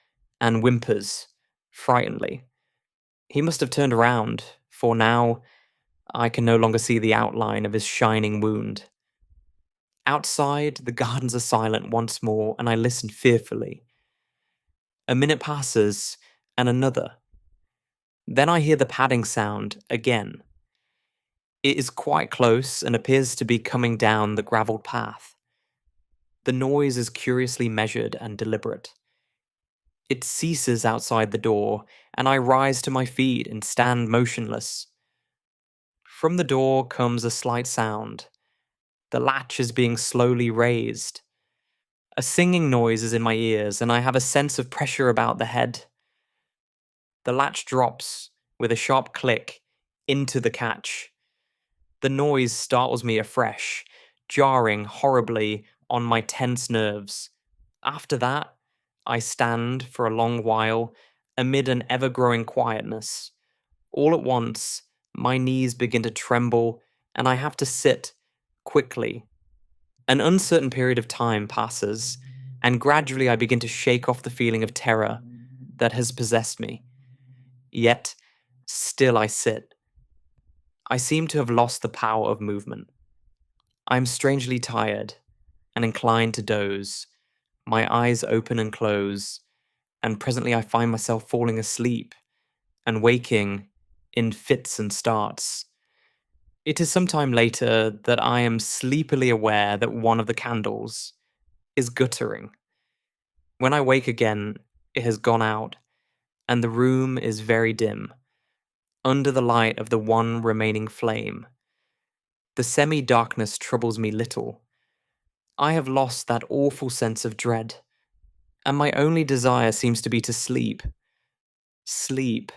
[SPEAKER 1] and whimpers, frightenedly. He must have turned around, for now I can no longer see the outline of his shining wound. Outside, the gardens are silent once more, and I listen fearfully. A minute passes, and another. Then I hear the padding sound again. It is quite close and appears to be coming down the gravelled path. The noise is curiously measured and deliberate. It ceases outside the door, and I rise to my feet and stand motionless. From the door comes a slight sound. The latch is being slowly raised. A singing noise is in my ears, and I have a sense of pressure about the head. The latch drops with a sharp click into the catch. The noise startles me afresh, jarring horribly on my tense nerves. After that, I stand for a long while amid an ever-growing quietness. All at once, my knees begin to tremble, and I have to sit quickly. An uncertain period of time passes, and gradually I begin to shake off the feeling of terror that has possessed me. Yet, still I sit. I seem to have lost the power of movement. I am strangely tired and inclined to doze. My eyes open and close, and presently I find myself falling asleep and waking in fits and starts. It is some time later that I am sleepily aware that one of the candles is guttering. When I wake again, it has gone out, and the room is very dim, under the light of the one remaining flame. The semi-darkness troubles me little. I have lost that awful sense of dread, and my only desire seems to be to sleep. Sleep.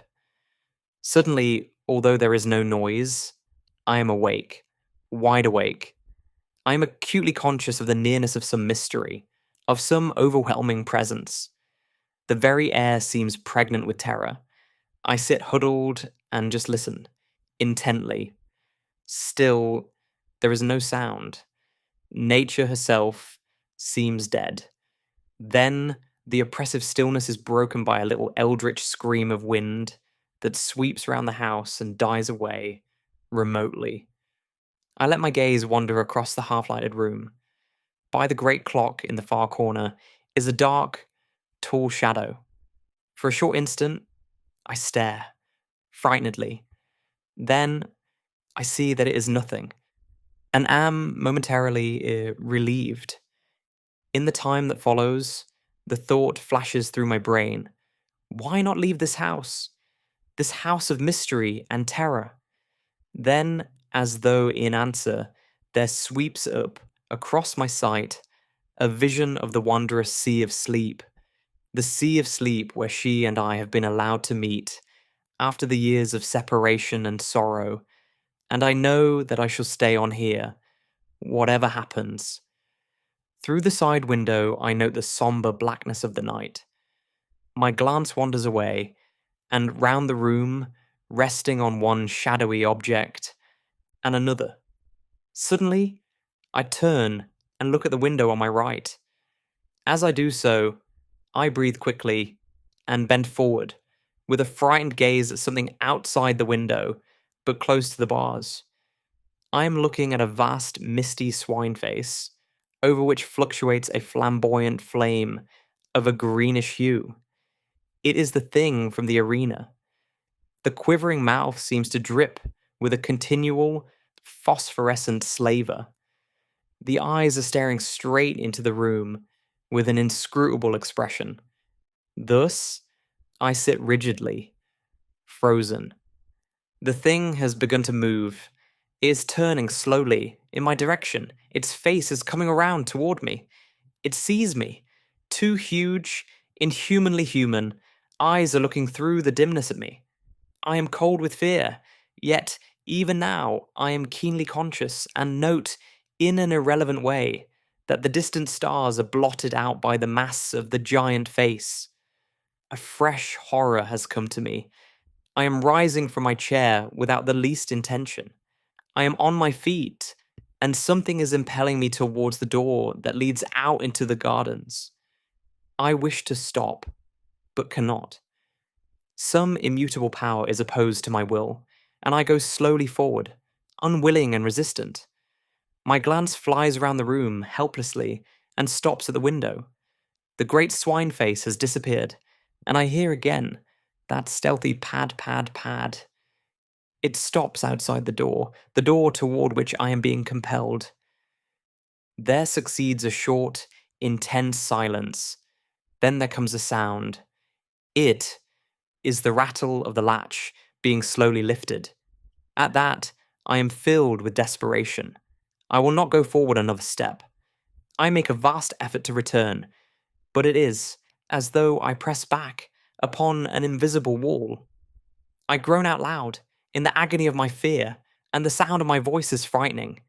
[SPEAKER 1] Suddenly, although there is no noise, I am awake, wide awake. I am acutely conscious of the nearness of some mystery, of some overwhelming presence. The very air seems pregnant with terror. I sit huddled and just listen, intently. Still, there is no sound. Nature herself seems dead. Then the oppressive stillness is broken by a little eldritch scream of wind that sweeps round the house and dies away, remotely. I let my gaze wander across the half-lighted room. By the great clock in the far corner is a dark, tall shadow. For a short instant, I stare, frightenedly. Then I see that it is nothing, and am momentarily relieved. In the time that follows, the thought flashes through my brain. Why not leave this house? This house of mystery and terror. Then, as though in answer, there sweeps up, across my sight, a vision of the wondrous sea of sleep. The sea of sleep where she and I have been allowed to meet, after the years of separation and sorrow, and I know that I shall stay on here, whatever happens. Through the side window, I note the somber blackness of the night. My glance wanders away, and round the room, resting on one shadowy object, and another. Suddenly, I turn and look at the window on my right. As I do so, I breathe quickly and bend forward, with a frightened gaze at something outside the window, but close to the bars. I am looking at a vast, misty swine face, over which fluctuates a flamboyant flame of a greenish hue. It is the thing from the arena. The quivering mouth seems to drip with a continual, phosphorescent slaver. The eyes are staring straight into the room with an inscrutable expression. Thus, I sit rigidly, frozen. The thing has begun to move. It is turning slowly in my direction. Its face is coming around toward me. It sees me. Two huge, inhumanly human eyes are looking through the dimness at me. I am cold with fear, yet even now I am keenly conscious and note, in an irrelevant way, that the distant stars are blotted out by the mass of the giant face. A fresh horror has come to me. I am rising from my chair without the least intention. I am on my feet, and something is impelling me towards the door that leads out into the gardens. I wish to stop, but cannot. Some immutable power is opposed to my will, and I go slowly forward, unwilling and resistant. My glance flies around the room helplessly and stops at the window. The great swine face has disappeared, and I hear again that stealthy pad, pad, pad. It stops outside the door toward which I am being compelled. There succeeds a short, intense silence. Then there comes a sound. It is the rattle of the latch being slowly lifted. At that, I am filled with desperation. I will not go forward another step. I make a vast effort to return, but it is as though I press back upon an invisible wall. I groan out loud in the agony of my fear, and the sound of my voice is frightening.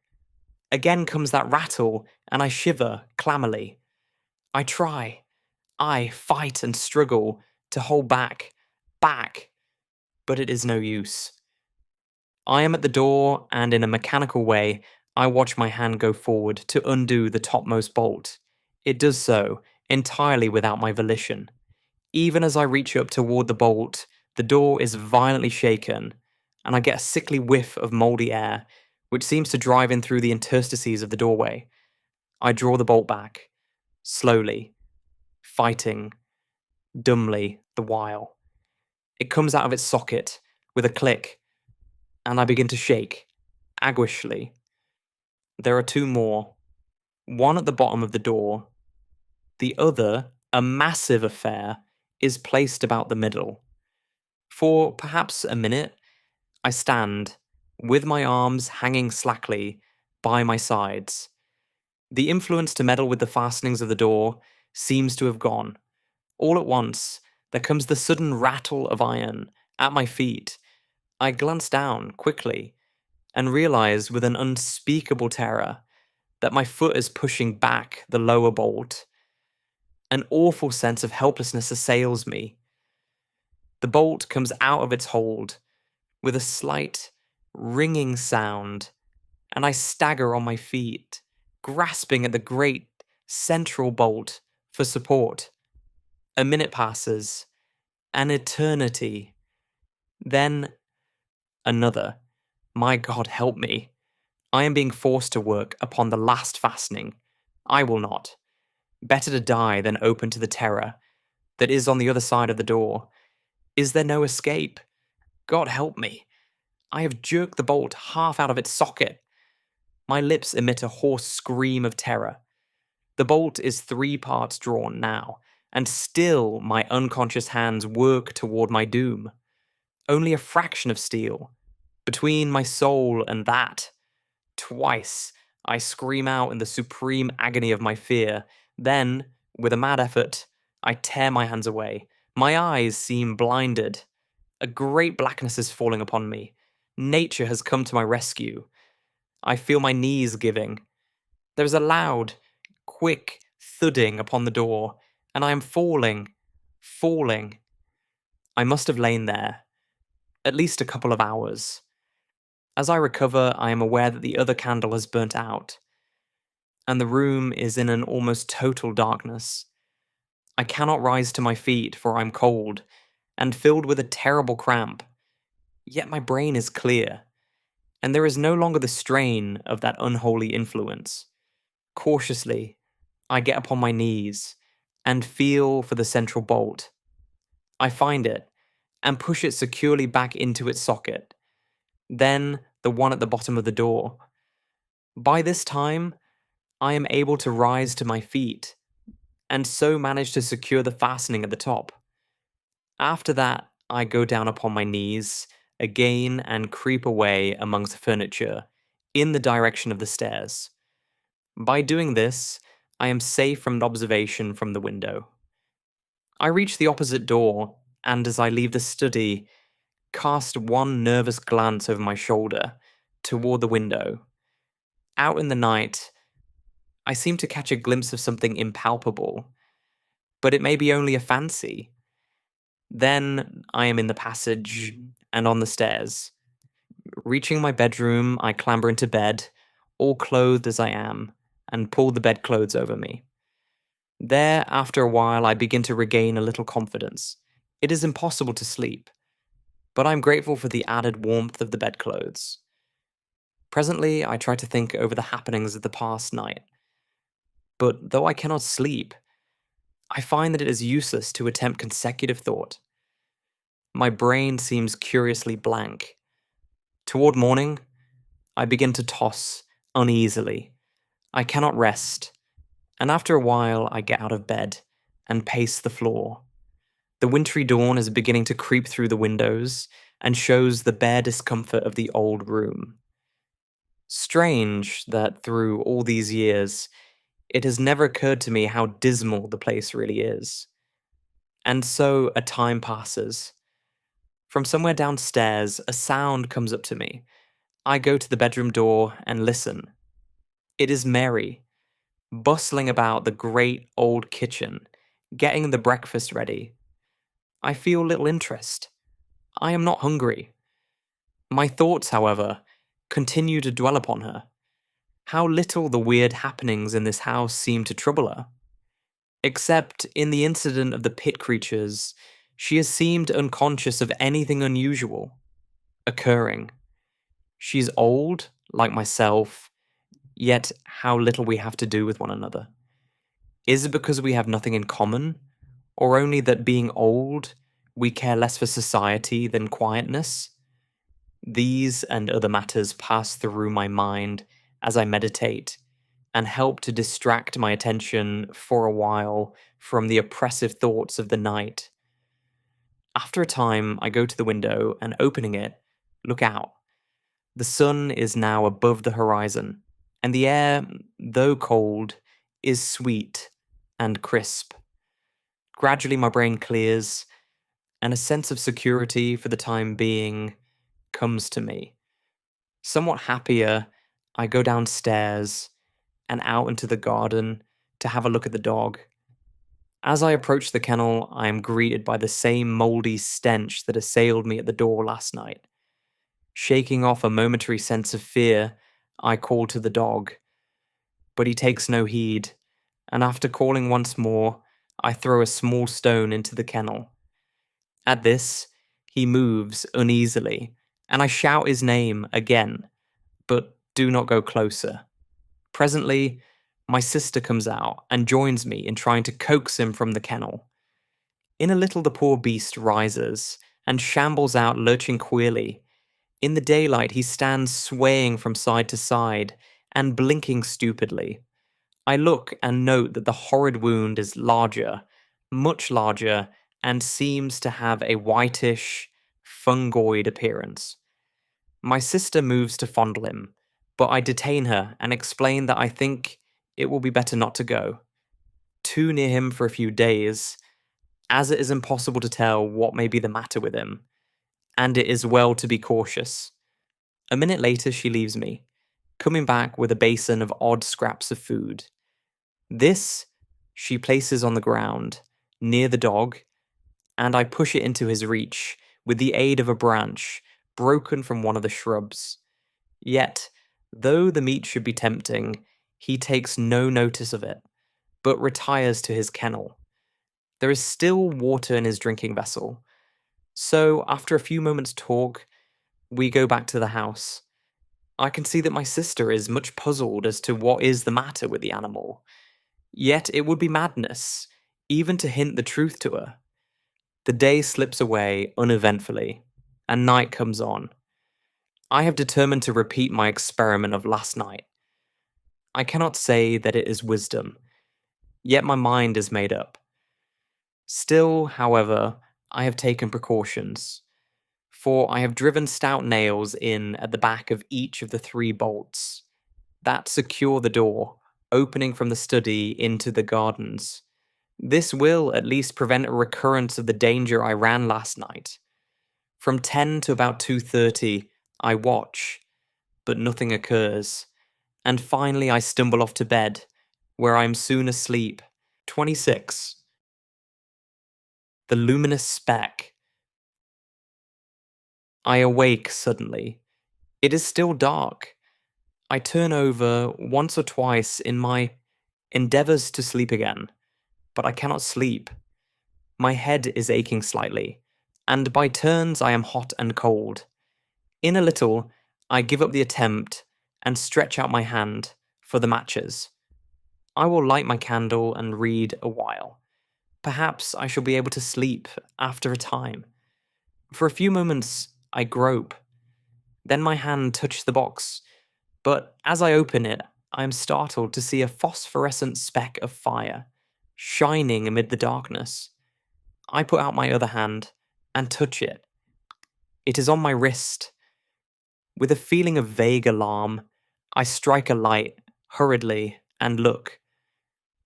[SPEAKER 1] Again comes that rattle, and I shiver clammily. I fight and struggle to hold back, but it is no use. I am at the door, and in a mechanical way, I watch my hand go forward to undo the topmost bolt. It does so, entirely without my volition. Even as I reach up toward the bolt, the door is violently shaken, and I get a sickly whiff of mouldy air, which seems to drive in through the interstices of the doorway. I draw the bolt back, slowly, fighting, dumbly, the while. It comes out of its socket, with a click, and I begin to shake, aguishly. There are two more, one at the bottom of the door. The other, a massive affair, is placed about the middle. For perhaps a minute, I stand, with my arms hanging slackly by my sides. The influence to meddle with the fastenings of the door seems to have gone. All at once, there comes the sudden rattle of iron at my feet. I glance down quickly and realize with an unspeakable terror that my foot is pushing back the lower bolt. An awful sense of helplessness assails me. The bolt comes out of its hold with a slight ringing sound, and I stagger on my feet, grasping at the great central bolt for support. A minute passes, an eternity, then another. My God, help me. I am being forced to work upon the last fastening. I will not. Better to die than open to the terror that is on the other side of the door. Is there no escape? God help me. I have jerked the bolt half out of its socket. My lips emit a hoarse scream of terror. The bolt is 3 parts drawn now, and still my unconscious hands work toward my doom. Only a fraction of steel, between my soul and that. Twice, I scream out in the supreme agony of my fear. Then, with a mad effort, I tear my hands away. My eyes seem blinded. A great blackness is falling upon me. Nature has come to my rescue. I feel my knees giving. There is a loud, quick thudding upon the door, and I am falling. I must have lain there at least a couple of hours. As I recover, I am aware that the other candle has burnt out, and the room is in an almost total darkness. I cannot rise to my feet, for I am cold, and filled with a terrible cramp. Yet my brain is clear, and there is no longer the strain of that unholy influence. Cautiously, I get upon my knees, and feel for the central bolt. I find it, and push it securely back into its socket. Then the one at the bottom of the door. By this time, I am able to rise to my feet, and so manage to secure the fastening at the top. After that, I go down upon my knees again and creep away amongst the furniture in the direction of the stairs. By doing this, I am safe from observation from the window. I reach the opposite door, and as I leave the study, cast one nervous glance over my shoulder toward the window. Out in the night, I seem to catch a glimpse of something impalpable, but it may be only a fancy. Then I am in the passage and on the stairs. Reaching my bedroom, I clamber into bed, all clothed as I am, and pull the bedclothes over me. There, after a while, I begin to regain a little confidence. It is impossible to sleep, but I'm grateful for the added warmth of the bedclothes. Presently, I try to think over the happenings of the past night. But though I cannot sleep, I find that it is useless to attempt consecutive thought. My brain seems curiously blank. Toward morning, I begin to toss uneasily. I cannot rest, and after a while I get out of bed and pace the floor. The wintry dawn is beginning to creep through the windows and shows the bare discomfort of the old room. Strange that through all these years, it has never occurred to me how dismal the place really is. And so a time passes. From somewhere downstairs, a sound comes up to me. I go to the bedroom door and listen. It is Mary, bustling about the great old kitchen, getting the breakfast ready. I feel little interest. I am not hungry. My thoughts, however, continue to dwell upon her. How little the weird happenings in this house seem to trouble her. Except in the incident of the pit creatures, she has seemed unconscious of anything unusual occurring. She's old, like myself, yet how little we have to do with one another. Is it because we have nothing in common, or only that being old, we care less for society than quietness? These and other matters pass through my mind as I meditate, and help to distract my attention for a while from the oppressive thoughts of the night. After a time, I go to the window and, opening it, look out. The sun is now above the horizon, and the air, though cold, is sweet and crisp. Gradually, my brain clears, and a sense of security for the time being comes to me. Somewhat happier, I go downstairs and out into the garden to have a look at the dog. As I approach the kennel, I am greeted by the same mouldy stench that assailed me at the door last night. Shaking off a momentary sense of fear, I call to the dog, but he takes no heed, and after calling once more, I throw a small stone into the kennel. At this, he moves uneasily, and I shout his name again, but do not go closer. Presently, my sister comes out and joins me in trying to coax him from the kennel. In a little, the poor beast rises and shambles out, lurching queerly. In the daylight, he stands swaying from side to side and blinking stupidly. I look and note that the horrid wound is larger, much larger, and seems to have a whitish, fungoid appearance. My sister moves to fondle him, but I detain her and explain that I think it will be better not to go too near him for a few days, as it is impossible to tell what may be the matter with him, and it is well to be cautious. A minute later, she leaves me, coming back with a basin of odd scraps of food. This she places on the ground, near the dog, and I push it into his reach with the aid of a branch broken from one of the shrubs. Yet, though the meat should be tempting, he takes no notice of it, but retires to his kennel. There is still water in his drinking vessel, so after a few moments' talk, we go back to the house. I can see that my sister is much puzzled as to what is the matter with the animal. Yet it would be madness, even to hint the truth to her. The day slips away uneventfully, and night comes on. I have determined to repeat my experiment of last night. I cannot say that it is wisdom, yet my mind is made up. Still, however, I have taken precautions, for I have driven stout nails in at the back of each of the 3 bolts that secure the door, opening from the study into the gardens. This will at least prevent a recurrence of the danger I ran last night. From 10 to about 2:30, I watch, but nothing occurs, and finally I stumble off to bed, where I am soon asleep. 26. The luminous speck. I awake suddenly. It is still dark. I turn over once or twice in my endeavors to sleep again, but I cannot sleep. My head is aching slightly, and by turns I am hot and cold. In a little, I give up the attempt and stretch out my hand for the matches. I will light my candle and read a while. Perhaps I shall be able to sleep after a time. For a few moments, I grope. Then my hand touches the box, but as I open it, I am startled to see a phosphorescent speck of fire shining amid the darkness. I put out my other hand and touch it. It is on my wrist. With a feeling of vague alarm, I strike a light hurriedly and look,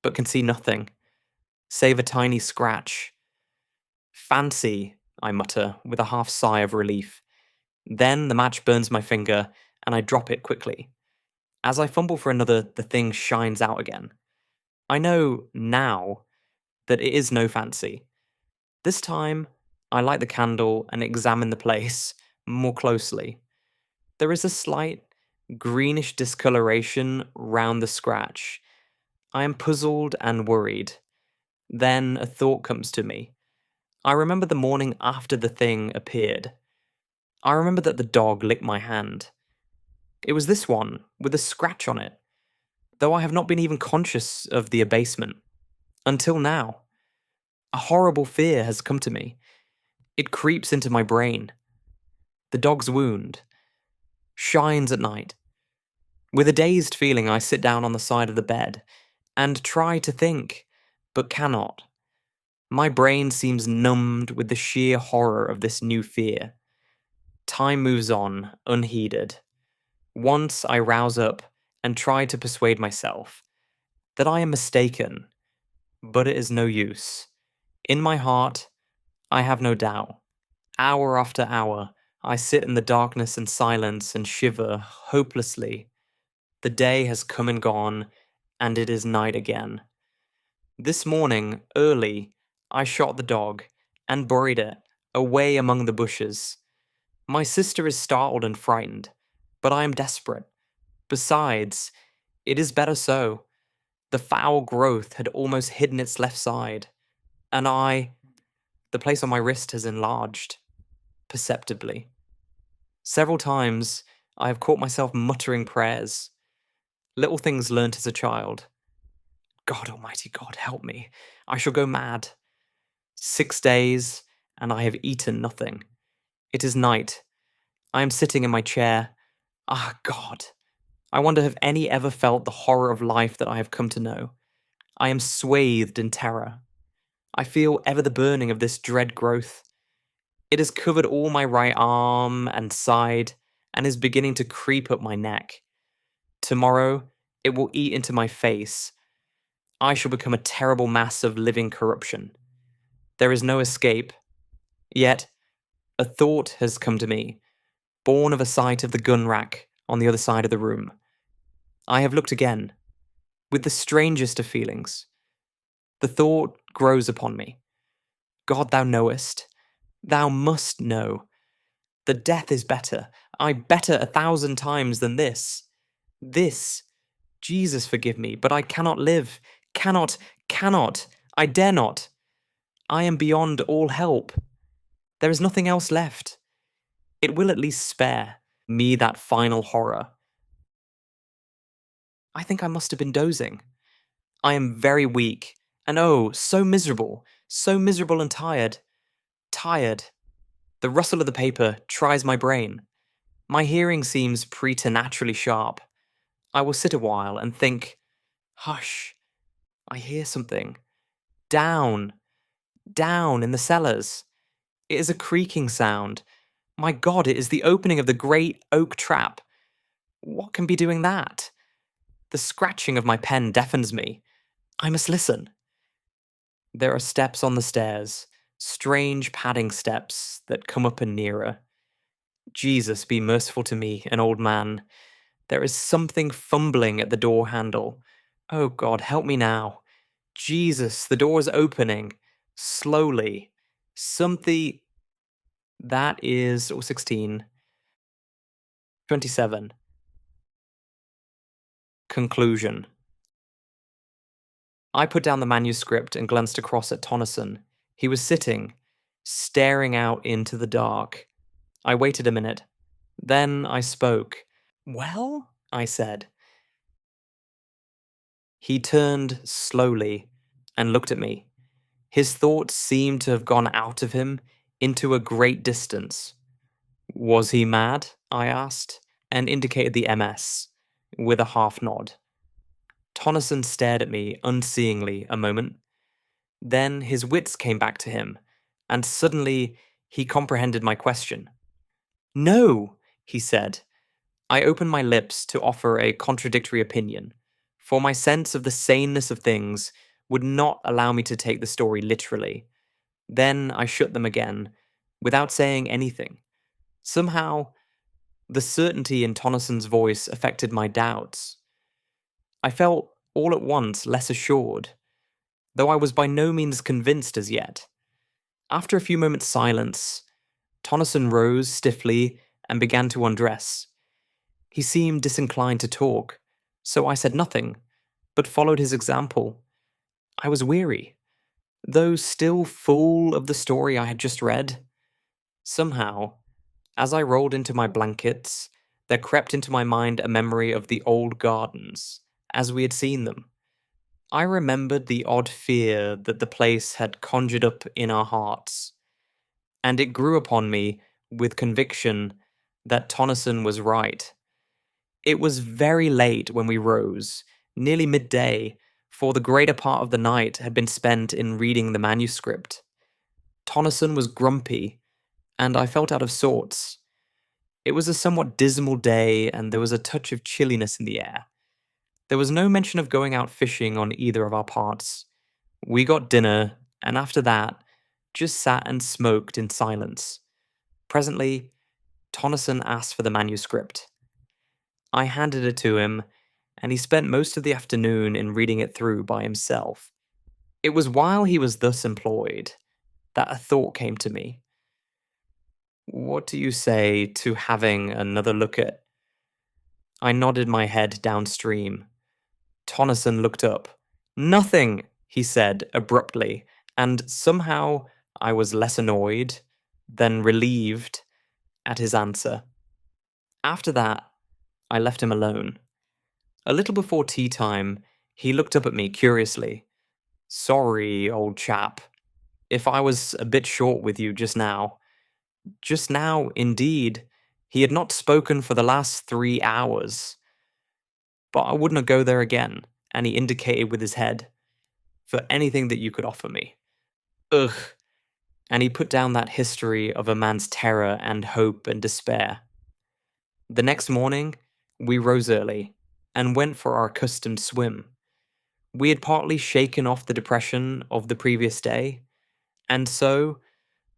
[SPEAKER 1] but can see nothing, save a tiny scratch. Fancy, I mutter with a half sigh of relief. Then the match burns my finger, and I drop it quickly. As I fumble for another, the thing shines out again. I know now that it is no fancy. This time, I light the candle and examine the place more closely. There is a slight greenish discoloration round the scratch. I am puzzled and worried. Then a thought comes to me. I remember the morning after the thing appeared. I remember that the dog licked my hand. It was this one, with a scratch on it, though I have not been even conscious of the abasement. Until now. A horrible fear has come to me. It creeps into my brain. The dog's wound shines at night. With a dazed feeling, I sit down on the side of the bed and try to think, but cannot. My brain seems numbed with the sheer horror of this new fear. Time moves on, unheeded. Once I rouse up and try to persuade myself that I am mistaken, but it is no use. In my heart, I have no doubt. Hour after hour, I sit in the darkness and silence and shiver hopelessly. The day has come and gone, and it is night again. This morning, early, I shot the dog and buried it away among the bushes. My sister is startled and frightened, but I am desperate. Besides, it is better so. The foul growth had almost hidden its left side, and the place on my wrist has enlarged, perceptibly. Several times I have caught myself muttering prayers, little things learnt as a child. God, Almighty God, help me. I shall go mad. 6 days, and I have eaten nothing. It is night. I am sitting in my chair. Ah, God. I wonder have any ever felt the horror of life that I have come to know. I am swathed in terror. I feel ever the burning of this dread growth. It has covered all my right arm and side, and is beginning to creep up my neck. Tomorrow, it will eat into my face. I shall become a terrible mass of living corruption. There is no escape. Yet, a thought has come to me, born of a sight of the gun rack on the other side of the room. I have looked again, with the strangest of feelings. The thought grows upon me. God, thou knowest. Thou must know. The death is better, better 1,000 times than this. This, Jesus forgive me, but I cannot live. Cannot. I dare not. I am beyond all help. There is nothing else left. It will at least spare me that final horror. I think I must have been dozing. I am very weak, and oh, so miserable and tired. Tired. The rustle of the paper tries my brain. My hearing seems preternaturally sharp. I will sit a while and think, hush, I hear something. Down in the cellars. It is a creaking sound. My God, it is the opening of the great oak trap. What can be doing that? The scratching of my pen deafens me. I must listen. There are steps on the stairs, strange padding steps that come up and nearer. Jesus, be merciful to me, an old man. There is something fumbling at the door handle. Oh God, help me now. Jesus, the door is opening. Slowly. Something. That is 16. 27. Conclusion. I put down the manuscript and glanced across at Tonneson. He was sitting, staring out into the dark. I waited a minute. Then I spoke. Well? I said. He turned slowly and looked at me. His thoughts seemed to have gone out of him into a great distance. Was he mad? I asked, and indicated the MS, with a half nod. Tonneson stared at me unseeingly a moment. Then his wits came back to him, and suddenly he comprehended my question. No, he said. I opened my lips to offer a contradictory opinion, for my sense of the saneness of things would not allow me to take the story literally. Then I shut them again, without saying anything. Somehow, the certainty in Tonneson's voice affected my doubts. I felt all at once less assured, though I was by no means convinced as yet. After a few moments' silence, Tonneson rose stiffly and began to undress. He seemed disinclined to talk, so I said nothing, but followed his example. I was weary, though still full of the story I had just read. Somehow, as I rolled into my blankets, there crept into my mind a memory of the old gardens, as we had seen them. I remembered the odd fear that the place had conjured up in our hearts, and it grew upon me with conviction that Tonneson was right. It was very late when we rose, nearly midday, for the greater part of the night had been spent in reading the manuscript. Tonneson was grumpy, and I felt out of sorts. It was a somewhat dismal day, and there was a touch of chilliness in the air. There was no mention of going out fishing on either of our parts. We got dinner, and after that, just sat and smoked in silence. Presently, Tonneson asked for the manuscript. I handed it to him, and he spent most of the afternoon in reading it through by himself. It was while he was thus employed that a thought came to me. What do you say to having another look at? I nodded my head downstream. Tonneson looked up. Nothing, he said abruptly, and somehow I was less annoyed than relieved at his answer. After that, I left him alone. A little before tea time, he looked up at me curiously. Sorry, old chap, if I was a bit short with you just now. Just now, indeed. He had not spoken for the last 3 hours. But I would not go there again, and he indicated with his head, for anything that you could offer me. Ugh. And he put down that history of a man's terror and hope and despair. The next morning, we rose early and went for our accustomed swim. We had partly shaken off the depression of the previous day, and so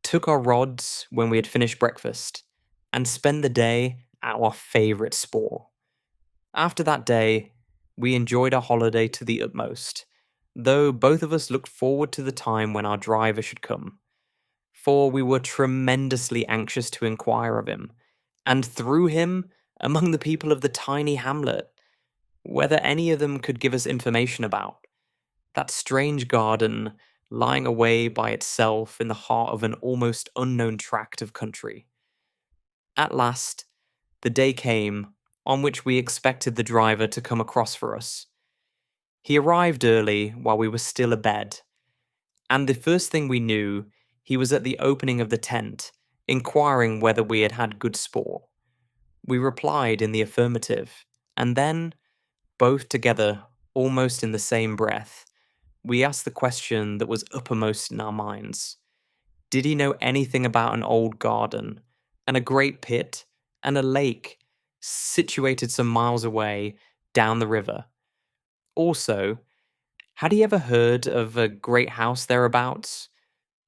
[SPEAKER 1] took our rods when we had finished breakfast and spent the day at our favourite sport. After that day, we enjoyed our holiday to the utmost, though both of us looked forward to the time when our driver should come, for we were tremendously anxious to inquire of him, and through him, among the people of the tiny hamlet, whether any of them could give us information about that strange garden lying away by itself in the heart of an almost unknown tract of country. At last, the day came on which we expected the driver to come across for us. He arrived early while we were still abed, and the first thing we knew, he was at the opening of the tent, inquiring whether we had had good sport. We replied in the affirmative, and then, both together, almost in the same breath, we asked the question that was uppermost in our minds. Did he know anything about an old garden, and a great pit, and a lake, situated some miles away, down the river? Also, had he ever heard of a great house thereabouts?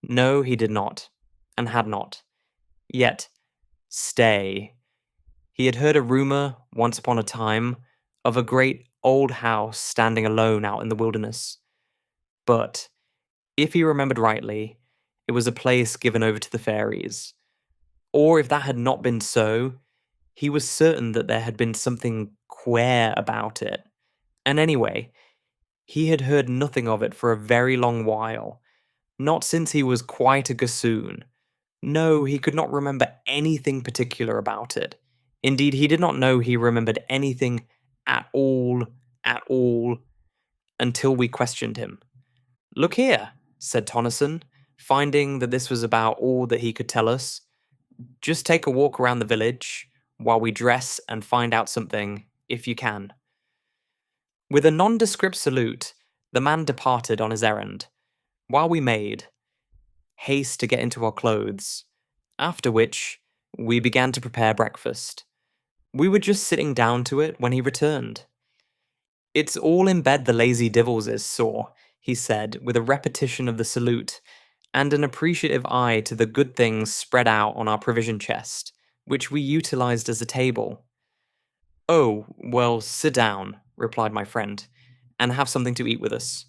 [SPEAKER 1] No, he did not, and had not. Yet, stay. He had heard a rumour, once upon a time, of a great old house standing alone out in the wilderness. But, if he remembered rightly, it was a place given over to the fairies. Or if that had not been so, he was certain that there had been something queer about it. And anyway, he had heard nothing of it for a very long while, not since he was quite a gossoon. No, he could not remember anything particular about it. Indeed, he did not know he remembered anything at all, until we questioned him. Look here, said Tonneson, finding that this was about all that he could tell us. Just take a walk around the village while we dress and find out something, if you can. With a nondescript salute, the man departed on his errand, while we made haste to get into our clothes, after which we began to prepare breakfast. We were just sitting down to it when he returned. It's all in bed the lazy divils is, sore, he said, with a repetition of the salute, and an appreciative eye to the good things spread out on our provision chest, which we utilized as a table. Oh, well, sit down, replied my friend, and have something to eat with us,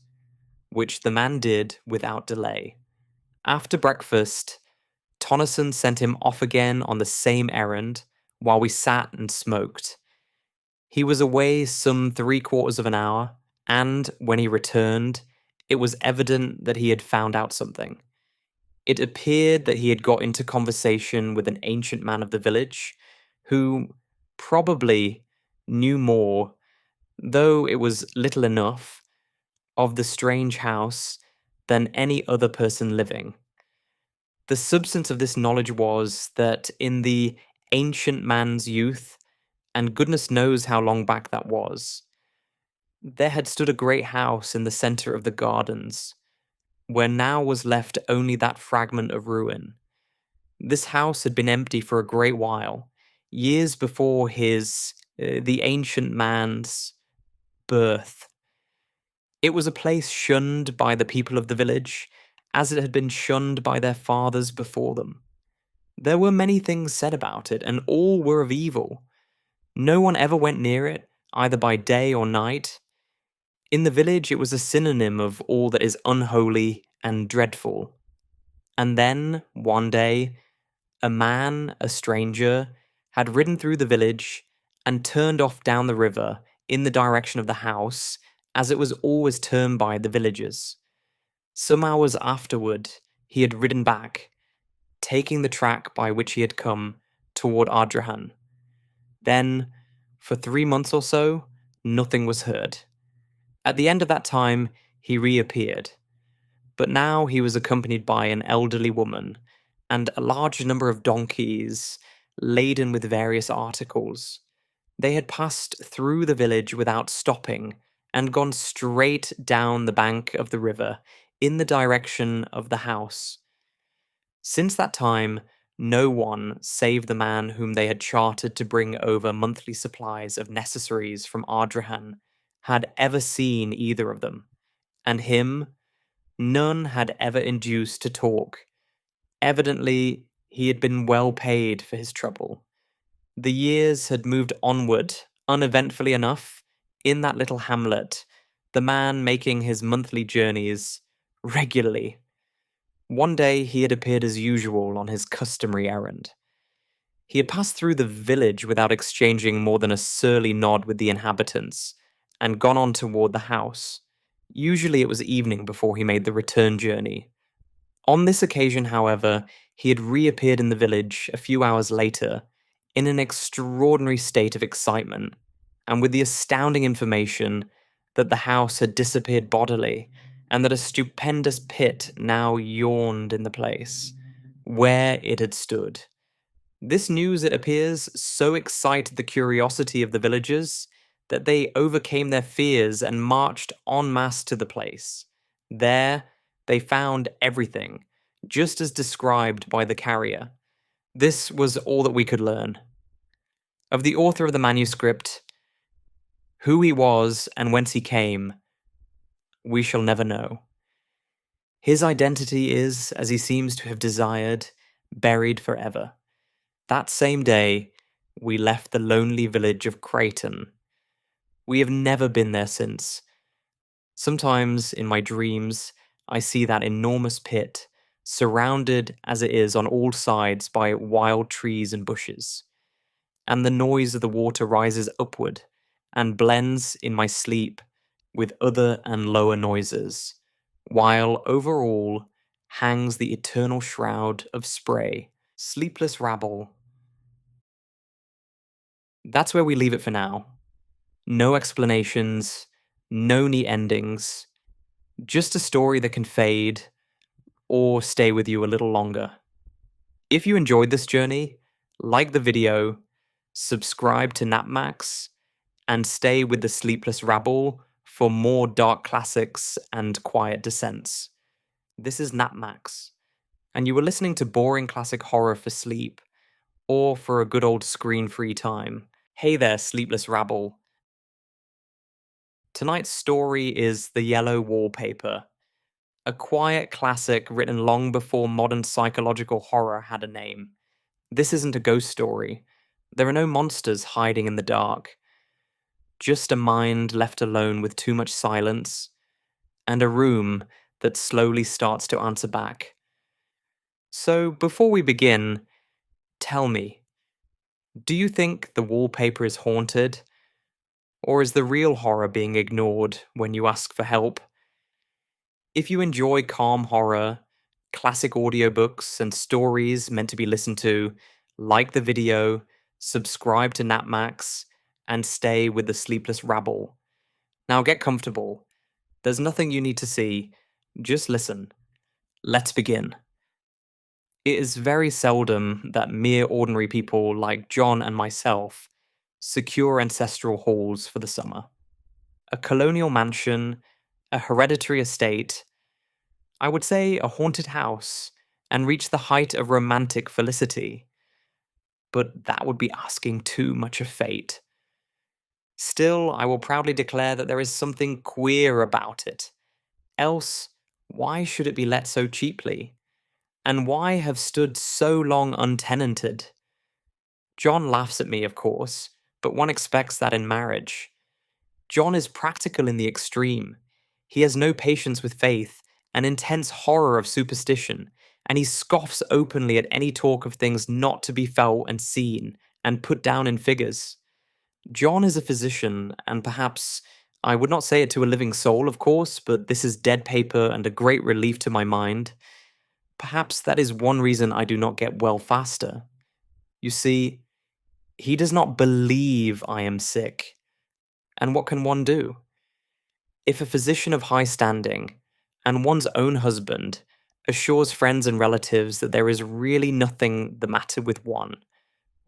[SPEAKER 1] which the man did without delay. After breakfast, Tonneson sent him off again on the same errand, while we sat and smoked. He was away some 3/4 of an hour, and when he returned, it was evident that he had found out something. It appeared that he had got into conversation with an ancient man of the village, who probably knew more, though it was little enough, of the strange house than any other person living. The substance of this knowledge was that in the ancient man's youth, and goodness knows how long back that was, there had stood a great house in the centre of the gardens, where now was left only that fragment of ruin. This house had been empty for a great while, years before the ancient man's birth. It was a place shunned by the people of the village, as it had been shunned by their fathers before them. There were many things said about it, and all were of evil. No one ever went near it, either by day or night. In the village, it was a synonym of all that is unholy and dreadful. And then, one day, a man, a stranger, had ridden through the village and turned off down the river in the direction of the house, as it was always turned by the villagers. Some hours afterward, he had ridden back, taking the track by which he had come toward Ardrahan. Then, for 3 months or so, nothing was heard. At the end of that time, he reappeared. But now he was accompanied by an elderly woman and a large number of donkeys laden with various articles. They had passed through the village without stopping and gone straight down the bank of the river in the direction of the house. Since that time, no one, save the man whom they had chartered to bring over monthly supplies of necessaries from Ardrahan, had ever seen either of them, and him none had ever induced to talk. Evidently, he had been well paid for his trouble. The years had moved onward, uneventfully enough, in that little hamlet, the man making his monthly journeys regularly. One day he had appeared as usual on his customary errand. He had passed through the village without exchanging more than a surly nod with the inhabitants, and gone on toward the house. Usually it was evening before he made the return journey. On this occasion, however, he had reappeared in the village a few hours later, in an extraordinary state of excitement, and with the astounding information that the house had disappeared bodily, and that a stupendous pit now yawned in the place where it had stood. This news, it appears, so excited the curiosity of the villagers that they overcame their fears and marched en masse to the place. There, they found everything, just as described by the carrier. This was all that we could learn. Of the author of the manuscript, who he was and whence he came, we shall never know. His identity is, as he seems to have desired, buried forever. That same day, we left the lonely village of Creighton. We have never been there since. Sometimes, in my dreams, I see that enormous pit, surrounded as it is on all sides by wild trees and bushes. And the noise of the water rises upward and blends in my sleep with other and lower noises, while over all hangs the eternal shroud of spray, sleepless rabble. That's where we leave it for now. No explanations, no neat endings, just a story that can fade or stay with you a little longer. If you enjoyed this journey, like the video, subscribe to Napmax, and stay with the Sleepless Rabble for more dark classics and quiet descents. This is Napmax, and you were listening to boring classic horror for sleep, or for a good old screen-free time. Hey there, Sleepless Rabble. Tonight's story is The Yellow Wallpaper, a quiet classic written long before modern psychological horror had a name. This isn't a ghost story. There are no monsters hiding in the dark. Just a mind left alone with too much silence, and a room that slowly starts to answer back. So, before we begin, tell me, do you think the wallpaper is haunted? Or is the real horror being ignored when you ask for help? If you enjoy calm horror, classic audiobooks, and stories meant to be listened to, like the video, subscribe to Napmax, and stay with the Sleepless Rabble. Now get comfortable. There's nothing you need to see. Just listen. Let's begin. It is very seldom that mere ordinary people like John and myself secure ancestral halls for the summer. A colonial mansion, a hereditary estate, I would say a haunted house, and reach the height of romantic felicity. but that would be asking too much of fate. Still, I will proudly declare that there is something queer about it. Else, why should it be let so cheaply? And why have stood so long untenanted? John laughs at me, of course, but one expects that in marriage. John is practical in the extreme. He has no patience with faith, an intense horror of superstition, and he scoffs openly at any talk of things not to be felt and seen and put down in figures. John is a physician, and perhaps I would not say it to a living soul, of course, but this is dead paper and a great relief to my mind. Perhaps that is one reason I do not get well faster. You see, he does not believe I am sick. And what can one do? If a physician of high standing, and one's own husband, assures friends and relatives that there is really nothing the matter with one,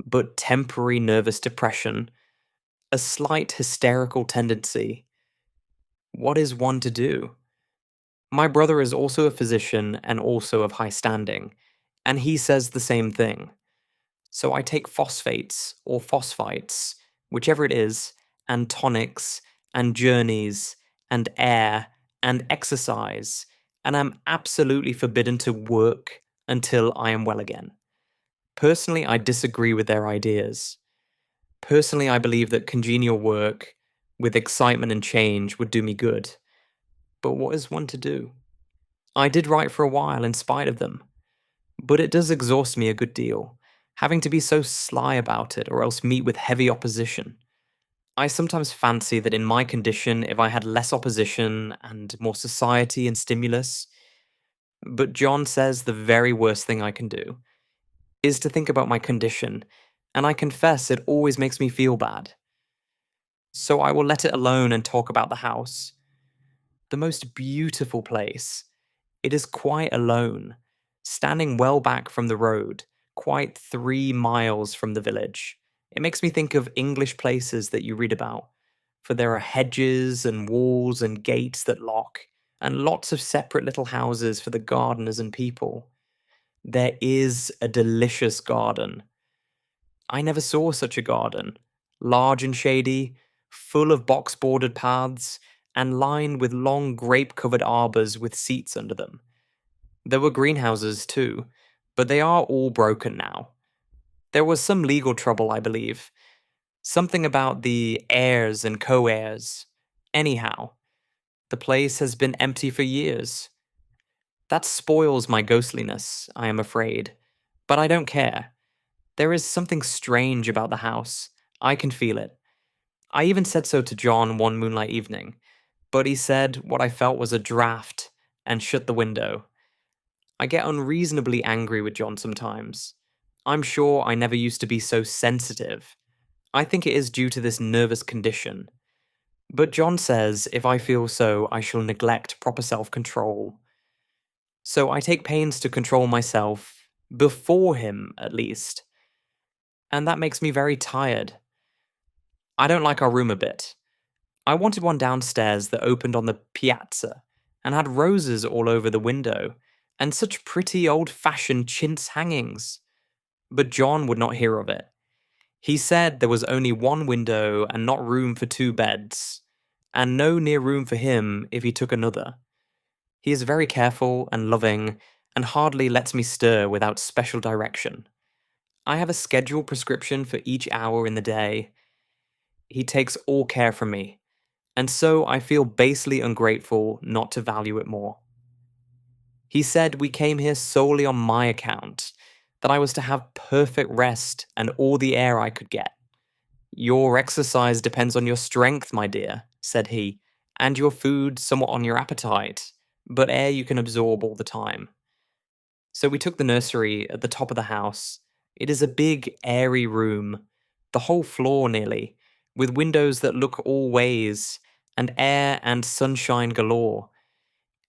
[SPEAKER 1] but temporary nervous depression, a slight hysterical tendency, what is one to do? My brother is also a physician and also of high standing, and he says the same thing. So I take phosphates or phosphites, whichever it is, and tonics, and journeys, and air, and exercise, and I'm absolutely forbidden to work until I am well again. Personally, I disagree with their ideas. Personally, I believe that congenial work with excitement and change would do me good. But what is one to do? I did write for a while in spite of them, but it does exhaust me a good deal, having to be so sly about it or else meet with heavy opposition. I sometimes fancy that in my condition, if I had less opposition and more society and stimulus, but John says the very worst thing I can do is to think about my condition, and I confess it always makes me feel bad. So I will let it alone and talk about the house. The most beautiful place. It is quite alone, standing well back from the road, quite 3 miles from the village. It makes me think of English places that you read about, for there are hedges and walls and gates that lock, and lots of separate little houses for the gardeners and people. There is a delicious garden. I never saw such a garden, large and shady, full of box-bordered paths, and lined with long grape-covered arbors with seats under them. There were greenhouses, too, but they are all broken now. There was some legal trouble, I believe. Something about the heirs and co-heirs. Anyhow, the place has been empty for years. That spoils my ghostliness, I am afraid. But I don't care. There is something strange about the house. I can feel it. I even said so to John one moonlight evening, but he said what I felt was a draught and shut the window. I get unreasonably angry with John sometimes. I'm sure I never used to be so sensitive. I think it is due to this nervous condition. But John says if I feel so, I shall neglect proper self-control. So I take pains to control myself, before him at least. And that makes me very tired. I don't like our room a bit. I wanted one downstairs that opened on the piazza and had roses all over the window and such pretty old-fashioned chintz hangings. But John would not hear of it. He said there was only one window and not room for 2 beds, and no near room for him if he took another. He is very careful and loving and hardly lets me stir without special direction. I have a scheduled prescription for each hour in the day. He takes all care from me, and so I feel basely ungrateful not to value it more. He said we came here solely on my account, that I was to have perfect rest and all the air I could get. Your exercise depends on your strength, my dear, said he, and your food somewhat on your appetite, but air you can absorb all the time. So we took the nursery at the top of the house. It is a big, airy room, the whole floor nearly, with windows that look all ways, and air and sunshine galore.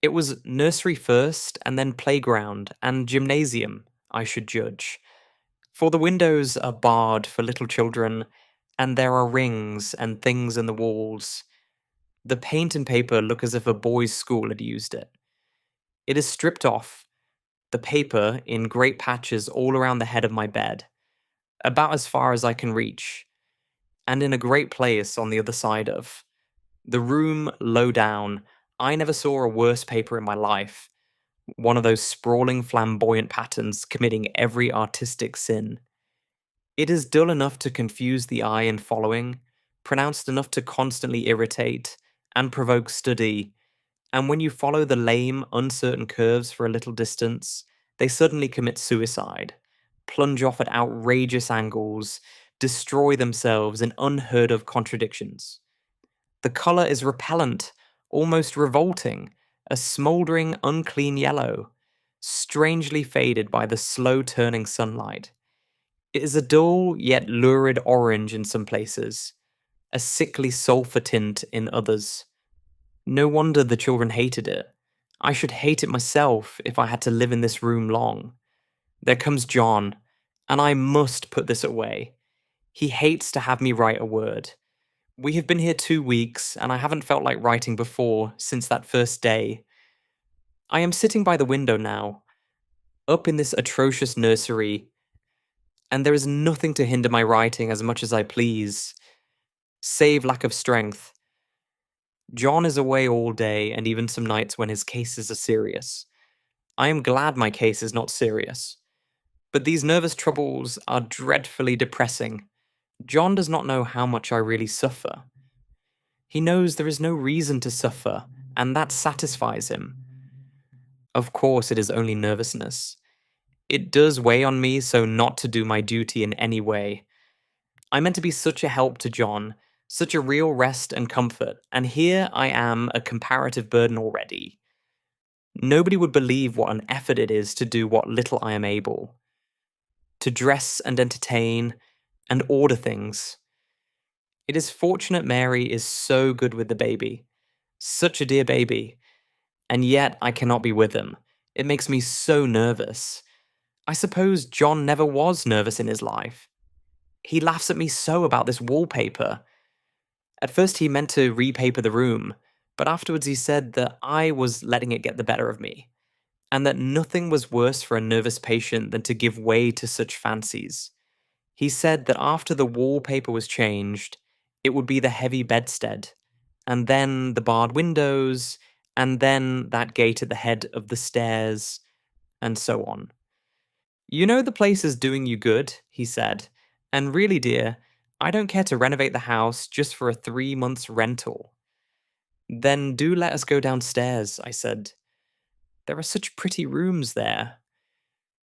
[SPEAKER 1] It was nursery first, and then playground and gymnasium, I should judge. For the windows are barred for little children, and there are rings and things in the walls. The paint and paper look as if a boys' school had used it. It is stripped off, the paper in great patches all around the head of my bed. about as far as I can reach, and in a great place on the other side of. The room low down, I never saw a worse paper in my life. One of those sprawling flamboyant patterns committing every artistic sin. It is dull enough to confuse the eye in following, pronounced enough to constantly irritate, and provoke study, and when you follow the lame, uncertain curves for a little distance, they suddenly commit suicide, plunge off at outrageous angles, destroy themselves in unheard of contradictions. The colour is repellent, almost revolting, a smouldering, unclean yellow, strangely faded by the slow turning sunlight. It is a dull yet lurid orange in some places, a sickly sulphur tint in others. No wonder the children hated it. I should hate it myself if I had to live in this room long. There comes John, and I must put this away. He hates to have me write a word. We have been here 2 weeks, and I haven't felt like writing before since that first day. I am sitting by the window now, up in this atrocious nursery, and there is nothing to hinder my writing as much as I please, save lack of strength. John is away all day, and even some nights when his cases are serious. I am glad my case is not serious. But these nervous troubles are dreadfully depressing. John does not know how much I really suffer. He knows there is no reason to suffer, and that satisfies him. Of course, it is only nervousness. It does weigh on me so not to do my duty in any way. I meant to be such a help to John, such a real rest and comfort, and here I am a comparative burden already. Nobody would believe what an effort it is to do what little I am able. To dress and entertain and order things. It is fortunate Mary is so good with the baby. Such a dear baby. And yet I cannot be with him. It makes me so nervous. I suppose John never was nervous in his life. He laughs at me so about this wallpaper. At first he meant to repaper the room, but afterwards he said that I was letting it get the better of me, and that nothing was worse for a nervous patient than to give way to such fancies. He said that after the wallpaper was changed, it would be the heavy bedstead, and then the barred windows, and then that gate at the head of the stairs, and so on. You know the place is doing you good, he said, and really, dear, I don't care to renovate the house just for a 3 months rental. Then do let us go downstairs, I said. There are such pretty rooms there.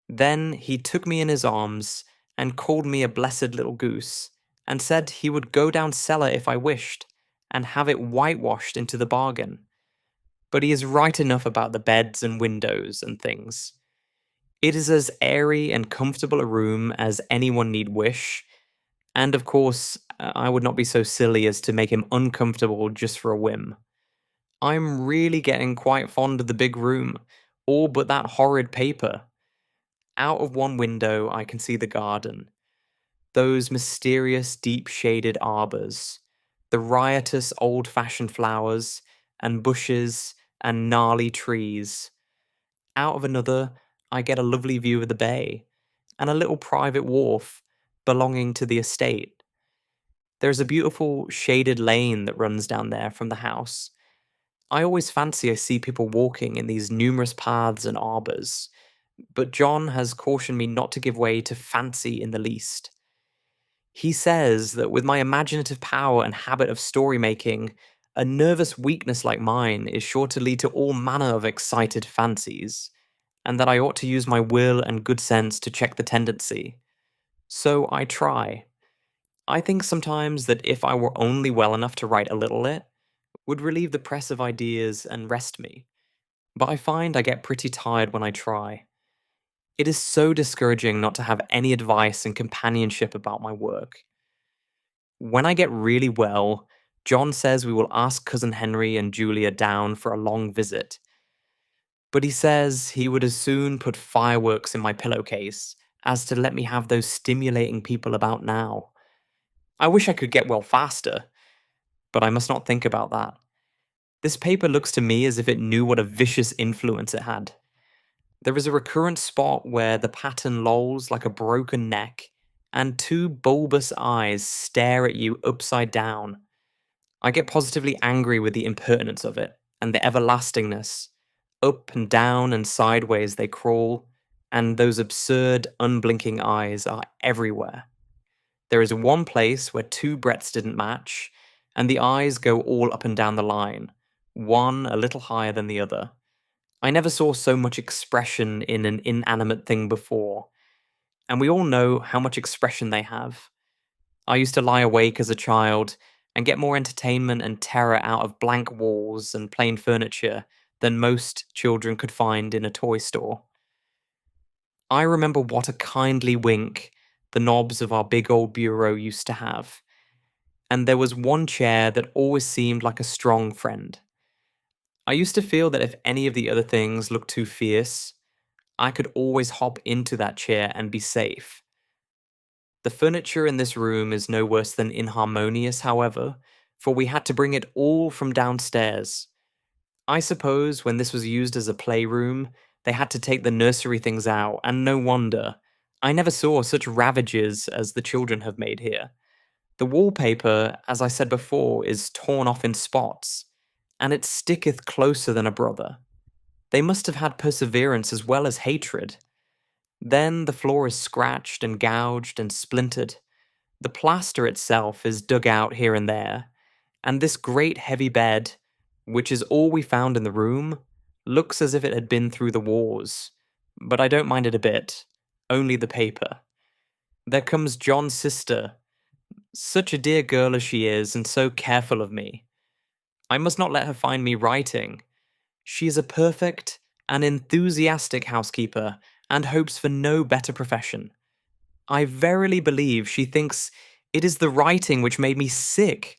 [SPEAKER 1] Then he took me in his arms and called me a blessed little goose, and said he would go down cellar if I wished, and have it whitewashed into the bargain. But he is right enough about the beds and windows and things. It is as airy and comfortable a room as anyone need wish, and of course, I would not be so silly as to make him uncomfortable just for a whim. I'm really getting quite fond of the big room, all but that horrid paper. Out of one window I can see the garden. Those mysterious deep-shaded arbors, the riotous old-fashioned flowers, and bushes, and gnarly trees. Out of another, I get a lovely view of the bay, and a little private wharf belonging to the estate. There's a beautiful shaded lane that runs down there from the house. I always fancy I see people walking in these numerous paths and arbors, but John has cautioned me not to give way to fancy in the least. He says that with my imaginative power and habit of story making, a nervous weakness like mine is sure to lead to all manner of excited fancies, and that I ought to use my will and good sense to check the tendency. So I try. I think sometimes that if I were only well enough to write a little it, would relieve the press of ideas and rest me. But I find I get pretty tired when I try. It is so discouraging not to have any advice and companionship about my work. When I get really well, John says we will ask Cousin Henry and Julia down for a long visit. But he says he would as soon put fireworks in my pillowcase as to let me have those stimulating people about now. I wish I could get well faster, but I must not think about that. This paper looks to me as if it knew what a vicious influence it had. There is a recurrent spot where the pattern lolls like a broken neck, and two bulbous eyes stare at you upside down. I get positively angry with the impertinence of it, and the everlastingness. Up and down and sideways they crawl, and those absurd, unblinking eyes are everywhere. There is one place where two breadths didn't match, and the eyes go all up and down the line, one a little higher than the other. I never saw so much expression in an inanimate thing before, and we all know how much expression they have. I used to lie awake as a child and get more entertainment and terror out of blank walls and plain furniture than most children could find in a toy store. I remember what a kindly wink the knobs of our big old bureau used to have, and there was one chair that always seemed like a strong friend. I used to feel that if any of the other things looked too fierce, I could always hop into that chair and be safe. The furniture in this room is no worse than inharmonious, however, for we had to bring it all from downstairs. I suppose when this was used as a playroom, they had to take the nursery things out, and no wonder. I never saw such ravages as the children have made here. The wallpaper, as I said before, is torn off in spots, and it sticketh closer than a brother. They must have had perseverance as well as hatred. Then the floor is scratched and gouged and splintered. The plaster itself is dug out here and there, and this great heavy bed, which is all we found in the room, looks as if it had been through the wars. But I don't mind it a bit, only the paper. There comes John's sister, such a dear girl as she is, and so careful of me. I must not let her find me writing. She is a perfect and enthusiastic housekeeper, and hopes for no better profession. I verily believe she thinks it is the writing which made me sick,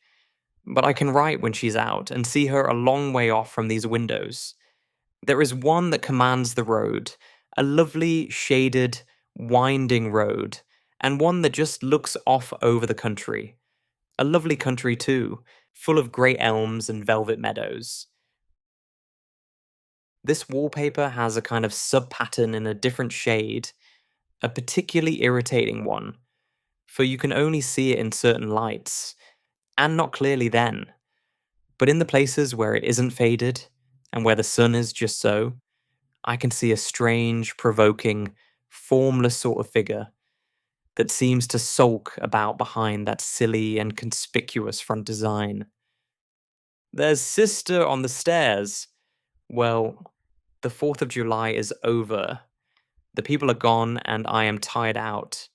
[SPEAKER 1] but I can write when she's out, and see her a long way off from these windows. There is one that commands the road, a lovely, shaded, winding road, and one that just looks off over the country. A lovely country too, full of great elms and velvet meadows. This wallpaper has a kind of sub-pattern in a different shade, a particularly irritating one, for you can only see it in certain lights, and not clearly then. But in the places where it isn't faded, and where the sun is just so, I can see a strange, provoking, formless sort of figure that seems to sulk about behind that silly and conspicuous front design. There's sister on the stairs. Well, the 4th of July is over. The people are gone, and I am tired out.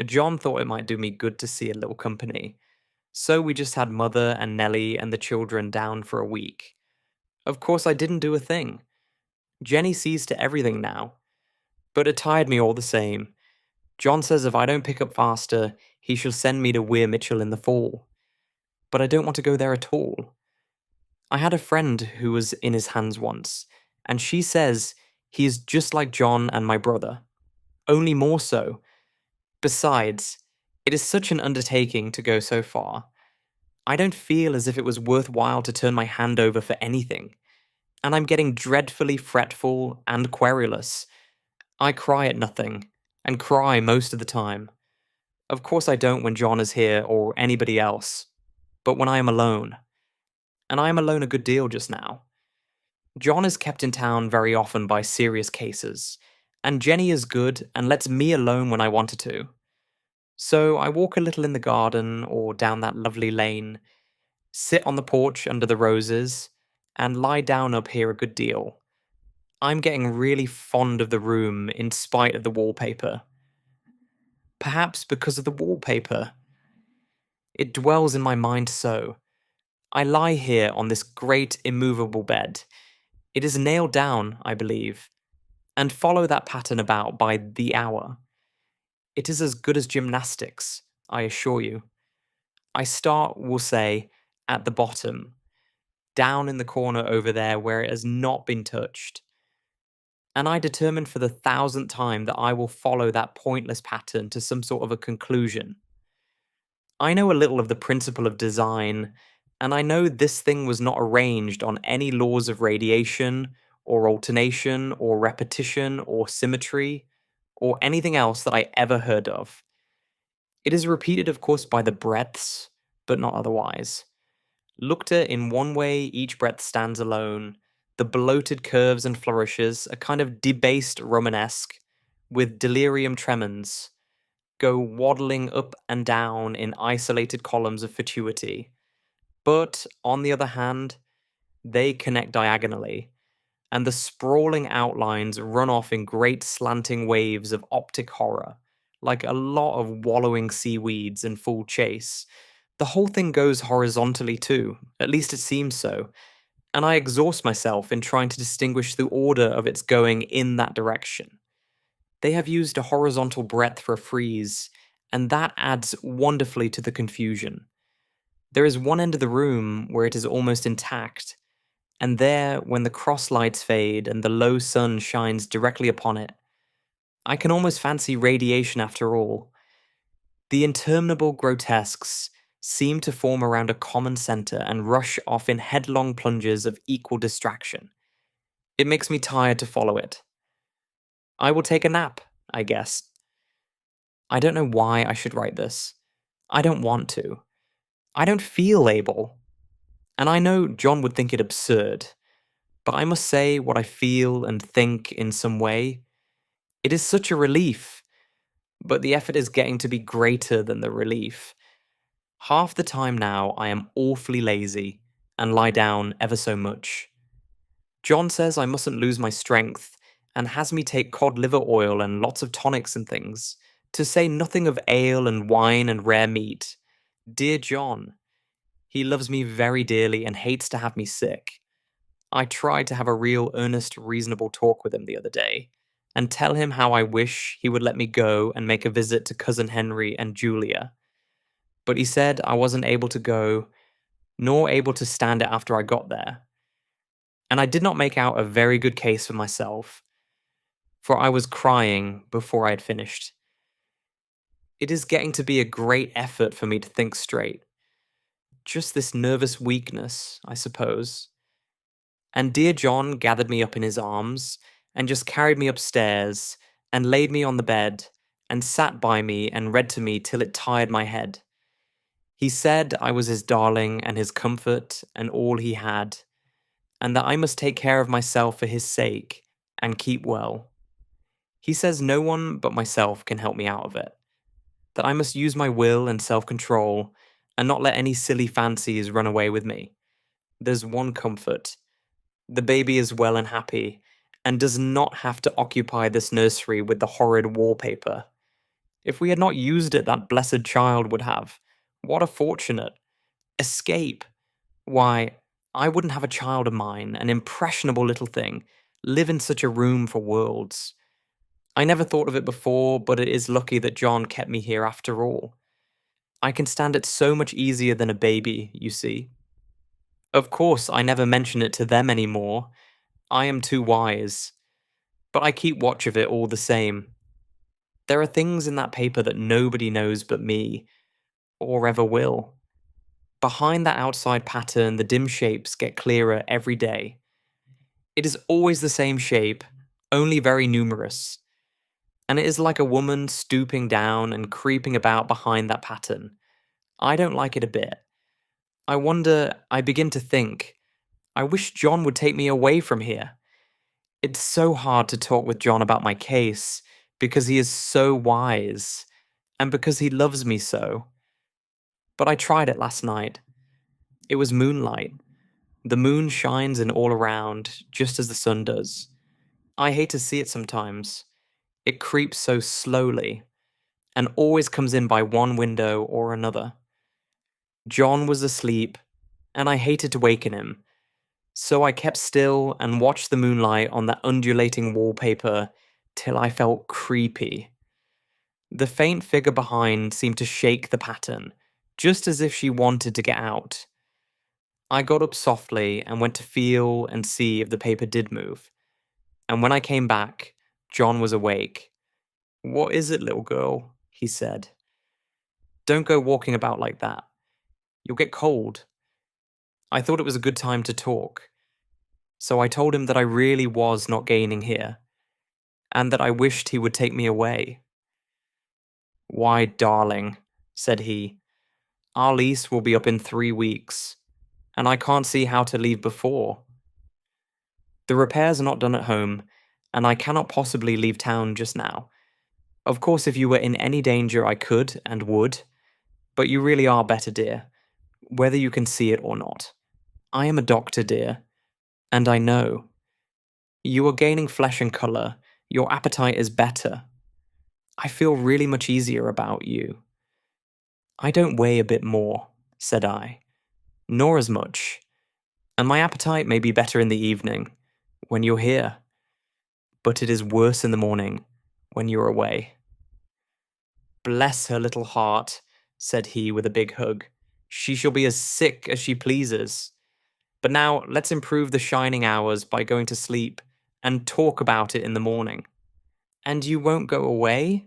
[SPEAKER 1] John thought it might do me good to see a little company, so we just had Mother and Nellie and the children down for a week. Of course, I didn't do a thing. Jenny sees to everything now, but it tired me all the same. John says if I don't pick up faster, he shall send me to Weir Mitchell in the fall. But I don't want to go there at all. I had a friend who was in his hands once, and she says he is just like John and my brother, only more so. Besides, it is such an undertaking to go so far. I don't feel as if it was worthwhile to turn my hand over for anything, and I'm getting dreadfully fretful and querulous. I cry at nothing, and cry most of the time. Of course I don't when John is here or anybody else, but when I am alone. And I am alone a good deal just now. John is kept in town very often by serious cases, and Jenny is good and lets me alone when I want her to. So I walk a little in the garden or down that lovely lane, sit on the porch under the roses, and lie down up here a good deal. I'm getting really fond of the room in spite of the wallpaper. Perhaps because of the wallpaper. It dwells in my mind so. I lie here on this great immovable bed. It is nailed down, I believe, and follow that pattern about by the hour. It is as good as gymnastics, I assure you. I start, we'll say, at the bottom, down in the corner over there where it has not been touched. And I determine for the 1000th time that I will follow that pointless pattern to some sort of a conclusion. I know a little of the principle of design, and I know this thing was not arranged on any laws of radiation, or alternation, or repetition, or symmetry, or anything else that I ever heard of. It is repeated, of course, by the breaths, but not otherwise. Looked at in one way, each breath stands alone. The bloated curves and flourishes, a kind of debased Romanesque, with delirium tremens, go waddling up and down in isolated columns of fatuity. But, on the other hand, they connect diagonally, and the sprawling outlines run off in great slanting waves of optic horror, like a lot of wallowing seaweeds in full chase. The whole thing goes horizontally too, at least it seems so, and I exhaust myself in trying to distinguish the order of its going in that direction. They have used a horizontal breadth for a frieze, and that adds wonderfully to the confusion. There is one end of the room where it is almost intact, and there, when the cross lights fade and the low sun shines directly upon it, I can almost fancy radiation after all. The interminable grotesques seem to form around a common center and rush off in headlong plunges of equal distraction. It makes me tired to follow it. I will take a nap, I guess. I don't know why I should write this. I don't want to. I don't feel able. And I know John would think it absurd, but I must say what I feel and think in some way. It is such a relief, but the effort is getting to be greater than the relief. Half the time now I am awfully lazy and lie down ever so much. John says I mustn't lose my strength and has me take cod liver oil and lots of tonics and things, to say nothing of ale and wine and rare meat. Dear John. He loves me very dearly and hates to have me sick. I tried to have a real, earnest, reasonable talk with him the other day, and tell him how I wish he would let me go and make a visit to Cousin Henry and Julia. But he said I wasn't able to go, nor able to stand it after I got there. And I did not make out a very good case for myself, for I was crying before I had finished. It is getting to be a great effort for me to think straight. Just this nervous weakness, I suppose. And dear John gathered me up in his arms, and just carried me upstairs, and laid me on the bed, and sat by me and read to me till it tired my head. He said I was his darling and his comfort and all he had, and that I must take care of myself for his sake, and keep well. He says no one but myself can help me out of it, that I must use my will and self-control, and not let any silly fancies run away with me. There's one comfort. The baby is well and happy, and does not have to occupy this nursery with the horrid wallpaper. If we had not used it, that blessed child would have. What a fortunate escape! Why, I wouldn't have a child of mine, an impressionable little thing, live in such a room for worlds. I never thought of it before, but it is lucky that John kept me here after all. I can stand it so much easier than a baby, you see. Of course, I never mention it to them any more. I am too wise. But I keep watch of it all the same. There are things in that paper that nobody knows but me, or ever will. Behind that outside pattern, the dim shapes get clearer every day. It is always the same shape, only very numerous. And it is like a woman stooping down and creeping about behind that pattern. I don't like it a bit. I begin to think, I wish John would take me away from here. It's so hard to talk with John about my case, because he is so wise, and because he loves me so. But I tried it last night. It was moonlight. The moon shines in all around, just as the sun does. I hate to see it sometimes. It creeps so slowly, and always comes in by one window or another. John was asleep, and I hated to waken him, so I kept still and watched the moonlight on that undulating wallpaper till I felt creepy. The faint figure behind seemed to shake the pattern, just as if she wanted to get out. I got up softly and went to feel and see if the paper did move. And when I came back, John was awake. "What is it, little girl?" he said. "Don't go walking about like that. You'll get cold." I thought it was a good time to talk. So I told him that I really was not gaining here, and that I wished he would take me away. "Why, darling," said he. Our lease will be up in 3 weeks, and I can't see how to leave before. The repairs are not done at home, and I cannot possibly leave town just now. Of course, if you were in any danger, I could and would, but you really are better, dear, whether you can see it or not. I am a doctor, dear, and I know. You are gaining flesh and colour. Your appetite is better. I feel really much easier about you. I don't weigh a bit more, said I, nor as much, and my appetite may be better in the evening, when you're here, but it is worse in the morning, when you're away. Bless her little heart, said he with a big hug. She shall be as sick as she pleases. But now let's improve the shining hours by going to sleep and talk about it in the morning. And you won't go away?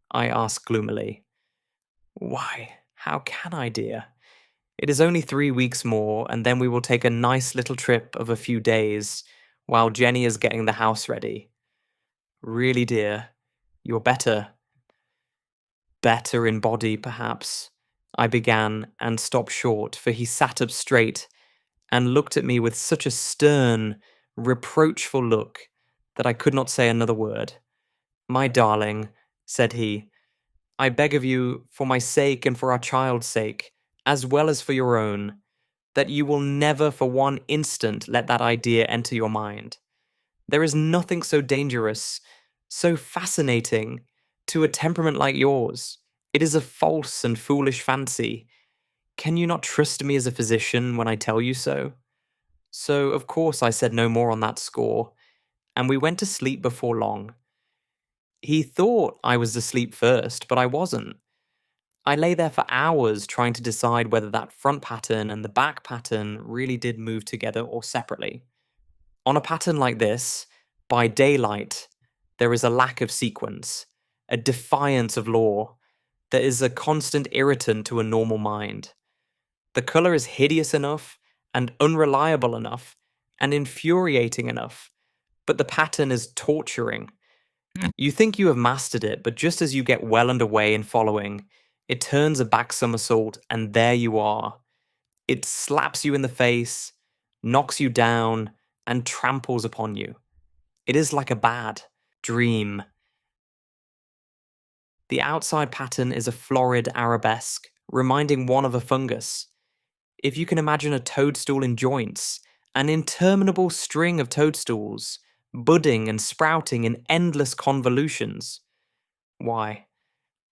[SPEAKER 1] I asked gloomily. Why, how can I, dear? It is only 3 weeks more, and then we will take a nice little trip of a few days while Jenny is getting the house ready. Really, dear, you're better. Better in body, perhaps, I began and stopped short, for he sat up straight and looked at me with such a stern, reproachful look that I could not say another word. My darling, said he, I beg of you, for my sake and for our child's sake, as well as for your own, that you will never for one instant let that idea enter your mind. There is nothing so dangerous, so fascinating, to a temperament like yours. It is a false and foolish fancy. Can you not trust me as a physician when I tell you so? So, of course, I said no more on that score, and we went to sleep before long. He thought I was asleep first, but I wasn't. I lay there for hours trying to decide whether that front pattern and the back pattern really did move together or separately. On a pattern like this, by daylight, there is a lack of sequence, a defiance of law, that is a constant irritant to a normal mind. The colour is hideous enough and unreliable enough and infuriating enough, but the pattern is torturing. You think you have mastered it, but just as you get well underway in following, it turns a back somersault and there you are. It slaps you in the face, knocks you down, and tramples upon you. It is like a bad dream. The outside pattern is a florid arabesque, reminding one of a fungus. If you can imagine a toadstool in joints, an interminable string of toadstools, budding and sprouting in endless convolutions, why,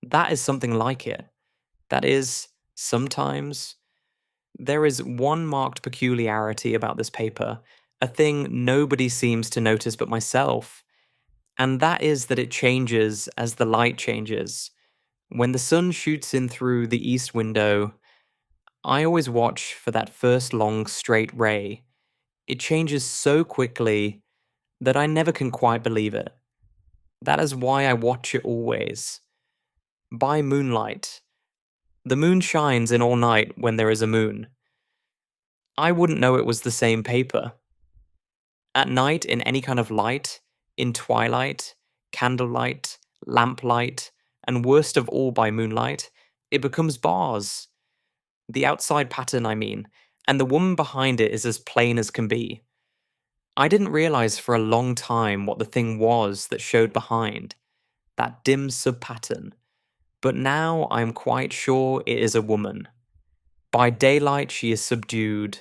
[SPEAKER 1] that is something like it. That is, sometimes. There is one marked peculiarity about this paper, a thing nobody seems to notice but myself, and that is that it changes as the light changes. When the sun shoots in through the east window, I always watch for that first long straight ray. It changes so quickly that I never can quite believe it. That is why I watch it always. By moonlight. The moon shines in all night when there is a moon. I wouldn't know it was the same paper. At night, in any kind of light, in twilight, candlelight, lamplight, and worst of all by moonlight, it becomes bars. The outside pattern, I mean, and the woman behind it is as plain as can be. I didn't realize for a long time what the thing was that showed behind, that dim sub-pattern, but now I am quite sure it is a woman. By daylight she is subdued,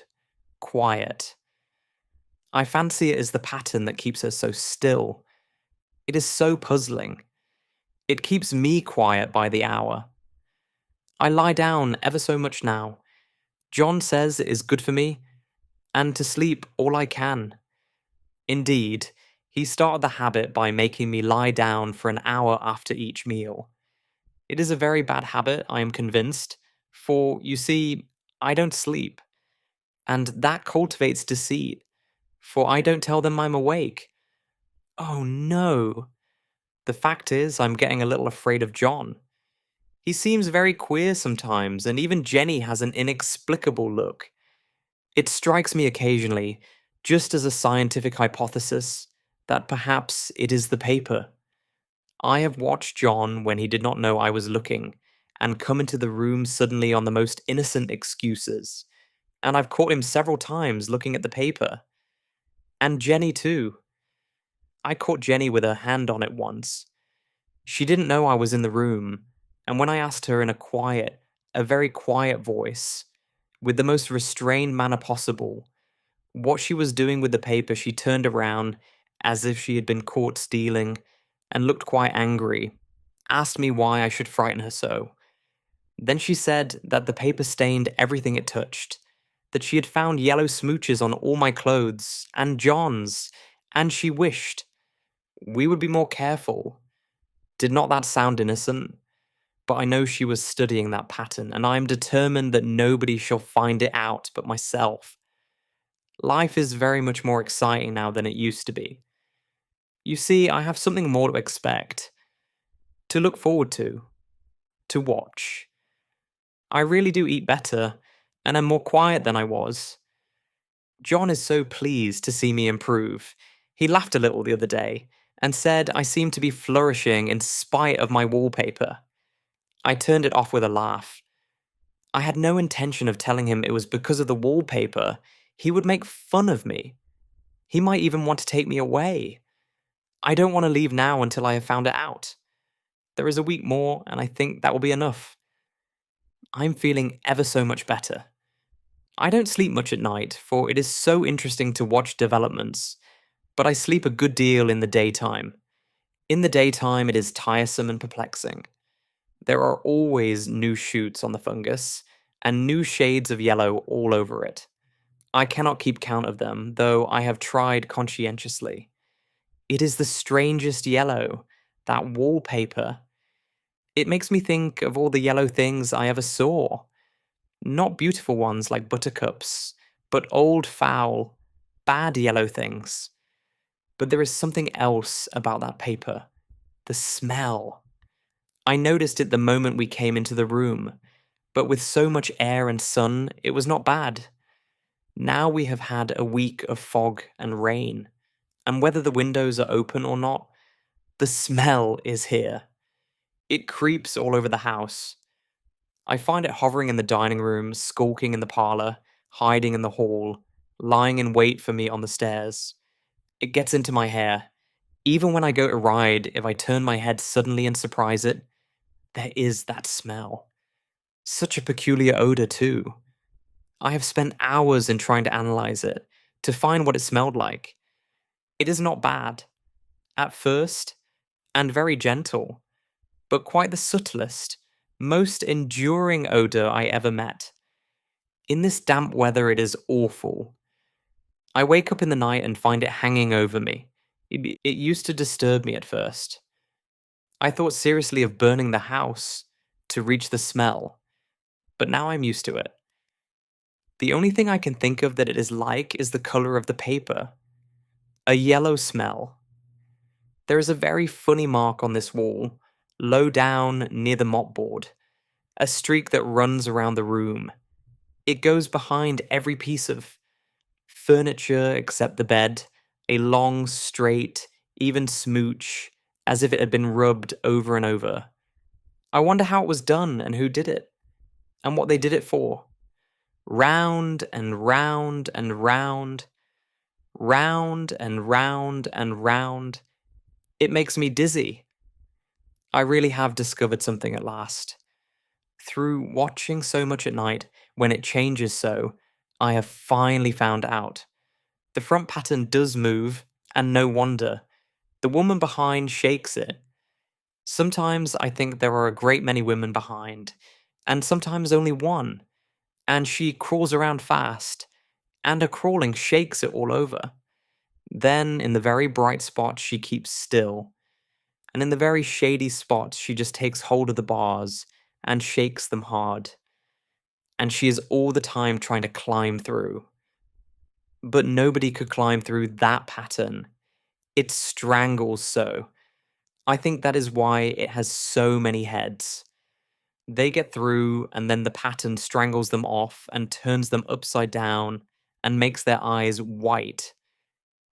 [SPEAKER 1] quiet. I fancy it is the pattern that keeps her so still. It is so puzzling. It keeps me quiet by the hour. I lie down ever so much now. John says it is good for me, and to sleep all I can. Indeed, he started the habit by making me lie down for an hour after each meal. It is a very bad habit, I am convinced, for, you see, I don't sleep, and that cultivates deceit, for I don't tell them I'm awake. Oh no! The fact is, I'm getting a little afraid of John. He seems very queer sometimes, and even Jenny has an inexplicable look. It strikes me occasionally, just as a scientific hypothesis, that perhaps it is the paper. I have watched John when he did not know I was looking, and come into the room suddenly on the most innocent excuses. And I've caught him several times looking at the paper. And Jenny too. I caught Jenny with her hand on it once. She didn't know I was in the room, and when I asked her in a very quiet voice, with the most restrained manner possible, what she was doing with the paper, she turned around as if she had been caught stealing and looked quite angry, asked me why I should frighten her so. Then she said that the paper stained everything it touched, that she had found yellow smooches on all my clothes, and John's, and she wished we would be more careful. Did not that sound innocent? But I know she was studying that pattern, and I am determined that nobody shall find it out but myself. Life is very much more exciting now than it used to be. You see, I have something more to expect, to look forward to watch. I really do eat better, and am more quiet than I was. John is so pleased to see me improve. He laughed a little the other day, and said I seemed to be flourishing in spite of my wallpaper. I turned it off with a laugh. I had no intention of telling him it was because of the wallpaper. He would make fun of me. He might even want to take me away. I don't want to leave now until I have found it out. There is a week more, and I think that will be enough. I'm feeling ever so much better. I don't sleep much at night, for it is so interesting to watch developments, but I sleep a good deal in the daytime. In the daytime, it is tiresome and perplexing. There are always new shoots on the fungus, and new shades of yellow all over it. I cannot keep count of them, though I have tried conscientiously. It is the strangest yellow, that wallpaper. It makes me think of all the yellow things I ever saw. Not beautiful ones like buttercups, but old foul, bad yellow things. But there is something else about that paper. The smell. I noticed it the moment we came into the room, but with so much air and sun, it was not bad. Now we have had a week of fog and rain, and whether the windows are open or not, the smell is here. It creeps all over the house. I find it hovering in the dining room, skulking in the parlor, hiding in the hall, lying in wait for me on the stairs. It gets into my hair. Even when I go to ride, if I turn my head suddenly and surprise it, there is that smell. Such a peculiar odor, too. I have spent hours in trying to analyze it, to find what it smelled like. It is not bad, at first, and very gentle, but quite the subtlest, most enduring odor I ever met. In this damp weather, it is awful. I wake up in the night and find it hanging over me. It used to disturb me at first. I thought seriously of burning the house to reach the smell, but now I'm used to it. The only thing I can think of that it is like is the color of the paper. A yellow smell. There is a very funny mark on this wall, low down near the mopboard. A streak that runs around the room. It goes behind every piece of furniture except the bed, a long, straight, even smooch, as if it had been rubbed over and over. I wonder how it was done and who did it, and what they did it for. Round and round and round, round and round and round. It makes me dizzy. I really have discovered something at last. Through watching so much at night, when it changes so, I have finally found out. The front pattern does move, and no wonder. The woman behind shakes it. Sometimes I think there are a great many women behind, and sometimes only one, and she crawls around fast, and her crawling shakes it all over. Then, in the very bright spots, she keeps still, and in the very shady spots, she just takes hold of the bars and shakes them hard. And she is all the time trying to climb through. But nobody could climb through that pattern. It strangles so. I think that is why it has so many heads. They get through, and then the pattern strangles them off and turns them upside down and makes their eyes white.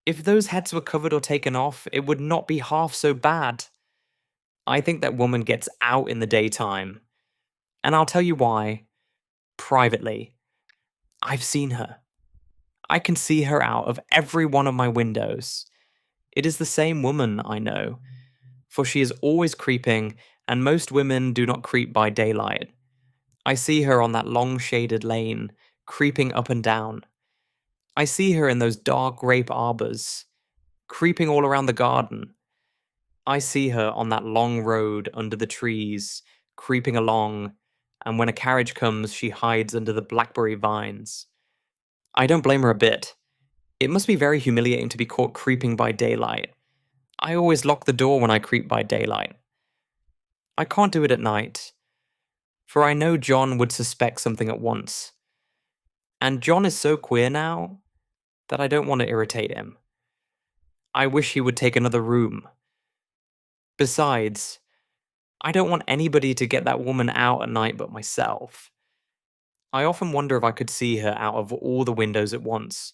[SPEAKER 1] If those heads were covered or taken off, it would not be half so bad. I think that woman gets out in the daytime. And I'll tell you why. Privately. I've seen her. I can see her out of every one of my windows. It is the same woman, I know, for she is always creeping, and most women do not creep by daylight. I see her on that long shaded lane, creeping up and down. I see her in those dark grape arbors, creeping all around the garden. I see her on that long road under the trees, creeping along, and when a carriage comes, she hides under the blackberry vines. I don't blame her a bit. It must be very humiliating to be caught creeping by daylight. I always lock the door when I creep by daylight. I can't do it at night, for I know John would suspect something at once. And John is so queer now that I don't want to irritate him. I wish he would take another room. Besides, I don't want anybody to get that woman out at night but myself. I often wonder if I could see her out of all the windows at once,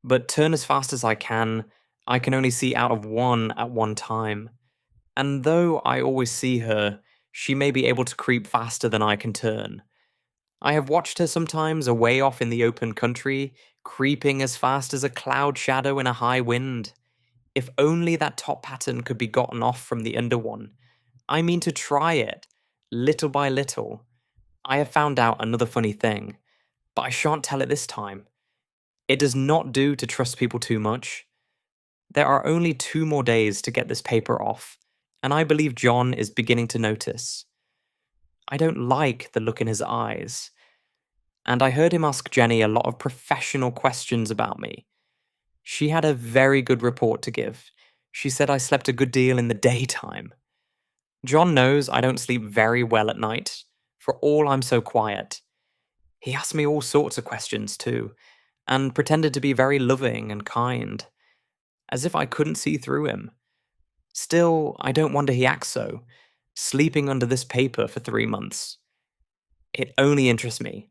[SPEAKER 1] but turn as fast as I can only see out of one at one time. And though I always see her, she may be able to creep faster than I can turn. I have watched her sometimes away off in the open country, creeping as fast as a cloud shadow in a high wind. If only that top pattern could be gotten off from the under one. I mean to try it, little by little. I have found out another funny thing, but I shan't tell it this time. It does not do to trust people too much. There are only 2 more days to get this paper off, and I believe John is beginning to notice. I don't like the look in his eyes, and I heard him ask Jenny a lot of professional questions about me. She had a very good report to give. She said I slept a good deal in the daytime. John knows I don't sleep very well at night, for all I'm so quiet. He asked me all sorts of questions too, and pretended to be very loving and kind, as if I couldn't see through him. Still, I don't wonder he acts so, sleeping under this paper for 3 months. It only interests me,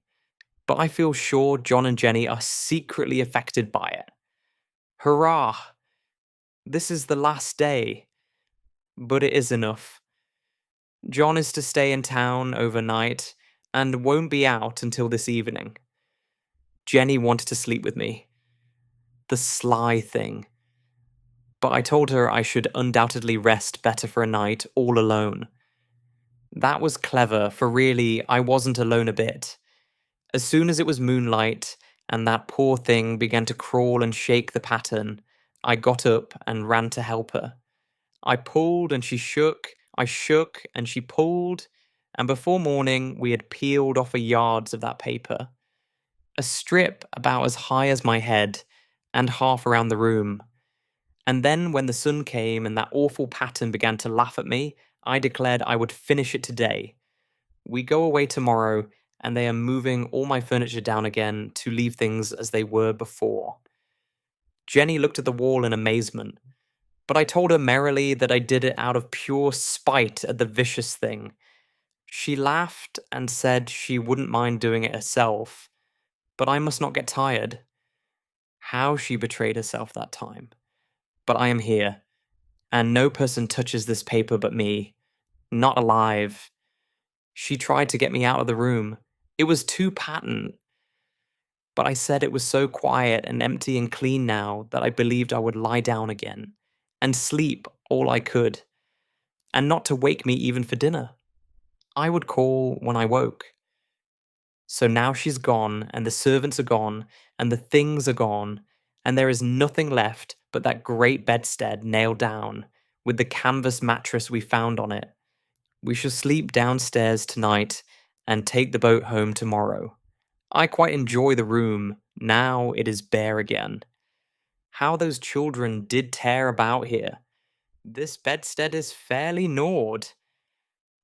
[SPEAKER 1] but I feel sure John and Jenny are secretly affected by it. Hurrah! This is the last day, but it is enough. John is to stay in town overnight and won't be out until this evening. Jenny wanted to sleep with me. The sly thing. But I told her I should undoubtedly rest better for a night all alone. That was clever, for really, I wasn't alone a bit. As soon as it was moonlight, and that poor thing began to crawl and shake the pattern, I got up and ran to help her. I pulled and she shook, I shook and she pulled, and before morning we had peeled off a yards of that paper. A strip about as high as my head, and half around the room. And then when the sun came and that awful pattern began to laugh at me, I declared I would finish it today. We go away tomorrow, and they are moving all my furniture down again to leave things as they were before. Jenny looked at the wall in amazement, but I told her merrily that I did it out of pure spite at the vicious thing. She laughed and said she wouldn't mind doing it herself, but I must not get tired. How she betrayed herself that time. But I am here, and no person touches this paper but me. Not alive. She tried to get me out of the room. It was too patent. But I said it was so quiet and empty and clean now that I believed I would lie down again and sleep all I could, and not to wake me even for dinner. I would call when I woke. So now she's gone, and the servants are gone, and the things are gone, and there is nothing left but that great bedstead nailed down, with the canvas mattress we found on it. We shall sleep downstairs tonight, and take the boat home tomorrow. I quite enjoy the room, now it is bare again. How those children did tear about here. This bedstead is fairly gnawed.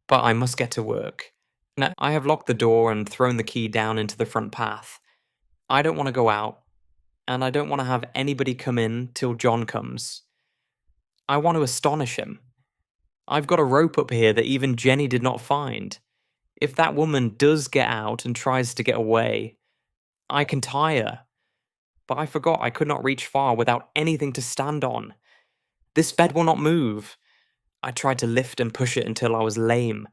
[SPEAKER 1] But I must get to work. Now, I have locked the door and thrown the key down into the front path. I don't want to go out, and I don't want to have anybody come in till John comes. I want to astonish him. I've got a rope up here that even Jenny did not find. If that woman does get out and tries to get away, I can tie her. But I forgot I could not reach far without anything to stand on. This bed will not move. I tried to lift and push it until I was lame,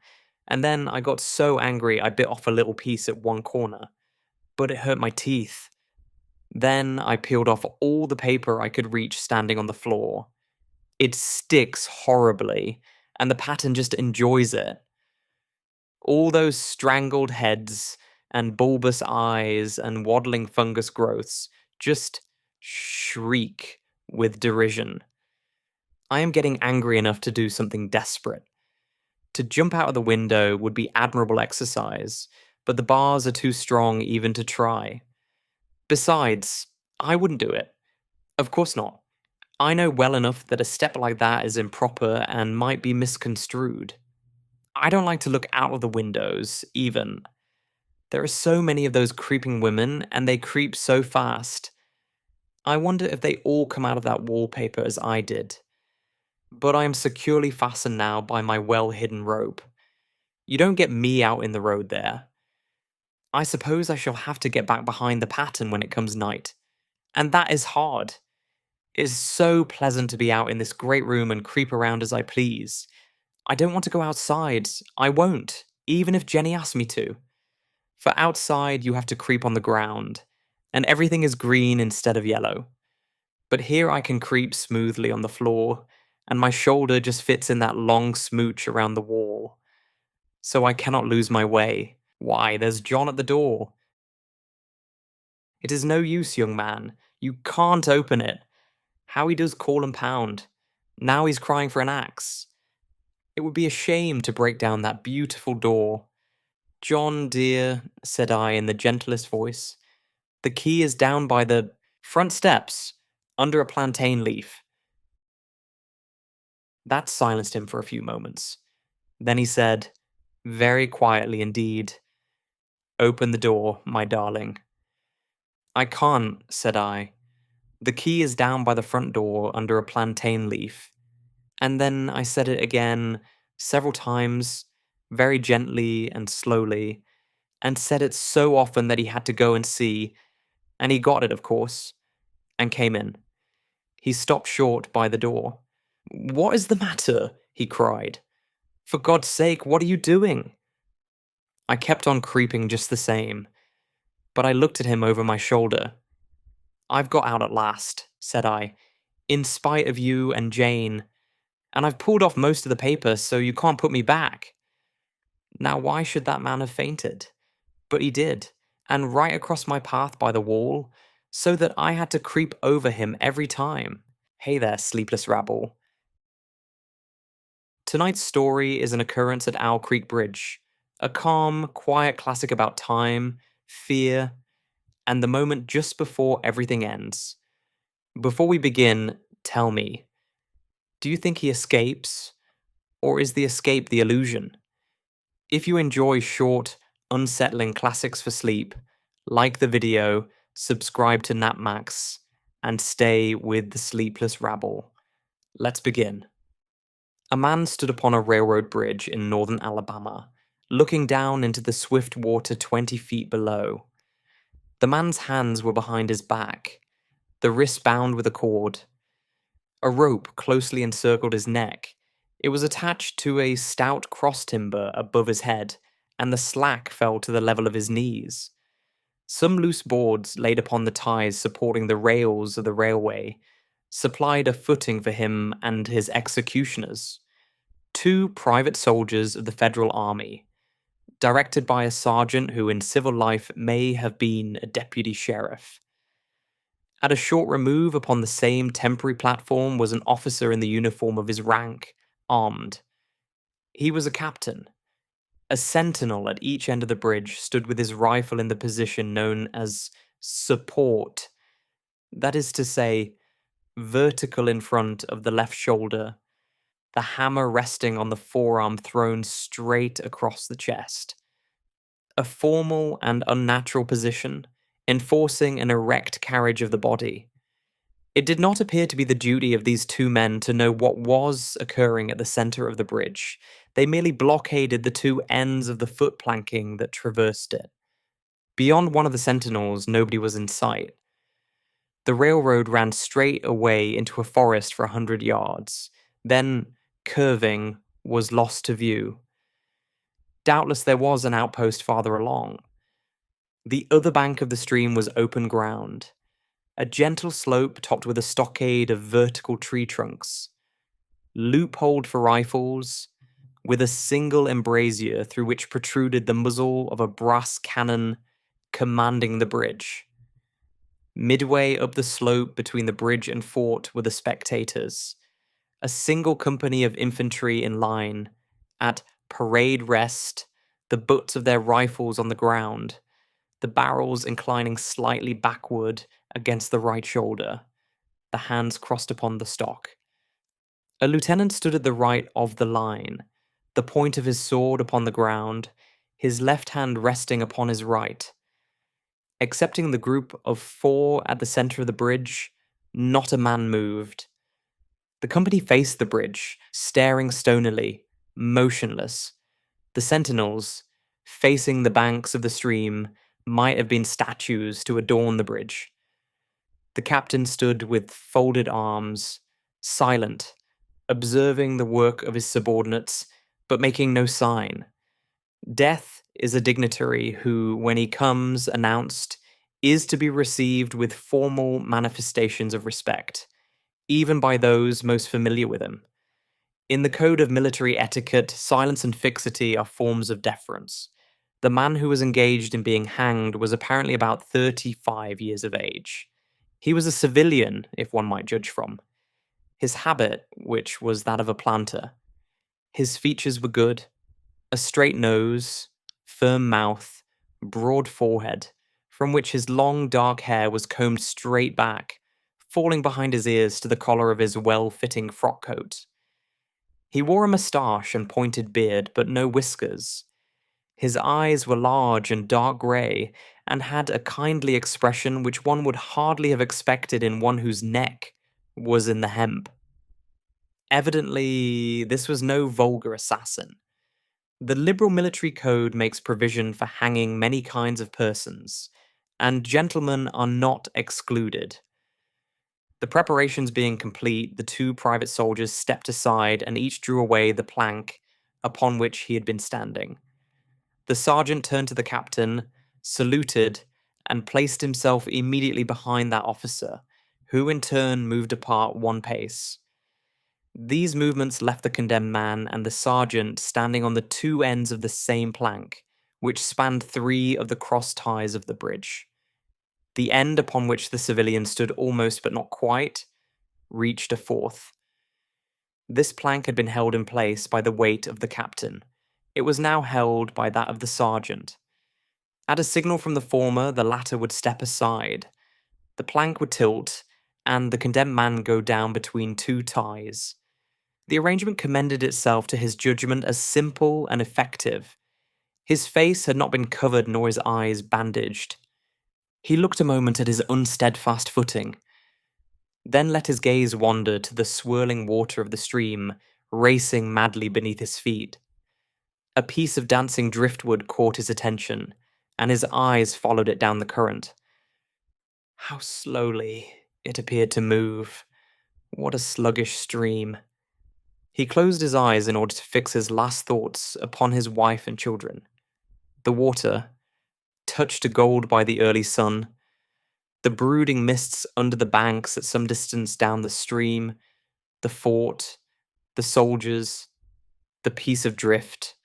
[SPEAKER 1] And then I got so angry I bit off a little piece at one corner, but it hurt my teeth. Then I peeled off all the paper I could reach standing on the floor. It sticks horribly, and the pattern just enjoys it. All those strangled heads and bulbous eyes and waddling fungus growths just shriek with derision. I am getting angry enough to do something desperate. To jump out of the window would be admirable exercise, but the bars are too strong even to try. Besides, I wouldn't do it. Of course not. I know well enough that a step like that is improper and might be misconstrued. I don't like to look out of the windows, even. There are so many of those creeping women, and they creep so fast. I wonder if they all come out of that wallpaper as I did. But I am securely fastened now by my well-hidden rope. You don't get me out in the road there. I suppose I shall have to get back behind the pattern when it comes night. And that is hard. It is so pleasant to be out in this great room and creep around as I please. I don't want to go outside. I won't, even if Jenny asks me to. For outside, you have to creep on the ground, and everything is green instead of yellow. But here I can creep smoothly on the floor, and my shoulder just fits in that long smooch around the wall. So I cannot lose my way. Why, there's John at the door. It is no use, young man. You can't open it. How he does call and pound. Now he's crying for an axe. It would be a shame to break down that beautiful door. John, dear, said I in the gentlest voice, the key is down by the front steps, under a plantain leaf. That silenced him for a few moments. Then he said, very quietly indeed, open the door, my darling. I can't, said I. The key is down by the front door under a plantain leaf. And then I said it again, several times, very gently and slowly, and said it so often that he had to go and see, and he got it, of course, and came in. He stopped short by the door. What is the matter? He cried. For God's sake, what are you doing? I kept on creeping just the same, but I looked at him over my shoulder. I've got out at last, said I, in spite of you and Jane, and I've pulled off most of the paper, so you can't put me back. Now why should that man have fainted? But he did, and right across my path by the wall, so that I had to creep over him every time. Hey there, sleepless rabble. Tonight's story is an occurrence at Owl Creek Bridge, a calm, quiet classic about time, fear, and the moment just before everything ends. Before we begin, tell me, do you think he escapes, or is the escape the illusion? If you enjoy short, unsettling classics for sleep, like the video, subscribe to Napmax, and stay with the sleepless rabble. Let's begin. A man stood upon a railroad bridge in northern Alabama, looking down into the swift water 20 feet below. The man's hands were behind his back, the wrists bound with a cord. A rope closely encircled his neck. It was attached to a stout cross timber above his head, and the slack fell to the level of his knees. Some loose boards laid upon the ties supporting the rails of the railway supplied a footing for him and his executioners, 2 private soldiers of the Federal Army, directed by a sergeant who in civil life may have been a deputy sheriff. At a short remove upon the same temporary platform was an officer in the uniform of his rank, armed. He was a captain. A sentinel at each end of the bridge stood with his rifle in the position known as support. That is to say, vertical in front of the left shoulder, the hammer resting on the forearm thrown straight across the chest. A formal and unnatural position, enforcing an erect carriage of the body. It did not appear to be the duty of these 2 men to know what was occurring at the center of the bridge. They merely blockaded the 2 ends of the foot planking that traversed it. Beyond one of the sentinels, nobody was in sight. The railroad ran straight away into a forest for 100 yards, then, curving, was lost to view. Doubtless there was an outpost farther along. The other bank of the stream was open ground, a gentle slope topped with a stockade of vertical tree trunks, loopholed for rifles, with a single embrasure through which protruded the muzzle of a brass cannon commanding the bridge. Midway up the slope between the bridge and fort were the spectators, a single company of infantry in line, at parade rest, the butts of their rifles on the ground, the barrels inclining slightly backward against the right shoulder, the hands crossed upon the stock. A lieutenant stood at the right of the line, the point of his sword upon the ground, his left hand resting upon his right. Excepting the group of 4 at the center of the bridge, not a man moved. The company faced the bridge, staring stonily, motionless. The sentinels, facing the banks of the stream, might have been statues to adorn the bridge. The captain stood with folded arms, silent, observing the work of his subordinates, but making no sign. Death is a dignitary who, when he comes announced, is to be received with formal manifestations of respect, even by those most familiar with him. In the code of military etiquette, silence and fixity are forms of deference. The man who was engaged in being hanged was apparently about 35 years of age. He was a civilian, if one might judge from his habit, which was that of a planter. His features were good: a straight nose, firm mouth, broad forehead, from which his long dark hair was combed straight back, falling behind his ears to the collar of his well-fitting frock coat. He wore a moustache and pointed beard, but no whiskers. His eyes were large and dark grey, and had a kindly expression which one would hardly have expected in one whose neck was in the hemp. Evidently, this was no vulgar assassin. The liberal military code makes provision for hanging many kinds of persons, and gentlemen are not excluded. The preparations being complete, the 2 private soldiers stepped aside and each drew away the plank upon which he had been standing. The sergeant turned to the captain, saluted, and placed himself immediately behind that officer, who in turn moved apart 1 pace. These movements left the condemned man and the sergeant standing on the 2 ends of the same plank, which spanned 3 of the cross ties of the bridge. The end upon which the civilian stood almost but not quite reached a 4th. This plank had been held in place by the weight of the captain. It was now held by that of the sergeant. At a signal from the former, the latter would step aside. The plank would tilt, and the condemned man go down between 2 ties. The arrangement commended itself to his judgment as simple and effective. His face had not been covered nor his eyes bandaged. He looked a moment at his unsteadfast footing, then let his gaze wander to the swirling water of the stream, racing madly beneath his feet. A piece of dancing driftwood caught his attention, and his eyes followed it down the current. How slowly it appeared to move. What a sluggish stream. He closed his eyes in order to fix his last thoughts upon his wife and children. The water, touched to gold by the early sun, the brooding mists under the banks at some distance down the stream, the fort, the soldiers, the piece of drift,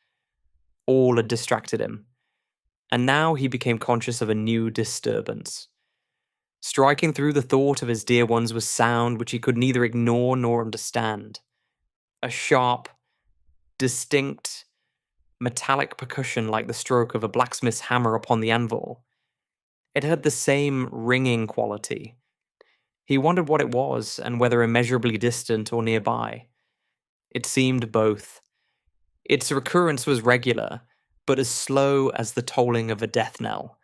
[SPEAKER 1] all had distracted him. And now he became conscious of a new disturbance. Striking through the thought of his dear ones was sound which he could neither ignore nor understand. A sharp, distinct, metallic percussion like the stroke of a blacksmith's hammer upon the anvil. It had the same ringing quality. He wondered what it was, and whether immeasurably distant or nearby. It seemed both. Its recurrence was regular, but as slow as the tolling of a death knell.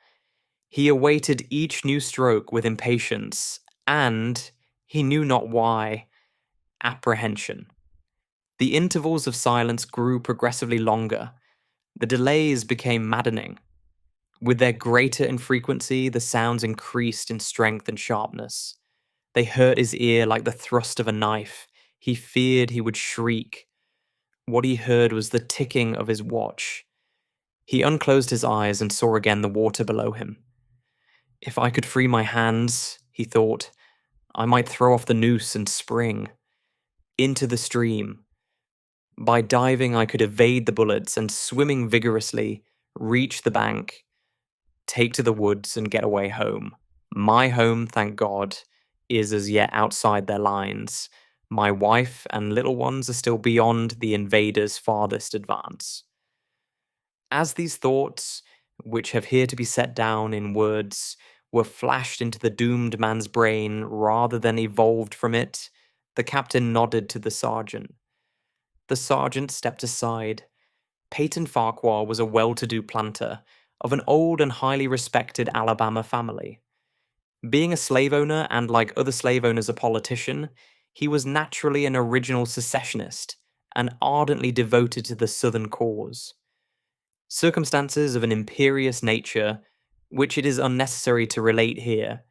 [SPEAKER 1] He awaited each new stroke with impatience, and, he knew not why, apprehension. The intervals of silence grew progressively longer. The delays became maddening. With their greater infrequency, the sounds increased in strength and sharpness. They hurt his ear like the thrust of a knife. He feared he would shriek. What he heard was the ticking of his watch. He unclosed his eyes and saw again the water below him. If I could free my hands, he thought, I might throw off the noose and spring into the stream. By diving, I could evade the bullets and, swimming vigorously, reach the bank, take to the woods, and get away home. My home, thank God, is as yet outside their lines. My wife and little ones are still beyond the invaders' farthest advance. As these thoughts, which have here to be set down in words, were flashed into the doomed man's brain rather than evolved from it, the captain nodded to the sergeant. The sergeant stepped aside. Peyton Farquhar was a well-to-do planter of an old and highly respected Alabama family. Being a slave owner and, like other slave owners, a politician, he was naturally an original secessionist and ardently devoted to the Southern cause. Circumstances of an imperious nature, which it is unnecessary to relate here,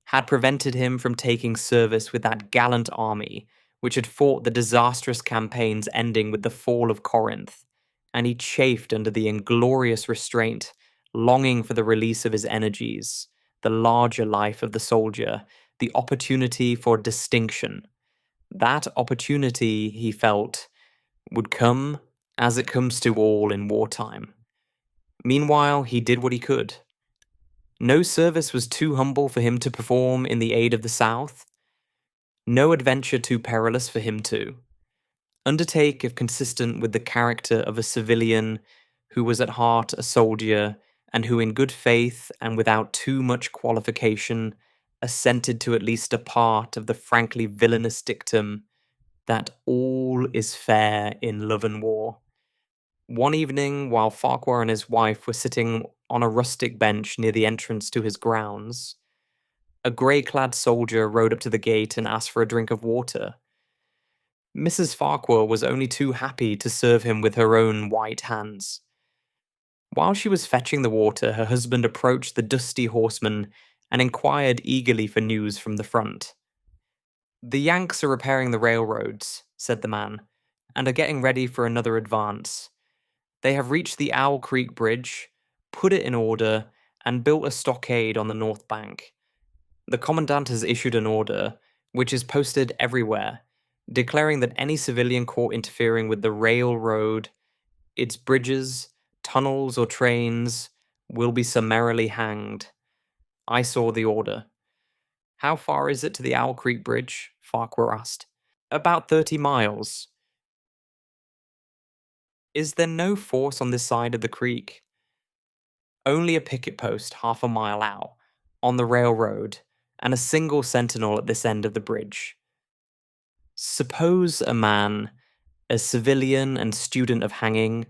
[SPEAKER 1] had prevented him from taking service with that gallant army which had fought the disastrous campaigns ending with the fall of Corinth, and he chafed under the inglorious restraint, longing for the release of his energies, the larger life of the soldier, the opportunity for distinction. That opportunity, he felt, would come as it comes to all in wartime. Meanwhile, he did what he could. No service was too humble for him to perform in the aid of the South, no adventure too perilous for him to undertake if consistent with the character of a civilian who was at heart a soldier and who in good faith and without too much qualification assented to at least a part of the frankly villainous dictum that all is fair in love and war. One evening, while Farquhar and his wife were sitting on a rustic bench near the entrance to his grounds, a grey-clad soldier rode up to the gate and asked for a drink of water. Mrs. Farquhar was only too happy to serve him with her own white hands. While she was fetching the water, her husband approached the dusty horseman and inquired eagerly for news from the front. "The Yanks are repairing the railroads," said the man, "and are getting ready for another advance. They have reached the Owl Creek Bridge, put it in order, and built a stockade on the north bank. The commandant has issued an order, which is posted everywhere, declaring that any civilian caught interfering with the railroad, its bridges, tunnels, or trains will be summarily hanged. I saw the order." "How far is it to the Owl Creek Bridge?" Farquhar asked. "About 30 miles. Is there no force on this side of the creek?" "Only a picket post half a mile out, on the railroad, and a single sentinel at this end of the bridge. Suppose a man, a civilian and student of hanging,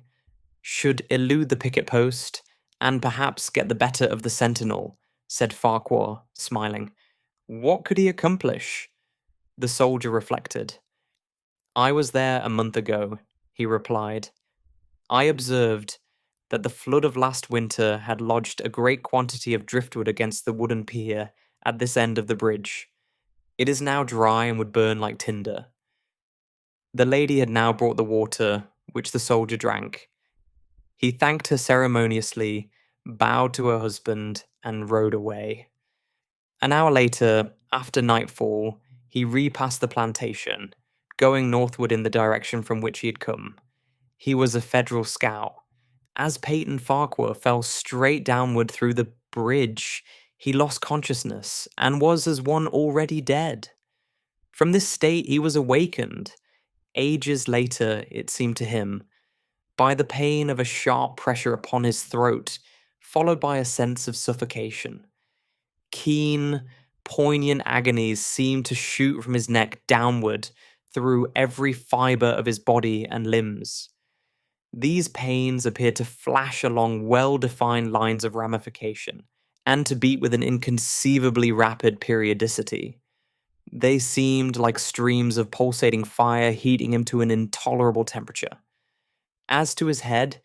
[SPEAKER 1] should elude the picket post and perhaps get the better of the sentinel," said Farquhar, smiling. "What could he accomplish?" The soldier reflected. "I was there a month ago," he replied. "I observed that the flood of last winter had lodged a great quantity of driftwood against the wooden pier at this end of the bridge. It is now dry and would burn like tinder." The lady had now brought the water, which the soldier drank. He thanked her ceremoniously, bowed to her husband, and rode away. An hour later, after nightfall, he repassed the plantation, going northward in the direction from which he had come. He was a Federal scout. As Peyton Farquhar fell straight downward through the bridge, he lost consciousness and was as one already dead. From this state he was awakened, ages later, it seemed to him, by the pain of a sharp pressure upon his throat, followed by a sense of suffocation. Keen, poignant agonies seemed to shoot from his neck downward through every fibre of his body and limbs. These pains appeared to flash along well-defined lines of ramification, and to beat with an inconceivably rapid periodicity. They seemed like streams of pulsating fire heating him to an intolerable temperature. As to his head,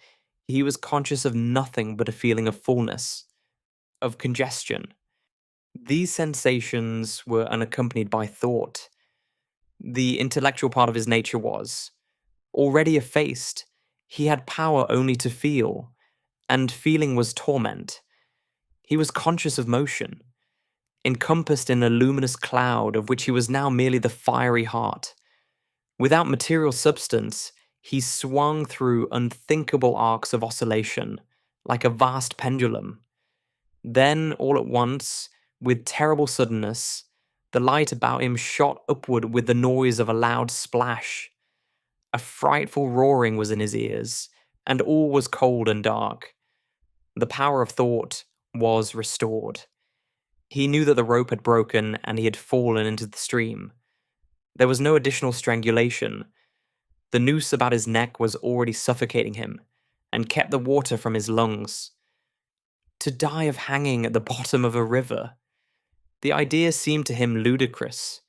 [SPEAKER 1] he was conscious of nothing but a feeling of fullness, of congestion. These sensations were unaccompanied by thought. The intellectual part of his nature was already effaced. He had power only to feel, and feeling was torment. He was conscious of motion, encompassed in a luminous cloud of which he was now merely the fiery heart. Without material substance, he swung through unthinkable arcs of oscillation, like a vast pendulum. Then, all at once, with terrible suddenness, the light about him shot upward with the noise of a loud splash. A frightful roaring was in his ears, and all was cold and dark. The power of thought was restored. He knew that the rope had broken and he had fallen into the stream. There was no additional strangulation. The noose about his neck was already suffocating him, and kept the water from his lungs. To die of hanging at the bottom of a river. The idea seemed to him ludicrous.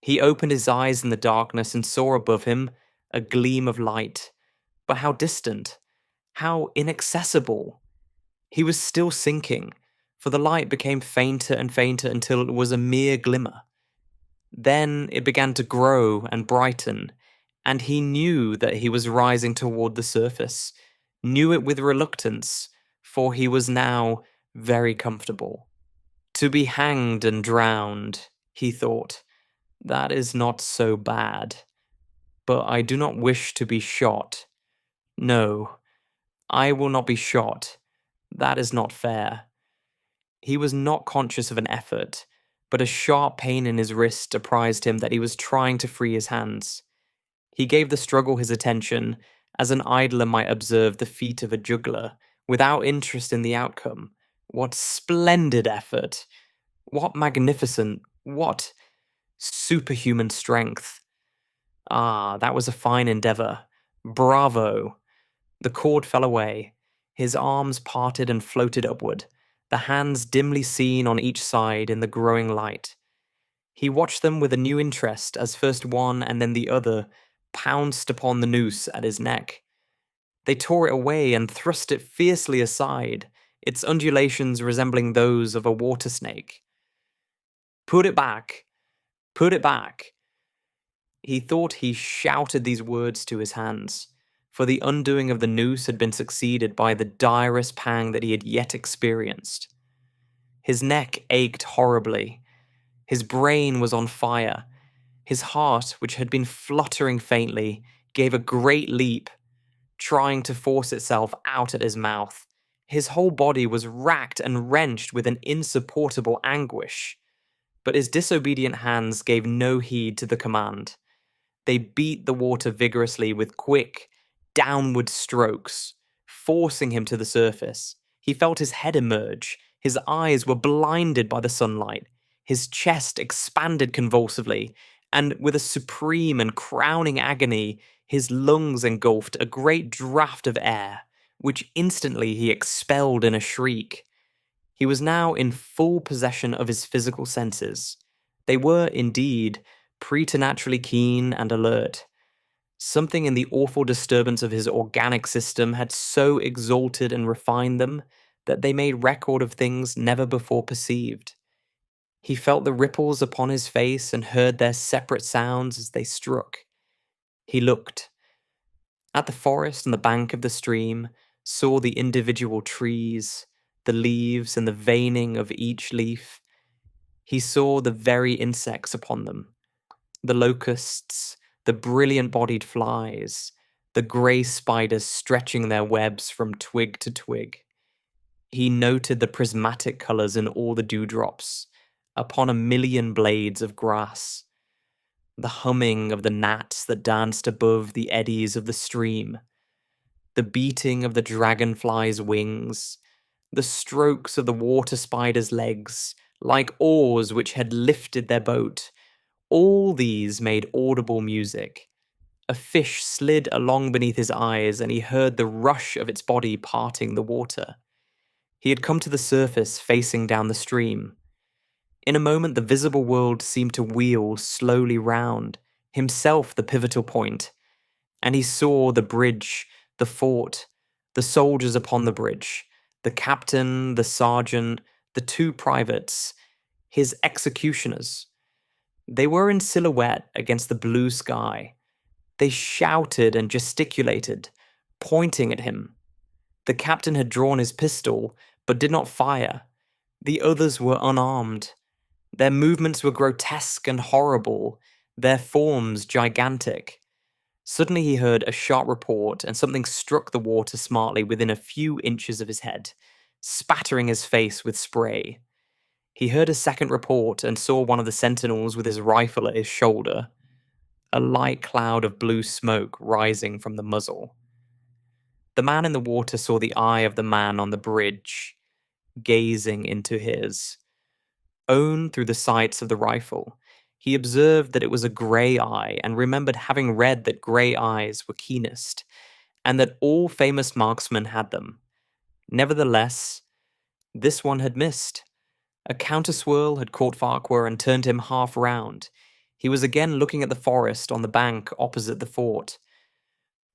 [SPEAKER 1] He opened his eyes in the darkness and saw above him a gleam of light. But how distant, how inaccessible. He was still sinking, for the light became fainter and fainter until it was a mere glimmer. Then it began to grow and brighten, and he knew that he was rising toward the surface, knew it with reluctance, for he was now very comfortable. To be hanged and drowned, he thought, that is not so bad. But I do not wish to be shot. No, I will not be shot. That is not fair. He was not conscious of an effort, but a sharp pain in his wrist apprised him that he was trying to free his hands. He gave the struggle his attention, as an idler might observe the feat of a juggler, without interest in the outcome. What splendid effort! What magnificent, what superhuman strength! Ah, that was a fine endeavor. Bravo! The cord fell away. His arms parted and floated upward, the hands dimly seen on each side in the growing light. He watched them with a new interest as first one and then the other pounced upon the noose at his neck. They tore it away and thrust it fiercely aside, its undulations resembling those of a water snake. Put it back! Put it back! He thought he shouted these words to his hands, for the undoing of the noose had been succeeded by the direst pang that he had yet experienced. His neck ached horribly. His brain was on fire. His heart, which had been fluttering faintly, gave a great leap, trying to force itself out at his mouth. His whole body was racked and wrenched with an insupportable anguish. But his disobedient hands gave no heed to the command. They beat the water vigorously with quick, downward strokes, forcing him to the surface. He felt his head emerge. His eyes were blinded by the sunlight. His chest expanded convulsively, and with a supreme and crowning agony, his lungs engulfed a great draught of air, which instantly he expelled in a shriek. He was now in full possession of his physical senses. They were, indeed, preternaturally keen and alert. Something in the awful disturbance of his organic system had so exalted and refined them that they made record of things never before perceived. He felt the ripples upon his face and heard their separate sounds as they struck. He looked. At the forest on the bank of the stream, saw the individual trees, the leaves and the veining of each leaf. He saw the very insects upon them, the locusts, the brilliant-bodied flies, the grey spiders stretching their webs from twig to twig. He noted the prismatic colours in all the dewdrops, upon a million blades of grass, the humming of the gnats that danced above the eddies of the stream, the beating of the dragonfly's wings, the strokes of the water spider's legs, like oars which had lifted their boat. All these made audible music. A fish slid along beneath his eyes, and he heard the rush of its body parting the water. He had come to the surface, facing down the stream. In a moment, the visible world seemed to wheel slowly round, himself the pivotal point, and he saw the bridge, the fort, the soldiers upon the bridge, the captain, the sergeant, the two privates, his executioners. They were in silhouette against the blue sky. They shouted and gesticulated, pointing at him. The captain had drawn his pistol, but did not fire. The others were unarmed. Their movements were grotesque and horrible, their forms gigantic. Suddenly he heard a sharp report, and something struck the water smartly within a few inches of his head, spattering his face with spray. He heard a second report and saw one of the sentinels with his rifle at his shoulder, a light cloud of blue smoke rising from the muzzle. The man in the water saw the eye of the man on the bridge, gazing into his own through the sights of the rifle. He observed that it was a grey eye and remembered having read that grey eyes were keenest, and that all famous marksmen had them. Nevertheless, this one had missed. A counterswirl had caught Farquhar and turned him half round. He was again looking at the forest on the bank opposite the fort.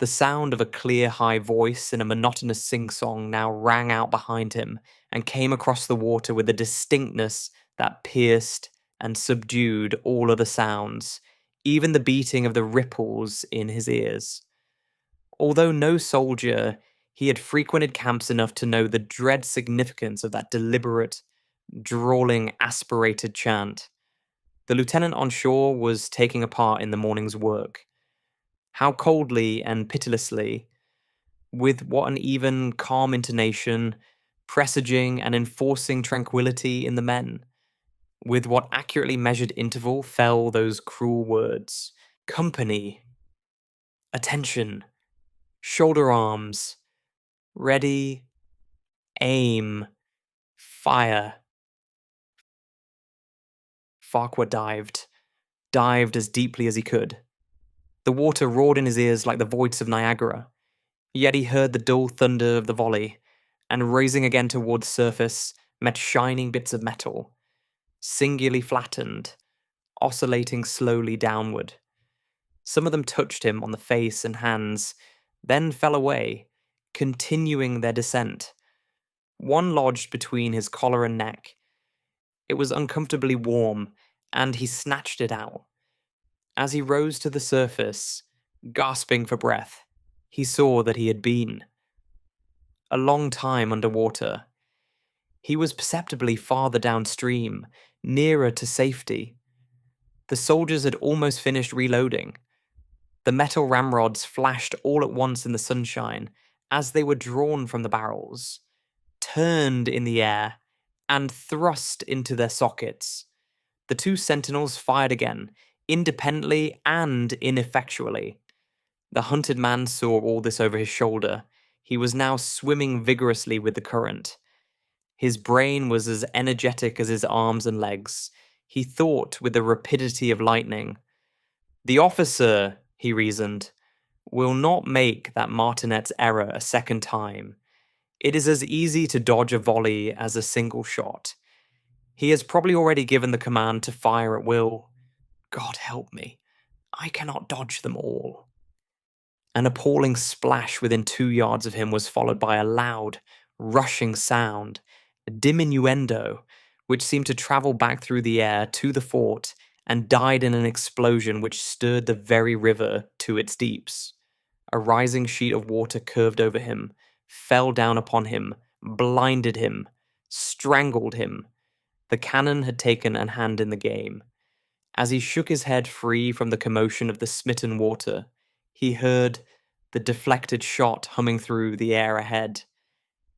[SPEAKER 1] The sound of a clear, high voice in a monotonous sing-song now rang out behind him and came across the water with a distinctness that pierced and subdued all other sounds, even the beating of the ripples in his ears. Although no soldier, he had frequented camps enough to know the dread significance of that deliberate, drawling, aspirated chant. The lieutenant on shore was taking a part in the morning's work. How coldly and pitilessly, with what an even, calm intonation, presaging and enforcing tranquility in the men, with what accurately measured interval fell those cruel words. Company. Attention. Shoulder arms. Ready. Aim. Fire. Farquhar dived as deeply as he could. The water roared in his ears like the voice of Niagara, yet he heard the dull thunder of the volley, and raising again toward the surface, met shining bits of metal, singularly flattened, oscillating slowly downward. Some of them touched him on the face and hands, then fell away, continuing their descent. One lodged between his collar and neck. It was uncomfortably warm, and he snatched it out. As he rose to the surface, gasping for breath, he saw that he had been a long time underwater. He was perceptibly farther downstream, nearer to safety. The soldiers had almost finished reloading. The metal ramrods flashed all at once in the sunshine as they were drawn from the barrels, turned in the air, and thrust into their sockets. The two sentinels fired again, independently and ineffectually. The hunted man saw all this over his shoulder. He was now swimming vigorously with the current. His brain was as energetic as his arms and legs. He thought with the rapidity of lightning. The officer, he reasoned, will not make that martinet's error a second time. It is as easy to dodge a volley as a single shot. He has probably already given the command to fire at will. God help me, I cannot dodge them all. An appalling splash within 2 yards of him was followed by a loud, rushing sound, a diminuendo, which seemed to travel back through the air to the fort and died in an explosion which stirred the very river to its deeps. A rising sheet of water curved over him, fell down upon him, blinded him, strangled him. The cannon had taken a hand in the game. As he shook his head free from the commotion of the smitten water, he heard the deflected shot humming through the air ahead,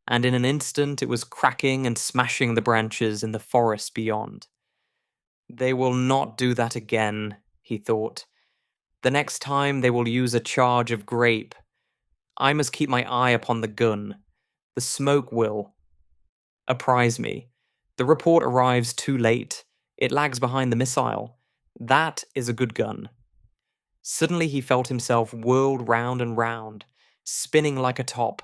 [SPEAKER 1] and in an instant it was cracking and smashing the branches in the forest beyond. They will not do that again, he thought. The next time they will use a charge of grape. I must keep my eye upon the gun. The smoke will apprise me. The report arrives too late. It lags behind the missile. That is a good gun. Suddenly he felt himself whirled round and round, spinning like a top.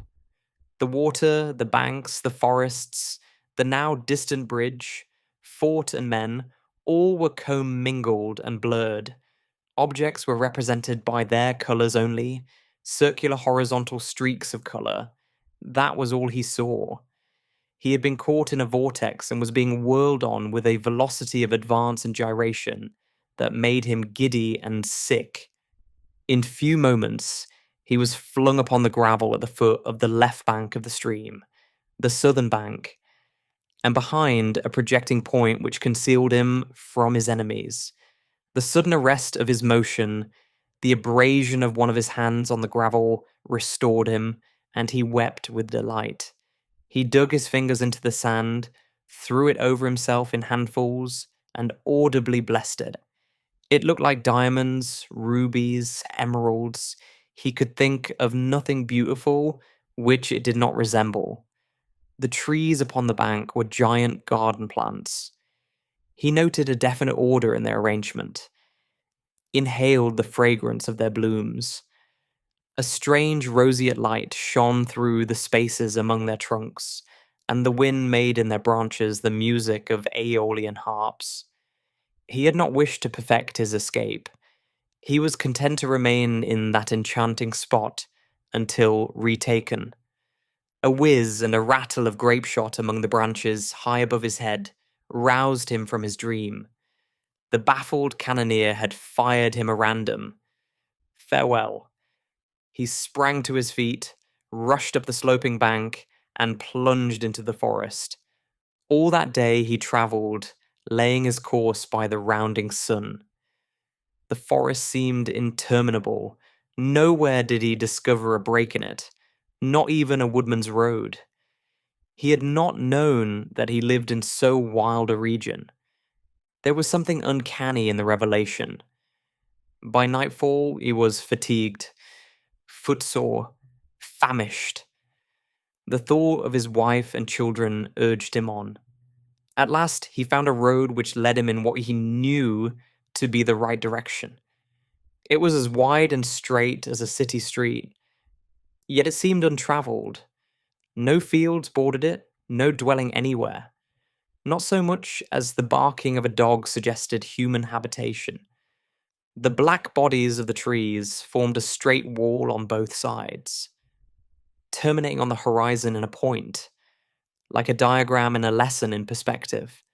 [SPEAKER 1] The water, the banks, the forests, the now distant bridge, fort and men, all were commingled and blurred. Objects were represented by their colours only, circular horizontal streaks of colour. That was all he saw. He had been caught in a vortex and was being whirled on with a velocity of advance and gyration that made him giddy and sick. In few moments, He was flung upon the gravel at the foot of the left bank of the stream, the southern bank, and behind a projecting point which concealed him from his enemies. The sudden arrest of his motion, the abrasion of one of his hands on the gravel, restored him, and he wept with delight. He dug his fingers into the sand, threw it over himself in handfuls, and audibly blessed it. It looked like diamonds, rubies, emeralds. He could think of nothing beautiful which it did not resemble. The trees upon the bank were giant garden plants. He noted a definite order in their arrangement, inhaled the fragrance of their blooms. A strange roseate light shone through the spaces among their trunks, and the wind made in their branches the music of aeolian harps. He had not wished to perfect his escape. He was content to remain in that enchanting spot until retaken. A whiz and a rattle of grape shot among the branches high above his head roused him from his dream. The baffled cannoneer had fired him a random. Farewell. He sprang to his feet, rushed up the sloping bank, and plunged into the forest. All that day he travelled, laying his course by the rounding sun. The forest seemed interminable. Nowhere did he discover a break in it, not even a woodman's road. He had not known that he lived in so wild a region. There was something uncanny in the revelation. By nightfall, he was fatigued, footsore, famished. The thought of his wife and children urged him on. At last, he found a road which led him in what he knew to be the right direction. It was as wide and straight as a city street, yet it seemed untravelled. No fields bordered it, no dwelling anywhere. Not so much as the barking of a dog suggested human habitation. The black bodies of the trees formed a straight wall on both sides, terminating on the horizon in a point, like a diagram in a lesson in perspective.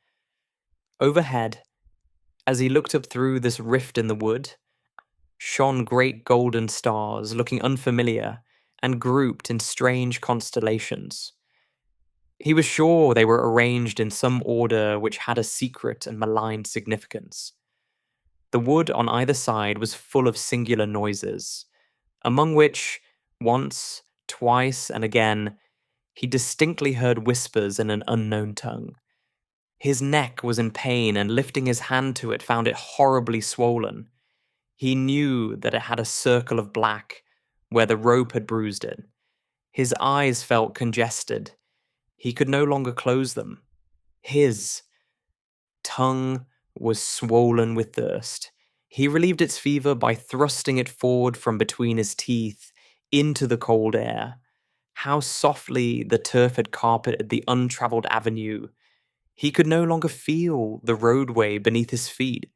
[SPEAKER 1] Overhead, as he looked up through this rift in the wood, shone great golden stars, looking unfamiliar and grouped in strange constellations. He was sure they were arranged in some order which had a secret and malign significance. The wood on either side was full of singular noises, among which, once, twice, and again, he distinctly heard whispers in an unknown tongue. His neck was in pain, and lifting his hand to it, found it horribly swollen. He knew that it had a circle of black where the rope had bruised it. His eyes felt congested. He could no longer close them. His tongue was swollen with thirst. He relieved its fever by thrusting it forward from between his teeth into the cold air. How softly the turf had carpeted the untravelled avenue. He could no longer feel the roadway beneath his feet.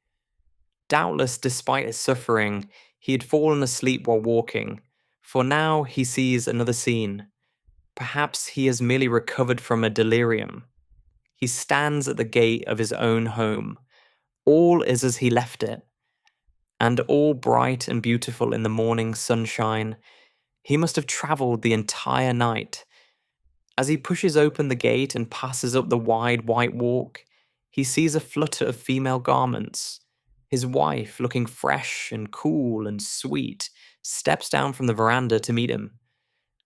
[SPEAKER 1] Doubtless, despite his suffering, he had fallen asleep while walking, for now he sees another scene. Perhaps he has merely recovered from a delirium. He stands at the gate of his own home. All is as he left it, and all bright and beautiful in the morning sunshine. He must have travelled the entire night. As he pushes open the gate and passes up the wide white walk, he sees a flutter of female garments. His wife, looking fresh and cool and sweet, steps down from the veranda to meet him.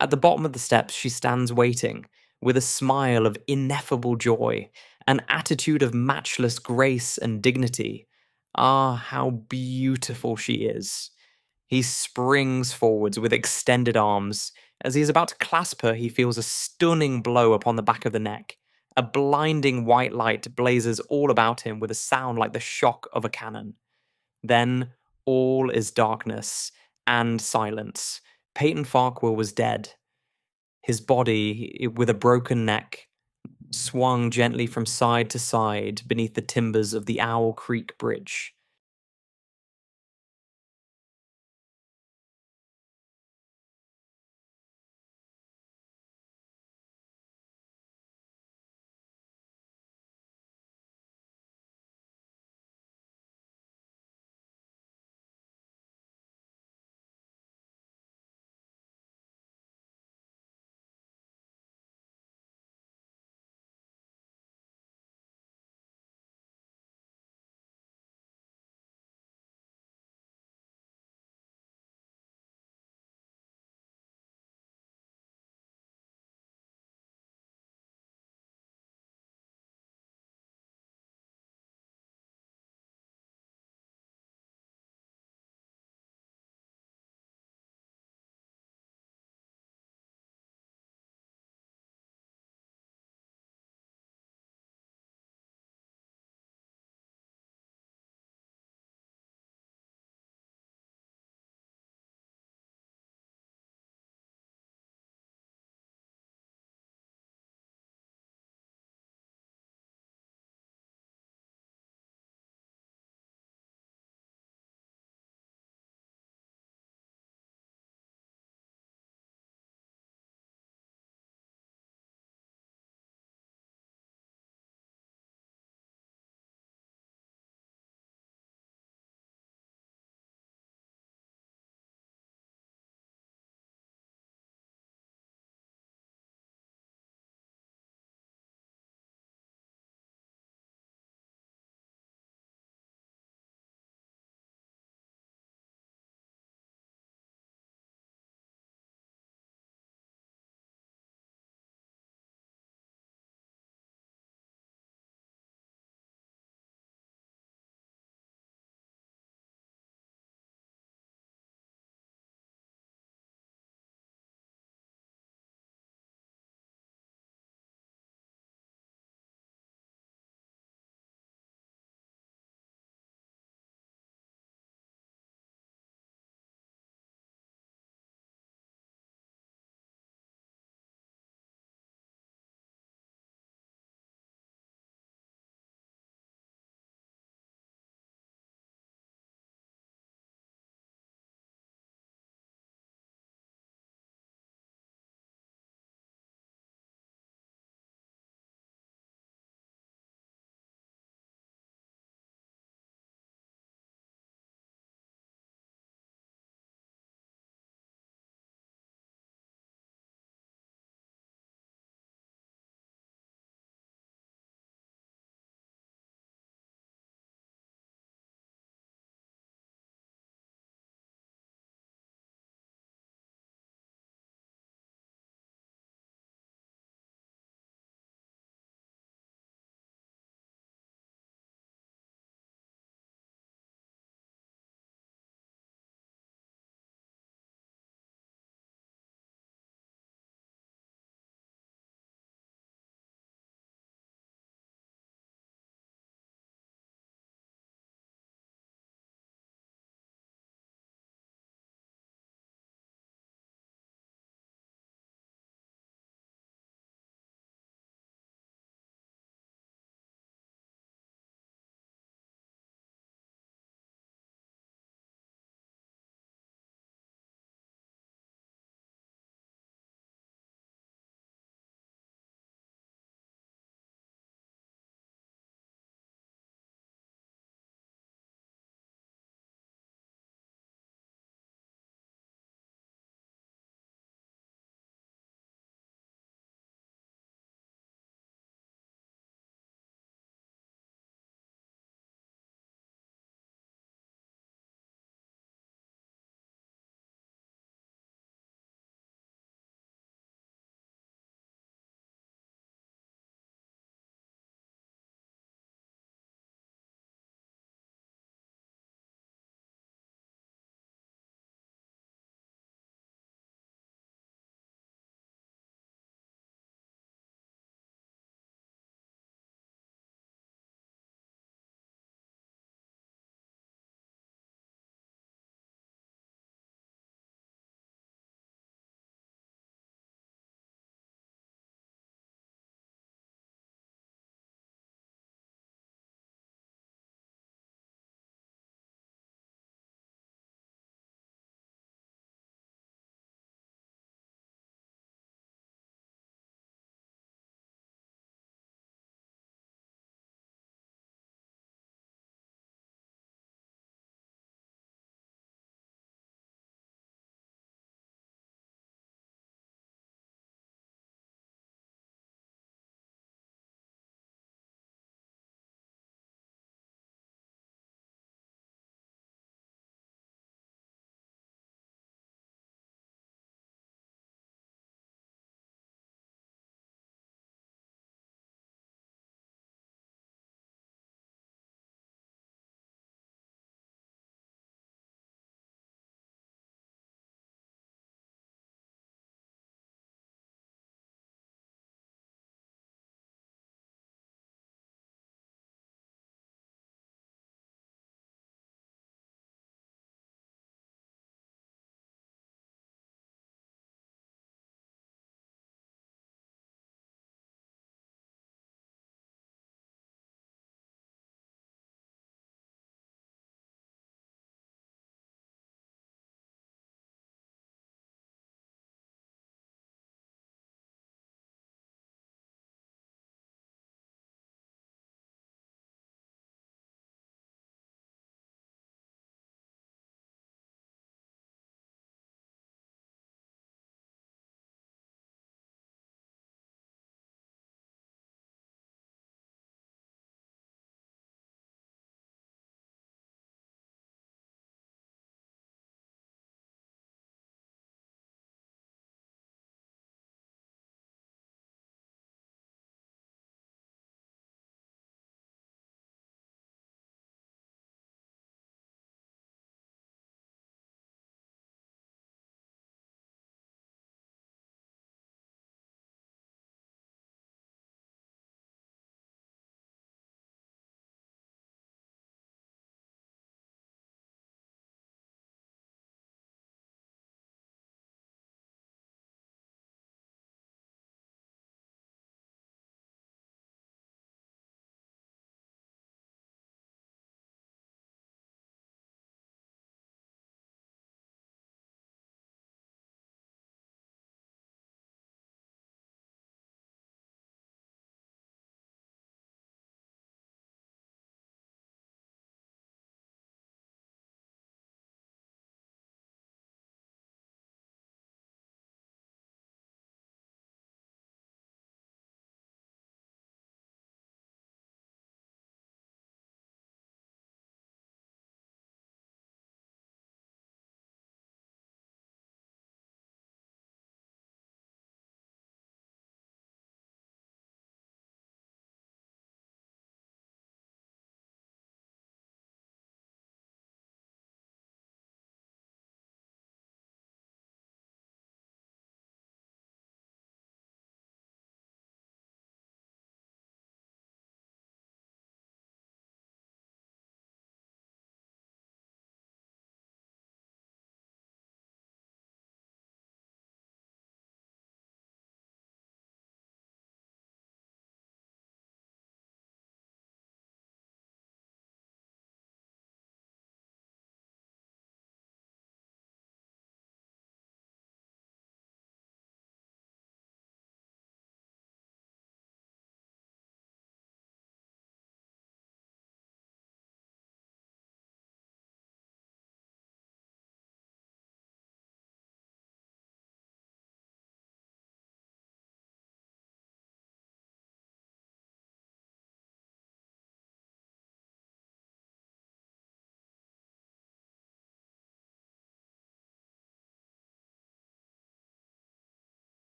[SPEAKER 1] At the bottom of the steps, she stands waiting, with a smile of ineffable joy, an attitude of matchless grace and dignity. Ah, how beautiful she is! He springs forwards with extended arms. As he is about to clasp her, he feels a stunning blow upon the back of the neck. A blinding white light blazes all about him with a sound like the shock of a cannon. Then all is darkness and silence. Peyton Farquhar was dead. His body, with a broken neck, swung gently from side to side beneath the timbers of the Owl Creek Bridge.